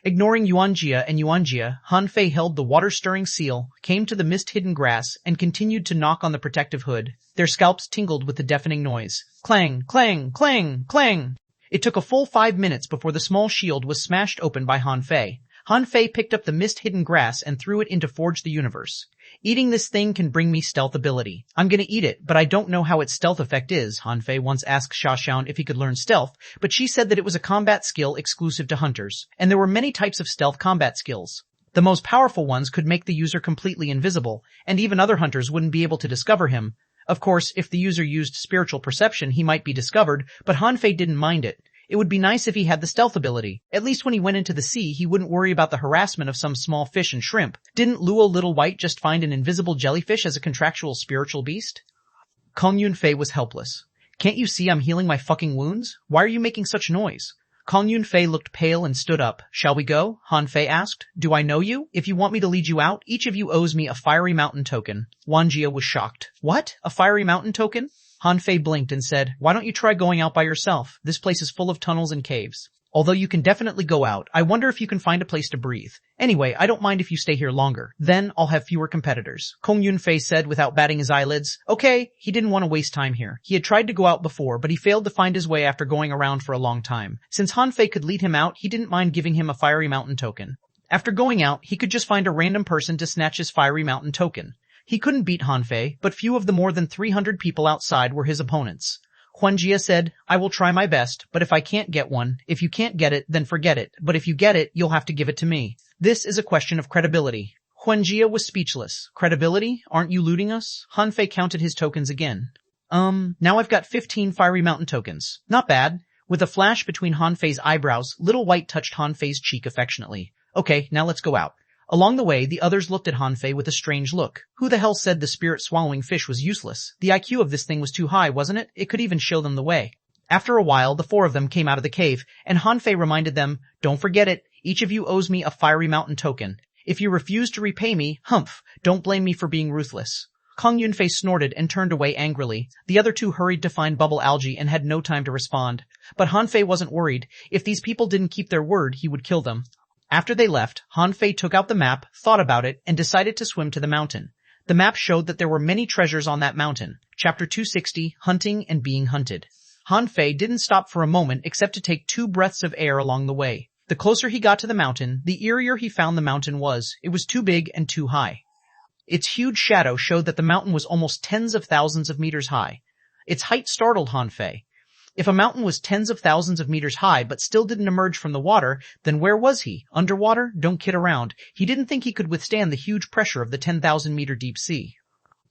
[SPEAKER 1] Ignoring Yuanjia and Yuanjia, Han Fei held the water-stirring seal, came to the mist-hidden grass, and continued to knock on the protective hood. Their scalps tingled with the deafening noise. Clang, clang, clang, clang. It took a full 5 minutes before the small shield was smashed open by Han Fei. Han Fei picked up the mist-hidden grass and threw it into Forge the Universe. Eating this thing can bring me stealth ability. I'm gonna eat it, but I don't know how its stealth effect is. Han Fei once asked Xiaoxian if he could learn stealth, but she said that it was a combat skill exclusive to hunters, and there were many types of stealth combat skills. The most powerful ones could make the user completely invisible, and even other hunters wouldn't be able to discover him. Of course, if the user used spiritual perception, he might be discovered, but Han Fei didn't mind it. It would be nice if he had the stealth ability. At least when he went into the sea, he wouldn't worry about the harassment of some small fish and shrimp. Didn't Luo Little White just find an invisible jellyfish as a contractual spiritual beast? Kong Yunfei was helpless. Can't you see I'm healing my fucking wounds? Why are you making such noise? Kong Yunfei looked pale and stood up. Shall we go? Han Fei asked. Do I know you? If you want me to lead you out, each of you owes me a fiery mountain token. Wanjia was shocked. What? A fiery mountain token? Han Fei blinked and said, why don't you try going out by yourself? This place is full of tunnels and caves. Although you can definitely go out, I wonder if you can find a place to breathe. Anyway, I don't mind if you stay here longer. Then I'll have fewer competitors. Kong Yunfei said without batting his eyelids. Okay, he didn't want to waste time here. He had tried to go out before, but he failed to find his way after going around for a long time. Since Han Fei could lead him out, he didn't mind giving him a fiery mountain token. After going out, he could just find a random person to snatch his fiery mountain token. He couldn't beat Han Fei, but few of the more than 300 people outside were his opponents. Huanjia said, I will try my best, but if I can't get one, if you can't get it, then forget it, but if you get it, you'll have to give it to me. This is a question of credibility. Huanjia was speechless. Credibility? Aren't you looting us? Han Fei counted his tokens again. Now I've got 15 fiery mountain tokens. Not bad. With a flash between Han Fei's eyebrows, Little White touched Han Fei's cheek affectionately. Okay, now let's go out. Along the way, the others looked at Han Fei with a strange look. Who the hell said the spirit-swallowing fish was useless? The IQ of this thing was too high, wasn't it? It could even show them the way. After a while, the 4 of them came out of the cave, and Han Fei reminded them, don't forget it, each of you owes me a fiery mountain token. If you refuse to repay me, humph, don't blame me for being ruthless. Kong Yunfei snorted and turned away angrily. The other 2 hurried to find bubble algae and had no time to respond. But Han Fei wasn't worried. If these people didn't keep their word, he would kill them. After they left, Han Fei took out the map, thought about it, and decided to swim to the mountain. The map showed that there were many treasures on that mountain. Chapter 260, Hunting and Being Hunted. Han Fei didn't stop for a moment except to take 2 breaths of air along the way. The closer he got to the mountain, the eerier he found the mountain was. It was too big and too high. Its huge shadow showed that the mountain was almost tens of thousands of meters high. Its height startled Han Fei. If a mountain was tens of thousands of meters high but still didn't emerge from the water, then where was he? Underwater? Don't kid around. He didn't think he could withstand the huge pressure of the 10,000-meter deep sea.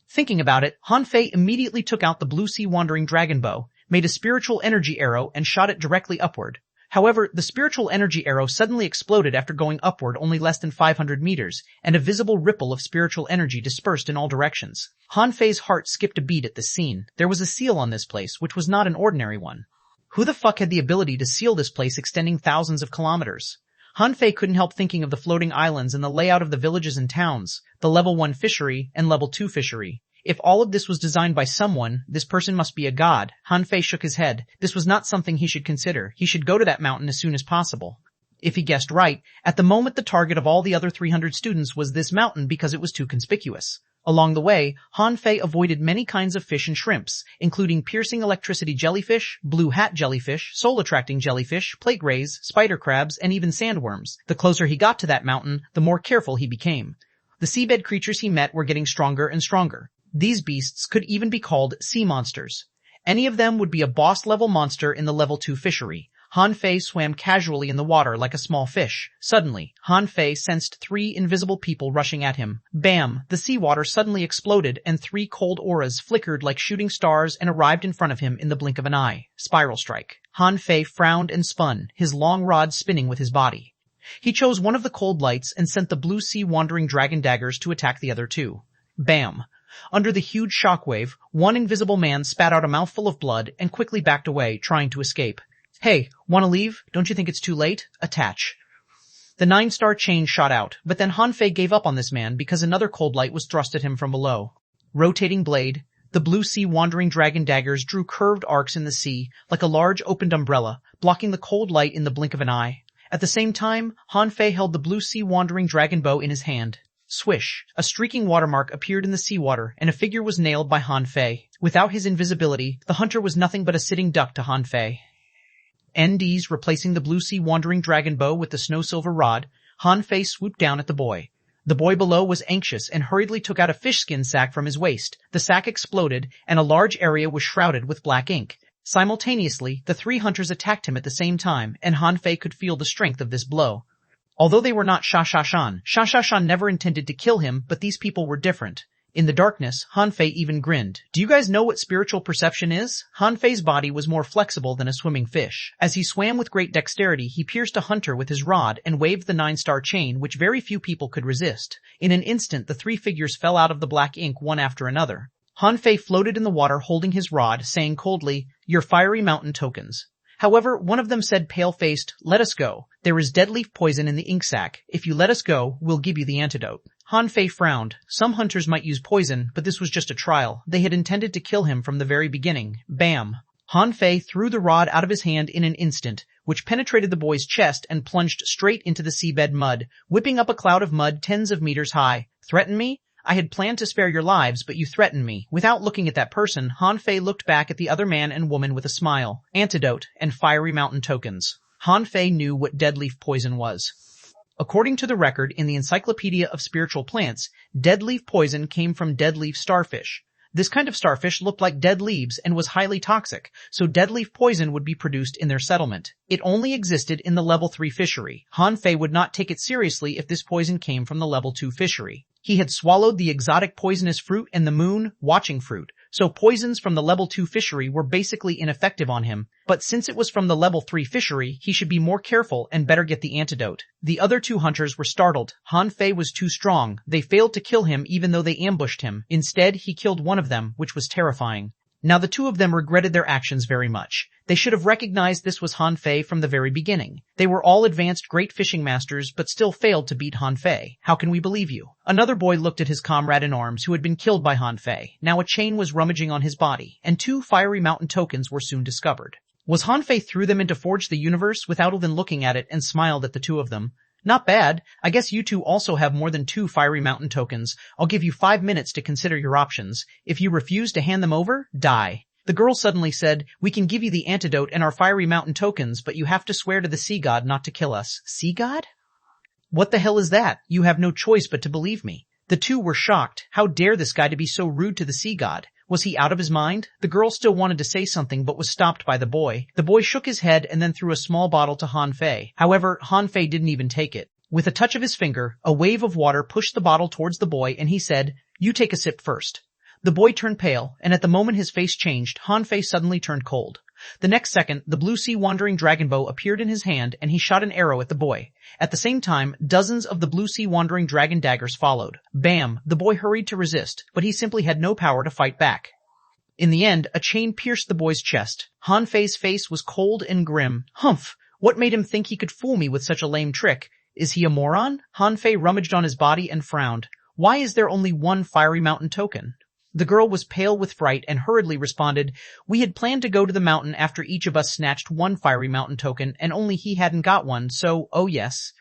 [SPEAKER 1] Thinking about it, Han Fei immediately took out the blue sea wandering dragon bow, made a spiritual energy arrow, and shot it directly upward. However, the spiritual energy arrow suddenly exploded after going upward only less than 500 meters, and a visible ripple of spiritual energy dispersed in all directions. Han Fei's heart skipped a beat at this scene. There was a seal on this place, which was not an ordinary one. Who the fuck had the ability to seal this place extending thousands of kilometers? Han Fei couldn't help thinking of the floating islands and the layout of the villages and towns, the level 1 fishery and level 2 fishery. If all of this was designed by someone, this person must be a god. Han Fei shook his head. This was not something he should consider. He should go to that mountain as soon as possible. If he guessed right, at the moment the target of all the other 300 students was this mountain because it was too conspicuous. Along the way, Han Fei avoided many kinds of fish and shrimps, including piercing electricity jellyfish, blue hat jellyfish, soul-attracting jellyfish, plate rays, spider crabs, and even sandworms. The closer he got to that mountain, the more careful he became. The seabed creatures he met were getting stronger and stronger. These beasts could even be called sea monsters. Any of them would be a boss-level monster in the level 2 fishery. Han Fei swam casually in the water like a small fish. Suddenly, Han Fei sensed 3 invisible people rushing at him. Bam! The seawater suddenly exploded and 3 cold auras flickered like shooting stars and arrived in front of him in the blink of an eye. Spiral strike. Han Fei frowned and spun, his long rod spinning with his body. He chose one of the cold lights and sent the blue sea wandering dragon daggers to attack the other 2. Bam! Under the huge shockwave, one invisible man spat out a mouthful of blood and quickly backed away, trying to escape. Hey, wanna leave? Don't you think it's too late? Attach. The 9-star chain shot out, but then Han Fei gave up on this man because another cold light was thrust at him from below. Rotating blade, The blue sea wandering dragon daggers drew curved arcs in the sea, like a large opened umbrella, blocking the cold light in the blink of an eye. At the same time, Han Fei held the blue sea wandering dragon bow in his hand. Swish! A streaking watermark appeared in the seawater, and a figure was nailed by Han Fei. Without his invisibility, the hunter was nothing but a sitting duck to Han Fei. NDs replacing the blue sea wandering dragon bow with the snow silver rod, Han Fei swooped down at the boy. The boy below was anxious and hurriedly took out a fish skin sack from his waist. The sack exploded, and a large area was shrouded with black ink. Simultaneously, the three hunters attacked him at the same time, and Han Fei could feel the strength of this blow. Although they were not Sha never intended to kill him, but these people were different. In the darkness, Han Fei even grinned. Do you guys know what spiritual perception is? Han Fei's body was more flexible than a swimming fish. As he swam with great dexterity, he pierced a hunter with his rod and waved the 9-star chain, which very few people could resist. In an instant, the three figures fell out of the black ink one after another. Han Fei floated in the water holding his rod, saying coldly, "Your fiery mountain tokens." However, one of them said pale-faced, "Let us go. There is dead leaf poison in the ink sac. If you let us go, we'll give you the antidote." Han Fei frowned. Some hunters might use poison, but this was just a trial. They had intended to kill him from the very beginning. Bam! Han Fei threw the rod out of his hand in an instant, which penetrated the boy's chest and plunged straight into the seabed mud, whipping up a cloud of mud tens of meters high. Threaten me? I had planned to spare your lives, but you threatened me. Without looking at that person, Han Fei looked back at the other man and woman with a smile. Antidote and fiery mountain tokens. Han Fei knew what dead leaf poison was. According to the record in the Encyclopedia of Spiritual Plants, dead leaf poison came from dead leaf starfish. This kind of starfish looked like dead leaves and was highly toxic, so dead leaf poison would be produced in their settlement. It only existed in the level 3 fishery. Han Fei would not take it seriously if this poison came from the level 2 fishery. He had swallowed the exotic poisonous fruit and the moon watching fruit, so poisons from the level 2 fishery were basically ineffective on him. But since it was from the level 3 fishery, he should be more careful and better get the antidote. The other two hunters were startled. Han Fei was too strong. They failed to kill him even though they ambushed him. Instead, he killed one of them, which was terrifying. Now the two of them regretted their actions very much. They should have recognized this was Han Fei from the very beginning. They were all advanced great fishing masters, but still failed to beat Han Fei. How can we believe you? Another boy looked at his comrade in arms who had been killed by Han Fei. Now a chain was rummaging on his body, and 2 fiery mountain tokens were soon discovered. Was Han Fei threw them into Forge the Universe without even looking at it and smiled at the two of them. Not bad. I guess you two also have more than 2 fiery mountain tokens. I'll give you 5 minutes to consider your options. If you refuse to hand them over, die. The girl suddenly said, "We can give you the antidote and our fiery mountain tokens, but you have to swear to the sea god not to kill us." Sea god? What the hell is that? You have no choice but to believe me. The two were shocked. How dare this guy to be so rude to the sea god? Was he out of his mind? The girl still wanted to say something but was stopped by the boy. The boy shook his head and then threw a small bottle to Han Fei. However, Han Fei didn't even take it. With a touch of his finger, a wave of water pushed the bottle towards the boy and he said, "You take a sip first." The boy turned pale, and at the moment his face changed, Han Fei suddenly turned cold. The next second, the blue sea wandering dragon bow appeared in his hand and he shot an arrow at the boy. At the same time, dozens of the blue sea wandering dragon daggers followed. Bam! The boy hurried to resist, but he simply had no power to fight back. In the end, a chain pierced the boy's chest. Han Fei's face was cold and grim. Humph! What made him think he could fool me with such a lame trick? Is he a moron? Han Fei rummaged on his body and frowned. Why is there only 1 fiery mountain token? The girl was pale with fright and hurriedly responded, "We had planned to go to the mountain after each of us snatched 1 fiery mountain token, and only he hadn't got one, so, oh yes.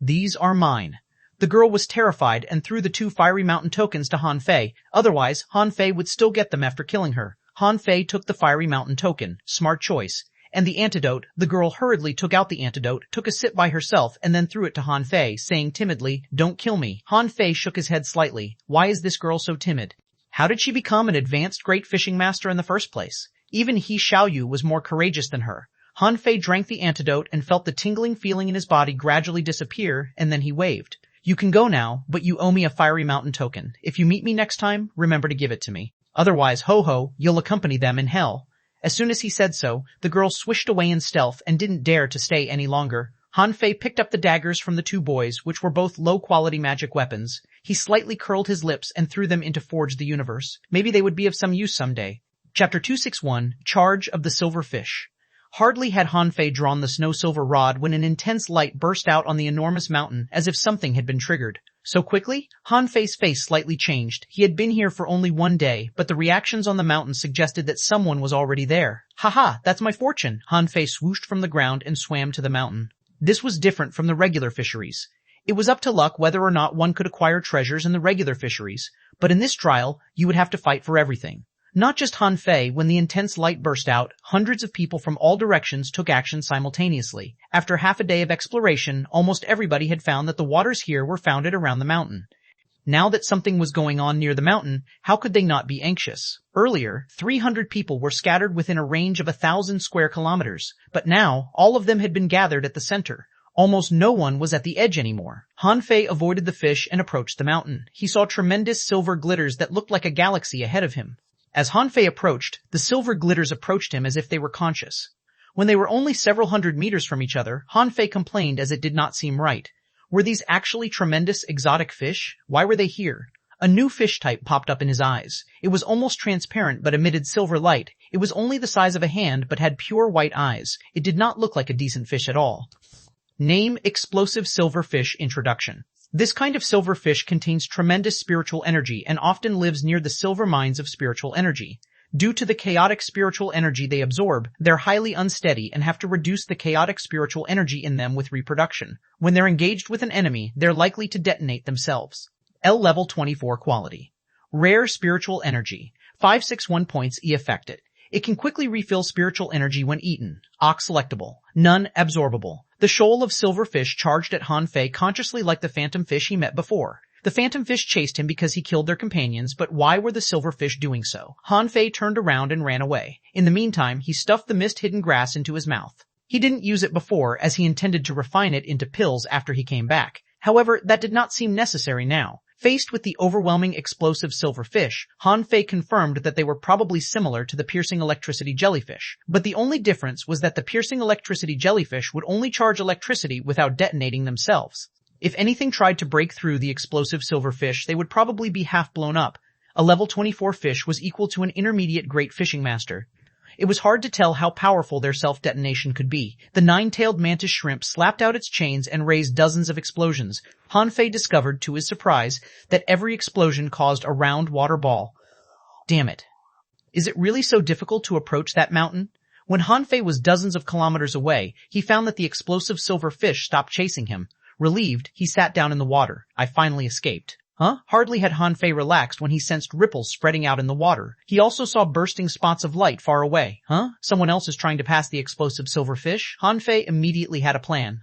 [SPEAKER 1] These are mine." The girl was terrified and threw the 2 fiery mountain tokens to Han Fei. Otherwise, Han Fei would still get them after killing her. Han Fei took the fiery mountain token. Smart choice. And the antidote, the girl hurriedly took out the antidote, took a sip by herself, and then threw it to Han Fei, saying timidly, "Don't kill me." Han Fei shook his head slightly. Why is this girl so timid? How did she become an advanced great fishing master in the first place? Even he Xiaoyu was more courageous than her. Han Fei drank the antidote and felt the tingling feeling in his body gradually disappear, and then he waved. "You can go now, but you owe me a fiery mountain token. If you meet me next time, remember to give it to me. Otherwise, ho-ho, you'll accompany them in hell." As soon as he said so, the girl swished away in stealth and didn't dare to stay any longer. Han Fei picked up the daggers from the 2 boys, which were both low-quality magic weapons. He slightly curled his lips and threw them into Forge the Universe. Maybe they would be of some use someday. Chapter 261, Charge of the Silver Fish. Hardly had Han Fei drawn the snow silver rod when an intense light burst out on the enormous mountain as if something had been triggered. So quickly? Han Fei's face slightly changed. He had been here for only 1 day, but the reactions on the mountain suggested that someone was already there. Haha, that's my fortune. Han Fei swooshed from the ground and swam to the mountain. This was different from the regular fisheries. It was up to luck whether or not one could acquire treasures in the regular fisheries, but in this trial, you would have to fight for everything. Not just Han Fei. When the intense light burst out, hundreds of people from all directions took action simultaneously. After half a day of exploration, almost everybody had found that the waters here were founded around the mountain. Now that something was going on near the mountain, how could they not be anxious? Earlier, 300 people were scattered within a range of 1,000 square kilometers, but now, all of them had been gathered at the center. Almost no one was at the edge anymore. Han Fei avoided the fish and approached the mountain. He saw tremendous silver glitters that looked like a galaxy ahead of him. As Han Fei approached, the silver glitters approached him as if they were conscious. When they were only several hundred meters from each other, Han Fei complained as it did not seem right. Were these actually tremendous exotic fish? Why were they here? A new fish type popped up in his eyes. It was almost transparent but emitted silver light. It was only the size of a hand but had pure white eyes. It did not look like a decent fish at all. Name: Explosive Silverfish. Introduction. This kind of silverfish contains tremendous spiritual energy and often lives near the silver mines of spiritual energy. Due to the chaotic spiritual energy they absorb, they're highly unsteady and have to reduce the chaotic spiritual energy in them with reproduction. When they're engaged with an enemy, they're likely to detonate themselves. L level 24 quality. Rare spiritual energy. 561 points E affected. It can quickly refill spiritual energy when eaten. Ox selectable. None absorbable. The shoal of silver fish charged at Han Fei consciously like the phantom fish he met before. The phantom fish chased him because he killed their companions, but why were the silver fish doing so? Han Fei turned around and ran away. In the meantime, he stuffed the mist-hidden grass into his mouth. He didn't use it before, as he intended to refine it into pills after he came back. However, that did not seem necessary now. Faced with the overwhelming explosive silver fish, Han Fei confirmed that they were probably similar to the piercing electricity jellyfish. But the only difference was that the piercing electricity jellyfish would only charge electricity without detonating themselves. If anything tried to break through the explosive silver fish, they would probably be half blown up. A level 24 fish was equal to an intermediate great fishing master. It was hard to tell how powerful their self-detonation could be. The 9-tailed mantis shrimp slapped out its chains and raised dozens of explosions. Han Fei discovered, to his surprise, that every explosion caused a round water ball. Damn it. Is it really so difficult to approach that mountain? When Han Fei was dozens of kilometers away, he found that the explosive silver fish stopped chasing him. Relieved, he sat down in the water. I finally escaped. Huh? Hardly had Han Fei relaxed when he sensed ripples spreading out in the water. He also saw bursting spots of light far away. Huh? Someone else is trying to pass the explosive silver fish? Han Fei immediately had a plan.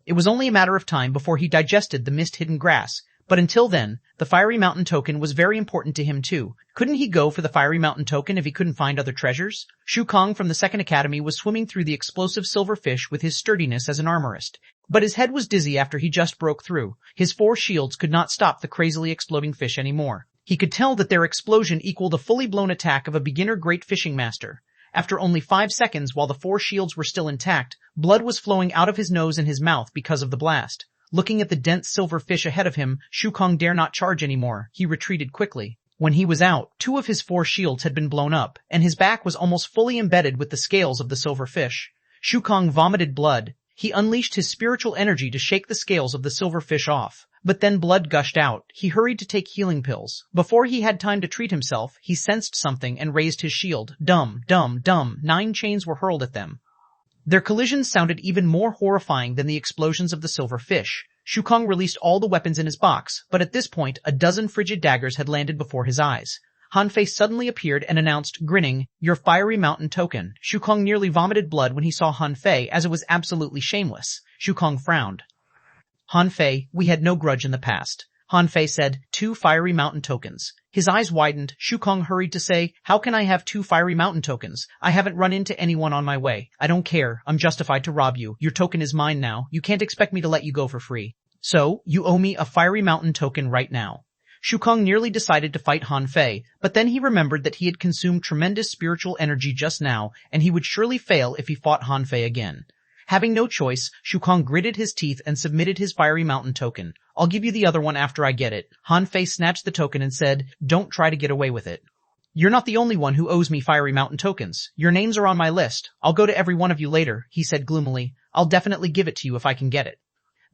[SPEAKER 1] It was only a matter of time before he digested the mist-hidden grass. But until then, the Fiery Mountain token was very important to him too. Couldn't he go for the Fiery Mountain token if he couldn't find other treasures? Shukong from the Second Academy was swimming through the explosive silver fish with his sturdiness as an armorist. But his head was dizzy after he just broke through. His 4 shields could not stop the crazily exploding fish anymore. He could tell that their explosion equaled the fully blown attack of a beginner great fishing master. After only 5 seconds, while the 4 shields were still intact, blood was flowing out of his nose and his mouth because of the blast. Looking at the dense silver fish ahead of him, Shukong dare not charge anymore. He retreated quickly. When he was out, 2 of his 4 shields had been blown up, and his back was almost fully embedded with the scales of the silver fish. Shukong vomited blood. He unleashed his spiritual energy to shake the scales of the silver fish off. But then blood gushed out. He hurried to take healing pills. Before he had time to treat himself, he sensed something and raised his shield. Dum, dum, dum. 9 chains were hurled at them. Their collisions sounded even more horrifying than the explosions of the silver fish. Shukong released all the weapons in his box, but at this point, a dozen frigid daggers had landed before his eyes. Han Fei suddenly appeared and announced, grinning, "Your Fiery Mountain token." Shukong nearly vomited blood when he saw Han Fei, as it was absolutely shameless. Shukong frowned. Han Fei, we had no grudge in the past. Han Fei said, 2 Fiery Mountain tokens. His eyes widened. Shukong hurried to say, how can I have 2 Fiery Mountain tokens? I haven't run into anyone on my way. I don't care. I'm justified to rob you. Your token is mine now. You can't expect me to let you go for free. So, you owe me a Fiery Mountain token right now. Shukong nearly decided to fight Han Fei, but then he remembered that he had consumed tremendous spiritual energy just now, and he would surely fail if he fought Han Fei again. Having no choice, Shukong gritted his teeth and submitted his Fiery Mountain token. I'll give you the other one after I get it. Han Fei snatched the token and said, don't try to get away with it. You're not the only one who owes me Fiery Mountain tokens. Your names are on my list. I'll go to every one of you later, he said gloomily. I'll definitely give it to you if I can get it.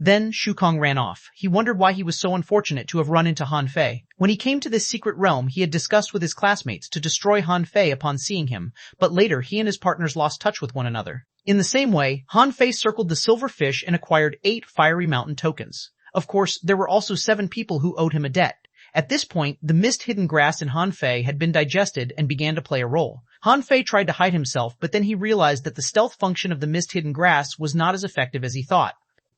[SPEAKER 1] Then Shukong ran off. He wondered why he was so unfortunate to have run into Han Fei. When he came to this secret realm, he had discussed with his classmates to destroy Han Fei upon seeing him, but later he and his partners lost touch with one another. In the same way, Han Fei circled the silver fish and acquired 8 fiery mountain tokens. Of course, there were also 7 people who owed him a debt. At this point, the mist-hidden grass in Han Fei had been digested and began to play a role. Han Fei tried to hide himself, but then he realized that the stealth function of the mist-hidden grass was not as effective as he thought.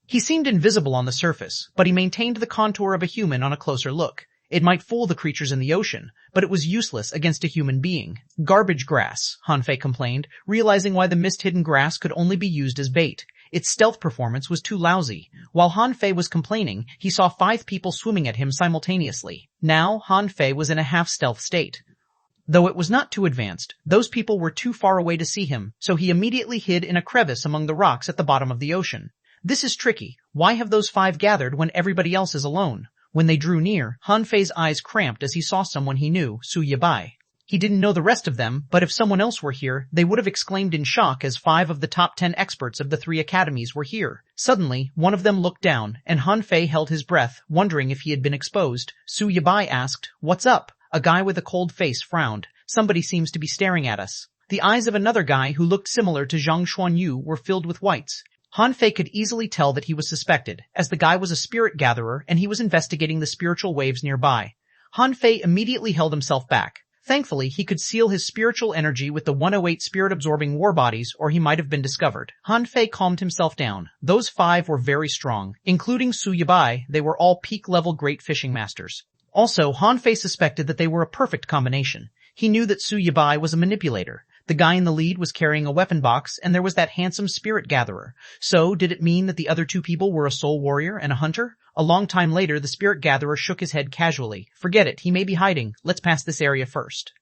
[SPEAKER 1] He seemed invisible on the surface, but he maintained the contour of a human on a closer look. It might fool the creatures in the ocean, but it was useless against a human being. Garbage grass, Han Fei complained, realizing why the mist-hidden grass could only be used as bait. Its stealth performance was too lousy. While Han Fei was complaining, he saw 5 people swimming at him simultaneously. Now, Han Fei was in a half-stealth state. Though it was not too advanced, those people were too far away to see him, so he immediately hid in a crevice among the rocks at the bottom of the ocean. This is tricky. Why have those 5 gathered when everybody else is alone? When they drew near, Han Fei's eyes cramped as he saw someone he knew, Su Yabai. He didn't know the rest of them, but if someone else were here, they would have exclaimed in shock as 5 of the top 10 experts of the 3 academies were here. Suddenly, one of them looked down, and Han Fei held his breath, wondering if he had been exposed. Su Yabai asked, "What's up?" A guy with a cold face frowned. "Somebody seems to be staring at us." The eyes of another guy who looked similar to xuanhuan were filled with whites. Han Fei could easily tell that he was suspected, as the guy was a spirit gatherer and he was investigating the spiritual waves nearby. Han Fei immediately held himself back. Thankfully, he could seal his spiritual energy with the 108 spirit-absorbing war bodies, or he might have been discovered. Han Fei calmed himself down. Those 5 were very strong. Including Su Yabai, they were all peak-level great fishing masters. Also, Han Fei suspected that they were a perfect combination. He knew that Su Yabai was a manipulator. The guy in the lead was carrying a weapon box, and there was that handsome spirit gatherer. So, did it mean that the other 2 people were a soul warrior and a hunter? A long time later, the spirit gatherer shook his head casually. "Forget it, he may be hiding. Let's pass this area first."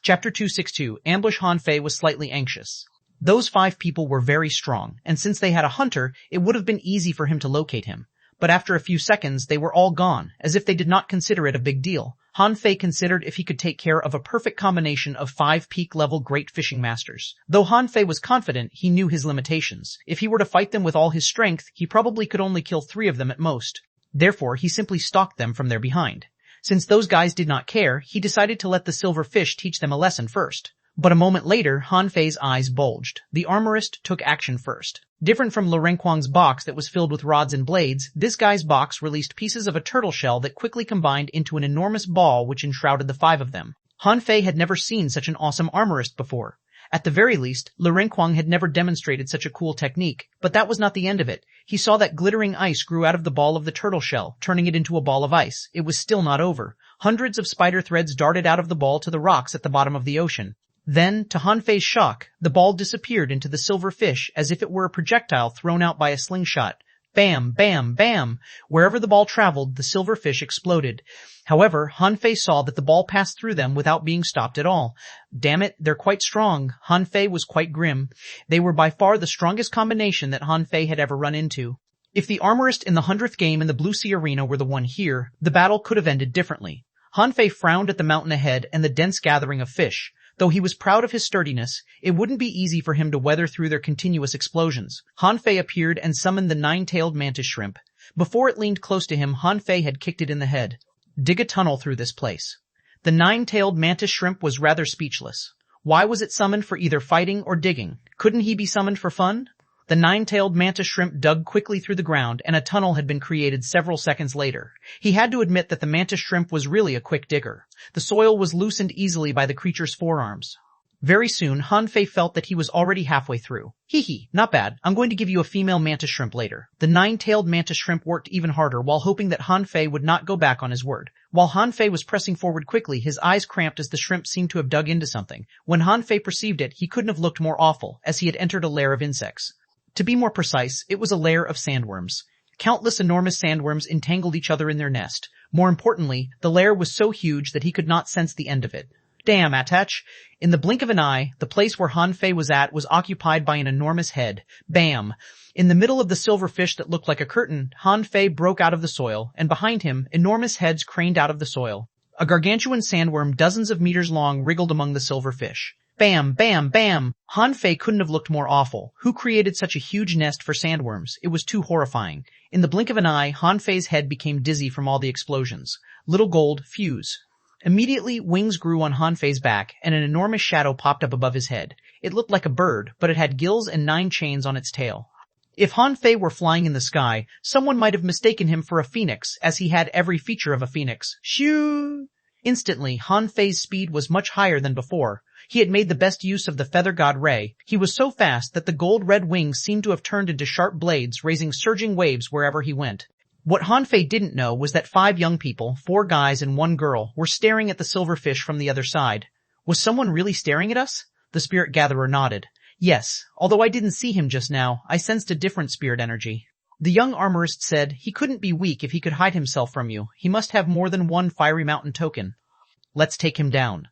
[SPEAKER 1] Chapter 262, Ambush. Han Fei was slightly anxious. Those 5 people were very strong, and since they had a hunter, it would have been easy for him to locate him. But after a few seconds, they were all gone, as if they did not consider it a big deal. Han Fei considered if he could take care of a perfect combination of 5 peak-level great fishing masters. Though Han Fei was confident, he knew his limitations. If he were to fight them with all his strength, he probably could only kill 3 of them at most. Therefore, he simply stalked them from their behind. Since those guys did not care, he decided to let the silver fish teach them a lesson first. But a moment later, Han Fei's eyes bulged. The armorist took action first. Different from Renquang's box that was filled with rods and blades, this guy's box released pieces of a turtle shell that quickly combined into an enormous ball which enshrouded the 5 of them. Han Fei had never seen such an awesome armorist before. At the very least, Renquang had never demonstrated such a cool technique, but that was not the end of it. He saw that glittering ice grew out of the ball of the turtle shell, turning it into a ball of ice. It was still not over. Hundreds of spider threads darted out of the ball to the rocks at the bottom of the ocean. Then, to Han Fei's shock, the ball disappeared into the silver fish as if it were a projectile thrown out by a slingshot. Bam, bam, bam! Wherever the ball traveled, the silver fish exploded. However, Han Fei saw that the ball passed through them without being stopped at all. Damn it, they're quite strong. Han Fei was quite grim. They were by far the strongest combination that Han Fei had ever run into. If the armorist in the 100th game in the Blue Sea Arena were the one here, the battle could have ended differently. Han Fei frowned at the mountain ahead and the dense gathering of fish. Though he was proud of his sturdiness, it wouldn't be easy for him to weather through their continuous explosions. Han Fei appeared and summoned the 9-tailed mantis shrimp. Before it leaned close to him, Han Fei had kicked it in the head. "Dig a tunnel through this place." The 9-tailed mantis shrimp was rather speechless. Why was it summoned for either fighting or digging? Couldn't he be summoned for fun? The 9-tailed mantis shrimp dug quickly through the ground, and a tunnel had been created several seconds later. He had to admit that the mantis shrimp was really a quick digger. The soil was loosened easily by the creature's forearms. Very soon, Han Fei felt that he was already halfway through. "Hee, not bad. I'm going to give you a female mantis shrimp later." The 9-tailed mantis shrimp worked even harder while hoping that Han Fei would not go back on his word. While Han Fei was pressing forward quickly, his eyes cramped as the shrimp seemed to have dug into something. When Han Fei perceived it, he couldn't have looked more awful, as he had entered a lair of insects. To be more precise, it was a lair of sandworms. Countless enormous sandworms entangled each other in their nest. More importantly, the lair was so huge that he could not sense the end of it. Damn, Attach! In the blink of an eye, the place where Han Fei was at was occupied by an enormous head. Bam! In the middle of the silver fish that looked like a curtain, Han Fei broke out of the soil, and behind him, enormous heads craned out of the soil. A gargantuan sandworm dozens of meters long wriggled among the silver fish. Bam, bam, bam. Han Fei couldn't have looked more awful. Who created such a huge nest for sandworms? It was too horrifying. In the blink of an eye, Han Fei's head became dizzy from all the explosions. Little gold, fuse. Immediately, wings grew on Han Fei's back, and an enormous shadow popped up above his head. It looked like a bird, but it had gills and 9 chains on its tail. If Han Fei were flying in the sky, someone might have mistaken him for a phoenix, as he had every feature of a phoenix. Shoo! Instantly, Han Fei's speed was much higher than before. He had made the best use of the feather god Ray. He was so fast that the gold-red wings seemed to have turned into sharp blades, raising surging waves wherever he went. What Han Fei didn't know was that 5 young people, 4 guys and 1 girl, were staring at the silverfish from the other side. Was someone really staring at us? The spirit gatherer nodded. Yes, although I didn't see him just now, I sensed a different spirit energy. The young armorist said he couldn't be weak if he could hide himself from you. He must have more than 1 fiery mountain token. Let's take him down.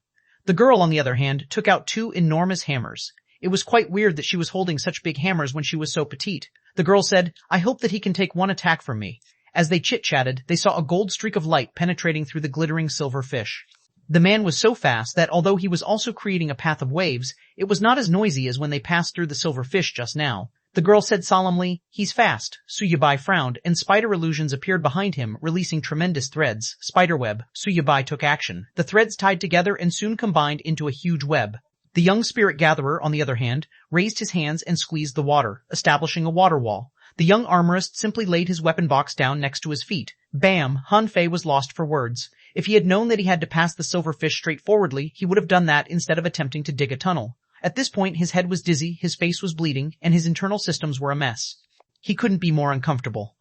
[SPEAKER 1] The girl, on the other hand, took out 2 enormous hammers. It was quite weird that she was holding such big hammers when she was so petite. The girl said, I hope that he can take 1 attack from me. As they chit-chatted, they saw a gold streak of light penetrating through the glittering silver fish. The man was so fast that although he was also creating a path of waves, it was not as noisy as when they passed through the silver fish just now. The girl said solemnly, he's fast. Suyabai frowned, and spider illusions appeared behind him, releasing tremendous threads. Spiderweb. Suyabai took action. The threads tied together and soon combined into a huge web. The young spirit gatherer, on the other hand, raised his hands and squeezed the water, establishing a water wall. The young armorist simply laid his weapon box down next to his feet. Bam! Han Fei was lost for words. If he had known that he had to pass the silverfish straightforwardly, he would have done that instead of attempting to dig a tunnel. At this point, his head was dizzy, his face was bleeding, and his internal systems were a mess. He couldn't be more uncomfortable.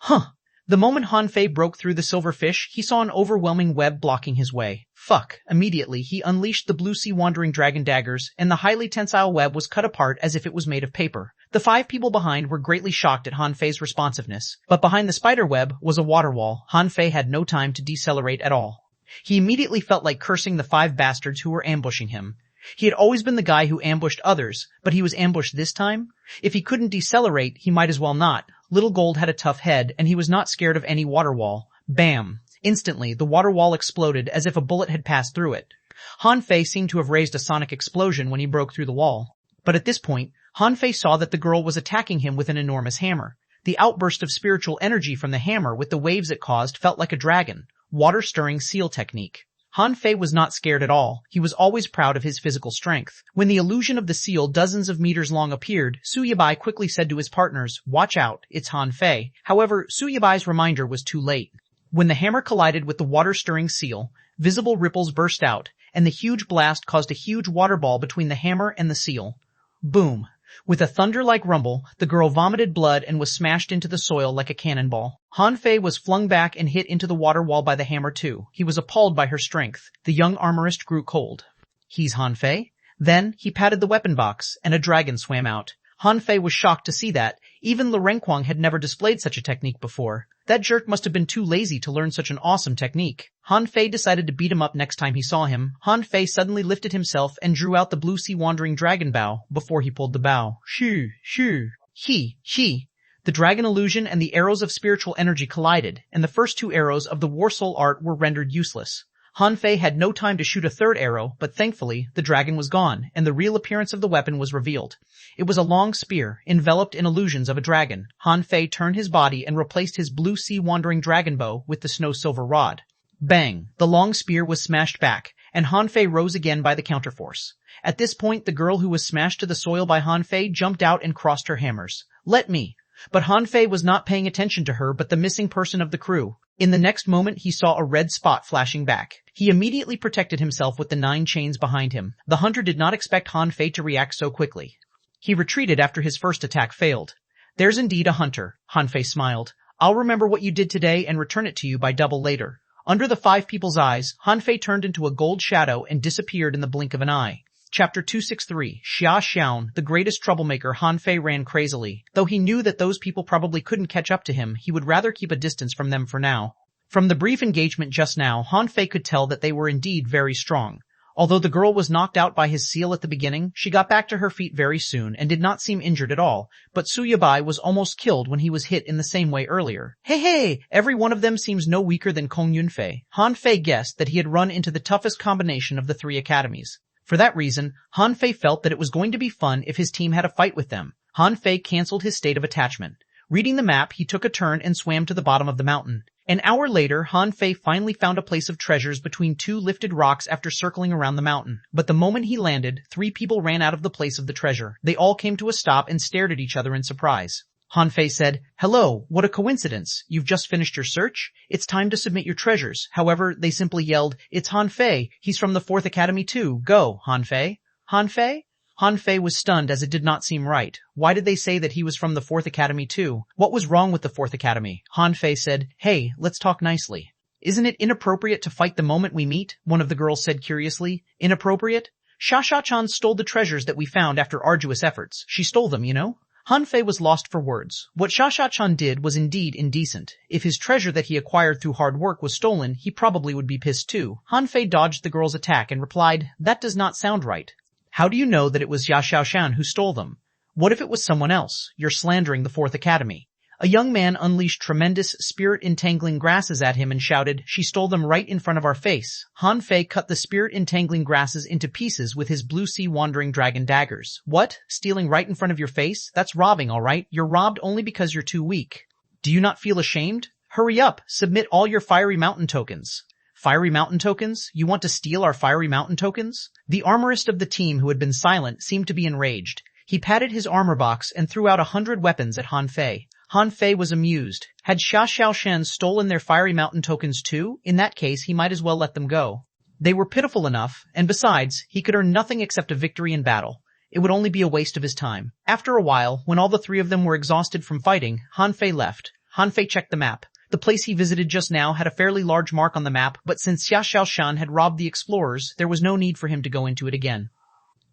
[SPEAKER 1] The moment Han Fei broke through the silverfish, he saw an overwhelming web blocking his way. Fuck. Immediately, he unleashed the blue sea wandering dragon daggers, and the highly tensile web was cut apart as if it was made of paper. The 5 people behind were greatly shocked at Han Fei's responsiveness, but behind the spider web was a water wall. Han Fei had no time to decelerate at all. He immediately felt like cursing the 5 bastards who were ambushing him. He had always been the guy who ambushed others, but he was ambushed this time? If he couldn't decelerate, he might as well not. Little Gold had a tough head, and he was not scared of any water wall. Bam! Instantly, the water wall exploded as if a bullet had passed through it. Han Fei seemed to have raised a sonic explosion when he broke through the wall. But at this point, Han Fei saw that the girl was attacking him with an enormous hammer. The outburst of spiritual energy from the hammer with the waves it caused felt like a dragon. Water-stirring seal technique. Han Fei was not scared at all. He was always proud of his physical strength. When the illusion of the seal dozens of meters long appeared, Suyabai quickly said to his partners, watch out, it's Han Fei. However, Suyabai's reminder was too late. When the hammer collided with the water-stirring seal, visible ripples burst out, and the huge blast caused a huge water ball between the hammer and the seal. Boom. With a thunder-like rumble, the girl vomited blood and was smashed into the soil like a cannonball. Han Fei was flung back and hit into the water wall by the hammer too. He was appalled by her strength. The young armorist grew cold. He's Han Fei? Then, he patted the weapon box, and a dragon swam out. Han Fei was shocked to see that. Even Lu Renquang had never displayed such a technique before. That jerk must have been too lazy to learn such an awesome technique. Han Fei decided to beat him up next time he saw him. Han Fei suddenly lifted himself and drew out the blue sea wandering dragon bow before he pulled the bow. Shoo, shoo. He. The dragon illusion and the arrows of spiritual energy collided, and the first 2 arrows of the war soul art were rendered useless. Han Fei had no time to shoot a 3rd arrow, but thankfully, the dragon was gone, and the real appearance of the weapon was revealed. It was a long spear, enveloped in illusions of a dragon. Han Fei turned his body and replaced his blue sea wandering dragon bow with the snow silver rod. Bang! The long spear was smashed back, and Han Fei rose again by the counterforce. At this point, the girl who was smashed to the soil by Han Fei jumped out and crossed her hammers. Let me! But Han Fei was not paying attention to her but the missing person of the crew. In the next moment he saw a red spot flashing back. He immediately protected himself with the 9 chains behind him. The hunter did not expect Han Fei to react so quickly. He retreated after his first attack failed. There's indeed a hunter, Han Fei smiled. I'll remember what you did today and return it to you by double later. Under the 5 people's eyes, Han Fei turned into a gold shadow and disappeared in the blink of an eye. Chapter 263, Xia Xiaon, the greatest troublemaker. Han Fei ran crazily. Though he knew that those people probably couldn't catch up to him, he would rather keep a distance from them for now. From the brief engagement just now, Han Fei could tell that they were indeed very strong. Although the girl was knocked out by his seal at the beginning, she got back to her feet very soon and did not seem injured at all, but Suyabai was almost killed when he was hit in the same way earlier. Hey, every one of them seems no weaker than Kong Yunfei. Han Fei guessed that he had run into the toughest combination of the 3 academies. For that reason, Han Fei felt that it was going to be fun if his team had a fight with them. Han Fei canceled his state of attachment. Reading the map, he took a turn and swam to the bottom of the mountain. An hour later, Han Fei finally found a place of treasures between two lifted rocks after circling around the mountain. But the moment he landed, 3 people ran out of the place of the treasure. They all came to a stop and stared at each other in surprise. Han Fei said, "Hello, what a coincidence. You've just finished your search? It's time to submit your treasures." However, they simply yelled, "It's Han Fei. He's from the 4th Academy too. Go, Han Fei." Han Fei? Han Fei was stunned as it did not seem right. Why did they say that he was from the 4th Academy too? What was wrong with the 4th Academy? Han Fei said, "Hey, let's talk nicely." "Isn't it inappropriate to fight the moment we meet?" one of the girls said curiously. "Inappropriate? Xia stole the treasures that we found after arduous efforts. She stole them, you know?" Han Fei was lost for words. What Xia did was indeed indecent. If his treasure that he acquired through hard work was stolen, he probably would be pissed too. Han Fei dodged the girl's attack and replied, "That does not sound right. How do you know that it was Xia who stole them? What if it was someone else? You're slandering the 4th Academy." A young man unleashed tremendous spirit-entangling grasses at him and shouted, "She stole them right in front of our face." Han Fei cut the spirit-entangling grasses into pieces with his blue sea wandering dragon daggers. "What? Stealing right in front of your face? That's robbing, all right? You're robbed only because you're too weak. Do you not feel ashamed? Hurry up! Submit all your Fiery Mountain tokens." "Fiery Mountain tokens? You want to steal our Fiery Mountain tokens?" The armorist of the team who had been silent seemed to be enraged. He patted his armor box and threw out 100 weapons at Han Fei. Han Fei was amused. Had Xia stolen their Fiery Mountain tokens too? In that case, he might as well let them go. They were pitiful enough, and besides, he could earn nothing except a victory in battle. It would only be a waste of his time. After a while, when all the 3 of them were exhausted from fighting, Han Fei left. Han Fei checked the map. The place he visited just now had a fairly large mark on the map, but since Xia had robbed the explorers, there was no need for him to go into it again.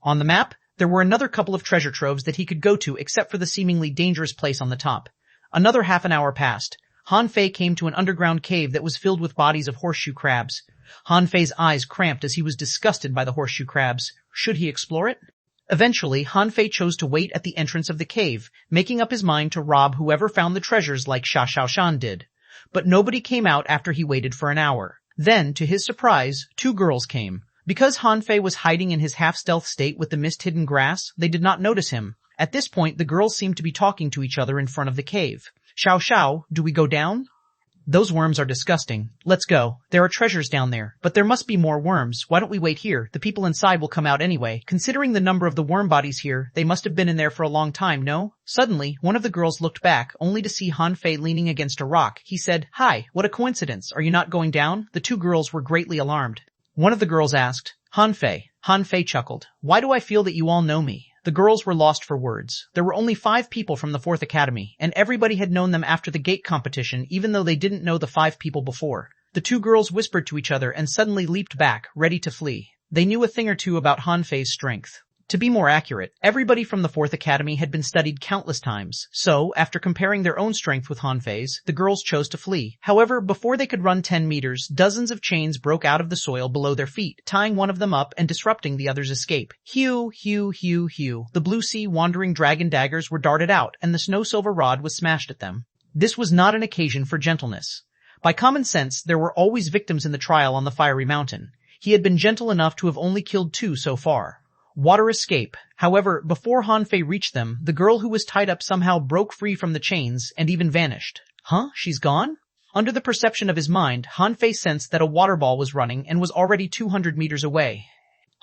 [SPEAKER 1] On the map, there were another couple of treasure troves that he could go to except for the seemingly dangerous place on the top. Another half an hour passed. Han Fei came to an underground cave that was filled with bodies of horseshoe crabs. Han Fei's eyes cramped as he was disgusted by the horseshoe crabs. Should he explore it? Eventually, Han Fei chose to wait at the entrance of the cave, making up his mind to rob whoever found the treasures like Xia did. But nobody came out after he waited for an hour. Then, to his surprise, 2 girls came. Because Han Fei was hiding in his half-stealth state with the mist-hidden grass, they did not notice him. At this point, the girls seemed to be talking to each other in front of the cave. "Xiao, do we go down?" "Those worms are disgusting. Let's go. There are treasures down there. But there must be more worms. Why don't we wait here? The people inside will come out anyway. Considering the number of the worm bodies here, they must have been in there for a long time, no?" Suddenly, one of the girls looked back, only to see Han Fei leaning against a rock. He said, "Hi, what a coincidence. Are you not going down?" The 2 girls were greatly alarmed. One of the girls asked, Han Fei chuckled. "Why do I feel that you all know me?" The girls were lost for words. There were only 5 people from the 4th Academy, and everybody had known them after the gate competition, even though they didn't know the 5 people before. The 2 girls whispered to each other and suddenly leaped back, ready to flee. They knew a thing or two about Han Fei's strength. To be more accurate, everybody from the 4th Academy had been studied countless times, so, after comparing their own strength with Han Fei's, the girls chose to flee. However, before they could run 10 meters, dozens of chains broke out of the soil below their feet, tying one of them up and disrupting the other's escape. Hew. The blue sea wandering dragon daggers were darted out, and the snow silver rod was smashed at them. This was not an occasion for gentleness. By common sense, there were always victims in the trial on the Fiery Mountain. He had been gentle enough to have only killed 2 so far. Water escape. However, before Han Fei reached them, the girl who was tied up somehow broke free from the chains and even vanished. Huh? She's gone? Under the perception of his mind, Han Fei sensed that a water ball was running and was already 200 meters away.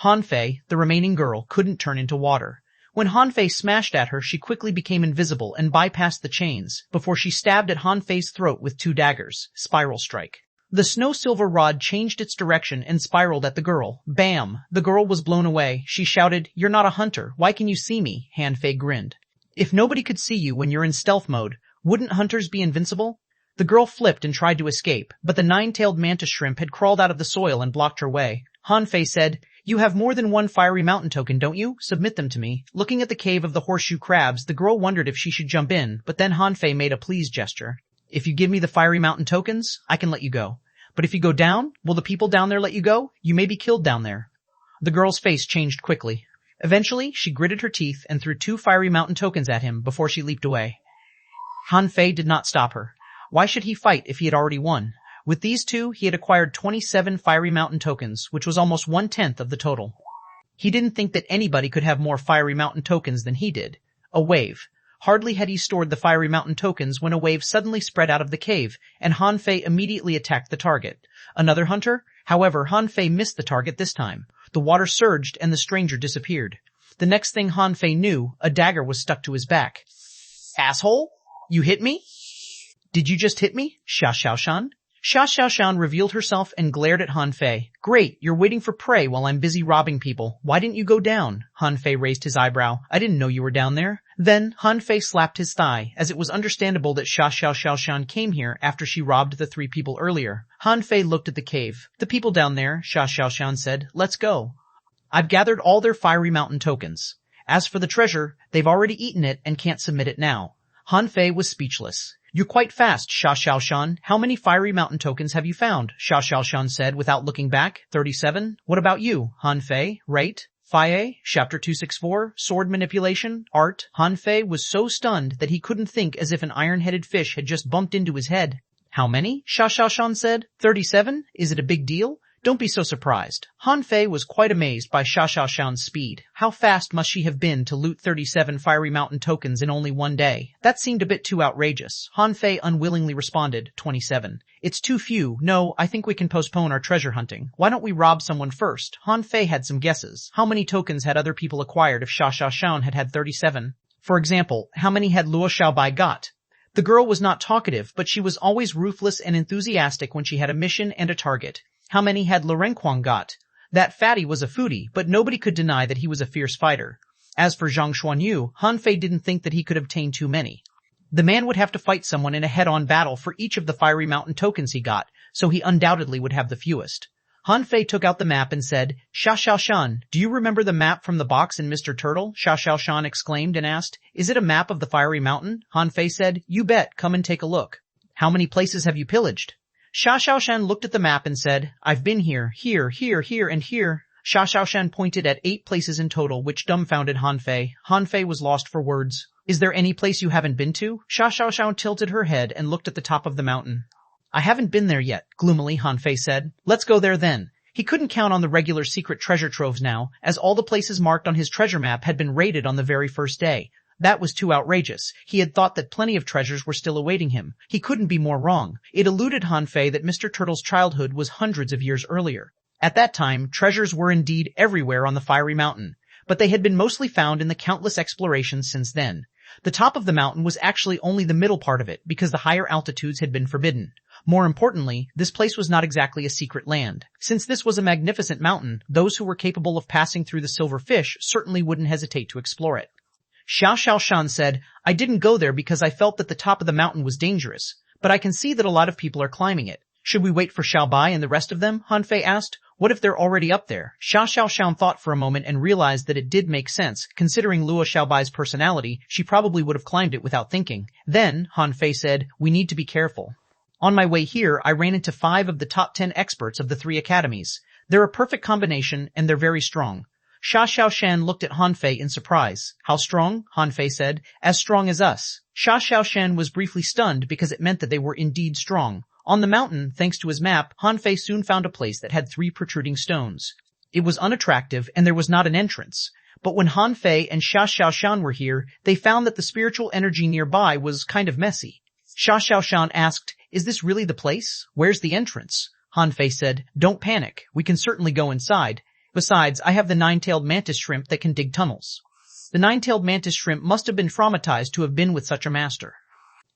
[SPEAKER 1] Han Fei, the remaining girl, couldn't turn into water. When Han Fei smashed at her, she quickly became invisible and bypassed the chains, before she stabbed at Han Fei's throat with 2 daggers. Spiral strike. The snow silver rod changed its direction and spiraled at the girl. Bam! The girl was blown away. She shouted, "You're not a hunter. Why can you see me?" Han Fei grinned. "If nobody could see you when you're in stealth mode, wouldn't hunters be invincible?" The girl flipped and tried to escape, but the 9-tailed mantis shrimp had crawled out of the soil and blocked her way. Han Fei said, "You have more than 1 Fiery Mountain token, don't you? Submit them to me." Looking at the cave of the horseshoe crabs, the girl wondered if she should jump in, but then Han Fei made a please gesture. "If you give me the Fiery Mountain tokens, I can let you go. But if you go down, will the people down there let you go? You may be killed down there." The girl's face changed quickly. Eventually, she gritted her teeth and threw 2 Fiery Mountain tokens at him before she leaped away. Han Fei did not stop her. Why should he fight if he had already won? With these 2, he had acquired 27 Fiery Mountain tokens, which was almost 1/10 of the total. He didn't think that anybody could have more Fiery Mountain tokens than he did. A wave. Hardly had he stored the Fiery Mountain tokens when a wave suddenly spread out of the cave, and Han Fei immediately attacked the target. Another hunter? However, Han Fei missed the target this time. The water surged and the stranger disappeared. The next thing Han Fei knew, a dagger was stuck to his back. Asshole? You hit me? Did you just hit me? Xuanhuan? Xuanhuan revealed herself and glared at Han Fei. Great, you're waiting for prey while I'm busy robbing people. Why didn't you go down? Han Fei raised his eyebrow. I didn't know you were down there. Then, Han Fei slapped his thigh, as it was understandable that Xuanhuan came here after she robbed the 3 people earlier. Han Fei looked at the cave. The people down there, Xuanhuan said, let's go. I've gathered all their Fiery Mountain tokens. As for the treasure, they've already eaten it and can't submit it now. Han Fei was speechless. You're quite fast, Xuanhuan. How many Fiery Mountain tokens have you found? Xuanhuan said without looking back. 37. What about you, Han Fei? Right? Faye, Chapter 264, Sword Manipulation, Art. Han Fei was so stunned that he couldn't think, as if an iron-headed fish had just bumped into his head. How many? Xuanhuan said. 37? Is it a big deal? Don't be so surprised. Han Fei was quite amazed by Xuanhuan's speed. How fast must she have been to loot 37 Fiery Mountain tokens in only one day? That seemed a bit too outrageous. Han Fei unwillingly responded, 27. It's too few. No, I think we can postpone our treasure hunting. Why don't we rob someone first? Han Fei had some guesses. How many tokens had other people acquired if Xuanhuan had 37? For example, how many had Luo Xiaobai got? The girl was not talkative, but she was always ruthless and enthusiastic when she had a mission and a target. How many had Renquang got? That fatty was a foodie, but nobody could deny that he was a fierce fighter. As for Zhang Xuanyu, Han Fei didn't think that he could obtain too many. The man would have to fight someone in a head-on battle for each of the Fiery Mountain tokens he got, so he undoubtedly would have the fewest. Han Fei took out the map and said, Xuanhuan, do you remember the map from the box in Mr. Turtle? Xuanhuan exclaimed and asked, Is it a map of the Fiery Mountain? Han Fei said, You bet, come and take a look. How many places have you pillaged? Xuanhuan looked at the map and said, I've been here, here, and here. Xuanhuan pointed at 8 places in total, which dumbfounded Han Fei. Han Fei was lost for words. Is there any place you haven't been to? Xuanhuan tilted her head and looked at the top of the mountain. I haven't been there yet, gloomily Han Fei said. Let's go there then. He couldn't count on the regular secret treasure troves now, as all the places marked on his treasure map had been raided on the very first day. That was too outrageous. He had thought that plenty of treasures were still awaiting him. He couldn't be more wrong. It eluded Han Fei that Mr. Turtle's childhood was hundreds of years earlier. At that time, treasures were indeed everywhere on the Fiery Mountain, but they had been mostly found in the countless explorations since then. The top of the mountain was actually only the middle part of it, because the higher altitudes had been forbidden. More importantly, this place was not exactly a secret land. Since this was a magnificent mountain, those who were capable of passing through the silver fish certainly wouldn't hesitate to explore it. Xuanhuan said, I didn't go there because I felt that the top of the mountain was dangerous, but I can see that a lot of people are climbing it. Should we wait for Xiaobai and the rest of them? Han Fei asked. What if they're already up there? Xuanhuan thought for a moment and realized that it did make sense. Considering Luo Xiaobai's personality, she probably would have climbed it without thinking. Then, Han Fei said, we need to be careful. On my way here, I ran into 5 of the top 10 experts of the 3 academies. They're a perfect combination, and they're very strong. Xuanhuan looked at Han Fei in surprise. How strong? Han Fei said. As strong as us. Xuanhuan was briefly stunned because it meant that they were indeed strong. On the mountain, thanks to his map, Han Fei soon found a place that had 3 protruding stones. It was unattractive, and there was not an entrance. But when Han Fei and Xuanhuan were here, they found that the spiritual energy nearby was kind of messy. Xuanhuan asked, Is this really the place? Where's the entrance? Han Fei said, Don't panic. We can certainly go inside. Besides, I have the 9-tailed mantis shrimp that can dig tunnels. The 9-tailed mantis shrimp must have been traumatized to have been with such a master.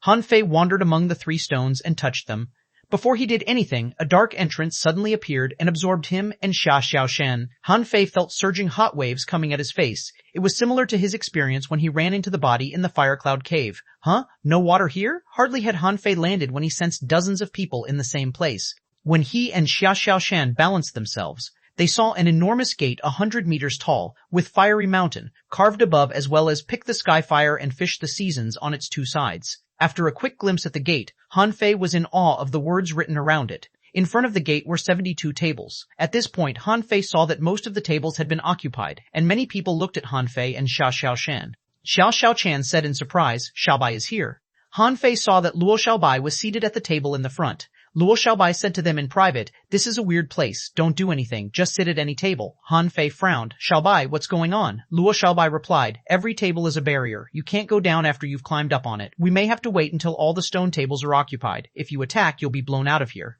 [SPEAKER 1] Han Fei wandered among the 3 stones and touched them. Before he did anything, a dark entrance suddenly appeared and absorbed him and Xuanhuan. Han Fei felt surging hot waves coming at his face. It was similar to his experience when he ran into the body in the Fire Cloud Cave. Huh? No water here? Hardly had Han Fei landed when he sensed dozens of people in the same place. When he and Xuanhuan balanced themselves, they saw an enormous gate 100 meters tall, with Fiery Mountain, carved above, as well as Pick the Sky Fire and Fish the Seasons on its 2 sides. After a quick glimpse at the gate, Han Fei was in awe of the words written around it. In front of the gate were 72 tables. At this point, Han Fei saw that most of the tables had been occupied, and many people looked at Han Fei and Xuanhuan. Xuanhuan said in surprise, Xiaobai is here. Han Fei saw that Luo Xiaobai was seated at the table in the front. Luo Xiaobai said to them in private, "This is a weird place, don't do anything, just sit at any table." Han Fei frowned. "Xiaobai, what's going on?" Luo Xiaobai replied, "Every table is a barrier. You can't go down after you've climbed up on it. We may have to wait until all the stone tables are occupied. If you attack, you'll be blown out of here."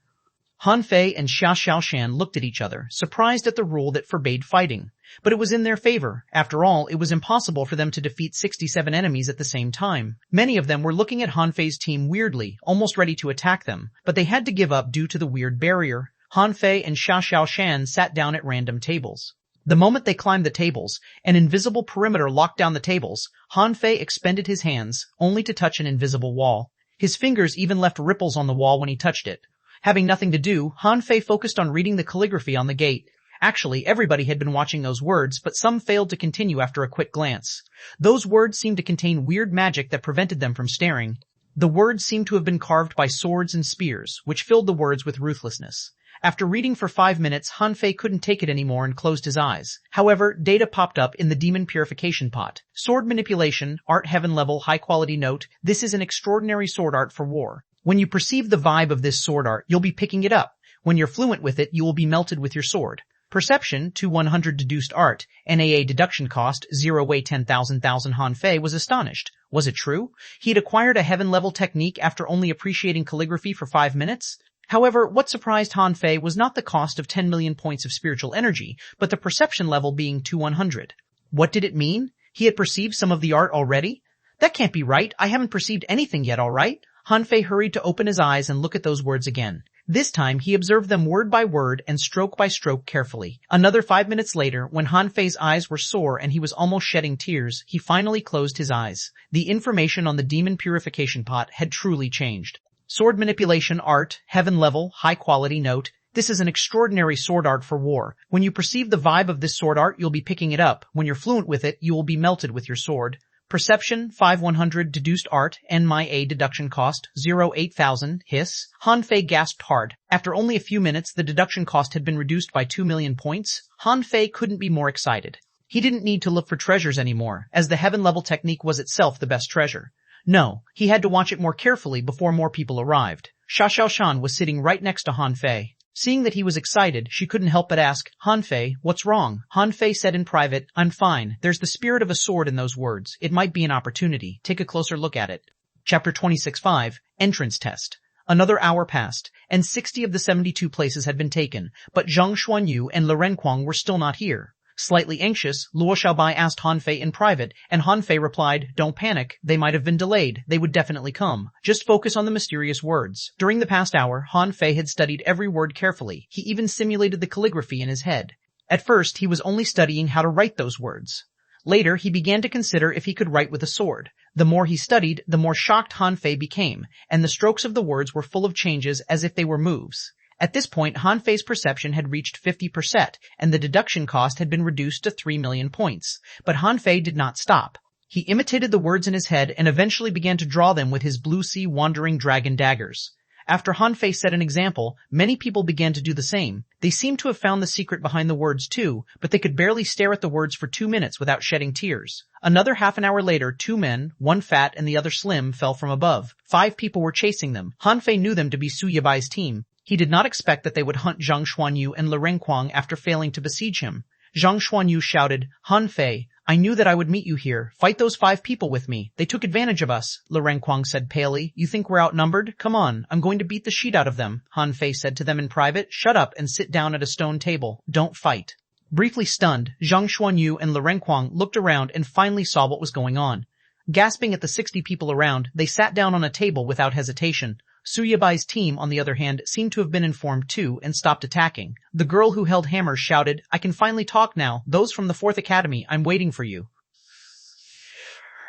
[SPEAKER 1] Han Fei and Xia Xiaoshan looked at each other, surprised at the rule that forbade fighting. But it was in their favor. After all, it was impossible for them to defeat 67 enemies at the same time. Many of them were looking at Han Fei's team weirdly, almost ready to attack them, but they had to give up due to the weird barrier. Han Fei and Xia Xiaoshan sat down at random tables. The moment they climbed the tables, an invisible perimeter locked down the tables. Han Fei expended his hands, only to touch an invisible wall. His fingers even left ripples on the wall when he touched it. Having nothing to do, Han Fei focused on reading the calligraphy on the gate. Actually, everybody had been watching those words, but some failed to continue after a quick glance. Those words seemed to contain weird magic that prevented them from staring. The words seemed to have been carved by swords and spears, which filled the words with ruthlessness. After reading for 5 minutes, Han Fei couldn't take it anymore and closed his eyes. However, data popped up in the demon purification pot. Sword manipulation, art heaven level, high quality note. This is an extraordinary sword art for war. When you perceive the vibe of this sword art, you'll be picking it up. When you're fluent with it, you will be melted with your sword. Perception, 100 deduced art. NAA deduction cost, 0 way 10,000. Han Fei was astonished. Was it true? He had acquired a heaven-level technique after only appreciating calligraphy for 5 minutes? However, what surprised Han Fei was not the cost of 10 million points of spiritual energy, but the perception level being 100. What did it mean? He had perceived some of the art already? That can't be right. I haven't perceived anything yet, all right? Han Fei hurried to open his eyes and look at those words again. This time, he observed them word by word and stroke by stroke carefully. Another 5 minutes later, when Han Fei's eyes were sore and he was almost shedding tears, he finally closed his eyes. The information on the demon purification pot had truly changed. Sword manipulation art, heaven level, high quality note. This is an extraordinary sword art for war. When you perceive the vibe of this sword art, you'll be picking it up. When you're fluent with it, you will be melted with your sword. Perception, 100 deduced art, NMA deduction cost, 8,000, hiss. Han Fei gasped hard. After only a few minutes, the deduction cost had been reduced by 2 million points. Han Fei couldn't be more excited. He didn't need to look for treasures anymore, as the heaven-level technique was itself the best treasure. No, he had to watch it more carefully before more people arrived. Xia Xiaoshan was sitting right next to Han Fei. Seeing that he was excited, she couldn't help but ask, "Han Fei, what's wrong?" Han Fei said in private, "I'm fine. There's the spirit of a sword in those words. It might be an opportunity. Take a closer look at it." Chapter 26.5, Entrance Test. Another hour passed, and 60 of the 72 places had been taken, but Zhang Xuanyu and Le Renquang were still not here. Slightly anxious, Luo Xiaobai asked Han Fei in private, and Han Fei replied, "Don't panic. They might have been delayed. They would definitely come. Just focus on the mysterious words." During the past hour, Han Fei had studied every word carefully. He even simulated the calligraphy in his head. At first, he was only studying how to write those words. Later, he began to consider if he could write with a sword. The more he studied, the more shocked Han Fei became, and the strokes of the words were full of changes as if they were moves. At this point, Han Fei's perception had reached 50%, and the deduction cost had been reduced to 3 million points. But Han Fei did not stop. He imitated the words in his head and eventually began to draw them with his blue sea wandering dragon daggers. After Han Fei set an example, many people began to do the same. They seemed to have found the secret behind the words too, but they could barely stare at the words for 2 minutes without shedding tears. Another half an hour later, 2 men, one fat and the other slim, fell from above. 5 people were chasing them. Han Fei knew them to be Su Yabai's team. He did not expect that they would hunt Zhang Xuanyu and Le Renquang after failing to besiege him. Zhang Xuanyu shouted, "Han Fei, I knew that I would meet you here. Fight those 5 people with me. They took advantage of us." Le Renquang said palely, "You think we're outnumbered? Come on, I'm going to beat the shit out of them." Han Fei said to them in private, "Shut up and sit down at a stone table. Don't fight." Briefly stunned, Zhang Xuanyu and Le Renquang looked around and finally saw what was going on. Gasping at the 60 people around, they sat down on a table without hesitation. Su Yabai's team, on the other hand, seemed to have been informed too and stopped attacking. The girl who held hammers shouted, "I can finally talk now. Those from the 4th Academy, I'm waiting for you."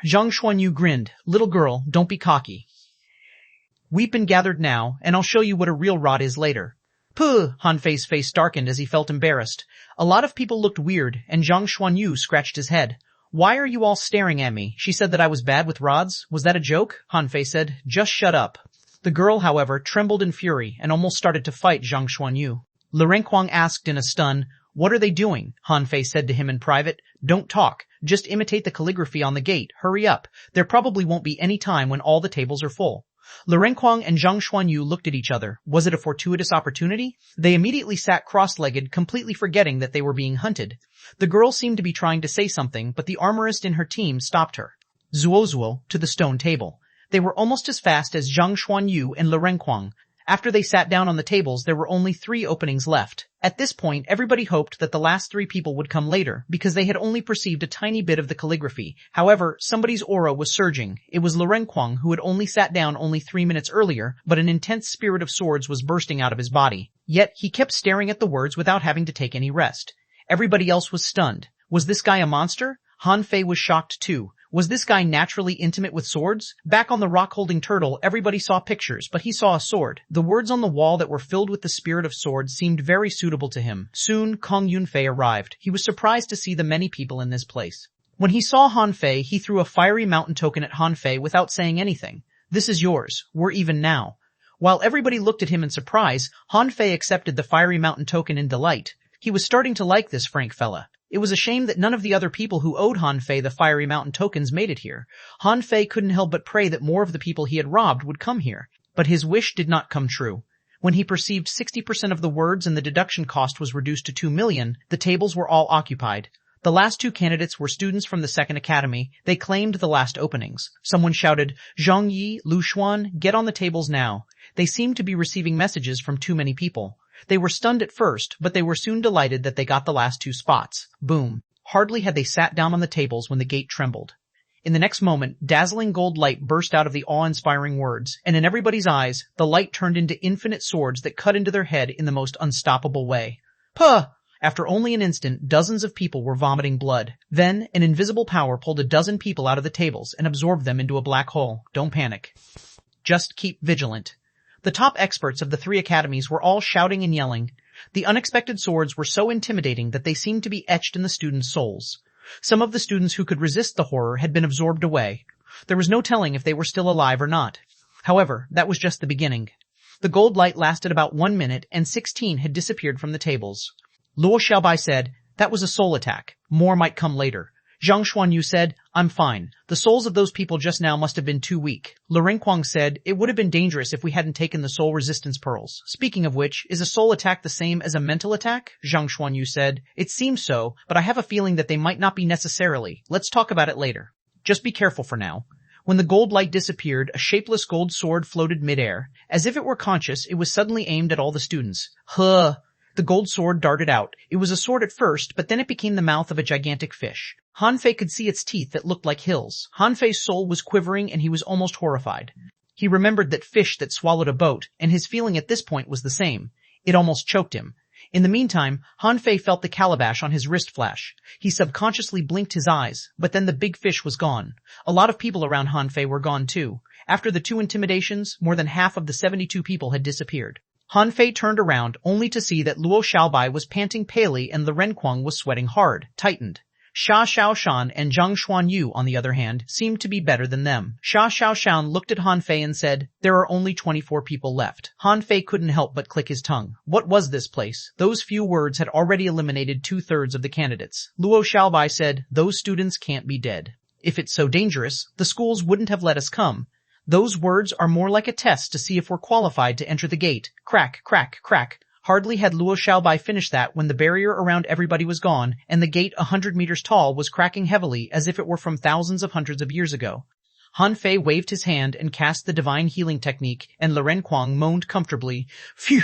[SPEAKER 1] Zhang Xuanyu grinned. "Little girl, don't be cocky. We've been gathered now, and I'll show you what a real rod is later." "Puh!" Han Fei's face darkened as he felt embarrassed. A lot of people looked weird, and Zhang Xuanyu scratched his head. "Why are you all staring at me? She said that I was bad with rods? Was that a joke?" Han Fei said, "Just shut up." The girl, however, trembled in fury and almost started to fight Zhang Xuanyu. Le Renquang asked in a stun, "What are they doing?" Han Fei said to him in private, "Don't talk. Just imitate the calligraphy on the gate. Hurry up. There probably won't be any time when all the tables are full." Renquang and xuanhuan looked at each other. Was it a fortuitous opportunity? They immediately sat cross-legged, completely forgetting that they were being hunted. The girl seemed to be trying to say something, but the armorist in her team stopped her. Zuo, to the stone table. They were almost as fast as xuanhuan and Renquang. After they sat down on the tables, there were only 3 openings left. At this point, everybody hoped that the last 3 people would come later, because they had only perceived a tiny bit of the calligraphy. However, somebody's aura was surging. It was Renquang, who had only sat down only 3 minutes earlier, but an intense spirit of swords was bursting out of his body. Yet, he kept staring at the words without having to take any rest. Everybody else was stunned. Was this guy a monster? Han Fei was shocked too. Was this guy naturally intimate with swords? Back on the rock-holding turtle, everybody saw pictures, but he saw a sword. The words on the wall that were filled with the spirit of swords seemed very suitable to him. Soon, Kong Yunfei arrived. He was surprised to see the many people in this place. When he saw Han Fei, he threw a fiery mountain token at Han Fei without saying anything. This is yours. We're even now. While everybody looked at him in surprise, Han Fei accepted the fiery mountain token in delight. He was starting to like this frank fella. It was a shame that none of the other people who owed Han Fei the fiery mountain tokens made it here. Han Fei couldn't help but pray that more of the people he had robbed would come here. But his wish did not come true. When he perceived 60% of the words and the deduction cost was reduced to 2 million, the tables were all occupied. The last 2 candidates were students from the second academy. They claimed the last openings. Someone shouted, "Zhang Yi, Lu Xuan, get on the tables now." They seemed to be receiving messages from too many people. They were stunned at first, but they were soon delighted that they got the last 2 spots. Boom. Hardly had they sat down on the tables when the gate trembled. In the next moment, dazzling gold light burst out of the awe-inspiring words, and in everybody's eyes, the light turned into infinite swords that cut into their head in the most unstoppable way. Puh! After only an instant, dozens of people were vomiting blood. Then, an invisible power pulled a dozen people out of the tables and absorbed them into a black hole. Don't panic. Just keep vigilant. The top experts of the 3 academies were all shouting and yelling. The unexpected swords were so intimidating that they seemed to be etched in the students' souls. Some of the students who could resist the horror had been absorbed away. There was no telling if they were still alive or not. However, that was just the beginning. The gold light lasted about 1 minute, and 16 had disappeared from the tables. Luo Xiaobai said, "That was a soul attack. More might come later." Zhang Xuanyu said, "I'm fine. The souls of those people just now must have been too weak." Renquang said, "It would have been dangerous if we hadn't taken the soul resistance pearls. Speaking of which, is a soul attack the same as a mental attack?" Zhang Xuanyu said, "It seems so, but I have a feeling that they might not be necessarily. Let's talk about it later. Just be careful for now." When the gold light disappeared, a shapeless gold sword floated midair. As if it were conscious, it was suddenly aimed at all the students. Huh! The gold sword darted out. It was a sword at first, but then it became the mouth of a gigantic fish. Han Fei could see its teeth that looked like hills. Han Fei's soul was quivering and he was almost horrified. He remembered that fish that swallowed a boat, and his feeling at this point was the same. It almost choked him. In the meantime, Han Fei felt the calabash on his wrist flash. He subconsciously blinked his eyes, but then the big fish was gone. A lot of people around Han Fei were gone too. After the 2 intimidations, more than half of the 72 people had disappeared. Han Fei turned around only to see that Luo Xiaobai was panting palely and Renquang was sweating hard, tightened. Sha Xiaoshan and Zhang Xuanyu, on the other hand, seemed to be better than them. Sha Xiaoshan looked at Han Fei and said, "There are only 24 people left." Han Fei couldn't help but click his tongue. What was this place? Those few words had already eliminated 2/3 of the candidates. Luo Xiaobai said, "Those students can't be dead. If it's so dangerous, the schools wouldn't have let us come. Those words are more like a test to see if we're qualified to enter the gate." Crack, crack, crack. Hardly had Luo Xiaobai finished that when the barrier around everybody was gone, and the gate 100 meters tall was cracking heavily as if it were from thousands of hundreds of years ago. Han Fei waved his hand and cast the divine healing technique, and Renquang moaned comfortably. Phew!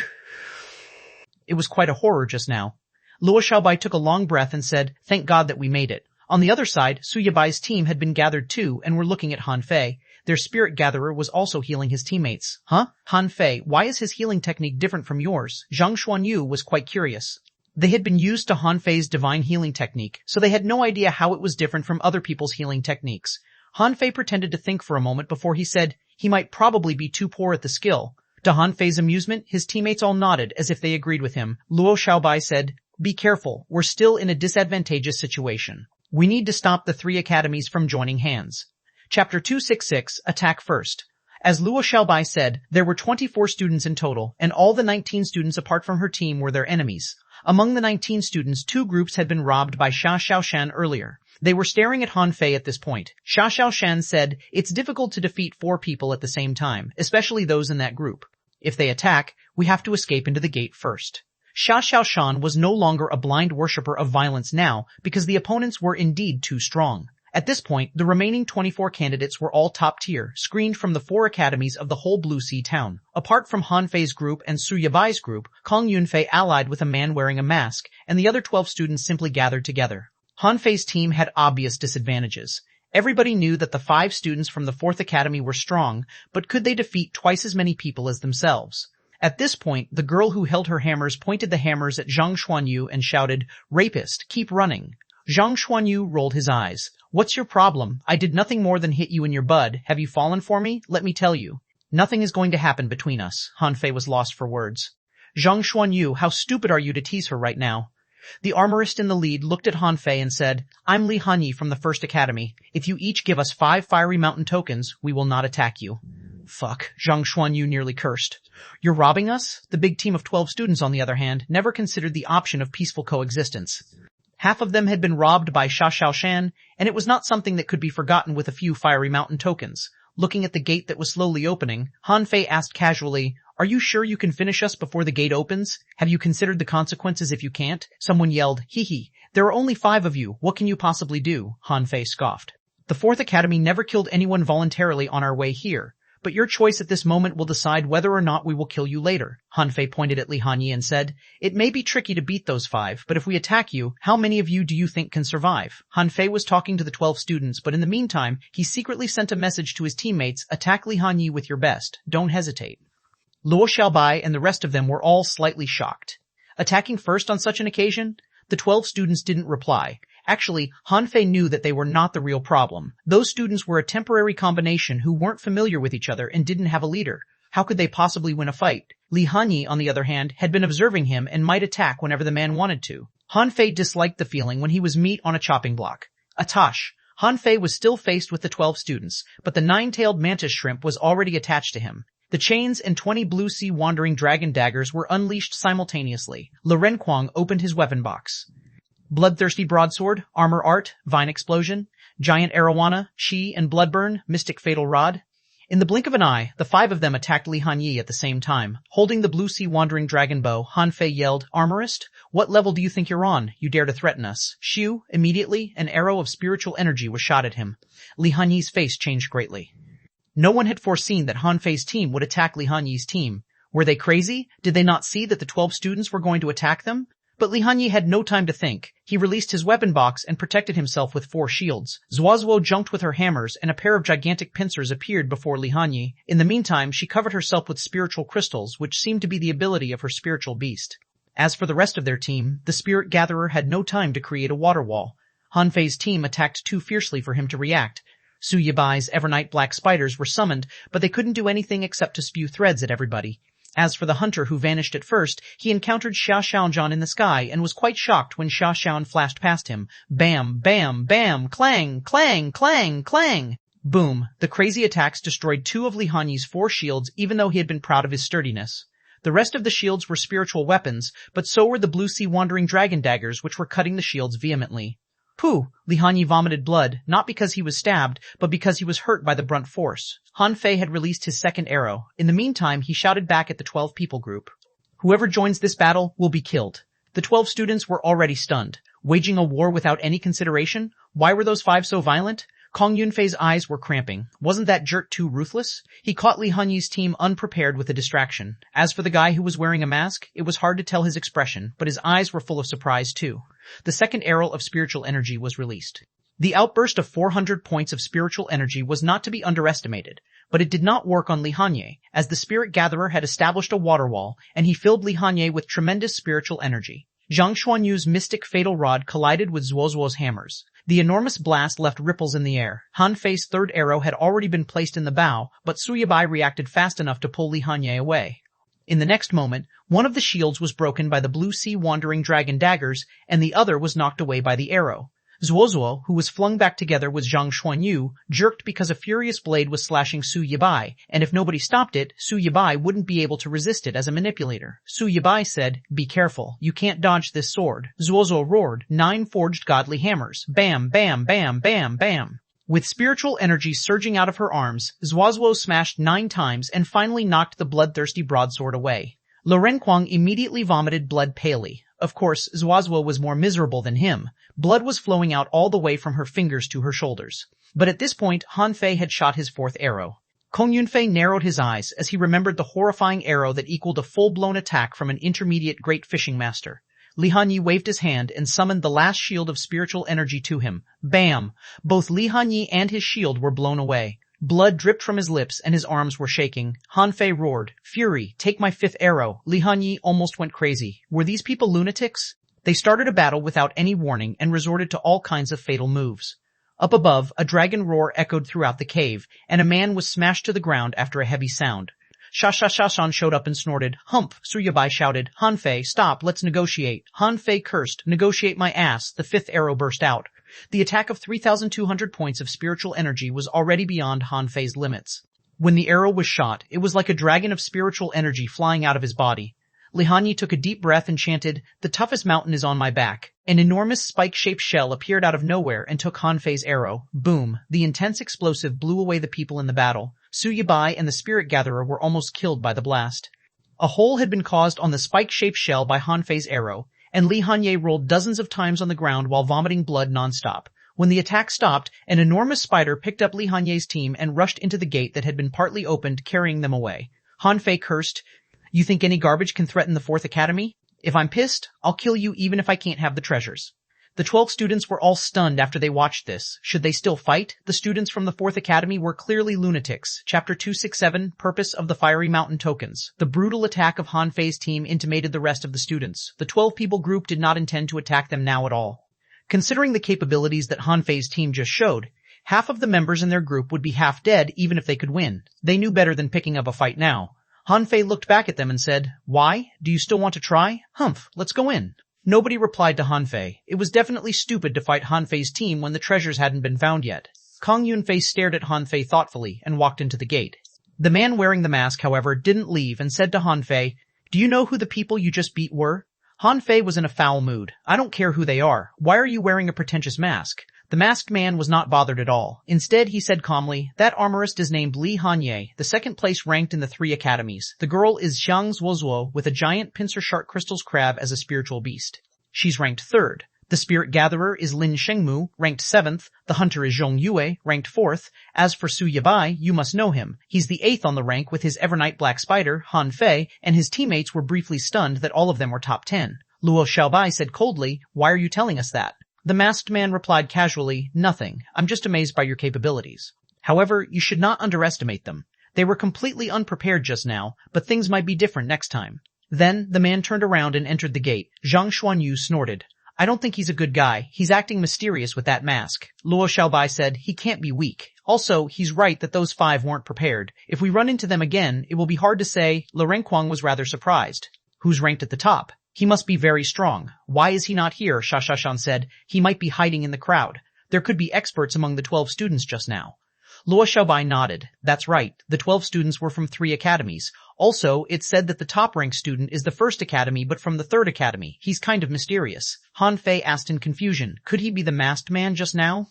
[SPEAKER 1] It was quite a horror just now. Luo Xiaobai took a long breath and said, "Thank God that we made it." On the other side, Suyabai's team had been gathered too and were looking at Han Fei. Their spirit gatherer was also healing his teammates. Huh? Han Fei, why is his healing technique different from yours? Zhang Xuanyu was quite curious. They had been used to Han Fei's divine healing technique, so they had no idea how it was different from other people's healing techniques. Han Fei pretended to think for a moment before he said he might probably be too poor at the skill. To Han Fei's amusement, his teammates all nodded as if they agreed with him. Luo Xiaobai said, "Be careful, we're still in a disadvantageous situation. We need to stop the 3 academies from joining hands." Chapter 266, Attack First. As Luo Xiaobai said, there were 24 students in total, and all the 19 students apart from her team were their enemies. Among the 19 students, 2 groups had been robbed by Sha Xiaoshan earlier. They were staring at Han Fei at this point. Xuanhuan said, "It's difficult to defeat 4 people at the same time, especially those in that group. If they attack, we have to escape into the gate first." Xuanhuan was no longer a blind worshipper of violence now because the opponents were indeed too strong. At this point, the remaining 24 candidates were all top tier, screened from the 4 academies of the whole Blue Sea town. Apart from Han Fei's group and Su Yabai's group, Kong Yunfei allied with a man wearing a mask, and the other 12 students simply gathered together. Han Fei's team had obvious disadvantages. Everybody knew that the 5 students from the 4th Academy were strong, but could they defeat twice as many people as themselves? At this point, the girl who held her hammers pointed the hammers at Zhang Xuanyu and shouted, "Rapist, keep running." Zhang Xuanyu rolled his eyes. "What's your problem? I did nothing more than hit you in your bud. Have you fallen for me? Let me tell you. Nothing is going to happen between us." Han Fei was lost for words. "Zhang Xuanyu, how stupid are you to tease her right now?" The armorist in the lead looked at Han Fei and said, "I'm Li Hanyi from the 1st Academy. If you each give us 5 fiery mountain tokens, we will not attack you." "Fuck," Zhang Xuanyu nearly cursed. "You're robbing us?" The big team of 12 students, on the other hand, never considered the option of peaceful coexistence. Half of them had been robbed by Xuanhuan, and it was not something that could be forgotten with a few fiery mountain tokens. Looking at the gate that was slowly opening, Han Fei asked casually, "Are you sure you can finish us before the gate opens? Have you considered the consequences if you can't?" Someone yelled, "Hee hee, there are only 5 of you. What can you possibly do?" Han Fei scoffed. "The 4th Academy never killed anyone voluntarily on our way here. But your choice at this moment will decide whether or not we will kill you later." Han Fei pointed at Li Hanyi and said, "It may be tricky to beat those 5, but if we attack you, how many of you do you think can survive?" Han Fei was talking to the 12 students, but in the meantime, he secretly sent a message to his teammates, "Attack Li Hanyi with your best. Don't hesitate." Luo Xiaobai and the rest of them were all slightly shocked. Attacking first on such an occasion? The 12 students didn't reply. Actually, Han Fei knew that they were not the real problem. Those students were a temporary combination who weren't familiar with each other and didn't have a leader. How could they possibly win a fight? Li Hanyi, on the other hand, had been observing him and might attack whenever the man wanted to. Han Fei disliked the feeling when he was meat on a chopping block. Atash. Han Fei was still faced with the 12 students, but the 9-tailed mantis shrimp was already attached to him. The chains and 20 Blue Sea wandering dragon daggers were unleashed simultaneously. Li Renquang opened his weapon box. Bloodthirsty broadsword, armor art, vine explosion, giant arowana, chi and bloodburn, mystic fatal rod. In the blink of an eye, the 5 of them attacked Li Hanyi at the same time. Holding the Blue Sea wandering dragon bow, Han Fei yelled, "Armorist, what level do you think you're on? You dare to threaten us?" Shoo, immediately, an arrow of spiritual energy was shot at him. Li Hanyi's face changed greatly. No one had foreseen that Han Fei's team would attack Li Hanyi's team. Were they crazy? Did they not see that the 12 students were going to attack them? But Li Hanyi had no time to think. He released his weapon box and protected himself with 4 shields. Xuanhuan jumped with her hammers, and a pair of gigantic pincers appeared before Li Hanyi. In the meantime, she covered herself with spiritual crystals, which seemed to be the ability of her spiritual beast. As for the rest of their team, the spirit gatherer had no time to create a water wall. Han Fei's team attacked too fiercely for him to react. Su Yabai's Evernight Black Spiders were summoned, but they couldn't do anything except to spew threads at everybody. As for the hunter who vanished at first, he encountered Xuanhuan in the sky and was quite shocked when Xuanhuan flashed past him. Bam, bam, bam, clang, clang, clang, clang. Boom. The crazy attacks destroyed 2 of Li Hanyi's 4 shields, even though he had been proud of his sturdiness. The rest of the shields were spiritual weapons, but so were the Blue Sea wandering dragon daggers, which were cutting the shields vehemently. Pooh! Li Hanyi vomited blood, not because he was stabbed, but because he was hurt by the brunt force. Han Fei had released his second arrow. In the meantime, he shouted back at the 12 people group. "Whoever joins this battle will be killed." The 12 students were already stunned. Waging a war without any consideration? Why were those 5 so violent? Kong Yunfei's eyes were cramping. Wasn't that jerk too ruthless? He caught Li Hanyi's team unprepared with a distraction. As for the guy who was wearing a mask, it was hard to tell his expression, but his eyes were full of surprise too. The second arrow of spiritual energy was released. The outburst of 400 points of spiritual energy was not to be underestimated, but it did not work on Li Hanyi, as the spirit gatherer had established a water wall, and he filled Li Hanyi with tremendous spiritual energy. Zhang Xuanyu's mystic fatal rod collided with Xuanhuan's hammers. The enormous blast left ripples in the air. Han Fei's third arrow had already been placed in the bow, but Su Yabai reacted fast enough to pull Li Hanyi away. In the next moment, one of the shields was broken by the Blue Sea wandering dragon daggers, and the other was knocked away by the arrow. Zuozuo, who was flung back together with Zhang Xuanyu, jerked because a furious blade was slashing Su Yibai, and if nobody stopped it, Su Yibai wouldn't be able to resist it as a manipulator. Su Yibai said, "Be careful, you can't dodge this sword." Zuozuo roared, 9 forged godly hammers. Bam, bam, bam, bam, bam. With spiritual energy surging out of her arms, Zuozuo smashed 9 times and finally knocked the bloodthirsty broadsword away. Lu Renkuang immediately vomited blood palely. Of course, Zuozuo was more miserable than him. Blood was flowing out all the way from her fingers to her shoulders. But at this point, Han Fei had shot his 4th arrow. Kong Yunfei narrowed his eyes as he remembered the horrifying arrow that equaled a full-blown attack from an intermediate great fishing master. Li Hanyi waved his hand and summoned the last shield of spiritual energy to him. Bam! Both Li Hanyi and his shield were blown away. Blood dripped from his lips and his arms were shaking. Han Fei roared, "Fury, take my 5th arrow." Li Hanyi almost went crazy. Were these people lunatics? They started a battle without any warning and resorted to all kinds of fatal moves. Up above, a dragon roar echoed throughout the cave, and a man was smashed to the ground after a heavy sound. Sha-sha-sha-shan showed up and snorted. "Humph!" Su Yibai shouted. "Han Fei, stop, let's negotiate." Han Fei cursed, "Negotiate my ass." The 5th arrow burst out. The attack of 3,200 points of spiritual energy was already beyond Han Fei's limits. When the arrow was shot, it was like a dragon of spiritual energy flying out of his body. Li Hanyi took a deep breath and chanted, "The toughest mountain is on my back." An enormous spike-shaped shell appeared out of nowhere and took Han Fei's arrow. Boom! The intense explosive blew away the people in the battle. Su Yibai and the Spirit Gatherer were almost killed by the blast. A hole had been caused on the spike-shaped shell by Han Fei's arrow, and Li Hanyi rolled dozens of times on the ground while vomiting blood nonstop. When the attack stopped, an enormous spider picked up Li Hanyi's team and rushed into the gate that had been partly opened, carrying them away. Han Fei cursed, "You think any garbage can threaten the 4th Academy? If I'm pissed, I'll kill you even if I can't have the treasures." The 12 students were all stunned after they watched this. Should they still fight? The students from the 4th Academy were clearly lunatics. Chapter 267, Purpose of the Fiery Mountain Tokens. The brutal attack of Han Fei's team intimated the rest of the students. The 12-people group did not intend to attack them now at all. Considering the capabilities that Han Fei's team just showed, half of the members in their group would be half dead even if they could win. They knew better than picking up a fight now. Han Fei looked back at them and said, "Why? Do you still want to try? Humph, let's go in." Nobody replied to Han Fei. It was definitely stupid to fight Han Fei's team when the treasures hadn't been found yet. Kong Yunfei stared at Han Fei thoughtfully and walked into the gate. The man wearing the mask, however, didn't leave and said to Han Fei, "Do you know who the people you just beat were?" Han Fei was in a foul mood. "I don't care who they are. Why are you wearing a pretentious mask?" The masked man was not bothered at all. Instead, he said calmly, "That armorist is named Li Hanyi, the 2nd place ranked in the 3 academies. The girl is Xiang Zuozuo with a giant pincer shark crystals crab as a spiritual beast. She's ranked 3rd. The Spirit Gatherer is Lin Shengmu, ranked 7th. The Hunter is Zhong Yue, ranked 4th. As for Su Yibai, you must know him. He's the 8th on the rank with his Evernight Black Spider, Han Fei, and his teammates were briefly stunned that all of them were top 10. Luo Xiaobai said coldly, "Why are you telling us that?" The masked man replied casually, "Nothing. I'm just amazed by your capabilities. However, you should not underestimate them. They were completely unprepared just now, but things might be different next time." Then, the man turned around and entered the gate. Zhang Xuanyu snorted, "I don't think he's a good guy. He's acting mysterious with that mask." Luo Xiaobai said, "He can't be weak. Also, he's right that those 5 weren't prepared. If we run into them again, it will be hard to say." Lu Renkuang was rather surprised. "Who's ranked at the top? He must be very strong. Why is he not here?" Shashashan said. "He might be hiding in the crowd. There could be experts among the 12 students just now." Luo Xiaobai nodded. "That's right. The 12 students were from 3 academies. Also, it said that the top-ranked student is the 1st academy but from the 3rd academy. He's kind of mysterious." Han Fei asked in confusion, "Could he be the masked man just now?"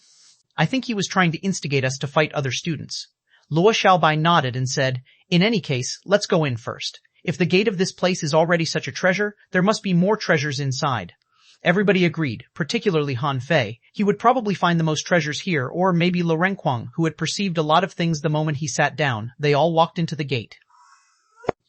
[SPEAKER 1] "I think he was trying to instigate us to fight other students." Luo Xiaobai nodded and said, "In any case, let's go in first. If the gate of this place is already such a treasure, there must be more treasures inside." Everybody agreed, particularly Han Fei. He would probably find the most treasures here, or maybe Lu Renkuang, who had perceived a lot of things the moment he sat down. They all walked into the gate.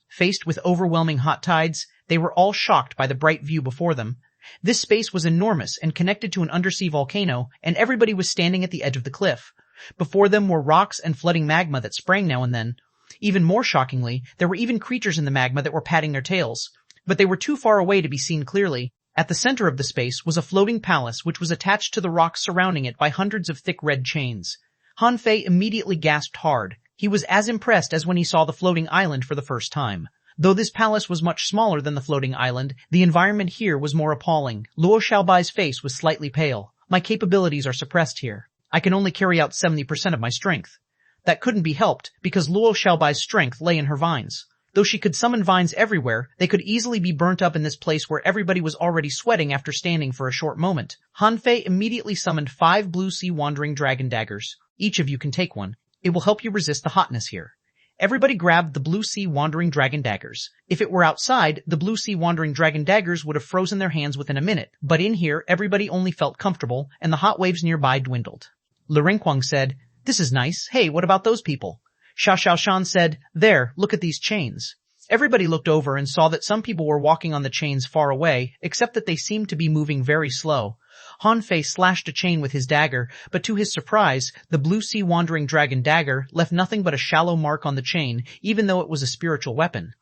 [SPEAKER 1] Faced with overwhelming hot tides, they were all shocked by the bright view before them. This space was enormous and connected to an undersea volcano, and everybody was standing at the edge of the cliff. Before them were rocks and flooding magma that sprang now and then. Even more shockingly, there were even creatures in the magma that were patting their tails. But they were too far away to be seen clearly. At the center of the space was a floating palace which was attached to the rocks surrounding it by hundreds of thick red chains. Han Fei immediately gasped hard. He was as impressed as when he saw the floating island for the first time. Though this palace was much smaller than the floating island, the environment here was more appalling. Luo Xiaobai's face was slightly pale. My capabilities are suppressed here. I can only carry out 70% of my strength. That couldn't be helped, because Luo Xiaobai's strength lay in her vines. Though she could summon vines everywhere, they could easily be burnt up in this place where everybody was already sweating after standing for a short moment. Han Fei immediately summoned 5 blue sea wandering dragon daggers. Each of you can take one. It will help you resist the hotness here. Everybody grabbed the blue sea wandering dragon daggers. If it were outside, the blue sea wandering dragon daggers would have frozen their hands within a minute. But in here, everybody only felt comfortable, and the hot waves nearby dwindled. Le Renquang said, "This is nice. Hey, what about those people?" Xiaoshan said, "There, look at these chains." Everybody looked over and saw that some people were walking on the chains far away, except that they seemed to be moving very slow. Han Fei slashed a chain with his dagger, but to his surprise, the blue sea wandering dragon dagger left nothing but a shallow mark on the chain, even though it was a spiritual weapon.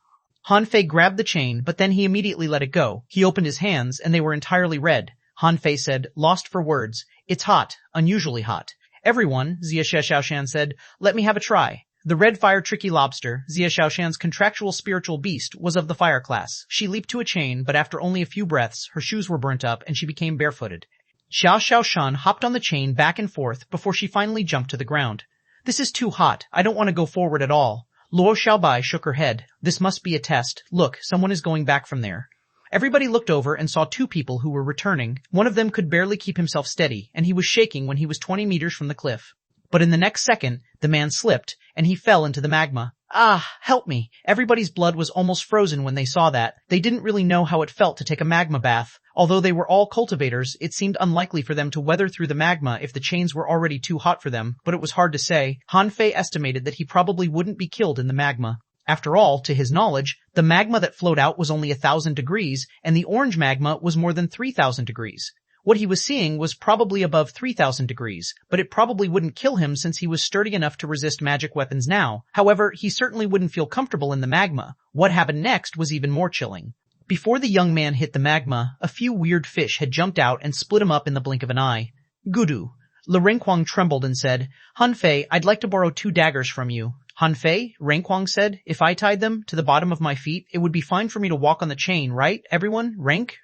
[SPEAKER 1] Han Fei grabbed the chain, but then he immediately let it go. He opened his hands, and they were entirely red. Han Fei said, lost for words, "It's hot, unusually hot." "Everyone," Xia Xiaoshan said, "let me have a try." The red fire tricky lobster, Xia Xiaoshan's contractual spiritual beast, was of the fire class. She leaped to a chain, but after only a few breaths, her shoes were burnt up and she became barefooted. Xiao Xiaoshan hopped on the chain back and forth before she finally jumped to the ground. "This is too hot. I don't want to go forward at all." Luo Xiaobai shook her head. "This must be a test. Look, someone is going back from there." Everybody looked over and saw 2 people who were returning. One of them could barely keep himself steady, and he was shaking when he was 20 meters from the cliff. But in the next second, the man slipped, and he fell into the magma. "Ah, help me." Everybody's blood was almost frozen when they saw that. They didn't really know how it felt to take a magma bath. Although they were all cultivators, it seemed unlikely for them to weather through the magma if the chains were already too hot for them, but it was hard to say. Han Fei estimated that he probably wouldn't be killed in the magma. After all, to his knowledge, the magma that flowed out was only 1,000 degrees, and the orange magma was more than 3,000 degrees. What he was seeing was probably above 3,000 degrees, but it probably wouldn't kill him since he was sturdy enough to resist magic weapons now. However, he certainly wouldn't feel comfortable in the magma. What happened next was even more chilling. Before the young man hit the magma, a few weird fish had jumped out and split him up in the blink of an eye. "Gudu." Le Renquang trembled and said, "Han Fei, I'd like to borrow 2 daggers from you." "Han Fei," Renquang said, "if I tied them to the bottom of my feet, it would be fine for me to walk on the chain, right, everyone? Rank?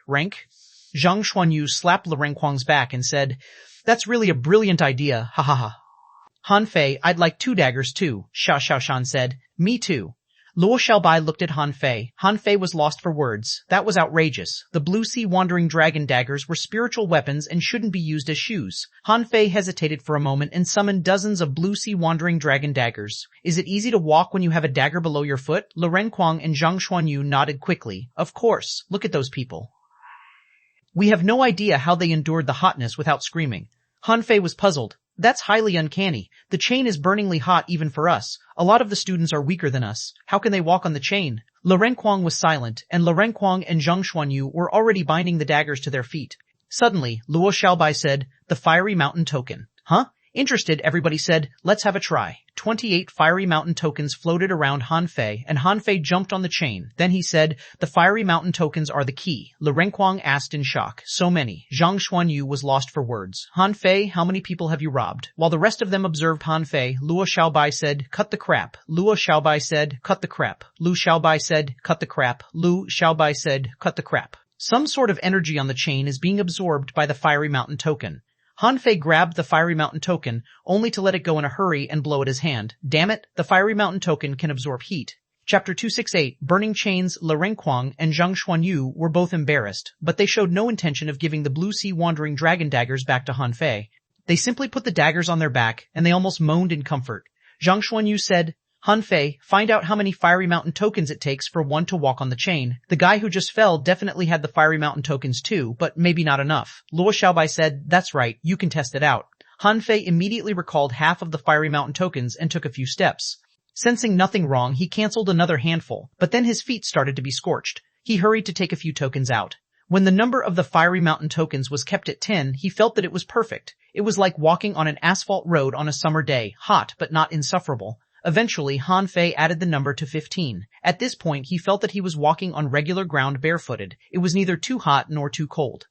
[SPEAKER 1] Xuanhuan slapped Le Renquang's back and said, "That's really a brilliant idea, ha ha ha." "Han Fei, I'd like 2 daggers too," Xiaoshan said. "Me too." Luo Xiaobai looked at Han Fei. Han Fei was lost for words. That was outrageous. The blue sea wandering dragon daggers were spiritual weapons and shouldn't be used as shoes. Han Fei hesitated for a moment and summoned dozens of blue sea wandering dragon daggers. "Is it easy to walk when you have a dagger below your foot?" Le Renquang and Zhang Xuanyu nodded quickly. "Of course. Look at those people. We have no idea how they endured the hotness without screaming." Han Fei was puzzled. "That's highly uncanny. The chain is burningly hot even for us. A lot of the students are weaker than us. How can they walk on the chain?" Le Renquang was silent, and Le Renquang and Zhang Xuanyu were already binding the daggers to their feet. Suddenly, Luo Xiaobai said, "The fiery mountain token." "Huh?" Interested, everybody said, "Let's have a try." 28 fiery mountain tokens floated around Han Fei, and Han Fei jumped on the chain. Then he said, "The fiery mountain tokens are the key." Le Renquang asked in shock, "So many." Zhang Xuanyu was lost for words. "Han Fei, how many people have you robbed?" While the rest of them observed Han Fei, Luo Xiaobai said, "Cut the crap." Luo Xiaobai said, "Cut the crap." Lu Xiaobai said, "Cut the crap." Lu Xiaobai said, "Cut the crap." Some sort of energy on the chain is being absorbed by the fiery mountain token. Han Fei grabbed the fiery mountain token, only to let it go in a hurry and blow at his hand. Damn it, the fiery mountain token can absorb heat. Chapter 268, Burning Chains. Le Renquang and Zhang Xuanyu were both embarrassed, but they showed no intention of giving the blue sea wandering dragon daggers back to Han Fei. They simply put the daggers on their back, and they almost moaned in comfort. Zhang Xuanyu said, "Han Fei, find out how many fiery mountain tokens it takes for one to walk on the chain. The guy who just fell definitely had the fiery mountain tokens too, but maybe not enough." Luo Xiaobai said, "That's right, you can test it out." Han Fei immediately recalled half of the fiery mountain tokens and took a few steps. Sensing nothing wrong, he canceled another handful, but then his feet started to be scorched. He hurried to take a few tokens out. When the number of the fiery mountain tokens was kept at 10, he felt that it was perfect. It was like walking on an asphalt road on a summer day, hot but not insufferable. Eventually, Han Fei added the number to 15. At this point, he felt that he was walking on regular ground barefooted. It was neither too hot nor too cold.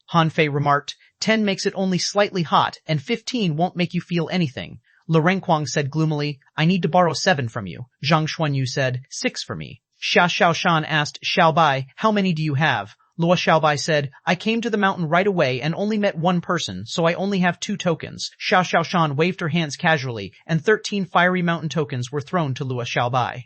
[SPEAKER 1] Han Fei remarked, 10 makes it only slightly hot, and 15 won't make you feel anything. Le Renquang said gloomily, "I need to borrow 7 from you." Zhang Xuanyu said, 6 for me. Xiaoshan asked, "Xiaobai, how many do you have?" Luo Xiaobai said, I came to the mountain right away and only met one person, so I only have 2 tokens. Xia Xiaoshan waved her hands casually, and 13 fiery mountain tokens were thrown to Luo Xiaobai.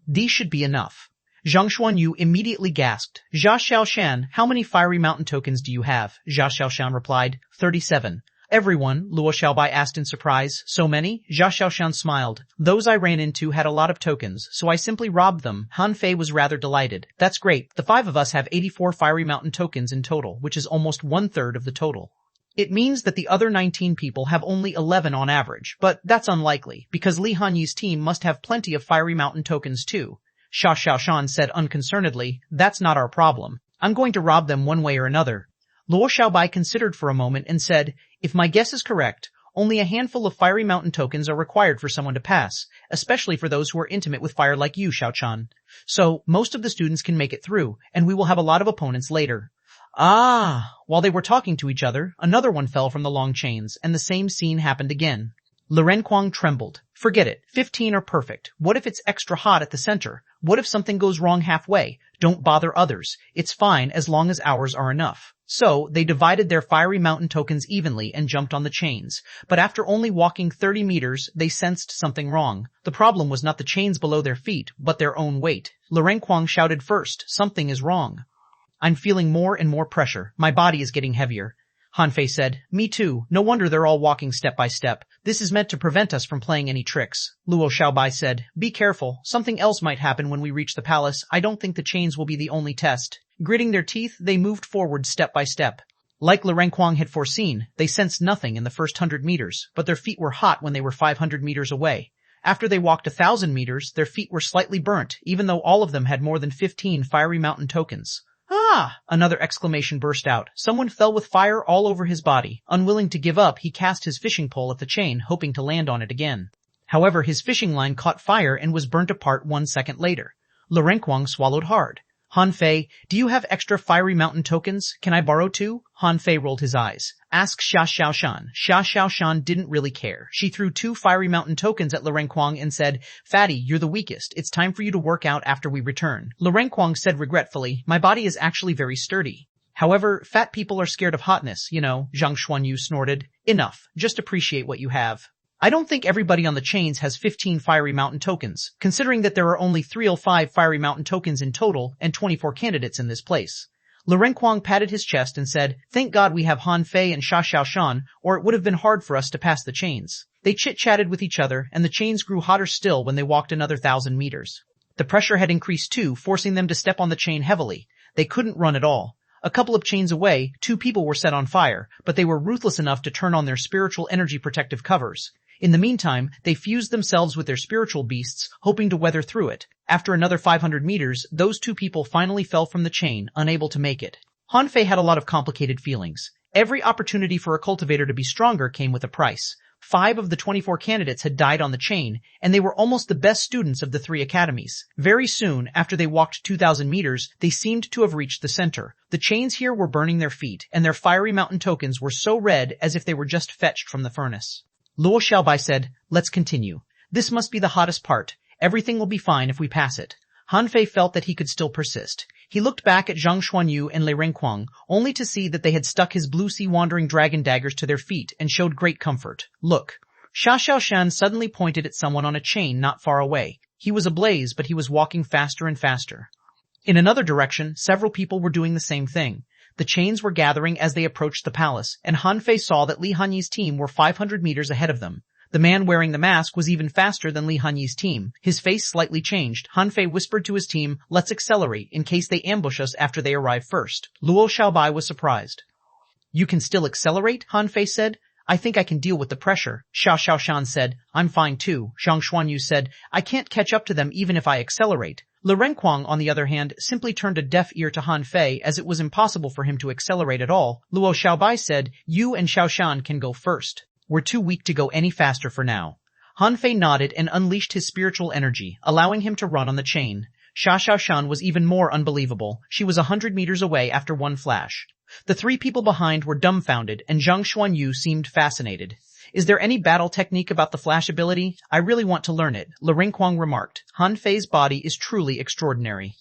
[SPEAKER 1] These should be enough. Zhang Xuanyu immediately gasped. Xia Xiaoshan, how many fiery mountain tokens do you have? Xia Xiaoshan replied, 37. Everyone, Luo Xiaobai asked in surprise. So many? Xia Xiaoshan smiled. Those I ran into had a lot of tokens, so I simply robbed them. Han Fei was rather delighted. That's great. The 5 of us have 84 fiery mountain tokens in total, which is almost 1/3 of the total. It means that the other 19 people have only 11 on average, but that's unlikely, because Li Hanyi's team must have plenty of fiery mountain tokens too. Xia Xiaoshan said unconcernedly, that's not our problem. I'm going to rob them one way or another. Luo Xiaobai considered for a moment and said, if my guess is correct, only a handful of fiery mountain tokens are required for someone to pass, especially for those who are intimate with fire like you, Xiaochan. So, most of the students can make it through, and we will have a lot of opponents later. Ah! While they were talking to each other, another one fell from the long chains, and the same scene happened again. Li Renkuang trembled. Forget it. 15 are perfect. What if it's extra hot at the center? What if something goes wrong halfway? Don't bother others. It's fine as long as ours are enough. So, they divided their fiery mountain tokens evenly and jumped on the chains. But after only walking 30 meters, they sensed something wrong. The problem was not the chains below their feet, but their own weight. Li Renkuang shouted first, something is wrong. I'm feeling more and more pressure. My body is getting heavier. Han Fei said, me too. No wonder they're all walking step by step. This is meant to prevent us from playing any tricks. Luo Xiaobai said, be careful. Something else might happen when we reach the palace. I don't think the chains will be the only test. Gritting their teeth, they moved forward step by step. Like Li Renkuang had foreseen, they sensed nothing in the first 100 meters, but their feet were hot when they were 500 meters away. After they walked 1,000 meters, their feet were slightly burnt, even though all of them had more than 15 fiery mountain tokens. Ah! Another exclamation burst out. Someone fell with fire all over his body. Unwilling to give up, he cast his fishing pole at the chain, hoping to land on it again. However, his fishing line caught fire and was burnt apart 1 second later. Li Renkuang swallowed hard. Han Fei, do you have extra fiery mountain tokens? Can I borrow 2? Han Fei rolled his eyes. Ask Xia Xiaoshan. Xia Xiaoshan didn't really care. She threw 2 fiery mountain tokens at Li Renkuang and said, Fatty, you're the weakest. It's time for you to work out after we return. Li Renkuang said regretfully, my body is actually very sturdy. However, fat people are scared of hotness, you know, Zhang Xuanyu snorted. Enough. Just appreciate what you have. I don't think everybody on the chains has 15 fiery mountain tokens, considering that there are only 305 fiery mountain tokens in total and 24 candidates in this place. Li Renkuang patted his chest and said, thank God we have Han Fei and Xia Xiaoshan, or it would have been hard for us to pass the chains. They chit-chatted with each other, and the chains grew hotter still when they walked another 1,000 meters. The pressure had increased too, forcing them to step on the chain heavily. They couldn't run at all. A couple of chains away, 2 people were set on fire, but they were ruthless enough to turn on their spiritual energy protective covers. In the meantime, they fused themselves with their spiritual beasts, hoping to weather through it. After another 500 meters, those 2 people finally fell from the chain, unable to make it. Han Fei had a lot of complicated feelings. Every opportunity for a cultivator to be stronger came with a price. 5 of the 24 candidates had died on the chain, and they were almost the best students of the 3 academies. Very soon, after they walked 2,000 meters, they seemed to have reached the center. The chains here were burning their feet, and their fiery mountain tokens were so red as if they were just fetched from the furnace. Luo Xiaobai said, let's continue. This must be the hottest part. Everything will be fine if we pass it. Han Fei felt that he could still persist. He looked back at Zhang Xuanyu and Li Renkuang, only to see that they had stuck his blue sea wandering dragon daggers to their feet and showed great comfort. Look. Xia Xiaoshan suddenly pointed at someone on a chain not far away. He was ablaze, but he was walking faster and faster. In another direction, several people were doing the same thing. The chains were gathering as they approached the palace, and Han Fei saw that Li Hanyi's team were 500 meters ahead of them. The man wearing the mask was even faster than Li Hanyi's team. His face slightly changed. Han Fei whispered to his team, let's accelerate in case they ambush us after they arrive first. Luo Xiaobai was surprised. You can still accelerate? Han Fei said. I think I can deal with the pressure. Xia Xiaoshan said, I'm fine too. Zhang Xuanyu said, I can't catch up to them even if I accelerate. Li Renkuang, on the other hand, simply turned a deaf ear to Han Fei as it was impossible for him to accelerate at all. Luo Xiaobai said, you and Xiaoshan can go first. We're too weak to go any faster for now. Han Fei nodded and unleashed his spiritual energy, allowing him to run on the chain. Xia Xiaoshan was even more unbelievable. She was 100 meters away after one flash. The 3 people behind were dumbfounded, and Zhang Xuanyu seemed fascinated. Is there any battle technique about the flash ability? I really want to learn it, Li Renkuang remarked. Han Fei's body is truly extraordinary.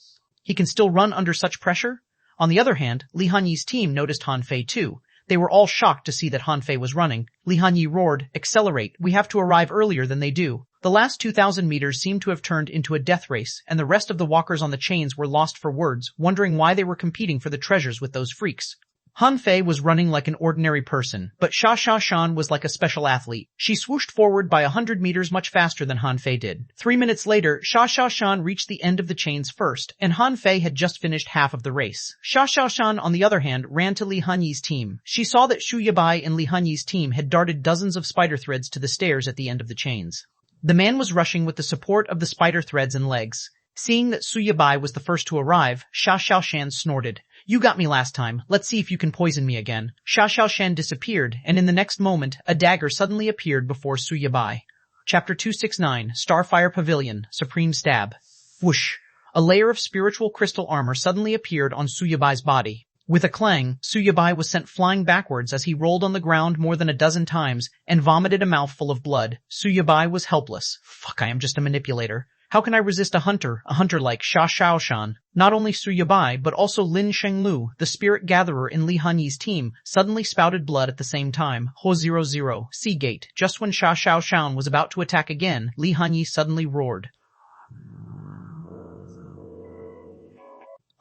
[SPEAKER 1] He can still run under such pressure? On the other hand, Li Hanyi's team noticed Han Fei too. They were all shocked to see that Han Fei was running. Li Hanyi roared, "Accelerate, we have to arrive earlier than they do." The last 2,000 meters seemed to have turned into a death race, and the rest of the walkers on the chains were lost for words, wondering why they were competing for the treasures with those freaks. Han Fei was running like an ordinary person, but xuanhuan was like a special athlete. She swooshed forward by 100 meters much faster than Han Fei did. 3 minutes later, xuanhuan reached the end of the chains first, and Han Fei had just finished half of the race. Xuanhuan, on the other hand, ran to Li Hanyi's team. She saw that Xu Yabai and Li Hanyi's team had darted dozens of spider threads to the stairs at the end of the chains. The man was rushing with the support of the spider threads and legs. Seeing that Xu Yabai was the first to arrive, xuanhuan snorted. "You got me last time, let's see if you can poison me again." xuanhuan disappeared, and in the next moment, a dagger suddenly appeared before Xu Yabai. Chapter 269, Starfire Pavilion, Supreme Stab. Whoosh! A layer of spiritual crystal armor suddenly appeared on Xu Yabai's body. With a clang, Xu Yabai was sent flying backwards as he rolled on the ground more than a dozen times and vomited a mouthful of blood. Xu Yabai was helpless. Fuck, I am just a manipulator. How can I resist a hunter like xuanhuan? Not only Xu Yabai, but also Lin Shenglu, the spirit gatherer in Li Hanyi's team, suddenly spouted blood at the same time. Ho 00, Seagate. Just when xuanhuan was about to attack again, Li Hanyi suddenly roared.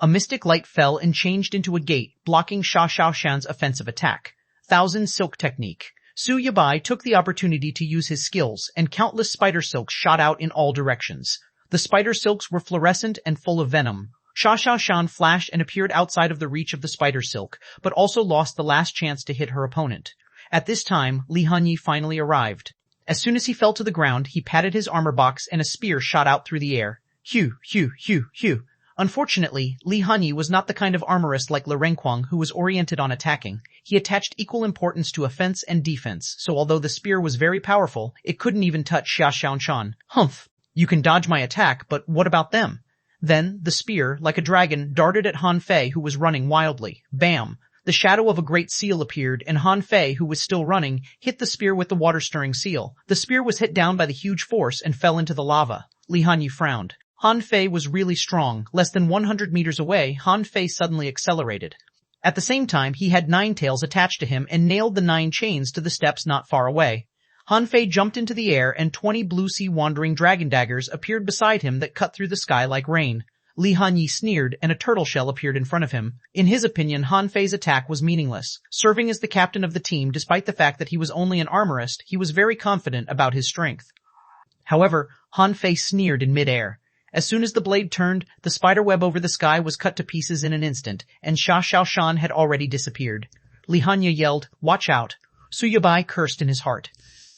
[SPEAKER 1] A mystic light fell and changed into a gate, blocking xuanhuan's offensive attack. Thousand Silk Technique. Xu Yabai took the opportunity to use his skills, and countless spider silks shot out in all directions. The spider silks were fluorescent and full of venom. Xuanhuan flashed and appeared outside of the reach of the spider silk, but also lost the last chance to hit her opponent. At this time, Li Hanyi finally arrived. As soon as he fell to the ground, he patted his armor box and a spear shot out through the air. Hew, hew, hew, hew. Unfortunately, Li Hanyi was not the kind of armorist like Le Renquang who was oriented on attacking. He attached equal importance to offense and defense, so although the spear was very powerful, it couldn't even touch xuanhuan. Humph! You can dodge my attack, but what about them? Then, the spear, like a dragon, darted at Han Fei, who was running wildly. Bam! The shadow of a great seal appeared, and Han Fei, who was still running, hit the spear with the water-stirring seal. The spear was hit down by the huge force and fell into the lava. Li Hanyi frowned. Han Fei was really strong. Less than 100 meters away, Han Fei suddenly accelerated. At the same time, he had 9 tails attached to him and nailed the 9 chains to the steps not far away. Han Fei jumped into the air and 20 blue sea wandering dragon daggers appeared beside him that cut through the sky like rain. Li Hanyi sneered and a turtle shell appeared in front of him. In his opinion, Han Fei's attack was meaningless. Serving as the captain of the team despite the fact that he was only an armorist, he was very confident about his strength. However, Han Fei sneered in midair. As soon as the blade turned, the spiderweb over the sky was cut to pieces in an instant, and xuanhuan had already disappeared. Li Hanyi yelled, "Watch out!" Xu Yabai cursed in his heart.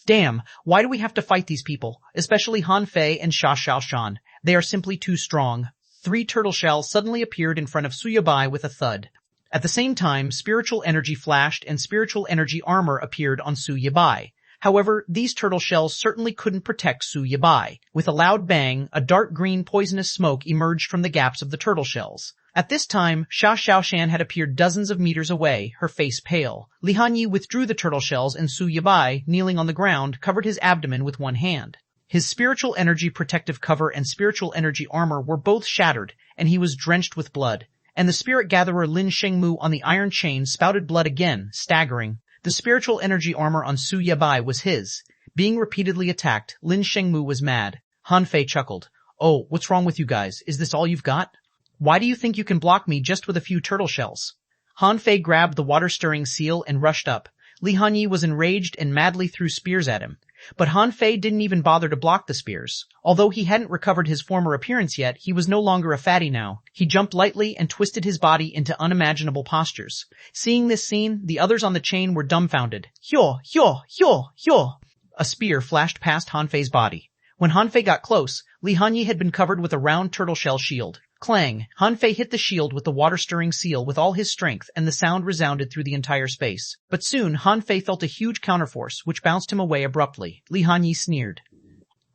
[SPEAKER 1] Damn, why do we have to fight these people, especially Han Fei and xuanhuan? They are simply too strong. 3 turtle shells suddenly appeared in front of Xu Yabai with a thud. At the same time, spiritual energy flashed and spiritual energy armor appeared on Xu Yabai. However, these turtle shells certainly couldn't protect Xu Yabai. With a loud bang, a dark green poisonous smoke emerged from the gaps of the turtle shells. At this time, xuanhuan had appeared dozens of meters away, her face pale. Li Hanyi withdrew the turtle shells and Xu Yabai, kneeling on the ground, covered his abdomen with one hand. His spiritual energy protective cover and spiritual energy armor were both shattered, and he was drenched with blood. And the spirit gatherer Lin Shengmu on the iron chain spouted blood again, staggering. The spiritual energy armor on Xu Yabai was his. Being repeatedly attacked, Lin Shengmu was mad. Han Fei chuckled. "Oh, what's wrong with you guys? Is this all you've got? Why do you think you can block me just with a few turtle shells?" Han Fei grabbed the water-stirring seal and rushed up. Li Hanyi was enraged and madly threw spears at him. But Han Fei didn't even bother to block the spears. Although he hadn't recovered his former appearance yet, he was no longer a fatty now. He jumped lightly and twisted his body into unimaginable postures. Seeing this scene, the others on the chain were dumbfounded. Hyo, hyo, hyo, hyo! A spear flashed past Han Fei's body. When Han Fei got close, Li Hanyi had been covered with a round turtle shell shield. Clang! Han Fei hit the shield with the water-stirring seal with all his strength, and the sound resounded through the entire space. But soon, Han Fei felt a huge counterforce, which bounced him away abruptly. Li Hanyi sneered.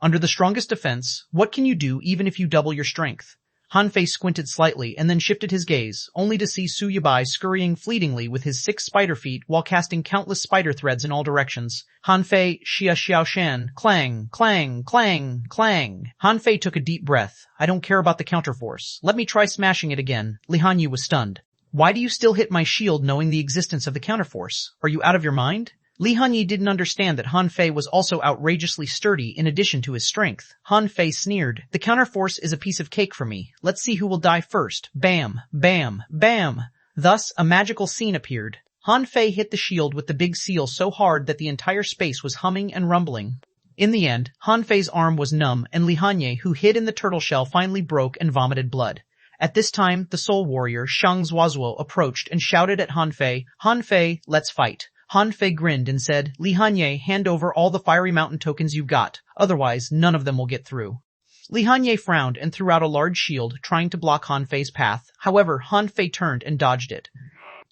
[SPEAKER 1] Under the strongest defense, what can you do even if you double your strength? Han Fei squinted slightly and then shifted his gaze, only to see Xu Yabai scurrying fleetingly with his 6 spider feet while casting countless spider threads in all directions. Han Fei, xuanhuan, clang, clang, clang, clang. Han Fei took a deep breath. I don't care about the counterforce. Let me try smashing it again. Li Hanyi was stunned. Why do you still hit my shield knowing the existence of the counterforce? Are you out of your mind? Li Hanyi didn't understand that Han Fei was also outrageously sturdy in addition to his strength. Han Fei sneered, the counterforce is a piece of cake for me. Let's see who will die first. Bam, bam, bam. Thus, a magical scene appeared. Han Fei hit the shield with the big seal so hard that the entire space was humming and rumbling. In the end, Han Fei's arm was numb and Li Hanyi, who hid in the turtle shell, finally broke and vomited blood. At this time, the soul warrior xuanhuan approached and shouted at Han Fei, let's fight. Han Fei grinned and said, Li Hanyi, hand over all the fiery mountain tokens you've got, otherwise none of them will get through. Li Hanyi frowned and threw out a large shield, trying to block Han Fei's path. However, Han Fei turned and dodged it.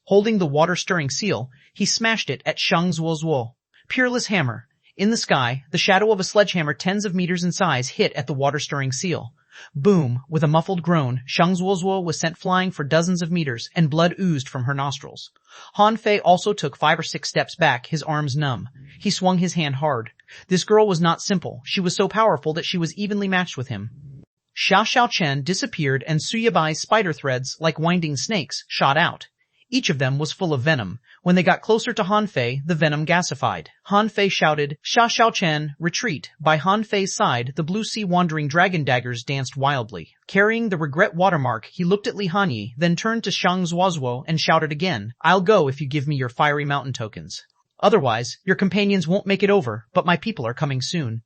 [SPEAKER 1] Holding the water-stirring seal, he smashed it at xuanhuan. Peerless hammer. In the sky, the shadow of a sledgehammer tens of meters in size hit at the water-stirring seal. Boom! With a muffled groan, xuanhuan was sent flying for dozens of meters, and blood oozed from her nostrils. Han Fei also took 5 or 6 steps back, his arms numb. He swung his hand hard. This girl was not simple. She was so powerful that she was evenly matched with him. Xiao Chen disappeared and Suyabai's spider threads, like winding snakes, shot out. Each of them was full of venom. When they got closer to Han Fei, the venom gasified. Han Fei shouted, Xiao Chen, retreat. By Han Fei's side, the blue sea wandering dragon daggers danced wildly. Carrying the regret watermark, he looked at Li Hanyi, then turned to xuanhuan and shouted again, I'll go if you give me your fiery mountain tokens. Otherwise, your companions won't make it over, but my people are coming soon.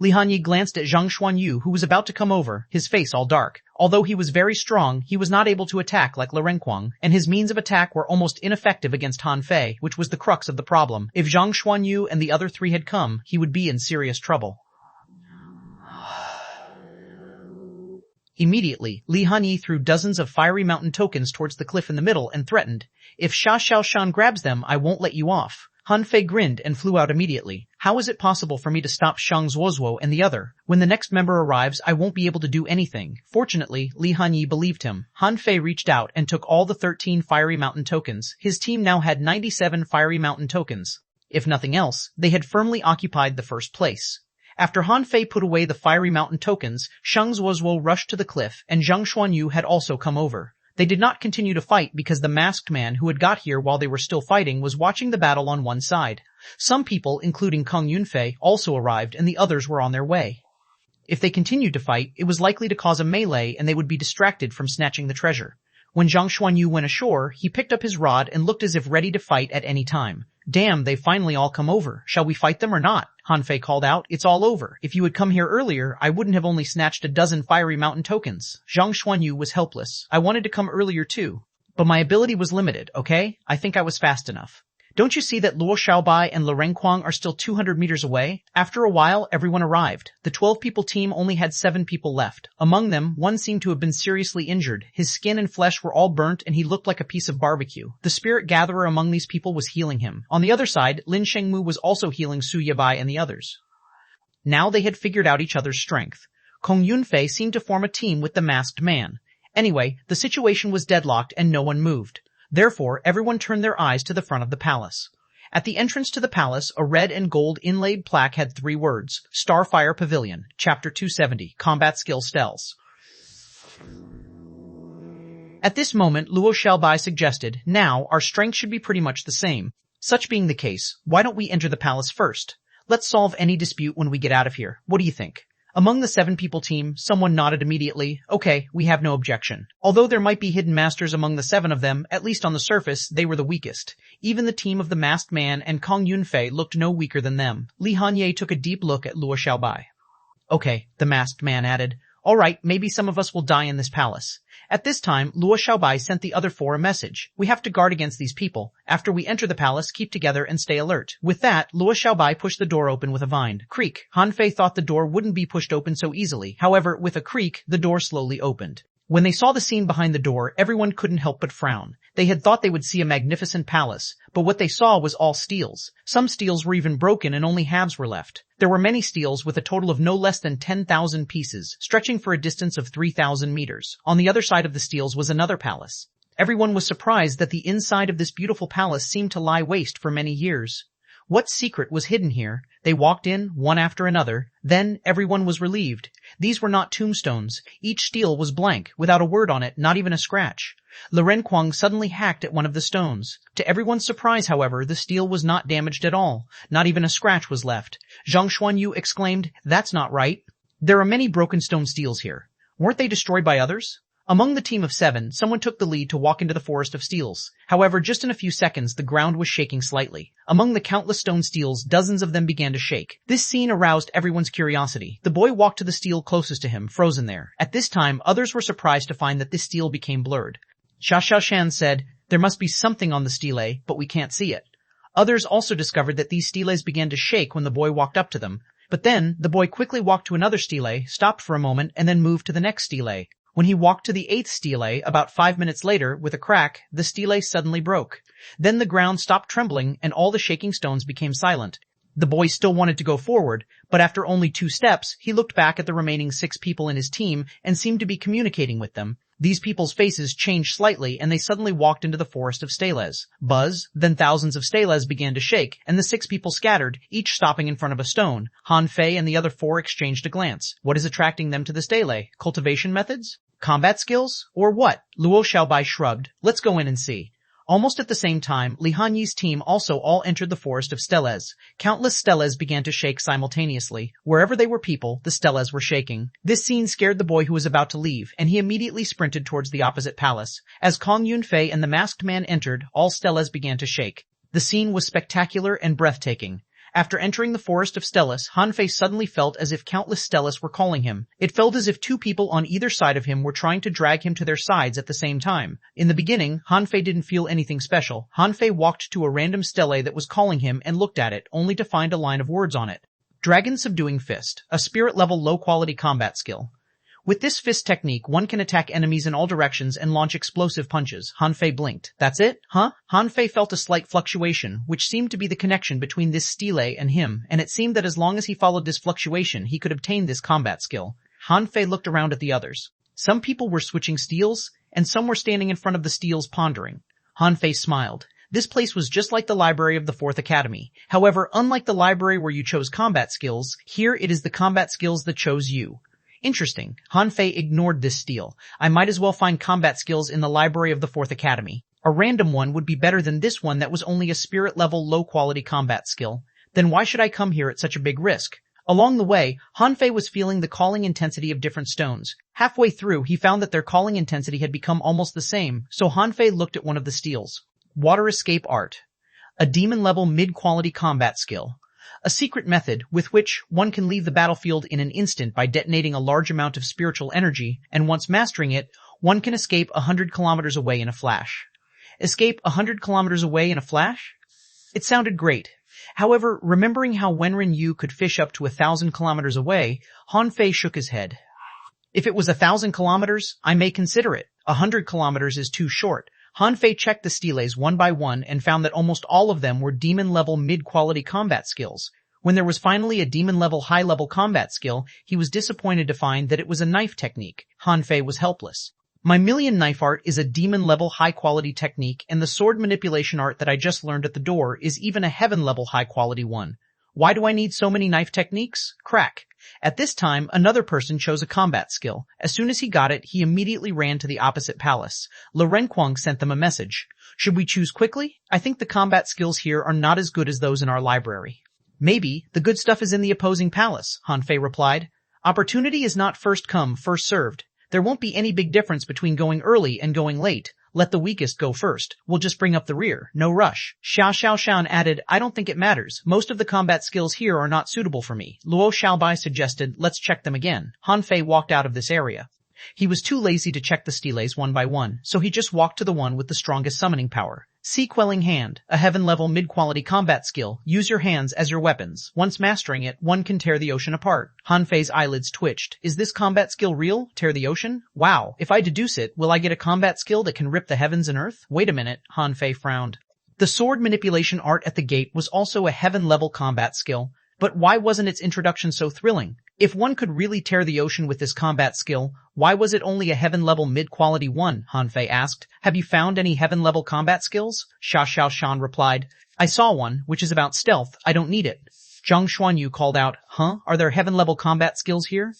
[SPEAKER 1] Li Hanyi glanced at Zhang Xuanyu, who was about to come over, his face all dark. Although he was very strong, he was not able to attack like Lirenquang, and his means of attack were almost ineffective against Han Fei, which was the crux of the problem. If Zhang Xuanyu and the other 3 had come, he would be in serious trouble. Immediately, Li Hanyi threw dozens of fiery mountain tokens towards the cliff in the middle and threatened, if Xiao Shan grabs them, I won't let you off. Han Fei grinned and flew out immediately. How is it possible for me to stop xuanhuan and the other? When the next member arrives, I won't be able to do anything. Fortunately, Li Hanyi believed him. Han Fei reached out and took all the 13 fiery mountain tokens. His team now had 97 fiery mountain tokens. If nothing else, they had firmly occupied the first place. After Han Fei put away the fiery mountain tokens, xuanhuan rushed to the cliff, and Zhang Xuanyu had also come over. They did not continue to fight because the masked man who had got here while they were still fighting was watching the battle on one side. Some people, including Kong Yunfei, also arrived and the others were on their way. If they continued to fight, it was likely to cause a melee and they would be distracted from snatching the treasure. When Zhang Xuanyu went ashore, he picked up his rod and looked as if ready to fight at any time. Damn, they've finally all come over. Shall we fight them or not? Han Fei called out, it's all over. If you had come here earlier, I wouldn't have only snatched a dozen fiery mountain tokens. Zhang Xuanyu was helpless. I wanted to come earlier too. But my ability was limited, okay? I think I was fast enough. Don't you see that Luo Xiaobai and Lirenquang are still 200 meters away? After a while, everyone arrived. The 12-people team only had 7 people left. Among them, one seemed to have been seriously injured. His skin and flesh were all burnt and he looked like a piece of barbecue. The spirit gatherer among these people was healing him. On the other side, Lin Shengmu was also healing Su Yabai and the others. Now they had figured out each other's strength. Kong Yunfei seemed to form a team with the masked man. Anyway, the situation was deadlocked and no one moved. Therefore, everyone turned their eyes to the front of the palace. At the entrance to the palace, a red and gold inlaid plaque had 3 words, Starfire Pavilion, Chapter 270, Combat Skill Stells. At this moment, Luo Xiaobai suggested, now, our strength should be pretty much the same. Such being the case, why don't we enter the palace first? Let's solve any dispute when we get out of here. What do you think? Among the 7-people team, someone nodded immediately. Okay, we have no objection. Although there might be hidden masters among the 7 of them, at least on the surface, they were the weakest. Even the team of the masked man and Kong Yunfei looked no weaker than them. Li Hanyi took a deep look at Luo Xiaobai. Okay, the masked man added. All right, maybe some of us will die in this palace. At this time, Luo Xiaobai sent the other 4 a message. We have to guard against these people. After we enter the palace, keep together and stay alert. With that, Luo Xiaobai pushed the door open with a vine. Creak. Han Fei thought the door wouldn't be pushed open so easily. However, with a creak, the door slowly opened. When they saw the scene behind the door, everyone couldn't help but frown. They had thought they would see a magnificent palace, but what they saw was all steels. Some steels were even broken and only halves were left. There were many steels with a total of no less than 10,000 pieces, stretching for a distance of 3,000 meters. On the other side of the steels was another palace. Everyone was surprised that the inside of this beautiful palace seemed to lie waste for many years. What secret was hidden here? They walked in, one after another. Then, everyone was relieved. These were not tombstones. Each stele was blank, without a word on it, not even a scratch. Renquang suddenly hacked at one of the stones. To everyone's surprise, however, the stele was not damaged at all. Not even a scratch was left. Xuanhuan exclaimed, "That's not right. There are many broken stone steles here. Weren't they destroyed by others?" Among the team of 7, someone took the lead to walk into the forest of steles. However, just in a few seconds, the ground was shaking slightly. Among the countless stone steles, dozens of them began to shake. This scene aroused everyone's curiosity. The boy walked to the stele closest to him, frozen there. At this time, others were surprised to find that this stele became blurred. Xiaoshan said, "There must be something on the stele, but we can't see it." Others also discovered that these steles began to shake when the boy walked up to them. But then, the boy quickly walked to another stele, stopped for a moment, and then moved to the next stele. When he walked to the 8th stele, about 5 minutes later, with a crack, the stele suddenly broke. Then the ground stopped trembling, and all the shaking stones became silent. The boy still wanted to go forward, but after only 2 steps, he looked back at the remaining 6 people in his team and seemed to be communicating with them. These people's faces changed slightly, and they suddenly walked into the forest of steles. Buzz, then thousands of steles began to shake, and the 6 people scattered, each stopping in front of a stone. Han Fei and the other 4 exchanged a glance. What is attracting them to the stele? Cultivation methods? Combat skills? Or what? Luo Xiaobai shrugged. Let's go in and see. Almost at the same time, Li Hanyi's team also all entered the forest of steles. Countless steles began to shake simultaneously. Wherever they were people, the steles were shaking. This scene scared the boy who was about to leave, and he immediately sprinted towards the opposite palace. As Kong Yunfei and the masked man entered, all steles began to shake. The scene was spectacular and breathtaking. After entering the forest of steles, Han Fei suddenly felt as if countless steles were calling him. It felt as if 2 people on either side of him were trying to drag him to their sides at the same time. In the beginning, Han Fei didn't feel anything special. Han Fei walked to a random stele that was calling him and looked at it, only to find a line of words on it. Dragon Subduing Fist, a spirit-level low-quality combat skill. With this fist technique, one can attack enemies in all directions and launch explosive punches. Han Fei blinked. That's it? Huh? Han Fei felt a slight fluctuation, which seemed to be the connection between this stele and him, and it seemed that as long as he followed this fluctuation, he could obtain this combat skill. Han Fei looked around at the others. Some people were switching steles, and some were standing in front of the steles pondering. Han Fei smiled. This place was just like the library of the 4th Academy. However, unlike the library where you chose combat skills, here it is the combat skills that chose you. Interesting. Han Fei ignored this stele. I might as well find combat skills in the library of the 4th Academy. A random one would be better than this one that was only a spirit-level low-quality combat skill. Then why should I come here at such a big risk? Along the way, Han Fei was feeling the calling intensity of different stones. Halfway through, he found that their calling intensity had become almost the same, so Han Fei looked at one of the steles. Water Escape Art. A demon-level mid-quality combat skill. A secret method with which one can leave the battlefield in an instant by detonating a large amount of spiritual energy, and once mastering it, one can escape 100 kilometers away in a flash. Escape 100 kilometers away in a flash? It sounded great. However, remembering how Wenren Yu could fish up to 1,000 kilometers away, Han Fei shook his head. If it was 1,000 kilometers, I may consider it. 100 kilometers is too short. Han Fei checked the steles one by one and found that almost all of them were demon-level mid-quality combat skills. When there was finally a demon-level high-level combat skill, he was disappointed to find that it was a knife technique. Han Fei was helpless. My million knife art is a demon-level high-quality technique, and the sword manipulation art that I just learned at the door is even a heaven-level high-quality one. Why do I need so many knife techniques? Crack. At this time, another person chose a combat skill. As soon as he got it, he immediately ran to the opposite palace. Renquang sent them a message. Should we choose quickly? I think the combat skills here are not as good as those in our library. Maybe. The good stuff is in the opposing palace, Han Fei replied. Opportunity is not first come, first served. There won't be any big difference between going early and going late. Let the weakest go first. We'll just bring up the rear. No rush. Xiaoshan added, I don't think it matters. Most of the combat skills here are not suitable for me. Luo Xiaobai suggested, let's check them again. Han Fei walked out of this area. He was too lazy to check the steles one by one, so he just walked to the one with the strongest summoning power. Sea Quelling Hand, a heaven-level mid-quality combat skill. Use your hands as your weapons. Once mastering it, one can tear the ocean apart. Han Fei's eyelids twitched. Is this combat skill real? Tear the ocean? Wow. If I deduce it, will I get a combat skill that can rip the heavens and earth? Wait a minute. Han Fei frowned. The sword manipulation art at the gate was also a heaven-level combat skill. But why wasn't its introduction so thrilling? If one could really tear the ocean with this combat skill, why was it only a heaven-level mid-quality one? Han Fei asked. Have you found any heaven-level combat skills? Xiaoshan replied. I saw one, which is about stealth. I don't need it. Zhang Xuanyu called out, Huh? Are there heaven-level combat skills here?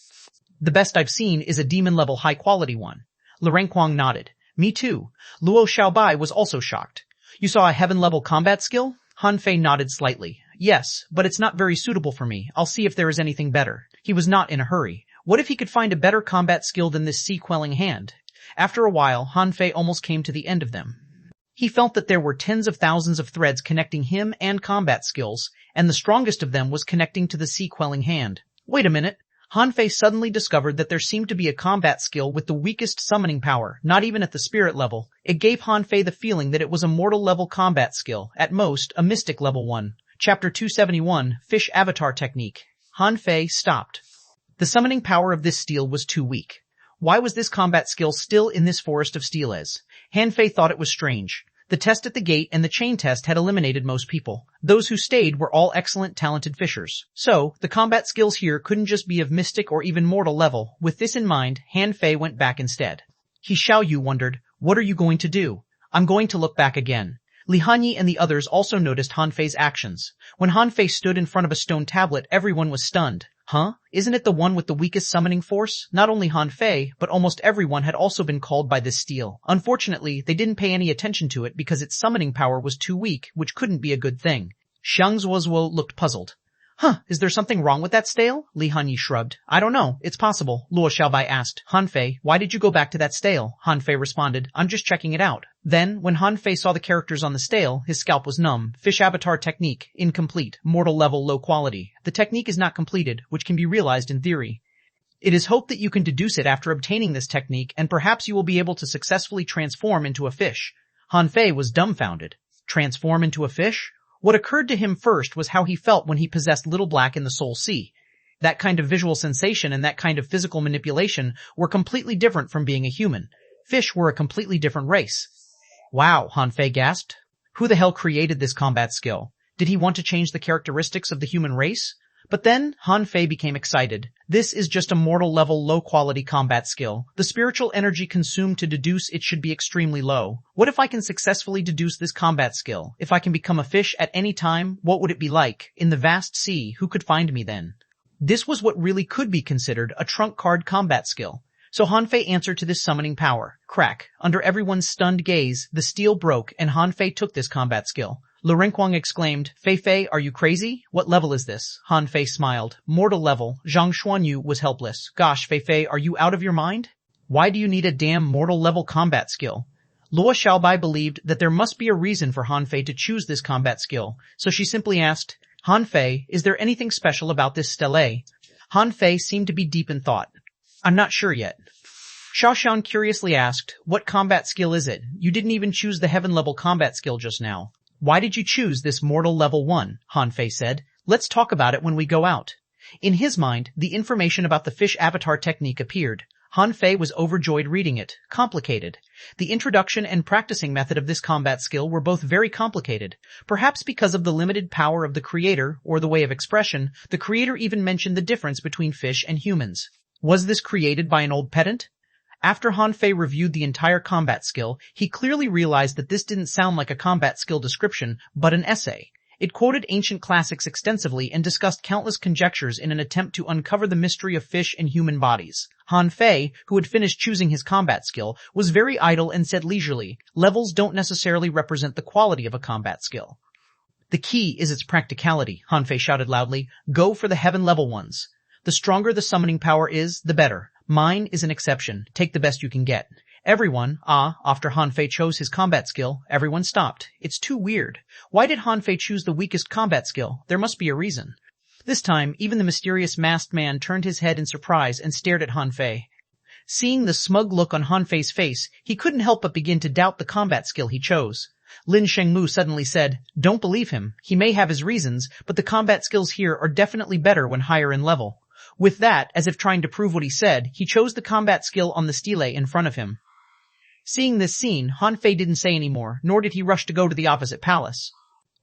[SPEAKER 1] The best I've seen is a demon-level high-quality one. Lirenquang nodded. Me too. Luo Xiaobai was also shocked. You saw a heaven-level combat skill? Han Fei nodded slightly. Yes, but it's not very suitable for me. I'll see if there is anything better. He was not in a hurry. What if he could find a better combat skill than this sea-quelling hand? After a while, Han Fei almost came to the end of them. He felt that there were tens of thousands of threads connecting him and combat skills, and the strongest of them was connecting to the sea-quelling hand. Wait a minute. Han Fei suddenly discovered that there seemed to be a combat skill with the weakest summoning power, not even at the spirit level. It gave Han Fei the feeling that it was a mortal-level combat skill, at most, a mystic level one. Chapter 271, Fish Avatar Technique. Han Fei stopped. The summoning power of this steel was too weak. Why was this combat skill still in this forest of steelers? Han Fei thought it was strange. The test at the gate and the chain test had eliminated most people. Those who stayed were all excellent, talented fishers. So, the combat skills here couldn't just be of mystic or even mortal level. With this in mind, Han Fei went back instead. He Xiaoyu wondered, what are you going to do? I'm going to look back again. Li Hanyi and the others also noticed Han Fei's actions. When Han Fei stood in front of a stone tablet, everyone was stunned. Huh? Isn't it the one with the weakest summoning force? Not only Han Fei, but almost everyone had also been called by this steel. Unfortunately, they didn't pay any attention to it because its summoning power was too weak, which couldn't be a good thing. Xiang Zuozuo looked puzzled. Is there something wrong with that stale? Li Hanyi shrugged. I don't know. It's possible. Luo Xiaobai asked. Han Fei, why did you go back to that stale? Han Fei responded. I'm just checking it out. Then, when Han Fei saw the characters on the stale, his scalp was numb. Fish Avatar Technique, incomplete. Mortal level, low quality. The technique is not completed, which can be realized in theory. It is hoped that you can deduce it after obtaining this technique, and perhaps you will be able to successfully transform into a fish. Han Fei was dumbfounded. Transform into a fish? What occurred to him first was how he felt when he possessed Little Black in the Soul Sea. That kind of visual sensation and that kind of physical manipulation were completely different from being a human. Fish were a completely different race. Wow, Han Fei gasped. Who the hell created this combat skill? Did he want to change the characteristics of the human race? But then, Han Fei became excited. This is just a mortal-level, low-quality combat skill. The spiritual energy consumed to deduce it should be extremely low. What if I can successfully deduce this combat skill? If I can become a fish at any time, what would it be like? In the vast sea, who could find me then? This was what really could be considered a trump card combat skill. So Han Fei answered to this summoning power. Crack. Under everyone's stunned gaze, the steel broke and Han Fei took this combat skill. Lirenquang exclaimed, Fei Fei, are you crazy? What level is this? Han Fei smiled. Mortal level. Zhang Xuanyu was helpless. Gosh, Fei Fei, are you out of your mind? Why do you need a damn mortal level combat skill? Luo Xiaobai believed that there must be a reason for Han Fei to choose this combat skill, so she simply asked, Han Fei, is there anything special about this stele? Han Fei seemed to be deep in thought. I'm not sure yet. Xiaoshan curiously asked, what combat skill is it? You didn't even choose the heaven-level combat skill just now. Why did you choose this mortal level 1? Han Fei said. Let's talk about it when we go out. In his mind, the information about the fish avatar technique appeared. Han Fei was overjoyed reading it. Complicated. The introduction and practicing method of this combat skill were both very complicated. Perhaps because of the limited power of the creator, or the way of expression, the creator even mentioned the difference between fish and humans. Was this created by an old pedant? After Han Fei reviewed the entire combat skill, he clearly realized that this didn't sound like a combat skill description, but an essay. It quoted ancient classics extensively and discussed countless conjectures in an attempt to uncover the mystery of fish and human bodies. Han Fei, who had finished choosing his combat skill, was very idle and said leisurely, levels don't necessarily represent the quality of a combat skill. The key is its practicality, Han Fei shouted loudly. Go for the heaven level ones. The stronger the summoning power is, the better. Mine is an exception. Take the best you can get. Everyone, after Han Fei chose his combat skill, everyone stopped. It's too weird. Why did Han Fei choose the weakest combat skill? There must be a reason. This time, even the mysterious masked man turned his head in surprise and stared at Han Fei. Seeing the smug look on Han Fei's face, he couldn't help but begin to doubt the combat skill he chose. Lin Shengmu suddenly said, Don't believe him. He may have his reasons, but the combat skills here are definitely better when higher in level. With that, as if trying to prove what he said, he chose the combat skill on the stele in front of him. Seeing this scene, Han Fei didn't say any more, nor did he rush to go to the opposite palace.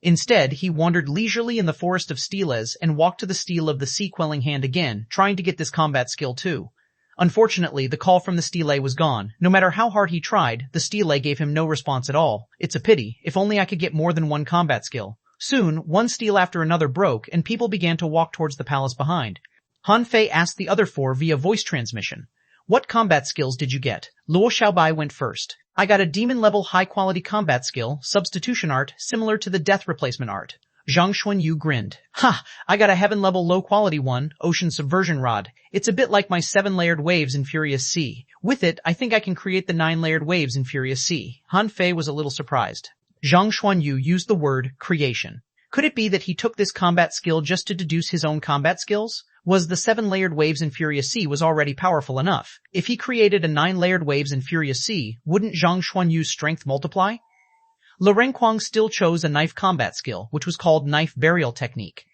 [SPEAKER 1] Instead, he wandered leisurely in the forest of steles and walked to the stele of the sea-quelling hand again, trying to get this combat skill too. Unfortunately, the call from the stele was gone. No matter how hard he tried, the stele gave him no response at all. It's a pity. If only I could get more than one combat skill. Soon, one stele after another broke and people began to walk towards the palace behind. Han Fei asked the other four via voice transmission. What combat skills did you get? Luo Xiaobai went first. I got a demon-level high-quality combat skill, substitution art, similar to the death replacement art. Zhang Xuanyu grinned. Ha! I got a heaven-level low-quality one, ocean subversion rod. It's a bit like my 7-layered waves in Furious Sea. With it, I think I can create the 9-layered waves in Furious Sea. Han Fei was a little surprised. Zhang Xuanyu used the word creation. Could it be that he took this combat skill just to deduce his own combat skills? Was the 7-layered waves in Furious Sea was already powerful enough? If he created a 9-layered waves in Furious Sea, wouldn't Zhang Xuanyu's strength multiply? Le Renquang still chose a knife combat skill, which was called knife burial technique.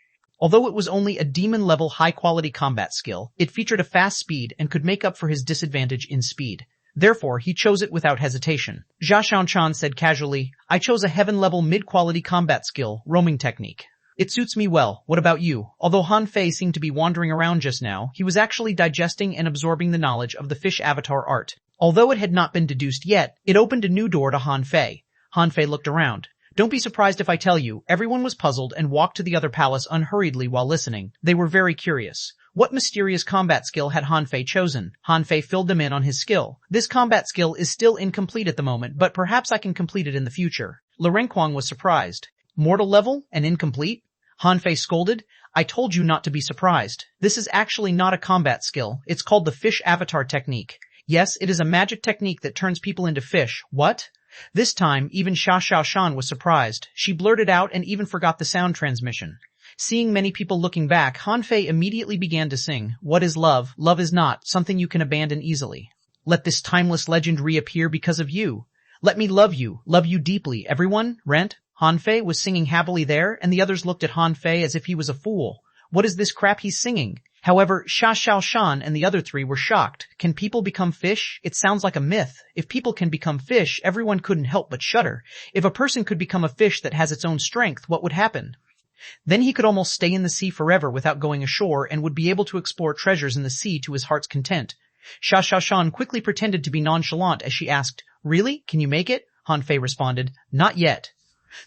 [SPEAKER 1] Although it was only a demon-level high-quality combat skill, it featured a fast speed and could make up for his disadvantage in speed. Therefore, he chose it without hesitation. Jia Xiaochan said casually, I chose a heaven-level mid-quality combat skill, roaming technique. It suits me well. What about you? Although Han Fei seemed to be wandering around just now, he was actually digesting and absorbing the knowledge of the fish avatar art. Although it had not been deduced yet, it opened a new door to Han Fei. Han Fei looked around. Don't be surprised if I tell you, everyone was puzzled and walked to the other palace unhurriedly while listening. They were very curious. What mysterious combat skill had Han Fei chosen? Han Fei filled them in on his skill. This combat skill is still incomplete at the moment, but perhaps I can complete it in the future. Le Renquang was surprised. Mortal level and incomplete? Han Fei scolded. I told you not to be surprised. This is actually not a combat skill. It's called the fish avatar technique. Yes, it is a magic technique that turns people into fish. What? This time, even Xia Xiaoshan was surprised. She blurted out and even forgot the sound transmission. Seeing many people looking back, Han Fei immediately began to sing, What is love? Love is not something you can abandon easily. Let this timeless legend reappear because of you. Let me love you deeply, everyone. Rent? Han Fei was singing happily there, and the others looked at Han Fei as if he was a fool. What is this crap he's singing? However, Xia Xiaoshan and the other three were shocked. Can people become fish? It sounds like a myth. If people can become fish, everyone couldn't help but shudder. If a person could become a fish that has its own strength, what would happen? Then he could almost stay in the sea forever without going ashore and would be able to explore treasures in the sea to his heart's content. Xia Xiaoshan quickly pretended to be nonchalant as she asked, Really? Can you make it? Han Fei responded, Not yet.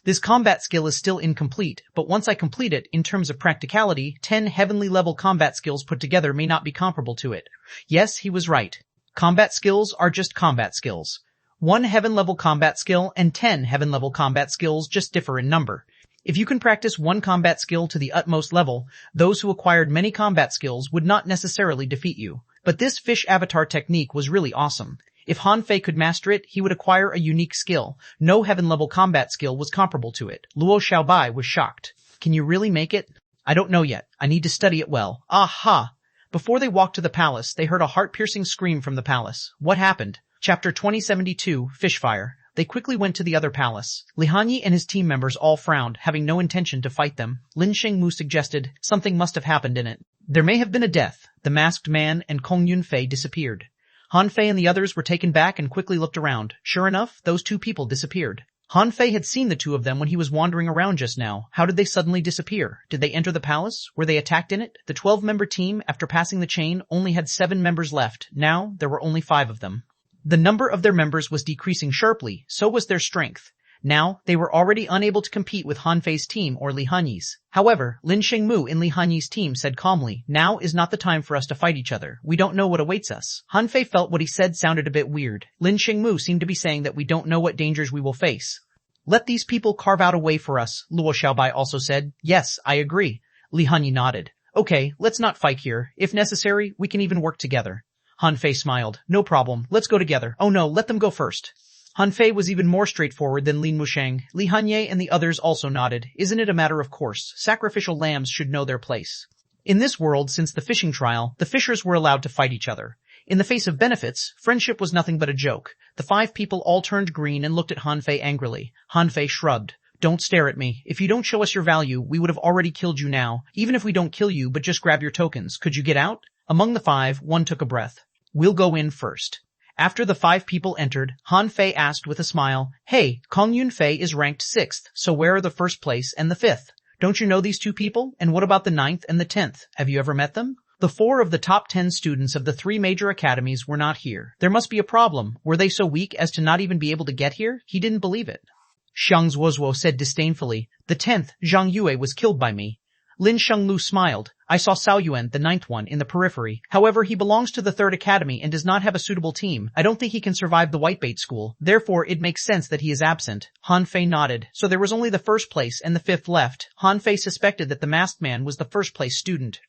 [SPEAKER 1] This combat skill is still incomplete, but once I complete it, in terms of practicality, 10 heavenly level combat skills put together may not be comparable to it. Yes, he was right. Combat skills are just combat skills. 1 heaven level combat skill and 10 heaven level combat skills just differ in number. If you can practice one combat skill to the utmost level, those who acquired many combat skills would not necessarily defeat you. But this fish avatar technique was really awesome. If Han Fei could master it, he would acquire a unique skill. No heaven-level combat skill was comparable to it. Luo Xiaobai was shocked. Can you really make it? I don't know yet. I need to study it well. Aha! Before they walked to the palace, they heard a heart-piercing scream from the palace. What happened? Chapter 2072, Fishfire. They quickly went to the other palace. Li Hanyi and his team members all frowned, having no intention to fight them. Lin Shengmu suggested, something must have happened in it. There may have been a death. The masked man and Kong Yunfei disappeared. Han Fei and the others were taken back and quickly looked around. Sure enough, those two people disappeared. Han Fei had seen the two of them when he was wandering around just now. How did they suddenly disappear? Did they enter the palace? Were they attacked in it? The 12-member team, after passing the chain, only had 7 members left. Now, there were only 5 of them. The number of their members was decreasing sharply, so was their strength. Now, they were already unable to compete with Han Fei's team or Li Hanyi's. However, Lin Shengmu in Li Hanyi's team said calmly, Now is not the time for us to fight each other. We don't know what awaits us. Han Fei felt what he said sounded a bit weird. Lin Shengmu seemed to be saying that we don't know what dangers we will face. Let these people carve out a way for us, Luo Xiaobai also said. Yes, I agree. Li Hanyi nodded. Okay, let's not fight here. If necessary, we can even work together. Han Fei smiled. No problem. Let's go together. Oh no, let them go first. Han Fei was even more straightforward than Lin Wusheng. Li Hanye and the others also nodded. Isn't it a matter of course? Sacrificial lambs should know their place. In this world, since the fishing trial, the fishers were allowed to fight each other. In the face of benefits, friendship was nothing but a joke. The 5 people all turned green and looked at Han Fei angrily. Han Fei shrugged. Don't stare at me. If you don't show us your value, we would have already killed you now. Even if we don't kill you, but just grab your tokens. Could you get out? Among the 5, one took a breath. We'll go in first. After the 5 people entered, Han Fei asked with a smile, Hey, Kong Yunfei is ranked 6th, so where are the 1st place and the 5th? Don't you know these 2 people? And what about the 9th and the 10th? Have you ever met them? The 4 of the top 10 students of the 3 major academies were not here. There must be a problem. Were they so weak as to not even be able to get here? He didn't believe it. Xiang Zuozuo said disdainfully. The 10th, Zhang Yue, was killed by me. Lin Shenglu smiled. I saw Cao Yuan, the 9th one, in the periphery. However, he belongs to the 3rd Academy and does not have a suitable team. I don't think he can survive the Whitebait School. Therefore, it makes sense that he is absent. Han Fei nodded. So there was only the 1st place and the 5th left. Han Fei suspected that the masked man was the 1st place student.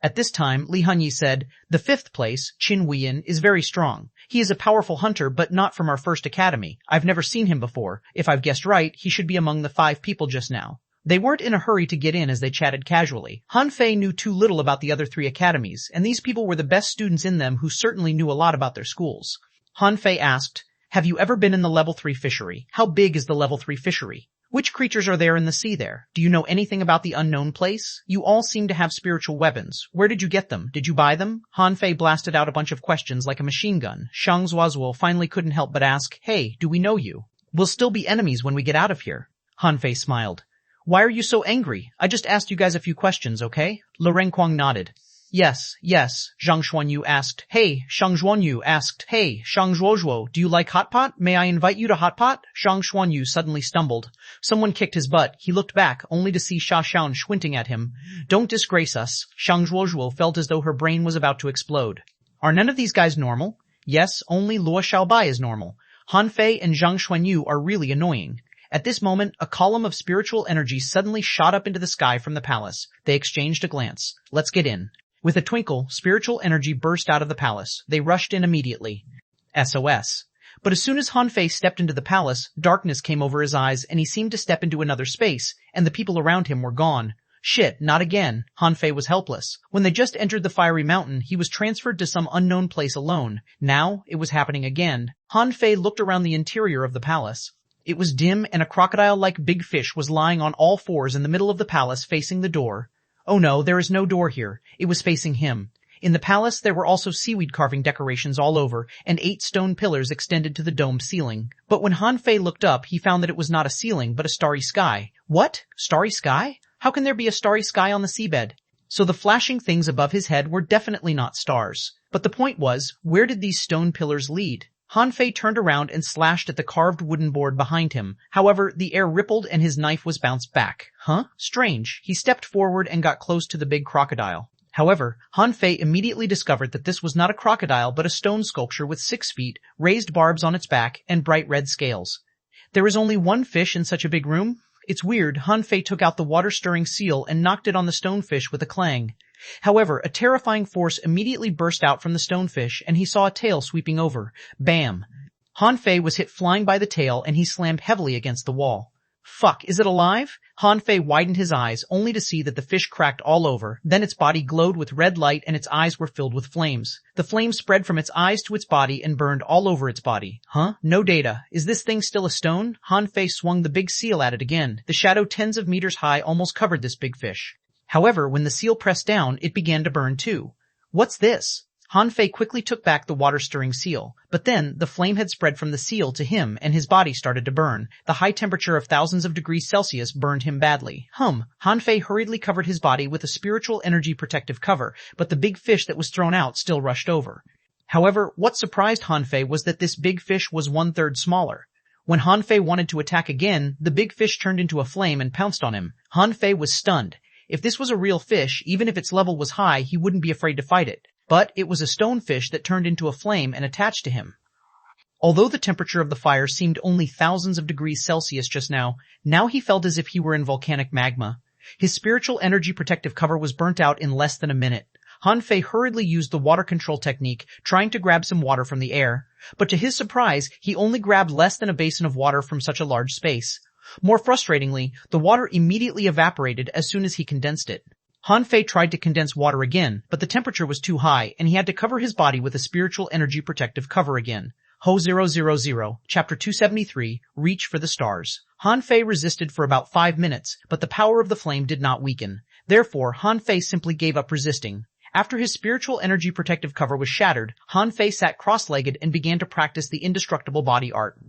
[SPEAKER 1] At this time, Li Hanyi said, the 5th place, Qin Huiyan, is very strong. He is a powerful hunter, but not from our 1st Academy. I've never seen him before. If I've guessed right, he should be among the 5 people just now. They weren't in a hurry to get in as they chatted casually. Han Fei knew too little about the other 3 academies, and these people were the best students in them who certainly knew a lot about their schools. Han Fei asked, have you ever been in the level 3 fishery? How big is the level 3 fishery? Which creatures are there in the sea there? Do you know anything about the unknown place? You all seem to have spiritual weapons. Where did you get them? Did you buy them? Han Fei blasted out a bunch of questions like a machine gun. Xiang Zuozuo finally couldn't help but ask, hey, do we know you? We'll still be enemies when we get out of here. Han Fei smiled. Why are you so angry? I just asked you guys a few questions, okay? Le Renquang nodded. Yes, Zhang Xuanyu asked. Hey, Shang Zhuanyu asked. Hey, Shang Zhuozhuo, do you like hot pot? May I invite you to hot pot? Shang Xuanyu suddenly stumbled. Someone kicked his butt. He looked back, only to see Sha Xian squinting at him. Don't disgrace us. Shang Zhuozhuo felt as though her brain was about to explode. Are none of these guys normal? Yes, only Luo Xiaobai is normal. Han Fei and Zhang Xuanyu are really annoying. At this moment, a column of spiritual energy suddenly shot up into the sky from the palace. They exchanged a glance. Let's get in. With a twinkle, spiritual energy burst out of the palace. They rushed in immediately. SOS. But as soon as Han Fei stepped into the palace, darkness came over his eyes and he seemed to step into another space, and the people around him were gone. Shit, not again. Han Fei was helpless. When they just entered the fiery mountain, he was transferred to some unknown place alone. Now, it was happening again. Han Fei looked around the interior of the palace. It was dim and a crocodile-like big fish was lying on all fours in the middle of the palace facing the door. Oh no, there is no door here. It was facing him. In the palace there were also seaweed carving decorations all over, and 8 stone pillars extended to the domed ceiling. But when Han Fei looked up, he found that it was not a ceiling, but a starry sky. What? Starry sky? How can there be a starry sky on the seabed? So the flashing things above his head were definitely not stars. But the point was, where did these stone pillars lead? Han Fei turned around and slashed at the carved wooden board behind him. However, the air rippled and his knife was bounced back. Huh? Strange. He stepped forward and got close to the big crocodile. However, Han Fei immediately discovered that this was not a crocodile but a stone sculpture with 6 feet, raised barbs on its back, and bright red scales. There is only one fish in such a big room? It's weird. Han Fei took out the water-stirring seal and knocked it on the stonefish with a clang. However, a terrifying force immediately burst out from the stonefish, and he saw a tail sweeping over. Bam! Han Fei was hit flying by the tail, and he slammed heavily against the wall. Fuck, is it alive? Han Fei widened his eyes, only to see that the fish cracked all over. Then its body glowed with red light, and its eyes were filled with flames. The flames spread from its eyes to its body and burned all over its body. Huh? No data. Is this thing still a stone? Han Fei swung the big seal at it again. The shadow tens of meters high almost covered this big fish. However, when the seal pressed down, it began to burn too. What's this? Han Fei quickly took back the water-stirring seal, but then the flame had spread from the seal to him and his body started to burn. The high temperature of thousands of degrees Celsius burned him badly. Han Fei hurriedly covered his body with a spiritual energy protective cover, but the big fish that was thrown out still rushed over. However, what surprised Han Fei was that this big fish was 1/3 smaller. When Han Fei wanted to attack again, the big fish turned into a flame and pounced on him. Han Fei was stunned. If this was a real fish, even if its level was high, he wouldn't be afraid to fight it. But it was a stonefish that turned into a flame and attached to him. Although the temperature of the fire seemed only thousands of degrees Celsius just now he felt as if he were in volcanic magma. His spiritual energy protective cover was burnt out in less than a minute. Han Fei hurriedly used the water control technique, trying to grab some water from the air. But to his surprise, he only grabbed less than a basin of water from such a large space. More frustratingly, the water immediately evaporated as soon as he condensed it. Han Fei tried to condense water again, but the temperature was too high, and he had to cover his body with a spiritual energy protective cover again. Ho 000, Chapter 273, Reach for the Stars. Han Fei resisted for about 5 minutes, but the power of the flame did not weaken. Therefore, Han Fei simply gave up resisting. After his spiritual energy protective cover was shattered, Han Fei sat cross-legged and began to practice the indestructible body art.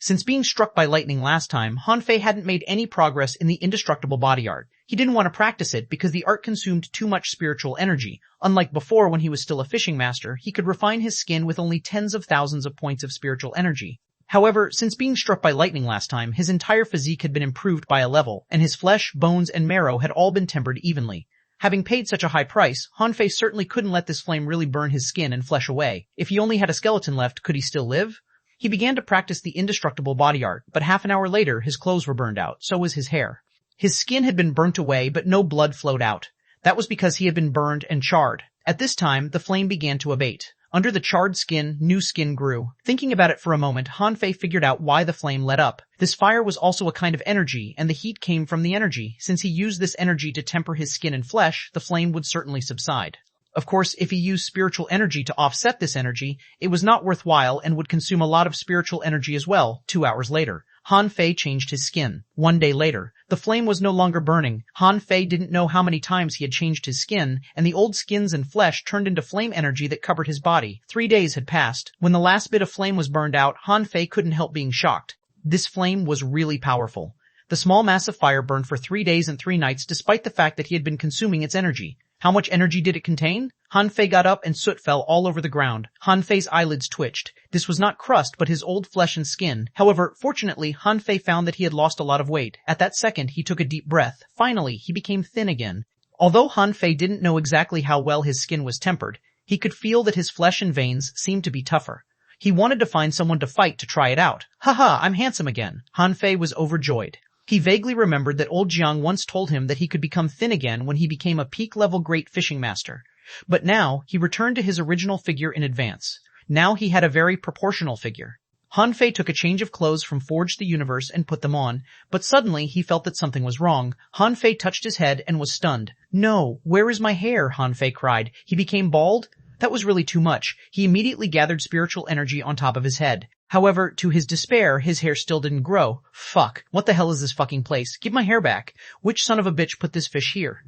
[SPEAKER 1] Since being struck by lightning last time, Han Fei hadn't made any progress in the indestructible body art. He didn't want to practice it because the art consumed too much spiritual energy. Unlike before when he was still a fishing master, he could refine his skin with only tens of thousands of points of spiritual energy. However, since being struck by lightning last time, his entire physique had been improved by a level, and his flesh, bones, and marrow had all been tempered evenly. Having paid such a high price, Hanfei certainly couldn't let this flame really burn his skin and flesh away. If he only had a skeleton left, could he still live? He began to practice the indestructible body art, but half an hour later his clothes were burned out, so was his hair. His skin had been burnt away, but no blood flowed out. That was because he had been burned and charred. At this time, the flame began to abate. Under the charred skin, new skin grew. Thinking about it for a moment, Hanfei figured out why the flame lit up. This fire was also a kind of energy, and the heat came from the energy. Since he used this energy to temper his skin and flesh, the flame would certainly subside. Of course, if he used spiritual energy to offset this energy, it was not worthwhile and would consume a lot of spiritual energy as well. 2 hours later, Hanfei changed his skin. 1 day later, the flame was no longer burning. Hanfei didn't know how many times he had changed his skin, and the old skins and flesh turned into flame energy that covered his body. 3 days had passed. When the last bit of flame was burned out, Hanfei couldn't help being shocked. This flame was really powerful. The small mass of fire burned for 3 days and 3 nights despite the fact that he had been consuming its energy. How much energy did it contain? Hanfei got up and soot fell all over the ground. Hanfei's eyelids twitched. This was not crust, but his old flesh and skin. However, fortunately, Hanfei found that he had lost a lot of weight. At that second, he took a deep breath. Finally, he became thin again. Although Hanfei didn't know exactly how well his skin was tempered, he could feel that his flesh and veins seemed to be tougher. He wanted to find someone to fight to try it out. Haha, I'm handsome again. Hanfei was overjoyed. He vaguely remembered that old Jiang once told him that he could become thin again when he became a peak-level great fishing master. But now, he returned to his original figure in advance. Now he had a very proportional figure. Hanfei took a change of clothes from Forge the Universe and put them on, but suddenly he felt that something was wrong. Hanfei touched his head and was stunned. No, where is my hair? Hanfei cried. He became bald? That was really too much. He immediately gathered spiritual energy on top of his head. However, to his despair, his hair still didn't grow. Fuck. What the hell is this fucking place? Give my hair back. Which son of a bitch put this fish here?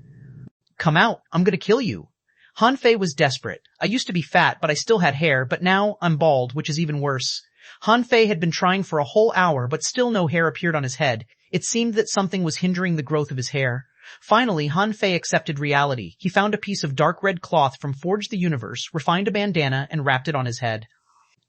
[SPEAKER 1] Come out. I'm gonna kill you. Hanfei was desperate. I used to be fat, but I still had hair, but now I'm bald, which is even worse. Hanfei had been trying for a whole hour, but still no hair appeared on his head. It seemed that something was hindering the growth of his hair. Finally, Hanfei accepted reality. He found a piece of dark red cloth from Forge the Universe, refined a bandana, and wrapped it on his head.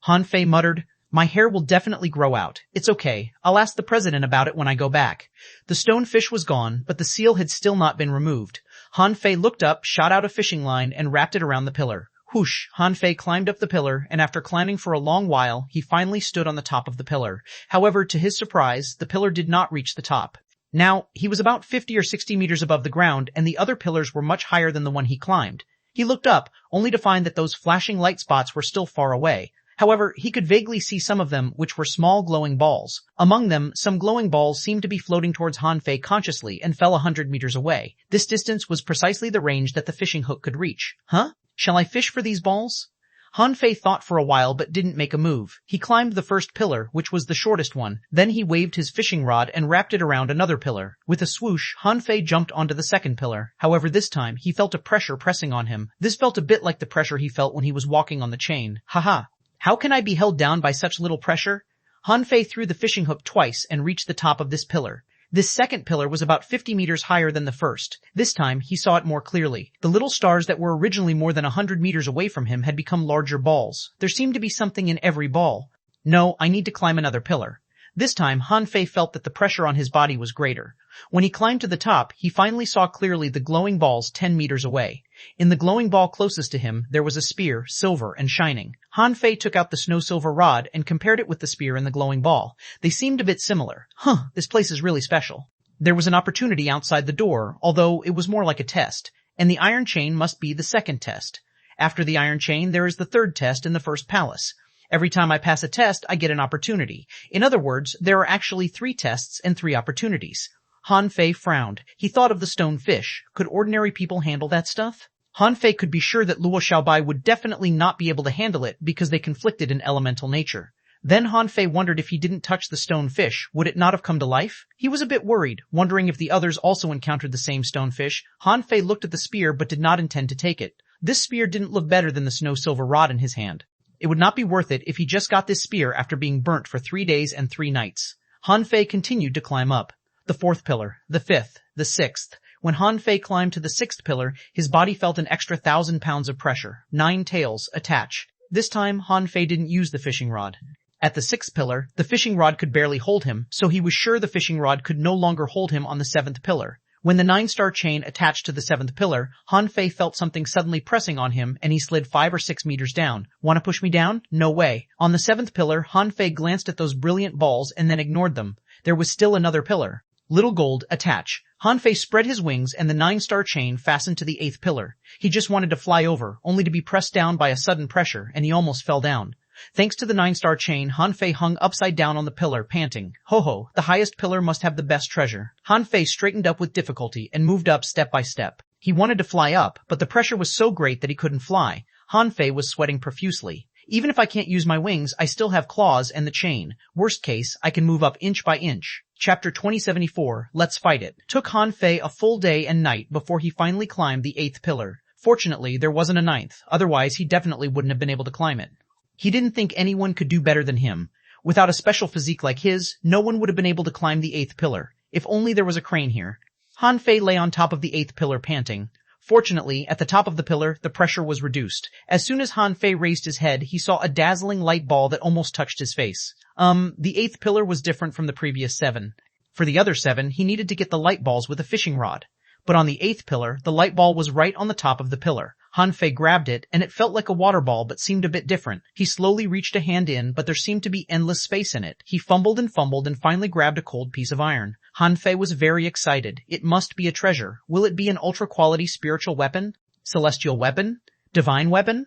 [SPEAKER 1] Hanfei muttered, my hair will definitely grow out. It's okay. I'll ask the president about it when I go back. The stonefish was gone, but the seal had still not been removed. Hanfei looked up, shot out a fishing line, and wrapped it around the pillar. Whoosh! Hanfei climbed up the pillar, and after climbing for a long while, he finally stood on the top of the pillar. However, to his surprise, the pillar did not reach the top. Now, he was about 50 or 60 meters above the ground, and the other pillars were much higher than the one he climbed. He looked up, only to find that those flashing light spots were still far away. However, he could vaguely see some of them, which were small glowing balls. Among them, some glowing balls seemed to be floating towards Hanfei consciously and fell 100 meters away. This distance was precisely the range that the fishing hook could reach. Huh? Shall I fish for these balls? Hanfei thought for a while but didn't make a move. He climbed the first pillar, which was the shortest one. Then he waved his fishing rod and wrapped it around another pillar. With a swoosh, Hanfei jumped onto the second pillar. However, this time, he felt a pressure pressing on him. This felt a bit like the pressure he felt when he was walking on the chain. Haha. How can I be held down by such little pressure? Hanfei threw the fishing hook twice and reached the top of this pillar. This second pillar was about 50 meters higher than the first. This time, he saw it more clearly. The little stars that were originally more than 100 meters away from him had become larger balls. There seemed to be something in every ball. No, I need to climb another pillar. This time, Hanfei felt that the pressure on his body was greater. When he climbed to the top, he finally saw clearly the glowing balls 10 meters away. In the glowing ball closest to him, there was a spear, silver and shining. Hanfei took out the snow-silver rod and compared it with the spear and the glowing ball. They seemed a bit similar. This place is really special. There was an opportunity outside the door, although it was more like a test, and the iron chain must be the second test. After the iron chain, there is the third test in the first palace. Every time I pass a test, I get an opportunity. In other words, there are actually 3 tests and 3 opportunities. Hanfei frowned. He thought of the stone fish. Could ordinary people handle that stuff? Hanfei could be sure that Luo Xiaobai would definitely not be able to handle it because they conflicted in elemental nature. Then Hanfei wondered if he didn't touch the stone fish, would it not have come to life? He was a bit worried, wondering if the others also encountered the same stone fish. Hanfei looked at the spear but did not intend to take it. This spear didn't look better than the snow-silver rod in his hand. It would not be worth it if he just got this spear after being burnt for 3 days and 3 nights. Hanfei continued to climb up. The 4th pillar, the 5th, the 6th. When Hanfei climbed to the 6th pillar, his body felt an extra 1,000 pounds of pressure. 9 tails, attach. This time, Hanfei didn't use the fishing rod. At the 6th pillar, the fishing rod could barely hold him, so he was sure the fishing rod could no longer hold him on the 7th pillar. When the 9-star chain attached to the 7th pillar, Han Fei felt something suddenly pressing on him and he slid 5 or 6 meters down. Wanna push me down? No way. On the 7th pillar, Han Fei glanced at those brilliant balls and then ignored them. There was still another pillar. Little gold, attach. Han Fei spread his wings and the 9-star chain fastened to the 8th pillar. He just wanted to fly over, only to be pressed down by a sudden pressure, and he almost fell down. Thanks to the 9-star chain, Han Fei hung upside down on the pillar, panting. Ho-ho, the highest pillar must have the best treasure. Han Fei straightened up with difficulty and moved up step by step. He wanted to fly up, but the pressure was so great that he couldn't fly. Han Fei was sweating profusely. Even if I can't use my wings, I still have claws and the chain. Worst case, I can move up inch by inch. Chapter 2074, Let's Fight It. Took Han Fei a full day and night before he finally climbed the 8th pillar. Fortunately, there wasn't a 9th, otherwise he definitely wouldn't have been able to climb it. He didn't think anyone could do better than him. Without a special physique like his, no one would have been able to climb the 8th pillar. If only there was a crane here. Han Fei lay on top of the 8th pillar panting. Fortunately, at the top of the pillar, the pressure was reduced. As soon as Han Fei raised his head, he saw a dazzling light ball that almost touched his face. The 8th pillar was different from the previous 7. For the other 7, he needed to get the light balls with a fishing rod. But on the 8th pillar, the light ball was right on the top of the pillar. Han Fei grabbed it, and it felt like a water ball but seemed a bit different. He slowly reached a hand in, but there seemed to be endless space in it. He fumbled and finally grabbed a cold piece of iron. Han Fei was very excited. It must be a treasure. Will it be an ultra-quality spiritual weapon? Celestial weapon? Divine weapon?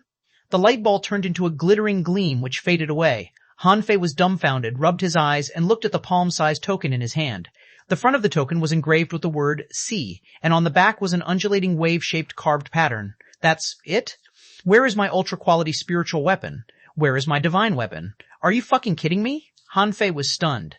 [SPEAKER 1] The light ball turned into a glittering gleam which faded away. Han Fei was dumbfounded, rubbed his eyes, and looked at the palm-sized token in his hand. The front of the token was engraved with the word C, and on the back was an undulating wave-shaped carved pattern. That's it? Where is my ultra-quality spiritual weapon? Where is my divine weapon? Are you fucking kidding me? Han Fei was stunned.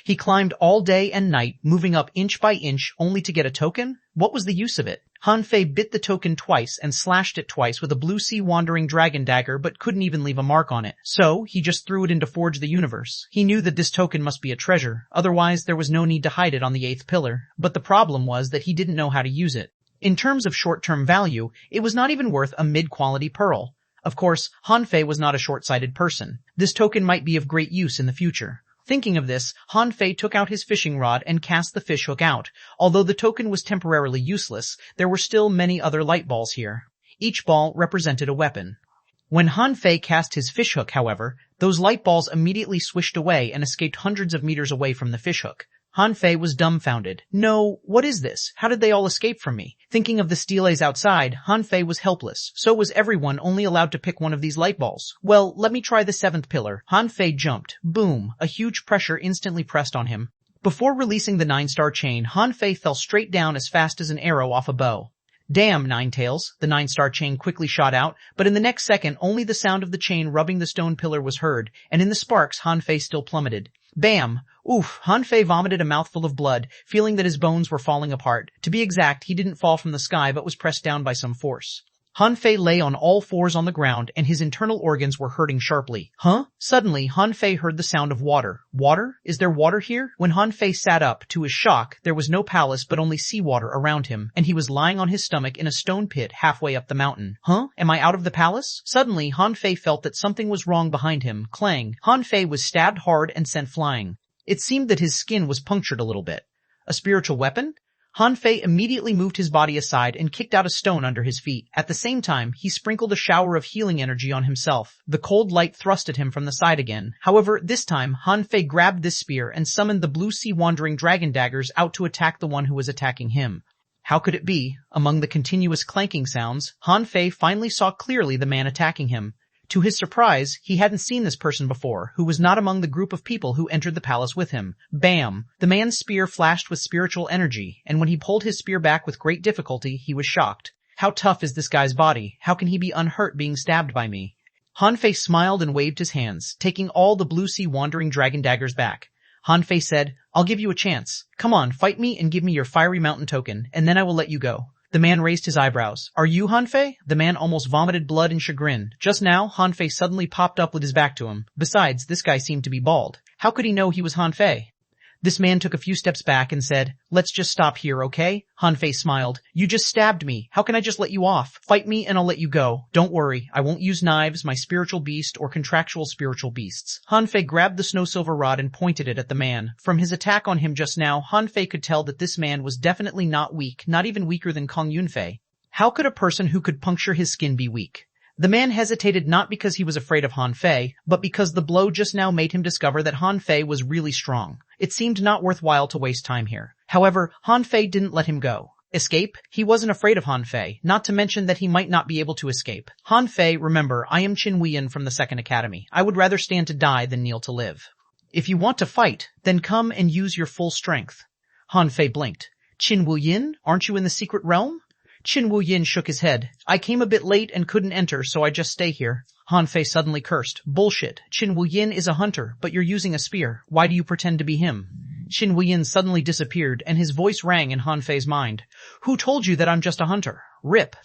[SPEAKER 1] He climbed all day and night, moving up inch by inch, only to get a token? What was the use of it? Han Fei bit the token twice and slashed it twice with a blue sea wandering dragon dagger, but couldn't even leave a mark on it. So, he just threw it into Forge the Universe. He knew that this token must be a treasure, otherwise there was no need to hide it on the 8th pillar. But the problem was that he didn't know how to use it. In terms of short-term value, it was not even worth a mid-quality pearl. Of course, Han Fei was not a short-sighted person. This token might be of great use in the future. Thinking of this, Han Fei took out his fishing rod and cast the fish hook out. Although the token was temporarily useless, there were still many other light balls here. Each ball represented a weapon. When Han Fei cast his fish hook, however, those light balls immediately swished away and escaped hundreds of meters away from the fish hook. Han Fei was dumbfounded. No, what is this? How did they all escape from me? Thinking of the steles outside, Han Fei was helpless. So was everyone, only allowed to pick one of these light balls. Well, let me try the 7th pillar. Han Fei jumped. Boom. A huge pressure instantly pressed on him. Before releasing the 9-star chain, Han Fei fell straight down as fast as an arrow off a bow. Damn, Ninetails, the 9-star chain quickly shot out, but in the next second only the sound of the chain rubbing the stone pillar was heard, and in the sparks Han Fei still plummeted. Bam! Oof! Han Fei vomited a mouthful of blood, feeling that his bones were falling apart. To be exact, he didn't fall from the sky but was pressed down by some force. Han Fei lay on all fours on the ground, and his internal organs were hurting sharply. Huh? Suddenly, Han Fei heard the sound of water. Water? Is there water here? When Han Fei sat up, to his shock, there was no palace but only seawater around him, and he was lying on his stomach in a stone pit halfway up the mountain. Huh? Am I out of the palace? Suddenly, Han Fei felt that something was wrong behind him. Clang! Han Fei was stabbed hard and sent flying. It seemed that his skin was punctured a little bit. A spiritual weapon? Han Fei immediately moved his body aside and kicked out a stone under his feet. At the same time, he sprinkled a shower of healing energy on himself. The cold light thrust at him from the side again. However, this time, Han Fei grabbed this spear and summoned the blue sea wandering dragon daggers out to attack the one who was attacking him. How could it be? Among the continuous clanking sounds, Han Fei finally saw clearly the man attacking him. To his surprise, he hadn't seen this person before, who was not among the group of people who entered the palace with him. Bam! The man's spear flashed with spiritual energy, and when he pulled his spear back with great difficulty, he was shocked. How tough is this guy's body? How can he be unhurt being stabbed by me? Han Fei smiled and waved his hands, taking all the blue sea wandering dragon daggers back. Han Fei said, I'll give you a chance. Come on, fight me and give me your fiery mountain token, and then I will let you go. The man raised his eyebrows. Are you Han Fei? The man almost vomited blood in chagrin. Just now, Han Fei suddenly popped up with his back to him. Besides, this guy seemed to be bald. How could he know he was Han Fei? This man took a few steps back and said, "Let's just stop here, okay?" Han Fei smiled. "You just stabbed me. How can I just let you off? Fight me and I'll let you go. Don't worry, I won't use knives, my spiritual beast, or contractual spiritual beasts." Han Fei grabbed the snow silver rod and pointed it at the man. From his attack on him just now, Han Fei could tell that this man was definitely not weak, not even weaker than Kong Yunfei. How could a person who could puncture his skin be weak? The man hesitated not because he was afraid of Han Fei, but because the blow just now made him discover that Han Fei was really strong. It seemed not worthwhile to waste time here. However, Han Fei didn't let him go. Escape? He wasn't afraid of Han Fei, not to mention that he might not be able to escape. "Han Fei, remember, I am Xuanhuan from the Second Academy. I would rather stand to die than kneel to live. If you want to fight, then come and use your full strength." Han Fei blinked. "Xuanhuan, aren't you in the secret realm?" Xuanhuan shook his head. "I came a bit late and couldn't enter, so I just stay here." Han Fei suddenly cursed. "Bullshit. Xuanhuan is a hunter, but you're using a spear. Why do you pretend to be him?" Xuanhuan suddenly disappeared, and his voice rang in Han Fei's mind. "Who told you that I'm just a hunter? Rip."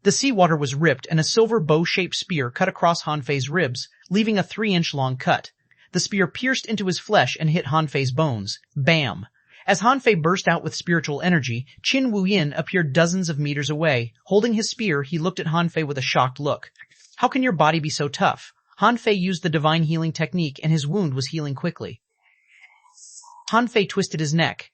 [SPEAKER 1] The seawater was ripped, and a silver bow-shaped spear cut across Han Fei's ribs, leaving a 3-inch long cut. The spear pierced into his flesh and hit Han Fei's bones. Bam! As Han Fei burst out with spiritual energy, Xuanhuan appeared dozens of meters away. Holding his spear, he looked at Han Fei with a shocked look. "How can your body be so tough?" Han Fei used the divine healing technique, and his wound was healing quickly. Han Fei twisted his neck.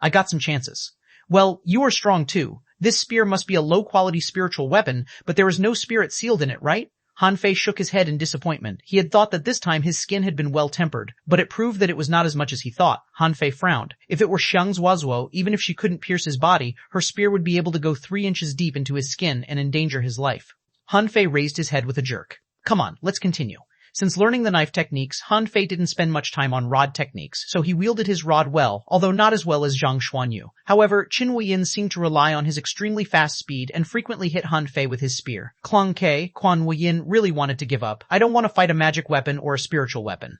[SPEAKER 1] "I got some chances." "Well, you are strong too. This spear must be a low-quality spiritual weapon, but there is no spirit sealed in it, right?" Han Fei shook his head in disappointment. He had thought that this time his skin had been well tempered, but it proved that it was not as much as he thought. Han Fei frowned. If it were Xiang Zuozuo, even if she couldn't pierce his body, her spear would be able to go 3 inches deep into his skin and endanger his life. Han Fei raised his head with a jerk. "Come on, let's continue." Since learning the knife techniques, Han Fei didn't spend much time on rod techniques, so he wielded his rod well, although not as well as Zhang Xuanyu. However, Xuanhuan seemed to rely on his extremely fast speed and frequently hit Han Fei with his spear. Klong Ke, Quan Wuyin really wanted to give up. "I don't want to fight a magic weapon or a spiritual weapon.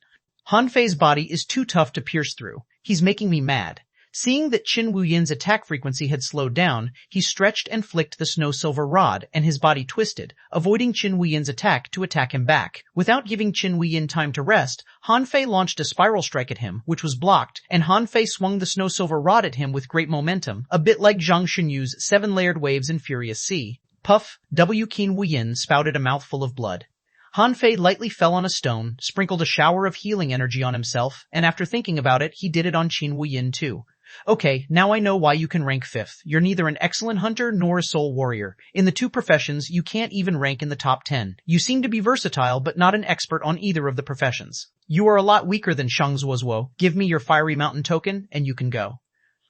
[SPEAKER 1] Han Fei's body is too tough to pierce through. He's making me mad." Seeing that Xuanhuan's attack frequency had slowed down, he stretched and flicked the snow silver rod, and his body twisted, avoiding Xuanhuan's attack to attack him back. Without giving Xuanhuan time to rest, Han Fei launched a spiral strike at him, which was blocked, and Han Fei swung the snow silver rod at him with great momentum, a bit like Zhang Xuanyu's 7-layered waves in Furious Sea. Puff, Xuanhuan spouted a mouthful of blood. Han Fei lightly fell on a stone, sprinkled a shower of healing energy on himself, and after thinking about it, he did it on Xuanhuan too. "Okay, now I know why you can rank 5th. You're neither an excellent hunter nor a soul warrior. In the 2 professions, you can't even rank in the top 10. You seem to be versatile, but not an expert on either of the professions. You are a lot weaker than Xiang Zuozuo. Give me your fiery mountain token, and you can go."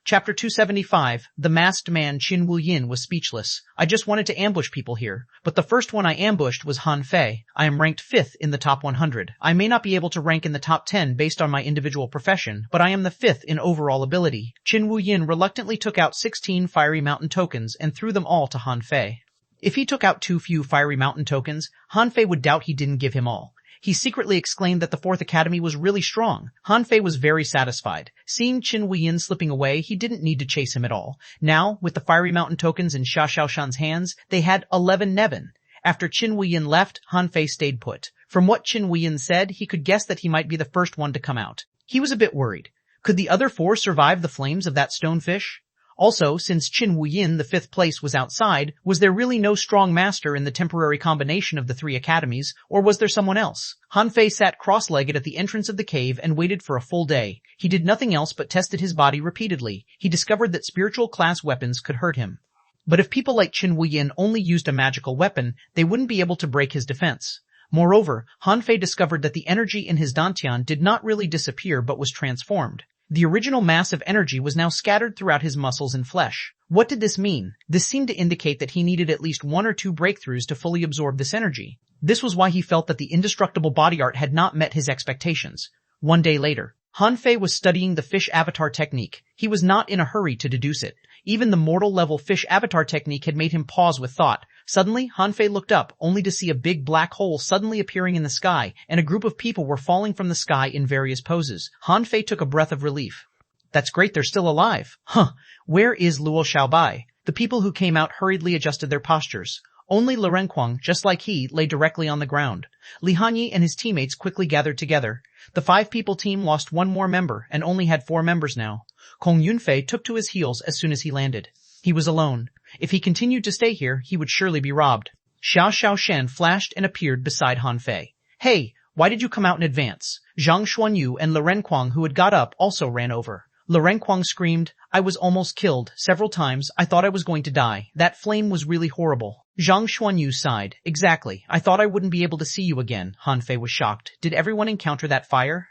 [SPEAKER 1] Chapter 275. The masked man Xuanhuan was speechless. "I just wanted to ambush people here, but the first one I ambushed was Han Fei. I am ranked 5th in the top 100. I may not be able to rank in the top 10 based on my individual profession, but I am the 5th in overall ability." Xuanhuan reluctantly took out 16 fiery mountain tokens and threw them all to Han Fei. If he took out too few fiery mountain tokens, Han Fei would doubt he didn't give him all. He secretly exclaimed that the 4th Academy was really strong. Han Fei was very satisfied. Seeing Xuanhuan slipping away, he didn't need to chase him at all. Now, with the fiery mountain tokens in Xia Xiaoshan's hands, they had 11 Nevin. After Xuanhuan left, Han Fei stayed put. From what Xuanhuan said, he could guess that he might be the first one to come out. He was a bit worried. Could the other 4 survive the flames of that stonefish? Also, since Xuanhuan, the 5th place, was outside, was there really no strong master in the temporary combination of the 3 academies, or was there someone else? Han Fei sat cross-legged at the entrance of the cave and waited for a full day. He did nothing else but tested his body repeatedly. He discovered that spiritual class weapons could hurt him. But if people like Xuanhuan only used a magical weapon, they wouldn't be able to break his defense. Moreover, Han Fei discovered that the energy in his dantian did not really disappear but was transformed. The original mass of energy was now scattered throughout his muscles and flesh. What did this mean? This seemed to indicate that he needed at least 1 or 2 breakthroughs to fully absorb this energy. This was why he felt that the indestructible body art had not met his expectations. One day later, Han Fei was studying the fish avatar technique. He was not in a hurry to deduce it. Even the mortal-level fish avatar technique had made him pause with thought. Suddenly, Han Fei looked up, only to see a big black hole suddenly appearing in the sky, and a group of people were falling from the sky in various poses. Han Fei took a breath of relief. "That's great, they're still alive." "Huh, where is Luo Xiaobai?" The people who came out hurriedly adjusted their postures. Only Lu Renquang, just like he, lay directly on the ground. Li Hanyi and his teammates quickly gathered together. The 5-people team lost one more member and only had 4 members now. Kong Yunfei took to his heels as soon as he landed. He was alone. If he continued to stay here, he would surely be robbed. Xiao Xiaoshan flashed and appeared beside Han Fei. Hey, why did you come out in advance? Zhang Xuanyu and Lu Renquang, who had got up, also ran over. Lu Renquang screamed, I was almost killed. Several times, I thought I was going to die. That flame was really horrible. Zhang Xuanyu sighed. Exactly. I thought I wouldn't be able to see you again. Han Fei was shocked. Did everyone encounter that fire?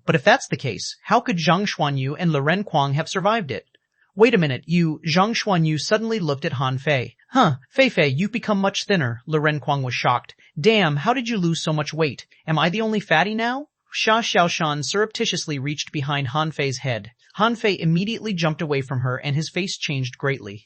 [SPEAKER 1] But if that's the case, how could Zhang Xuanyu and Lu Renquang have survived it? Wait a minute, Zhang Xuanyu suddenly looked at Han Fei. Fei, you've become much thinner. Lu Renquang was shocked. Damn, how did you lose so much weight? Am I the only fatty now? Xia Xiaoshan surreptitiously reached behind Han Fei's head. Han Fei immediately jumped away from her and his face changed greatly.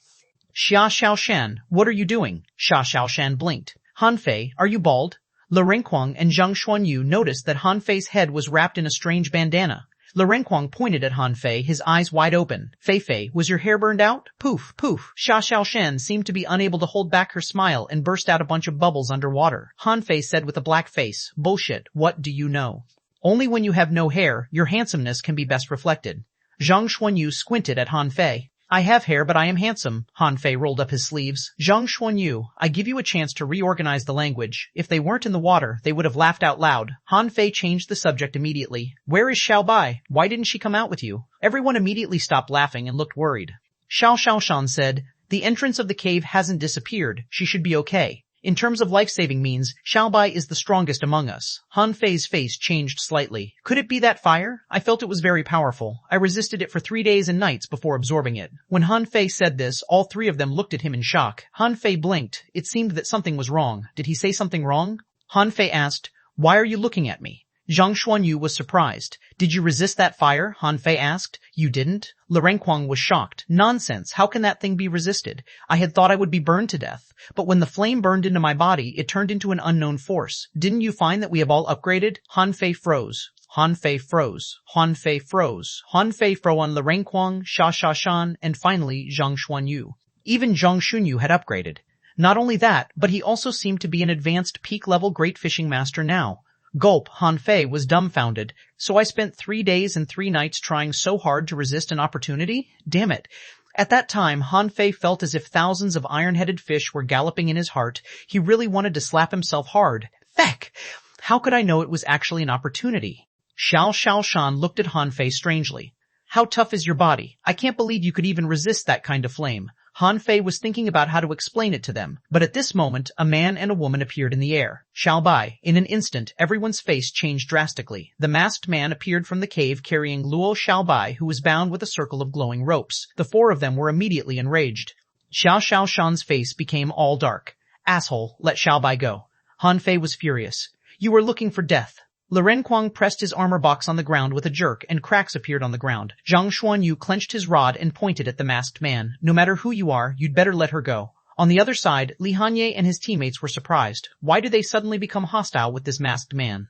[SPEAKER 1] Xia Xiaoshan, what are you doing? Xia Xiaoshan blinked. Han Fei, are you bald? Lu Renquang and Zhang Xuanyu noticed that Han Fei's head was wrapped in a strange bandana. Lu Renquang pointed at Han Fei, his eyes wide open. Fei, was your hair burned out? Poof, poof. Xia Xiaoshan seemed to be unable to hold back her smile and burst out a bunch of bubbles underwater. Han Fei said with a black face, bullshit, what do you know? Only when you have no hair, your handsomeness can be best reflected. Zhang Xuanyu squinted at Han Fei. I have hair, but I am handsome. Han Fei rolled up his sleeves. Zhang Xuanyu, I give you a chance to reorganize the language. If they weren't in the water, they would have laughed out loud. Han Fei changed the subject immediately. Where is Xiao Bai? Why didn't she come out with you? Everyone immediately stopped laughing and looked worried. Xiao Xiaoshan said, the entrance of the cave hasn't disappeared. She should be okay. In terms of life-saving means, Xiao Bai is the strongest among us. Han Fei's face changed slightly. Could it be that fire? I felt it was very powerful. I resisted it for 3 days and nights before absorbing it. When Han Fei said this, all 3 of them looked at him in shock. Han Fei blinked. It seemed that something was wrong. Did he say something wrong? Han Fei asked, why are you looking at me? Zhang Xuanyu was surprised. Did you resist that fire? Han Fei asked. You didn't? Lu Renquang was shocked. Nonsense. How can that thing be resisted? I had thought I would be burned to death. But when the flame burned into my body, it turned into an unknown force. Didn't you find that we have all upgraded? Han Fei froze. Han Fei froze. Han Fei froze. Han Fei froze on Lu Renquang, Xia Xiaoshan, and finally Zhang Xuanyu. Even Zhang Xunyu had upgraded. Not only that, but he also seemed to be an advanced peak-level great fishing master now. Gulp, Han Fei was dumbfounded. So I spent 3 days and 3 nights trying so hard to resist an opportunity? Damn it. At that time, Han Fei felt as if thousands of iron-headed fish were galloping in his heart. He really wanted to slap himself hard. Feck! How could I know it was actually an opportunity? Xiao Xiaoshan looked at Han Fei strangely. How tough is your body? I can't believe you could even resist that kind of flame. Han Fei was thinking about how to explain it to them, but at this moment, a man and a woman appeared in the air. Xiao Bai. In an instant, everyone's face changed drastically. The masked man appeared from the cave carrying Luo Xiao Bai, who was bound with a circle of glowing ropes. The 4 of them were immediately enraged. Xiao Xiaoshan's face became all dark. Asshole, let Xiao Bai go. Han Fei was furious. You were looking for death. Lu Renquang pressed his armor box on the ground with a jerk, and cracks appeared on the ground. Zhang Xuanyu clenched his rod and pointed at the masked man. No matter who you are, you'd better let her go. On the other side, Li Hanyi and his teammates were surprised. Why did they suddenly become hostile with this masked man?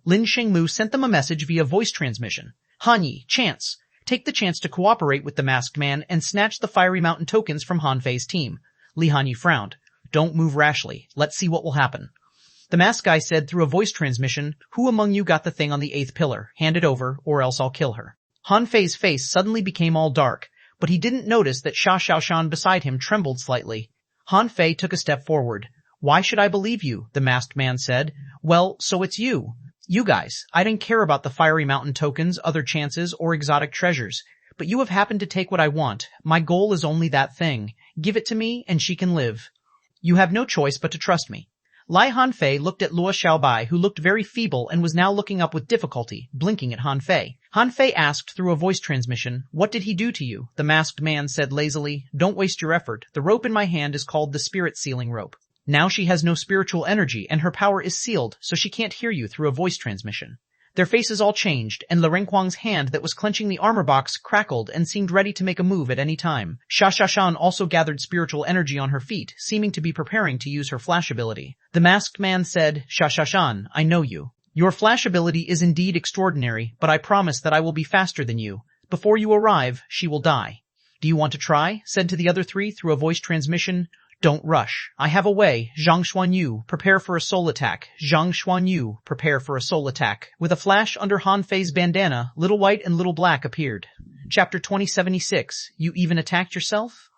[SPEAKER 1] Lin Shengmu sent them a message via voice transmission. Hanyi, chance. Take the chance to cooperate with the masked man and snatch the fiery mountain tokens from Han Fei's team. Li Hanyi frowned. Don't move rashly. Let's see what will happen. The masked guy said through a voice transmission, who among you got the thing on the 8th pillar? Hand it over, or else I'll kill her. Han Fei's face suddenly became all dark, but he didn't notice that Xia Xiaoshan beside him trembled slightly. Han Fei took a step forward. Why should I believe you? The masked man said. Well, so it's you. You guys. I didn't care about the fiery mountain tokens, other chances, or exotic treasures. But you have happened to take what I want. My goal is only that thing. Give it to me, and she can live. You have no choice but to trust me. Lai Han Fei looked at Luo Xiaobai, who looked very feeble and was now looking up with difficulty, blinking at Han Fei. Han Fei asked through a voice transmission, what did he do to you? The masked man said lazily, don't waste your effort. The rope in my hand is called the spirit sealing rope. Now she has no spiritual energy and her power is sealed, so she can't hear you through a voice transmission. Their faces all changed, and Lu Renquang's hand that was clenching the armor box crackled and seemed ready to make a move at any time. Xia Xiaoshan also gathered spiritual energy on her feet, seeming to be preparing to use her flash ability. The masked man said, Xia Xiaoshan, I know you. Your flash ability is indeed extraordinary, but I promise that I will be faster than you. Before you arrive, she will die. Do you want to try? Said to the other 3 through a voice transmission. Don't rush. I have a way. Zhang Xuanyu, prepare for a soul attack. Zhang Xuanyu, prepare for a soul attack. With a flash under Han Fei's bandana, Little White and Little Black appeared. Chapter 2076. You even attacked yourself?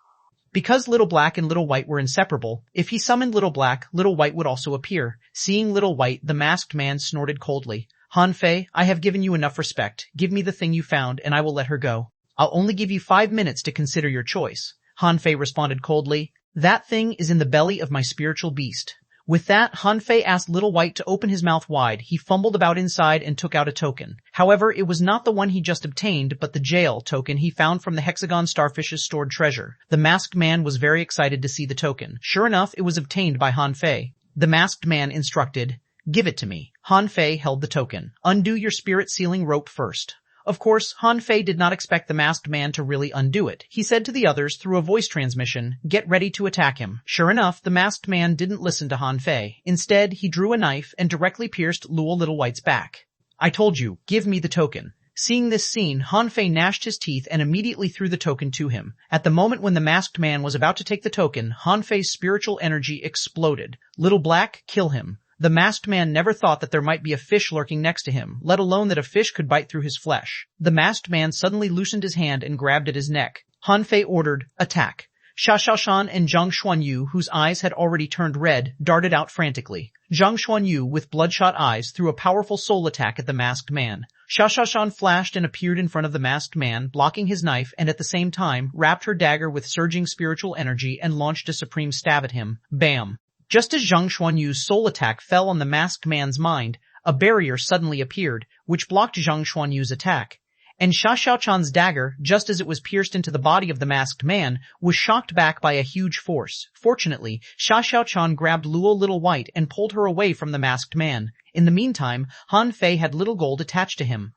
[SPEAKER 1] Because Little Black and Little White were inseparable, if he summoned Little Black, Little White would also appear. Seeing Little White, the masked man snorted coldly. Han Fei, I have given you enough respect. Give me the thing you found and I will let her go. I'll only give you 5 minutes to consider your choice. Han Fei responded coldly. That thing is in the belly of my spiritual beast. With that, Han Fei asked Little White to open his mouth wide. He fumbled about inside and took out a token. However, it was not the one he just obtained, but the jail token he found from the hexagon starfish's stored treasure. The masked man was very excited to see the token. Sure enough, it was obtained by Han Fei. The masked man instructed, Give it to me. Han Fei held the token. Undo your spirit sealing rope first. Of course, Han Fei did not expect the masked man to really undo it. He said to the others through a voice transmission, Get ready to attack him. Sure enough, the masked man didn't listen to Han Fei. Instead, he drew a knife and directly pierced Little White's back. I told you, give me the token. Seeing this scene, Han Fei gnashed his teeth and immediately threw the token to him. At the moment when the masked man was about to take the token, Han Fei's spiritual energy exploded. Little Black, kill him. The masked man never thought that there might be a fish lurking next to him, let alone that a fish could bite through his flesh. The masked man suddenly loosened his hand and grabbed at his neck. Han Fei ordered, Attack. Xiaoshan and Zhang Xuanyu, whose eyes had already turned red, darted out frantically. Zhang Xuanyu, with bloodshot eyes, threw a powerful soul attack at the masked man. Xiaoshan flashed and appeared in front of the masked man, blocking his knife, and at the same time, wrapped her dagger with surging spiritual energy and launched a supreme stab at him. Bam! Just as Zhang Xuanyu's soul attack fell on the masked man's mind, a barrier suddenly appeared, which blocked Zhang Xuanyu's attack. And Xiaoshan's dagger, just as it was pierced into the body of the masked man, was shocked back by a huge force. Fortunately, Xiaoshan grabbed Little White and pulled her away from the masked man. In the meantime, Han Fei had little gold attached to him.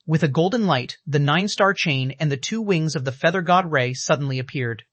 [SPEAKER 1] With a golden light, the 9-star chain and the 2 wings of the feather god Ray suddenly appeared.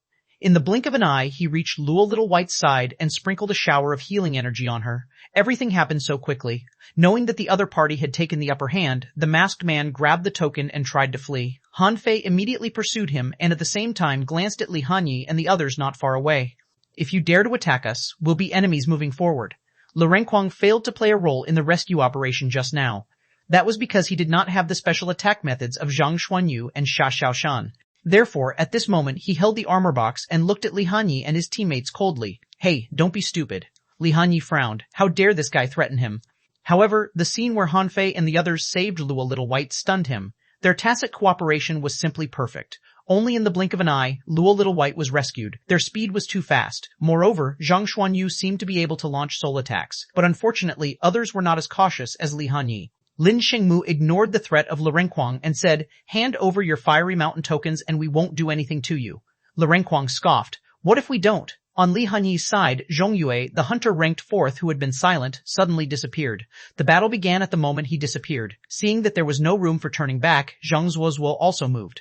[SPEAKER 1] In the blink of an eye, he reached Little White's side and sprinkled a shower of healing energy on her. Everything happened so quickly. Knowing that the other party had taken the upper hand, the masked man grabbed the token and tried to flee. Han Fei immediately pursued him and at the same time glanced at Li Hanyi and the others not far away. If you dare to attack us, we'll be enemies moving forward. Lu Renquang failed to play a role in the rescue operation just now. That was because he did not have the special attack methods of Zhang Xuanyu and Xiaoshan. Therefore, at this moment, he held the armor box and looked at Li Hanyi and his teammates coldly. Hey, don't be stupid. Li Hanyi frowned. How dare this guy threaten him? However, the scene where Han Fei and the others saved Little White stunned him. Their tacit cooperation was simply perfect. Only in the blink of an eye, Little White was rescued. Their speed was too fast. Moreover, Zhang Xuanyu seemed to be able to launch soul attacks. But unfortunately, others were not as cautious as Li Hanyi. Lin Shengmu ignored the threat of Lu Renquang and said, Hand over your fiery mountain tokens and we won't do anything to you. Lu Renquang scoffed. What if we don't? On Li Hanyi's side, Zhong Yue, the hunter ranked 4th who had been silent, suddenly disappeared. The battle began at the moment he disappeared. Seeing that there was no room for turning back, Zhang Zuozuo also moved.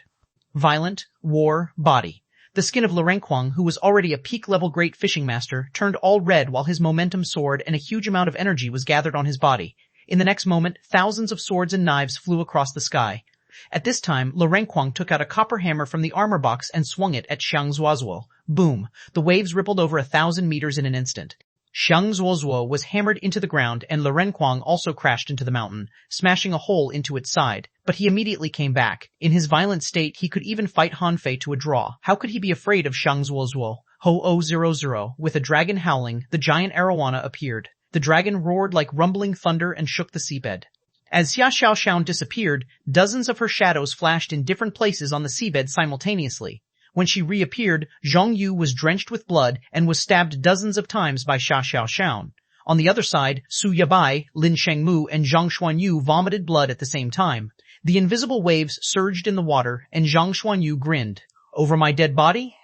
[SPEAKER 1] Violent, war, body. The skin of Lu Renquang, who was already a peak-level great fishing master, turned all red while his momentum soared and a huge amount of energy was gathered on his body. In the next moment, thousands of swords and knives flew across the sky. At this time, Lu Renquang took out a copper hammer from the armor box and swung it at Xiang Zuozuo. Boom! The waves rippled over 1,000 meters in an instant. Xiang Zuozuo was hammered into the ground and Lu Renquang also crashed into the mountain, smashing a hole into its side. But he immediately came back. In his violent state, he could even fight Han Fei to a draw. How could he be afraid of Xiang Zuozuo? Ho-Oh-0-0. With a dragon howling, the giant arowana appeared. The dragon roared like rumbling thunder and shook the seabed. As Xia Xiaoshan disappeared, dozens of her shadows flashed in different places on the seabed simultaneously. When she reappeared, Zhong Yu was drenched with blood and was stabbed dozens of times by Xia Xiaoshan. On the other side, Su Yabai, Lin Shengmu, and Zhang Xuanyu vomited blood at the same time. The invisible waves surged in the water, and Zhang Xuanyu grinned. Over my dead body?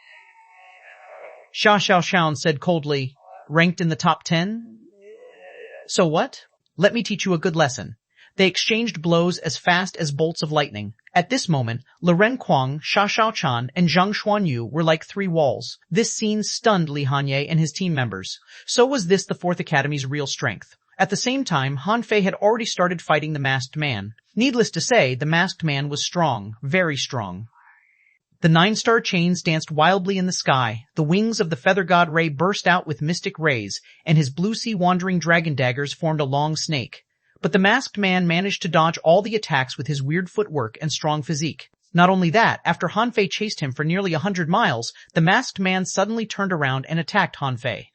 [SPEAKER 1] Xia Xiaoshan said coldly, Ranked in the top 10? So what? Let me teach you a good lesson. They exchanged blows as fast as bolts of lightning. At this moment, Lu Renquang, Xia Xiaochan, and Zhang Xuanyu were like 3 walls. This scene stunned Li Hanyi and his team members. So was this the 4th Academy's real strength. At the same time, Han Fei had already started fighting the masked man. Needless to say, the masked man was strong, very strong. The 9-star chains danced wildly in the sky, the wings of the feather god Ray burst out with mystic rays, and his blue sea wandering dragon daggers formed a long snake. But the masked man managed to dodge all the attacks with his weird footwork and strong physique. Not only that, after Han Fei chased him for nearly 100 miles, the masked man suddenly turned around and attacked Han Fei.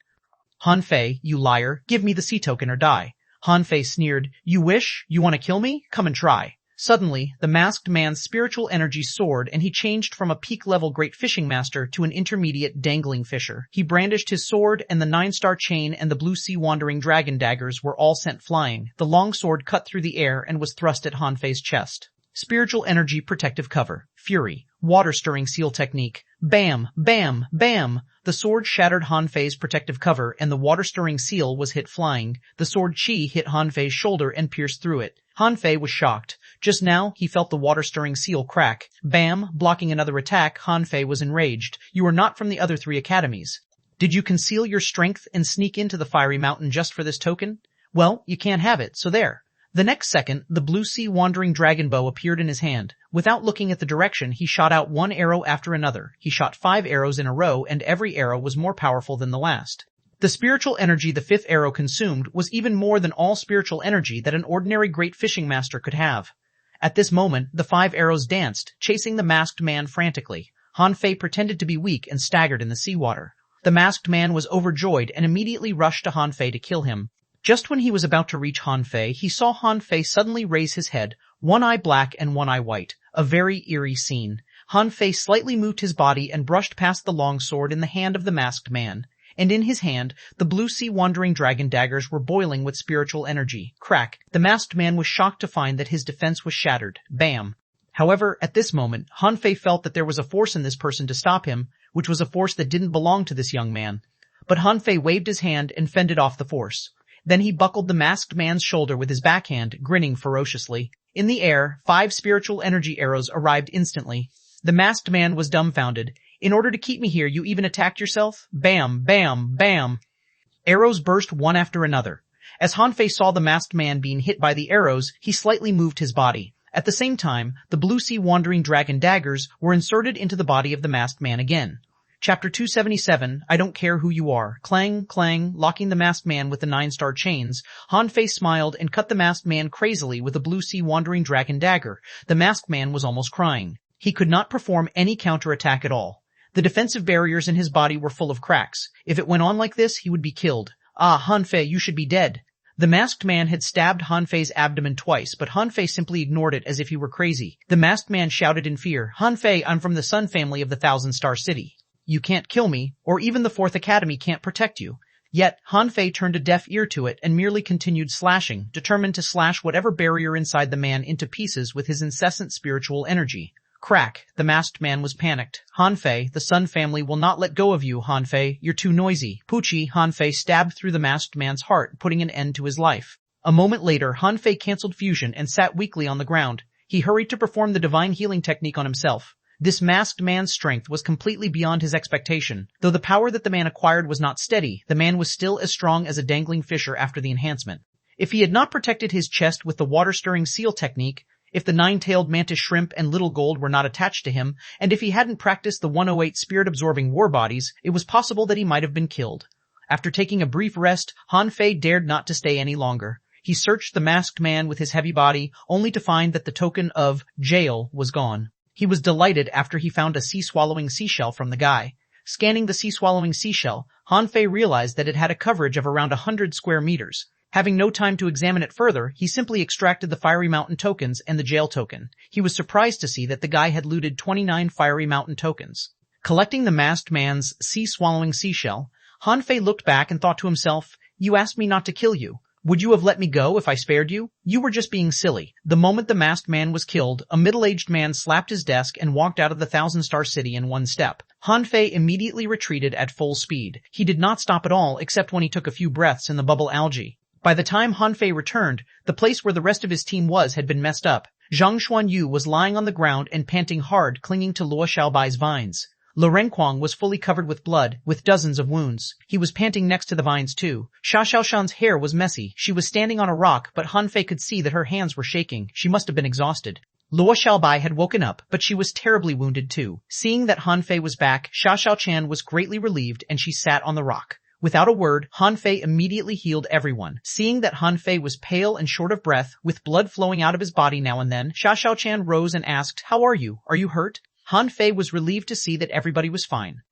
[SPEAKER 1] Han Fei, you liar, give me the sea token or die. Han Fei sneered, you wish? You want to kill me? Come and try. Suddenly, the masked man's spiritual energy soared and he changed from a peak-level great fishing master to an intermediate dangling fisher. He brandished his sword and the 9-star chain and the blue sea wandering dragon daggers were all sent flying. The long sword cut through the air and was thrust at Han Fei's chest. Spiritual energy protective cover. Fury. Water-stirring seal technique. Bam! Bam! Bam! The sword shattered Han Fei's protective cover and the water-stirring seal was hit flying. The sword chi hit Han Fei's shoulder and pierced through it. Han Fei was shocked. Just now, he felt the water-stirring seal crack. Bam! Blocking another attack, Han Fei was enraged. You are not from the other 3 academies. Did you conceal your strength and sneak into the fiery mountain just for this token? Well, you can't have it, so there. The next second, the blue sea wandering dragon bow appeared in his hand. Without looking at the direction, he shot out one arrow after another. He shot 5 arrows in a row, and every arrow was more powerful than the last. The spiritual energy the 5th arrow consumed was even more than all spiritual energy that an ordinary great fishing master could have. At this moment, the 5 arrows danced, chasing the masked man frantically. Han Fei pretended to be weak and staggered in the seawater. The masked man was overjoyed and immediately rushed to Han Fei to kill him. Just when he was about to reach Han Fei, he saw Han Fei suddenly raise his head, one eye black and one eye white. A very eerie scene. Han Fei slightly moved his body and brushed past the long sword in the hand of the masked man. And in his hand, the blue sea wandering dragon daggers were boiling with spiritual energy. Crack. The masked man was shocked to find that his defense was shattered. Bam. However, at this moment, Han Fei felt that there was a force in this person to stop him, which was a force that didn't belong to this young man. But Han Fei waved his hand and fended off the force. Then he buckled the masked man's shoulder with his backhand, grinning ferociously. In the air, 5 spiritual energy arrows arrived instantly. The masked man was dumbfounded. In order to keep me here, you even attacked yourself? Bam, bam, bam. Arrows burst one after another. As Han Fei saw the masked man being hit by the arrows, he slightly moved his body. At the same time, the blue sea wandering dragon daggers were inserted into the body of the masked man again. Chapter 277, I don't care who you are. Clang, clang, locking the masked man with the 9-star chains. Han Fei smiled and cut the masked man crazily with a blue sea wandering dragon dagger. The masked man was almost crying. He could not perform any counterattack at all. The defensive barriers in his body were full of cracks. If it went on like this, he would be killed. Ah, Han Fei, you should be dead. The masked man had stabbed Han Fei's abdomen twice, but Han Fei simply ignored it as if he were crazy. The masked man shouted in fear, Han Fei, I'm from the Sun family of the 1,000-star city. You can't kill me, or even the 4th Academy can't protect you. Yet, Han Fei turned a deaf ear to it and merely continued slashing, determined to slash whatever barrier inside the man into pieces with his incessant spiritual energy. Crack. The masked man was panicked. Han Fei, the Sun family will not let go of you, Han Fei. You're too noisy. Pucci, Han Fei stabbed through the masked man's heart, putting an end to his life. A moment later, Han Fei canceled fusion and sat weakly on the ground. He hurried to perform the divine healing technique on himself. This masked man's strength was completely beyond his expectation. Though the power that the man acquired was not steady, the man was still as strong as a dangling fisher after the enhancement. If he had not protected his chest with the water-stirring seal technique, if the 9-tailed mantis shrimp and little gold were not attached to him, and if he hadn't practiced the 108 spirit-absorbing war bodies, it was possible that he might have been killed. After taking a brief rest, Han Fei dared not to stay any longer. He searched the masked man with his heavy body, only to find that the token of jail was gone. He was delighted after he found a sea-swallowing seashell from the guy. Scanning the sea-swallowing seashell, Han Fei realized that it had a coverage of around 100 square meters. Having no time to examine it further, he simply extracted the Fiery Mountain tokens and the jail token. He was surprised to see that the guy had looted 29 Fiery Mountain tokens. Collecting the masked man's sea-swallowing seashell, Han Fei looked back and thought to himself, you asked me not to kill you. Would you have let me go if I spared you? You were just being silly. The moment the masked man was killed, a middle-aged man slapped his desk and walked out of the 1,000-star city in one step. Han Fei immediately retreated at full speed. He did not stop at all except when he took a few breaths in the bubble algae. By the time Han Fei returned, the place where the rest of his team had been messed up. Xuanhuan was lying on the ground and panting hard, clinging to Luo Xiaobai's vines. Lo Renquang was fully covered with blood, with dozens of wounds. He was panting next to the vines too. Xia Xiaoshan's hair was messy. She was standing on a rock, but Han Fei could see that her hands were shaking. She must have been exhausted. Luo Xiaobai had woken up, but she was terribly wounded too. Seeing that Han Fei was back, Xia Xiaochan was greatly relieved and she sat on the rock. Without a word, Han Fei immediately healed everyone. Seeing that Han Fei was pale and short of breath, with blood flowing out of his body now and then, Xia Xiaochan rose and asked, "How are you? Are you hurt?" Han Fei was relieved to see that everybody was fine.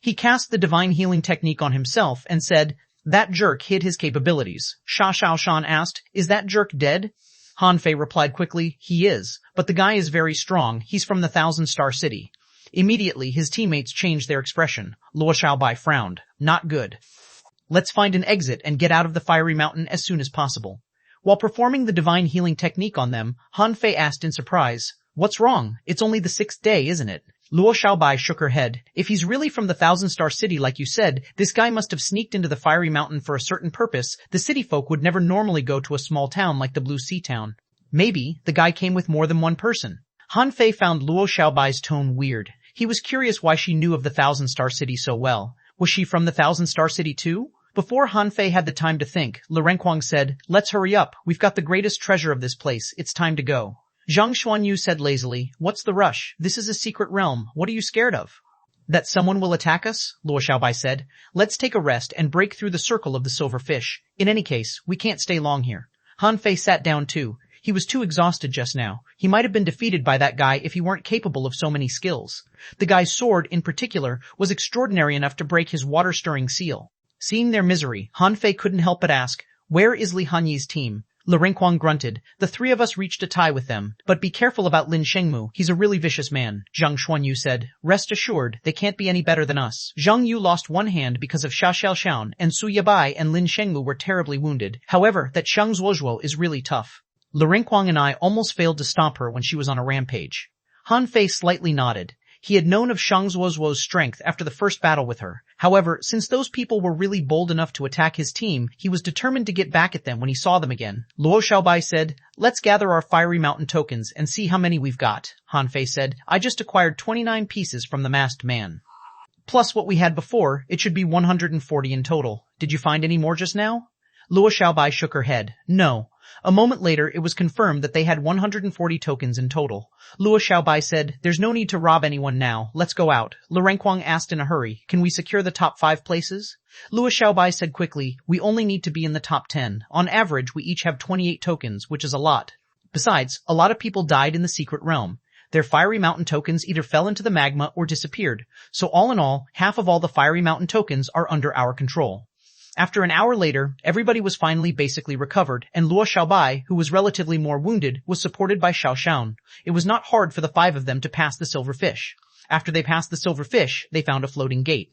[SPEAKER 1] He cast the divine healing technique on himself and said, "That jerk hid his capabilities." Xia Xiaoshan asked, "Is that jerk dead?" Han Fei replied quickly, "He is, but the guy is very strong. He's from the 1,000-star city." Immediately, his teammates changed their expression. Luo Xiaobai frowned. Not good. Let's find an exit and get out of the fiery mountain as soon as possible. While performing the divine healing technique on them, Han Fei asked in surprise, "What's wrong? It's only the 6th day, isn't it?" Luo Xiaobai shook her head. "If he's really from the 1,000-star city like you said, this guy must have sneaked into the fiery mountain for a certain purpose. The city folk would never normally go to a small town like the Blue Sea Town. Maybe the guy came with more than one person." Han Fei found Luo Xiaobai's tone weird. He was curious why she knew of the 1,000-star city so well. Was she from the 1,000-star city too? Before Han Fei had the time to think, Li Renquang said, "Let's hurry up. We've got the greatest treasure of this place. It's time to go." Zhang Xuanyu said lazily, "What's the rush? This is a secret realm. What are you scared of?" "That someone will attack us?" Luo Xiaobai said. "Let's take a rest and break through the circle of the silver fish. In any case, we can't stay long here." Han Fei sat down too. He was too exhausted just now. He might have been defeated by that guy if he weren't capable of so many skills. The guy's sword, in particular, was extraordinary enough to break his water-stirring seal. Seeing their misery, Han Fei couldn't help but ask, "Where is Li Hanyi's team?" Li Renquang grunted. "The 3 of us reached a tie with them, but be careful about Lin Shengmu. He's a really vicious man." Zhang Xuanyu said, "Rest assured, they can't be any better than us." Zhang Yu lost one hand because of Xia Xiaoshan, and Su Yabai and Lin Shengmu were terribly wounded. However, that Shang Zuozhuo is really tough. Li Renquang and I almost failed to stop her when she was on a rampage. Han Fei slightly nodded. He had known of Shang Zuozhuo's strength after the first battle with her. However, since those people were really bold enough to attack his team, he was determined to get back at them when he saw them again. Luo Xiaobai said, "Let's gather our fiery mountain tokens and see how many we've got." Han Fei said, "I just acquired 29 pieces from the masked man. Plus what we had before, it should be 140 in total. Did you find any more just now?" Luo Xiaobai shook her head. "No." A moment later, it was confirmed that they had 140 tokens in total. Luo Xiaobai said, "There's no need to rob anyone now. Let's go out." Li Renquang asked in a hurry, "Can we secure the top 5 places?" Luo Xiaobai said quickly, "We only need to be in the top 10. On average, we each have 28 tokens, which is a lot. Besides, a lot of people died in the secret realm. Their fiery mountain tokens either fell into the magma or disappeared. So all in all, half of all the fiery mountain tokens are under our control." After an hour later, everybody was finally basically recovered, and Luo Xiaobai, who was relatively more wounded, was supported by Xiao Xiaon. It was not hard for the 5 of them to pass the silver fish. After they passed the silver fish, they found a floating gate.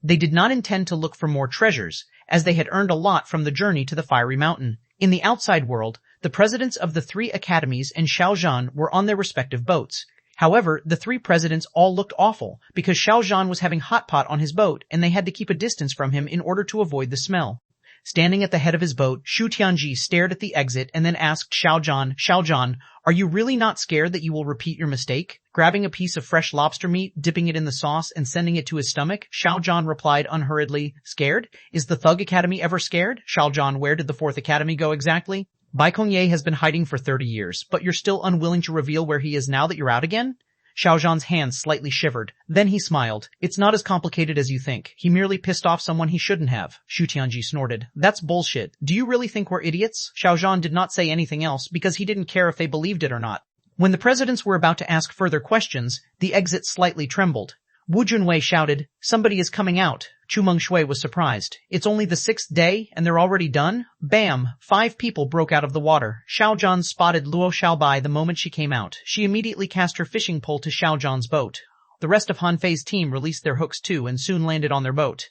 [SPEAKER 1] They did not intend to look for more treasures, as they had earned a lot from the journey to the fiery mountain. In the outside world, the presidents of the 3 academies and Xiao Zhan were on their respective boats. However, the 3 presidents all looked awful because Xiao Zhan was having hot pot on his boat and they had to keep a distance from him in order to avoid the smell. Standing at the head of his boat, Shu Tianji stared at the exit and then asked Xiao Zhan, "Are you really not scared that you will repeat your mistake?" Grabbing a piece of fresh lobster meat, dipping it in the sauce, and sending it to his stomach, Xiao Zhan replied unhurriedly, "Scared? Is the Thug Academy ever scared?" Xiao Zhan, "Where did the 4th Academy go exactly?" "Baikongye has been hiding for 30 years, but you're still unwilling to reveal where he is now that you're out again?" Xiao Zhan's hands slightly shivered. Then he smiled. "It's not as complicated as you think. He merely pissed off someone he shouldn't have." Shu Tianji snorted. "That's bullshit. Do you really think we're idiots?" Xiao Zhan did not say anything else because he didn't care if they believed it or not. When the presidents were about to ask further questions, the exit slightly trembled. Wu Junwei shouted, "Somebody is coming out." Chu Mengshui was surprised. "It's only the 6th day, and they're already done?" Bam! 5 people broke out of the water. Xiao Zhan spotted Luo Xiaobai the moment she came out. She immediately cast her fishing pole to Xiao Zhan's boat. The rest of Han Fei's team released their hooks too and soon landed on their boat.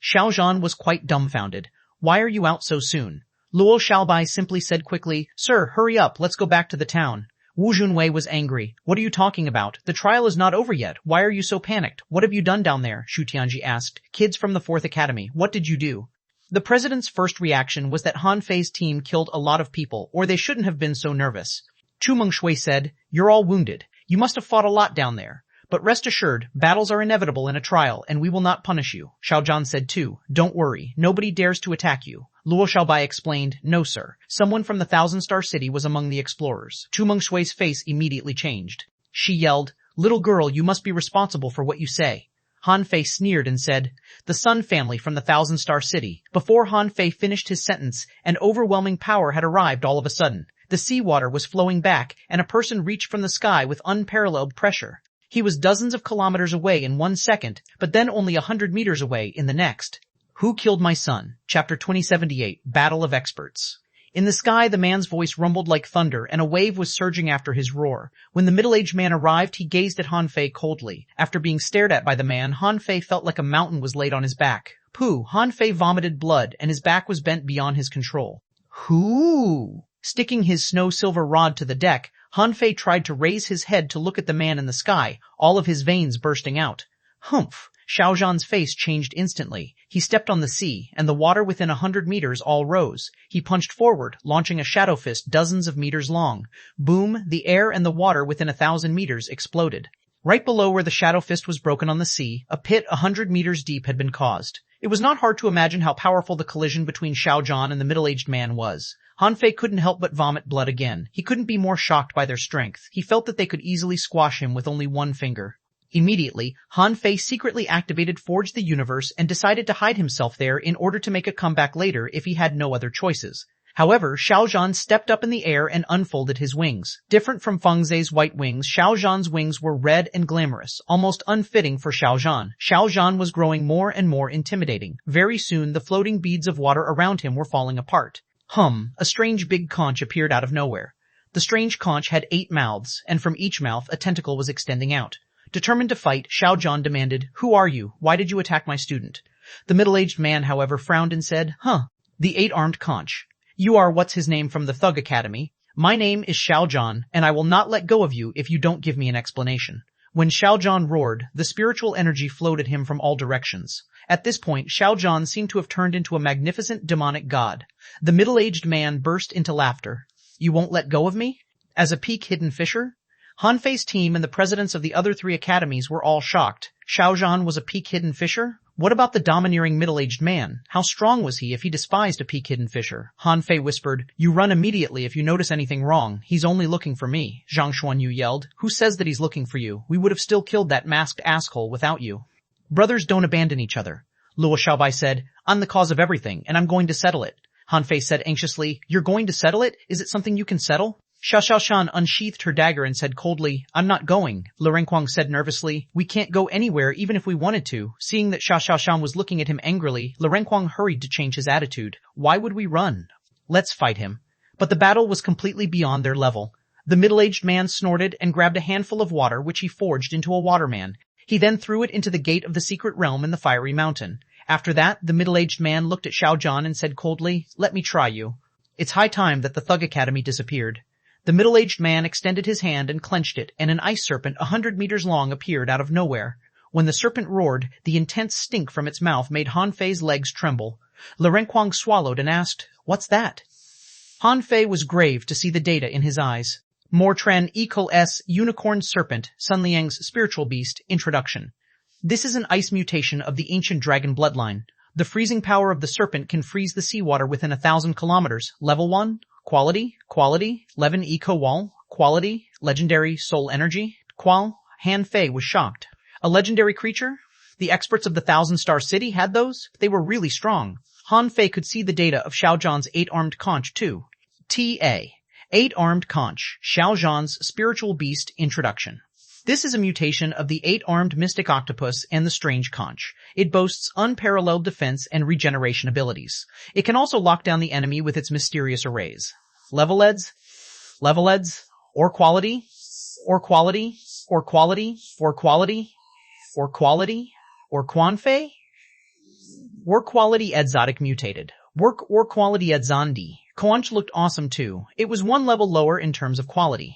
[SPEAKER 1] Xiao Zhan was quite dumbfounded. "Why are you out so soon?" Luo Xiaobai simply said quickly, "Sir, hurry up, let's go back to the town." Wu Junwei was angry. "What are you talking about? The trial is not over yet. Why are you so panicked? What have you done down there?" Shu Tianji asked. "Kids from the 4th Academy, what did you do?" The president's first reaction was that Han Fei's team killed a lot of people, or they shouldn't have been so nervous. Chu Mengshui said, "You're all wounded. You must have fought a lot down there. But rest assured, battles are inevitable in a trial, and we will not punish you." Xiao Zhan said too, "Don't worry. Nobody dares to attack you." Luo Xiaobai explained, "No, sir. Someone from the Thousand Star City was among the explorers." Chu Mengshui's face immediately changed. She yelled, "Little girl, you must be responsible for what you say." Han Fei sneered and said, "The Sun family from the Thousand Star City." Before Han Fei finished his sentence, an overwhelming power had arrived all of a sudden. The seawater was flowing back, and a person reached from the sky with unparalleled pressure. He was dozens of kilometers away in 1 second, but then only 100 meters away in the next. Who Killed My Son? Chapter 2078, Battle of Experts. In the sky, the man's voice rumbled like thunder, and a wave was surging after his roar. When the middle-aged man arrived, he gazed at Han Fei coldly. After being stared at by the man, Han Fei felt like a mountain was laid on his back. Pooh! Han Fei vomited blood, and his back was bent beyond his control. Whoo! Sticking his snow-silver rod to the deck, Han Fei tried to raise his head to look at the man in the sky, all of his veins bursting out. Humph! Xiao Zhan's face changed instantly. He stepped on the sea, and the water within 100 meters all rose. He punched forward, launching a shadow fist dozens of meters long. Boom! The air and the water within 1,000 meters exploded. Right below where the shadow fist was broken on the sea, a pit 100 meters deep had been caused. It was not hard to imagine how powerful the collision between Xiao Zhan and the middle-aged man was. Han Fei couldn't help but vomit blood again. He couldn't be more shocked by their strength. He felt that they could easily squash him with only one finger. Immediately, Han Fei secretly activated Forge the Universe and decided to hide himself there in order to make a comeback later if he had no other choices. However, Xiao Zhan stepped up in the air and unfolded his wings. Different from Feng Zhe's white wings, Xiao Zhan's wings were red and glamorous, almost unfitting for Xiao Zhan. Xiao Zhan was growing more and more intimidating. Very soon, the floating beads of water around him were falling apart. A strange big conch appeared out of nowhere. The strange conch had 8 mouths, and from each mouth a tentacle was extending out. Determined to fight, Xiao Zhan demanded, "Who are you? Why did you attack my student?" The middle-aged man, however, frowned and said, "The 8-armed conch. You are what's-his-name from the Thug Academy. My name is Xiao Zhan, and I will not let go of you if you don't give me an explanation." When Xiao Zhan roared, the spiritual energy flowed at him from all directions. At this point, Xiao Zhan seemed to have turned into a magnificent demonic god. The middle-aged man burst into laughter. "You won't let go of me? As a peak hidden fisher?" Han Fei's team and the presidents of the other 3 academies were all shocked. Xiao Zhan was a peak hidden fisher? What about the domineering middle-aged man? How strong was he if he despised a peak hidden fisher? Han Fei whispered, "You run immediately if you notice anything wrong. He's only looking for me." Zhang Xuanyu yelled, "Who says that he's looking for you? We would have still killed that masked asshole without you." "Brothers don't abandon each other." Luo Xiaobai said, "I'm the cause of everything, and I'm going to settle it." Han Fei said anxiously, "You're going to settle it? Is it something you can settle?" Xiao Shan unsheathed her dagger and said coldly, "I'm not going." Le Renquang said nervously, "We can't go anywhere even if we wanted to." Seeing that Xiao Shan was looking at him angrily, Le Renquang hurried to change his attitude. "Why would we run? Let's fight him." But the battle was completely beyond their level. The middle-aged man snorted and grabbed a handful of water which he forged into a waterman. He then threw it into the gate of the secret realm in the fiery mountain. After that, the middle-aged man looked at Xiao Zhan and said coldly, "Let me try you." It's high time that the Thug Academy disappeared. The middle-aged man extended his hand and clenched it, and an ice serpent 100 meters long appeared out of nowhere. When the serpent roared, the intense stink from its mouth made Han Fei's legs tremble. Le Renquang swallowed and asked, "What's that?" Han Fei was grave to see the data in his eyes. Mortran Equals Unicorn Serpent, Sun Liang's spiritual beast, Introduction. This is an ice mutation of the ancient dragon bloodline. The freezing power of the serpent can freeze the seawater within 1,000 kilometers. Level 1. Quality, 11 Eco-Wall, Quality, Legendary Soul Energy, Qual. Han Fei was shocked. A legendary creature? The experts of the Thousand Star City had those? They were really strong. Han Fei could see the data of Xiao Zhan's 8-armed conch too. T.A. 8-armed conch, Xiao Zhan's spiritual beast introduction. This is a mutation of the 8-armed mystic octopus and the strange conch. It boasts unparalleled defense and regeneration abilities. It can also lock down the enemy with its mysterious arrays. Level eds, or quality, or quality, or quality, or quality, or quality, or Quanfei, or quality exotic mutated. Work or quality edzandi. Conch looked awesome too. It was 1 level lower in terms of quality.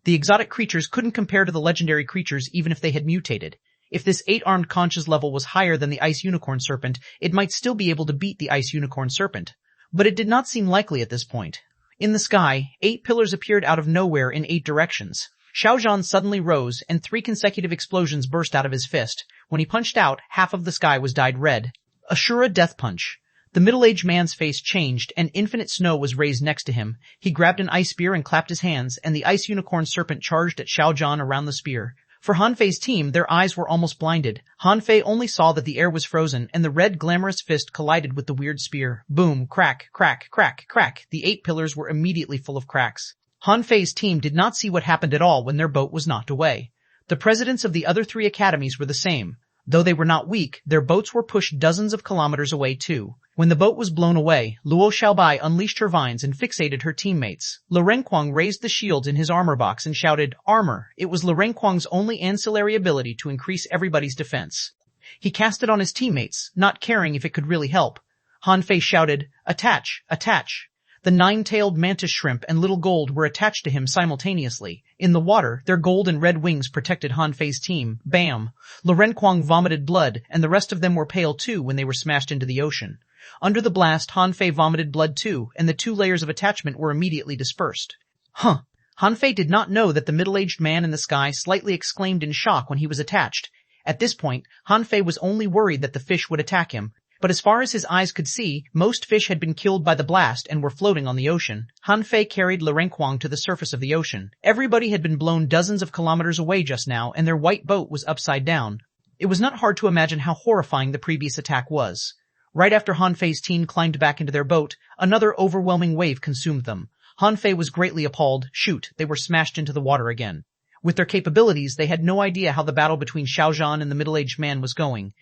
[SPEAKER 1] The exotic creatures couldn't compare to the legendary creatures even if they had mutated. If this 8-armed conch's level was higher than the Ice Unicorn Serpent, it might still be able to beat the Ice Unicorn Serpent. But it did not seem likely at this point. In the sky, 8 pillars appeared out of nowhere in 8 directions. Xiao Zhan suddenly rose, and 3 consecutive explosions burst out of his fist. When he punched out, half of the sky was dyed red. Ashura Death Punch. The middle-aged man's face changed, and infinite snow was raised next to him. He grabbed an ice spear and clapped his hands, and the ice unicorn serpent charged at Xiaozhan around the spear. For Han Fei's team, their eyes were almost blinded. Han Fei only saw that the air was frozen, and the red glamorous fist collided with the weird spear. Boom, crack, crack, crack, crack. The 8 pillars were immediately full of cracks. Han Fei's team did not see what happened at all when their boat was knocked away. The presidents of the other 3 academies were the same. Though they were not weak, their boats were pushed dozens of kilometers away too. When the boat was blown away, Luo Xiaobai unleashed her vines and fixated her teammates. Lu Renquang raised the shields in his armor box and shouted, "Armor!" It was Lu Renquang's only ancillary ability to increase everybody's defense. He cast it on his teammates, not caring if it could really help. Han Fei shouted, "Attach! Attach!" The 9-tailed mantis shrimp and little gold were attached to him simultaneously. In the water, their gold and red wings protected Han Fei's team. Bam! Lu Renquang vomited blood, and the rest of them were pale too when they were smashed into the ocean. Under the blast, Han Fei vomited blood too, and the 2 layers of attachment were immediately dispersed. Huh! Han Fei did not know that the middle-aged man in the sky slightly exclaimed in shock when he was attached. At this point, Han Fei was only worried that the fish would attack him. But as far as his eyes could see, most fish had been killed by the blast and were floating on the ocean. Han Fei carried Lu Renquang to the surface of the ocean. Everybody had been blown dozens of kilometers away just now, and their white boat was upside down. It was not hard to imagine how horrifying the previous attack was. Right after Han Fei's team climbed back into their boat, another overwhelming wave consumed them. Han Fei was greatly appalled. Shoot, they were smashed into the water again. With their capabilities, they had no idea how the battle between Xiaozhan and the middle-aged man was going.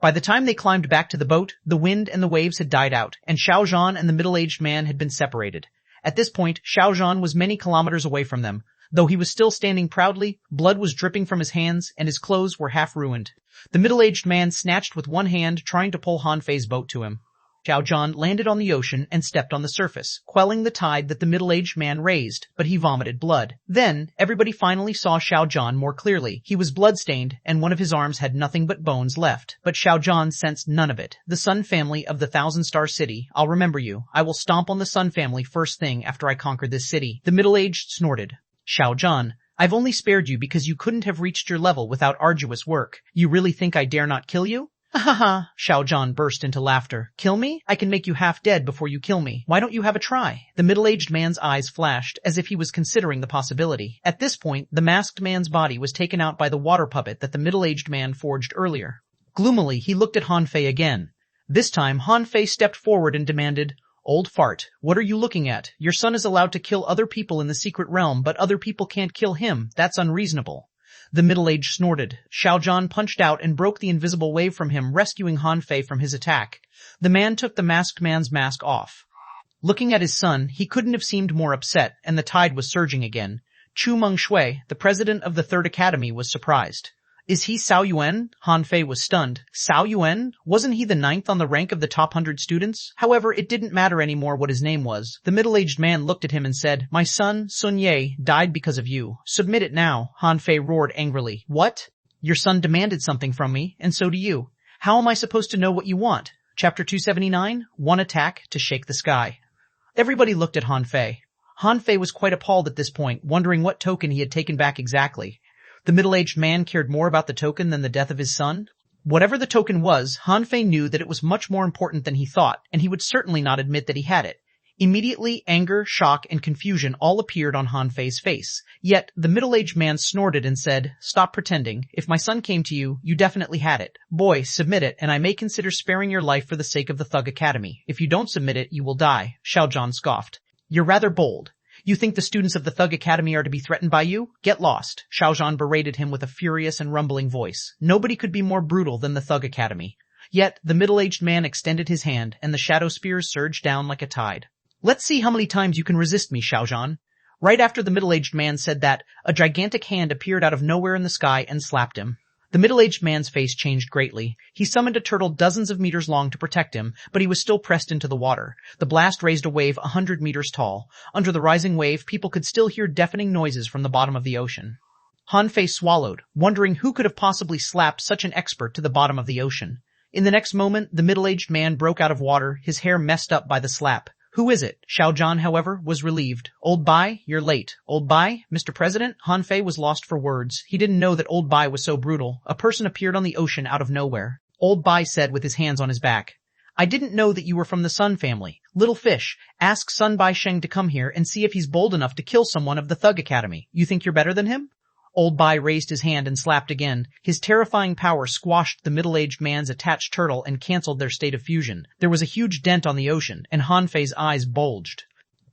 [SPEAKER 1] By the time they climbed back to the boat, the wind and the waves had died out, and Xiaozhan and the middle-aged man had been separated. At this point, Xiaozhan was many kilometers away from them. Though he was still standing proudly, blood was dripping from his hands, and his clothes were half ruined. The middle-aged man snatched with one hand, trying to pull Han Fei's boat to him. Xiaozhan landed on the ocean and stepped on the surface, quelling the tide that the middle-aged man raised, but he vomited blood. Then, everybody finally saw Xiaozhan more clearly. He was blood-stained, and one of his arms had nothing but bones left. But Xiaozhan sensed none of it. The Sun family of the Thousand-Star City, I'll remember you. I will stomp on the Sun family first thing after I conquer this city. The middle-aged snorted. Xiaozhan, I've only spared you because you couldn't have reached your level without arduous work. You really think I dare not kill you? Ha ha ha, Xiaozhan burst into laughter. Kill me? I can make you half dead before you kill me. Why don't you have a try? The middle-aged man's eyes flashed, as if he was considering the possibility. At this point, the masked man's body was taken out by the water puppet that the middle-aged man forged earlier. Gloomily, he looked at Han Fei again. This time, Han Fei stepped forward and demanded, "Old fart, what are you looking at? Your son is allowed to kill other people in the secret realm, but other people can't kill him. That's unreasonable." The middle-aged snorted. Xiaozhan punched out and broke the invisible wave from him, rescuing Han Fei from his attack. The man took the masked man's mask off. Looking at his son, he couldn't have seemed more upset, and the tide was surging again. Chu Mengshui, the president of the 3rd Academy, was surprised. Is he Cao Yuan? Han Fei was stunned. Cao Yuan? Wasn't he the 9th on the rank of the top 100 students? However, it didn't matter anymore what his name was. The middle-aged man looked at him and said, "My son, Sun Ye, died because of you. Submit it now." Han Fei roared angrily. "What? Your son demanded something from me, and so do you. How am I supposed to know what you want?" Chapter 279, One Attack to Shake the Sky. Everybody looked at Han Fei. Han Fei was quite appalled at this point, wondering what token he had taken back exactly. The middle-aged man cared more about the token than the death of his son? Whatever the token was, Han Fei knew that it was much more important than he thought, and he would certainly not admit that he had it. Immediately, anger, shock, and confusion all appeared on Han Fei's face. Yet, the middle-aged man snorted and said, "Stop pretending. If my son came to you, you definitely had it. Boy, submit it, and I may consider sparing your life for the sake of the Thug Academy. If you don't submit it, you will die." Xiaozhan scoffed. "You're rather bold. You think the students of the Thug Academy are to be threatened by you? Get lost." Xiaozhan berated him with a furious and rumbling voice. Nobody could be more brutal than the Thug Academy. Yet, the middle-aged man extended his hand, and the shadow spears surged down like a tide. "Let's see how many times you can resist me, Xiaozhan." Right after the middle-aged man said that, a gigantic hand appeared out of nowhere in the sky and slapped him. The middle-aged man's face changed greatly. He summoned a turtle dozens of meters long to protect him, but he was still pressed into the water. The blast raised a wave 100 meters tall. Under the rising wave, people could still hear deafening noises from the bottom of the ocean. Han Fei swallowed, wondering who could have possibly slapped such an expert to the bottom of the ocean. In the next moment, the middle-aged man broke out of water, his hair messed up by the slap. "Who is it?" Xiaozhan, however, was relieved. "Old Bai, you're late." "Old Bai? Mr. President?" Han Fei was lost for words. He didn't know that Old Bai was so brutal. A person appeared on the ocean out of nowhere. Old Bai said with his hands on his back, I didn't know that you were from the Sun family. Little fish, ask Sun Bai Sheng to come here and see if he's bold enough to kill someone of the Thug Academy. You think you're better than him? Old Bai raised his hand and slapped again. His terrifying power squashed the middle-aged man's attached turtle and canceled their state of fusion. There was a huge dent on the ocean, and Han Fei's eyes bulged.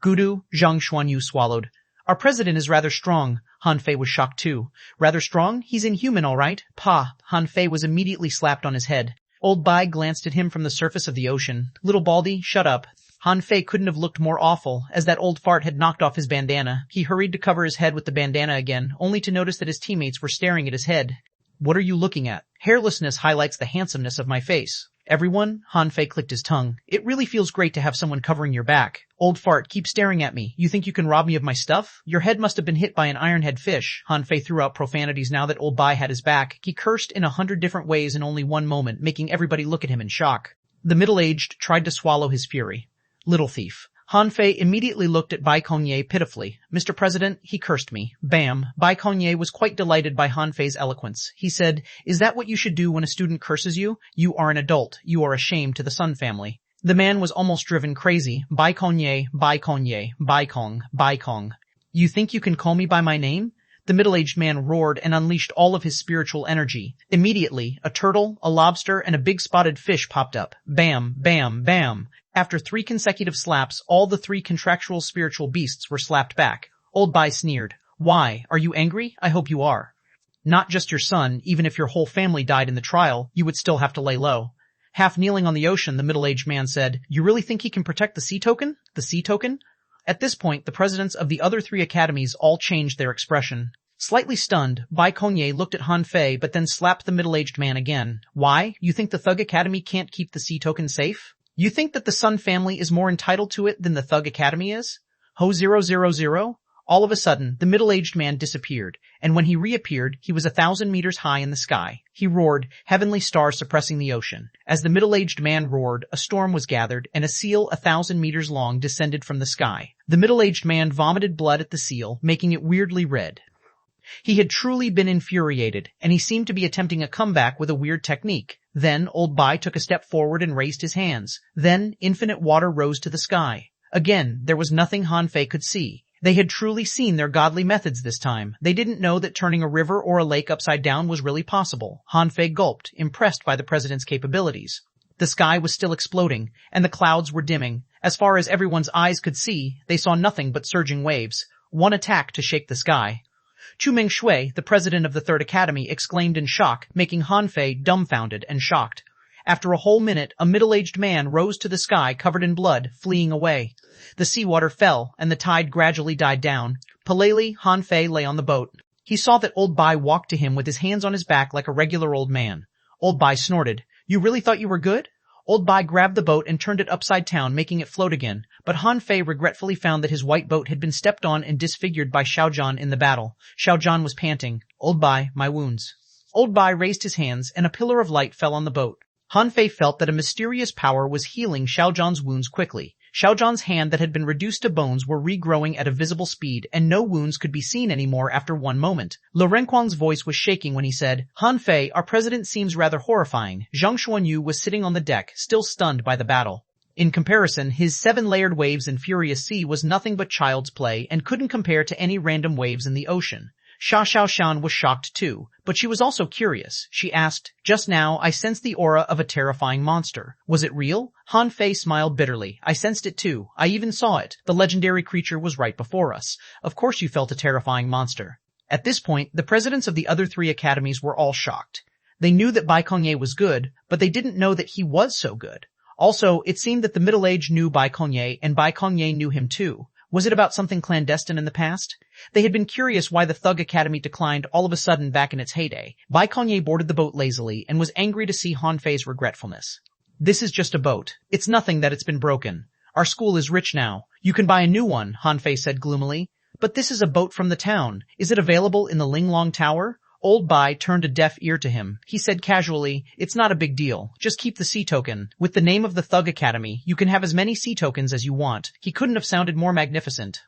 [SPEAKER 1] Gudu, Zhang Xuanyu swallowed. Our president is rather strong. Han Fei was shocked too. Rather strong? He's inhuman, all right. Pa! Han Fei was immediately slapped on his head. Old Bai glanced at him from the surface of the ocean. Little Baldy, shut up. Han Fei couldn't have looked more awful, as that old fart had knocked off his bandana. He hurried to cover his head with the bandana again, only to notice that his teammates were staring at his head. What are you looking at? Hairlessness highlights the handsomeness of my face. Everyone, Han Fei clicked his tongue. It really feels great to have someone covering your back. Old fart, keep staring at me. You think you can rob me of my stuff? Your head must have been hit by an ironhead fish. Han Fei threw out profanities now that Old Bai had his back. He cursed in 100 different ways in only one moment, making everybody look at him in shock. The middle-aged tried to swallow his fury. Little thief. Han Fei immediately looked at Bai Kongye pitifully. Mr. President, he cursed me. Bam. Bai Kongye was quite delighted by Han Fei's eloquence. He said, is that what you should do when a student curses you? You are an adult. You are a shame to the Sun family. The man was almost driven crazy. Bai Kongye, Bai Kongye, Bai Kong, Bai Kong. You think you can call me by my name? The middle-aged man roared and unleashed all of his spiritual energy. Immediately, a turtle, a lobster, and a big spotted fish popped up. Bam, bam, bam. After 3 consecutive slaps, all the 3 contractual spiritual beasts were slapped back. Old Bai sneered. Why? Are you angry? I hope you are. Not just your son, even if your whole family died in the trial, you would still have to lay low. Half kneeling on the ocean, the middle-aged man said, you really think he can protect the sea token? The sea token? At this point, the presidents of the other 3 academies all changed their expression. Slightly stunned, Bai Kongye looked at Han Fei but then slapped the middle-aged man again. Why? You think the Thug Academy can't keep the sea token safe? You think that the Sun family is more entitled to it than the Thug Academy is? Ho 000? All of a sudden, the middle-aged man disappeared, and when he reappeared, he was 1,000 meters high in the sky. He roared, heavenly star suppressing the ocean. As the middle-aged man roared, a storm was gathered, and a seal 1,000 meters long descended from the sky. The middle-aged man vomited blood at the seal, making it weirdly red. He had truly been infuriated, and he seemed to be attempting a comeback with a weird technique. Then Old Bai took a step forward and raised his hands. Then infinite water rose to the sky. Again, there was nothing Han Fei could see. They had truly seen their godly methods this time. They didn't know that turning a river or a lake upside down was really possible. Han Fei gulped, impressed by the president's capabilities. The sky was still exploding, and the clouds were dimming. As far as everyone's eyes could see, they saw nothing but surging waves. One attack to shake the sky. Chu Mingshui, the president of the Third Academy, exclaimed in shock, making Han Fei dumbfounded and shocked. After a whole minute, a middle-aged man rose to the sky covered in blood, fleeing away. The seawater fell, and the tide gradually died down. Palely, Han Fei lay on the boat. He saw that Old Bai walked to him with his hands on his back like a regular old man. Old Bai snorted. You really thought you were good? Old Bai grabbed the boat and turned it upside down, making it float again, but Han Fei regretfully found that his white boat had been stepped on and disfigured by Xiaozhan in the battle. Xiaozhan was panting. Old Bai, my wounds. Old Bai raised his hands, and a pillar of light fell on the boat. Han Fei felt that a mysterious power was healing Xiaozhan's wounds quickly. Xiaozhan's hand that had been reduced to bones were regrowing at a visible speed, and no wounds could be seen anymore after one moment. Lu Renquang's voice was shaking when he said, Han Fei, our president seems rather horrifying. Zhang Xuanyu was sitting on the deck, still stunned by the battle. In comparison, his 7-layered waves in Furious Sea was nothing but child's play and couldn't compare to any random waves in the ocean. Xia Xiaoshan was shocked too, but she was also curious. She asked, just now I sensed the aura of a terrifying monster. Was it real? Han Fei smiled bitterly. I sensed it too. I even saw it. The legendary creature was right before us. Of course you felt a terrifying monster. At this point, the presidents of the other 3 academies were all shocked. They knew that Bai Kongye was good, but they didn't know that he was so good. Also, it seemed that the middle-aged knew Bai Kongye and Bai Kongye knew him too. Was it about something clandestine in the past? They had been curious why the Thug Academy declined all of a sudden back in its heyday. Bai Kongye boarded the boat lazily and was angry to see Han Fei's regretfulness. This is just a boat. It's nothing that it's been broken. Our school is rich now. You can buy a new one, Han Fei said gloomily. But this is a boat from the town. Is it available in the Linglong Tower? Old Bai turned a deaf ear to him. He said casually, it's not a big deal. Just keep the sea token. With the name of the Thug Academy, you can have as many sea tokens as you want. He couldn't have sounded more magnificent.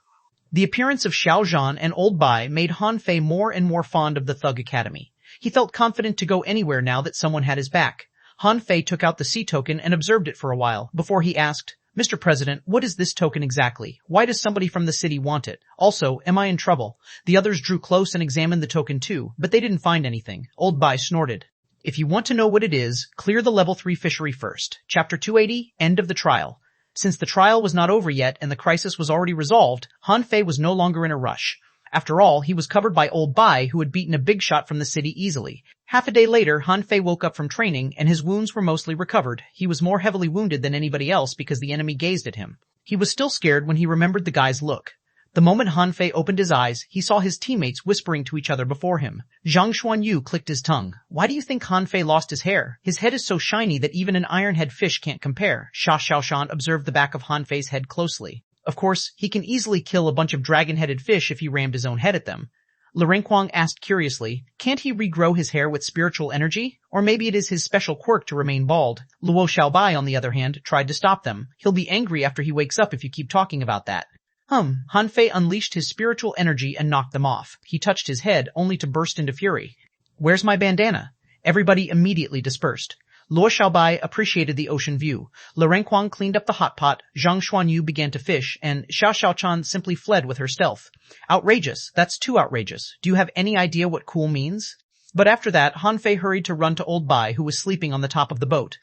[SPEAKER 1] The appearance of Xiaozhan and Old Bai made Han Fei more and more fond of the Thug Academy. He felt confident to go anywhere now that someone had his back. Han Fei took out the sea token and observed it for a while, before he asked, Mr. President, what is this token exactly? Why does somebody from the city want it? Also, am I in trouble? The others drew close and examined the token too, but they didn't find anything. Old Bai snorted. If you want to know what it is, clear the level 3 fishery first. Chapter 280, End of the Trial. Since the trial was not over yet and the crisis was already resolved, Han Fei was no longer in a rush. After all, he was covered by Old Bai, who had beaten a big shot from the city easily. Half a day later, Han Fei woke up from training, and his wounds were mostly recovered. He was more heavily wounded than anybody else because the enemy gazed at him. He was still scared when he remembered the guy's look. The moment Han Fei opened his eyes, he saw his teammates whispering to each other before him. Xuanhuan clicked his tongue. Why do you think Han Fei lost his hair? His head is so shiny that even an iron-head fish can't compare. Xiaoshan observed the back of Han Fei's head closely. Of course, he can easily kill a bunch of dragon-headed fish if he rammed his own head at them. Lirenquang asked curiously, can't he regrow his hair with spiritual energy? Or maybe it is his special quirk to remain bald. Luo Xiaobai, on the other hand, tried to stop them. He'll be angry after he wakes up if you keep talking about that. Han Fei unleashed his spiritual energy and knocked them off. He touched his head, only to burst into fury. Where's my bandana? Everybody immediately dispersed. Luo Xiaobai appreciated the ocean view. Lirenquang cleaned up the hot pot, Zhang Xuanyu began to fish, and Xiao Xiaochan simply fled with her stealth. Outrageous. That's too outrageous. Do you have any idea what cool means? But after that, Han Fei hurried to run to Old Bai, who was sleeping on the top of the boat.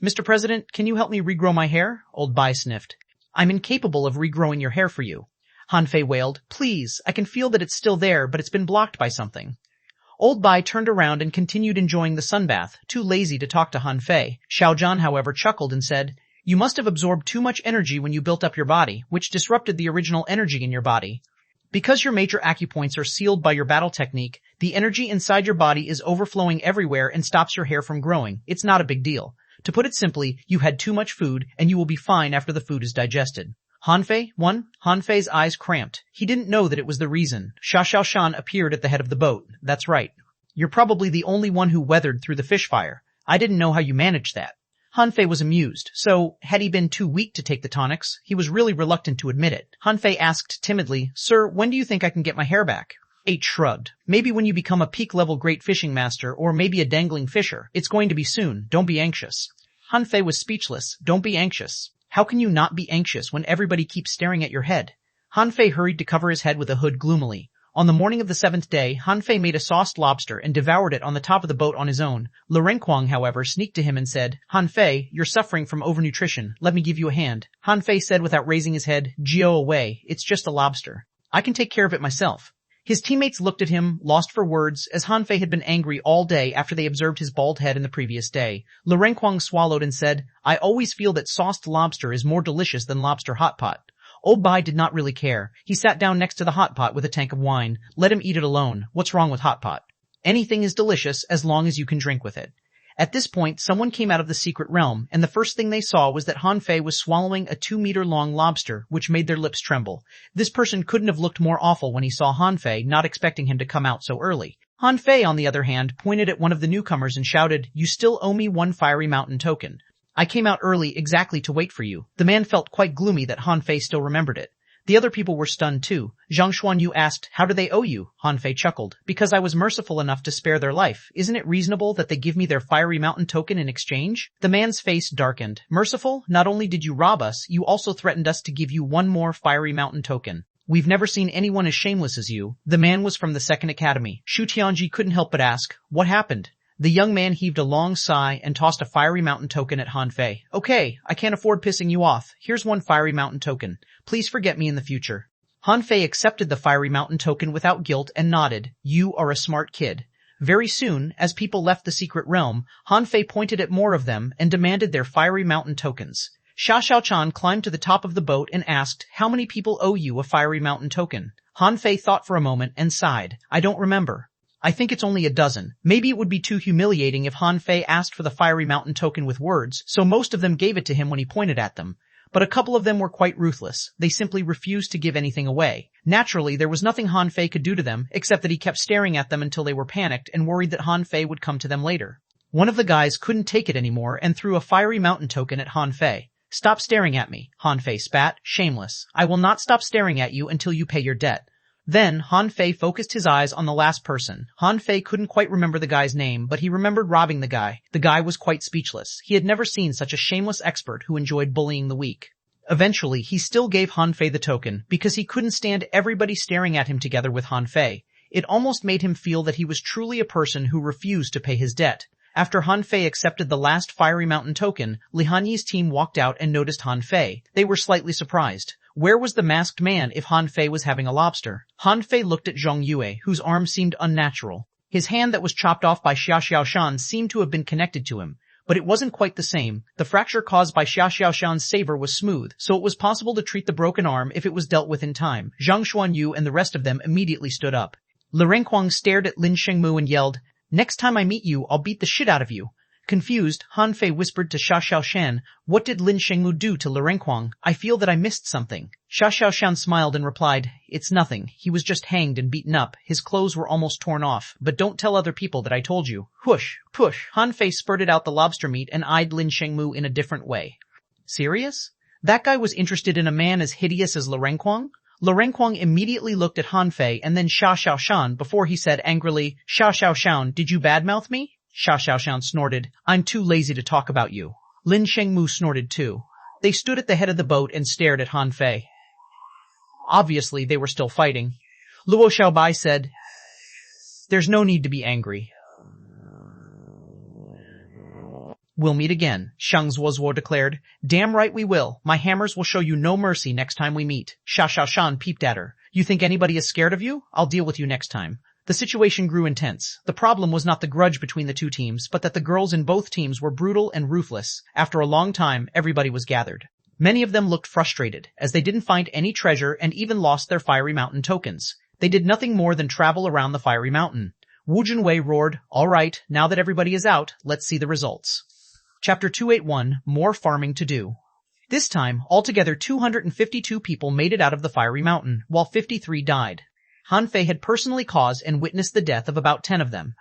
[SPEAKER 1] Mr. President, can you help me regrow my hair? Old Bai sniffed. I'm incapable of regrowing your hair for you. Han Fei wailed. Please, I can feel that it's still there, but it's been blocked by something. Old Bai turned around and continued enjoying the sunbath, too lazy to talk to Han Fei. Xiaozhan, however, chuckled and said, You must have absorbed too much energy when you built up your body, which disrupted the original energy in your body. Because your major acupoints are sealed by your battle technique, the energy inside your body is overflowing everywhere and stops your hair from growing. It's not a big deal. To put it simply, you had too much food, and you will be fine after the food is digested. Han Fei? Han Fei's eyes cramped. He didn't know that it was the reason. Xiaoshan appeared at the head of the boat. That's right. You're probably the only one who weathered through the fish fire. I didn't know how you managed that. Han Fei was amused. So, had he been too weak to take the tonics? He was really reluctant to admit it. Han Fei asked timidly, Sir, when do you think I can get my hair back? 8 shrugged. Maybe when you become a peak-level great fishing master, or maybe a dangling fisher. It's going to be soon. Don't be anxious. Han Fei was speechless. Don't be anxious. How can you not be anxious when everybody keeps staring at your head? Han Fei hurried to cover his head with a hood gloomily. On the morning of the 7th day, Han Fei made a sauced lobster and devoured it on the top of the boat on his own. Lirenquang, however, sneaked to him and said, Han Fei, you're suffering from overnutrition. Let me give you a hand. Han Fei said without raising his head, Geo away. It's just a lobster. I can take care of it myself. His teammates looked at him, lost for words, as Han Fei had been angry all day after they observed his bald head in the previous day. Lirenquang swallowed and said, I always feel that sauced lobster is more delicious than lobster hot pot. Old Bai did not really care. He sat down next to the hot pot with a tank of wine. Let him eat it alone. What's wrong with hot pot? Anything is delicious as long as you can drink with it. At this point, someone came out of the secret realm, and the first thing they saw was that Han Fei was swallowing a 2-meter-long lobster, which made their lips tremble. This person couldn't have looked more awful when he saw Han Fei, not expecting him to come out so early. Han Fei, on the other hand, pointed at one of the newcomers and shouted, You still owe me 1 Fiery Mountain token. I came out early exactly to wait for you. The man felt quite gloomy that Han Fei still remembered it. The other people were stunned too. Zhang Xuanyu asked, How do they owe you? Han Fei chuckled. Because I was merciful enough to spare their life. Isn't it reasonable that they give me their Fiery Mountain token in exchange? The man's face darkened. Merciful? Not only did you rob us, you also threatened us to give you 1 more Fiery Mountain token. We've never seen anyone as shameless as you. The man was from the Second Academy. Shu Tianji couldn't help but ask, What happened? The young man heaved a long sigh and tossed a Fiery Mountain token at Han Fei. Okay, I can't afford pissing you off. Here's 1 Fiery Mountain token. Please forget me in the future. Han Fei accepted the Fiery Mountain token without guilt and nodded. You are a smart kid. Very soon, as people left the secret realm, Han Fei pointed at more of them and demanded their Fiery Mountain tokens. Xiaochan climbed to the top of the boat and asked, How many people owe you a Fiery Mountain token? Han Fei thought for a moment and sighed. I don't remember. I think it's only a dozen. Maybe it would be too humiliating if Han Fei asked for the Fiery Mountain token with words, so most of them gave it to him when he pointed at them. But a couple of them were quite ruthless. They simply refused to give anything away. Naturally, there was nothing Han Fei could do to them, except that he kept staring at them until they were panicked and worried that Han Fei would come to them later. One of the guys couldn't take it anymore and threw a Fiery Mountain token at Han Fei. Stop staring at me, Han Fei spat. Shameless. I will not stop staring at you until you pay your debt. Then, Han Fei focused his eyes on the last person. Han Fei couldn't quite remember the guy's name, but he remembered robbing the guy. The guy was quite speechless. He had never seen such a shameless expert who enjoyed bullying the weak. Eventually, he still gave Han Fei the token, because he couldn't stand everybody staring at him together with Han Fei. It almost made him feel that he was truly a person who refused to pay his debt. After Han Fei accepted the last Fiery Mountain token, Li Hanyi's team walked out and noticed Han Fei. They were slightly surprised. Where was the masked man if Han Fei was having a lobster? Han Fei looked at Zhang Yue, whose arm seemed unnatural. His hand that was chopped off by Xia Xiaoshan seemed to have been connected to him, but it wasn't quite the same. The fracture caused by Xia Xiaoshan's saber was smooth, so it was possible to treat the broken arm if it was dealt with in time. Zhang Xuanyu and the rest of them immediately stood up. Li Renquang stared at Lin Shengmu and yelled, "Next time I meet you, I'll beat the shit out of you." Confused, Han Fei whispered to Xia Xiaoshan, "What did Lin Shengmu do to Li Renquang? I feel that I missed something." Xia Xiaoshan smiled and replied, "It's nothing. He was just hanged and beaten up. His clothes were almost torn off, but don't tell other people that I told you." Whoosh, push. Han Fei spurted out the lobster meat and eyed Lin Shengmu in a different way. Serious? That guy was interested in a man as hideous as Li Renquang? Li Renquang immediately looked at Han Fei and then Xia Xiaoshan before he said angrily, "Xia Xiaoshan, did you badmouth me?" Xia Xiaoshan snorted, "I'm too lazy to talk about you." Lin Shengmu snorted too. They stood at the head of the boat and stared at Han Fei. Obviously, they were still fighting. Luo Xiaobai said, "There's no need to be angry. We'll meet again," Shang Zuozuo declared. "Damn right we will. My hammers will show you no mercy next time we meet." Xia Xiaoshan peeped at her. "You think anybody is scared of you? I'll deal with you next time." The situation grew intense. The problem was not the grudge between the two teams, but that the girls in both teams were brutal and ruthless. After a long time, everybody was gathered. Many of them looked frustrated, as they didn't find any treasure and even lost their Fiery Mountain tokens. They did nothing more than travel around the Fiery Mountain. Wu Junwei roared, "All right, now that everybody is out, let's see the results." Chapter 281, More Farming to Do. This time, altogether 252 people made it out of the Fiery Mountain, while 53 died. Han Fei had personally caused and witnessed the death of about 10 of them.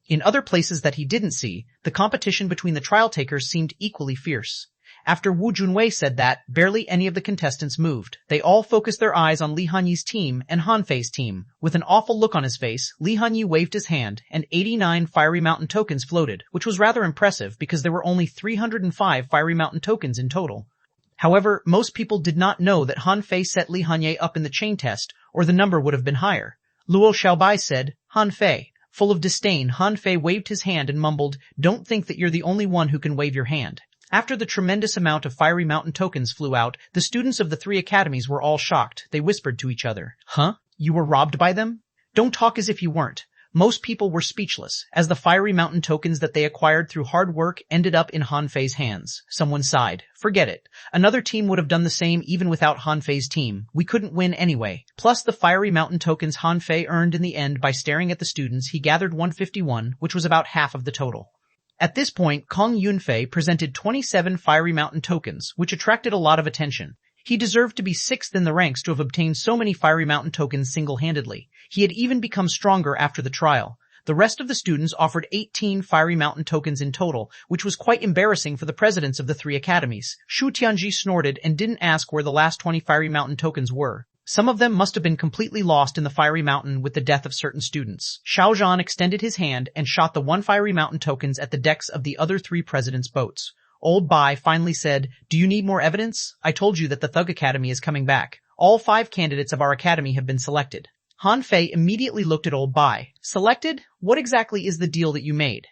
[SPEAKER 1] In other places that he didn't see, the competition between the trial takers seemed equally fierce. After Wu Junwei said that, barely any of the contestants moved. They all focused their eyes on Li Hanyi's team and Han Fei's team. With an awful look on his face, Li Hanyi waved his hand, and 89 Fiery Mountain tokens floated, which was rather impressive because there were only 305 Fiery Mountain tokens in total. However, most people did not know that Han Fei set Li Hanyi up in the chain test, or the number would have been higher. Luo Xiaobai said, "Han Fei." Full of disdain, Han Fei waved his hand and mumbled, "Don't think that you're the only one who can wave your hand." After the tremendous amount of Fiery Mountain tokens flew out, the students of the 3 academies were all shocked. They whispered to each other, "Huh? You were robbed by them?" "Don't talk as if you weren't." Most people were speechless, as the Fiery Mountain tokens that they acquired through hard work ended up in Han Fei's hands. Someone sighed. "Forget it. Another team would have done the same even without Han Fei's team. We couldn't win anyway." Plus the Fiery Mountain tokens Han Fei earned in the end by staring at the students, he gathered 151, which was about half of the total. At this point, Kong Yunfei presented 27 Fiery Mountain tokens, which attracted a lot of attention. He deserved to be 6th in the ranks to have obtained so many Fiery Mountain tokens single-handedly. He had even become stronger after the trial. The rest of the students offered 18 Fiery Mountain tokens in total, which was quite embarrassing for the presidents of the 3 academies. Shu Tianji snorted and didn't ask where the last 20 Fiery Mountain tokens were. Some of them must have been completely lost in the Fiery Mountain with the death of certain students. Xiao Zhan extended his hand and shot the 1 Fiery Mountain tokens at the decks of the other 3 presidents' boats. Old Bai finally said, "Do you need more evidence? I told you that the Thug Academy is coming back. All 5 candidates of our academy have been selected." Han Fei immediately looked at Old Bai. "Selected? What exactly is the deal that you made?"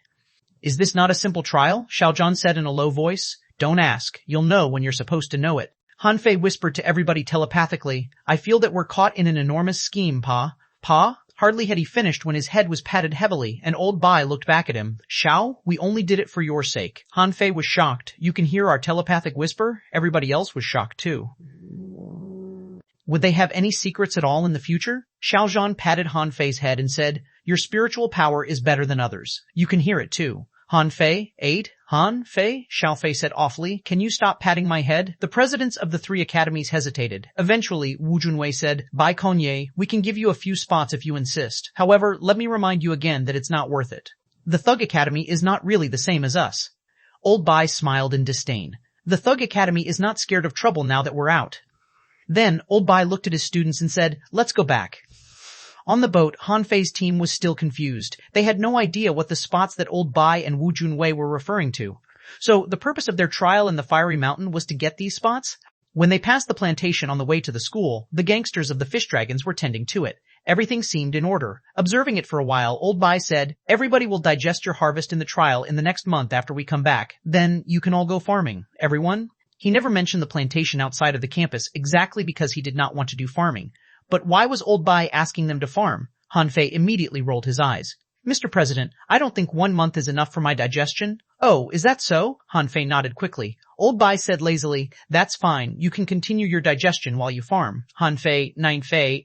[SPEAKER 1] "Is this not a simple trial?" Xiao Zhan said in a low voice. "Don't ask. You'll know when you're supposed to know it." Han Fei whispered to everybody telepathically, "I feel that we're caught in an enormous scheme, Pa." "Pa?" Hardly had he finished when his head was patted heavily, and Old Bai looked back at him. "Xiao, we only did it for your sake." Han Fei was shocked. "You can hear our telepathic whisper?" Everybody else was shocked too. "Would they have any secrets at all in the future?" Xiao Zhan patted Han Fei's head and said, "Your spiritual power is better than others. You can hear it too." Han Fei, 8, Han Fei, Xiao Fei said awfully, "Can you stop patting my head?" The presidents of the 3 academies hesitated. Eventually, Wu Junwei said, "Bai Konye, we can give you a few spots if you insist. However, let me remind you again that it's not worth it. The Thug Academy is not really the same as us." Old Bai smiled in disdain. "The Thug Academy is not scared of trouble now that we're out." Then, Old Bai looked at his students and said, "Let's go back." On the boat, Han Fei's team was still confused. They had no idea what the spots that Old Bai and Wu Junwei were referring to. So, the purpose of their trial in the Fiery Mountain was to get these spots? When they passed the plantation on the way to the school, the gangsters of the fish dragons were tending to it. Everything seemed in order. Observing it for a while, Old Bai said, "Everybody will digest your harvest in the trial in the next month after we come back. Then, you can all go farming. Everyone?" He never mentioned the plantation outside of the campus exactly because he did not want to do farming. But why was Old Bai asking them to farm? Han Fei immediately rolled his eyes. "Mr. President, I don't think 1 month is enough for my digestion." "Oh, is that so?" Han Fei nodded quickly. Old Bai said lazily, "That's fine. You can continue your digestion while you farm." Han Fei, Nine Fei,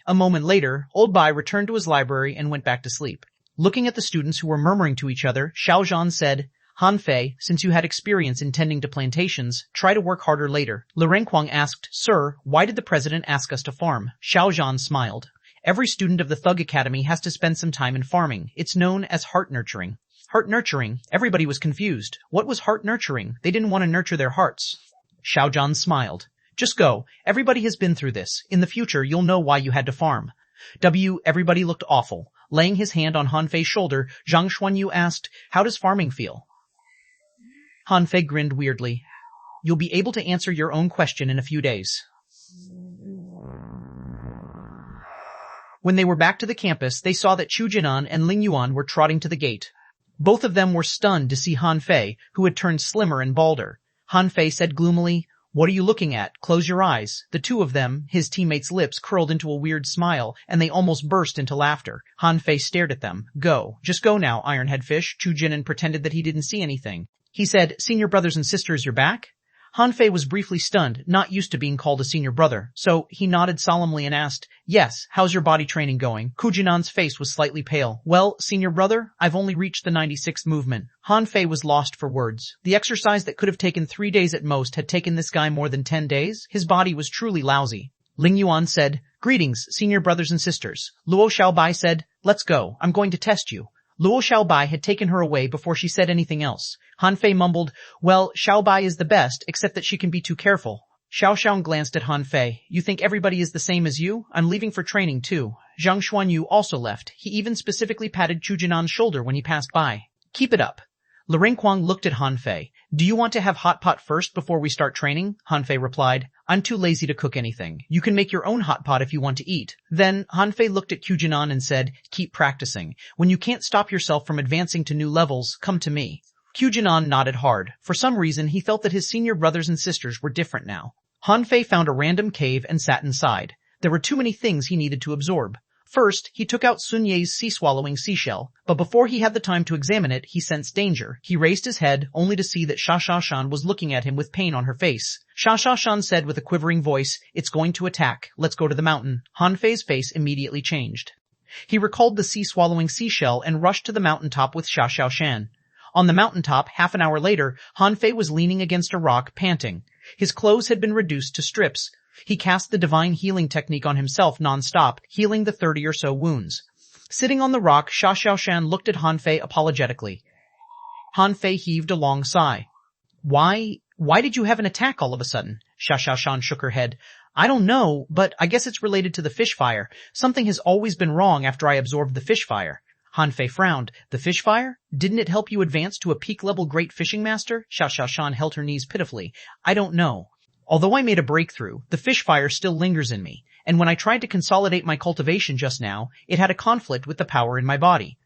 [SPEAKER 1] A moment later, Old Bai returned to his library and went back to sleep. Looking at the students who were murmuring to each other, Xiaozhan said, "Han Fei, since you had experience in tending to plantations, try to work harder later." Lu Renquang asked, "Sir, why did the president ask us to farm?" Xiaozhan smiled. "Every student of the Thug Academy has to spend some time in farming. It's known as heart nurturing." Heart nurturing? Everybody was confused. What was heart nurturing? They didn't want to nurture their hearts. Xiaozhan smiled. "Just go. Everybody has been through this. In the future, you'll know why you had to farm." Everybody looked awful. Laying his hand on Han Fei's shoulder, Zhang Xuanyu asked, "How does farming feel?" Han Fei grinned weirdly. "You'll be able to answer your own question in a few days." When they were back to the campus, they saw that Chu Jinan and Ling Yuan were trotting to the gate. Both of them were stunned to see Han Fei, who had turned slimmer and balder. Han Fei said gloomily, "What are you looking at? Close your eyes." The two of them, his teammates' lips curled into a weird smile, and they almost burst into laughter. Han Fei stared at them. "Go. Just go now, Ironhead Fish." Chu Jinan pretended that he didn't see anything. He said, "Senior brothers and sisters, you're back?" Han Fei was briefly stunned, not used to being called a senior brother, so he nodded solemnly and asked, "Yes, how's your body training going?" Kujinan's face was slightly pale. "Well, senior brother, I've only reached the 96th movement." Han Fei was lost for words. The exercise that could have taken 3 days at most had taken this guy more than 10 days. His body was truly lousy. Ling Yuan said, "Greetings, senior brothers and sisters." Luo Xiaobai said, "Let's go. I'm going to test you." Luo Xiaobai had taken her away before she said anything else. Han Fei mumbled, "Well, Xiaobai is the best, except that she can be too careful." Xiao Xiao glanced at Han Fei. "You think everybody is the same as you? I'm leaving for training too." Zhang Xuanyu also left. He even specifically patted Chu Jinan's shoulder when he passed by. "Keep it up." Lu Renquang looked at Han Fei. "Do you want to have hot pot first before we start training?" Han Fei replied, "I'm too lazy to cook anything. You can make your own hot pot if you want to eat." Then Han Fei looked at Q Jinan and said, "Keep practicing. When you can't stop yourself from advancing to new levels, come to me." Q Jinan nodded hard. For some reason, he felt that his senior brothers and sisters were different now. Han Fei found a random cave and sat inside. There were too many things he needed to absorb. First, he took out Sun Ye's sea-swallowing seashell, but before he had the time to examine it, he sensed danger. He raised his head, only to see that Sha Shan was looking at him with pain on her face. Sha Shan said with a quivering voice, "It's going to attack. Let's go to the mountain." Han Fei's face immediately changed. He recalled the sea-swallowing seashell and rushed to the mountaintop with Sha Shan. On the mountaintop, half an hour later, Han Fei was leaning against a rock, panting. His clothes had been reduced to strips. He cast the divine healing technique on himself non-stop, healing the 30 or so wounds. Sitting on the rock, Sha Shan looked at Han Fei apologetically. Han Fei heaved a long sigh. Why did you have an attack all of a sudden?" Sha Shan shook her head. "I don't know, but I guess it's related to the fish fire. Something has always been wrong after I absorbed the fish fire." Han Fei frowned. "The fish fire? Didn't it help you advance to a peak-level great fishing master?" Sha Shan held her knees pitifully. "I don't know. Although I made a breakthrough, the fish fire still lingers in me, and when I tried to consolidate my cultivation just now, it had a conflict with the power in my body."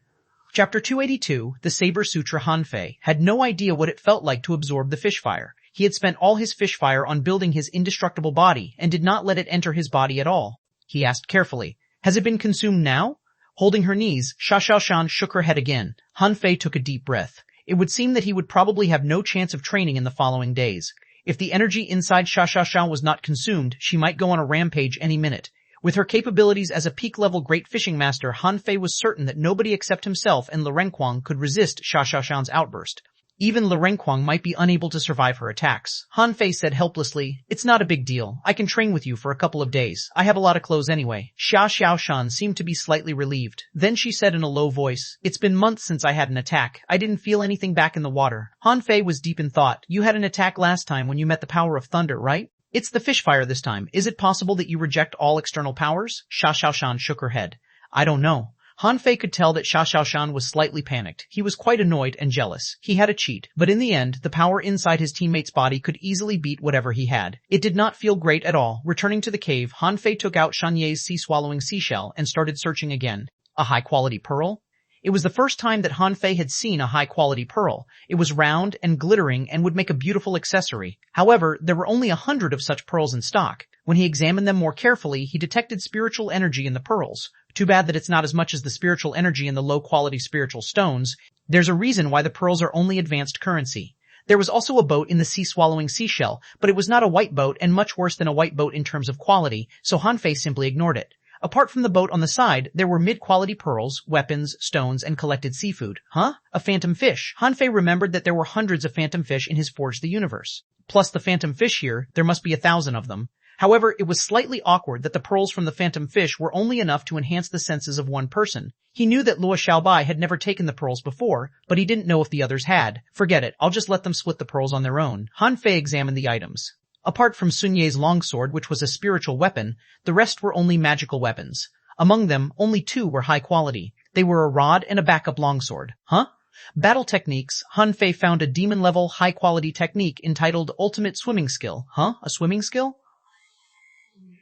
[SPEAKER 1] Chapter 282, The Saber Sutra. Han Fei had no idea what it felt like to absorb the fish fire. He had spent all his fish fire on building his indestructible body and did not let it enter his body at all. He asked carefully, "Has it been consumed now?" Holding her knees, Sha Shan shook her head again. Han Fei took a deep breath. It would seem that he would probably have no chance of training in the following days. If the energy inside Sha Shan was not consumed, she might go on a rampage any minute. With her capabilities as a peak-level great fishing master, Han Fei was certain that nobody except himself and Lu Renquang could resist Sha Shan's outburst. Even Lu Renquang might be unable to survive her attacks. Han Fei said helplessly, "It's not a big deal. I can train with you for a couple of days. I have a lot of clothes anyway." Sha Shan seemed to be slightly relieved. Then she said in a low voice, "It's been months since I had an attack. I didn't feel anything back in the water." Han Fei was deep in thought. "You had an attack last time when you met the power of thunder, right?" "It's the fish fire this time. Is it possible that you reject all external powers?" Sha Shan shook her head. I don't know. Han Fei could tell that Xia Xiaoshan was slightly panicked. He was quite annoyed and jealous. He had a cheat, but in the end, the power inside his teammate's body could easily beat whatever he had. It did not feel great at all. Returning to the cave, Han Fei took out Shan Ye's sea-swallowing seashell and started searching again. A high-quality pearl? It was the first time that Han Fei had seen a high-quality pearl. It was round and glittering and would make a beautiful accessory. However, there were only 100 of such pearls in stock. When he examined them more carefully, he detected spiritual energy in the pearls. Too bad that it's not as much as the spiritual energy in the low-quality spiritual stones. There's a reason why the pearls are only advanced currency. There was also a boat in the sea-swallowing seashell, but it was not a white boat and much worse than a white boat in terms of quality, so Han Fei simply ignored it. Apart from the boat on the side, there were mid-quality pearls, weapons, stones, and collected seafood. Huh? A phantom fish. Han Fei remembered that there were hundreds of phantom fish in his Forge the Universe. Plus the phantom fish here, there must be 1,000 of them. However, it was slightly awkward that the pearls from the phantom fish were only enough to enhance the senses of one person. He knew that Luo Xiaobai had never taken the pearls before, but he didn't know if the others had. Forget it, I'll just let them split the pearls on their own. Han Fei examined the items. Apart from Sun Ye's longsword, which was a spiritual weapon, the rest were only magical weapons. Among them, only 2 were high quality. They were a rod and a backup longsword. Huh? Battle techniques. Han Fei found a demon-level high-quality technique entitled Ultimate Swimming Skill. Huh? A swimming skill?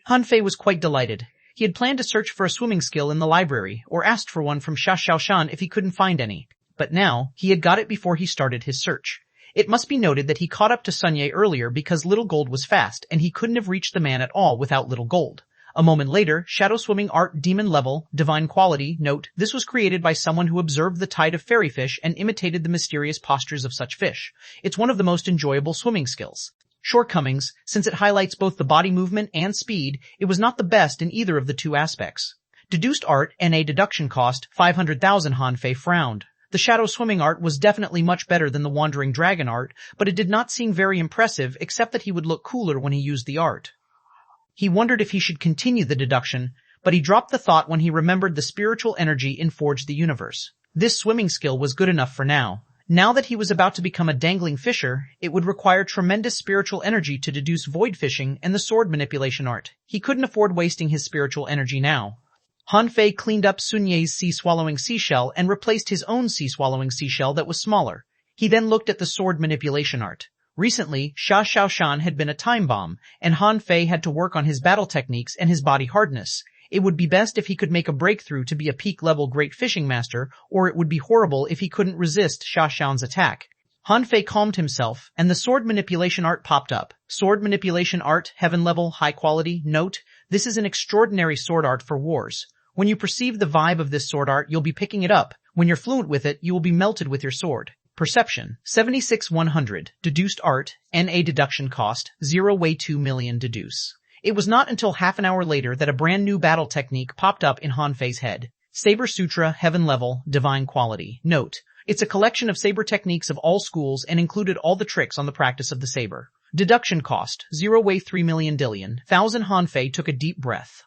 [SPEAKER 1] Han Fei was quite delighted. He had planned to search for a swimming skill in the library, or asked for one from Xia Xiaoshan if he couldn't find any. But now, he had got it before he started his search. It must be noted that he caught up to Sun Ye earlier because Little Gold was fast, and he couldn't have reached the man at all without Little Gold. A moment later, Shadow Swimming Art Demon Level, Divine Quality. Note, this was created by someone who observed the tide of fairy fish and imitated the mysterious postures of such fish. It's one of the most enjoyable swimming skills. Shortcomings, since it highlights both the body movement and speed, it was not the best in either of the 2 aspects. Deduced Art, NA deduction cost, 500,000. Han Fei frowned. The Shadow Swimming Art was definitely much better than the Wandering Dragon Art, but it did not seem very impressive except that he would look cooler when he used the art. He wondered if he should continue the deduction, but he dropped the thought when he remembered the spiritual energy in Forge the Universe. This swimming skill was good enough for now. Now that he was about to become a dangling fisher, it would require tremendous spiritual energy to deduce void fishing and the sword manipulation art. He couldn't afford wasting his spiritual energy now. Han Fei cleaned up Sun Ye's sea-swallowing seashell and replaced his own sea-swallowing seashell that was smaller. He then looked at the sword manipulation art. Recently, Xia Xiaoshan had been a time bomb, and Han Fei had to work on his battle techniques and his body hardness. It would be best if he could make a breakthrough to be a peak-level great fishing master, or it would be horrible if he couldn't resist Xia Xiaoshan's attack. Han Fei calmed himself, and the sword manipulation art popped up. Sword manipulation art, heaven level, high quality. Note, this is an extraordinary sword art for wars. When you perceive the vibe of this sword art, you'll be picking it up. When you're fluent with it, you will be melted with your sword. Perception, 76,100. Deduced art, NA deduction cost, 0.2 million deduce. It was not until half an hour later that a brand new battle technique popped up in Han Fei's head. Saber Sutra, Heaven Level, Divine Quality. Note, it's a collection of saber techniques of all schools and included all the tricks on the practice of the saber. Deduction cost, 0.3 million dillion. 1,000. Han Fei took a deep breath.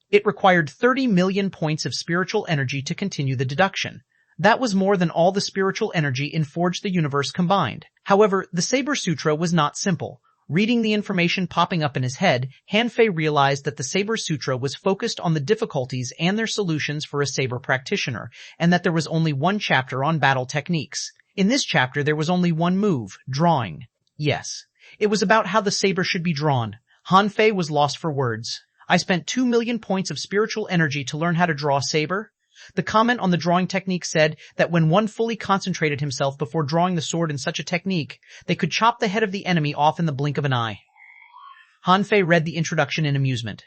[SPEAKER 1] It required 30 million points of spiritual energy to continue the deduction. That was more than all the spiritual energy in Forge the Universe combined. However, the Saber Sutra was not simple. Reading the information popping up in his head, Han Fei realized that the Saber Sutra was focused on the difficulties and their solutions for a saber practitioner, and that there was only one chapter on battle techniques. In this chapter there was only one move, drawing. Yes, it was about how the saber should be drawn. Han Fei was lost for words. I spent 2 million points of spiritual energy to learn how to draw a saber. The comment on the drawing technique said that when one fully concentrated himself before drawing the sword in such a technique, they could chop the head of the enemy off in the blink of an eye. Han Fei read the introduction in amusement.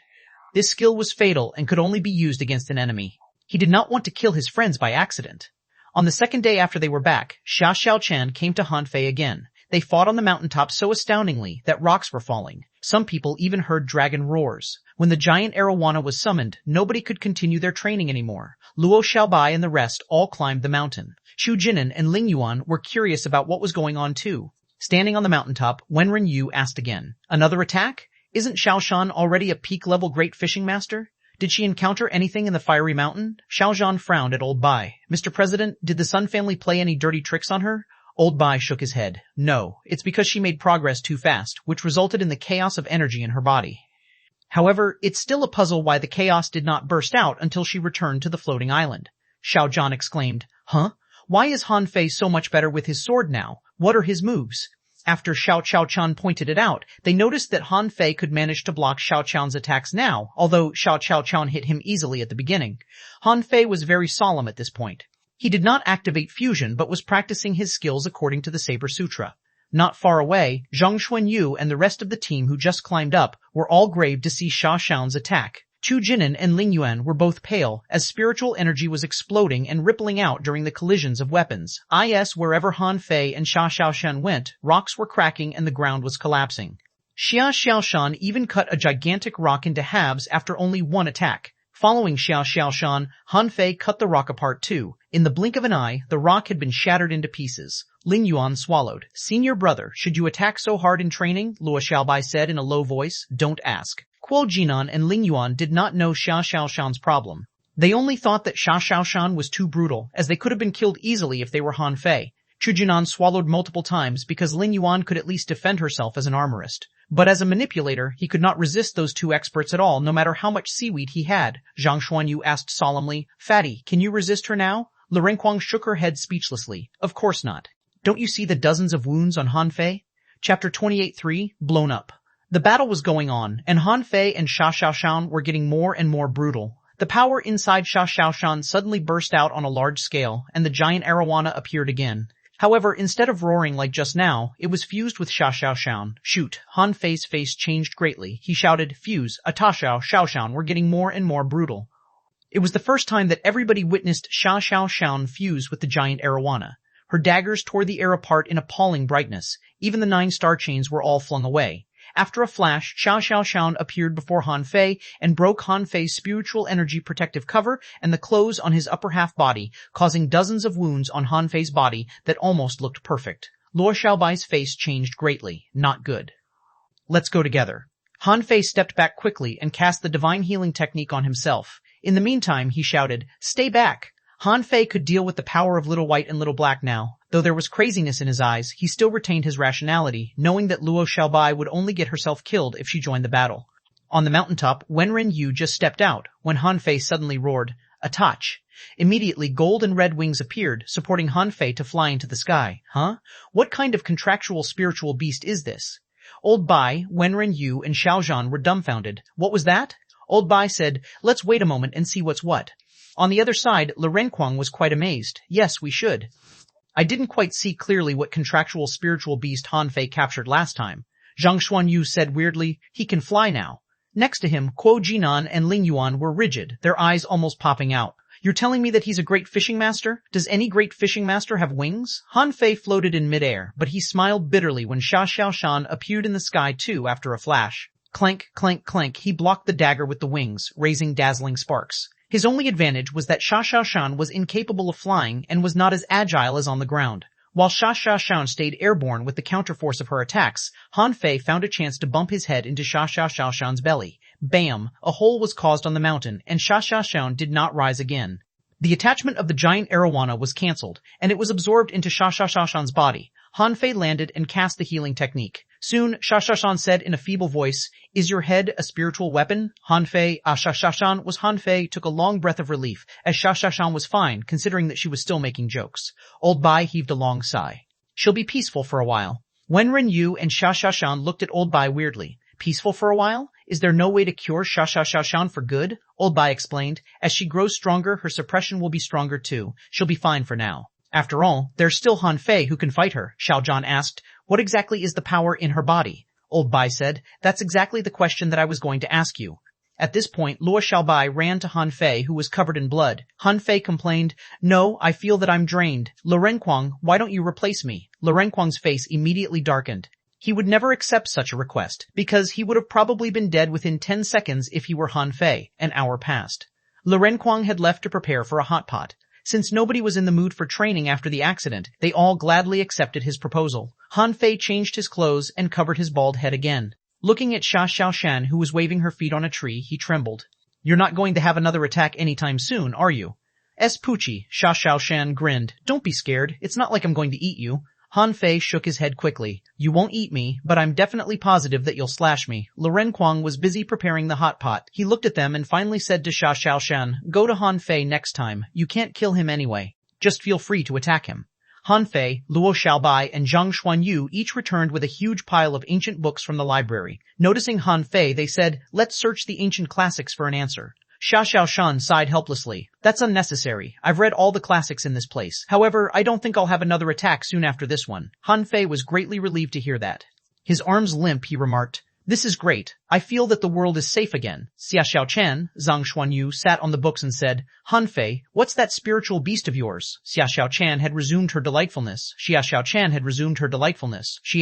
[SPEAKER 1] This skill was fatal and could only be used against an enemy. He did not want to kill his friends by accident. On the second day after they were back, Xia Xiaochan came to Han Fei again. They fought on the mountaintop so astoundingly that rocks were falling. Some people even heard dragon roars. When the giant arowana was summoned, nobody could continue their training anymore. Luo Xiaobai and the rest all climbed the mountain. Xu Jinan and Ling Yuan were curious about what was going on too. Standing on the mountaintop, Wenren Yu asked again, "Another attack? Isn't Xiaoshan already a peak-level great fishing master? Did she encounter anything in the fiery mountain?" Xiaozhan frowned at Old Bai. "Mr. President, did the Sun family play any dirty tricks on her?" Old Bai shook his head. "No, it's because she made progress too fast, which resulted in the chaos of energy in her body." However, it's still a puzzle why the chaos did not burst out until she returned to the floating island. Xiao Zhan exclaimed, "Huh? Why is Han Fei so much better with his sword now? What are his moves?" After Xiao Qiaochan pointed it out, they noticed that Han Fei could manage to block Xiao Qiao's attacks now, although Xiao Qiaochan hit him easily at the beginning. Han Fei was very solemn at this point. He did not activate fusion but was practicing his skills according to the Saber Sutra. Not far away, Zhang Xuanyu and the rest of the team who just climbed up were all grave to see Xia Xiao's attack. Chu Jinan and Ling Yuan were both pale, as spiritual energy was exploding and rippling out during the collisions of weapons. Wherever Han Fei and Xia Xiaoshan went, rocks were cracking and the ground was collapsing. Xia Xiaoshan even cut a gigantic rock into halves after only one attack. Following Xia Xiaoshan, Han Fei cut the rock apart too. In the blink of an eye, the rock had been shattered into pieces. Ling Yuan swallowed. "Senior brother, should you attack so hard in training?" Luo Xiaobai said in a low voice. "Don't ask." Kuo Jinan and Ling Yuan did not know Xia Xiaoshan's problem. They only thought that Xia Xiaoshan was too brutal, as they could have been killed easily if they were Han Fei. Chu Jinan swallowed multiple times because Ling Yuan could at least defend herself as an armorist. But as a manipulator, he could not resist those two experts at all, no matter how much seaweed he had. Zhang Xuanyu asked solemnly, "Fatty, can you resist her now?" Lu Renquang shook her head speechlessly. "Of course not. Don't you see the dozens of wounds on Han Fei?" Chapter 28:3, Blown Up. The battle was going on, and Han Fei and Xia Xiaoshan were getting more and more brutal. The power inside Xia Xiaoshan suddenly burst out on a large scale, and the giant arowana appeared again. However, instead of roaring like just now, it was fused with Xia Xiaoshan. Shoot! Han Fei's face changed greatly. He shouted, "Fuse! Atashao, Xiaoshan were getting more and more brutal." It was the first time that everybody witnessed Xia Xiaoshan fuse with the giant arowana. Her daggers tore the air apart in appalling brightness. Even the 9 star chains were all flung away. After a flash, Xia Xiaoshan appeared before Han Fei and broke Han Fei's spiritual energy protective cover and the clothes on his upper half body, causing dozens of wounds on Han Fei's body that almost looked perfect. Luo Xiaobai's face changed greatly. Not good. "Let's go together." Han Fei stepped back quickly and cast the divine healing technique on himself. In the meantime, he shouted, "Stay back!" Han Fei could deal with the power of Little White and Little Black now. Though there was craziness in his eyes, he still retained his rationality, knowing that Luo Xiaobai would only get herself killed if she joined the battle. On the mountaintop, Wenren Yu just stepped out, when Han Fei suddenly roared, "Attach!" Immediately, gold and red wings appeared, supporting Han Fei to fly into the sky. Huh? What kind of contractual spiritual beast is this? Old Bai, Wenren Yu, and Xiaozhan were dumbfounded. What was that? Old Bai said, "Let's wait a moment and see what's what." On the other side, Lu Renquang was quite amazed. "Yes, we should." "I didn't quite see clearly what contractual spiritual beast Han Fei captured last time." Zhang Xuanyu said weirdly, "He can fly now." Next to him, Kuo Jinan and Ling Yuan were rigid, their eyes almost popping out. "You're telling me that he's a great fishing master? Does any great fishing master have wings?" Han Fei floated in midair, but he smiled bitterly when Xia Xiaoshan appeared in the sky too after a flash. Clank, clank, clank, he blocked the dagger with the wings, raising dazzling sparks. His only advantage was that Xia Xiaoshan was incapable of flying and was not as agile as on the ground. While Xia Xiaoshan stayed airborne with the counterforce of her attacks, Han Fei found a chance to bump his head into Xia Xiaoshan's belly. Bam! A hole was caused on the mountain, and Xia Xiaoshan did not rise again. The attachment of the giant arowana was cancelled, and it was absorbed into Xia Xiaoshan's body. Han Fei landed and cast the healing technique. Soon, Xia Xiaoshan said in a feeble voice, "Is your head a spiritual weapon?" Xia Xiaoshan was Han Fei took a long breath of relief, as Xia Xiaoshan was fine, considering that she was still making jokes. Old Bai heaved a long sigh. "She'll be peaceful for a while." Wenren Yu and Xia Xiaoshan looked at Old Bai weirdly. "Peaceful for a while? Is there no way to cure Xia Xiaoshan for good?" Old Bai explained. "As she grows stronger, her suppression will be stronger too. She'll be fine for now." "After all, there's still Han Fei who can fight her," Xiao Zhan asked. "What exactly is the power in her body?" Old Bai said, "That's exactly the question that I was going to ask you." At this point, Luo Xiaobai ran to Han Fei, who was covered in blood. Han Fei complained, "No, I feel that I'm drained. Lu Renquang, why don't you replace me?" Lu Renquang's face immediately darkened. He would never accept such a request, because he would have probably been dead within 10 seconds if he were Han Fei. An hour passed. Lu Renquang had left to prepare for a hot pot. Since nobody was in the mood for training after the accident, they all gladly accepted his proposal. Han Fei changed his clothes and covered his bald head again. Looking at Xia Xiaoshan, who was waving her feet on a tree, he trembled. "You're not going to have another attack anytime soon, are you?" Poochie, Xia Xiaoshan grinned. "Don't be scared. It's not like I'm going to eat you." Han Fei shook his head quickly. You won't eat me, but I'm definitely positive that you'll slash me. Renquang was busy preparing the hot pot. He looked at them and finally said to Sha Xiaoshan, go to Han Fei next time. You can't kill him anyway. Just feel free to attack him. Han Fei, Luo Xiaobai, and Zhang Xuanyu each returned with a huge pile of ancient books from the library. Noticing Han Fei, they said, let's search the ancient classics for an answer. Sha Xiaoshan sighed helplessly. That's unnecessary. I've read all the classics in this place. However, I don't think I'll have another attack soon after this one. Han Fei was greatly relieved to hear that. His arms limp, he remarked. This is great. I feel that the world is safe again. Xia Xiaochen, Zhang Xuanyu, sat on the books and said, Han Fei, what's that spiritual beast of yours? Xia Xiaochen had resumed her delightfulness. She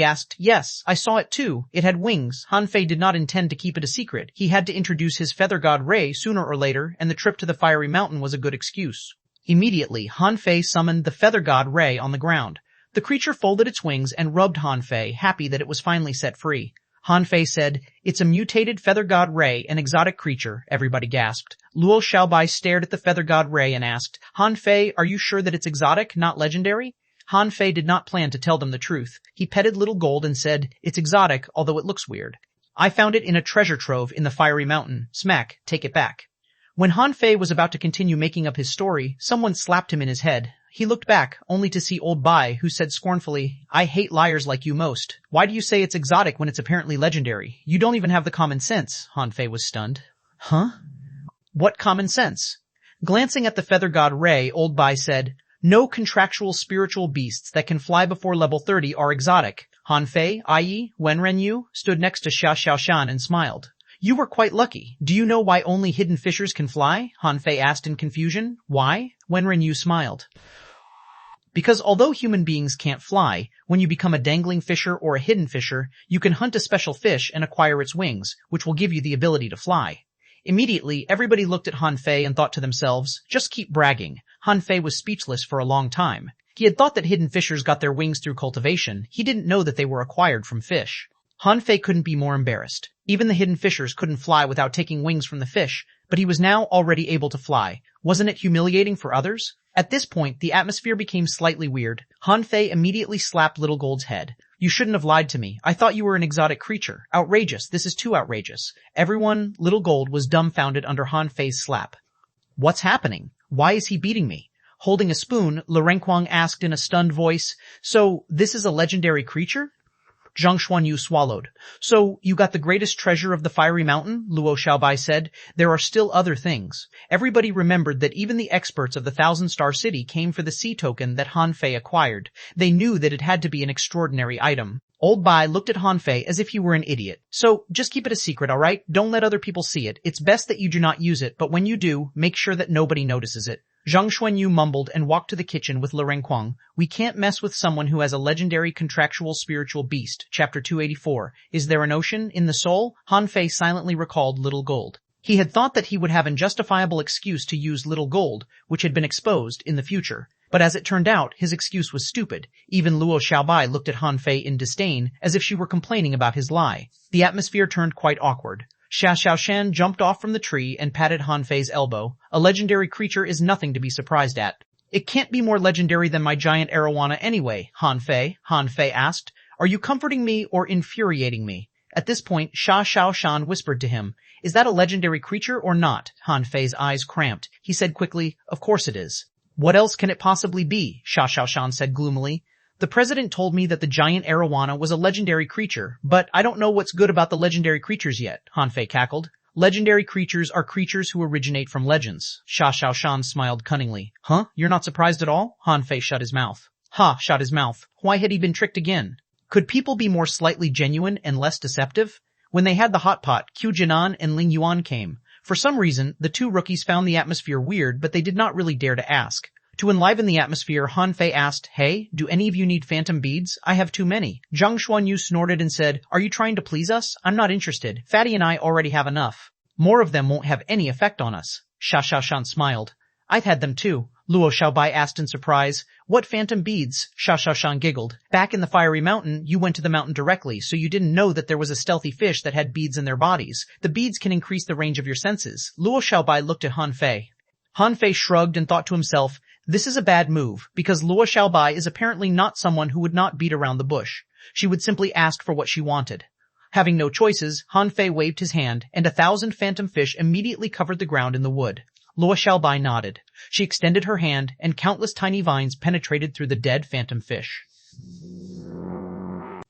[SPEAKER 1] asked, yes, I saw it too. It had wings. Han Fei did not intend to keep it a secret. He had to introduce his feather god Ray sooner or later, and the trip to the fiery mountain was a good excuse. Immediately, Han Fei summoned the feather god Ray on the ground. The creature folded its wings and rubbed Han Fei, happy that it was finally set free. Han Fei said, it's a mutated feather god Ray, an exotic creature. Everybody gasped. Luo Xiaobai stared at the feather god Ray and asked, Han Fei, are you sure that it's exotic, not legendary? Han Fei did not plan to tell them the truth. He petted Little Gold and said, it's exotic, although it looks weird. I found it in a treasure trove in the fiery mountain. Smack, take it back. When Han Fei was about to continue making up his story, someone slapped him in his head. He looked back, only to see Old Bai, who said scornfully, I hate liars like you most. Why do you say it's exotic when it's apparently legendary? You don't even have the common sense. Han Fei was stunned. Huh? What common sense? Glancing at the feather god Ray, Old Bai said, no contractual spiritual beasts that can fly before level 30 are exotic. Han Fei, i.e. Wenrenyu, stood next to Xia Xiaoshan and smiled. You were quite lucky. Do you know why only hidden fishers can fly? Han Fei asked in confusion. Why? Wenrenyu smiled. Because although human beings can't fly, when you become a dangling fisher or a hidden fisher, you can hunt a special fish and acquire its wings, which will give you the ability to fly. Immediately, everybody looked at Han Fei and thought to themselves, just keep bragging. Han Fei was speechless for a long time. He had thought that hidden fishers got their wings through cultivation. He didn't know that they were acquired from fish. Han Fei couldn't be more embarrassed. Even the hidden fishers couldn't fly without taking wings from the fish, but he was now already able to fly. Wasn't it humiliating for others? At this point, the atmosphere became slightly weird. Han Fei immediately slapped Little Gold's head. You shouldn't have lied to me. I thought you were an exotic creature. Outrageous. This is too outrageous. Everyone, Little Gold, was dumbfounded under Han Fei's slap. What's happening? Why is he beating me? Holding a spoon, Renquang asked in a stunned voice, so this is a legendary creature? Zhang Xuanyu swallowed. So, you got the greatest treasure of the fiery mountain? Luo Xiaobai said. There are still other things. Everybody remembered that even the experts of the Thousand-Star City came for the sea token that Han Fei acquired. They knew that it had to be an extraordinary item. Old Bai looked at Han Fei as if he were an idiot. So, just keep it a secret, alright? Don't let other people see it. It's best that you do not use it, but when you do, make sure that nobody notices it. Zhang Xuanyu mumbled and walked to the kitchen with Renquang. We can't mess with someone who has a legendary contractual spiritual beast. Chapter 284. Is there an ocean in the soul? Han Fei silently recalled Little Gold. He had thought that he would have an justifiable excuse to use Little Gold, which had been exposed, in the future. But as it turned out, his excuse was stupid. Even Luo Xiaobai looked at Han Fei in disdain, as if she were complaining about his lie. The atmosphere turned quite awkward. Xia Xiaoshan jumped off from the tree and patted Han Fei's elbow. A legendary creature is nothing to be surprised at. It can't be more legendary than my giant arowana anyway, Han Fei asked. Are you comforting me or infuriating me? At this point, Xia Xiaoshan whispered to him, is that a legendary creature or not? Han Fei's eyes cramped. He said quickly, of course it is. What else can it possibly be? Xia Xiaoshan said gloomily. The president told me that the giant arowana was a legendary creature, but I don't know what's good about the legendary creatures yet, Han Fei cackled. Legendary creatures are creatures who originate from legends. Xia Xiaoshan smiled cunningly. Huh? You're not surprised at all? Han Fei shut his mouth. Shut his mouth. Why had he been tricked again? Could people be more slightly genuine and less deceptive? When they had the hot pot, Q Jinan and Ling Yuan came. For some reason, the two rookies found the atmosphere weird, but they did not really dare to ask. To enliven the atmosphere, Han Fei asked, hey, do any of you need phantom beads? I have too many. Zhang Xuanyu snorted and said, are you trying to please us? I'm not interested. Fatty and I already have enough. More of them won't have any effect on us. Xia Xiaoshan smiled. I've had them too. Luo Xiaobai asked in surprise. What phantom beads? Xia Xiaoshan giggled. Back in the fiery mountain, you went to the mountain directly, so you didn't know that there was a stealthy fish that had beads in their bodies. The beads can increase the range of your senses. Luo Xiaobai looked at Han Fei. Han Fei shrugged and thought to himself, This is a bad move, because Luo Xiaobai is apparently not someone who would not beat around the bush. She would simply ask for what she wanted. Having no choices, Han Fei waved his hand, and 1,000 phantom fish immediately covered the ground in the wood. Luo Xiaobai nodded. She extended her hand, and countless tiny vines penetrated through the dead phantom fish.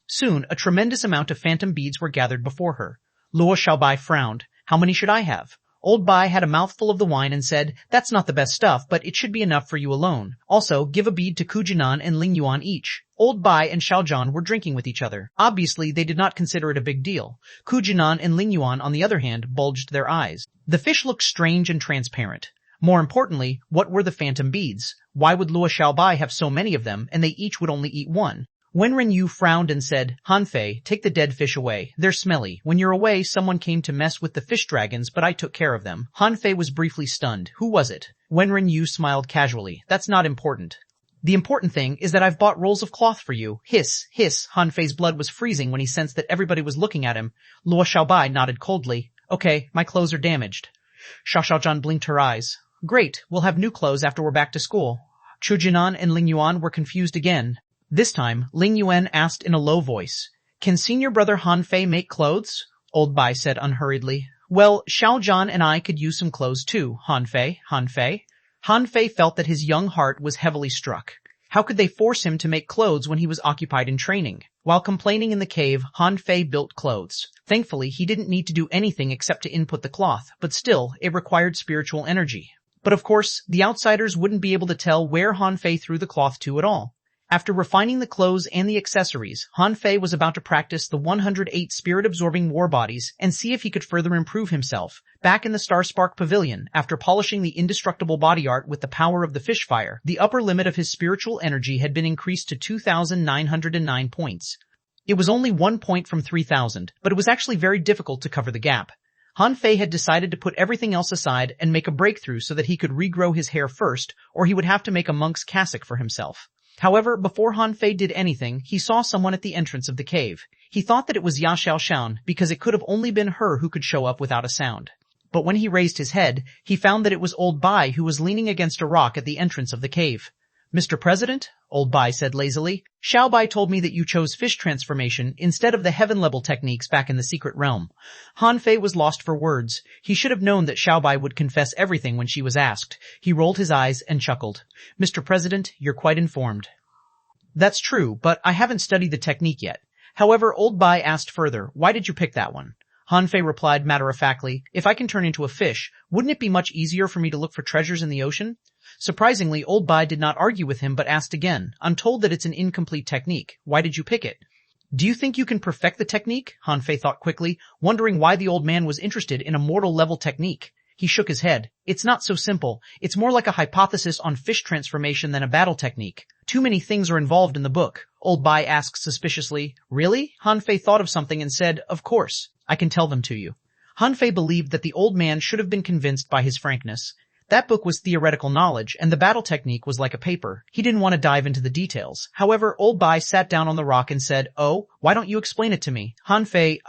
[SPEAKER 1] Soon, a tremendous amount of phantom beads were gathered before her. Luo Xiaobai frowned. How many should I have? Old Bai had a mouthful of the wine and said, that's not the best stuff, but it should be enough for you alone. Also, give a bead to Kujinan and Lingyuan each. Old Bai and Xiaozhan were drinking with each other. Obviously, they did not consider it a big deal. Kujinan and Lingyuan, on the other hand, bulged their eyes. The fish looked strange and transparent. More importantly, what were the phantom beads? Why would Luo Xiaobai have so many of them, and they each would only eat one? Wen Renyu frowned and said, Han Fei, take the dead fish away. They're smelly. When you're away, someone came to mess with the fish dragons, but I took care of them. Han Fei was briefly stunned. Who was it? Wen Renyu smiled casually. That's not important. The important thing is that I've bought rolls of cloth for you. Hiss, hiss. Han Fei's blood was freezing when he sensed that everybody was looking at him. Luo Xiaobai nodded coldly. Okay, my clothes are damaged. Xiaozhan blinked her eyes. Great, we'll have new clothes after we're back to school. Chujinan and Lingyuan were confused again. This time, Ling Yuan asked in a low voice, Can senior brother Han Fei make clothes? Old Bai said unhurriedly. Well, Xiaozhan and I could use some clothes too, Han Fei, Han Fei. Han Fei felt that his young heart was heavily struck. How could they force him to make clothes when he was occupied in training? While complaining in the cave, Han Fei built clothes. Thankfully, he didn't need to do anything except to input the cloth, but still, it required spiritual energy. But of course, the outsiders wouldn't be able to tell where Han Fei threw the cloth to at all. After refining the clothes and the accessories, Han Fei was about to practice the 108 spirit-absorbing war bodies and see if he could further improve himself. Back in the Starspark Pavilion, after polishing the indestructible body art with the power of the fish fire, the upper limit of his spiritual energy had been increased to 2,909 points. It was only 1 point from 3,000, but it was actually very difficult to cover the gap. Han Fei had decided to put everything else aside and make a breakthrough so that he could regrow his hair first, or he would have to make a monk's cassock for himself. However, before Han Fei did anything, he saw someone at the entrance of the cave. He thought that it was Ya Xiaoshan because it could have only been her who could show up without a sound. But when he raised his head, he found that it was Old Bai who was leaning against a rock at the entrance of the cave. Mr. President, Old Bai said lazily, Xiao Bai told me that you chose fish transformation instead of the heaven-level techniques back in the secret realm. Han Fei was lost for words. He should have known that Xiao Bai would confess everything when she was asked. He rolled his eyes and chuckled. Mr. President, you're quite informed. That's true, but I haven't studied the technique yet. However, Old Bai asked further, why did you pick that one? Han Fei replied matter-of-factly, if I can turn into a fish, wouldn't it be much easier for me to look for treasures in the ocean? Surprisingly, Old Bai did not argue with him but asked again, I'm told that it's an incomplete technique. Why did you pick it? Do you think you can perfect the technique? Han Fei thought quickly, wondering why the old man was interested in a mortal-level technique. He shook his head. It's not so simple. It's more like a hypothesis on fish transformation than a battle technique. Too many things are involved in the book. Old Bai asked suspiciously. Really? Han Fei thought of something and said, Of course. I can tell them to you. Han Fei believed that the old man should have been convinced by his frankness. That book was theoretical knowledge, and the battle technique was like a paper. He didn't want to dive into the details. However, Old Bai sat down on the rock and said, Oh, why don't you explain it to me? Han Fei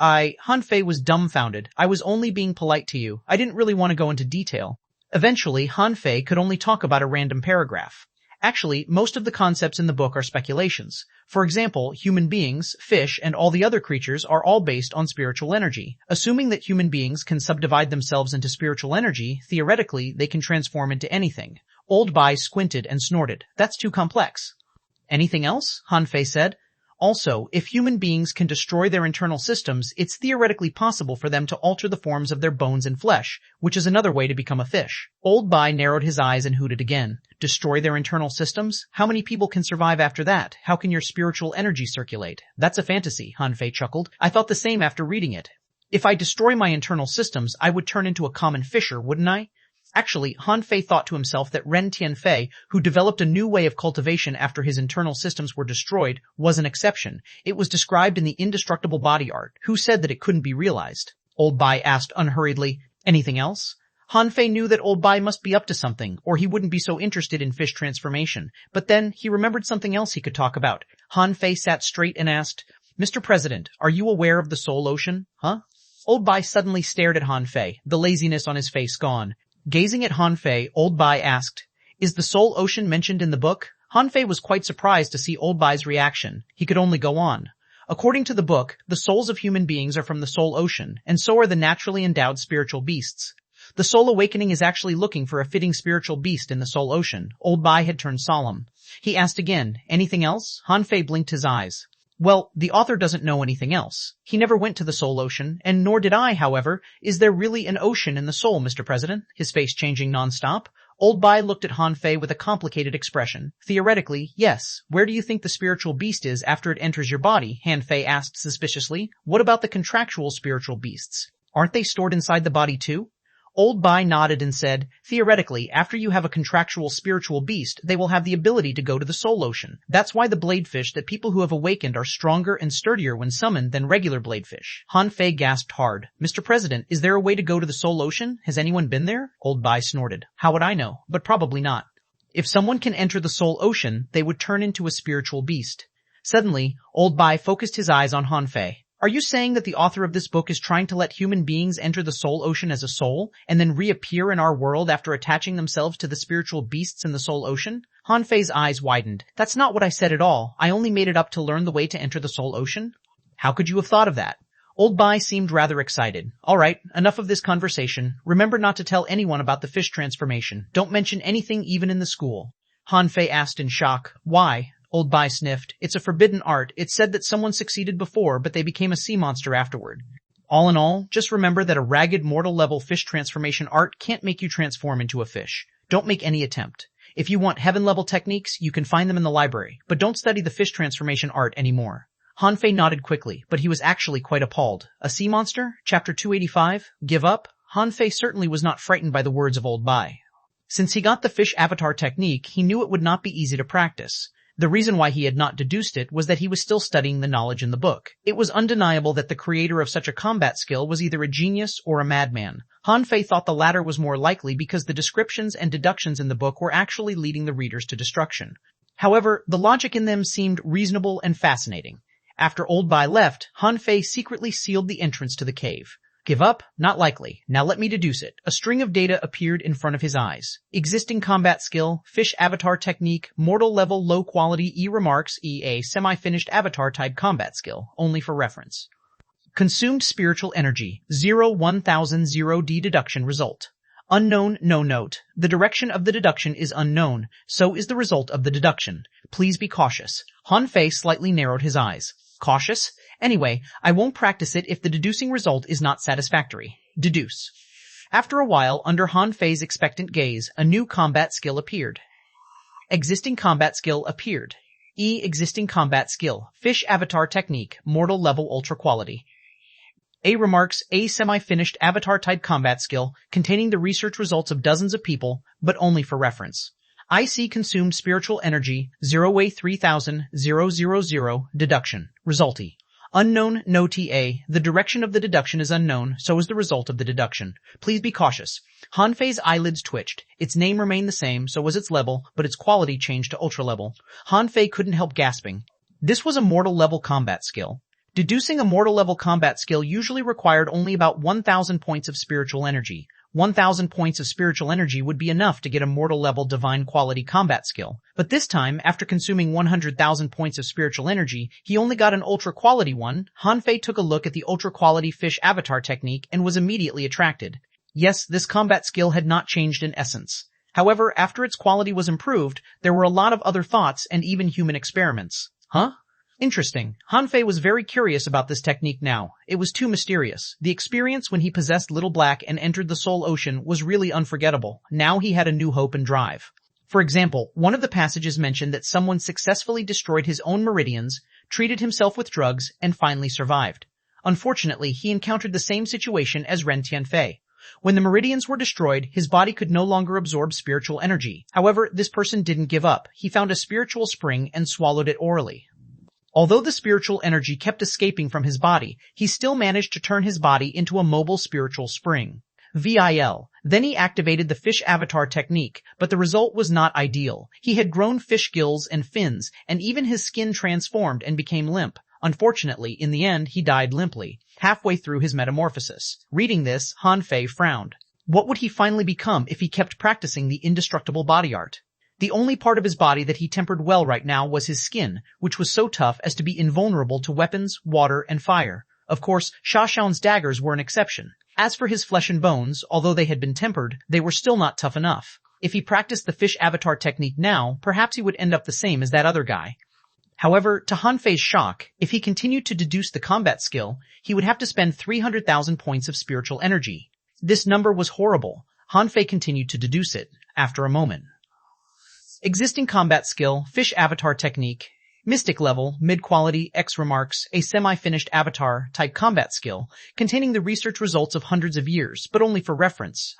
[SPEAKER 1] was dumbfounded. I was only being polite to you. I didn't really want to go into detail. Eventually, Han Fei could only talk about a random paragraph. Actually, most of the concepts in the book are speculations. For example, human beings, fish, and all the other creatures are all based on spiritual energy. Assuming that human beings can subdivide themselves into spiritual energy, theoretically, they can transform into anything. Old Bai squinted and snorted. That's too complex. Anything else? Han Fei said. Also, if human beings can destroy their internal systems, it's theoretically possible for them to alter the forms of their bones and flesh, which is another way to become a fish. Old Bai narrowed his eyes and hooted again. Destroy their internal systems? How many people can survive after that? How can your spiritual energy circulate? That's a fantasy, Han Fei chuckled. I thought the same after reading it. If I destroy my internal systems, I would turn into a common fisher, wouldn't I? Actually, Han Fei thought to himself that Ren Tianfei, who developed a new way of cultivation after his internal systems were destroyed, was an exception. It was described in the indestructible body art. Who said that it couldn't be realized? Old Bai asked unhurriedly. Anything else? Han Fei knew that Old Bai must be up to something, or he wouldn't be so interested in fish transformation. But then he remembered something else he could talk about. Han Fei sat straight and asked, Mr. President, are you aware of the Soul Ocean? Huh? Old Bai suddenly stared at Han Fei, the laziness on his face gone. Gazing at Han Fei, Old Bai asked, Is the soul ocean mentioned in the book? Han Fei was quite surprised to see Old Bai's reaction. He could only go on. According to the book, the souls of human beings are from the soul ocean, and so are the naturally endowed spiritual beasts. The soul awakening is actually looking for a fitting spiritual beast in the soul ocean. Old Bai had turned solemn. He asked again, anything else? Han Fei blinked his eyes. Well, the author doesn't know anything else. He never went to the soul ocean, and nor did I, however. Is there really an ocean in the soul, Mr. President? His face changing non-stop. Old Bai looked at Han Fei with a complicated expression. Theoretically, yes. Where do you think the spiritual beast is after it enters your body? Han Fei asked suspiciously. What about the contractual spiritual beasts? Aren't they stored inside the body too? Old Bai nodded and said, theoretically, after you have a contractual spiritual beast, they will have the ability to go to the soul ocean. That's why the bladefish that people who have awakened are stronger and sturdier when summoned than regular bladefish. Han Fei gasped hard. Mr. President, is there a way to go to the soul ocean? Has anyone been there? Old Bai snorted. How would I know? But probably not. If someone can enter the soul ocean, they would turn into a spiritual beast. Suddenly, Old Bai focused his eyes on Han Fei. Are you saying that the author of this book is trying to let human beings enter the soul ocean as a soul, and then reappear in our world after attaching themselves to the spiritual beasts in the soul ocean? Han Fei's eyes widened. That's not what I said at all. I only made it up to learn the way to enter the soul ocean. How could you have thought of that? Old Bai seemed rather excited. All right, enough of this conversation. Remember not to tell anyone about the fish transformation. Don't mention anything even in the school. Han Fei asked in shock. Why? Old Bai sniffed. It's a forbidden art. It's said that someone succeeded before, but they became a sea monster afterward. All in all, just remember that a ragged mortal-level fish transformation art can't make you transform into a fish. Don't make any attempt. If you want heaven-level techniques, you can find them in the library, but don't study the fish transformation art anymore. Han Fei nodded quickly, but he was actually quite appalled. A sea monster? Chapter 285? Give up? Han Fei certainly was not frightened by the words of Old Bai. Since he got the fish avatar technique, he knew it would not be easy to practice. The reason why he had not deduced it was that he was still studying the knowledge in the book. It was undeniable that the creator of such a combat skill was either a genius or a madman. Han Fei thought the latter was more likely because the descriptions and deductions in the book were actually leading the readers to destruction. However, the logic in them seemed reasonable and fascinating. After Old Bai left, Han Fei secretly sealed the entrance to the cave. Give up? Not likely. Now let me deduce it. A string of data appeared in front of his eyes. Existing combat skill, fish avatar technique, mortal level low quality remarks, a semi-finished avatar type combat skill, only for reference. Consumed spiritual energy, 0-1000D deduction result. Unknown, no note. The direction of the deduction is unknown, so is the result of the deduction. Please be cautious. Han Fei slightly narrowed his eyes. Cautious? Anyway, I won't practice it if the deducing result is not satisfactory. Deduce. After a while, under Han Fei's expectant gaze, a new combat skill appeared. Existing combat skill appeared. Existing combat skill. Fish avatar technique. Mortal level ultra quality. A remarks a semi-finished avatar type combat skill containing the research results of dozens of people, but only for reference. IC consumed spiritual energy 0A3000 deduction. Resulty. Unknown, no TA. The direction of the deduction is unknown, so is the result of the deduction. Please be cautious. Han Fei's eyelids twitched. Its name remained the same, so was its level, but its quality changed to ultra level. Han Fei couldn't help gasping. This was a mortal level combat skill. Deducing a mortal level combat skill usually required only about 1,000 points of spiritual energy. 1,000 points of spiritual energy would be enough to get a mortal level divine quality combat skill. But this time, after consuming 100,000 points of spiritual energy, he only got an ultra quality one. Han Fei took a look at the ultra quality fish avatar technique and was immediately attracted. Yes, this combat skill had not changed in essence. However, after its quality was improved, there were a lot of other thoughts and even human experiments. Huh? Interesting. Han Fei was very curious about this technique now. It was too mysterious. The experience when he possessed Little Black and entered the Soul Ocean was really unforgettable. Now he had a new hope and drive. For example, one of the passages mentioned that someone successfully destroyed his own meridians, treated himself with drugs, and finally survived. Unfortunately, he encountered the same situation as Ren Tianfei. When the meridians were destroyed, his body could no longer absorb spiritual energy. However, this person didn't give up. He found a spiritual spring and swallowed it orally. Although the spiritual energy kept escaping from his body, he still managed to turn his body into a mobile spiritual spring. VIL. Then he activated the fish avatar technique, but the result was not ideal. He had grown fish gills and fins, and even his skin transformed and became limp. Unfortunately, in the end, he died limply, halfway through his metamorphosis. Reading this, Han Fei frowned. What would he finally become if he kept practicing the indestructible body art? The only part of his body that he tempered well right now was his skin, which was so tough as to be invulnerable to weapons, water, and fire. Of course, Xuanhuan's daggers were an exception. As for his flesh and bones, although they had been tempered, they were still not tough enough. If he practiced the fish avatar technique now, perhaps he would end up the same as that other guy. However, to Han Fei's shock, if he continued to deduce the combat skill, he would have to spend 300,000 points of spiritual energy. This number was horrible. Han Fei continued to deduce it, after a moment. Existing combat skill, fish avatar technique, mystic level, mid-quality, X remarks, a semi-finished avatar type combat skill, containing the research results of hundreds of years, but only for reference.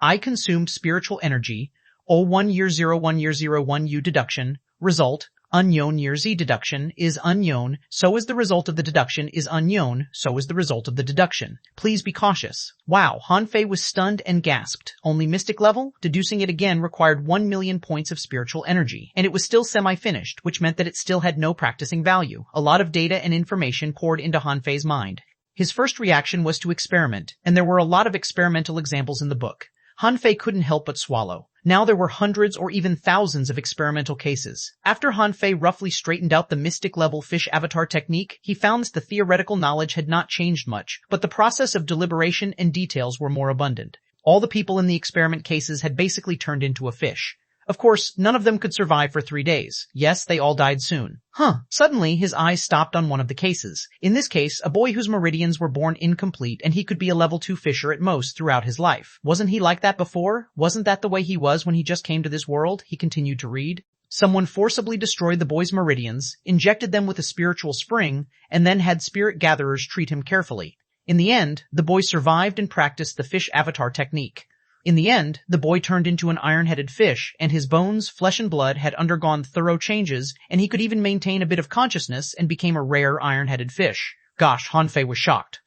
[SPEAKER 1] I consumed spiritual energy, 01 year 01 year 01 U deduction, result, unknown year Z deduction is unknown, so is the result of the deduction is unknown, so is the result of the deduction. Please be cautious. Wow, Han Fei was stunned and gasped. Only mystic level? Deducing it again required 1 million points of spiritual energy, and it was still semi-finished, which meant that it still had no practicing value. A lot of data and information poured into Han Fei's mind. His first reaction was to experiment, and there were a lot of experimental examples in the book. Han Fei couldn't help but swallow. Now there were hundreds or even thousands of experimental cases. After Han Fei roughly straightened out the mystic-level fish avatar technique, he found that the theoretical knowledge had not changed much, but the process of deliberation and details were more abundant. All the people in the experiment cases had basically turned into a fish. Of course, none of them could survive for 3 days. Yes, they all died soon. Suddenly, his eyes stopped on one of the cases. In this case, a boy whose meridians were born incomplete and he could be a level 2 fisher at most throughout his life. Wasn't he like that before? Wasn't that the way he was when he just came to this world? He continued to read. Someone forcibly destroyed the boy's meridians, injected them with a spiritual spring, and then had spirit gatherers treat him carefully. In the end, the boy survived and practiced the fish avatar technique. In the end, the boy turned into an iron-headed fish, and his bones, flesh and blood had undergone thorough changes, and he could even maintain a bit of consciousness and became a rare iron-headed fish. Gosh, Han Fei was shocked.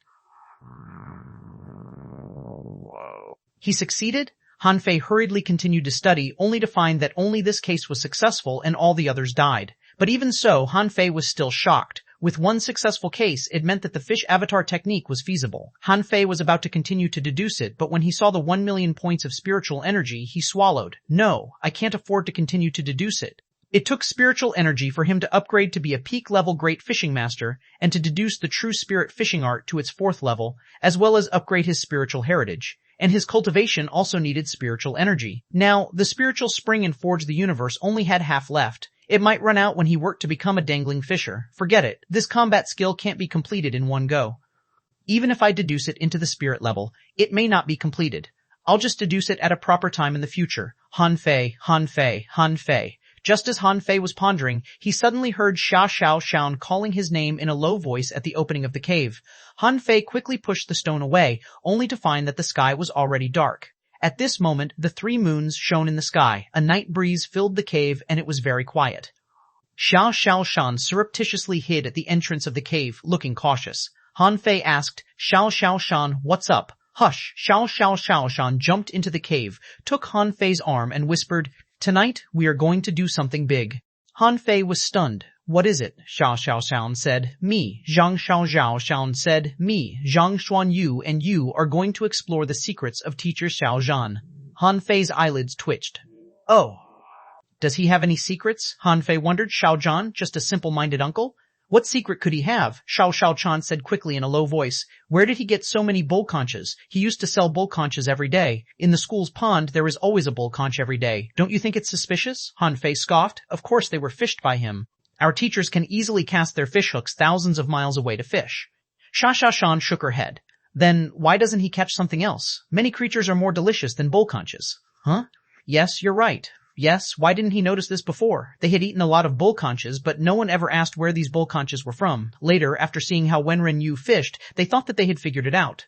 [SPEAKER 1] He succeeded? Han Fei hurriedly continued to study, only to find that only this case was successful and all the others died. But even so, Han Fei was still shocked. With one successful case, it meant that the fish avatar technique was feasible. Han Fei was about to continue to deduce it, but when he saw the 1 million points of spiritual energy, he swallowed. No, I can't afford to continue to deduce it. It took spiritual energy for him to upgrade to be a peak-level great fishing master, and to deduce the true spirit fishing art to its 4th level, as well as upgrade his spiritual heritage. And his cultivation also needed spiritual energy. Now, the spiritual spring and forge the universe only had half left. It might run out when he worked to become a dangling fisher. Forget it. This combat skill can't be completed in one go. Even if I deduce it into the spirit level, it may not be completed. I'll just deduce it at a proper time in the future. Han Fei, Han Fei, Han Fei. Just as Han Fei was pondering, he suddenly heard Xuanhuan calling his name in a low voice at the opening of the cave. Han Fei quickly pushed the stone away, only to find that the sky was already dark. At this moment, the 3 moons shone in the sky. A night breeze filled the cave, and it was very quiet. Xuanhuan surreptitiously hid at the entrance of the cave, looking cautious. Han Fei asked, Xuanhuan, what's up? Hush! Xuanhuan jumped into the cave, took Han Fei's arm, and whispered, Tonight, we are going to do something big. Han Fei was stunned. What is it? Xuanhuan said. Me. Xuanhuan said. Me. Zhang Xuanyu and you are going to explore the secrets of teacher Xiaozhan. Han Fei's eyelids twitched. Oh. Does he have any secrets? Han Fei wondered. Xiaozhan, just a simple-minded uncle? What secret could he have? Xiaozhan said quickly in a low voice. Where did he get so many bull conches? He used to sell bull conches every day. In the school's pond, there is always a bull conch every day. Don't you think it's suspicious? Han Fei scoffed. Of course they were fished by him. Our teachers can easily cast their fish hooks thousands of miles away to fish. Xuanhuan shook her head. Then why doesn't he catch something else? Many creatures are more delicious than bull conches. Huh? Yes, you're right. Yes, why didn't he notice this before? They had eaten a lot of bull conches, but no one ever asked where these bull conches were from. Later, after seeing how Wenren Yu fished, they thought that they had figured it out.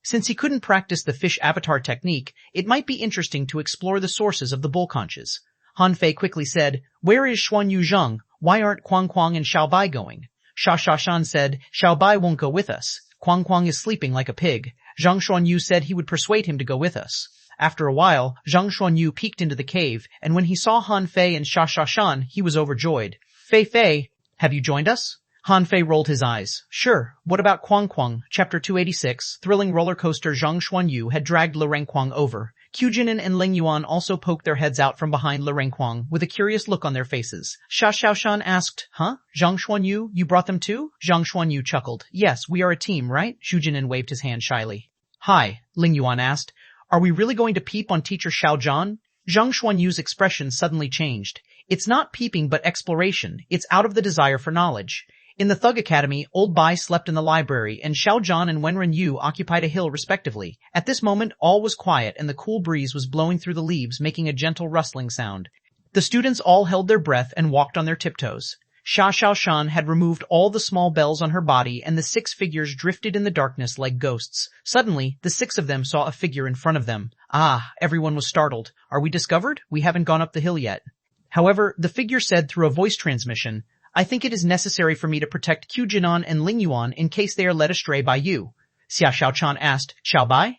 [SPEAKER 1] Since he couldn't practice the fish avatar technique, it might be interesting to explore the sources of the bull conches. Han Fei quickly said, Where is Xuanyu Zheng? Why aren't Quang and Xiaobai going? Xuanhuan said, Xiaobai won't go with us. Quang is sleeping like a pig. Zhang Xuanyu said he would persuade him to go with us. After a while, Zhang Xuanyu peeked into the cave, and when he saw Han Fei and Xuanhuan, he was overjoyed. Fei, have you joined us? Han Fei rolled his eyes. Sure. What about Quang? Chapter 286, thrilling roller coaster Zhang Xuanyu had dragged Le Renquang over. Jinan and Ling Yuan also poked their heads out from behind Le Renquang with a curious look on their faces. Xia Xiaoshan asked, huh? Zhang Xuanyu, you brought them too? Zhang Xuanyu chuckled. Yes, we are a team, right? Jinan waved his hand shyly. Hi, Ling Yuan asked. Are we really going to peep on teacher Xiao Zhan? Zhang Xuanyu's expression suddenly changed. It's not peeping but exploration. It's out of the desire for knowledge. In the Thug Academy, Old Bai slept in the library, and Xiao Zhan and Wenren Yu occupied a hill respectively. At this moment, all was quiet, and the cool breeze was blowing through the leaves, making a gentle rustling sound. The students all held their breath and walked on their tiptoes. Xia Xiaoshan had removed all the small bells on her body, and the 6 figures drifted in the darkness like ghosts. Suddenly, the 6 of them saw a figure in front of them. Ah, everyone was startled. Are we discovered? We haven't gone up the hill yet. However, the figure said through a voice transmission, I think it is necessary for me to protect Jinan and Ling Yuan in case they are led astray by you. Xia Xiaochan asked, Xiaobai?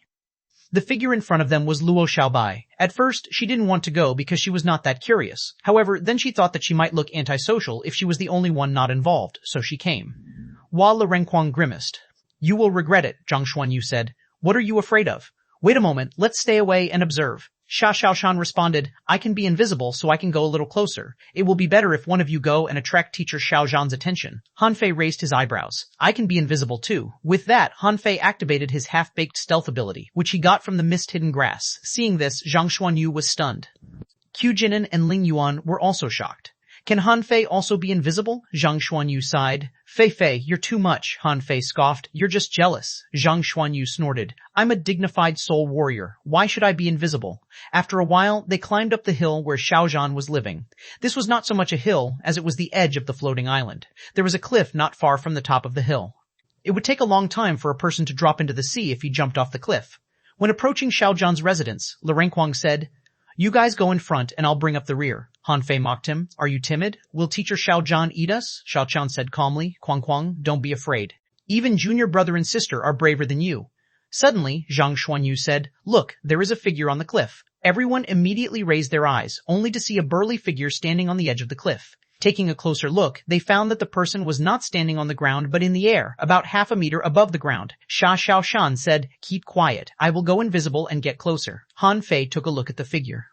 [SPEAKER 1] The figure in front of them was Luo Xiaobai. At first, she didn't want to go because she was not that curious. However, then she thought that she might look antisocial if she was the only one not involved, so she came. While Le Renquang grimaced. You will regret it, Zhang Xuanyu said. What are you afraid of? Wait a moment, let's stay away and observe. Xia Xiaoshan responded, I can be invisible so I can go a little closer. It will be better if one of you go and attract teacher Xiao Zhan's attention. Han Fei raised his eyebrows. I can be invisible too. With that, Han Fei activated his half-baked stealth ability, which he got from the mist-hidden grass. Seeing this, Zhang Xuanyu was stunned. Jinan and Ling Yuan were also shocked. Can Han Fei also be invisible? Zhang Xuanyu sighed. Fei, you're too much, Han Fei scoffed. You're just jealous. Zhang Xuanyu snorted. I'm a dignified soul warrior. Why should I be invisible? After a while, they climbed up the hill where Xiao Zhan was living. This was not so much a hill as it was the edge of the floating island. There was a cliff not far from the top of the hill. It would take a long time for a person to drop into the sea if he jumped off the cliff. When approaching Xiao Zhan's residence, Le Renquang said, You guys go in front and I'll bring up the rear. Han Fei mocked him. Are you timid? Will teacher Xiao Zhan eat us? Xiao Zhan said calmly. Kwang, don't be afraid. Even junior brother and sister are braver than you. Suddenly, Zhang Xuanyu said, Look, there is a figure on the cliff. Everyone immediately raised their eyes, only to see a burly figure standing on the edge of the cliff. Taking a closer look, they found that the person was not standing on the ground but in the air, about half a meter above the ground. Xia Xiaoshan said, Keep quiet. I will go invisible and get closer. Han Fei took a look at the figure.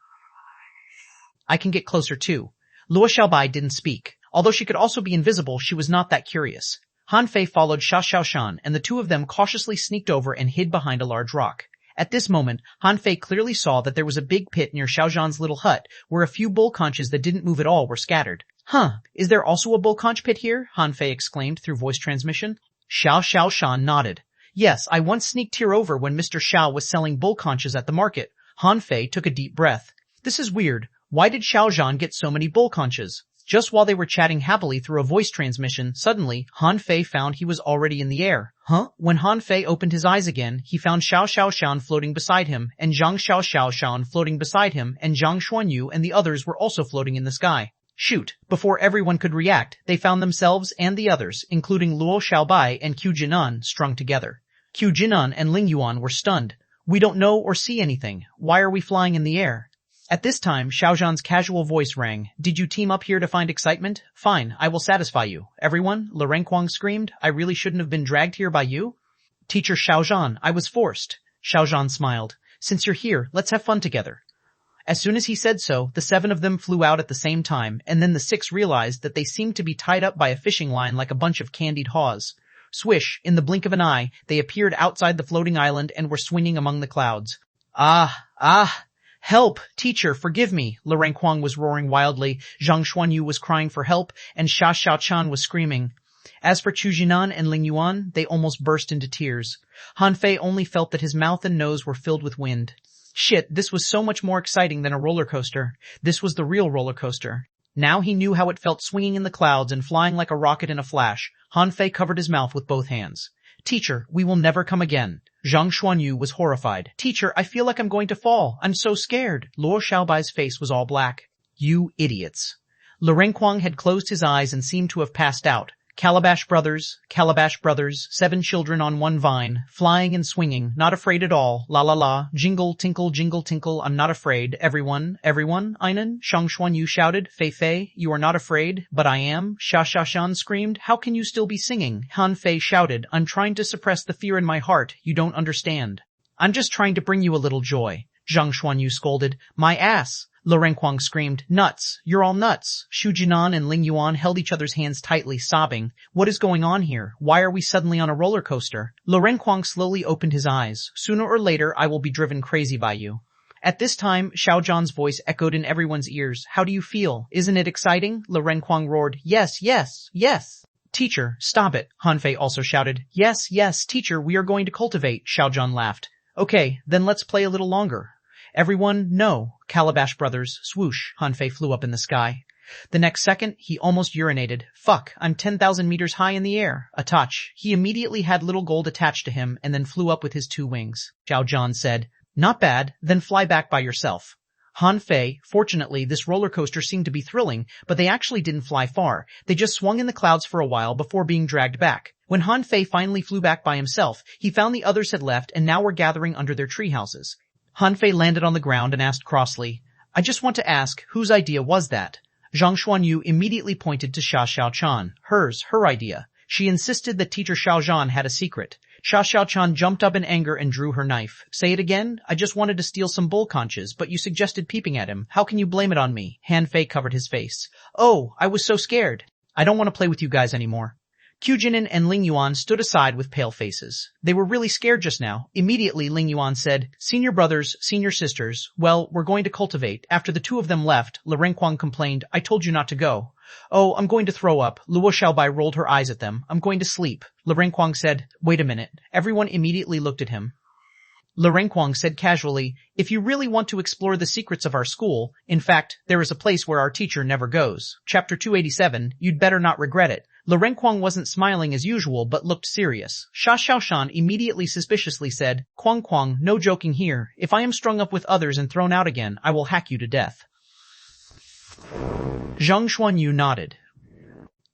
[SPEAKER 1] I can get closer too. Luo Xiaobai didn't speak. Although she could also be invisible, she was not that curious. Han Fei followed Xia Xiaoshan, and the two of them cautiously sneaked over and hid behind a large rock. At this moment, Han Fei clearly saw that there was a big pit near Xiao Zhan's little hut, where a few bull conches that didn't move at all were scattered. Huh, is there also a bull conch pit here? Han Fei exclaimed through voice transmission. Xiao Xiaoshan nodded. Yes, I once sneaked here over when Mr. Xiao was selling bull conches at the market. Han Fei took a deep breath. This is weird. Why did Xiao Zhan get so many bull conches? Just while they were chatting happily through a voice transmission, suddenly, Han Fei found he was already in the air. Huh? When Han Fei opened his eyes again, he found Xiao Xiaoshan floating beside him, and Zhang Xiaoshan floating beside him, and Zhang Xuanyu and the others were also floating in the sky. Shoot! Before everyone could react, they found themselves and the others, including Luo Xiaobai and Jinan, strung together. Jinan and Ling Yuan were stunned. We don't know or see anything. Why are we flying in the air? At this time, Xiao Zhan's casual voice rang. Did you team up here to find excitement? Fine, I will satisfy you. Everyone, Le Renquang screamed. I really shouldn't have been dragged here by you? Teacher Xiao Zhan, I was forced. Xiao Zhan smiled. Since you're here, let's have fun together. As soon as he said so, the 7 of them flew out at the same time, and then the 6 realized that they seemed to be tied up by a fishing line like a bunch of candied haws. Swish, in the blink of an eye, they appeared outside the floating island and were swinging among the clouds. Help! Teacher, forgive me! Le Renquang was roaring wildly, Zhang Xuanyu was crying for help, and Xia Xiaochan was screaming. As for Jinan and Ling Yuan, they almost burst into tears. Han Fei only felt that his mouth and nose were filled with wind. Shit, this was so much more exciting than a roller coaster. This was the real roller coaster. Now he knew how it felt swinging in the clouds and flying like a rocket in a flash. Han Fei covered his mouth with both hands. Teacher, we will never come again. Zhang Xuanyu was horrified. Teacher, I feel like I'm going to fall. I'm so scared. Luo Xiaobai's face was all black. You idiots. Le Renquang had closed his eyes and seemed to have passed out. Calabash brothers, 7 children on one vine, flying and swinging, not afraid at all, la la la, jingle tinkle, I'm not afraid, everyone, einen, Zhang Xuanyu shouted, Fei, you are not afraid, but I am, Xia Xiaoshan screamed, how can you still be singing? Han Fei shouted, I'm trying to suppress the fear in my heart, you don't understand. I'm just trying to bring you a little joy. Zhang Xuanyu scolded. My ass! Lu Renkuang screamed. Nuts! You're all nuts! Xu Jinan and Ling Yuan held each other's hands tightly, sobbing. What is going on here? Why are we suddenly on a roller coaster? Lu Renkuang slowly opened his eyes. Sooner or later I will be driven crazy by you. At this time, Xiao Zhan's voice echoed in everyone's ears. How do you feel? Isn't it exciting? Lu Renkuang roared. Yes, yes, yes. Teacher, stop it, Han Fei also shouted. Yes, yes, teacher, we are going to cultivate, Xiao Zhan laughed. Okay, then let's play a little longer. Everyone, no. Calabash Brothers, swoosh, Han Fei flew up in the sky. The next second, he almost urinated. Fuck, I'm 10,000 meters high in the air. A touch. He immediately had little gold attached to him and then flew up with his 2 wings. Xiao Zhan said, Not bad, then fly back by yourself. Han Fei, fortunately, this roller coaster seemed to be thrilling, but they actually didn't fly far. They just swung in the clouds for a while before being dragged back. When Han Fei finally flew back by himself, he found the others had left and now were gathering under their tree houses. Han Fei landed on the ground and asked crossly, I just want to ask, whose idea was that? Zhang Xuanyu immediately pointed to Xia Xiaochan. Hers, her idea. She insisted that teacher Xiao Zhan had a secret. Xia Xiaochan jumped up in anger and drew her knife. Say it again? I just wanted to steal some bull conches, but you suggested peeping at him. How can you blame it on me? Han Fei covered his face. Oh, I was so scared. I don't want to play with you guys anymore. Qujinin and Ling Yuan stood aside with pale faces. They were really scared just now. Immediately, Ling Yuan said, Senior brothers, senior sisters, well, we're going to cultivate. After the 2 of them left, Lu Renkuang complained, I told you not to go. Oh, I'm going to throw up. Luo Xiaobai rolled her eyes at them. I'm going to sleep. Lu Renkuang said, Wait a minute. Everyone immediately looked at him. Lu Renkuang said casually, If you really want to explore the secrets of our school, in fact, there is a place where our teacher never goes. Chapter 287, you'd better not regret it. Lu Renkuang wasn't smiling as usual but looked serious. Xia Xiaoshan immediately suspiciously said, Kuang, no joking here. If I am strung up with others and thrown out again, I will hack you to death. Zhang Xuanyu nodded.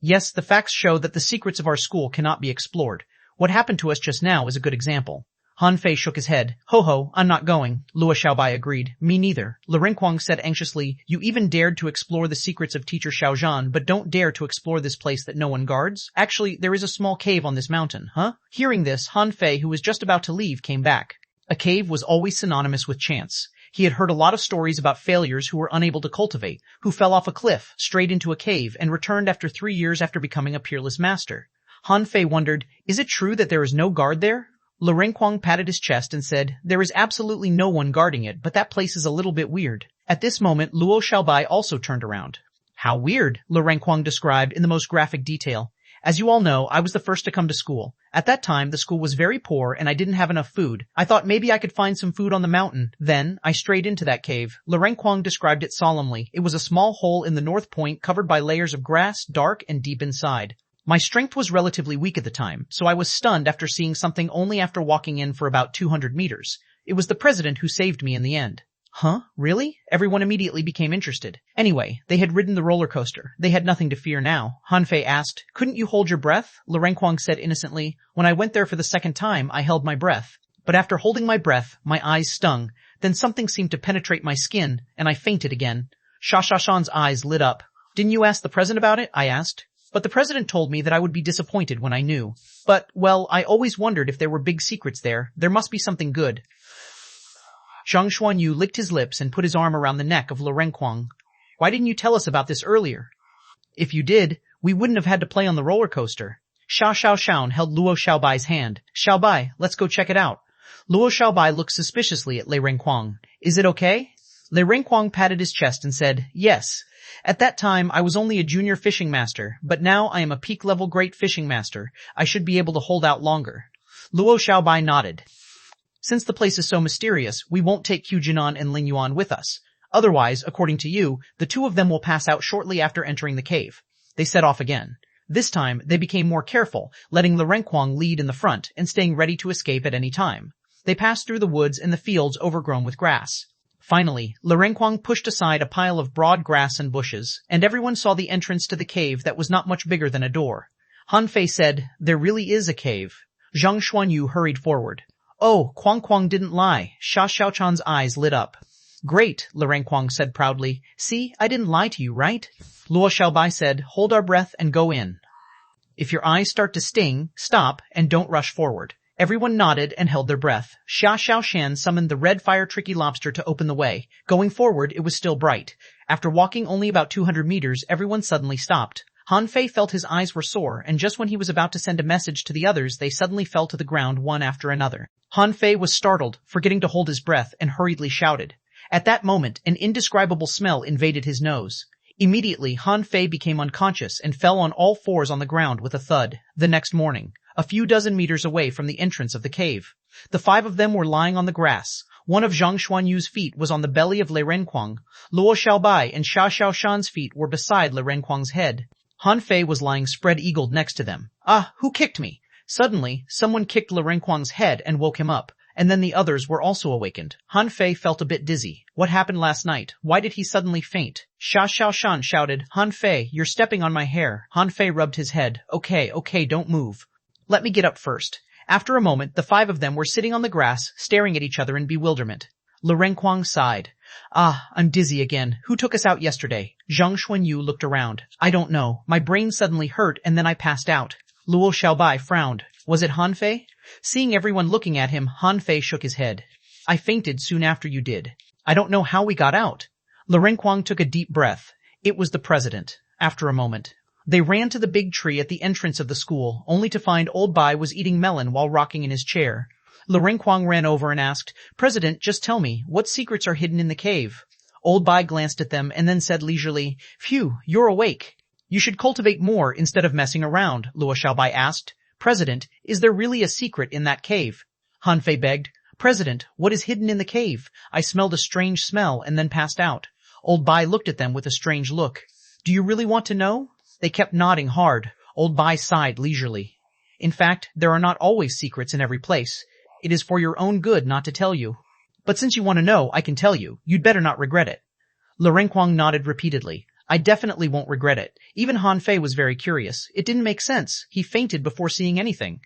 [SPEAKER 1] Yes, the facts show that the secrets of our school cannot be explored. What happened to us just now is a good example. Han Fei shook his head. Ho, I'm not going. Luo Xiaobai agreed. Me neither. Lu Renkuang said anxiously, You even dared to explore the secrets of teacher Xiao Zhan, but don't dare to explore this place that no one guards? Actually, there is a small cave on this mountain, huh? Hearing this, Han Fei, who was just about to leave, came back. A cave was always synonymous with chance. He had heard a lot of stories about failures who were unable to cultivate, who fell off a cliff, straight into a cave, and returned after 3 years after becoming a peerless master. Han Fei wondered, Is it true that there is no guard there? Lu Renkuang patted his chest and said, There is absolutely no one guarding it, but that place is a little bit weird. At this moment, Luo Xiaobai also turned around. How weird, Lu Renkuang described in the most graphic detail. As you all know, I was the first to come to school. At that time, the school was very poor and I didn't have enough food. I thought maybe I could find some food on the mountain. Then, I strayed into that cave. Lu Renkuang described it solemnly. It was a small hole in the north point covered by layers of grass, dark and deep inside. My strength was relatively weak at the time, so I was stunned after seeing something only after walking in for about 200 meters. It was the president who saved me in the end. Huh? Really? Everyone immediately became interested. Anyway, they had ridden the roller coaster. They had nothing to fear now. Han Fei asked, Couldn't you hold your breath? Lu Renkuang said innocently, When I went there for the second time, I held my breath. But after holding my breath, my eyes stung. Then something seemed to penetrate my skin, and I fainted again. Xia Xiaoshan's eyes lit up. Didn't you ask the president about it? I asked. But the president told me that I would be disappointed when I knew. But, well, I always wondered if there were big secrets there. There must be something good. Zhang Xuanyu licked his lips and put his arm around the neck of Lu Renkuang. Why didn't you tell us about this earlier? If you did, we wouldn't have had to play on the roller coaster. Xia Xiaoshan held Luo Xiaobai's hand. Xiaobai, let's go check it out. Luo Xiaobai looked suspiciously at Lu Renkuang. Is it okay? Lu Renkuang patted his chest and said, Yes. At that time, I was only a junior fishing master, but now I am a peak-level great fishing master. I should be able to hold out longer. Luo Xiaobai nodded. Since the place is so mysterious, we won't take Xu Jinan and Ling Yuan with us. Otherwise, according to you, the 2 of them will pass out shortly after entering the cave. They set off again. This time, they became more careful, letting Lu Renkuang lead in the front and staying ready to escape at any time. They passed through the woods and the fields overgrown with grass. Finally, Lu Renkuang pushed aside a pile of broad grass and bushes, and everyone saw the entrance to the cave that was not much bigger than a door. Han Fei said, There really is a cave. Zhang Xuanyu hurried forward. Oh, Kuang didn't lie. Xia Xiaochan's eyes lit up. Great, Lu Renkuang said proudly. See, I didn't lie to you, right? Luo Xiaobai said, Hold our breath and go in. If your eyes start to sting, stop and don't rush forward. Everyone nodded and held their breath. Xuanhuan summoned the red fire tricky lobster to open the way. Going forward, it was still bright. After walking only about 200 meters, everyone suddenly stopped. Han Fei felt his eyes were sore, and just when he was about to send a message to the others, they suddenly fell to the ground one after another. Han Fei was startled, forgetting to hold his breath, and hurriedly shouted. At that moment, an indescribable smell invaded his nose. Immediately, Han Fei became unconscious and fell on all fours on the ground with a thud. The next morning, a few dozen meters away from the entrance of the cave, the 5 of them were lying on the grass. One of Zhang Xuanyu's feet was on the belly of Lei Renquang. Luo Xiaobai and Xia Xiaoshan's feet were beside Lei Renquang's head. Han Fei was lying spread-eagled next to them. Ah, who kicked me? Suddenly, someone kicked Lei Renquang's head and woke him up, and then the others were also awakened. Han Fei felt a bit dizzy. What happened last night? Why did he suddenly faint? Xia Xiaoshan shouted, Han Fei, you're stepping on my hair. Han Fei rubbed his head. Okay, don't move. Let me get up first. After a moment, the 5 of them were sitting on the grass, staring at each other in bewilderment. Lei Renquang sighed. Ah, I'm dizzy again. Who took us out yesterday? Zhang Xuanyu looked around. I don't know. My brain suddenly hurt and then I passed out. Luo Xiaobai frowned. Was it Han Fei? Seeing everyone looking at him, Han Fei shook his head. I fainted soon after you did. I don't know how we got out. Lei Renquang took a deep breath. It was the president. After a moment, they ran to the big tree at the entrance of the school, only to find Old Bai was eating melon while rocking in his chair. Lei Renquang ran over and asked, President, just tell me, what secrets are hidden in the cave? Old Bai glanced at them and then said leisurely, Phew, you're awake. You should cultivate more instead of messing around, Luo Xiaobai asked. President, is there really a secret in that cave? Han Fei begged. President, what is hidden in the cave? I smelled a strange smell and then passed out. Old Bai looked at them with a strange look. Do you really want to know? They kept nodding hard. Old Bai sighed leisurely. In fact, there are not always secrets in every place. It is for your own good not to tell you. But since you want to know, I can tell you. You'd better not regret it. Lei Renquang nodded repeatedly. I definitely won't regret it. Even Han Fei was very curious. It didn't make sense. He fainted before seeing anything.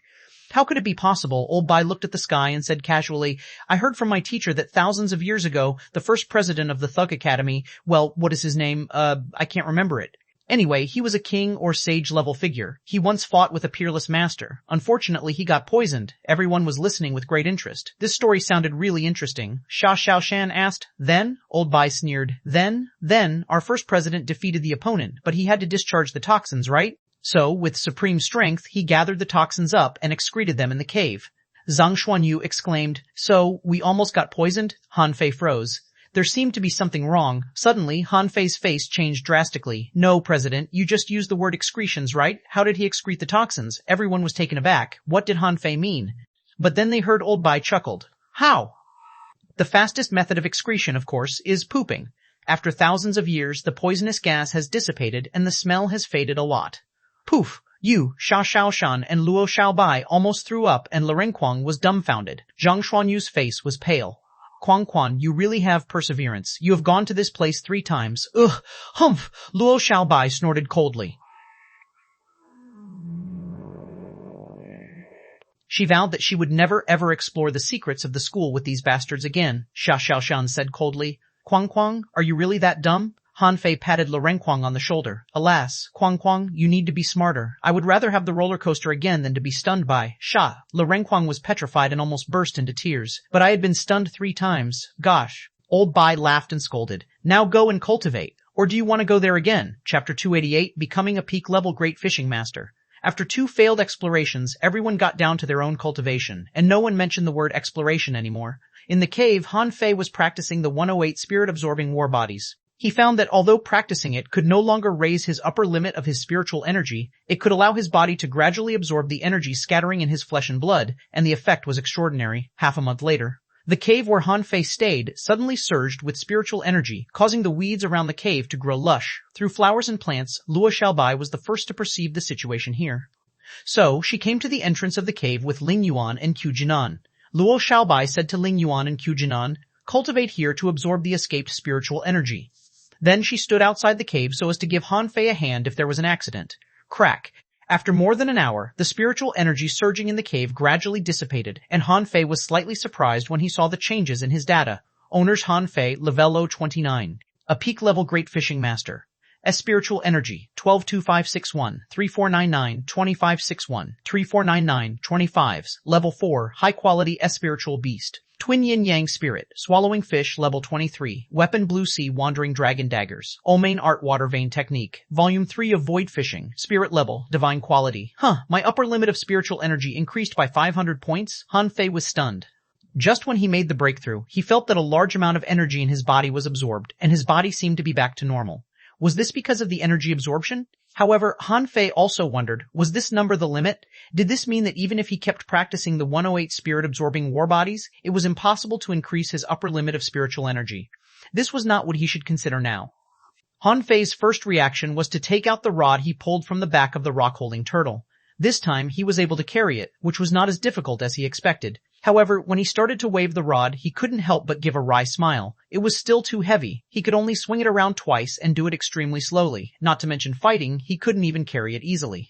[SPEAKER 1] How could it be possible? Old Bai looked at the sky and said casually, I heard from my teacher that thousands of years ago, the first president of the Thug Academy, well, what is his name? I can't remember it. Anyway, he was a king or sage-level figure. He once fought with a peerless master. Unfortunately, he got poisoned. Everyone was listening with great interest. This story sounded really interesting. Xia Xiaoshan asked. Then? Old Bai sneered. Then, our first president defeated the opponent, but he had to discharge the toxins, right? So, with supreme strength, he gathered the toxins up and excreted them in the cave. Zhang Xuanyu exclaimed, So, we almost got poisoned? Han Fei froze. There seemed to be something wrong. Suddenly, Han Fei's face changed drastically. No, President, you just used the word excretions, right? How did he excrete the toxins? Everyone was taken aback. What did Han Fei mean? But then they heard Old Bai chuckled. How? The fastest method of excretion, of course, is pooping. After thousands of years, the poisonous gas has dissipated and the smell has faded a lot. Poof! You, Xia Xiaoshan, and Luo Xiaobai almost threw up and Lei Renquang was dumbfounded. Zhang Xuanyu's face was pale. Quan, you really have perseverance. You have gone to this place 3 times. Ugh! Humph! Luo Xiaobai snorted coldly. She vowed that she would never ever explore the secrets of the school with these bastards again. Xia Xiaoshan said coldly. Quang, are you really that dumb? Han Fei patted Lei Renquang on the shoulder. Alas, Quang, you need to be smarter. I would rather have the roller coaster again than to be stunned by. Sha! Lei Renquang was petrified and almost burst into tears. But I had been stunned 3 times. Gosh. Old Bai laughed and scolded. Now go and cultivate. Or do you want to go there again? Chapter 288, Becoming a Peak-Level Great Fishing Master. After 2 failed explorations, everyone got down to their own cultivation, and no one mentioned the word exploration anymore. In the cave, Han Fei was practicing the 108 spirit-absorbing war bodies. He found that although practicing it could no longer raise his upper limit of his spiritual energy, it could allow his body to gradually absorb the energy scattering in his flesh and blood, and the effect was extraordinary. Half a month later, the cave where Han Fei stayed suddenly surged with spiritual energy, causing the weeds around the cave to grow lush. Through flowers and plants, Luo Xiaobai was the first to perceive the situation here. So, she came to the entrance of the cave with Ling Yuan and Q Jinan. Luo Xiaobai said to Ling Yuan and Q Jinan, cultivate here to absorb the escaped spiritual energy. Then she stood outside the cave so as to give Han Fei a hand if there was an accident. Crack. After more than an hour, the spiritual energy surging in the cave gradually dissipated, and Han Fei was slightly surprised when he saw the changes in his data. Owners Han Fei, Level 29. A peak-level great fishing master. S spiritual energy, 122561, 3499, 2561, 3499, 25s, level 4, high quality S spiritual beast. Twin Yin Yang Spirit, Swallowing Fish, Level 23, Weapon Blue Sea Wandering Dragon Daggers, Ulmain Art Water Vein Technique, Volume 3 of Void Fishing, Spirit Level, Divine Quality. My upper limit of spiritual energy increased by 500 points? Han Fei was stunned. Just when he made the breakthrough, he felt that a large amount of energy in his body was absorbed, and his body seemed to be back to normal. Was this because of the energy absorption? However, Han Fei also wondered, was this number the limit? Did this mean that even if he kept practicing the 108 spirit-absorbing war bodies, it was impossible to increase his upper limit of spiritual energy? This was not what he should consider now. Han Fei's first reaction was to take out the rod he pulled from the back of the rock-holding turtle. This time, he was able to carry it, which was not as difficult as he expected. However, when he started to wave the rod, he couldn't help but give a wry smile. It was still too heavy. He could only swing it around twice and do it extremely slowly. Not to mention fighting, he couldn't even carry it easily.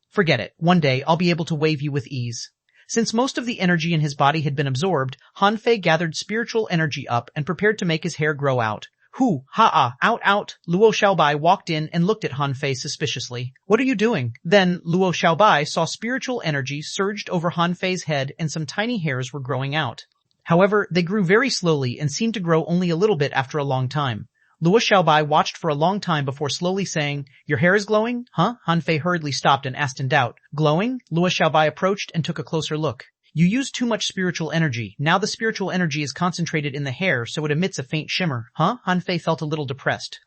[SPEAKER 1] Forget it. One day, I'll be able to wave you with ease. Since most of the energy in his body had been absorbed, Han Fei gathered spiritual energy up and prepared to make his hair grow out. Hu, ha-ah, out. Luo Xiaobai walked in and looked at Han Fei suspiciously. What are you doing? Then Luo Xiaobai saw spiritual energy surged over Han Fei's head and some tiny hairs were growing out. However, they grew very slowly and seemed to grow only a little bit after a long time. Luo Xiaobai watched for a long time before slowly saying, "Your hair is glowing?" Huh? Han Fei hurriedly stopped and asked in doubt. Glowing? Luo Xiaobai approached and took a closer look. You used too much spiritual energy. Now the spiritual energy is concentrated in the hair, so it emits a faint shimmer. Huh? Han Fei felt a little depressed.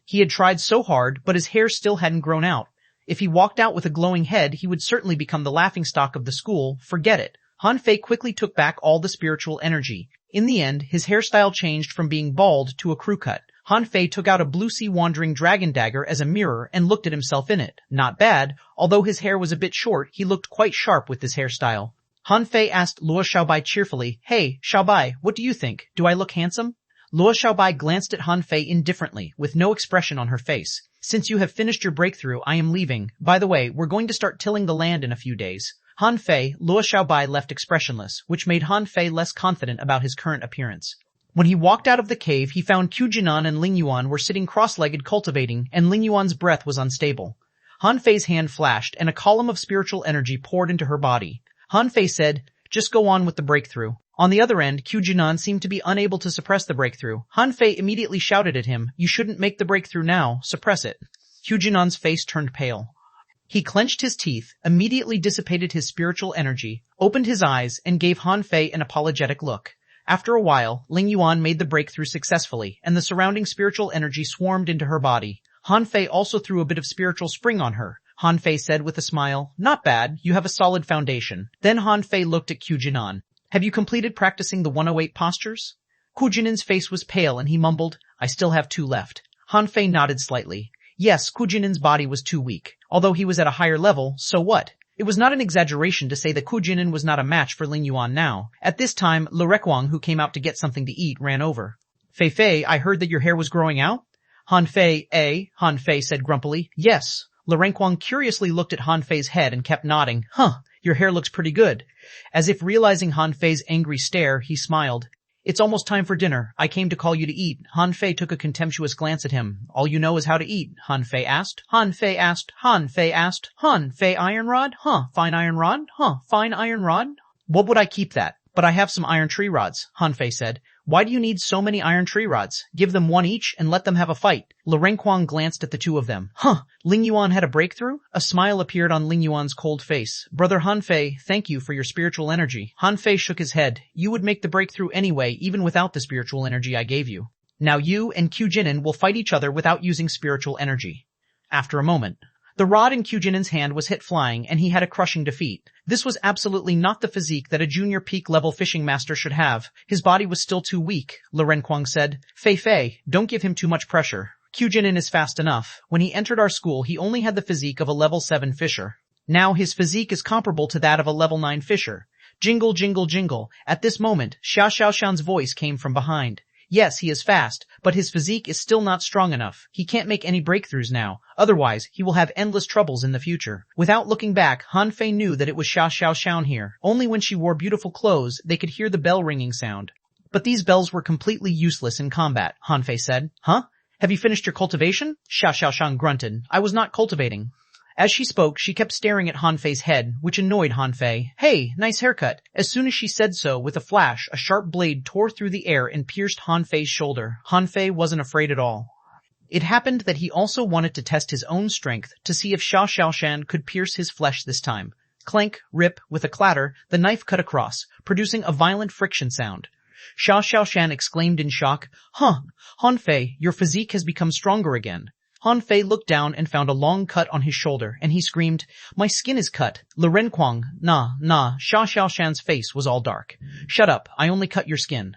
[SPEAKER 1] He had tried so hard, but his hair still hadn't grown out. If he walked out with a glowing head, he would certainly become the laughingstock of the school. Forget it. Han Fei quickly took back all the spiritual energy. In the end, his hairstyle changed from being bald to a crew cut. Han Fei took out a blue sea wandering dragon dagger as a mirror and looked at himself in it. Not bad. Although his hair was a bit short, he looked quite sharp with this hairstyle. Han Fei asked Luo Xiaobai cheerfully, "Hey, Xiaobai, what do you think? Do I look handsome?" Luo Xiaobai glanced at Han Fei indifferently, with no expression on her face. "Since you have finished your breakthrough, I am leaving. By the way, we're going to start tilling the land in a few days." Han Fei, Luo Xiaobai left expressionless, which made Han Fei less confident about his current appearance. When he walked out of the cave, he found Xuanhuan and Lingyuan were sitting cross-legged cultivating, and Lingyuan's breath was unstable. Han Fei's hand flashed, and a column of spiritual energy poured into her body. Han Fei said, "Just go on with the breakthrough." On the other end, Xuanhuan seemed to be unable to suppress the breakthrough. Han Fei immediately shouted at him, "You shouldn't make the breakthrough now, suppress it." Xuanhuan's face turned pale. He clenched his teeth, immediately dissipated his spiritual energy, opened his eyes, and gave Han Fei an apologetic look. After a while, Lingyuan made the breakthrough successfully, and the surrounding spiritual energy swarmed into her body. Han Fei also threw a bit of spiritual spring on her. Han Fei said with a smile, "Not bad, you have a solid foundation." Then Han Fei looked at Xuanhuan. "Have you completed practicing the 108 postures?" Xuanhuan's face was pale and he mumbled, "I still have 2 left." Han Fei nodded slightly. Yes, Xuanhuan's body was too weak. Although he was at a higher level, so what? It was not an exaggeration to say that Xuanhuan was not a match for Lingyuan now. At this time, Le Requang, who came out to get something to eat, ran over. "Fei Fei, I heard that your hair was growing out?" Han Fei said grumpily. "Yes." Le Requang curiously looked at Han Fei's head and kept nodding. Your hair looks pretty good." As if realizing Han Fei's angry stare, he smiled. "It's almost time for dinner. I came to call you to eat." Han Fei took a contemptuous glance at him. "All you know is how to eat?" Han Fei asked. Han Fei iron rod? Fine iron rod? Fine iron rod? What would I keep that? But I have some iron tree rods, Han Fei said. "Why do you need so many iron tree rods? Give them 1 each and let them have a fight." Le Requang glanced at the 2 of them. Lingyuan had a breakthrough? A smile appeared on Lingyuan's cold face. "Brother Han Fei, thank you for your spiritual energy." Han Fei shook his head. "You would make the breakthrough anyway, even without the spiritual energy I gave you. Now you and Xuanhuan will fight each other without using spiritual energy." After a moment, the rod in Xuanhuan's hand was hit flying, and he had a crushing defeat. This was absolutely not the physique that a junior peak-level fishing master should have. His body was still too weak, Le Requang said. Fei, don't give him too much pressure. Xuanhuan is fast enough. When he entered our school, he only had the physique of a level 7 fisher. Now his physique is comparable to that of a level 9 fisher. Jingle, jingle, jingle. At this moment, Xiaoxiao's voice came from behind. Yes, he is fast, but his physique is still not strong enough. He can't make any breakthroughs now. Otherwise, he will have endless troubles in the future. Without looking back, Han Fei knew that it was Xiaoxiao here. Only when she wore beautiful clothes, they could hear the bell ringing sound. But these bells were completely useless in combat, Han Fei said. Have you finished your cultivation? Xiaoshan grunted. I was not cultivating. As she spoke, she kept staring at Han Fei's head, which annoyed Han Fei. Hey, nice haircut. As soon as she said so, with a flash, a sharp blade tore through the air and pierced Han Fei's shoulder. Han Fei wasn't afraid at all. It happened that he also wanted to test his own strength to see if Xiaoshan could pierce his flesh this time. Clank, rip, with a clatter, the knife cut across, producing a violent friction sound. Xiaoshan exclaimed in shock, Huh, Han Fei, your physique has become stronger again. Han Fei looked down and found a long cut on his shoulder, and he screamed, My skin is cut. Lirenquang, nah. Xiaoshan's face was all dark. Shut up, I only cut your skin.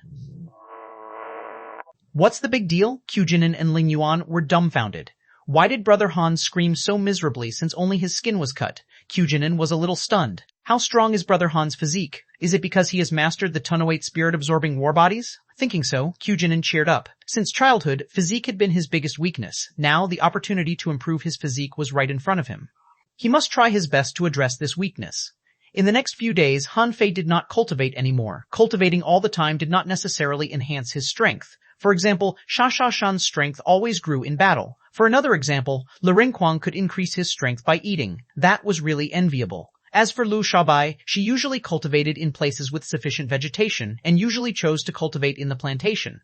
[SPEAKER 1] What's the big deal? Qujinin and Lingyuan were dumbfounded. Why did Brother Han scream so miserably since only his skin was cut? Qujinin was a little stunned. How strong is Brother Han's physique? Is it because he has mastered the 1008 spirit-absorbing war bodies? Thinking so, Qujinin cheered up. Since childhood, physique had been his biggest weakness. Now, the opportunity to improve his physique was right in front of him. He must try his best to address this weakness. In the next few days, Han Fei did not cultivate anymore. Cultivating all the time did not necessarily enhance his strength. For example, Xiaoshan's strength always grew in battle. For another example, Lirenquang could increase his strength by eating. That was really enviable. As for Lu Xiaobai, she usually cultivated in places with sufficient vegetation, and usually chose to cultivate in the plantation.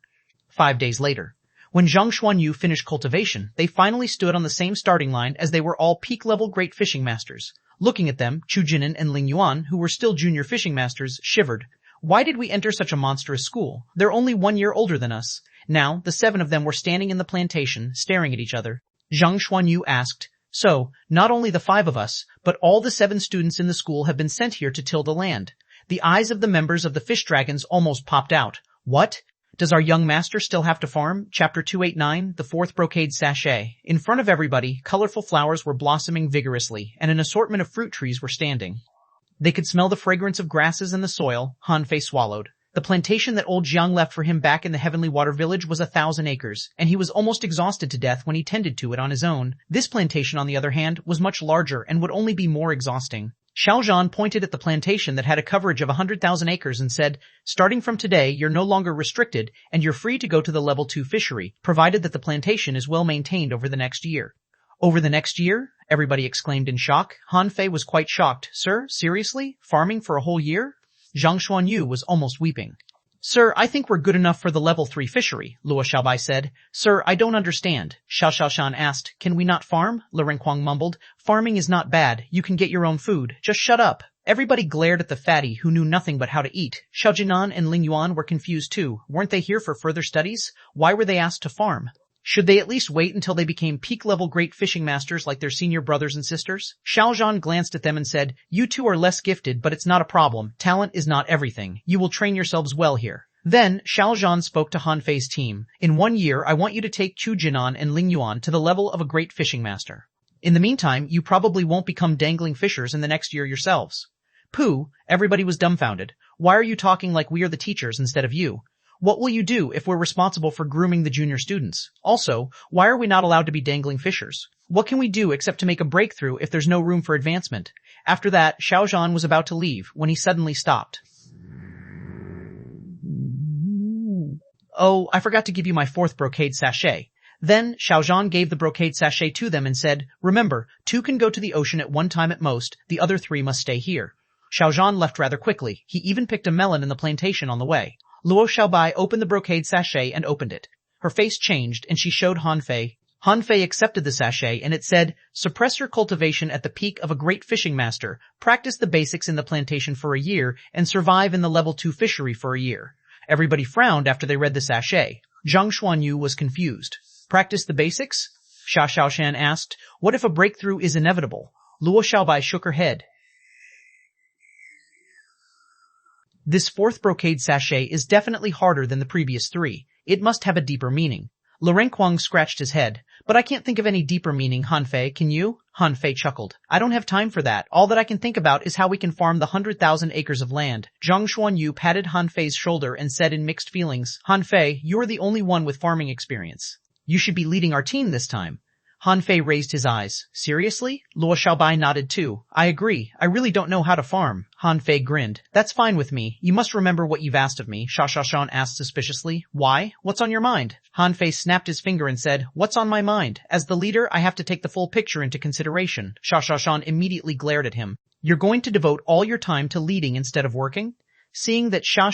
[SPEAKER 1] 5 days later. When Zhang Xuanyu finished cultivation, they finally stood on the same starting line as they were all peak-level great fishing masters. Looking at them, Qujinin and Lingyuan, who were still junior fishing masters, shivered. Why did we enter such a monstrous school? They're only 1 year older than us. Now, the 7 of them were standing in the plantation, staring at each other. Zhang Xuanyu asked, So, not only the 5 of us, but all the 7 students in the school have been sent here to till the land. The eyes of the members of the fish dragons almost popped out. What? Does our young master still have to farm? Chapter 289, the 4th brocade sachet. In front of everybody, colorful flowers were blossoming vigorously, and an assortment of fruit trees were standing. They could smell the fragrance of grasses and the soil. Han Fei swallowed. The plantation that old Jiang left for him back in the Heavenly Water Village was 1,000 acres, and he was almost exhausted to death when he tended to it on his own. This plantation, on the other hand, was much larger and would only be more exhausting. Xiaozhan pointed at the plantation that had a coverage of 100,000 acres and said, Starting from today, you're no longer restricted, and you're free to go to the level 2 fishery, provided that the plantation is well maintained over the next year. Over the next year? Everybody exclaimed in shock. Han Fei was quite shocked. Sir, seriously? Farming for a whole year? Zhang Xuanyu was almost weeping. Sir, I think we're good enough for the level 3 fishery, Luo Xiaobai said. Sir, I don't understand. Xiaoshan asked. Can we not farm? Lirenquang mumbled. Farming is not bad. You can get your own food. Just shut up. Everybody glared at the fatty who knew nothing but how to eat. Xiaojinan and Lingyuan were confused too. Weren't they here for further studies? Why were they asked to farm? Should they at least wait until they became peak-level great fishing masters like their senior brothers and sisters? Xiaozhan glanced at them and said, You two are less gifted, but it's not a problem. Talent is not everything. You will train yourselves well here. Then, Xiaozhan spoke to Han Fei's team. In 1 year, I want you to take Qujinin and Lingyuan to the level of a great fishing master. In the meantime, you probably won't become dangling fishers in the next year yourselves. Pooh, everybody was dumbfounded. Why are you talking like we are the teachers instead of you? What will you do if we're responsible for grooming the junior students? Also, why are we not allowed to be dangling fishers? What can we do except to make a breakthrough if there's no room for advancement? After that, Xiaozhan was about to leave when he suddenly stopped. Oh, I forgot to give you my 4th brocade sachet. Then, Xiaozhan gave the brocade sachet to them and said, Remember, 2 can go to the ocean at one time at most, the other 3 must stay here. Xiaozhan left rather quickly. He even picked a melon in the plantation on the way. Luo Xiaobai opened the brocade sachet and opened it. Her face changed and she showed Han Fei. Han Fei accepted the sachet and it said, Suppress your cultivation at the peak of a great fishing master, practice the basics in the plantation for a year, and survive in the level 2 fishery for a year. Everybody frowned after they read the sachet. Zhang Xuanyu was confused. Practice the basics? Xiaoshan asked. What if a breakthrough is inevitable? Luo Xiaobai shook her head. This 4th brocade sachet is definitely harder than the previous 3. It must have a deeper meaning. Lirenquang scratched his head. But I can't think of any deeper meaning, Han Fei, can you? Han Fei chuckled. I don't have time for that. All that I can think about is how we can farm the 100,000 acres of land. Zhang Xuanyu patted Han Fei's shoulder and said in mixed feelings, Han Fei, you're the only one with farming experience. You should be leading our team this time. Han Fei raised his eyes. Seriously? Luo Xiaobai nodded too. I agree. I really don't know how to farm. Han Fei grinned. That's fine with me. You must remember what you've asked of me, Shan asked suspiciously. Why? What's on your mind? Han Fei snapped his finger and said, What's on my mind? As the leader, I have to take the full picture into consideration. Shan immediately glared at him. You're going to devote all your time to leading instead of working? Seeing that Shan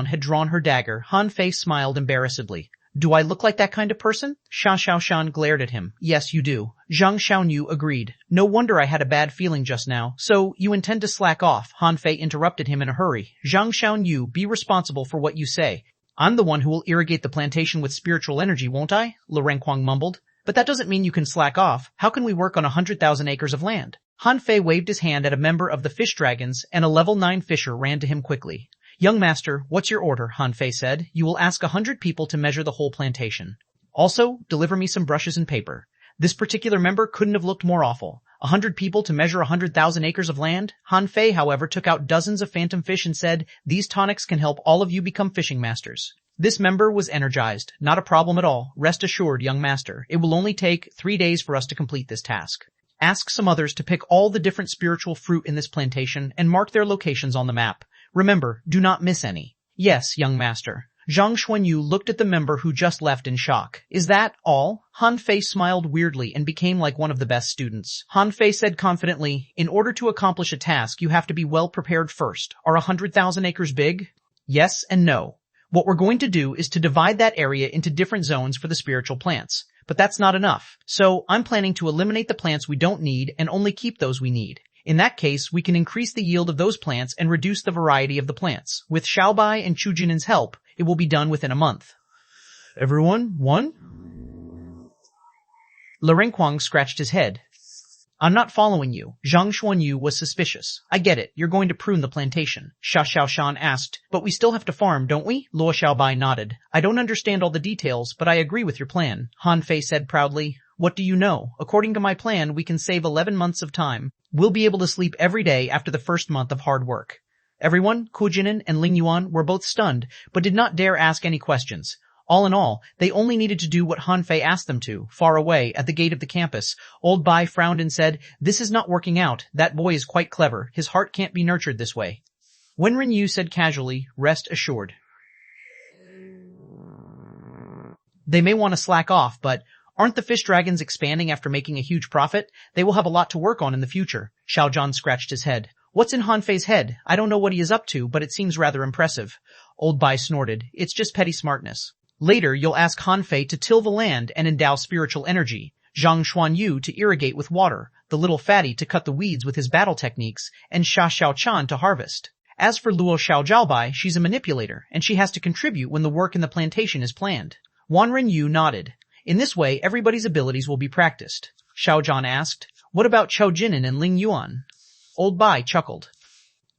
[SPEAKER 1] had drawn her dagger, Han Fei smiled embarrassedly. Do I look like that kind of person? Shan glared at him. Yes, you do. Zhang Xiaoyu agreed. No wonder I had a bad feeling just now. So, you intend to slack off? Han Fei interrupted him in a hurry. Zhang Xiaoyu, be responsible for what you say. I'm the one who will irrigate the plantation with spiritual energy, won't I? Lu Renkuang mumbled. But that doesn't mean you can slack off. How can we work on 100,000 acres of land? Han Fei waved his hand at a member of the fish dragons, and a level 9 fisher ran to him quickly. Young master, what's your order? Han Fei said. You will ask 100 people to measure the whole plantation. Also, deliver me some brushes and paper. This particular member couldn't have looked more awful. 100 people to measure 100,000 acres of land? Han Fei, however, took out dozens of phantom fish and said, These tonics can help all of you become fishing masters. This member was energized. Not a problem at all. Rest assured, young master. It will only take 3 days for us to complete this task. Ask some others to pick all the different spiritual fruit in this plantation and mark their locations on the map. Remember, do not miss any. Yes, young master. Zhang Xuanyu looked at the member who just left in shock. Is that all? Han Fei smiled weirdly and became like one of the best students. Han Fei said confidently, In order to accomplish a task, you have to be well prepared first. Are 100,000 acres big? Yes and no. What we're going to do is to divide that area into different zones for the spiritual plants. But that's not enough. So, I'm planning to eliminate the plants we don't need and only keep those we need. In that case, we can increase the yield of those plants and reduce the variety of the plants. With Xiaobai and Chu Jinin's help, it will be done within a month. Everyone, one? Lu Renkuang scratched his head. I'm not following you. Zhang Xuanyu was suspicious. I get it. You're going to prune the plantation. Shan asked. But we still have to farm, don't we? Luo Xiaobai nodded. I don't understand all the details, but I agree with your plan. Han Fei said proudly. What do you know? According to my plan, we can save 11 months of time. We'll be able to sleep every day after the first month of hard work. Everyone, Ku Jinin and Ling Yuan, were both stunned, but did not dare ask any questions. All in all, they only needed to do what Han Fei asked them to. Far away, at the gate of the campus, Old Bai frowned and said, This is not working out. That boy is quite clever. His heart can't be nurtured this way. Wenren Yu said casually, Rest assured. They may want to slack off, but aren't the fish dragons expanding after making a huge profit? They will have a lot to work on in the future. Xiao Zhan scratched his head. What's in Han Fei's head? I don't know what he is up to, but it seems rather impressive. Old Bai snorted. It's just petty smartness. Later, you'll ask Han Fei to till the land and endow spiritual energy, Zhang Xuanyu to irrigate with water, the little fatty to cut the weeds with his battle techniques, and Xia Xiaochan to harvest. As for Luo Xiaojiaobai, she's a manipulator, and she has to contribute when the work in the plantation is planned. Wanren Yu nodded. In this way, everybody's abilities will be practiced. Xiao Zhan asked, What about Chou Jinin and Ling Yuan? Old Bai chuckled.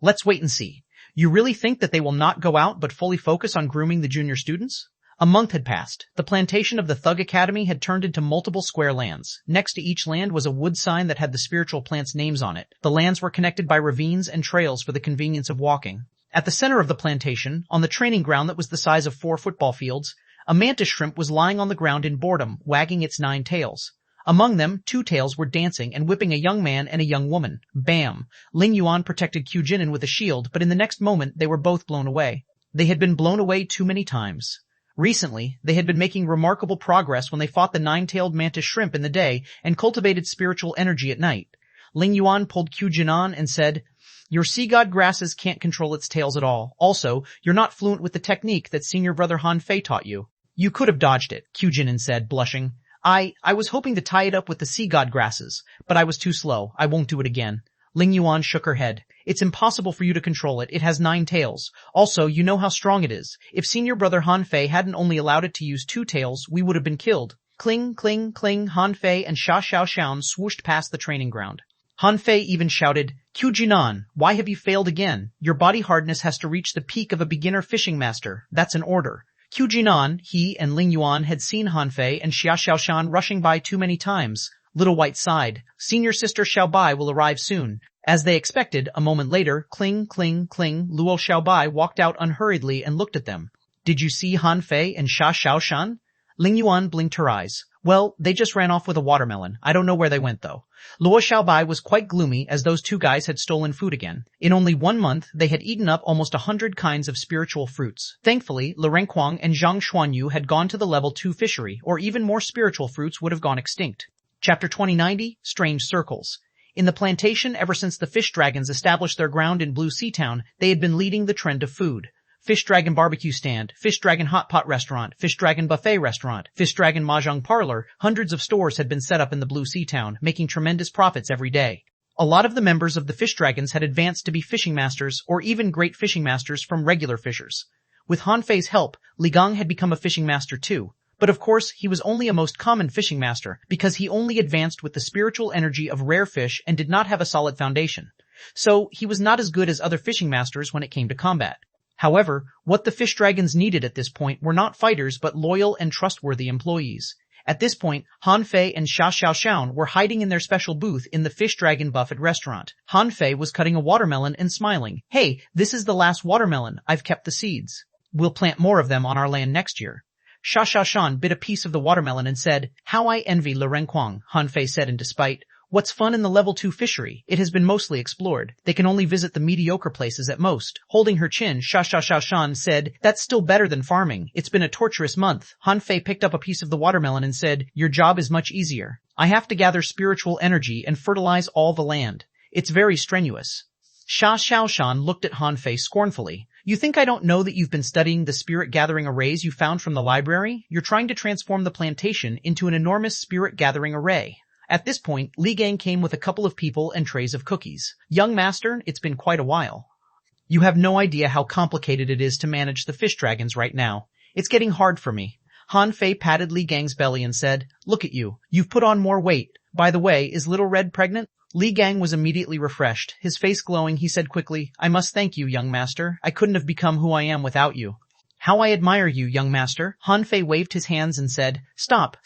[SPEAKER 1] Let's wait and see. You really think that they will not go out but fully focus on grooming the junior students? A month had passed. The plantation of the Thug Academy had turned into multiple square lands. Next to each land was a wood sign that had the spiritual plants' names on it. The lands were connected by ravines and trails for the convenience of walking. At the center of the plantation, on the training ground that was the size of 4 football fields, a mantis shrimp was lying on the ground in boredom, wagging its 9 tails. Among them, 2 tails were dancing and whipping a young man and a young woman. Bam! Ling Yuan protected Q Jinin with a shield, but in the next moment they were both blown away. They had been blown away too many times. Recently, they had been making remarkable progress when they fought the 9-tailed mantis shrimp in the day and cultivated spiritual energy at night. Ling Yuan pulled Q Jinan and said, Your sea god grasses can't control its tails at all. Also, you're not fluent with the technique that senior brother Han Fei taught you. You could have dodged it, Q Jinin said, blushing. I was hoping to tie it up with the sea god grasses, but I was too slow. I won't do it again. Ling Yuan shook her head. It's impossible for you to control it. It has 9 tails. Also, you know how strong it is. If senior brother Han Fei hadn't only allowed it to use 2 tails, we would have been killed. Cling, cling, cling, Han Fei and Xia Xiaoshan swooshed past the training ground. Han Fei even shouted, Q Jinan, why have you failed again? Your body hardness has to reach the peak of a beginner fishing master. That's an order. Q Jinan, he and Ling Yuan had seen Han Fei and Xia Xiaoshan rushing by too many times. Little White sighed. Senior sister Xiaobai will arrive soon. As they expected, a moment later, cling, cling, cling, Luo Xiaobai walked out unhurriedly and looked at them. Did you see Han Fei and Xia Xiaoshan? Ling Yuan blinked her eyes. Well, they just ran off with a watermelon. I don't know where they went though. Luo Xiaobai was quite gloomy as those two guys had stolen food again. In only 1 month, they had eaten up almost 100 kinds of spiritual fruits. Thankfully, Lu Renkuang and Zhang Xuanyu had gone to the level 2 fishery, or even more spiritual fruits would have gone extinct. Chapter 2090, Strange Circles. In the plantation, ever since the fish dragons established their ground in Blue Sea Town, they had been leading the trend of food. Fish Dragon Barbecue Stand, Fish Dragon Hot Pot Restaurant, Fish Dragon Buffet Restaurant, Fish Dragon Mahjong Parlor, hundreds of stores had been set up in the Blue Sea Town, making tremendous profits every day. A lot of the members of the Fish Dragons had advanced to be fishing masters or even great fishing masters from regular fishers. With Han Fei's help, Li Gang had become a fishing master too. But of course, he was only a most common fishing master because he only advanced with the spiritual energy of rare fish and did not have a solid foundation. So, he was not as good as other fishing masters when it came to combat. However, what the fish dragons needed at this point were not fighters but loyal and trustworthy employees. At this point, Han Fei and Xia Xiaoshan were hiding in their special booth in the Fish Dragon Buffet restaurant. Han Fei was cutting a watermelon and smiling. Hey, this is the last watermelon. I've kept the seeds. We'll plant more of them on our land next year. Xia Xiaoshan bit a piece of the watermelon and said, How I envy Lu Renkuang, Han Fei said in despite. What's fun in the level 2 fishery? It has been mostly explored. They can only visit the mediocre places at most. Holding her chin, Xia Xiaoshan said, That's still better than farming. It's been a torturous month. Han Fei picked up a piece of the watermelon and said, Your job is much easier. I have to gather spiritual energy and fertilize all the land. It's very strenuous. Xia Xiaoshan looked at Han Fei scornfully. You think I don't know that you've been studying the spirit-gathering arrays you found from the library? You're trying to transform the plantation into an enormous spirit-gathering array. At this point, Li Gang came with a couple of people and trays of cookies. Young master, it's been quite a while. You have no idea how complicated it is to manage the fish dragons right now. It's getting hard for me. Han Fei patted Li Gang's belly and said, Look at you. You've put on more weight. By the way, is Little Red pregnant? Li Gang was immediately refreshed. His face glowing, he said quickly, I must thank you, young master. I couldn't have become who I am without you. How I admire you, young master. Han Fei waved his hands and said, Stop.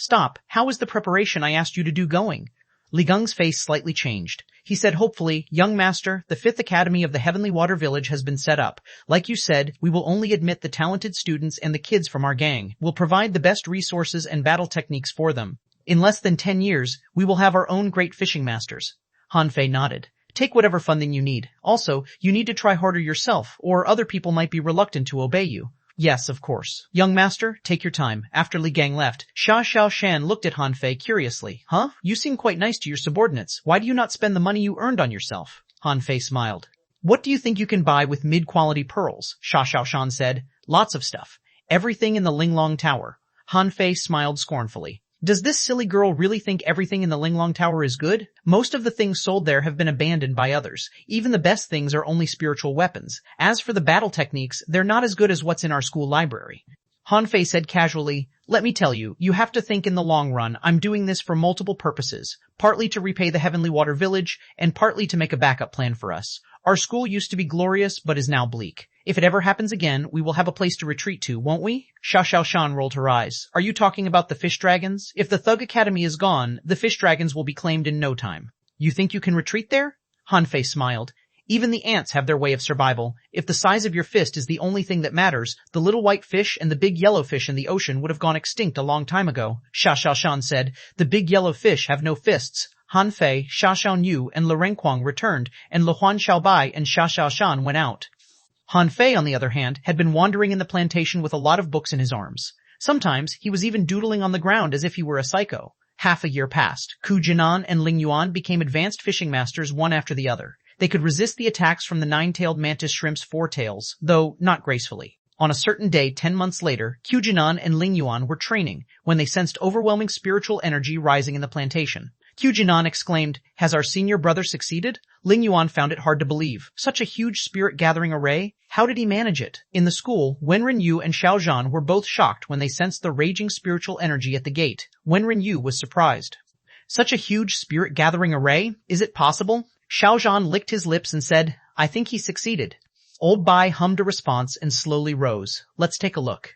[SPEAKER 1] How is the preparation I asked you to do going? Li Gang's face slightly changed. He said hopefully, Young master, the 5th Academy of the Heavenly Water Village has been set up. Like you said, we will only admit the talented students and the kids from our gang. We'll provide the best resources and battle techniques for them. In less than 10 years, we will have our own great fishing masters. Han Fei nodded. Take whatever funding you need. Also, you need to try harder yourself, or other people might be reluctant to obey you. Yes, of course. Young master, take your time. After Li Gang left, Xia Xiaoshan looked at Han Fei curiously. Huh? You seem quite nice to your subordinates. Why do you not spend the money you earned on yourself? Han Fei smiled. What do you think you can buy with mid-quality pearls? Xia Xiaoshan said. Lots of stuff. Everything in the Linglong Tower. Han Fei smiled scornfully. Does this silly girl really think everything in the Linglong Tower is good? Most of the things sold there have been abandoned by others. Even the best things are only spiritual weapons. As for the battle techniques, they're not as good as what's in our school library. Han Fei said casually, Let me tell you, you have to think in the long run. I'm doing this for multiple purposes. Partly to repay the Heavenly Water Village, and partly to make a backup plan for us. Our school used to be glorious, but is now bleak. If it ever happens again, we will have a place to retreat to, won't we? Xia Xiaoshan rolled her eyes. Are you talking about the fish dragons? If the Thug Academy is gone, the fish dragons will be claimed in no time. You think you can retreat there? Han Fei smiled. Even the ants have their way of survival. If the size of your fist is the only thing that matters, the little white fish and the big yellow fish in the ocean would have gone extinct a long time ago. Xia Xiaoshan said, The big yellow fish have no fists. Han Fei, Xia Xiaoyu, and Lu Renkuang returned, and Luhuan Xiaobai and Xia Xiaoshan went out. Han Fei, on the other hand, had been wandering in the plantation with a lot of books in his arms. Sometimes, he was even doodling on the ground as if he were a psycho. Half a year passed. Ku Jinan and Ling Yuan became advanced fishing masters one after the other. They could resist the attacks from the 9-tailed mantis shrimp's 4 tails, though not gracefully. On a certain day 10 months later, Ku Jinan and Ling Yuan were training when they sensed overwhelming spiritual energy rising in the plantation. Ku Jinan exclaimed, Has our senior brother succeeded? Ling Yuan found it hard to believe. Such a huge spirit-gathering array? How did he manage it? In the school, Wen Renyu and Xiao Zhan were both shocked when they sensed the raging spiritual energy at the gate. Wen Renyu was surprised. Such a huge spirit-gathering array? Is it possible? Xiao Zhan licked his lips and said, I think he succeeded. Old Bai hummed a response and slowly rose. Let's take a look.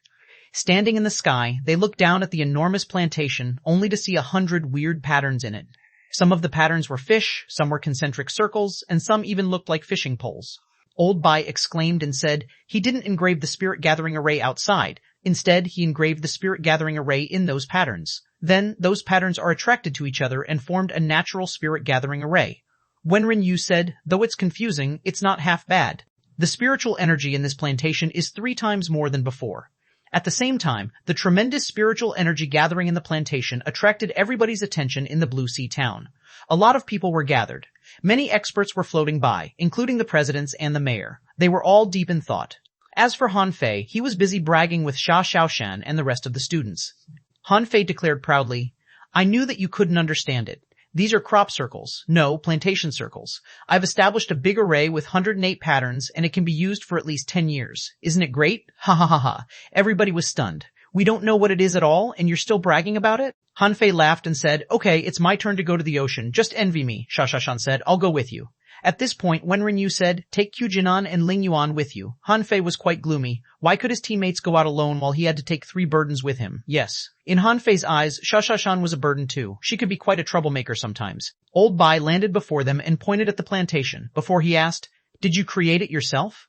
[SPEAKER 1] Standing in the sky, they looked down at the enormous plantation, only to see 100 weird patterns in it. Some of the patterns were fish, some were concentric circles, and some even looked like fishing poles. Old Bai exclaimed and said, He didn't engrave the spirit-gathering array outside. Instead, he engraved the spirit-gathering array in those patterns. Then, those patterns are attracted to each other and formed a natural spirit-gathering array. Wenren Yu said, though it's confusing, it's not half bad. The spiritual energy in this plantation is 3 times more than before. At the same time, the tremendous spiritual energy gathering in the plantation attracted everybody's attention in the Blue Sea town. A lot of people were gathered. Many experts were floating by, including the presidents and the mayor. They were all deep in thought. As for Han Fei, he was busy bragging with Xia Xiaoshan and the rest of the students. Han Fei declared proudly, I knew that you couldn't understand it. These are crop circles. No, plantation circles. I've established a big array with 108 patterns, and it can be used for at least 10 years. Isn't it great? Ha ha ha ha. Everybody was stunned. We don't know what it is at all, and you're still bragging about it? Han Fei laughed and said, okay, it's my turn to go to the ocean. Just envy me, Xia Xiaoshan said. I'll go with you. At this point, Wenren Yu said, take xuanhuan and lingyuan with you. Han Fei was quite gloomy. Why could his teammates go out alone while he had to take 3 burdens with him? Yes. In Han Fei's eyes, Xia Xiaoshan was a burden too. She could be quite a troublemaker sometimes. Old Bai landed before them and pointed at the plantation, before he asked, did you create it yourself?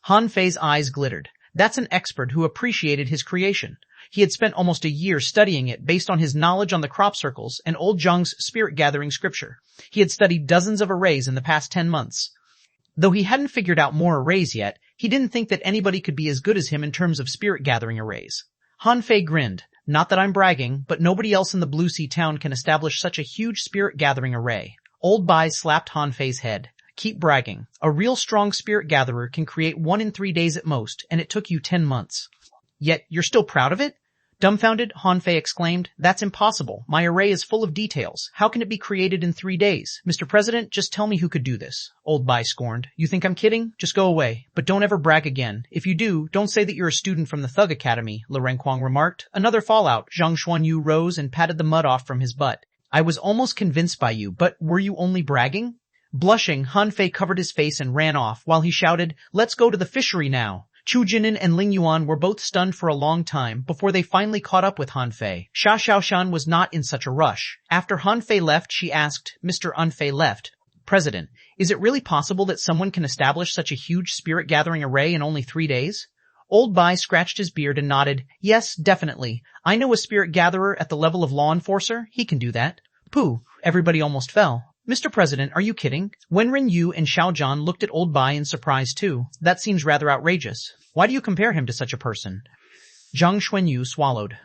[SPEAKER 1] Han Fei's eyes glittered. That's an expert who appreciated his creation. He had spent almost a year studying it based on his knowledge on the crop circles and old Zhang's spirit-gathering scripture. He had studied dozens of arrays in the past 10 months. Though he hadn't figured out more arrays yet, he didn't think that anybody could be as good as him in terms of spirit-gathering arrays. Han Fei grinned. Not that I'm bragging, but nobody else in the Blue Sea town can establish such a huge spirit-gathering array. Old Bai slapped Han Fei's head. Keep bragging. A real strong spirit-gatherer can create 1 in 3 days at most, and it took you 10 months. Yet, you're still proud of it? Dumbfounded, Han Fei exclaimed, that's impossible. My array is full of details. How can it be created in 3 days? Mr. President, just tell me who could do this. Old Bai scorned. You think I'm kidding? Just go away. But don't ever brag again. If you do, don't say that you're a student from the Thug Academy, Lu Renquang remarked. Another fallout. Zhang Xuanyu rose and patted the mud off from his butt. I was almost convinced by you, but were you only bragging? Blushing, Han Fei covered his face and ran off while he shouted, let's go to the fishery now. Chu Jinan and Ling Yuan were both stunned for a long time before they finally caught up with Han Fei. Xia Xiaoshan was not in such a rush. After Han Fei left, she asked, Mr. Un Fei left, President, is it really possible that someone can establish such a huge spirit-gathering array in only 3 days? Old Bai scratched his beard and nodded, yes, definitely. I know a spirit-gatherer at the level of law enforcer. He can do that. Pooh, everybody almost fell. Mr. President, are you kidding? Wenren Yu and Xiao Zhan looked at Old Bai in surprise too. That seems rather outrageous. Why do you compare him to such a person? Zhang Xuanyu swallowed.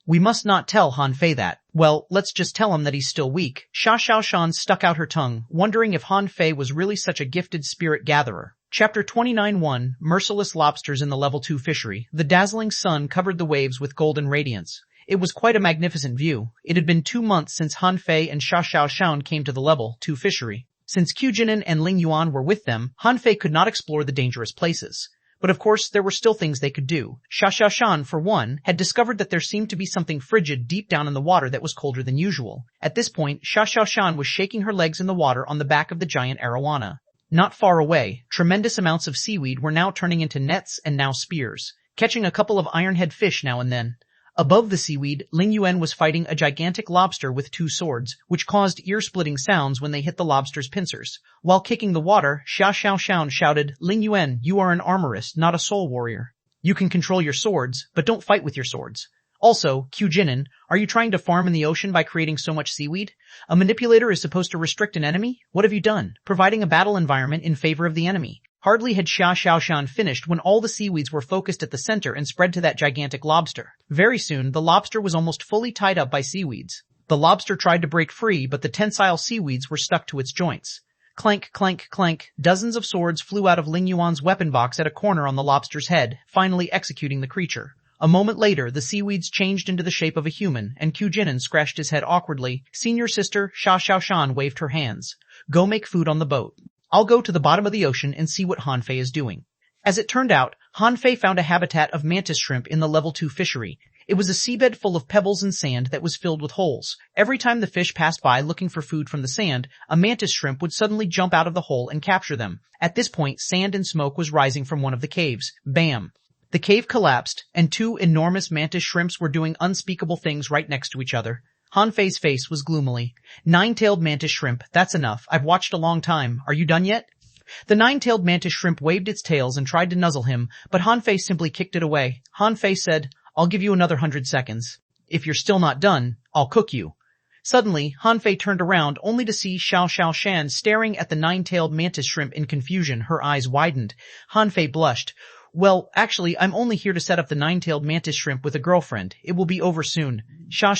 [SPEAKER 1] We must not tell Han Fei that. Well, let's just tell him that he's still weak. Xia Xiaoshan stuck out her tongue, wondering if Han Fei was really such a gifted spirit gatherer. Chapter 29:1 Merciless Lobsters in the Level 2 Fishery. The dazzling sun covered the waves with golden radiance. It was quite a magnificent view. It had been 2 months since Han Fei and Xia Xiaoshan came to the Level 2 Fishery. Since Qu Jinan and Ling Yuan were with them, Han Fei could not explore the dangerous places. But of course, there were still things they could do. Xia Xiaoshan, for one, had discovered that there seemed to be something frigid deep down in the water that was colder than usual. At this point, Xia Xiaoshan was shaking her legs in the water on the back of the giant arowana. Not far away, tremendous amounts of seaweed were now turning into nets and now spears, catching a couple of ironhead fish now and then. Above the seaweed, Ling Yuan was fighting a gigantic lobster with 2 swords, which caused ear-splitting sounds when they hit the lobster's pincers. While kicking the water, Xia Xiaoshan shouted, Ling Yuan, you are an armorist, not a soul warrior. You can control your swords, but don't fight with your swords. Also, Qu Jinan, are you trying to farm in the ocean by creating so much seaweed? A manipulator is supposed to restrict an enemy? What have you done? Providing a battle environment in favor of the enemy. Hardly had Xia Xiaoshan finished when all the seaweeds were focused at the center and spread to that gigantic lobster. Very soon, the lobster was almost fully tied up by seaweeds. The lobster tried to break free, but the tensile seaweeds were stuck to its joints. Clank, clank, clank, dozens of swords flew out of Ling Yuan's weapon box at a corner on the lobster's head, finally executing the creature. A moment later, the seaweeds changed into the shape of a human, and Qu Jinan scratched his head awkwardly. Senior sister Xia Xiaoshan waved her hands. Go make food on the boat. I'll go to the bottom of the ocean and see what Han Fei is doing. As it turned out, Han Fei found a habitat of mantis shrimp in the level 2 fishery. It was a seabed full of pebbles and sand that was filled with holes. Every time the fish passed by looking for food from the sand, a mantis shrimp would suddenly jump out of the hole and capture them. At this point, sand and smoke was rising from one of the caves. Bam! The cave collapsed, and 2 enormous mantis shrimps were doing unspeakable things right next to each other. Han Fei's face was gloomily. 9-tailed mantis shrimp, that's enough. I've watched a long time. Are you done yet? The nine-tailed mantis shrimp waved its tails and tried to nuzzle him, but Han Fei simply kicked it away. Han Fei said, "I'll give you another 100 seconds. If you're still not done, I'll cook you." Suddenly, Han Fei turned around only to see Shan staring at the nine-tailed mantis shrimp in confusion. Her eyes widened. Han Fei blushed. "Well, actually, I'm only here to set up the nine-tailed mantis shrimp with a girlfriend. It will be over soon." Shan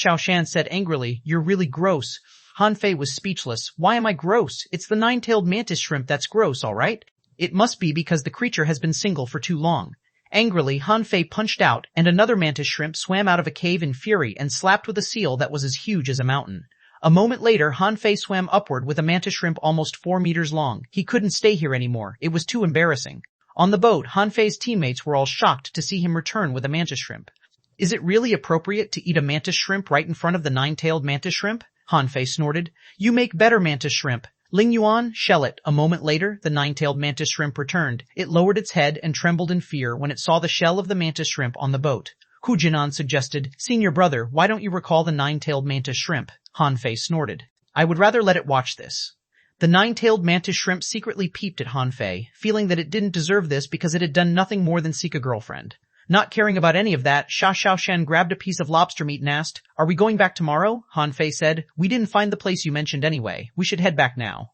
[SPEAKER 1] said angrily, "You're really gross." Han Fei was speechless. "Why am I gross? It's the nine-tailed mantis shrimp that's gross, all right? It must be because the creature has been single for too long." Angrily, Han Fei punched out, and another mantis shrimp swam out of a cave in fury and slapped with a seal that was as huge as a mountain. A moment later, Han Fei swam upward with a mantis shrimp almost 4 meters long. He couldn't stay here anymore. It was too embarrassing. On the boat, Han Fei's teammates were all shocked to see him return with a mantis shrimp. "Is it really appropriate to eat a mantis shrimp right in front of the nine-tailed mantis shrimp?" Han Fei snorted. "You make better mantis shrimp. Xuanhuan, shell it." A moment later, the nine-tailed mantis shrimp returned. It lowered its head and trembled in fear when it saw the shell of the mantis shrimp on the boat. Jinan suggested, "Senior brother, why don't you recall the nine-tailed mantis shrimp?" Han Fei snorted. "I would rather let it watch this." The nine-tailed mantis shrimp secretly peeped at Han Fei, feeling that it didn't deserve this because it had done nothing more than seek a girlfriend. Not caring about any of that, Shan grabbed a piece of lobster meat and asked, "Are we going back tomorrow?" Han Fei said, "We didn't find the place you mentioned anyway. We should head back now."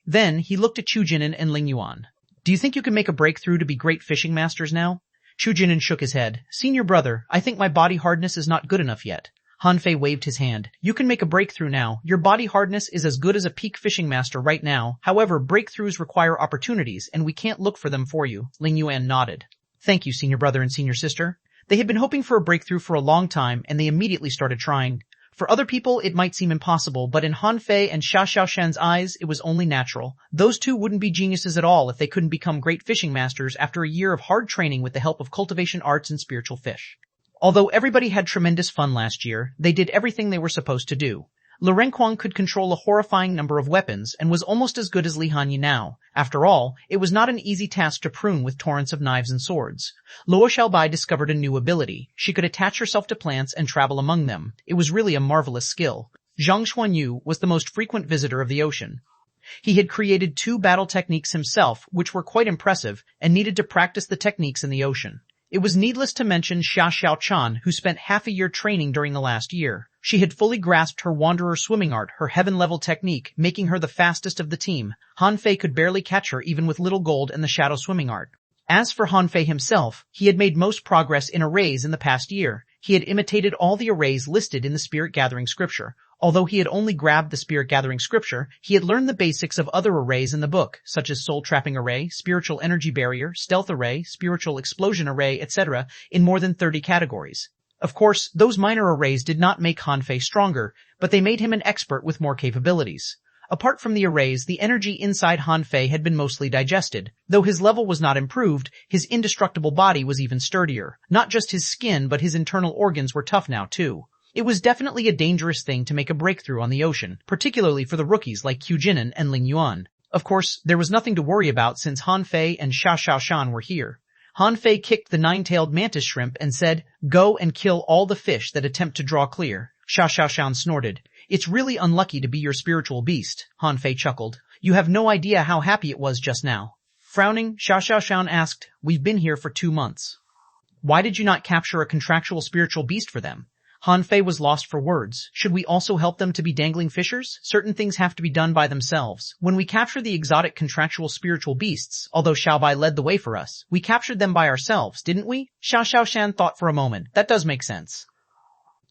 [SPEAKER 1] Then he looked at Jinan and Xuanhuan. "Do you think you can make a breakthrough to be great fishing masters now?" Jinan shook his head. "Senior brother, I think my body hardness is not good enough yet." Han Fei waved his hand. "You can make a breakthrough now. Your body hardness is as good as a peak fishing master right now. However, breakthroughs require opportunities, and we can't look for them for you." Xuanhuan nodded. "Thank you, senior brother and senior sister." They had been hoping for a breakthrough for a long time, and they immediately started trying. For other people, it might seem impossible, but in Han Fei and Shan's eyes, it was only natural. Those two wouldn't be geniuses at all if they couldn't become great fishing masters after a year of hard training with the help of cultivation arts and spiritual fish. Although everybody had tremendous fun last year, they did everything they were supposed to do. Le Renquang could control a horrifying number of weapons and was almost as good as Li Hanyi now. After all, it was not an easy task to prune with torrents of knives and swords. Luo Xiaobai discovered a new ability. She could attach herself to plants and travel among them. It was really a marvelous skill. Zhang Xuanyu was the most frequent visitor of the ocean. He had created 2 battle techniques himself, which were quite impressive, and needed to practice the techniques in the ocean. It was needless to mention Xiaochan, who spent half a year training during the last year. She had fully grasped her wanderer swimming art, her heaven-level technique, making her the fastest of the team. Han Fei could barely catch her even with little gold and the shadow swimming art. As for Han Fei himself, he had made most progress in arrays in the past year. He had imitated all the arrays listed in the spirit-gathering scripture. Although he had only grabbed the spirit-gathering scripture, he had learned the basics of other arrays in the book, such as soul-trapping array, spiritual energy barrier, stealth array, spiritual explosion array, etc., in more than 30 categories. Of course, those minor arrays did not make Han Fei stronger, but they made him an expert with more capabilities. Apart from the arrays, the energy inside Han Fei had been mostly digested. Though his level was not improved, his indestructible body was even sturdier. Not just his skin, but his internal organs were tough now, too. It was definitely a dangerous thing to make a breakthrough on the ocean, particularly for the rookies like Jinan and Xuanhuan. Of course, there was nothing to worry about since Han Fei and Shan were here. Han Fei kicked the 9-tailed mantis shrimp and said, "Go and kill all the fish that attempt to draw clear." Shan snorted. "It's really unlucky to be your spiritual beast." Han Fei chuckled. "You have no idea how happy it was just now." Frowning, Shan asked, "We've been here for 2 months. Why did you not capture a contractual spiritual beast for them?" Han Fei was lost for words. Should we also help them to be dangling fishers? Certain things have to be done by themselves. When we capture the exotic contractual spiritual beasts, although Xiaobai led the way for us, we captured them by ourselves, didn't we? Shan thought for a moment. That does make sense.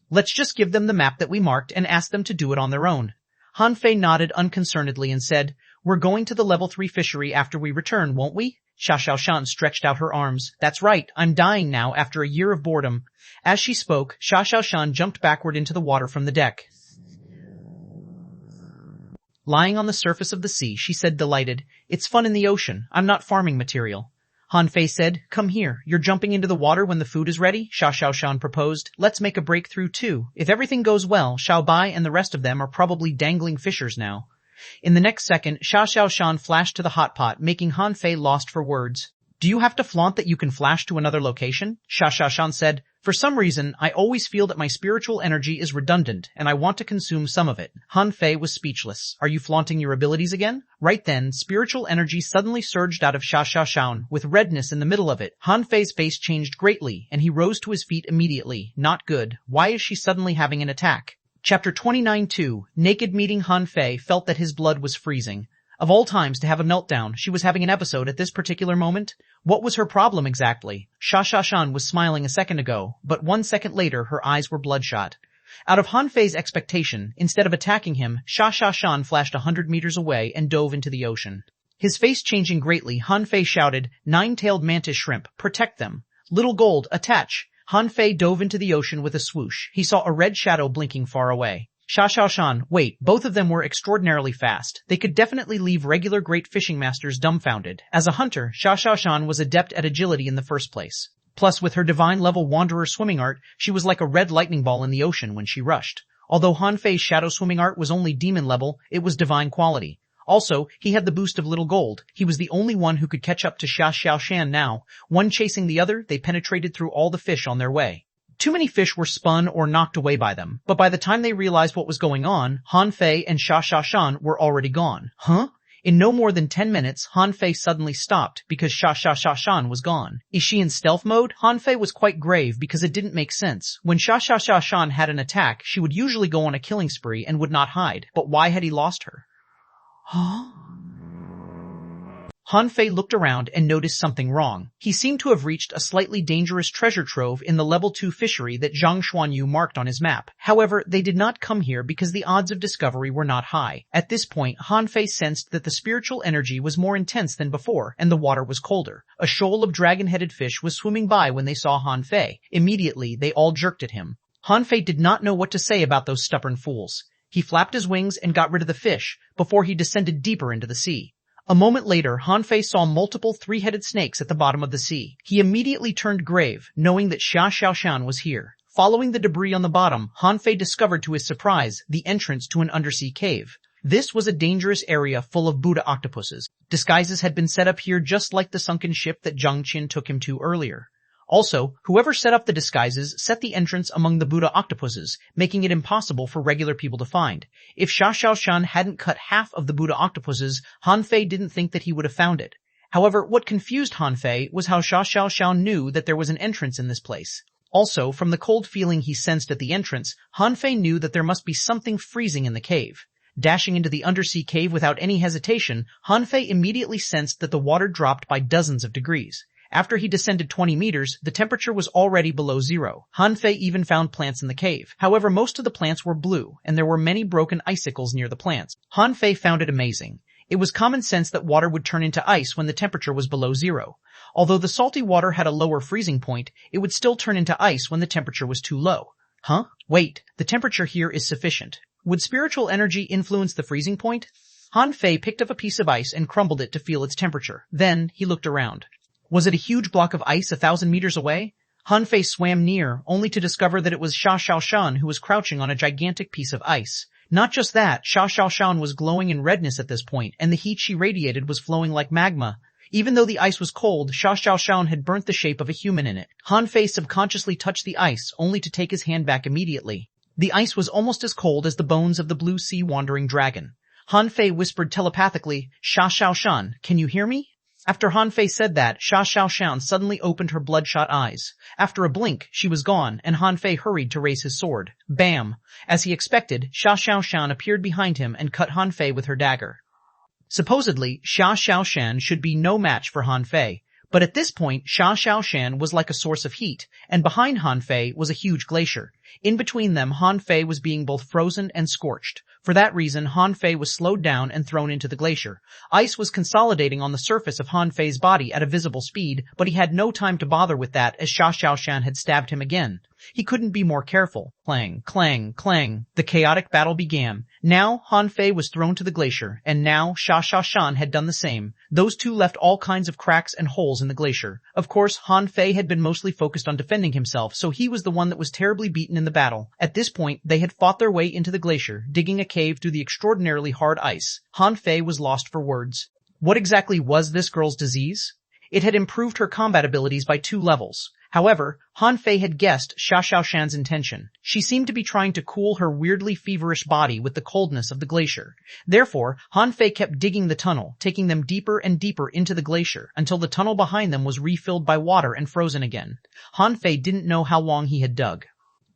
[SPEAKER 1] Let's just give them the map that we marked and ask them to do it on their own. Han Fei nodded unconcernedly and said, "We're going to the level 3 fishery after we return, won't we?" Shan stretched out her arms. "That's right, I'm dying now after a year of boredom." As she spoke, Shan jumped backward into the water from the deck. Lying on the surface of the sea, she said delighted, "It's fun in the ocean. I'm not farming material." Han Fei said, "Come here. You're jumping into the water when the food is ready?" Shan proposed. "Let's make a breakthrough too. If everything goes well, Xiaobai and the rest of them are probably dangling fishers now." In the next second, Shan flashed to the hot pot, making Han Fei lost for words. Do you have to flaunt that you can flash to another location? Xuanhuan said, for some reason, I always feel that my spiritual energy is redundant, and I want to consume some of it. Han Fei was speechless. Are you flaunting your abilities again? Right then, spiritual energy suddenly surged out of Xuanhuan, with redness in the middle of it. Han Fei's face changed greatly, and he rose to his feet immediately. Not good. Why is she suddenly having an attack? Chapter 29-2. Naked meeting. Han Fei felt that his blood was freezing. Of all times to have a meltdown, she was having an episode at this particular moment? What was her problem exactly? Xuanhuan was smiling a second ago, but 1 second later her eyes were bloodshot. Out of Han Fei's expectation, instead of attacking him, Xuanhuan flashed 100 meters away and dove into the ocean. His face changing greatly, Han Fei shouted, "Nine-tailed mantis shrimp, protect them. Little gold, attach." Han Fei dove into the ocean with a swoosh. He saw a red shadow blinking far away. Xuanhuan, wait, both of them were extraordinarily fast. They could definitely leave regular great fishing masters dumbfounded. As a hunter, Xuanhuan was adept at agility in the first place. Plus, with her divine level wanderer swimming art, she was like a red lightning ball in the ocean when she rushed. Although Han Fei's shadow swimming art was only demon level, it was divine quality. Also, he had the boost of little gold. He was the only one who could catch up to Xuanhuan now. One chasing the other, they penetrated through all the fish on their way. Too many fish were spun or knocked away by them, but by the time they realized what was going on, Han Fei and Xuanhuan were already gone. Huh? In no more than 10 minutes, Han Fei suddenly stopped because Xuanhuan was gone. Is she in stealth mode? Han Fei was quite grave because it didn't make sense. When Xuanhuan had an attack, she would usually go on a killing spree and would not hide. But why had he lost her? Huh? Han Fei looked around and noticed something wrong. He seemed to have reached a slightly dangerous treasure trove in the level 2 fishery that xuanhuan marked on his map. However, they did not come here because the odds of discovery were not high. At this point, Han Fei sensed that the spiritual energy was more intense than before, and the water was colder. A shoal of dragon-headed fish was swimming by when they saw Han Fei. Immediately, they all jerked at him. Han Fei did not know what to say about those stubborn fools. He flapped his wings and got rid of the fish, before he descended deeper into the sea. A moment later, Han Fei saw multiple three-headed snakes at the bottom of the sea. He immediately turned grave, knowing that Xuanhuan was here. Following the debris on the bottom, Han Fei discovered to his surprise the entrance to an undersea cave. This was a dangerous area full of Buddha octopuses. Disguises had been set up here just like the sunken ship that Zhang Qin took him to earlier. Also, whoever set up the disguises set the entrance among the Buddha octopuses, making it impossible for regular people to find. If Xuanhuan hadn't cut half of the Buddha octopuses, Han Fei didn't think that he would have found it. However, what confused Han Fei was how Xuanhuan knew that there was an entrance in this place. Also, from the cold feeling he sensed at the entrance, Han Fei knew that there must be something freezing in the cave. Dashing into the undersea cave without any hesitation, Han Fei immediately sensed that the water dropped by dozens of degrees. After he descended 20 meters, the temperature was already below zero. Han Fei even found plants in the cave. However, most of the plants were blue, and there were many broken icicles near the plants. Han Fei found it amazing. It was common sense that water would turn into ice when the temperature was below zero. Although the salty water had a lower freezing point, it would still turn into ice when the temperature was too low. Huh? Wait, the temperature here is sufficient. Would spiritual energy influence the freezing point? Han Fei picked up a piece of ice and crumbled it to feel its temperature. Then, he looked around. Was it a huge block of ice 1,000 meters away? Han Fei swam near, only to discover that it was Xuanhuan who was crouching on a gigantic piece of ice. Not just that, Xuanhuan was glowing in redness at this point, and the heat she radiated was flowing like magma. Even though the ice was cold, Xuanhuan had burnt the shape of a human in it. Han Fei subconsciously touched the ice, only to take his hand back immediately. The ice was almost as cold as the bones of the blue sea wandering dragon. Han Fei whispered telepathically, "Xuanhuan, can you hear me?" After Han Fei said that, Xuanhuan suddenly opened her bloodshot eyes. After a blink, she was gone, and Han Fei hurried to raise his sword. Bam! As he expected, Xuanhuan appeared behind him and cut Han Fei with her dagger. Supposedly, Xuanhuan should be no match for Han Fei, but at this point, Xuanhuan was like a source of heat, and behind Han Fei was a huge glacier. In between them, Han Fei was being both frozen and scorched. For that reason, Han Fei was slowed down and thrown into the glacier. Ice was consolidating on the surface of Han Fei's body at a visible speed, but he had no time to bother with that as Xuanhuan had stabbed him again. He couldn't be more careful. Clang, clang, clang. The chaotic battle began. Now Han Fei was thrown to the glacier, and now Xuanhuan had done the same. Those two left all kinds of cracks and holes in the glacier. Of course, Han Fei had been mostly focused on defending himself, so he was the one that was terribly beaten in the battle. At this point, they had fought their way into the glacier, digging a cave through the extraordinarily hard ice. Han Fei was lost for words. What exactly was this girl's disease? It had improved her combat abilities by 2 levels. However, Han Fei had guessed Xiaoshan's intention. She seemed to be trying to cool her weirdly feverish body with the coldness of the glacier. Therefore, Han Fei kept digging the tunnel, taking them deeper and deeper into the glacier, until the tunnel behind them was refilled by water and frozen again. Han Fei didn't know how long he had dug.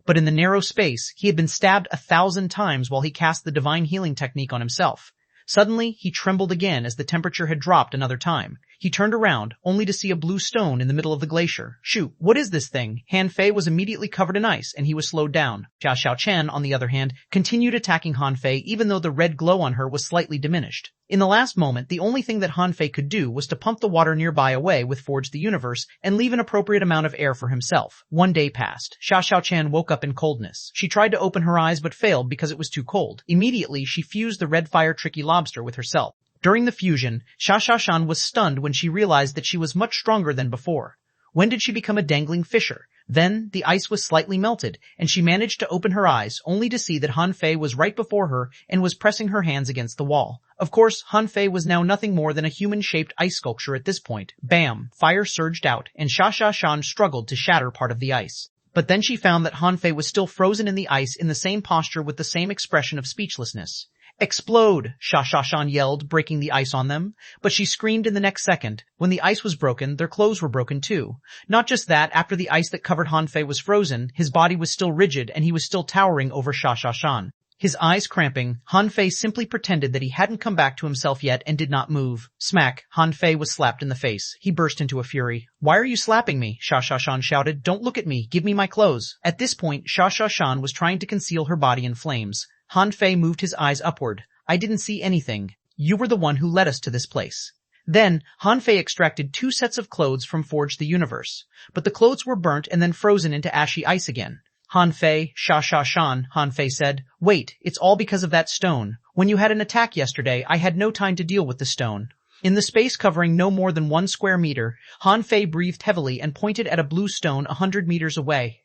[SPEAKER 1] But in the narrow space, he had been stabbed 1,000 times while he cast the divine healing technique on himself. Suddenly, he trembled again as the temperature had dropped another time. He turned around, only to see a blue stone in the middle of the glacier. Shoot, what is this thing? Han Fei was immediately covered in ice, and he was slowed down. Xiao Chen, on the other hand, continued attacking Han Fei even though the red glow on her was slightly diminished. In the last moment, the only thing that Han Fei could do was to pump the water nearby away with Forge the Universe and leave an appropriate amount of air for himself. 1 day passed. Xiao Chen woke up in coldness. She tried to open her eyes but failed because it was too cold. Immediately, she fused the red fire tricky lobster with herself. During the fusion, Xiaoshan was stunned when she realized that she was much stronger than before. When did she become a dangling fisher? Then, the ice was slightly melted, and she managed to open her eyes, only to see that Han Fei was right before her and was pressing her hands against the wall. Of course, Han Fei was now nothing more than a human-shaped ice sculpture at this point. Bam! Fire surged out, and Xiaoshan struggled to shatter part of the ice. But then she found that Han Fei was still frozen in the ice in the same posture with the same expression of speechlessness. "Explode!" Xiaoshan yelled, breaking the ice on them. But she screamed in the next second. When the ice was broken, their clothes were broken too. Not just that, after the ice that covered Han Fei was frozen, his body was still rigid and he was still towering over Xiaoshan. His eyes cramping, Han Fei simply pretended that he hadn't come back to himself yet and did not move. Smack! Han Fei was slapped in the face. He burst into a fury. "Why are you slapping me?" Xiaoshan shouted. "Don't look at me. Give me my clothes." At this point, Xiaoshan was trying to conceal her body in flames. Han Fei moved his eyes upward. "I didn't see anything. You were the one who led us to this place." Then, Han Fei extracted 2 sets of clothes from Forge the Universe. But the clothes were burnt and then frozen into ashy ice again. "Han Fei, Xiaoshan," Han Fei said. "Wait, it's all because of that stone. When you had an attack yesterday, I had no time to deal with the stone." In the space covering no more than 1 square meter, Han Fei breathed heavily and pointed at a blue stone 100 meters away.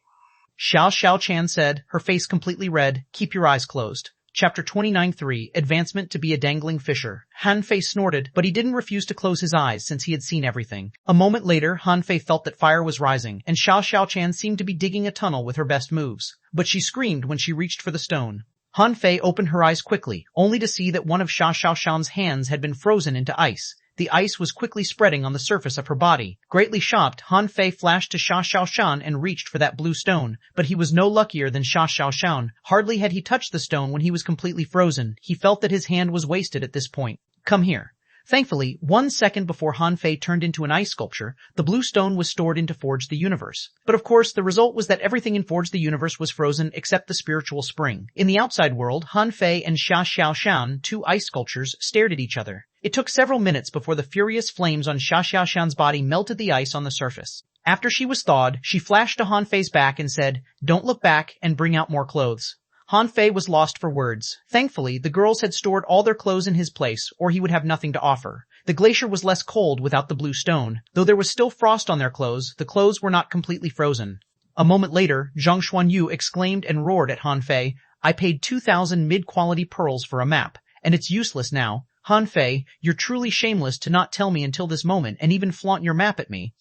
[SPEAKER 1] Xiao Chen said, her face completely red, "Keep your eyes closed." Chapter 29-3, Advancement to be a Dangling Fisher. Han Fei snorted, but he didn't refuse to close his eyes since he had seen everything. A moment later, Han Fei felt that fire was rising, and Xiao Chen seemed to be digging a tunnel with her best moves. But she screamed when she reached for the stone. Han Fei opened her eyes quickly, only to see that one of Xiaoshan's hands had been frozen into ice. The ice was quickly spreading on the surface of her body. Greatly shocked, Han Fei flashed to Xiaoshan and reached for that blue stone, but he was no luckier than Xiaoshan. Hardly had he touched the stone when he was completely frozen. He felt that his hand was wasted at this point. "Come here." Thankfully, 1 second before Han Fei turned into an ice sculpture, the blue stone was stored into Forge the Universe. But of course, the result was that everything in Forge the Universe was frozen except the spiritual spring. In the outside world, Han Fei and Xiaoshan, 2 ice sculptures, stared at each other. It took several minutes before the furious flames on Xiaoshan's body melted the ice on the surface. After she was thawed, she flashed to Han Fei's back and said, "Don't look back and bring out more clothes." Han Fei was lost for words. Thankfully, the girls had stored all their clothes in his place, or he would have nothing to offer. The glacier was less cold without the blue stone. Though there was still frost on their clothes, the clothes were not completely frozen. A moment later, xuanhuan exclaimed and roared at Han Fei, "I paid 2,000 mid-quality pearls for a map, and it's useless now. Han Fei, you're truly shameless to not tell me until this moment and even flaunt your map at me."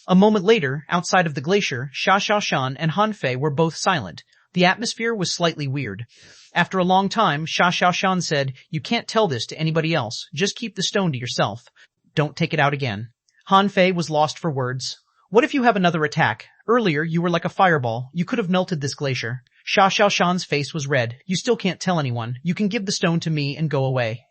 [SPEAKER 1] A moment later, outside of the glacier, Xiaoshan and Han Fei were both silent. The atmosphere was slightly weird. After a long time, Xiaoshan said, "You can't tell this to anybody else. Just keep the stone to yourself. Don't take it out again." Han Fei was lost for words. "What if you have another attack? Earlier, you were like a fireball. You could have melted this glacier." Xiaoshan's face was red. "You still can't tell anyone. You can give the stone to me and go away."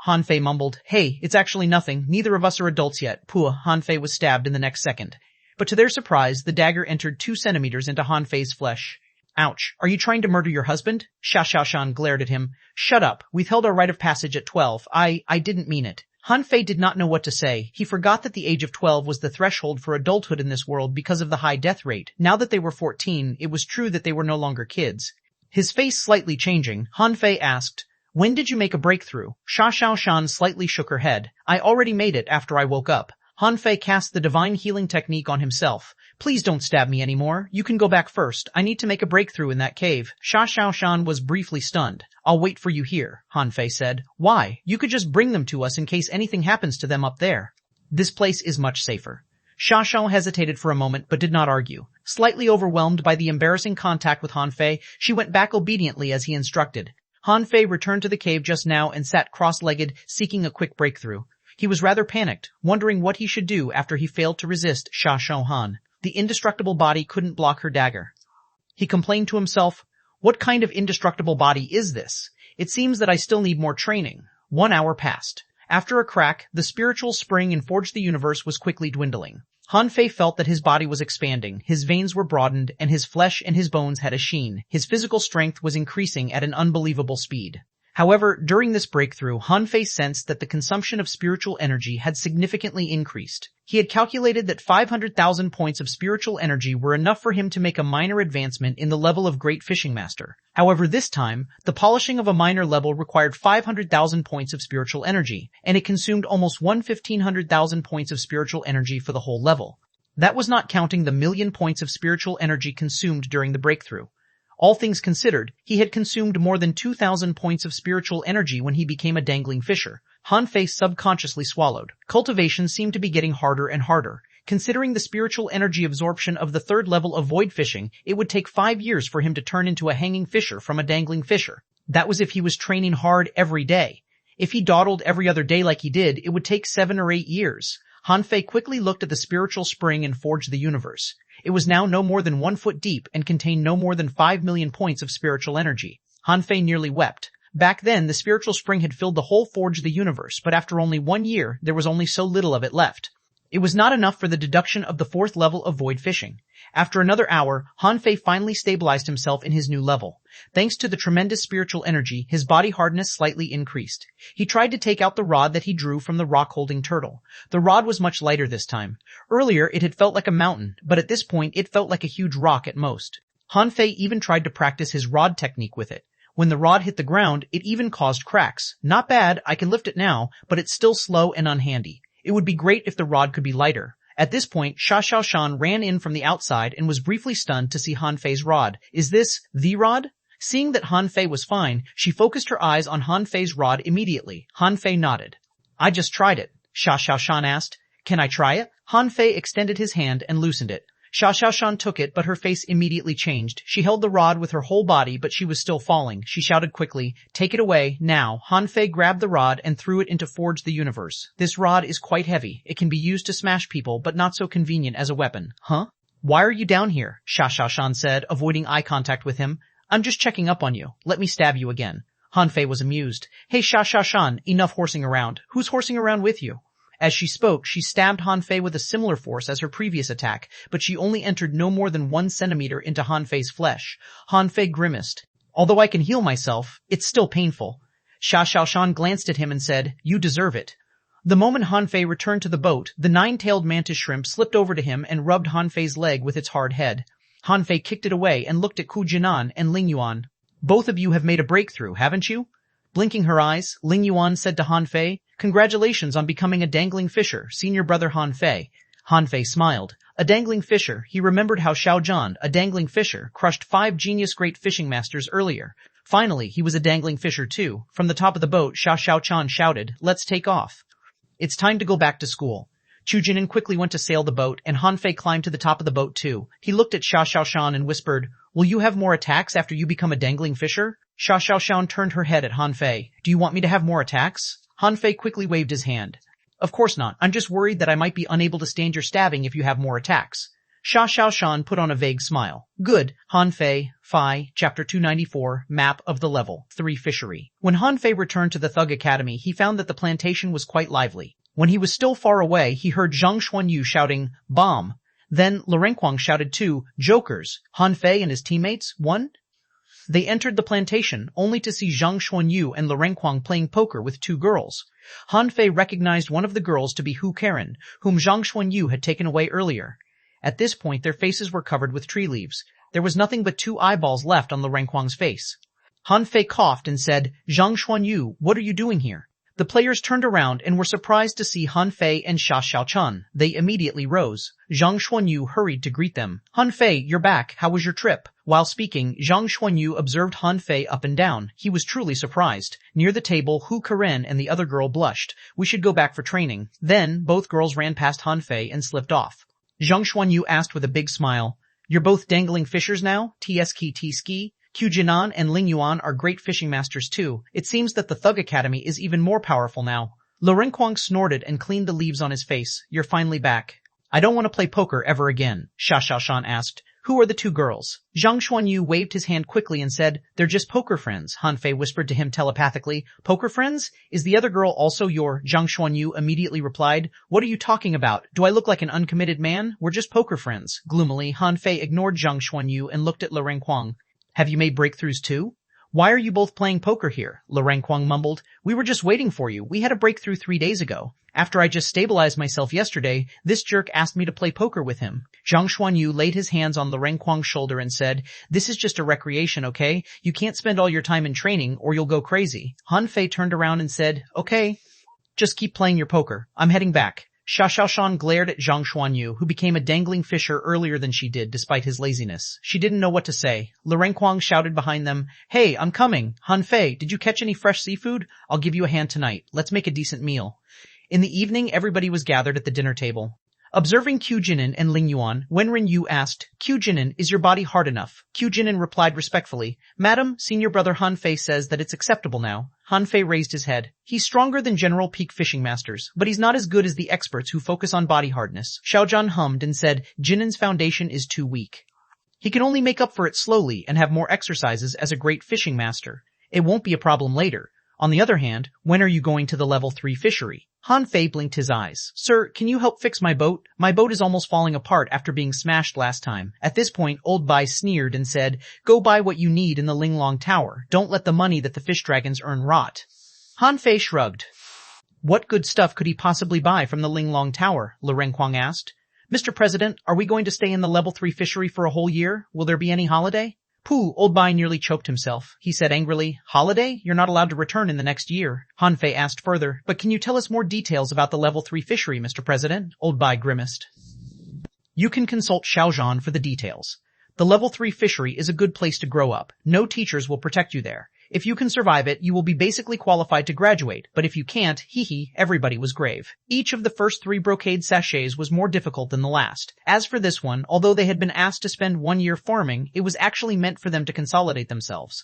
[SPEAKER 1] Han Fei mumbled, "Hey, it's actually nothing. Neither of us are adults yet." Puh, Han Fei was stabbed in the next second. But to their surprise, the dagger entered 2 centimeters into Han Fei's flesh. "Ouch. Are you trying to murder your husband?" Xiaoshan glared at him. "Shut up. We've held our rite of passage at 12. I didn't mean it." Han Fei did not know what to say. He forgot that the age of 12 was the threshold for adulthood in this world because of the high death rate. Now that they were 14, it was true that they were no longer kids. His face slightly changing, Han Fei asked, "When did you make a breakthrough?" Xiaoshan slightly shook her head. "I already made it after I woke up." Han Fei cast the divine healing technique on himself. "Please don't stab me anymore. You can go back first. I need to make a breakthrough in that cave." Xiaoshan was briefly stunned. "I'll wait for you here," Han Fei said. "Why? You could just bring them to us in case anything happens to them up there." This place is much safer. Xiaoxiao hesitated for a moment but did not argue. Slightly overwhelmed by the embarrassing contact with Han Fei, she went back obediently as he instructed. Han Fei returned to the cave just now and sat cross-legged, seeking a quick breakthrough. He was rather panicked, wondering what he should do after he failed to resist Xiaoxiao. The indestructible body couldn't block her dagger. He complained to himself, "What kind of indestructible body is this? It seems that I still need more training." 1 hour passed. After a crack, the spiritual spring inforged the universe was quickly dwindling. Han Fei felt that his body was expanding, his veins were broadened, and his flesh and his bones had a sheen. His physical strength was increasing at an unbelievable speed. However, during this breakthrough, Han Fei sensed that the consumption of spiritual energy had significantly increased. He had calculated that 500,000 points of spiritual energy were enough for him to make a minor advancement in the level of Great Fishing Master. However, this time, the polishing of a minor level required 500,000 points of spiritual energy, and it consumed almost 1,500,000 points of spiritual energy for the whole level. That was not counting the 1,000,000 points of spiritual energy consumed during the breakthrough. All things considered, he had consumed more than 2,000 points of spiritual energy when he became a dangling fisher. Han Fei subconsciously swallowed. Cultivation seemed to be getting harder and harder. Considering the spiritual energy absorption of the 3rd level of void fishing, it would take 5 years for him to turn into a hanging fisher from a dangling fisher. That was if he was training hard every day. If he dawdled every other day like he did, it would take 7 or 8 years. Han Fei quickly looked at the spiritual spring and forged the universe. It was now no more than 1 foot deep and contained no more than 5 million points of spiritual energy. Han Fei nearly wept. Back then, the spiritual spring had filled the whole forge of the universe, but after only 1 year, there was only so little of it left. It was not enough for the deduction of the 4th level of void fishing. After another hour, Han Fei finally stabilized himself in his new level. Thanks to the tremendous spiritual energy, his body hardness slightly increased. He tried to take out the rod that he drew from the rock-holding turtle. The rod was much lighter this time. Earlier, it had felt like a mountain, but at this point, it felt like a huge rock at most. Han Fei even tried to practice his rod technique with it. When the rod hit the ground, it even caused cracks. Not bad, I can lift it now, but it's still slow and unhandy. It would be great if the rod could be lighter. At this point, Xiaoxiao ran in from the outside and was briefly stunned to see Han Fei's rod. Is this the rod? Seeing that Han Fei was fine, she focused her eyes on Han Fei's rod immediately. Han Fei nodded. I just tried it, Xiaoxiao asked. Can I try it? Han Fei extended his hand and loosened it. Xiaoxiao took it, but her face immediately changed. She held the rod with her whole body, but she was still falling. She shouted quickly, "Take it away, now." Han Fei grabbed the rod and threw it into Forge the Universe. This rod is quite heavy. It can be used to smash people, but not so convenient as a weapon. Huh? Why are you down here? Xiaoxiao said, avoiding eye contact with him. I'm just checking up on you. Let me stab you again. Han Fei was amused. Hey Xiaoxiao, enough horsing around. Who's horsing around with you? As she spoke, she stabbed Han Fei with a similar force as her previous attack, but she only entered no more than 1 centimeter into Han Fei's flesh. Han Fei grimaced. Although I can heal myself, it's still painful. Xiaoxiao glanced at him and said, You deserve it. The moment Han Fei returned to the boat, the 9-tailed mantis shrimp slipped over to him and rubbed Han Fei's leg with its hard head. Han Fei kicked it away and looked at Ku Jinan and Ling Yuan. Both of you have made a breakthrough, haven't you? Blinking her eyes, Ling Yuan said to Han Fei, Congratulations on becoming a dangling fisher, senior brother Han Fei. Han Fei smiled. A dangling fisher, he remembered how Xiao Zhan, a dangling fisher, crushed 5 genius great fishing masters earlier. Finally, he was a dangling fisher too. From the top of the boat, Xiao shouted, Let's take off. It's time to go back to school. Chu Jinan quickly went to sail the boat, and Han Fei climbed to the top of the boat too. He looked at Xiao and whispered, Will you have more attacks after you become a dangling fisher? Xiao turned her head at Han Fei. Do you want me to have more attacks? Han Fei quickly waved his hand. Of course not. I'm just worried that I might be unable to stand your stabbing if you have more attacks. Xiao put on a vague smile. Good. Han Fei, Chapter 294, Map of the Level 3 Fishery. When Han Fei returned to the Thug Academy, he found that the plantation was quite lively. When he was still far away, he heard Zhang Xuanyu shouting, Bomb. Then Lirenquang shouted too, Jokers. Han Fei and his teammates, won? They entered the plantation, only to see Zhang Xuanyu and Lirenquang playing poker with 2 girls. Han Fei recognized one of the girls to be Hu Karen, whom Zhang Xuanyu had taken away earlier. At this point, their faces were covered with tree leaves. There was nothing but 2 eyeballs left on Lirenquang's face. Han Fei coughed and said, Zhang Xuanyu, what are you doing here? The players turned around and were surprised to see Han Fei and Xiaoxiao. They immediately rose. Zhang Xuanyu hurried to greet them. Han Fei, you're back. How was your trip? While speaking, Zhang Xuanyu observed Han Fei up and down. He was truly surprised. Near the table, Hu Karen and the other girl blushed. We should go back for training. Then, both girls ran past Han Fei and slipped off. Zhang Xuanyu asked with a big smile, "You're both dangling fishers now? Tski? Xuanhuan and Lingyuan are great fishing masters too. It seems that the Thug Academy is even more powerful now." Lu Renkuang snorted and cleaned the leaves on his face. "You're finally back." "I don't want to play poker ever again," Xiaoshan asked. "Who are the two girls?" Zhang Xuanyu waved his hand quickly and said, "They're just poker friends," Han Fei whispered to him telepathically. "Poker friends? Is the other girl also your?" Zhang Xuanyu immediately replied, "What are you talking about? Do I look like an uncommitted man? We're just poker friends." Gloomily, Han Fei ignored Zhang Xuanyu and looked at Lu Renkuang. "Have you made breakthroughs too?" "Why are you both playing poker here?" Lu Renkuang mumbled. "We were just waiting for you. We had a breakthrough 3 days ago. After I just stabilized myself yesterday, this jerk asked me to play poker with him." Zhang Xuanyu laid his hands on Lu Renkuang's shoulder and said, "This is just a recreation, okay? You can't spend all your time in training or you'll go crazy." Han Fei turned around and said, "Okay, just keep playing your poker. I'm heading back." Xiaoshan glared at Zhang Xuanyu, who became a dangling fisher earlier than she did despite his laziness. She didn't know what to say. Lu Renkuang shouted behind them, "Hey, I'm coming! Han Fei, did you catch any fresh seafood? I'll give you a hand tonight. Let's make a decent meal." In the evening, everybody was gathered at the dinner table. Observing Qu Jinan and Ling Yuan, Wenren Yu asked, "Qu Jinan, is your body hard enough?" Qu Jinan replied respectfully, "Madam, senior brother Han Fei says that it's acceptable now." Han Fei raised his head. "He's stronger than general peak fishing masters, but he's not as good as the experts who focus on body hardness." Xiaozhan hummed and said, "Jinan's foundation is too weak. He can only make up for it slowly and have more exercises as a great fishing master. It won't be a problem later. On the other hand, when are you going to the level 3 fishery?" Han Fei blinked his eyes. "Sir, can you help fix my boat? My boat is almost falling apart after being smashed last time." At this point, Old Bai sneered and said, "Go buy what you need in the Linglong Tower. Don't let the money that the fish dragons earn rot." Han Fei shrugged. "What good stuff could he possibly buy from the Linglong Tower?" Lu Renkuang asked. "Mr. President, are we going to stay in the level 3 fishery for a whole year? Will there be any holiday?" "Pooh," Old Bai nearly choked himself. He said angrily, "Holiday? You're not allowed to return in the next year." Han Fei asked further, "But can you tell us more details about the level 3 fishery, Mr. President?" Old Bai grimaced. "You can consult Xiaozhan for the details. The level 3 fishery is a good place to grow up. No teachers will protect you there. If you can survive it, you will be basically qualified to graduate, but if you can't, everybody was grave. Each of the first 3 brocade sachets was more difficult than the last. As for this one, although they had been asked to spend 1 year farming, it was actually meant for them to consolidate themselves.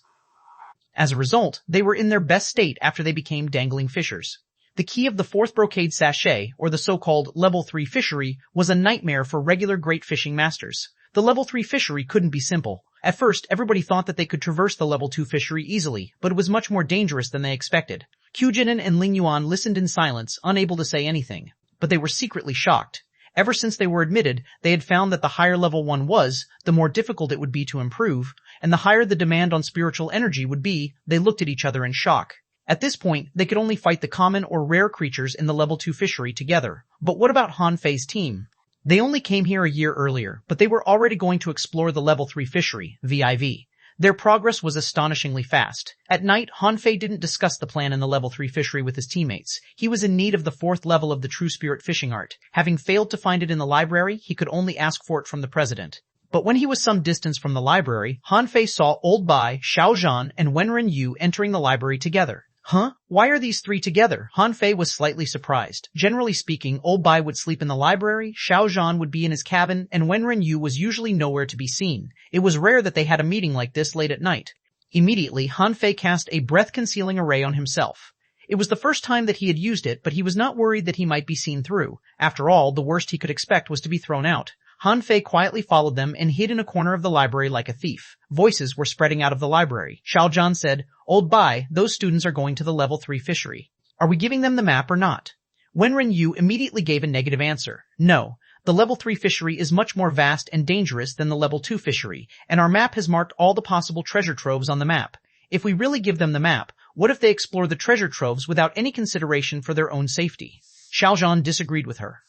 [SPEAKER 1] As a result, they were in their best state after they became dangling fishers. The key of the 4th brocade sachet, or the so-called level 3 fishery, was a nightmare for regular great fishing masters. The level 3 fishery couldn't be simple. At first, everybody thought that they could traverse the level 2 fishery easily, but it was much more dangerous than they expected. Qu Jinan and Ling Yuan listened in silence, unable to say anything. But they were secretly shocked. Ever since they were admitted, they had found that the higher level one was, the more difficult it would be to improve, and the higher the demand on spiritual energy would be. They looked at each other in shock. At this point, they could only fight the common or rare creatures in the level 2 fishery together. But what about Han Fei's team? They only came here a year earlier, but they were already going to explore the level 3 fishery, VIV. Their progress was astonishingly fast. At night, Han Fei didn't discuss the plan in the level 3 fishery with his teammates. He was in need of the 4th level of the True Spirit fishing art. Having failed to find it in the library, he could only ask for it from the president. But when he was some distance from the library, Han Fei saw Old Bai, Xiaozhan, and Wenren Yu entering the library together. "Huh? Why are these 3 together?" Han Fei was slightly surprised. Generally speaking, Old Bai would sleep in the library, Xiaozhan would be in his cabin, and Wenren Yu was usually nowhere to be seen. It was rare that they had a meeting like this late at night. Immediately, Han Fei cast a breath-concealing array on himself. It was the first time that he had used it, but he was not worried that he might be seen through. After all, the worst he could expect was to be thrown out. Han Fei quietly followed them and hid in a corner of the library like a thief. Voices were spreading out of the library. Xiaozhan said, "Old Bai, those students are going to the level 3 fishery. Are we giving them the map or not?" Wenren Yu immediately gave a negative answer. "No. The level 3 fishery is much more vast and dangerous than the level 2 fishery, and our map has marked all the possible treasure troves on the map. If we really give them the map, what if they explore the treasure troves without any consideration for their own safety?" Xiaozhan disagreed with her.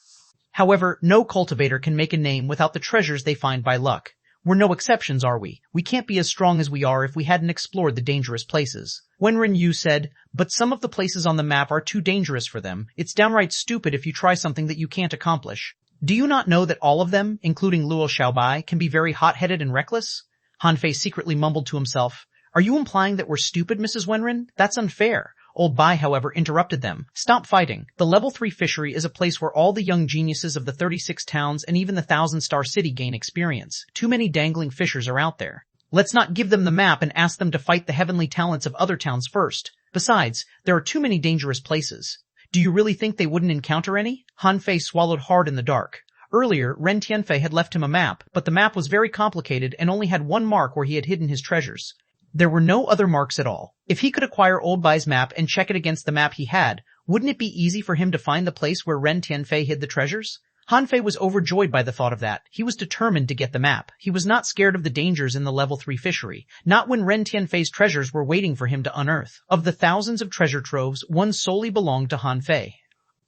[SPEAKER 1] "However, no cultivator can make a name without the treasures they find by luck. We're no exceptions, are we? We can't be as strong as we are if we hadn't explored the dangerous places." Wenren Yu said, "But some of the places on the map are too dangerous for them. It's downright stupid if you try something that you can't accomplish. Do you not know that all of them, including Luo Xiaobai, can be very hot-headed and reckless?" Han Fei secretly mumbled to himself. Are you implying that we're stupid, Mrs. Wenren? That's unfair. Old Bai, however, interrupted them. Stop fighting. The level 3 fishery is a place where all the young geniuses of the 36 towns and even the 1,000-star city gain experience. Too many dangling fishers are out there. Let's not give them the map and ask them to fight the heavenly talents of other towns first. Besides, there are too many dangerous places. Do you really think they wouldn't encounter any? Han Fei swallowed hard in the dark. Earlier, Ren Tianfei had left him a map, but the map was very complicated and only had one mark where he had hidden his treasures. There were no other marks at all. If he could acquire Old Bai's map and check it against the map he had, wouldn't it be easy for him to find the place where Ren Tianfei hid the treasures? Han Fei was overjoyed by the thought of that. He was determined to get the map. He was not scared of the dangers in the level 3 fishery, not when Ren Tianfei's treasures were waiting for him to unearth. Of the thousands of treasure troves, one solely belonged to Han Fei.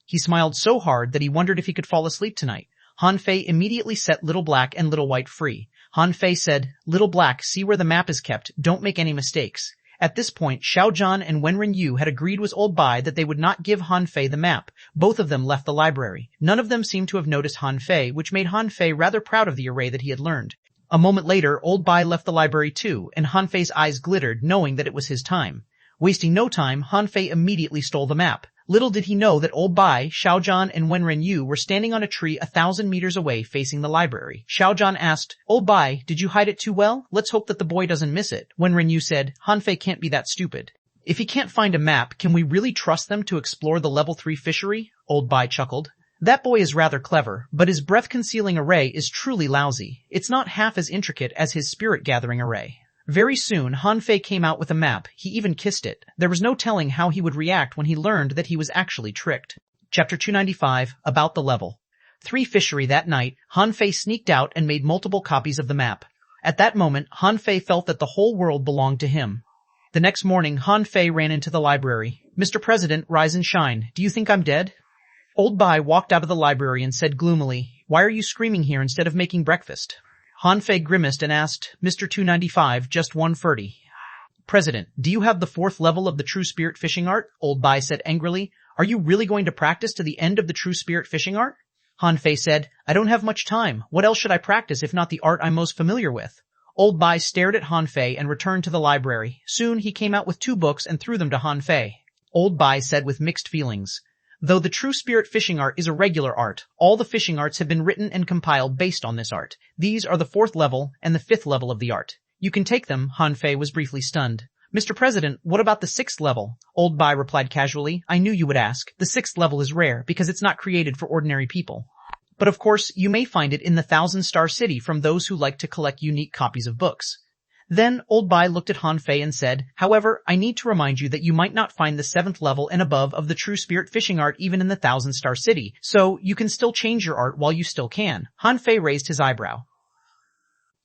[SPEAKER 1] He smiled so hard that he wondered if he could fall asleep tonight. Han Fei immediately set Little Black and Little White free. Han Fei said, Little Black, see where the map is kept. Don't make any mistakes. At this point, Xiao Zhan and Wenren Yu had agreed with Old Bai that they would not give Han Fei the map. Both of them left the library. None of them seemed to have noticed Han Fei, which made Han Fei rather proud of the array that he had learned. A moment later, Old Bai left the library too, and Han Fei's eyes glittered, knowing that it was his time. Wasting no time, Han Fei immediately stole the map. Little did he know that Old Bai, Xiao Zhan, and Wenren Yu were standing on a tree 1,000 meters away facing the library. Xiao Zhan asked, Old Bai, did you hide it too well? Let's hope that the boy doesn't miss it. Wenren Yu said, Han Fei can't be that stupid. If he can't find a map, can we really trust them to explore the level 3 fishery? Old Bai chuckled. That boy is rather clever, but his breath-concealing array is truly lousy. It's not half as intricate as his spirit-gathering array. Very soon, Han Fei came out with a map. He even kissed it. There was no telling how he would react when he learned that he was actually tricked. Chapter 295, About the Level. 3 Fishery that night, Han Fei sneaked out and made multiple copies of the map. At that moment, Han Fei felt that the whole world belonged to him. The next morning, Han Fei ran into the library. Mr. President, rise and shine. Do you think I'm dead? Old Bai walked out of the library and said gloomily, Why are you screaming here instead of making breakfast? Han Fei grimaced and asked, Mr. 295, just 130. President, do you have the 4th level of the True Spirit Fishing Art? Old Bai said angrily. Are you really going to practice to the end of the True Spirit Fishing Art? Han Fei said, I don't have much time. What else should I practice if not the art I'm most familiar with? Old Bai stared at Han Fei and returned to the library. Soon he came out with 2 books and threw them to Han Fei. Old Bai said with mixed feelings. Though the True Spirit Fishing Art is a regular art, all the fishing arts have been written and compiled based on this art. These are the 4th level and the 5th level of the art. You can take them. Han Fei was briefly stunned. Mr. President, what about the 6th level? Old Bai replied casually. I knew you would ask. The 6th level is rare because it's not created for ordinary people. But of course, you may find it in the 1,000-star city from those who like to collect unique copies of books. Then Old Bai looked at Han Fei and said, However, I need to remind you that you might not find the 7th level and above of the True Spirit Fishing Art even in the 1,000-star city, so you can still change your art while you still can. Han Fei raised his eyebrow.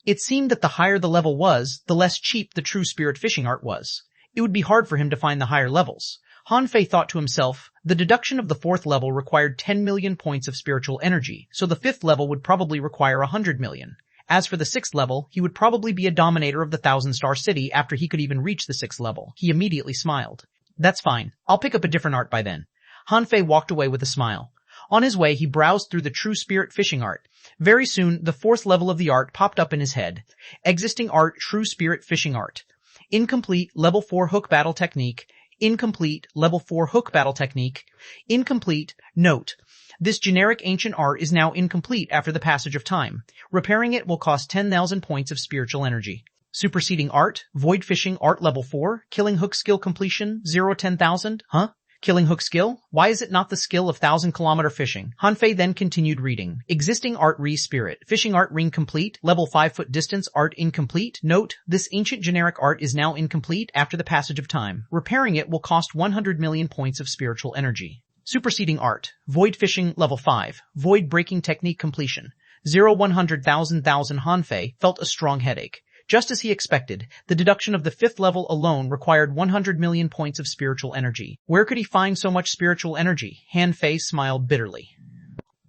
[SPEAKER 1] It seemed that the higher the level was, the less cheap the True Spirit Fishing Art was. It would be hard for him to find the higher levels. Han Fei thought to himself, the deduction of the 4th level required 10 million points of spiritual energy, so the 5th level would probably require 100 million. As for the 6th level, he would probably be a dominator of the 1,000-star city after he could even reach the 6th level. He immediately smiled. That's fine. I'll pick up a different art by then. Han Fei walked away with a smile. On his way, he browsed through the True Spirit Fishing Art. Very soon, the 4th level of the art popped up in his head. Existing art, True Spirit Fishing Art. Incomplete, level 4 hook battle technique. Incomplete, level 4 hook battle technique. Incomplete, note. This generic ancient art is now incomplete after the passage of time. Repairing it will cost 10,000 points of spiritual energy. Superseding art, void fishing art level 4, killing hook skill completion, 0-10,000. Huh? Killing hook skill? Why is it not the skill of 1,000-kilometer fishing? Han Fei then continued reading. Existing art re-spirit. Fishing art ring complete. Level 5-foot distance art incomplete. Note, this ancient generic art is now incomplete after the passage of time. Repairing it will cost 100 million points of spiritual energy. Superseding art. Void fishing level 5. Void breaking technique completion. 0-100,000. Han Fei felt a strong headache. Just as he expected, the deduction of the 5th level alone required 100 million points of spiritual energy. Where could he find so much spiritual energy? Han Fei smiled bitterly.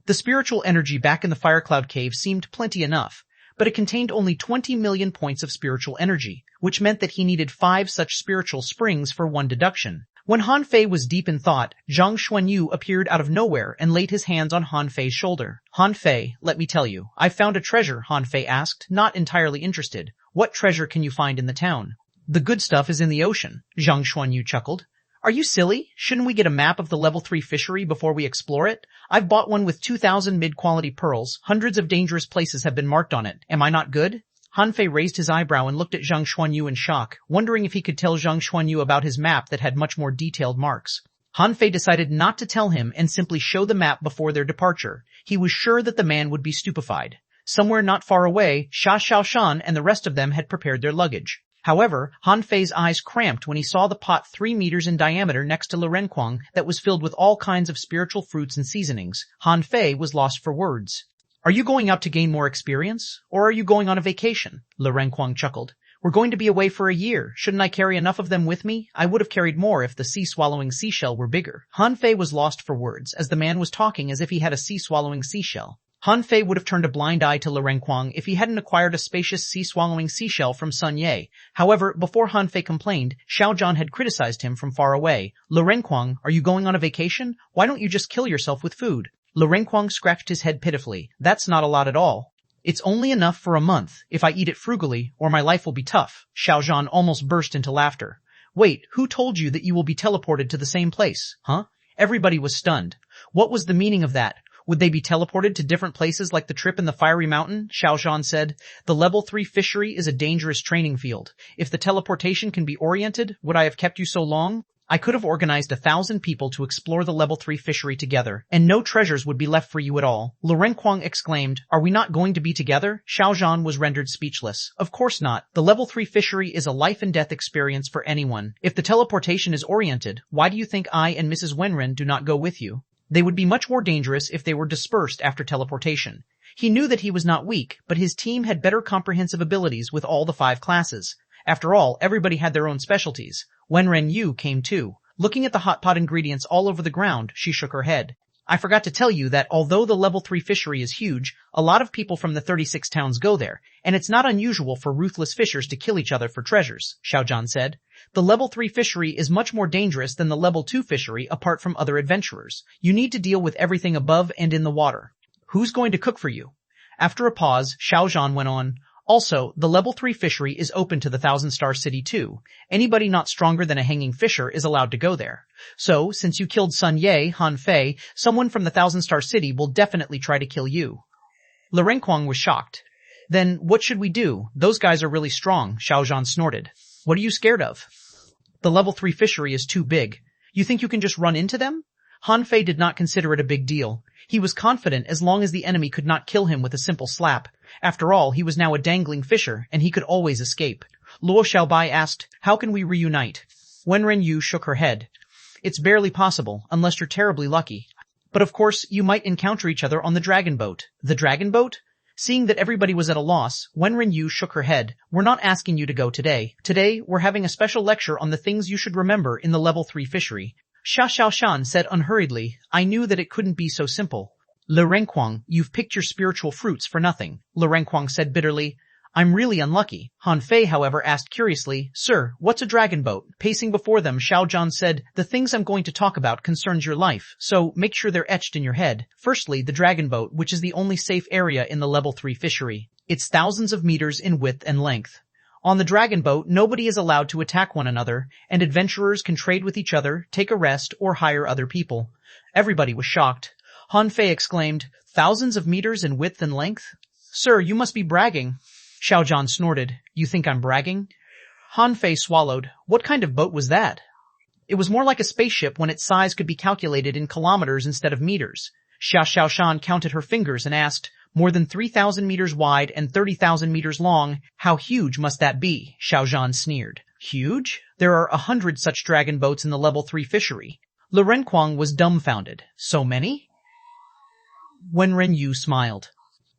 [SPEAKER 1] The spiritual energy back in the Fire Cloud Cave seemed plenty enough, but it contained only 20 million points of spiritual energy, which meant that he needed 5 such spiritual springs for one deduction. When Han Fei was deep in thought, Zhang Xuanyu appeared out of nowhere and laid his hands on Han Fei's shoulder. Han Fei, let me tell you, I found a treasure, Han Fei asked, not entirely interested. What treasure can you find in the town? The good stuff is in the ocean, xuanhuan chuckled. Are you silly? Shouldn't we get a map of the level 3 fishery before we explore it? I've bought one with 2,000 mid-quality pearls. Hundreds of dangerous places have been marked on it. Am I not good? Han Fei raised his eyebrow and looked at Zhang Xuanyu in shock, wondering if he could tell Zhang Xuanyu about his map that had much more detailed marks. Han Fei decided not to tell him and simply show the map before their departure. He was sure that the man would be stupefied. Somewhere not far away, Xia Xiaoshan and the rest of them had prepared their luggage. However, Han Fei's eyes cramped when he saw the pot 3 meters in diameter next to Lurenquang that was filled with all kinds of spiritual fruits and seasonings. Han Fei was lost for words. Are you going out to gain more experience? Or are you going on a vacation? Lurenquang chuckled. We're going to be away for a year. Shouldn't I carry enough of them with me? I would have carried more if the sea-swallowing seashell were bigger. Han Fei was lost for words as the man was talking as if he had a sea-swallowing seashell. Han Fei would have turned a blind eye to Lurenquang if he hadn't acquired a spacious sea-swallowing seashell from Sun Ye. However, before Han Fei complained, Xiao Zhan had criticized him from far away. Lurenquang, are you going on a vacation? Why don't you just kill yourself with food? Lurenquang scratched his head pitifully. That's not a lot at all. It's only enough for a month, if I eat it frugally, or my life will be tough. Xiao Zhan almost burst into laughter. Wait, who told you that you will be teleported to the same place, huh? Everybody was stunned. What was the meaning of that? Would they be teleported to different places like the trip in the fiery mountain? Xiao Zhan said. The level 3 fishery is a dangerous training field. If the teleportation can be oriented, would I have kept you so long? I could have organized 1,000 people to explore the level 3 fishery together, and no treasures would be left for you at all. Lurenquang exclaimed, Are we not going to be together? Xiao Zhan was rendered speechless. Of course not. The level 3 fishery is a life and death experience for anyone. If the teleportation is oriented, why do you think I and Mrs. Wenren do not go with you? They would be much more dangerous if they were dispersed after teleportation. He knew that he was not weak, but his team had better comprehensive abilities with all the 5 classes. After all, everybody had their own specialties. Wenren Yu came too. Looking at the hot pot ingredients all over the ground, she shook her head. I forgot to tell you that although the level 3 fishery is huge, a lot of people from the 36 towns go there, and it's not unusual for ruthless fishers to kill each other for treasures, Xiao Zhan said. The level 3 fishery is much more dangerous than the level 2 fishery apart from other adventurers. You need to deal with everything above and in the water. Who's going to cook for you? After a pause, Xiao Zhan went on. Also, the level 3 fishery is open to the 1,000-star city too. Anybody not stronger than a hanging fisher is allowed to go there. So, since you killed Sun Ye, Han Fei, someone from the 1,000-star city will definitely try to kill you. Lurenquang was shocked. Then, what should we do? Those guys are really strong, Xiao Zhan snorted. What are you scared of? The level 3 fishery is too big. You think you can just run into them? Han Fei did not consider it a big deal. He was confident as long as the enemy could not kill him with a simple slap. After all, he was now a dangling fisher, and he could always escape. Luo Xiaobai asked, How can we reunite? Wenren Yu shook her head. It's barely possible, unless you're terribly lucky. But of course, you might encounter each other on the dragon boat. The dragon boat? Seeing that everybody was at a loss, Wenren Yu shook her head. We're not asking you to go today. Today, we're having a special lecture on the things you should remember in the level 3 fishery. Xia Xiaoshan said unhurriedly, I knew that it couldn't be so simple. Lurenquang, you've picked your spiritual fruits for nothing. Lurenquang said bitterly, I'm really unlucky. Han Fei, however, asked curiously, Sir, what's a dragon boat? Pacing before them, Xiao Zhan said, The things I'm going to talk about concerns your life, so make sure they're etched in your head. Firstly, the dragon boat, which is the only safe area in the level 3 fishery. It's thousands of meters in width and length. On the dragon boat, nobody is allowed to attack one another, and adventurers can trade with each other, take a rest, or hire other people. Everybody was shocked. Han Fei exclaimed, Thousands of meters in width and length? Sir, you must be bragging. Xiao Zhan snorted. You think I'm bragging? Han Fei swallowed. What kind of boat was that? It was more like a spaceship when its size could be calculated in kilometers instead of meters. Xia Xiaoshan counted her fingers and asked, More than 3,000 meters wide and 30,000 meters long. How huge must that be? Xiao Zhan sneered. Huge? There are 100 such dragon boats in the level 3 fishery. Lurenquang was dumbfounded. So many? Wenren Yu smiled.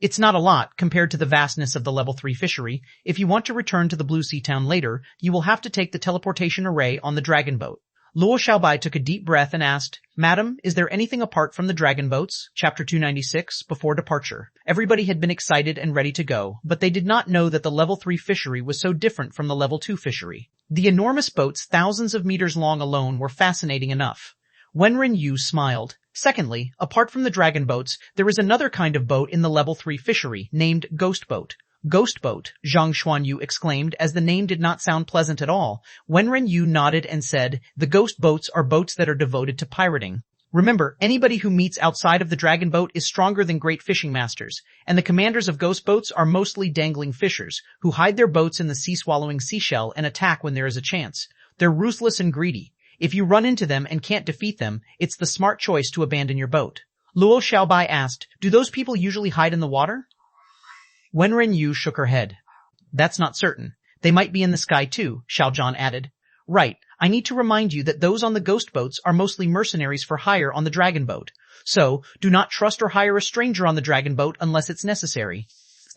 [SPEAKER 1] It's not a lot compared to the vastness of the level 3 fishery. If you want to return to the Blue Sea Town later, you will have to take the teleportation array on the dragon boat. Luo Xiaobai took a deep breath and asked, Madam, is there anything apart from the dragon boats? Chapter 296, Before Departure. Everybody had been excited and ready to go, but they did not know that the level 3 fishery was so different from the level 2 fishery. The enormous boats, thousands of meters long alone, were fascinating enough. Wenren Yu smiled. Secondly, apart from the dragon boats, there is another kind of boat in the level 3 fishery, named Ghost Boat. Ghost boat, Zhang Xuanyu exclaimed as the name did not sound pleasant at all. Wenren Yu nodded and said, the ghost boats are boats that are devoted to pirating. Remember, anybody who meets outside of the dragon boat is stronger than great fishing masters, and the commanders of ghost boats are mostly dangling fishers, who hide their boats in the sea-swallowing seashell and attack when there is a chance. They're ruthless and greedy. If you run into them and can't defeat them, it's the smart choice to abandon your boat. Luo Xiaobai asked, do those people usually hide in the water? Wenren Yu shook her head. That's not certain. They might be in the sky too, Xiaozhan added. Right. I need to remind you that those on the ghost boats are mostly mercenaries for hire on the dragon boat. So, do not trust or hire a stranger on the dragon boat unless it's necessary.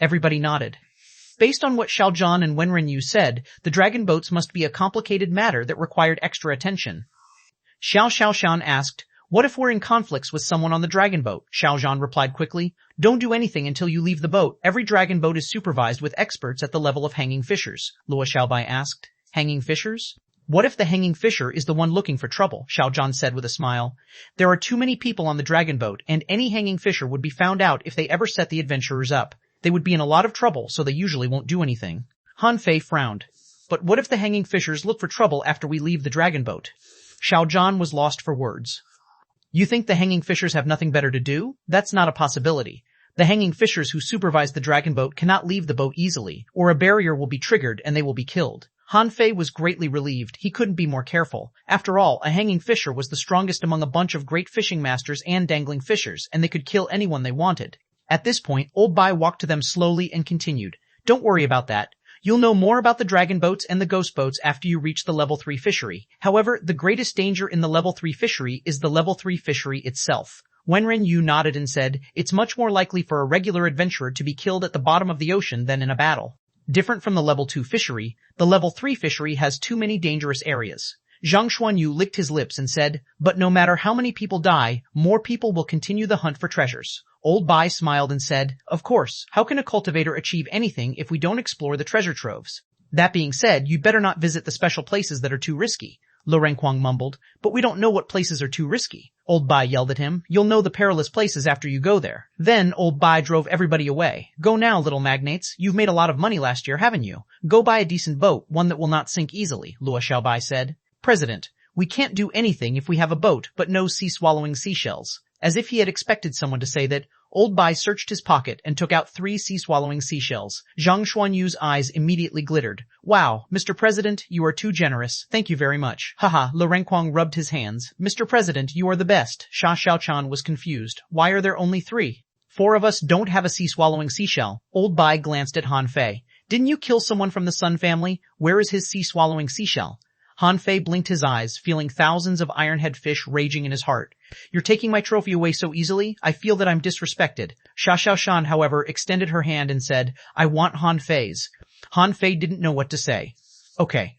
[SPEAKER 1] Everybody nodded. Based on what Xiaozhan and Wenren Yu said, the dragon boats must be a complicated matter that required extra attention. Xiaoshan asked, what if we're in conflicts with someone on the dragon boat? Xiaozhan replied quickly. Don't do anything until you leave the boat. Every dragon boat is supervised with experts at the level of hanging fishers. Luo Xiaobai asked. Hanging fishers? What if the hanging fisher is the one looking for trouble? Xiaozhan said with a smile. There are too many people on the dragon boat, and any hanging fisher would be found out if they ever set the adventurers up. They would be in a lot of trouble, so they usually won't do anything. Han Fei frowned. But what if the hanging fishers look for trouble after we leave the dragon boat? Xiaozhan was lost for words. You think the hanging fishers have nothing better to do? That's not a possibility. The hanging fishers who supervise the dragon boat cannot leave the boat easily, or a barrier will be triggered and they will be killed. Han Fei was greatly relieved. He couldn't be more careful. After all, a hanging fisher was the strongest among a bunch of great fishing masters and dangling fishers, and they could kill anyone they wanted. At this point, Old Bai walked to them slowly and continued. Don't worry about that. You'll know more about the dragon boats and the ghost boats after you reach the level 3 fishery. However, the greatest danger in the level 3 fishery is the level 3 fishery itself. Wenren Yu nodded and said, it's much more likely for a regular adventurer to be killed at the bottom of the ocean than in a battle. Different from the level 2 fishery, the level 3 fishery has too many dangerous areas. Zhang Xuanyu licked his lips and said, but no matter how many people die, more people will continue the hunt for treasures. Old Bai smiled and said, of course, how can a cultivator achieve anything if we don't explore the treasure troves? That being said, you'd better not visit the special places that are too risky. Lo Renquang mumbled, but we don't know what places are too risky. Old Bai yelled at him, you'll know the perilous places after you go there. Then Old Bai drove everybody away. Go now, little magnates. You've made a lot of money last year, haven't you? Go buy a decent boat, one that will not sink easily, Luo Xiaobai said. President, we can't do anything if we have a boat, but no sea-swallowing seashells. As if he had expected someone to say that, Old Bai searched his pocket and took out 3 sea-swallowing seashells. Zhang Xuanyu's eyes immediately glittered. Wow, Mr. President, you are too generous. Thank you very much. Haha, Lo Renquang rubbed his hands. Mr. President, you are the best. Sha Xiaochan was confused. Why are there only 3? 4 of us don't have a sea-swallowing seashell. Old Bai glanced at Han Fei. Didn't you kill someone from the Sun family? Where is his sea-swallowing seashell? Han Fei blinked his eyes, feeling thousands of ironhead fish raging in his heart. You're taking my trophy away so easily? I feel that I'm disrespected. Sha Xiaoshan, however, extended her hand and said, I want Han Fei's. Han Fei didn't know what to say. Okay.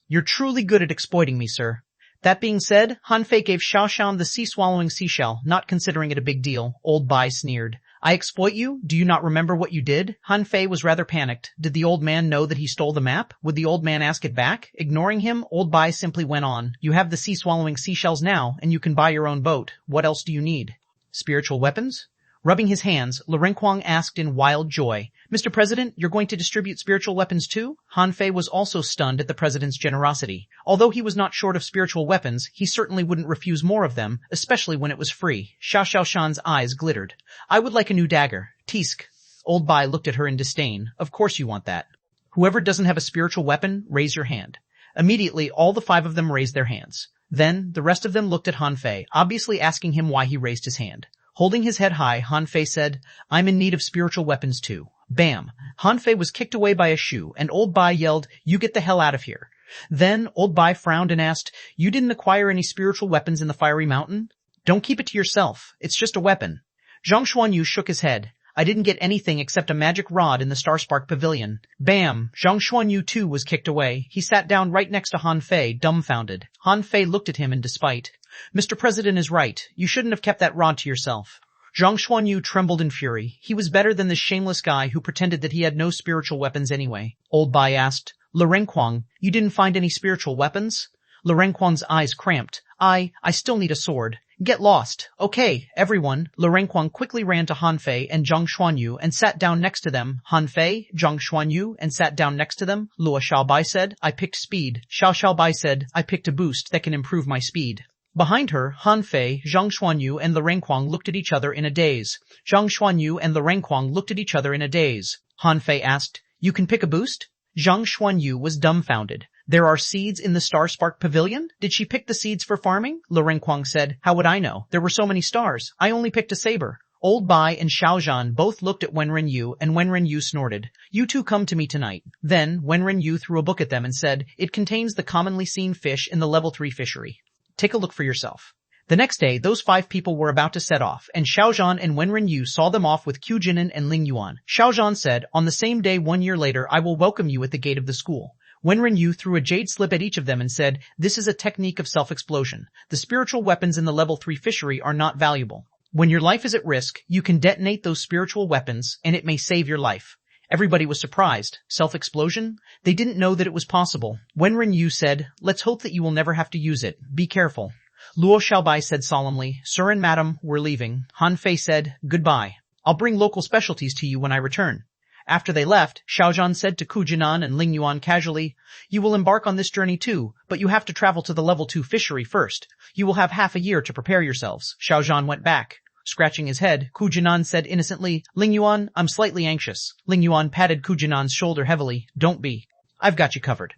[SPEAKER 1] You're truly good at exploiting me, sir. That being said, Han Fei gave Xiaoshan the sea-swallowing seashell, not considering it a big deal. Old Bai sneered. I exploit you? Do you not remember what you did? Han Fei was rather panicked. Did the old man know that he stole the map? Would the old man ask it back? Ignoring him, Old Bai simply went on. You have the sea-swallowing seashells now, and you can buy your own boat. What else do you need? Spiritual weapons? Rubbing his hands, Lo Renquang asked in wild joy, Mr. President, you're going to distribute spiritual weapons too? Han Fei was also stunned at the president's generosity. Although he was not short of spiritual weapons, he certainly wouldn't refuse more of them, especially when it was free. Xiao Xiaoshan's eyes glittered. I would like a new dagger. Tisk. Old Bai looked at her in disdain. Of course you want that. Whoever doesn't have a spiritual weapon, raise your hand. Immediately, all the 5 of them raised their hands. Then, the rest of them looked at Han Fei, obviously asking him why he raised his hand. Holding his head high, Han Fei said, I'm in need of spiritual weapons too. Bam! Han Fei was kicked away by a shoe, and Old Bai yelled, you get the hell out of here. Then Old Bai frowned and asked, you didn't acquire any spiritual weapons in the Fiery Mountain? Don't keep it to yourself. It's just a weapon. Zhang Xuanyu shook his head. I didn't get anything except a magic rod in the Starspark Pavilion. Bam! Zhang Xuanyu too was kicked away. He sat down right next to Han Fei, dumbfounded. Han Fei looked at him in despite. Mr. President is right. You shouldn't have kept that rod to yourself. Zhang Xuanyu trembled in fury. He was better than this shameless guy who pretended that he had no spiritual weapons anyway. Old Bai asked, Lo Renquang, you didn't find any spiritual weapons? Lo Renquang's eyes cramped. I still need a sword. Get lost. Okay, everyone. Lu Renkuang quickly ran to Han Fei and Zhang Xuanyu and sat down next to them. Han Fei, Zhang Xuanyu, and sat down next to them. Luo Xiaobai said, I picked speed. Xiao Xiaobai said, I picked a boost that can improve my speed. Behind her, Han Fei, Zhang Xuanyu, and Lu Renkuang looked at each other in a daze. Zhang Xuanyu and Lu Renkuang looked at each other in a daze. Han Fei asked, You can pick a boost? Zhang Xuanyu was dumbfounded. There are seeds in the Star Spark Pavilion? Did she pick the seeds for farming? Lu Renkuang said, How would I know? There were so many stars. I only picked a saber. Old Bai and Xiaozhan both looked at Wenren Yu, and Wenren Yu snorted. You two come to me tonight. Then, Wenren Yu threw a book at them and said, It contains the commonly seen fish in the level 3 fishery. Take a look for yourself. The next day, those 5 people were about to set off, and Xiaozhan and Wenren Yu saw them off with Qu Jinan and Ling Yuan. Xiaozhan said, On the same day 1 year later, I will welcome you at the gate of the school. Wenren Yu threw a jade slip at each of them and said, This is a technique of self-explosion. The spiritual weapons in the level 3 fishery are not valuable. When your life is at risk, you can detonate those spiritual weapons, and it may save your life. Everybody was surprised. Self-explosion? They didn't know that it was possible. Wenren Yu said, Let's hope that you will never have to use it. Be careful. Luo Xiaobai said solemnly, Sir and Madam, we're leaving. Han Fei said, Goodbye. I'll bring local specialties to you when I return. After they left, Xiaozhan said to Qu Jinan and Ling Yuan casually, You will embark on this journey too, but you have to travel to the level 2 fishery first. You will have half a year to prepare yourselves. Xiaozhan went back. Scratching his head, Qu Jinan said innocently, Ling Yuan, I'm slightly anxious. Ling Yuan patted Qu Jinan's shoulder heavily. Don't be. I've got you covered.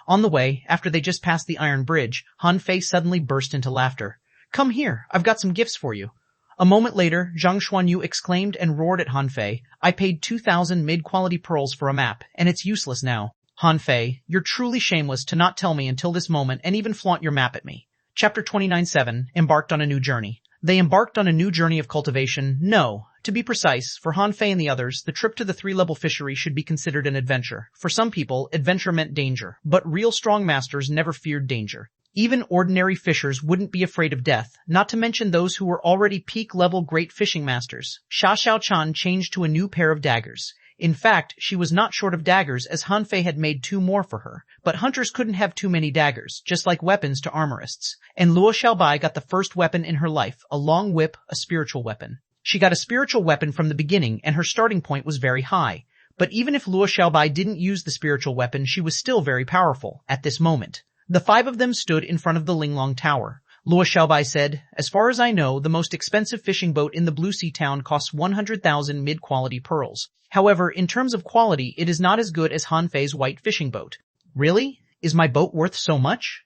[SPEAKER 1] On the way, after they just passed the iron bridge, Han Fei suddenly burst into laughter. Come here, I've got some gifts for you. A moment later, Zhang Xuanyu exclaimed and roared at Han Fei, I paid 2,000 mid-quality pearls for a map, and it's useless now. Han Fei, you're truly shameless to not tell me until this moment and even flaunt your map at me. Chapter 29:7, Embarked on a New Journey. They embarked on a new journey of cultivation. No. To be precise, for Han Fei and the others, the trip to the 3-level fishery should be considered an adventure. For some people, adventure meant danger, but real strong masters never feared danger. Even ordinary fishers wouldn't be afraid of death, not to mention those who were already peak-level great fishing masters. Xia Xiaochan changed to a new pair of daggers. In fact, she was not short of daggers as Han Fei had made 2 more for her. But hunters couldn't have too many daggers, just like weapons to armorists. And Luo Xiaobai got the first weapon in her life, a long whip, a spiritual weapon. She got a spiritual weapon from the beginning, and her starting point was very high. But even if Luo Xiaobai didn't use the spiritual weapon, she was still very powerful, at this moment. The 5 of them stood in front of the Linglong Tower. Luo Xiaobai said, As far as I know, the most expensive fishing boat in the Blue Sea Town costs 100,000 mid-quality pearls. However, in terms of quality, it is not as good as Han Fei's white fishing boat. Really? Is my boat worth so much?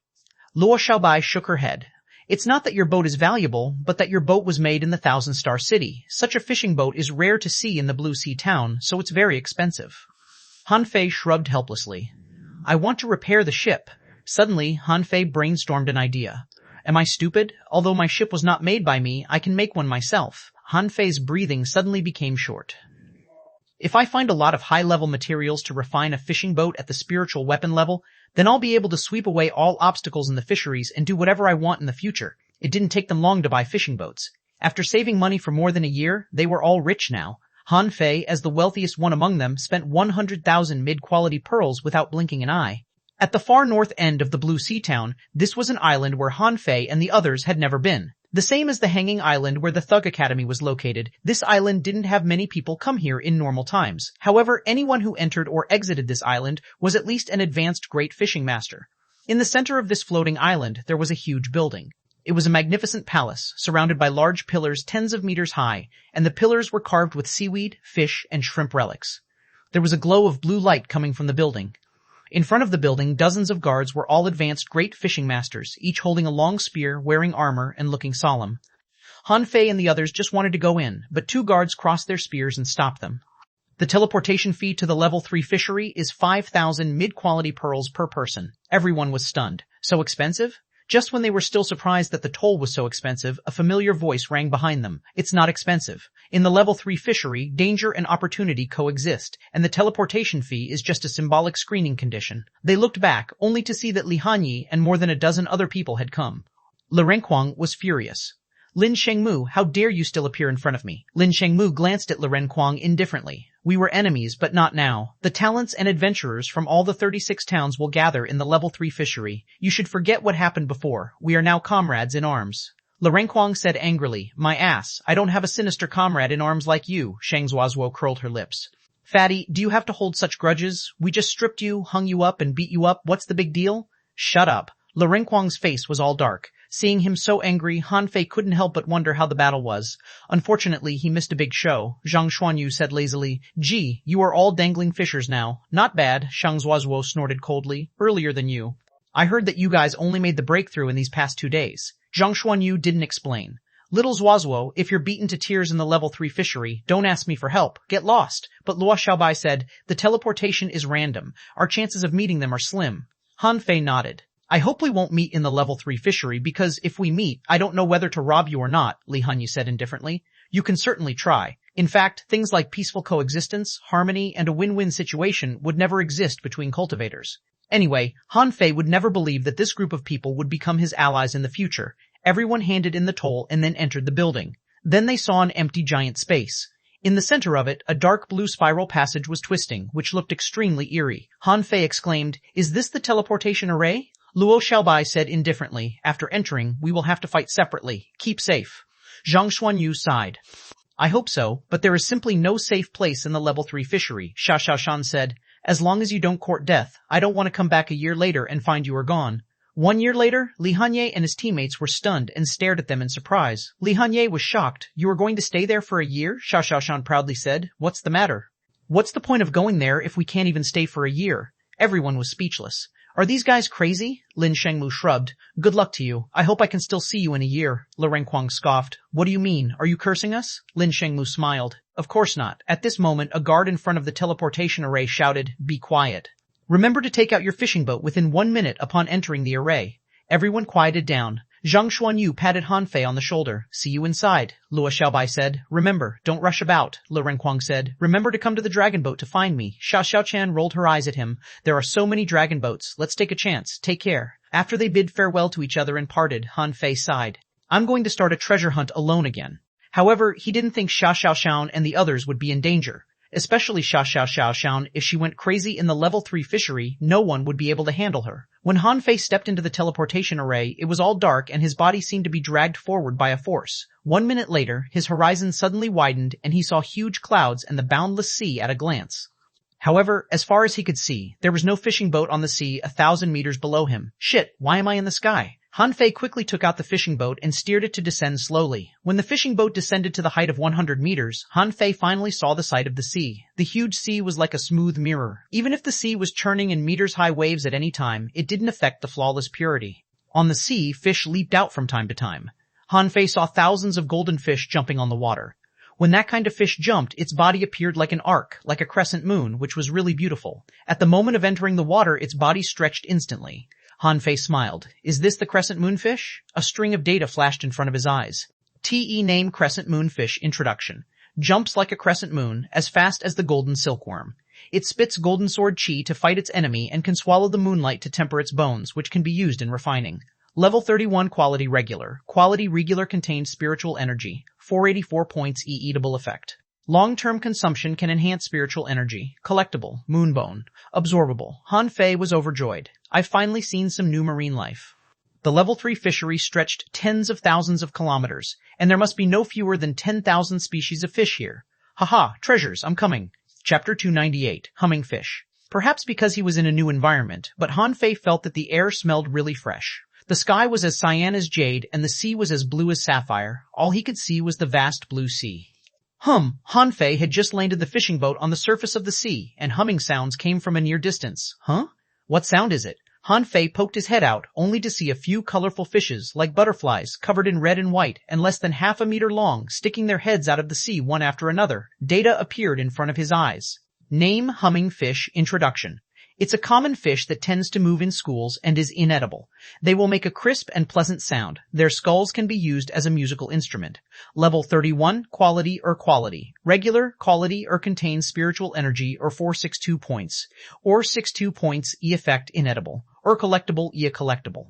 [SPEAKER 1] Luo Xiaobai shook her head. It's not that your boat is valuable, but that your boat was made in the 1,000-star city. Such a fishing boat is rare to see in the Blue Sea Town, so it's very expensive. Han Fei shrugged helplessly. I want to repair the ship. Suddenly, Han Fei brainstormed an idea. Am I stupid? Although my ship was not made by me, I can make one myself. Han Fei's breathing suddenly became short. If I find a lot of high-level materials to refine a fishing boat at the spiritual weapon level, then I'll be able to sweep away all obstacles in the fisheries and do whatever I want in the future. It didn't take them long to buy fishing boats. After saving money for more than a year, they were all rich now. Han Fei, as the wealthiest one among them, spent 100,000 mid-quality pearls without blinking an eye. At the far north end of the Blue Sea Town, this was an island where Han Fei and the others had never been. The same as the Hanging Island where the Thug Academy was located, this island didn't have many people come here in normal times. However, anyone who entered or exited this island was at least an advanced great fishing master. In the center of this floating island, there was a huge building. It was a magnificent palace, surrounded by large pillars tens of meters high, and the pillars were carved with seaweed, fish, and shrimp relics. There was a glow of blue light coming from the building. In front of the building, dozens of guards were all advanced great fishing masters, each holding a long spear, wearing armor, and looking solemn. Han Fei and the others just wanted to go in, but 2 guards crossed their spears and stopped them. The teleportation fee to the level 3 fishery is 5,000 mid-quality pearls per person. Everyone was stunned. So expensive? Just when they were still surprised that the toll was so expensive, a familiar voice rang behind them. It's not expensive. In the level 3 fishery, danger and opportunity coexist, and the teleportation fee is just a symbolic screening condition. They looked back, only to see that Li Hanyi and more than a dozen other people had come. Lu Renkuang was furious. Lin Shengmu, how dare you still appear in front of me? Lin Shengmu glanced at Lu Renkuang indifferently. We were enemies, but not now. The talents and adventurers from all the 36 towns will gather in the level 3 fishery. You should forget what happened before. We are now comrades in arms. Li Renqiang said angrily. My ass, I don't have a sinister comrade in arms like you. Shang Xuazuo curled her lips. Fatty, do you have to hold such grudges? We just stripped you, hung you up, and beat you up. What's the big deal? Shut up. Li Renqiang's face was all dark. Seeing him so angry, Han Fei couldn't help but wonder how the battle was. Unfortunately, he missed a big show. Zhang Xuanyu said lazily. Gee, you are all dangling fishers now. Not bad, Shang Xuazuo snorted coldly. Earlier than you. I heard that you guys only made the breakthrough in these past 2 days. Zhang Xuanyu didn't explain. Little Xuazuo, if you're beaten to tears in the level 3 fishery, don't ask me for help. Get lost. But Luo Xiaobai said, the teleportation is random. Our chances of meeting them are slim. Han Fei nodded. I hope we won't meet in the level 3 fishery because if we meet, I don't know whether to rob you or not, Li Hanyu said indifferently. You can certainly try. In fact, things like peaceful coexistence, harmony, and a win-win situation would never exist between cultivators. Anyway, Han Fei would never believe that this group of people would become his allies in the future. Everyone handed in the toll and then entered the building. Then they saw an empty giant space. In the center of it, a dark blue spiral passage was twisting, which looked extremely eerie. Han Fei exclaimed, Is this the teleportation array? Luo Xiaobai said indifferently, After entering, we will have to fight separately. Keep safe. Zhang Xuanyu sighed. I hope so, but there is simply no safe place in the level 3 fishery, Xia Xiaoshan said. As long as you don't court death, I don't want to come back a year later and find you are gone. 1 year later, Li Hanye and his teammates were stunned and stared at them in surprise. Li Hanye was shocked. You are going to stay there for a year? Xia Xiaoshan proudly said. What's the matter? What's the point of going there if we can't even stay for a year? Everyone was speechless. Are these guys crazy? Lin Shengmu shrugged. Good luck to you. I hope I can still see you in a year. Li Renqiang scoffed. What do you mean? Are you cursing us? Lin Shengmu smiled. Of course not. At this moment, a guard in front of the teleportation array shouted, Be quiet. Remember to take out your fishing boat within 1 minute upon entering the array. Everyone quieted down. Zhang Xuanyu patted Han Fei on the shoulder. See you inside, Luo Xiaobai said. Remember, don't rush about, Li Renqiang said. Remember to come to the dragon boat to find me. Xiao Xiaochan rolled her eyes at him. There are so many dragon boats. Let's take a chance. Take care. After they bid farewell to each other and parted, Han Fei sighed. I'm going to start a treasure hunt alone again. However, he didn't think Xia Xiaoshan and the others would be in danger. Especially Xia Xiaoshan, if she went crazy in the level 3 fishery, no one would be able to handle her. When Han Fei stepped into the teleportation array, it was all dark and his body seemed to be dragged forward by a force. 1 minute later, his horizon suddenly widened and he saw huge clouds and the boundless sea at a glance. However, as far as he could see, there was no fishing boat on the sea 1,000 meters below him. Shit, why am I in the sky? Han Fei quickly took out the fishing boat and steered it to descend slowly. When the fishing boat descended to the height of 100 meters, Han Fei finally saw the sight of the sea. The huge sea was like a smooth mirror. Even if the sea was churning in meters-high waves at any time, it didn't affect the flawless purity. On the sea, fish leaped out from time to time. Han Fei saw thousands of golden fish jumping on the water. When that kind of fish jumped, its body appeared like an arc, like a crescent moon, which was really beautiful. At the moment of entering the water, its body stretched instantly. Han Fei smiled. Is this the crescent moonfish? A string of data flashed in front of his eyes. TE name crescent moonfish introduction. Jumps like a crescent moon, as fast as the golden silkworm. It spits golden sword chi to fight its enemy and can swallow the moonlight to temper its bones, which can be used in refining. Level 31 quality regular. Quality regular contains spiritual energy. 484 points eatable effect. Long-term consumption can enhance spiritual energy. Collectible. Moonbone. Absorbable. Han Fei was overjoyed. I've finally seen some new marine life. The level 3 fishery stretched tens of thousands of kilometers, and there must be no fewer than 10,000 species of fish here. Haha, treasures, I'm coming. Chapter 298, Humming Fish. Perhaps because he was in a new environment, but Han Fei felt that the air smelled really fresh. The sky was as cyan as jade, and the sea was as blue as sapphire. All he could see was the vast blue sea. Han Fei had just landed the fishing boat on the surface of the sea, and humming sounds came from a near distance. Huh? What sound is it? Han Fei poked his head out, only to see a few colorful fishes, like butterflies, covered in red and white, and less than half a meter long, sticking their heads out of the sea one after another. Data appeared in front of his eyes. Name humming fish introduction. It's a common fish that tends to move in schools and is inedible. They will make a crisp and pleasant sound. Their skulls can be used as a musical instrument. Level 31, quality or quality. Regular, quality or contains spiritual energy or 462 points. Or 62 points effect inedible. Or collectible collectible.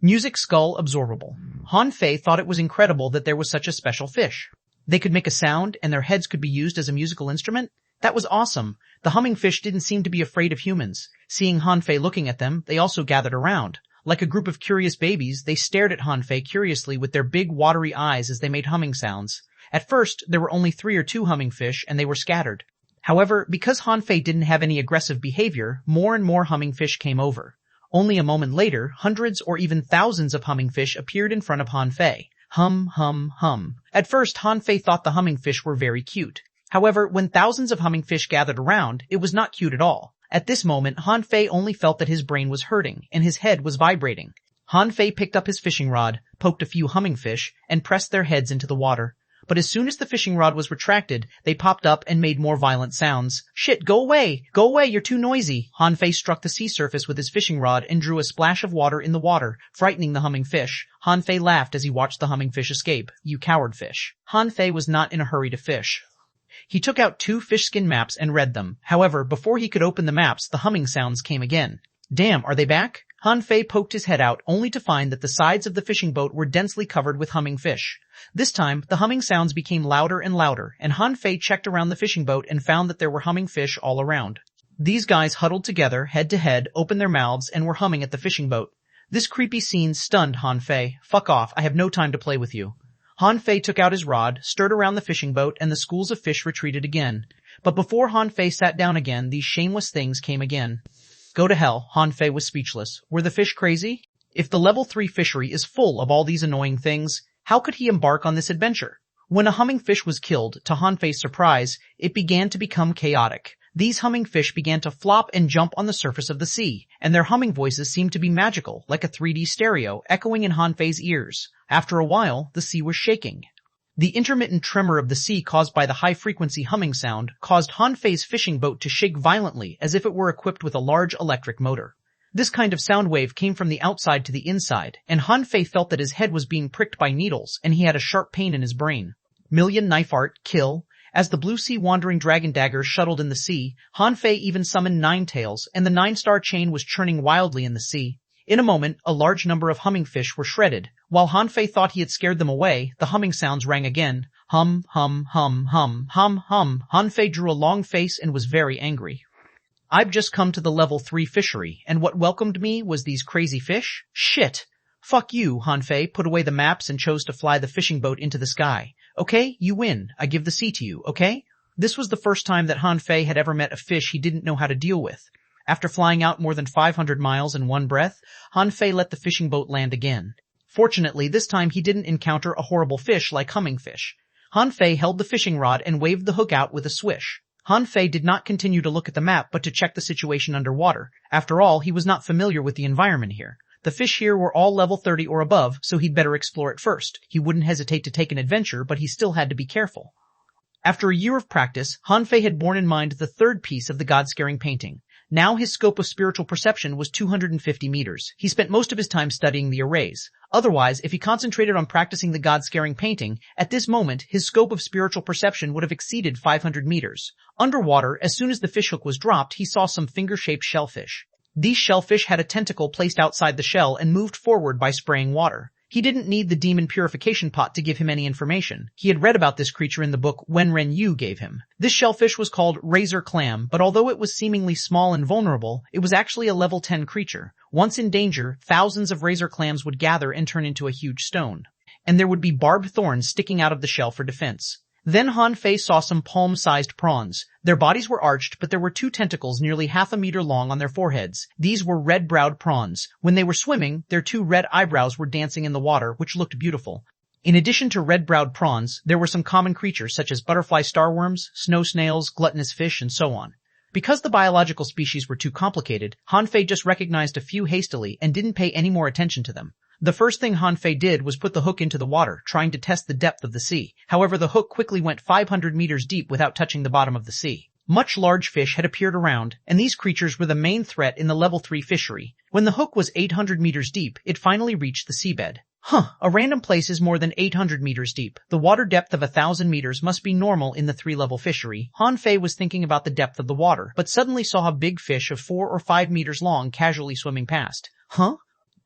[SPEAKER 1] Music skull absorbable. Han Fei thought it was incredible that there was such a special fish. They could make a sound and their heads could be used as a musical instrument? That was awesome. The humming fish didn't seem to be afraid of humans. Seeing Han Fei looking at them, they also gathered around. Like a group of curious babies, they stared at Han Fei curiously with their big watery eyes as they made humming sounds. At first, there were only 3 or 2 humming fish and they were scattered. However, because Han Fei didn't have any aggressive behavior, more and more humming fish came over. Only a moment later, hundreds or even thousands of humming fish appeared in front of Han Fei. Hum, hum, hum. At first, Han Fei thought the humming fish were very cute. However, when thousands of humming fish gathered around, it was not cute at all. At this moment, Han Fei only felt that his brain was hurting, and his head was vibrating. Han Fei picked up his fishing rod, poked a few humming fish, and pressed their heads into the water. But as soon as the fishing rod was retracted, they popped up and made more violent sounds. Shit, go away! Go away, you're too noisy! Han Fei struck the sea surface with his fishing rod and drew a splash of water in the water, frightening the humming fish. Han Fei laughed as he watched the humming fish escape. You coward fish. Han Fei was not in a hurry to fish. He took out 2 fish skin maps and read them. However, before he could open the maps, the humming sounds came again. Damn, are they back? Han Fei poked his head out, only to find that the sides of the fishing boat were densely covered with humming fish. This time, the humming sounds became louder and louder, and Han Fei checked around the fishing boat and found that there were humming fish all around. These guys huddled together, head to head, opened their mouths, and were humming at the fishing boat. This creepy scene stunned Han Fei. Fuck off, I have no time to play with you. Han Fei took out his rod, stirred around the fishing boat, and the schools of fish retreated again. But before Han Fei sat down again, these shameless things came again. Go to hell, Han Fei was speechless. Were the fish crazy? If the level 3 fishery is full of all these annoying things, how could he embark on this adventure? When a humming fish was killed, to Han Fei's surprise, it began to become chaotic. These humming fish began to flop and jump on the surface of the sea, and their humming voices seemed to be magical, like a 3D stereo, echoing in Han Fei's ears. After a while, the sea was shaking. The intermittent tremor of the sea caused by the high-frequency humming sound caused Han Fei's fishing boat to shake violently as if it were equipped with a large electric motor. This kind of sound wave came from the outside to the inside, and Han Fei felt that his head was being pricked by needles, and he had a sharp pain in his brain. Million knife art, kill. As the blue sea wandering dragon daggers shuttled in the sea, Han Fei even summoned 9 tails, and the 9-star chain was churning wildly in the sea. In a moment, a large number of humming fish were shredded. While Han Fei thought he had scared them away, the humming sounds rang again. Hum, hum, hum, hum, hum, hum. Han Fei drew a long face and was very angry. I've just come to the level 3 fishery, and what welcomed me was these crazy fish? Shit! Fuck you, Han Fei put away the maps and chose to fly the fishing boat into the sky. Okay, you win. I give the sea to you, okay? This was the first time that Han Fei had ever met a fish he didn't know how to deal with. After flying out more than 500 miles in one breath, Han Fei let the fishing boat land again. Fortunately, this time he didn't encounter a horrible fish like humming fish. Han Fei held the fishing rod and waved the hook out with a swish. Han Fei did not continue to look at the map but to check the situation underwater. After all, he was not familiar with the environment here. The fish here were all level 30 or above, so he'd better explore it first. He wouldn't hesitate to take an adventure, but he still had to be careful. After a year of practice, Han Fei had borne in mind the 3rd piece of the God-scaring painting. Now his scope of spiritual perception was 250 meters. He spent most of his time studying the arrays. Otherwise, if he concentrated on practicing the God-scaring painting, at this moment, his scope of spiritual perception would have exceeded 500 meters. Underwater, as soon as the fishhook was dropped, he saw some finger-shaped shellfish. These shellfish had a tentacle placed outside the shell and moved forward by spraying water. He didn't need the demon purification pot to give him any information. He had read about this creature in the book Wen Ren Yu gave him. This shellfish was called Razor Clam, but although it was seemingly small and vulnerable, it was actually a level 10 creature. Once in danger, thousands of razor clams would gather and turn into a huge stone. And there would be barbed thorns sticking out of the shell for defense. Then Han Fei saw some palm-sized prawns. Their bodies were arched, but there were 2 tentacles nearly half a meter long on their foreheads. These were red-browed prawns. When they were swimming, their 2 red eyebrows were dancing in the water, which looked beautiful. In addition to red-browed prawns, there were some common creatures such as butterfly starworms, snow snails, gluttonous fish, and so on. Because the biological species were too complicated, Han Fei just recognized a few hastily and didn't pay any more attention to them. The first thing Han Fei did was put the hook into the water, trying to test the depth of the sea. However, the hook quickly went 500 meters deep without touching the bottom of the sea. Much large fish had appeared around, and these creatures were the main threat in the level 3 fishery. When the hook was 800 meters deep, it finally reached the seabed. A random place is more than 800 meters deep. The water depth of 1,000 meters must be normal in the 3-level fishery. Han Fei was thinking about the depth of the water, but suddenly saw a big fish of 4 or 5 meters long casually swimming past.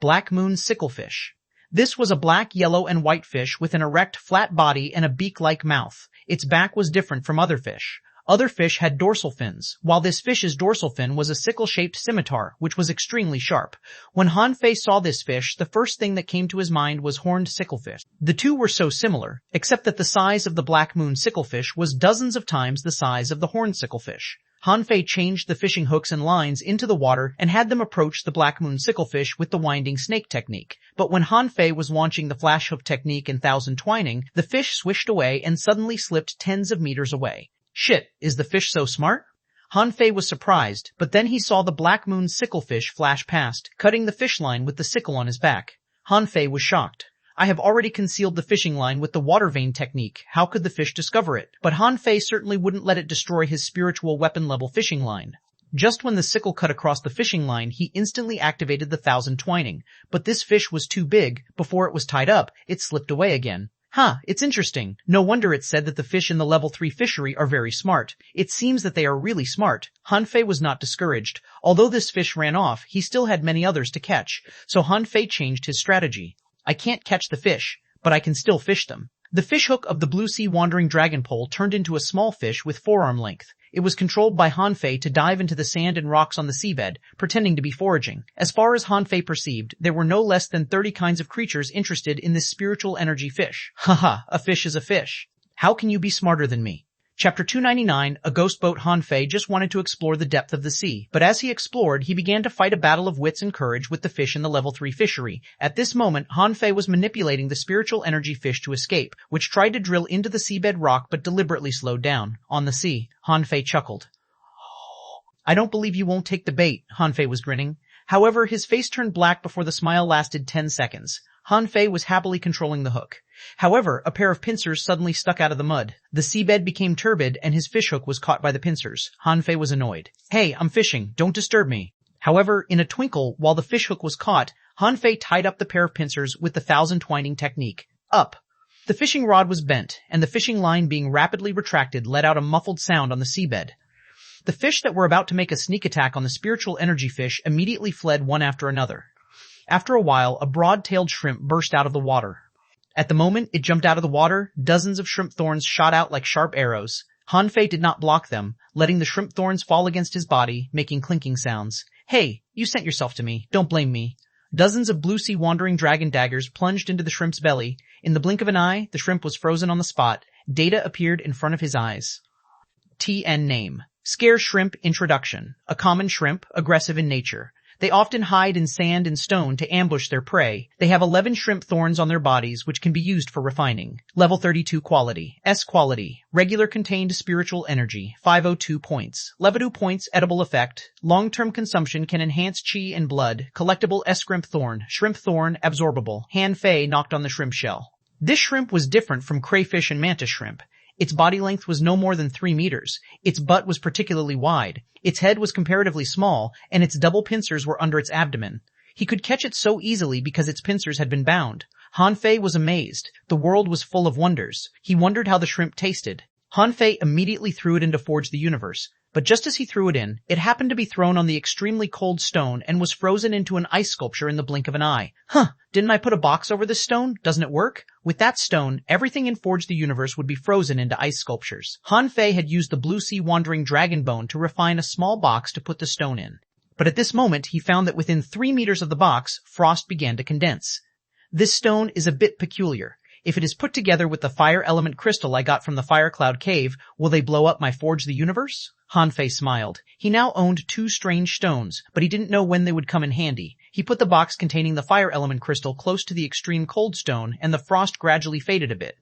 [SPEAKER 1] Black moon sicklefish. This was a black, yellow, and white fish with an erect, flat body and a beak-like mouth. Its back was different from other fish. Other fish had dorsal fins, while this fish's dorsal fin was a sickle-shaped scimitar, which was extremely sharp. When Han Fei saw this fish, the first thing that came to his mind was horned sicklefish. The two were so similar, except that the size of the black moon sicklefish was dozens of times the size of the horned sicklefish. Han Fei changed the fishing hooks and lines into the water and had them approach the black moon sicklefish with the winding snake technique. But when Han Fei was launching the flash hook technique and thousand twining, the fish swished away and suddenly slipped tens of meters away. Shit, is the fish so smart? Han Fei was surprised, but then he saw the black moon sicklefish flash past, cutting the fish line with the sickle on his back. Han Fei was shocked. I have already concealed the fishing line with the water vein technique. How could the fish discover it? But Han Fei certainly wouldn't let it destroy his spiritual weapon-level fishing line. Just when the sickle cut across the fishing line, he instantly activated the thousand twining. But this fish was too big. Before it was tied up, it slipped away again. It's interesting. No wonder it said that the fish in the level 3 fishery are very smart. It seems that they are really smart. Han Fei was not discouraged. Although this fish ran off, he still had many others to catch. So Han Fei changed his strategy. I can't catch the fish, but I can still fish them. The fishhook of the blue sea wandering dragon pole turned into a small fish with forearm length. It was controlled by Han Fei to dive into the sand and rocks on the seabed, pretending to be foraging. As far as Han Fei perceived, there were no less than 30 kinds of creatures interested in this spiritual energy fish. A fish is a fish. How can you be smarter than me? Chapter 299, A Ghost Boat. Han Fei just wanted to explore the depth of the sea, but as he explored, he began to fight a battle of wits and courage with the fish in the level 3 fishery. At this moment, Han Fei was manipulating the spiritual energy fish to escape, which tried to drill into the seabed rock but deliberately slowed down. On the sea, Han Fei chuckled. I don't believe you won't take the bait, Han Fei was grinning. However, his face turned black before the smile lasted 10 seconds. Han Fei was happily controlling the hook. However, a pair of pincers suddenly stuck out of the mud. The seabed became turbid and his fishhook was caught by the pincers. Han Fei was annoyed. Hey, I'm fishing. Don't disturb me. However, in a twinkle, while the fishhook was caught, Han Fei tied up the pair of pincers with the thousand twining technique. Up. The fishing rod was bent, and the fishing line being rapidly retracted let out a muffled sound on the seabed. The fish that were about to make a sneak attack on the spiritual energy fish immediately fled one after another. After a while, a broad-tailed shrimp burst out of the water. At the moment it jumped out of the water, dozens of shrimp thorns shot out like sharp arrows. Han Fei did not block them, letting the shrimp thorns fall against his body, making clinking sounds. Hey, you sent yourself to me. Don't blame me. Dozens of blue sea wandering dragon daggers plunged into the shrimp's belly. In the blink of an eye, the shrimp was frozen on the spot. Data appeared in front of his eyes. TN name. Scare shrimp introduction. A common shrimp, aggressive in nature. They often hide in sand and stone to ambush their prey. They have 11 shrimp thorns on their bodies, which can be used for refining. Level 32 quality. S quality. Regular contained spiritual energy. 502 points. Level 2 points edible effect. Long-term consumption can enhance chi and blood. Collectible S shrimp thorn. Shrimp thorn absorbable. Han Fei knocked on the shrimp shell. This shrimp was different from crayfish and mantis shrimp. Its body length was no more than 3 meters. Its butt was particularly wide. Its head was comparatively small, and its double pincers were under its abdomen. He could catch it so easily because its pincers had been bound. Han Fei was amazed. The world was full of wonders. He wondered how the shrimp tasted. Han Fei immediately threw it into Forge the Universe. But just as he threw it in, it happened to be thrown on the extremely cold stone and was frozen into an ice sculpture in the blink of an eye. Didn't I put a box over this stone? Doesn't it work? With that stone, everything in Forge the Universe would be frozen into ice sculptures. Han Fei had used the blue sea wandering dragon bone to refine a small box to put the stone in. But at this moment, he found that within 3 meters of the box, frost began to condense. This stone is a bit peculiar. If it is put together with the fire element crystal I got from the Fire Cloud Cave, will they blow up my Forge the Universe? Han Fei smiled. He now owned 2 strange stones, but he didn't know when they would come in handy. He put the box containing the fire element crystal close to the extreme cold stone, and the frost gradually faded a bit.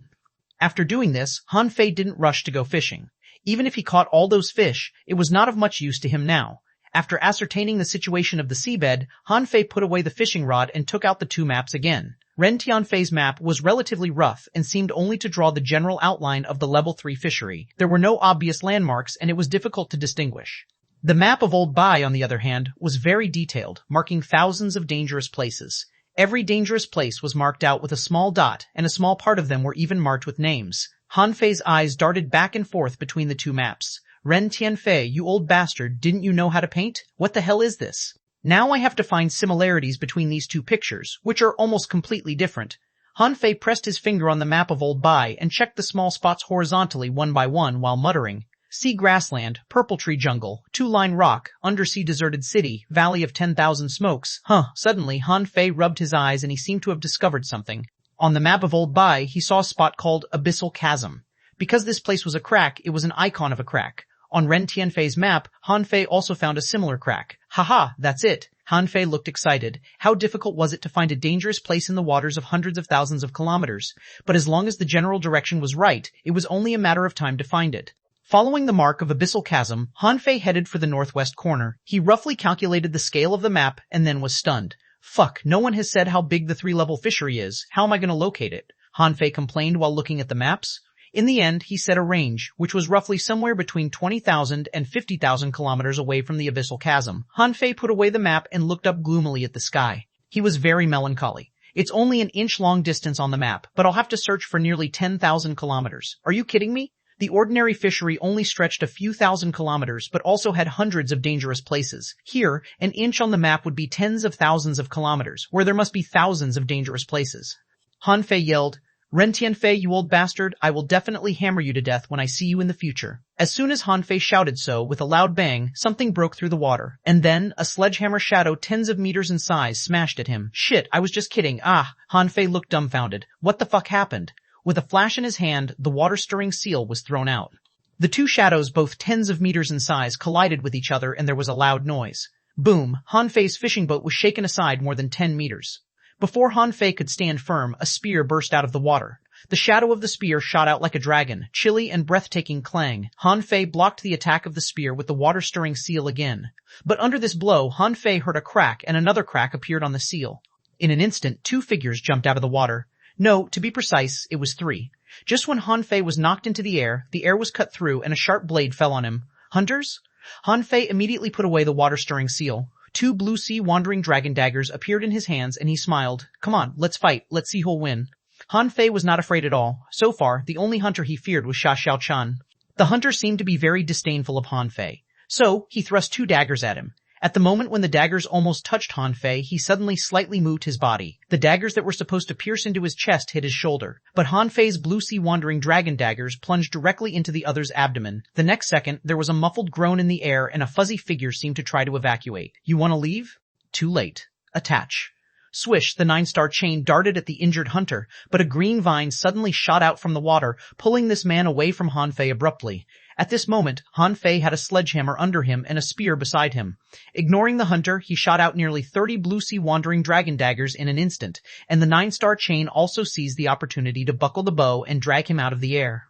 [SPEAKER 1] After doing this, Han Fei didn't rush to go fishing. Even if he caught all those fish, it was not of much use to him now. After ascertaining the situation of the seabed, Han Fei put away the fishing rod and took out the 2 maps again. Ren Tianfei's map was relatively rough and seemed only to draw the general outline of the level 3 fishery. There were no obvious landmarks and it was difficult to distinguish. The map of Old Bai, on the other hand, was very detailed, marking thousands of dangerous places. Every dangerous place was marked out with a small dot, and a small part of them were even marked with names. Han Fei's eyes darted back and forth between the 2 maps. Ren Tianfei, you old bastard, didn't you know how to paint? What the hell is this? Now I have to find similarities between these 2 pictures, which are almost completely different. Han Fei pressed his finger on the map of Old Bai and checked the small spots horizontally one by one while muttering, Sea grassland, purple tree jungle, two-line rock, undersea deserted city, valley of 10,000 smokes. Suddenly, Han Fei rubbed his eyes and he seemed to have discovered something. On the map of Old Bai, he saw a spot called Abyssal Chasm. Because this place was a crack, it was an icon of a crack. On Ren Tianfei's map, Han Fei also found a similar crack. Haha, that's it. Han Fei looked excited. How difficult was it to find a dangerous place in the waters of hundreds of thousands of kilometers? But as long as the general direction was right, it was only a matter of time to find it. Following the mark of Abyssal Chasm, Han Fei headed for the northwest corner. He roughly calculated the scale of the map and then was stunned. Fuck, no one has said how big the 3-level fishery is. How am I going to locate it? Han Fei complained while looking at the maps. In the end, he set a range, which was roughly somewhere between 20,000 and 50,000 kilometers away from the Abyssal Chasm. Han Fei put away the map and looked up gloomily at the sky. He was very melancholy. It's only an inch-long distance on the map, but I'll have to search for nearly 10,000 kilometers. Are you kidding me? The ordinary fishery only stretched a few thousand kilometers, but also had hundreds of dangerous places. Here, an inch on the map would be tens of thousands of kilometers, where there must be thousands of dangerous places. Han Fei yelled, "Ren Tianfei, you old bastard, I will definitely hammer you to death when I see you in the future." As soon as Han Fei shouted so, with a loud bang, something broke through the water. And then, a sledgehammer shadow tens of meters in size smashed at him. Shit, I was just kidding. Han Fei looked dumbfounded. What the fuck happened? With a flash in his hand, the water-stirring seal was thrown out. The two shadows, both tens of meters in size, collided with each other and there was a loud noise. Boom! Han Fei's fishing boat was shaken aside more than 10 meters. Before Han Fei could stand firm, a spear burst out of the water. The shadow of the spear shot out like a dragon, chilly and breathtaking clang. Han Fei blocked the attack of the spear with the water-stirring seal again. But under this blow, Han Fei heard a crack and another crack appeared on the seal. In an instant, 2 figures jumped out of the water. No, to be precise, it was 3. Just when Han Fei was knocked into the air was cut through and a sharp blade fell on him. Hunters? Han Fei immediately put away the water-stirring seal. 2 blue sea wandering dragon daggers appeared in his hands and he smiled. Come on, let's fight. Let's see who'll win. Han Fei was not afraid at all. So far, the only hunter he feared was Xiaoqian. The hunter seemed to be very disdainful of Han Fei. So, he thrust 2 daggers at him. At the moment when the daggers almost touched Han Fei, he suddenly slightly moved his body. The daggers that were supposed to pierce into his chest hit his shoulder. But Han Fei's blue sea wandering dragon daggers plunged directly into the other's abdomen. The next second, there was a muffled groan in the air and a fuzzy figure seemed to try to evacuate. You want to leave? Too late. Attach. Swish, the 9-star chain darted at the injured hunter, but a green vine suddenly shot out from the water, pulling this man away from Han Fei abruptly. At this moment, Han Fei had a sledgehammer under him and a spear beside him. Ignoring the hunter, he shot out nearly 30 blue sea wandering dragon daggers in an instant, and the 9-star chain also seized the opportunity to buckle the bow and drag him out of the air.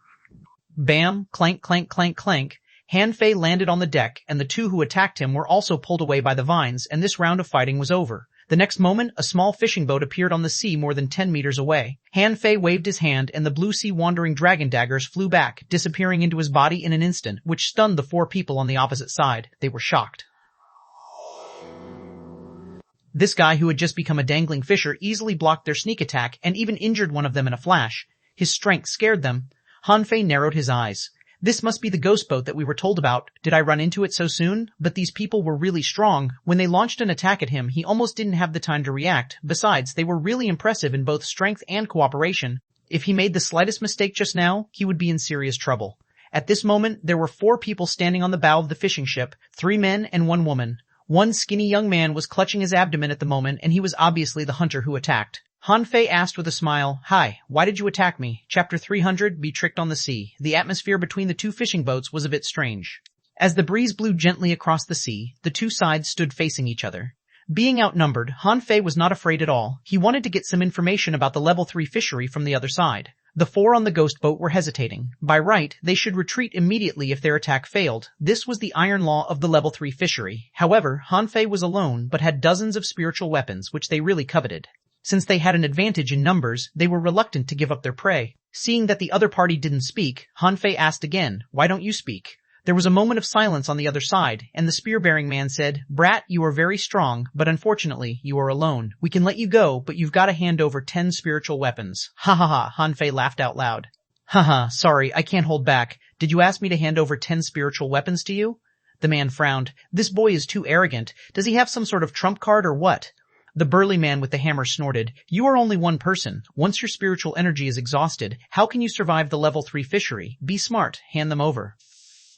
[SPEAKER 1] Bam, clank, clank, clank, clank. Han Fei landed on the deck, and the 2 who attacked him were also pulled away by the vines, and this round of fighting was over. The next moment, a small fishing boat appeared on the sea more than 10 meters away. Han Fei waved his hand and the blue sea wandering dragon daggers flew back, disappearing into his body in an instant, which stunned the 4 people on the opposite side. They were shocked. This guy who had just become a dangling fisher easily blocked their sneak attack and even injured one of them in a flash. His strength scared them. Han Fei narrowed his eyes. This must be the ghost boat that we were told about. Did I run into it so soon? But these people were really strong. When they launched an attack at him, he almost didn't have the time to react. Besides, they were really impressive in both strength and cooperation. If he made the slightest mistake just now, he would be in serious trouble. At this moment, there were 4 people standing on the bow of the fishing ship, 3 men and 1 woman. One skinny young man was clutching his abdomen at the moment, and he was obviously the hunter who attacked. Han Fei asked with a smile, "Hi, why did you attack me?" Chapter 300, Be Tricked on the Sea. The atmosphere between the 2 fishing boats was a bit strange. As the breeze blew gently across the sea, the 2 sides stood facing each other. Being outnumbered, Han Fei was not afraid at all. He wanted to get some information about the level 3 fishery from the other side. The 4 on the ghost boat were hesitating. By right, they should retreat immediately if their attack failed. This was the iron law of the level 3 fishery. However, Han Fei was alone, but had dozens of spiritual weapons, which they really coveted. Since they had an advantage in numbers, they were reluctant to give up their prey. Seeing that the other party didn't speak, Han Fei asked again, "Why don't you speak?" There was a moment of silence on the other side, and the spear-bearing man said, "Brat, you are very strong, but unfortunately, you are alone. We can let you go, but you've got to hand over 10 spiritual weapons." Ha ha ha, Han Fei laughed out loud. Haha, sorry, I can't hold back. Did you ask me to hand over 10 spiritual weapons to you? The man frowned. This boy is too arrogant. Does he have some sort of trump card or what? The burly man with the hammer snorted. You are only one person. Once your spiritual energy is exhausted, how can you survive the level 3 fishery? Be smart. Hand them over.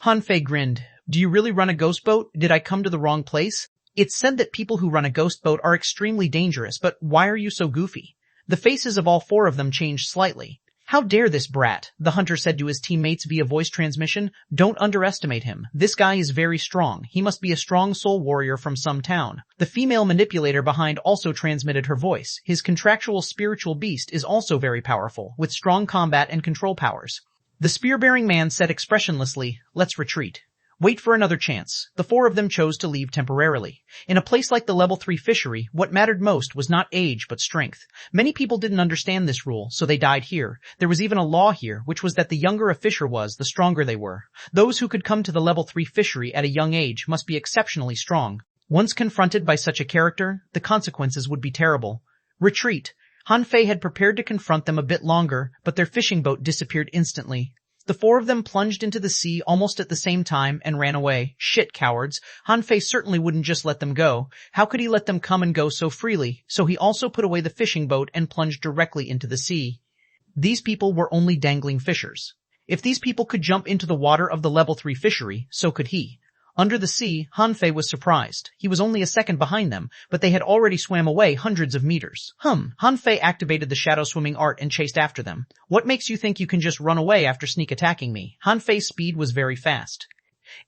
[SPEAKER 1] Han Fei grinned. Do you really run a ghost boat? Did I come to the wrong place? It's said that people who run a ghost boat are extremely dangerous, but why are you so goofy? The faces of all four of them changed slightly. How dare this brat, the hunter said to his teammates via voice transmission. Don't underestimate him. This guy is very strong. He must be a strong soul warrior from some town. The female manipulator behind also transmitted her voice. His contractual spiritual beast is also very powerful, with strong combat and control powers. The spear-bearing man said expressionlessly, let's retreat. Wait for another chance. The four of them chose to leave temporarily. In a place like the level 3 fishery, what mattered most was not age but strength. Many people didn't understand this rule, so they died here. There was even a law here, which was that the younger a fisher was, the stronger they were. Those who could come to the level 3 fishery at a young age must be exceptionally strong. Once confronted by such a character, the consequences would be terrible. Retreat. Han Fei had prepared to confront them a bit longer, but their fishing boat disappeared instantly. The four of them plunged into the sea almost at the same time and ran away. Shit, cowards. Han Fei certainly wouldn't just let them go. How could he let them come and go so freely? So he also put away the fishing boat and plunged directly into the sea. These people were only dangling fishers. If these people could jump into the water of the level 3 fishery, so could he. Under the sea, Han Fei was surprised. He was only a second behind them, but they had already swam away hundreds of meters. Han Fei activated the shadow swimming art and chased after them. What makes you think you can just run away after sneak attacking me? Han Fei's speed was very fast.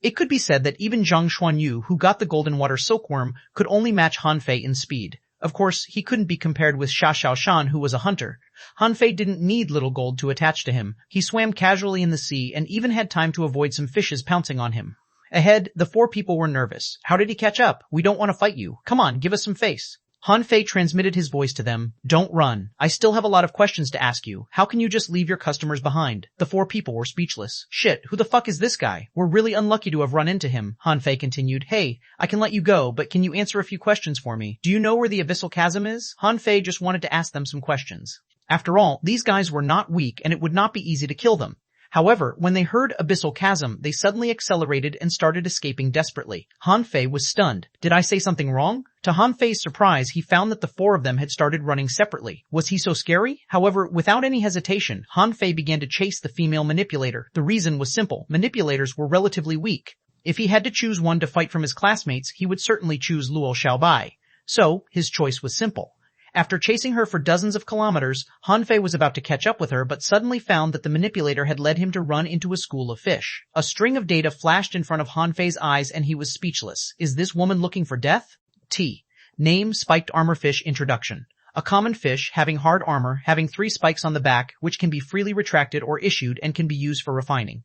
[SPEAKER 1] It could be said that even xuanhuan, who got the golden water silkworm, could only match Han Fei in speed. Of course, he couldn't be compared with Shan, who was a hunter. Han Fei didn't need little gold to attach to him. He swam casually in the sea and even had time to avoid some fishes pouncing on him. Ahead, the four people were nervous. How did he catch up? We don't want to fight you. Come on, give us some face. Han Fei transmitted his voice to them. Don't run. I still have a lot of questions to ask you. How can you just leave your customers behind? The four people were speechless. Shit, who the fuck is this guy? We're really unlucky to have run into him. Han Fei continued. Hey, I can let you go, but can you answer a few questions for me? Do you know where the abyssal chasm is? Han Fei just wanted to ask them some questions. After all, these guys were not weak and it would not be easy to kill them. However, when they heard abyssal chasm, they suddenly accelerated and started escaping desperately. Han Fei was stunned. Did I say something wrong? To Han Fei's surprise, he found that the four of them had started running separately. Was he so scary? However, without any hesitation, Han Fei began to chase the female manipulator. The reason was simple. Manipulators were relatively weak. If he had to choose one to fight from his classmates, he would certainly choose Luo Xiaobai. So, his choice was simple. After chasing her for dozens of kilometers, Han Fei was about to catch up with her but suddenly found that the manipulator had led him to run into a school of fish. A string of data flashed in front of Han Fei's eyes and he was speechless. Is this woman looking for death? T. Name, spiked armor fish introduction. A common fish, having hard armor, having 3 spikes on the back, which can be freely retracted or issued and can be used for refining.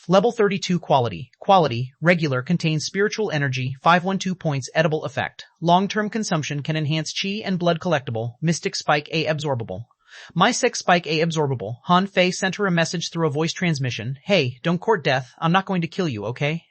[SPEAKER 1] Level 32 quality. Quality, regular, contains spiritual energy, 512 points, edible effect. Long-term consumption can enhance chi and blood collectible, mystic spike A absorbable. Mystic spike A absorbable. Han Fei sent her a message through a voice transmission. Hey, don't court death. I'm not going to kill you, okay?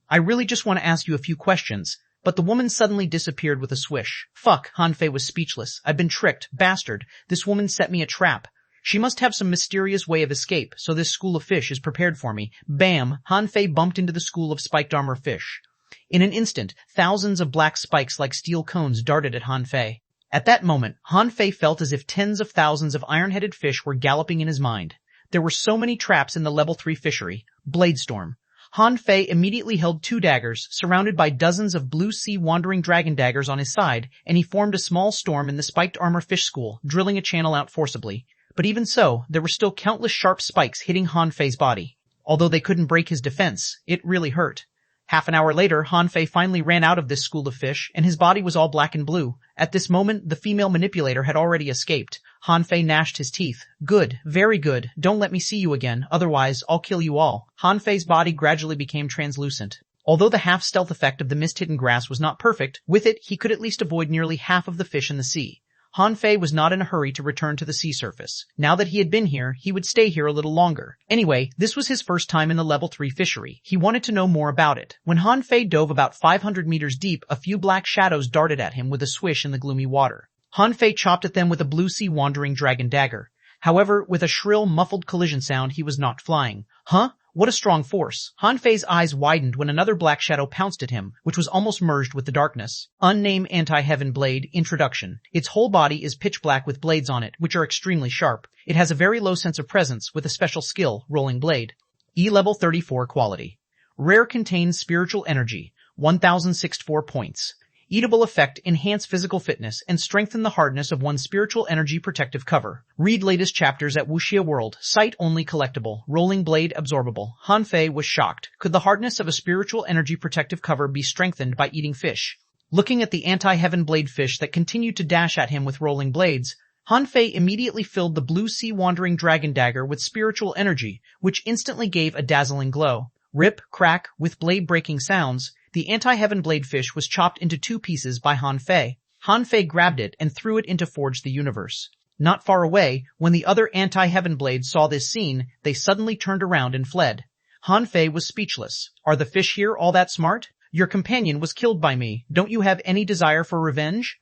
[SPEAKER 1] I really just want to ask you a few questions. But the woman suddenly disappeared with a swish. Fuck, Han Fei was speechless. I've been tricked, bastard. This woman set me a trap. She must have some mysterious way of escape, so this school of fish is prepared for me. Bam! Han Fei bumped into the school of spiked armor fish. In an instant, thousands of black spikes like steel cones darted at Han Fei. At that moment, Han Fei felt as if tens of thousands of iron-headed fish were galloping in his mind. There were so many traps in the level 3 fishery. Bladestorm. Han Fei immediately held 2 daggers, surrounded by dozens of blue sea wandering dragon daggers on his side, and he formed a small storm in the spiked armor fish school, drilling a channel out forcibly. But even so, there were still countless sharp spikes hitting Han Fei's body. Although they couldn't break his defense, it really hurt. Half an hour later, Han Fei finally ran out of this school of fish, and his body was all black and blue. At this moment, the female manipulator had already escaped. Han Fei gnashed his teeth. Good, very good. Don't let me see you again, otherwise I'll kill you all. Han Fei's body gradually became translucent. Although the half-stealth effect of the mist-hidden grass was not perfect, with it he could at least avoid nearly half of the fish in the sea. Han Fei was not in a hurry to return to the sea surface. Now that he had been here, he would stay here a little longer. Anyway, this was his first time in the level 3 fishery. He wanted to know more about it. When Han Fei dove about 500 meters deep, a few black shadows darted at him with a swish in the gloomy water. Han Fei chopped at them with a blue sea wandering dragon dagger. However, with a shrill, muffled collision sound, he was knocked flying. Huh? What a strong force. Han Fei's eyes widened when another black shadow pounced at him, which was almost merged with the darkness. Unnamed Anti-Heaven Blade. Introduction. Its whole body is pitch black with blades on it, which are extremely sharp. It has a very low sense of presence with a special skill, Rolling Blade. E-level 34 quality. Rare contains spiritual energy, 1064 points. Eatable effect, enhance physical fitness and strengthen the hardness of one's spiritual energy protective cover. Read latest chapters at Wuxia World. Sight only collectible. Rolling blade absorbable. Han Fei was shocked. Could the hardness of a spiritual energy protective cover be strengthened by eating fish? Looking at the anti-heaven blade fish that continued to dash at him with rolling blades, Han Fei immediately filled the blue sea wandering dragon dagger with spiritual energy, which instantly gave a dazzling glow. Rip, crack, with blade-breaking sounds, the anti-heaven blade fish was chopped into 2 pieces by Han Fei. Han Fei grabbed it and threw it into Forge the Universe. Not far away, when the other anti-heaven blades saw this scene, they suddenly turned around and fled. Han Fei was speechless. Are the fish here all that smart? Your companion was killed by me. Don't you have any desire for revenge?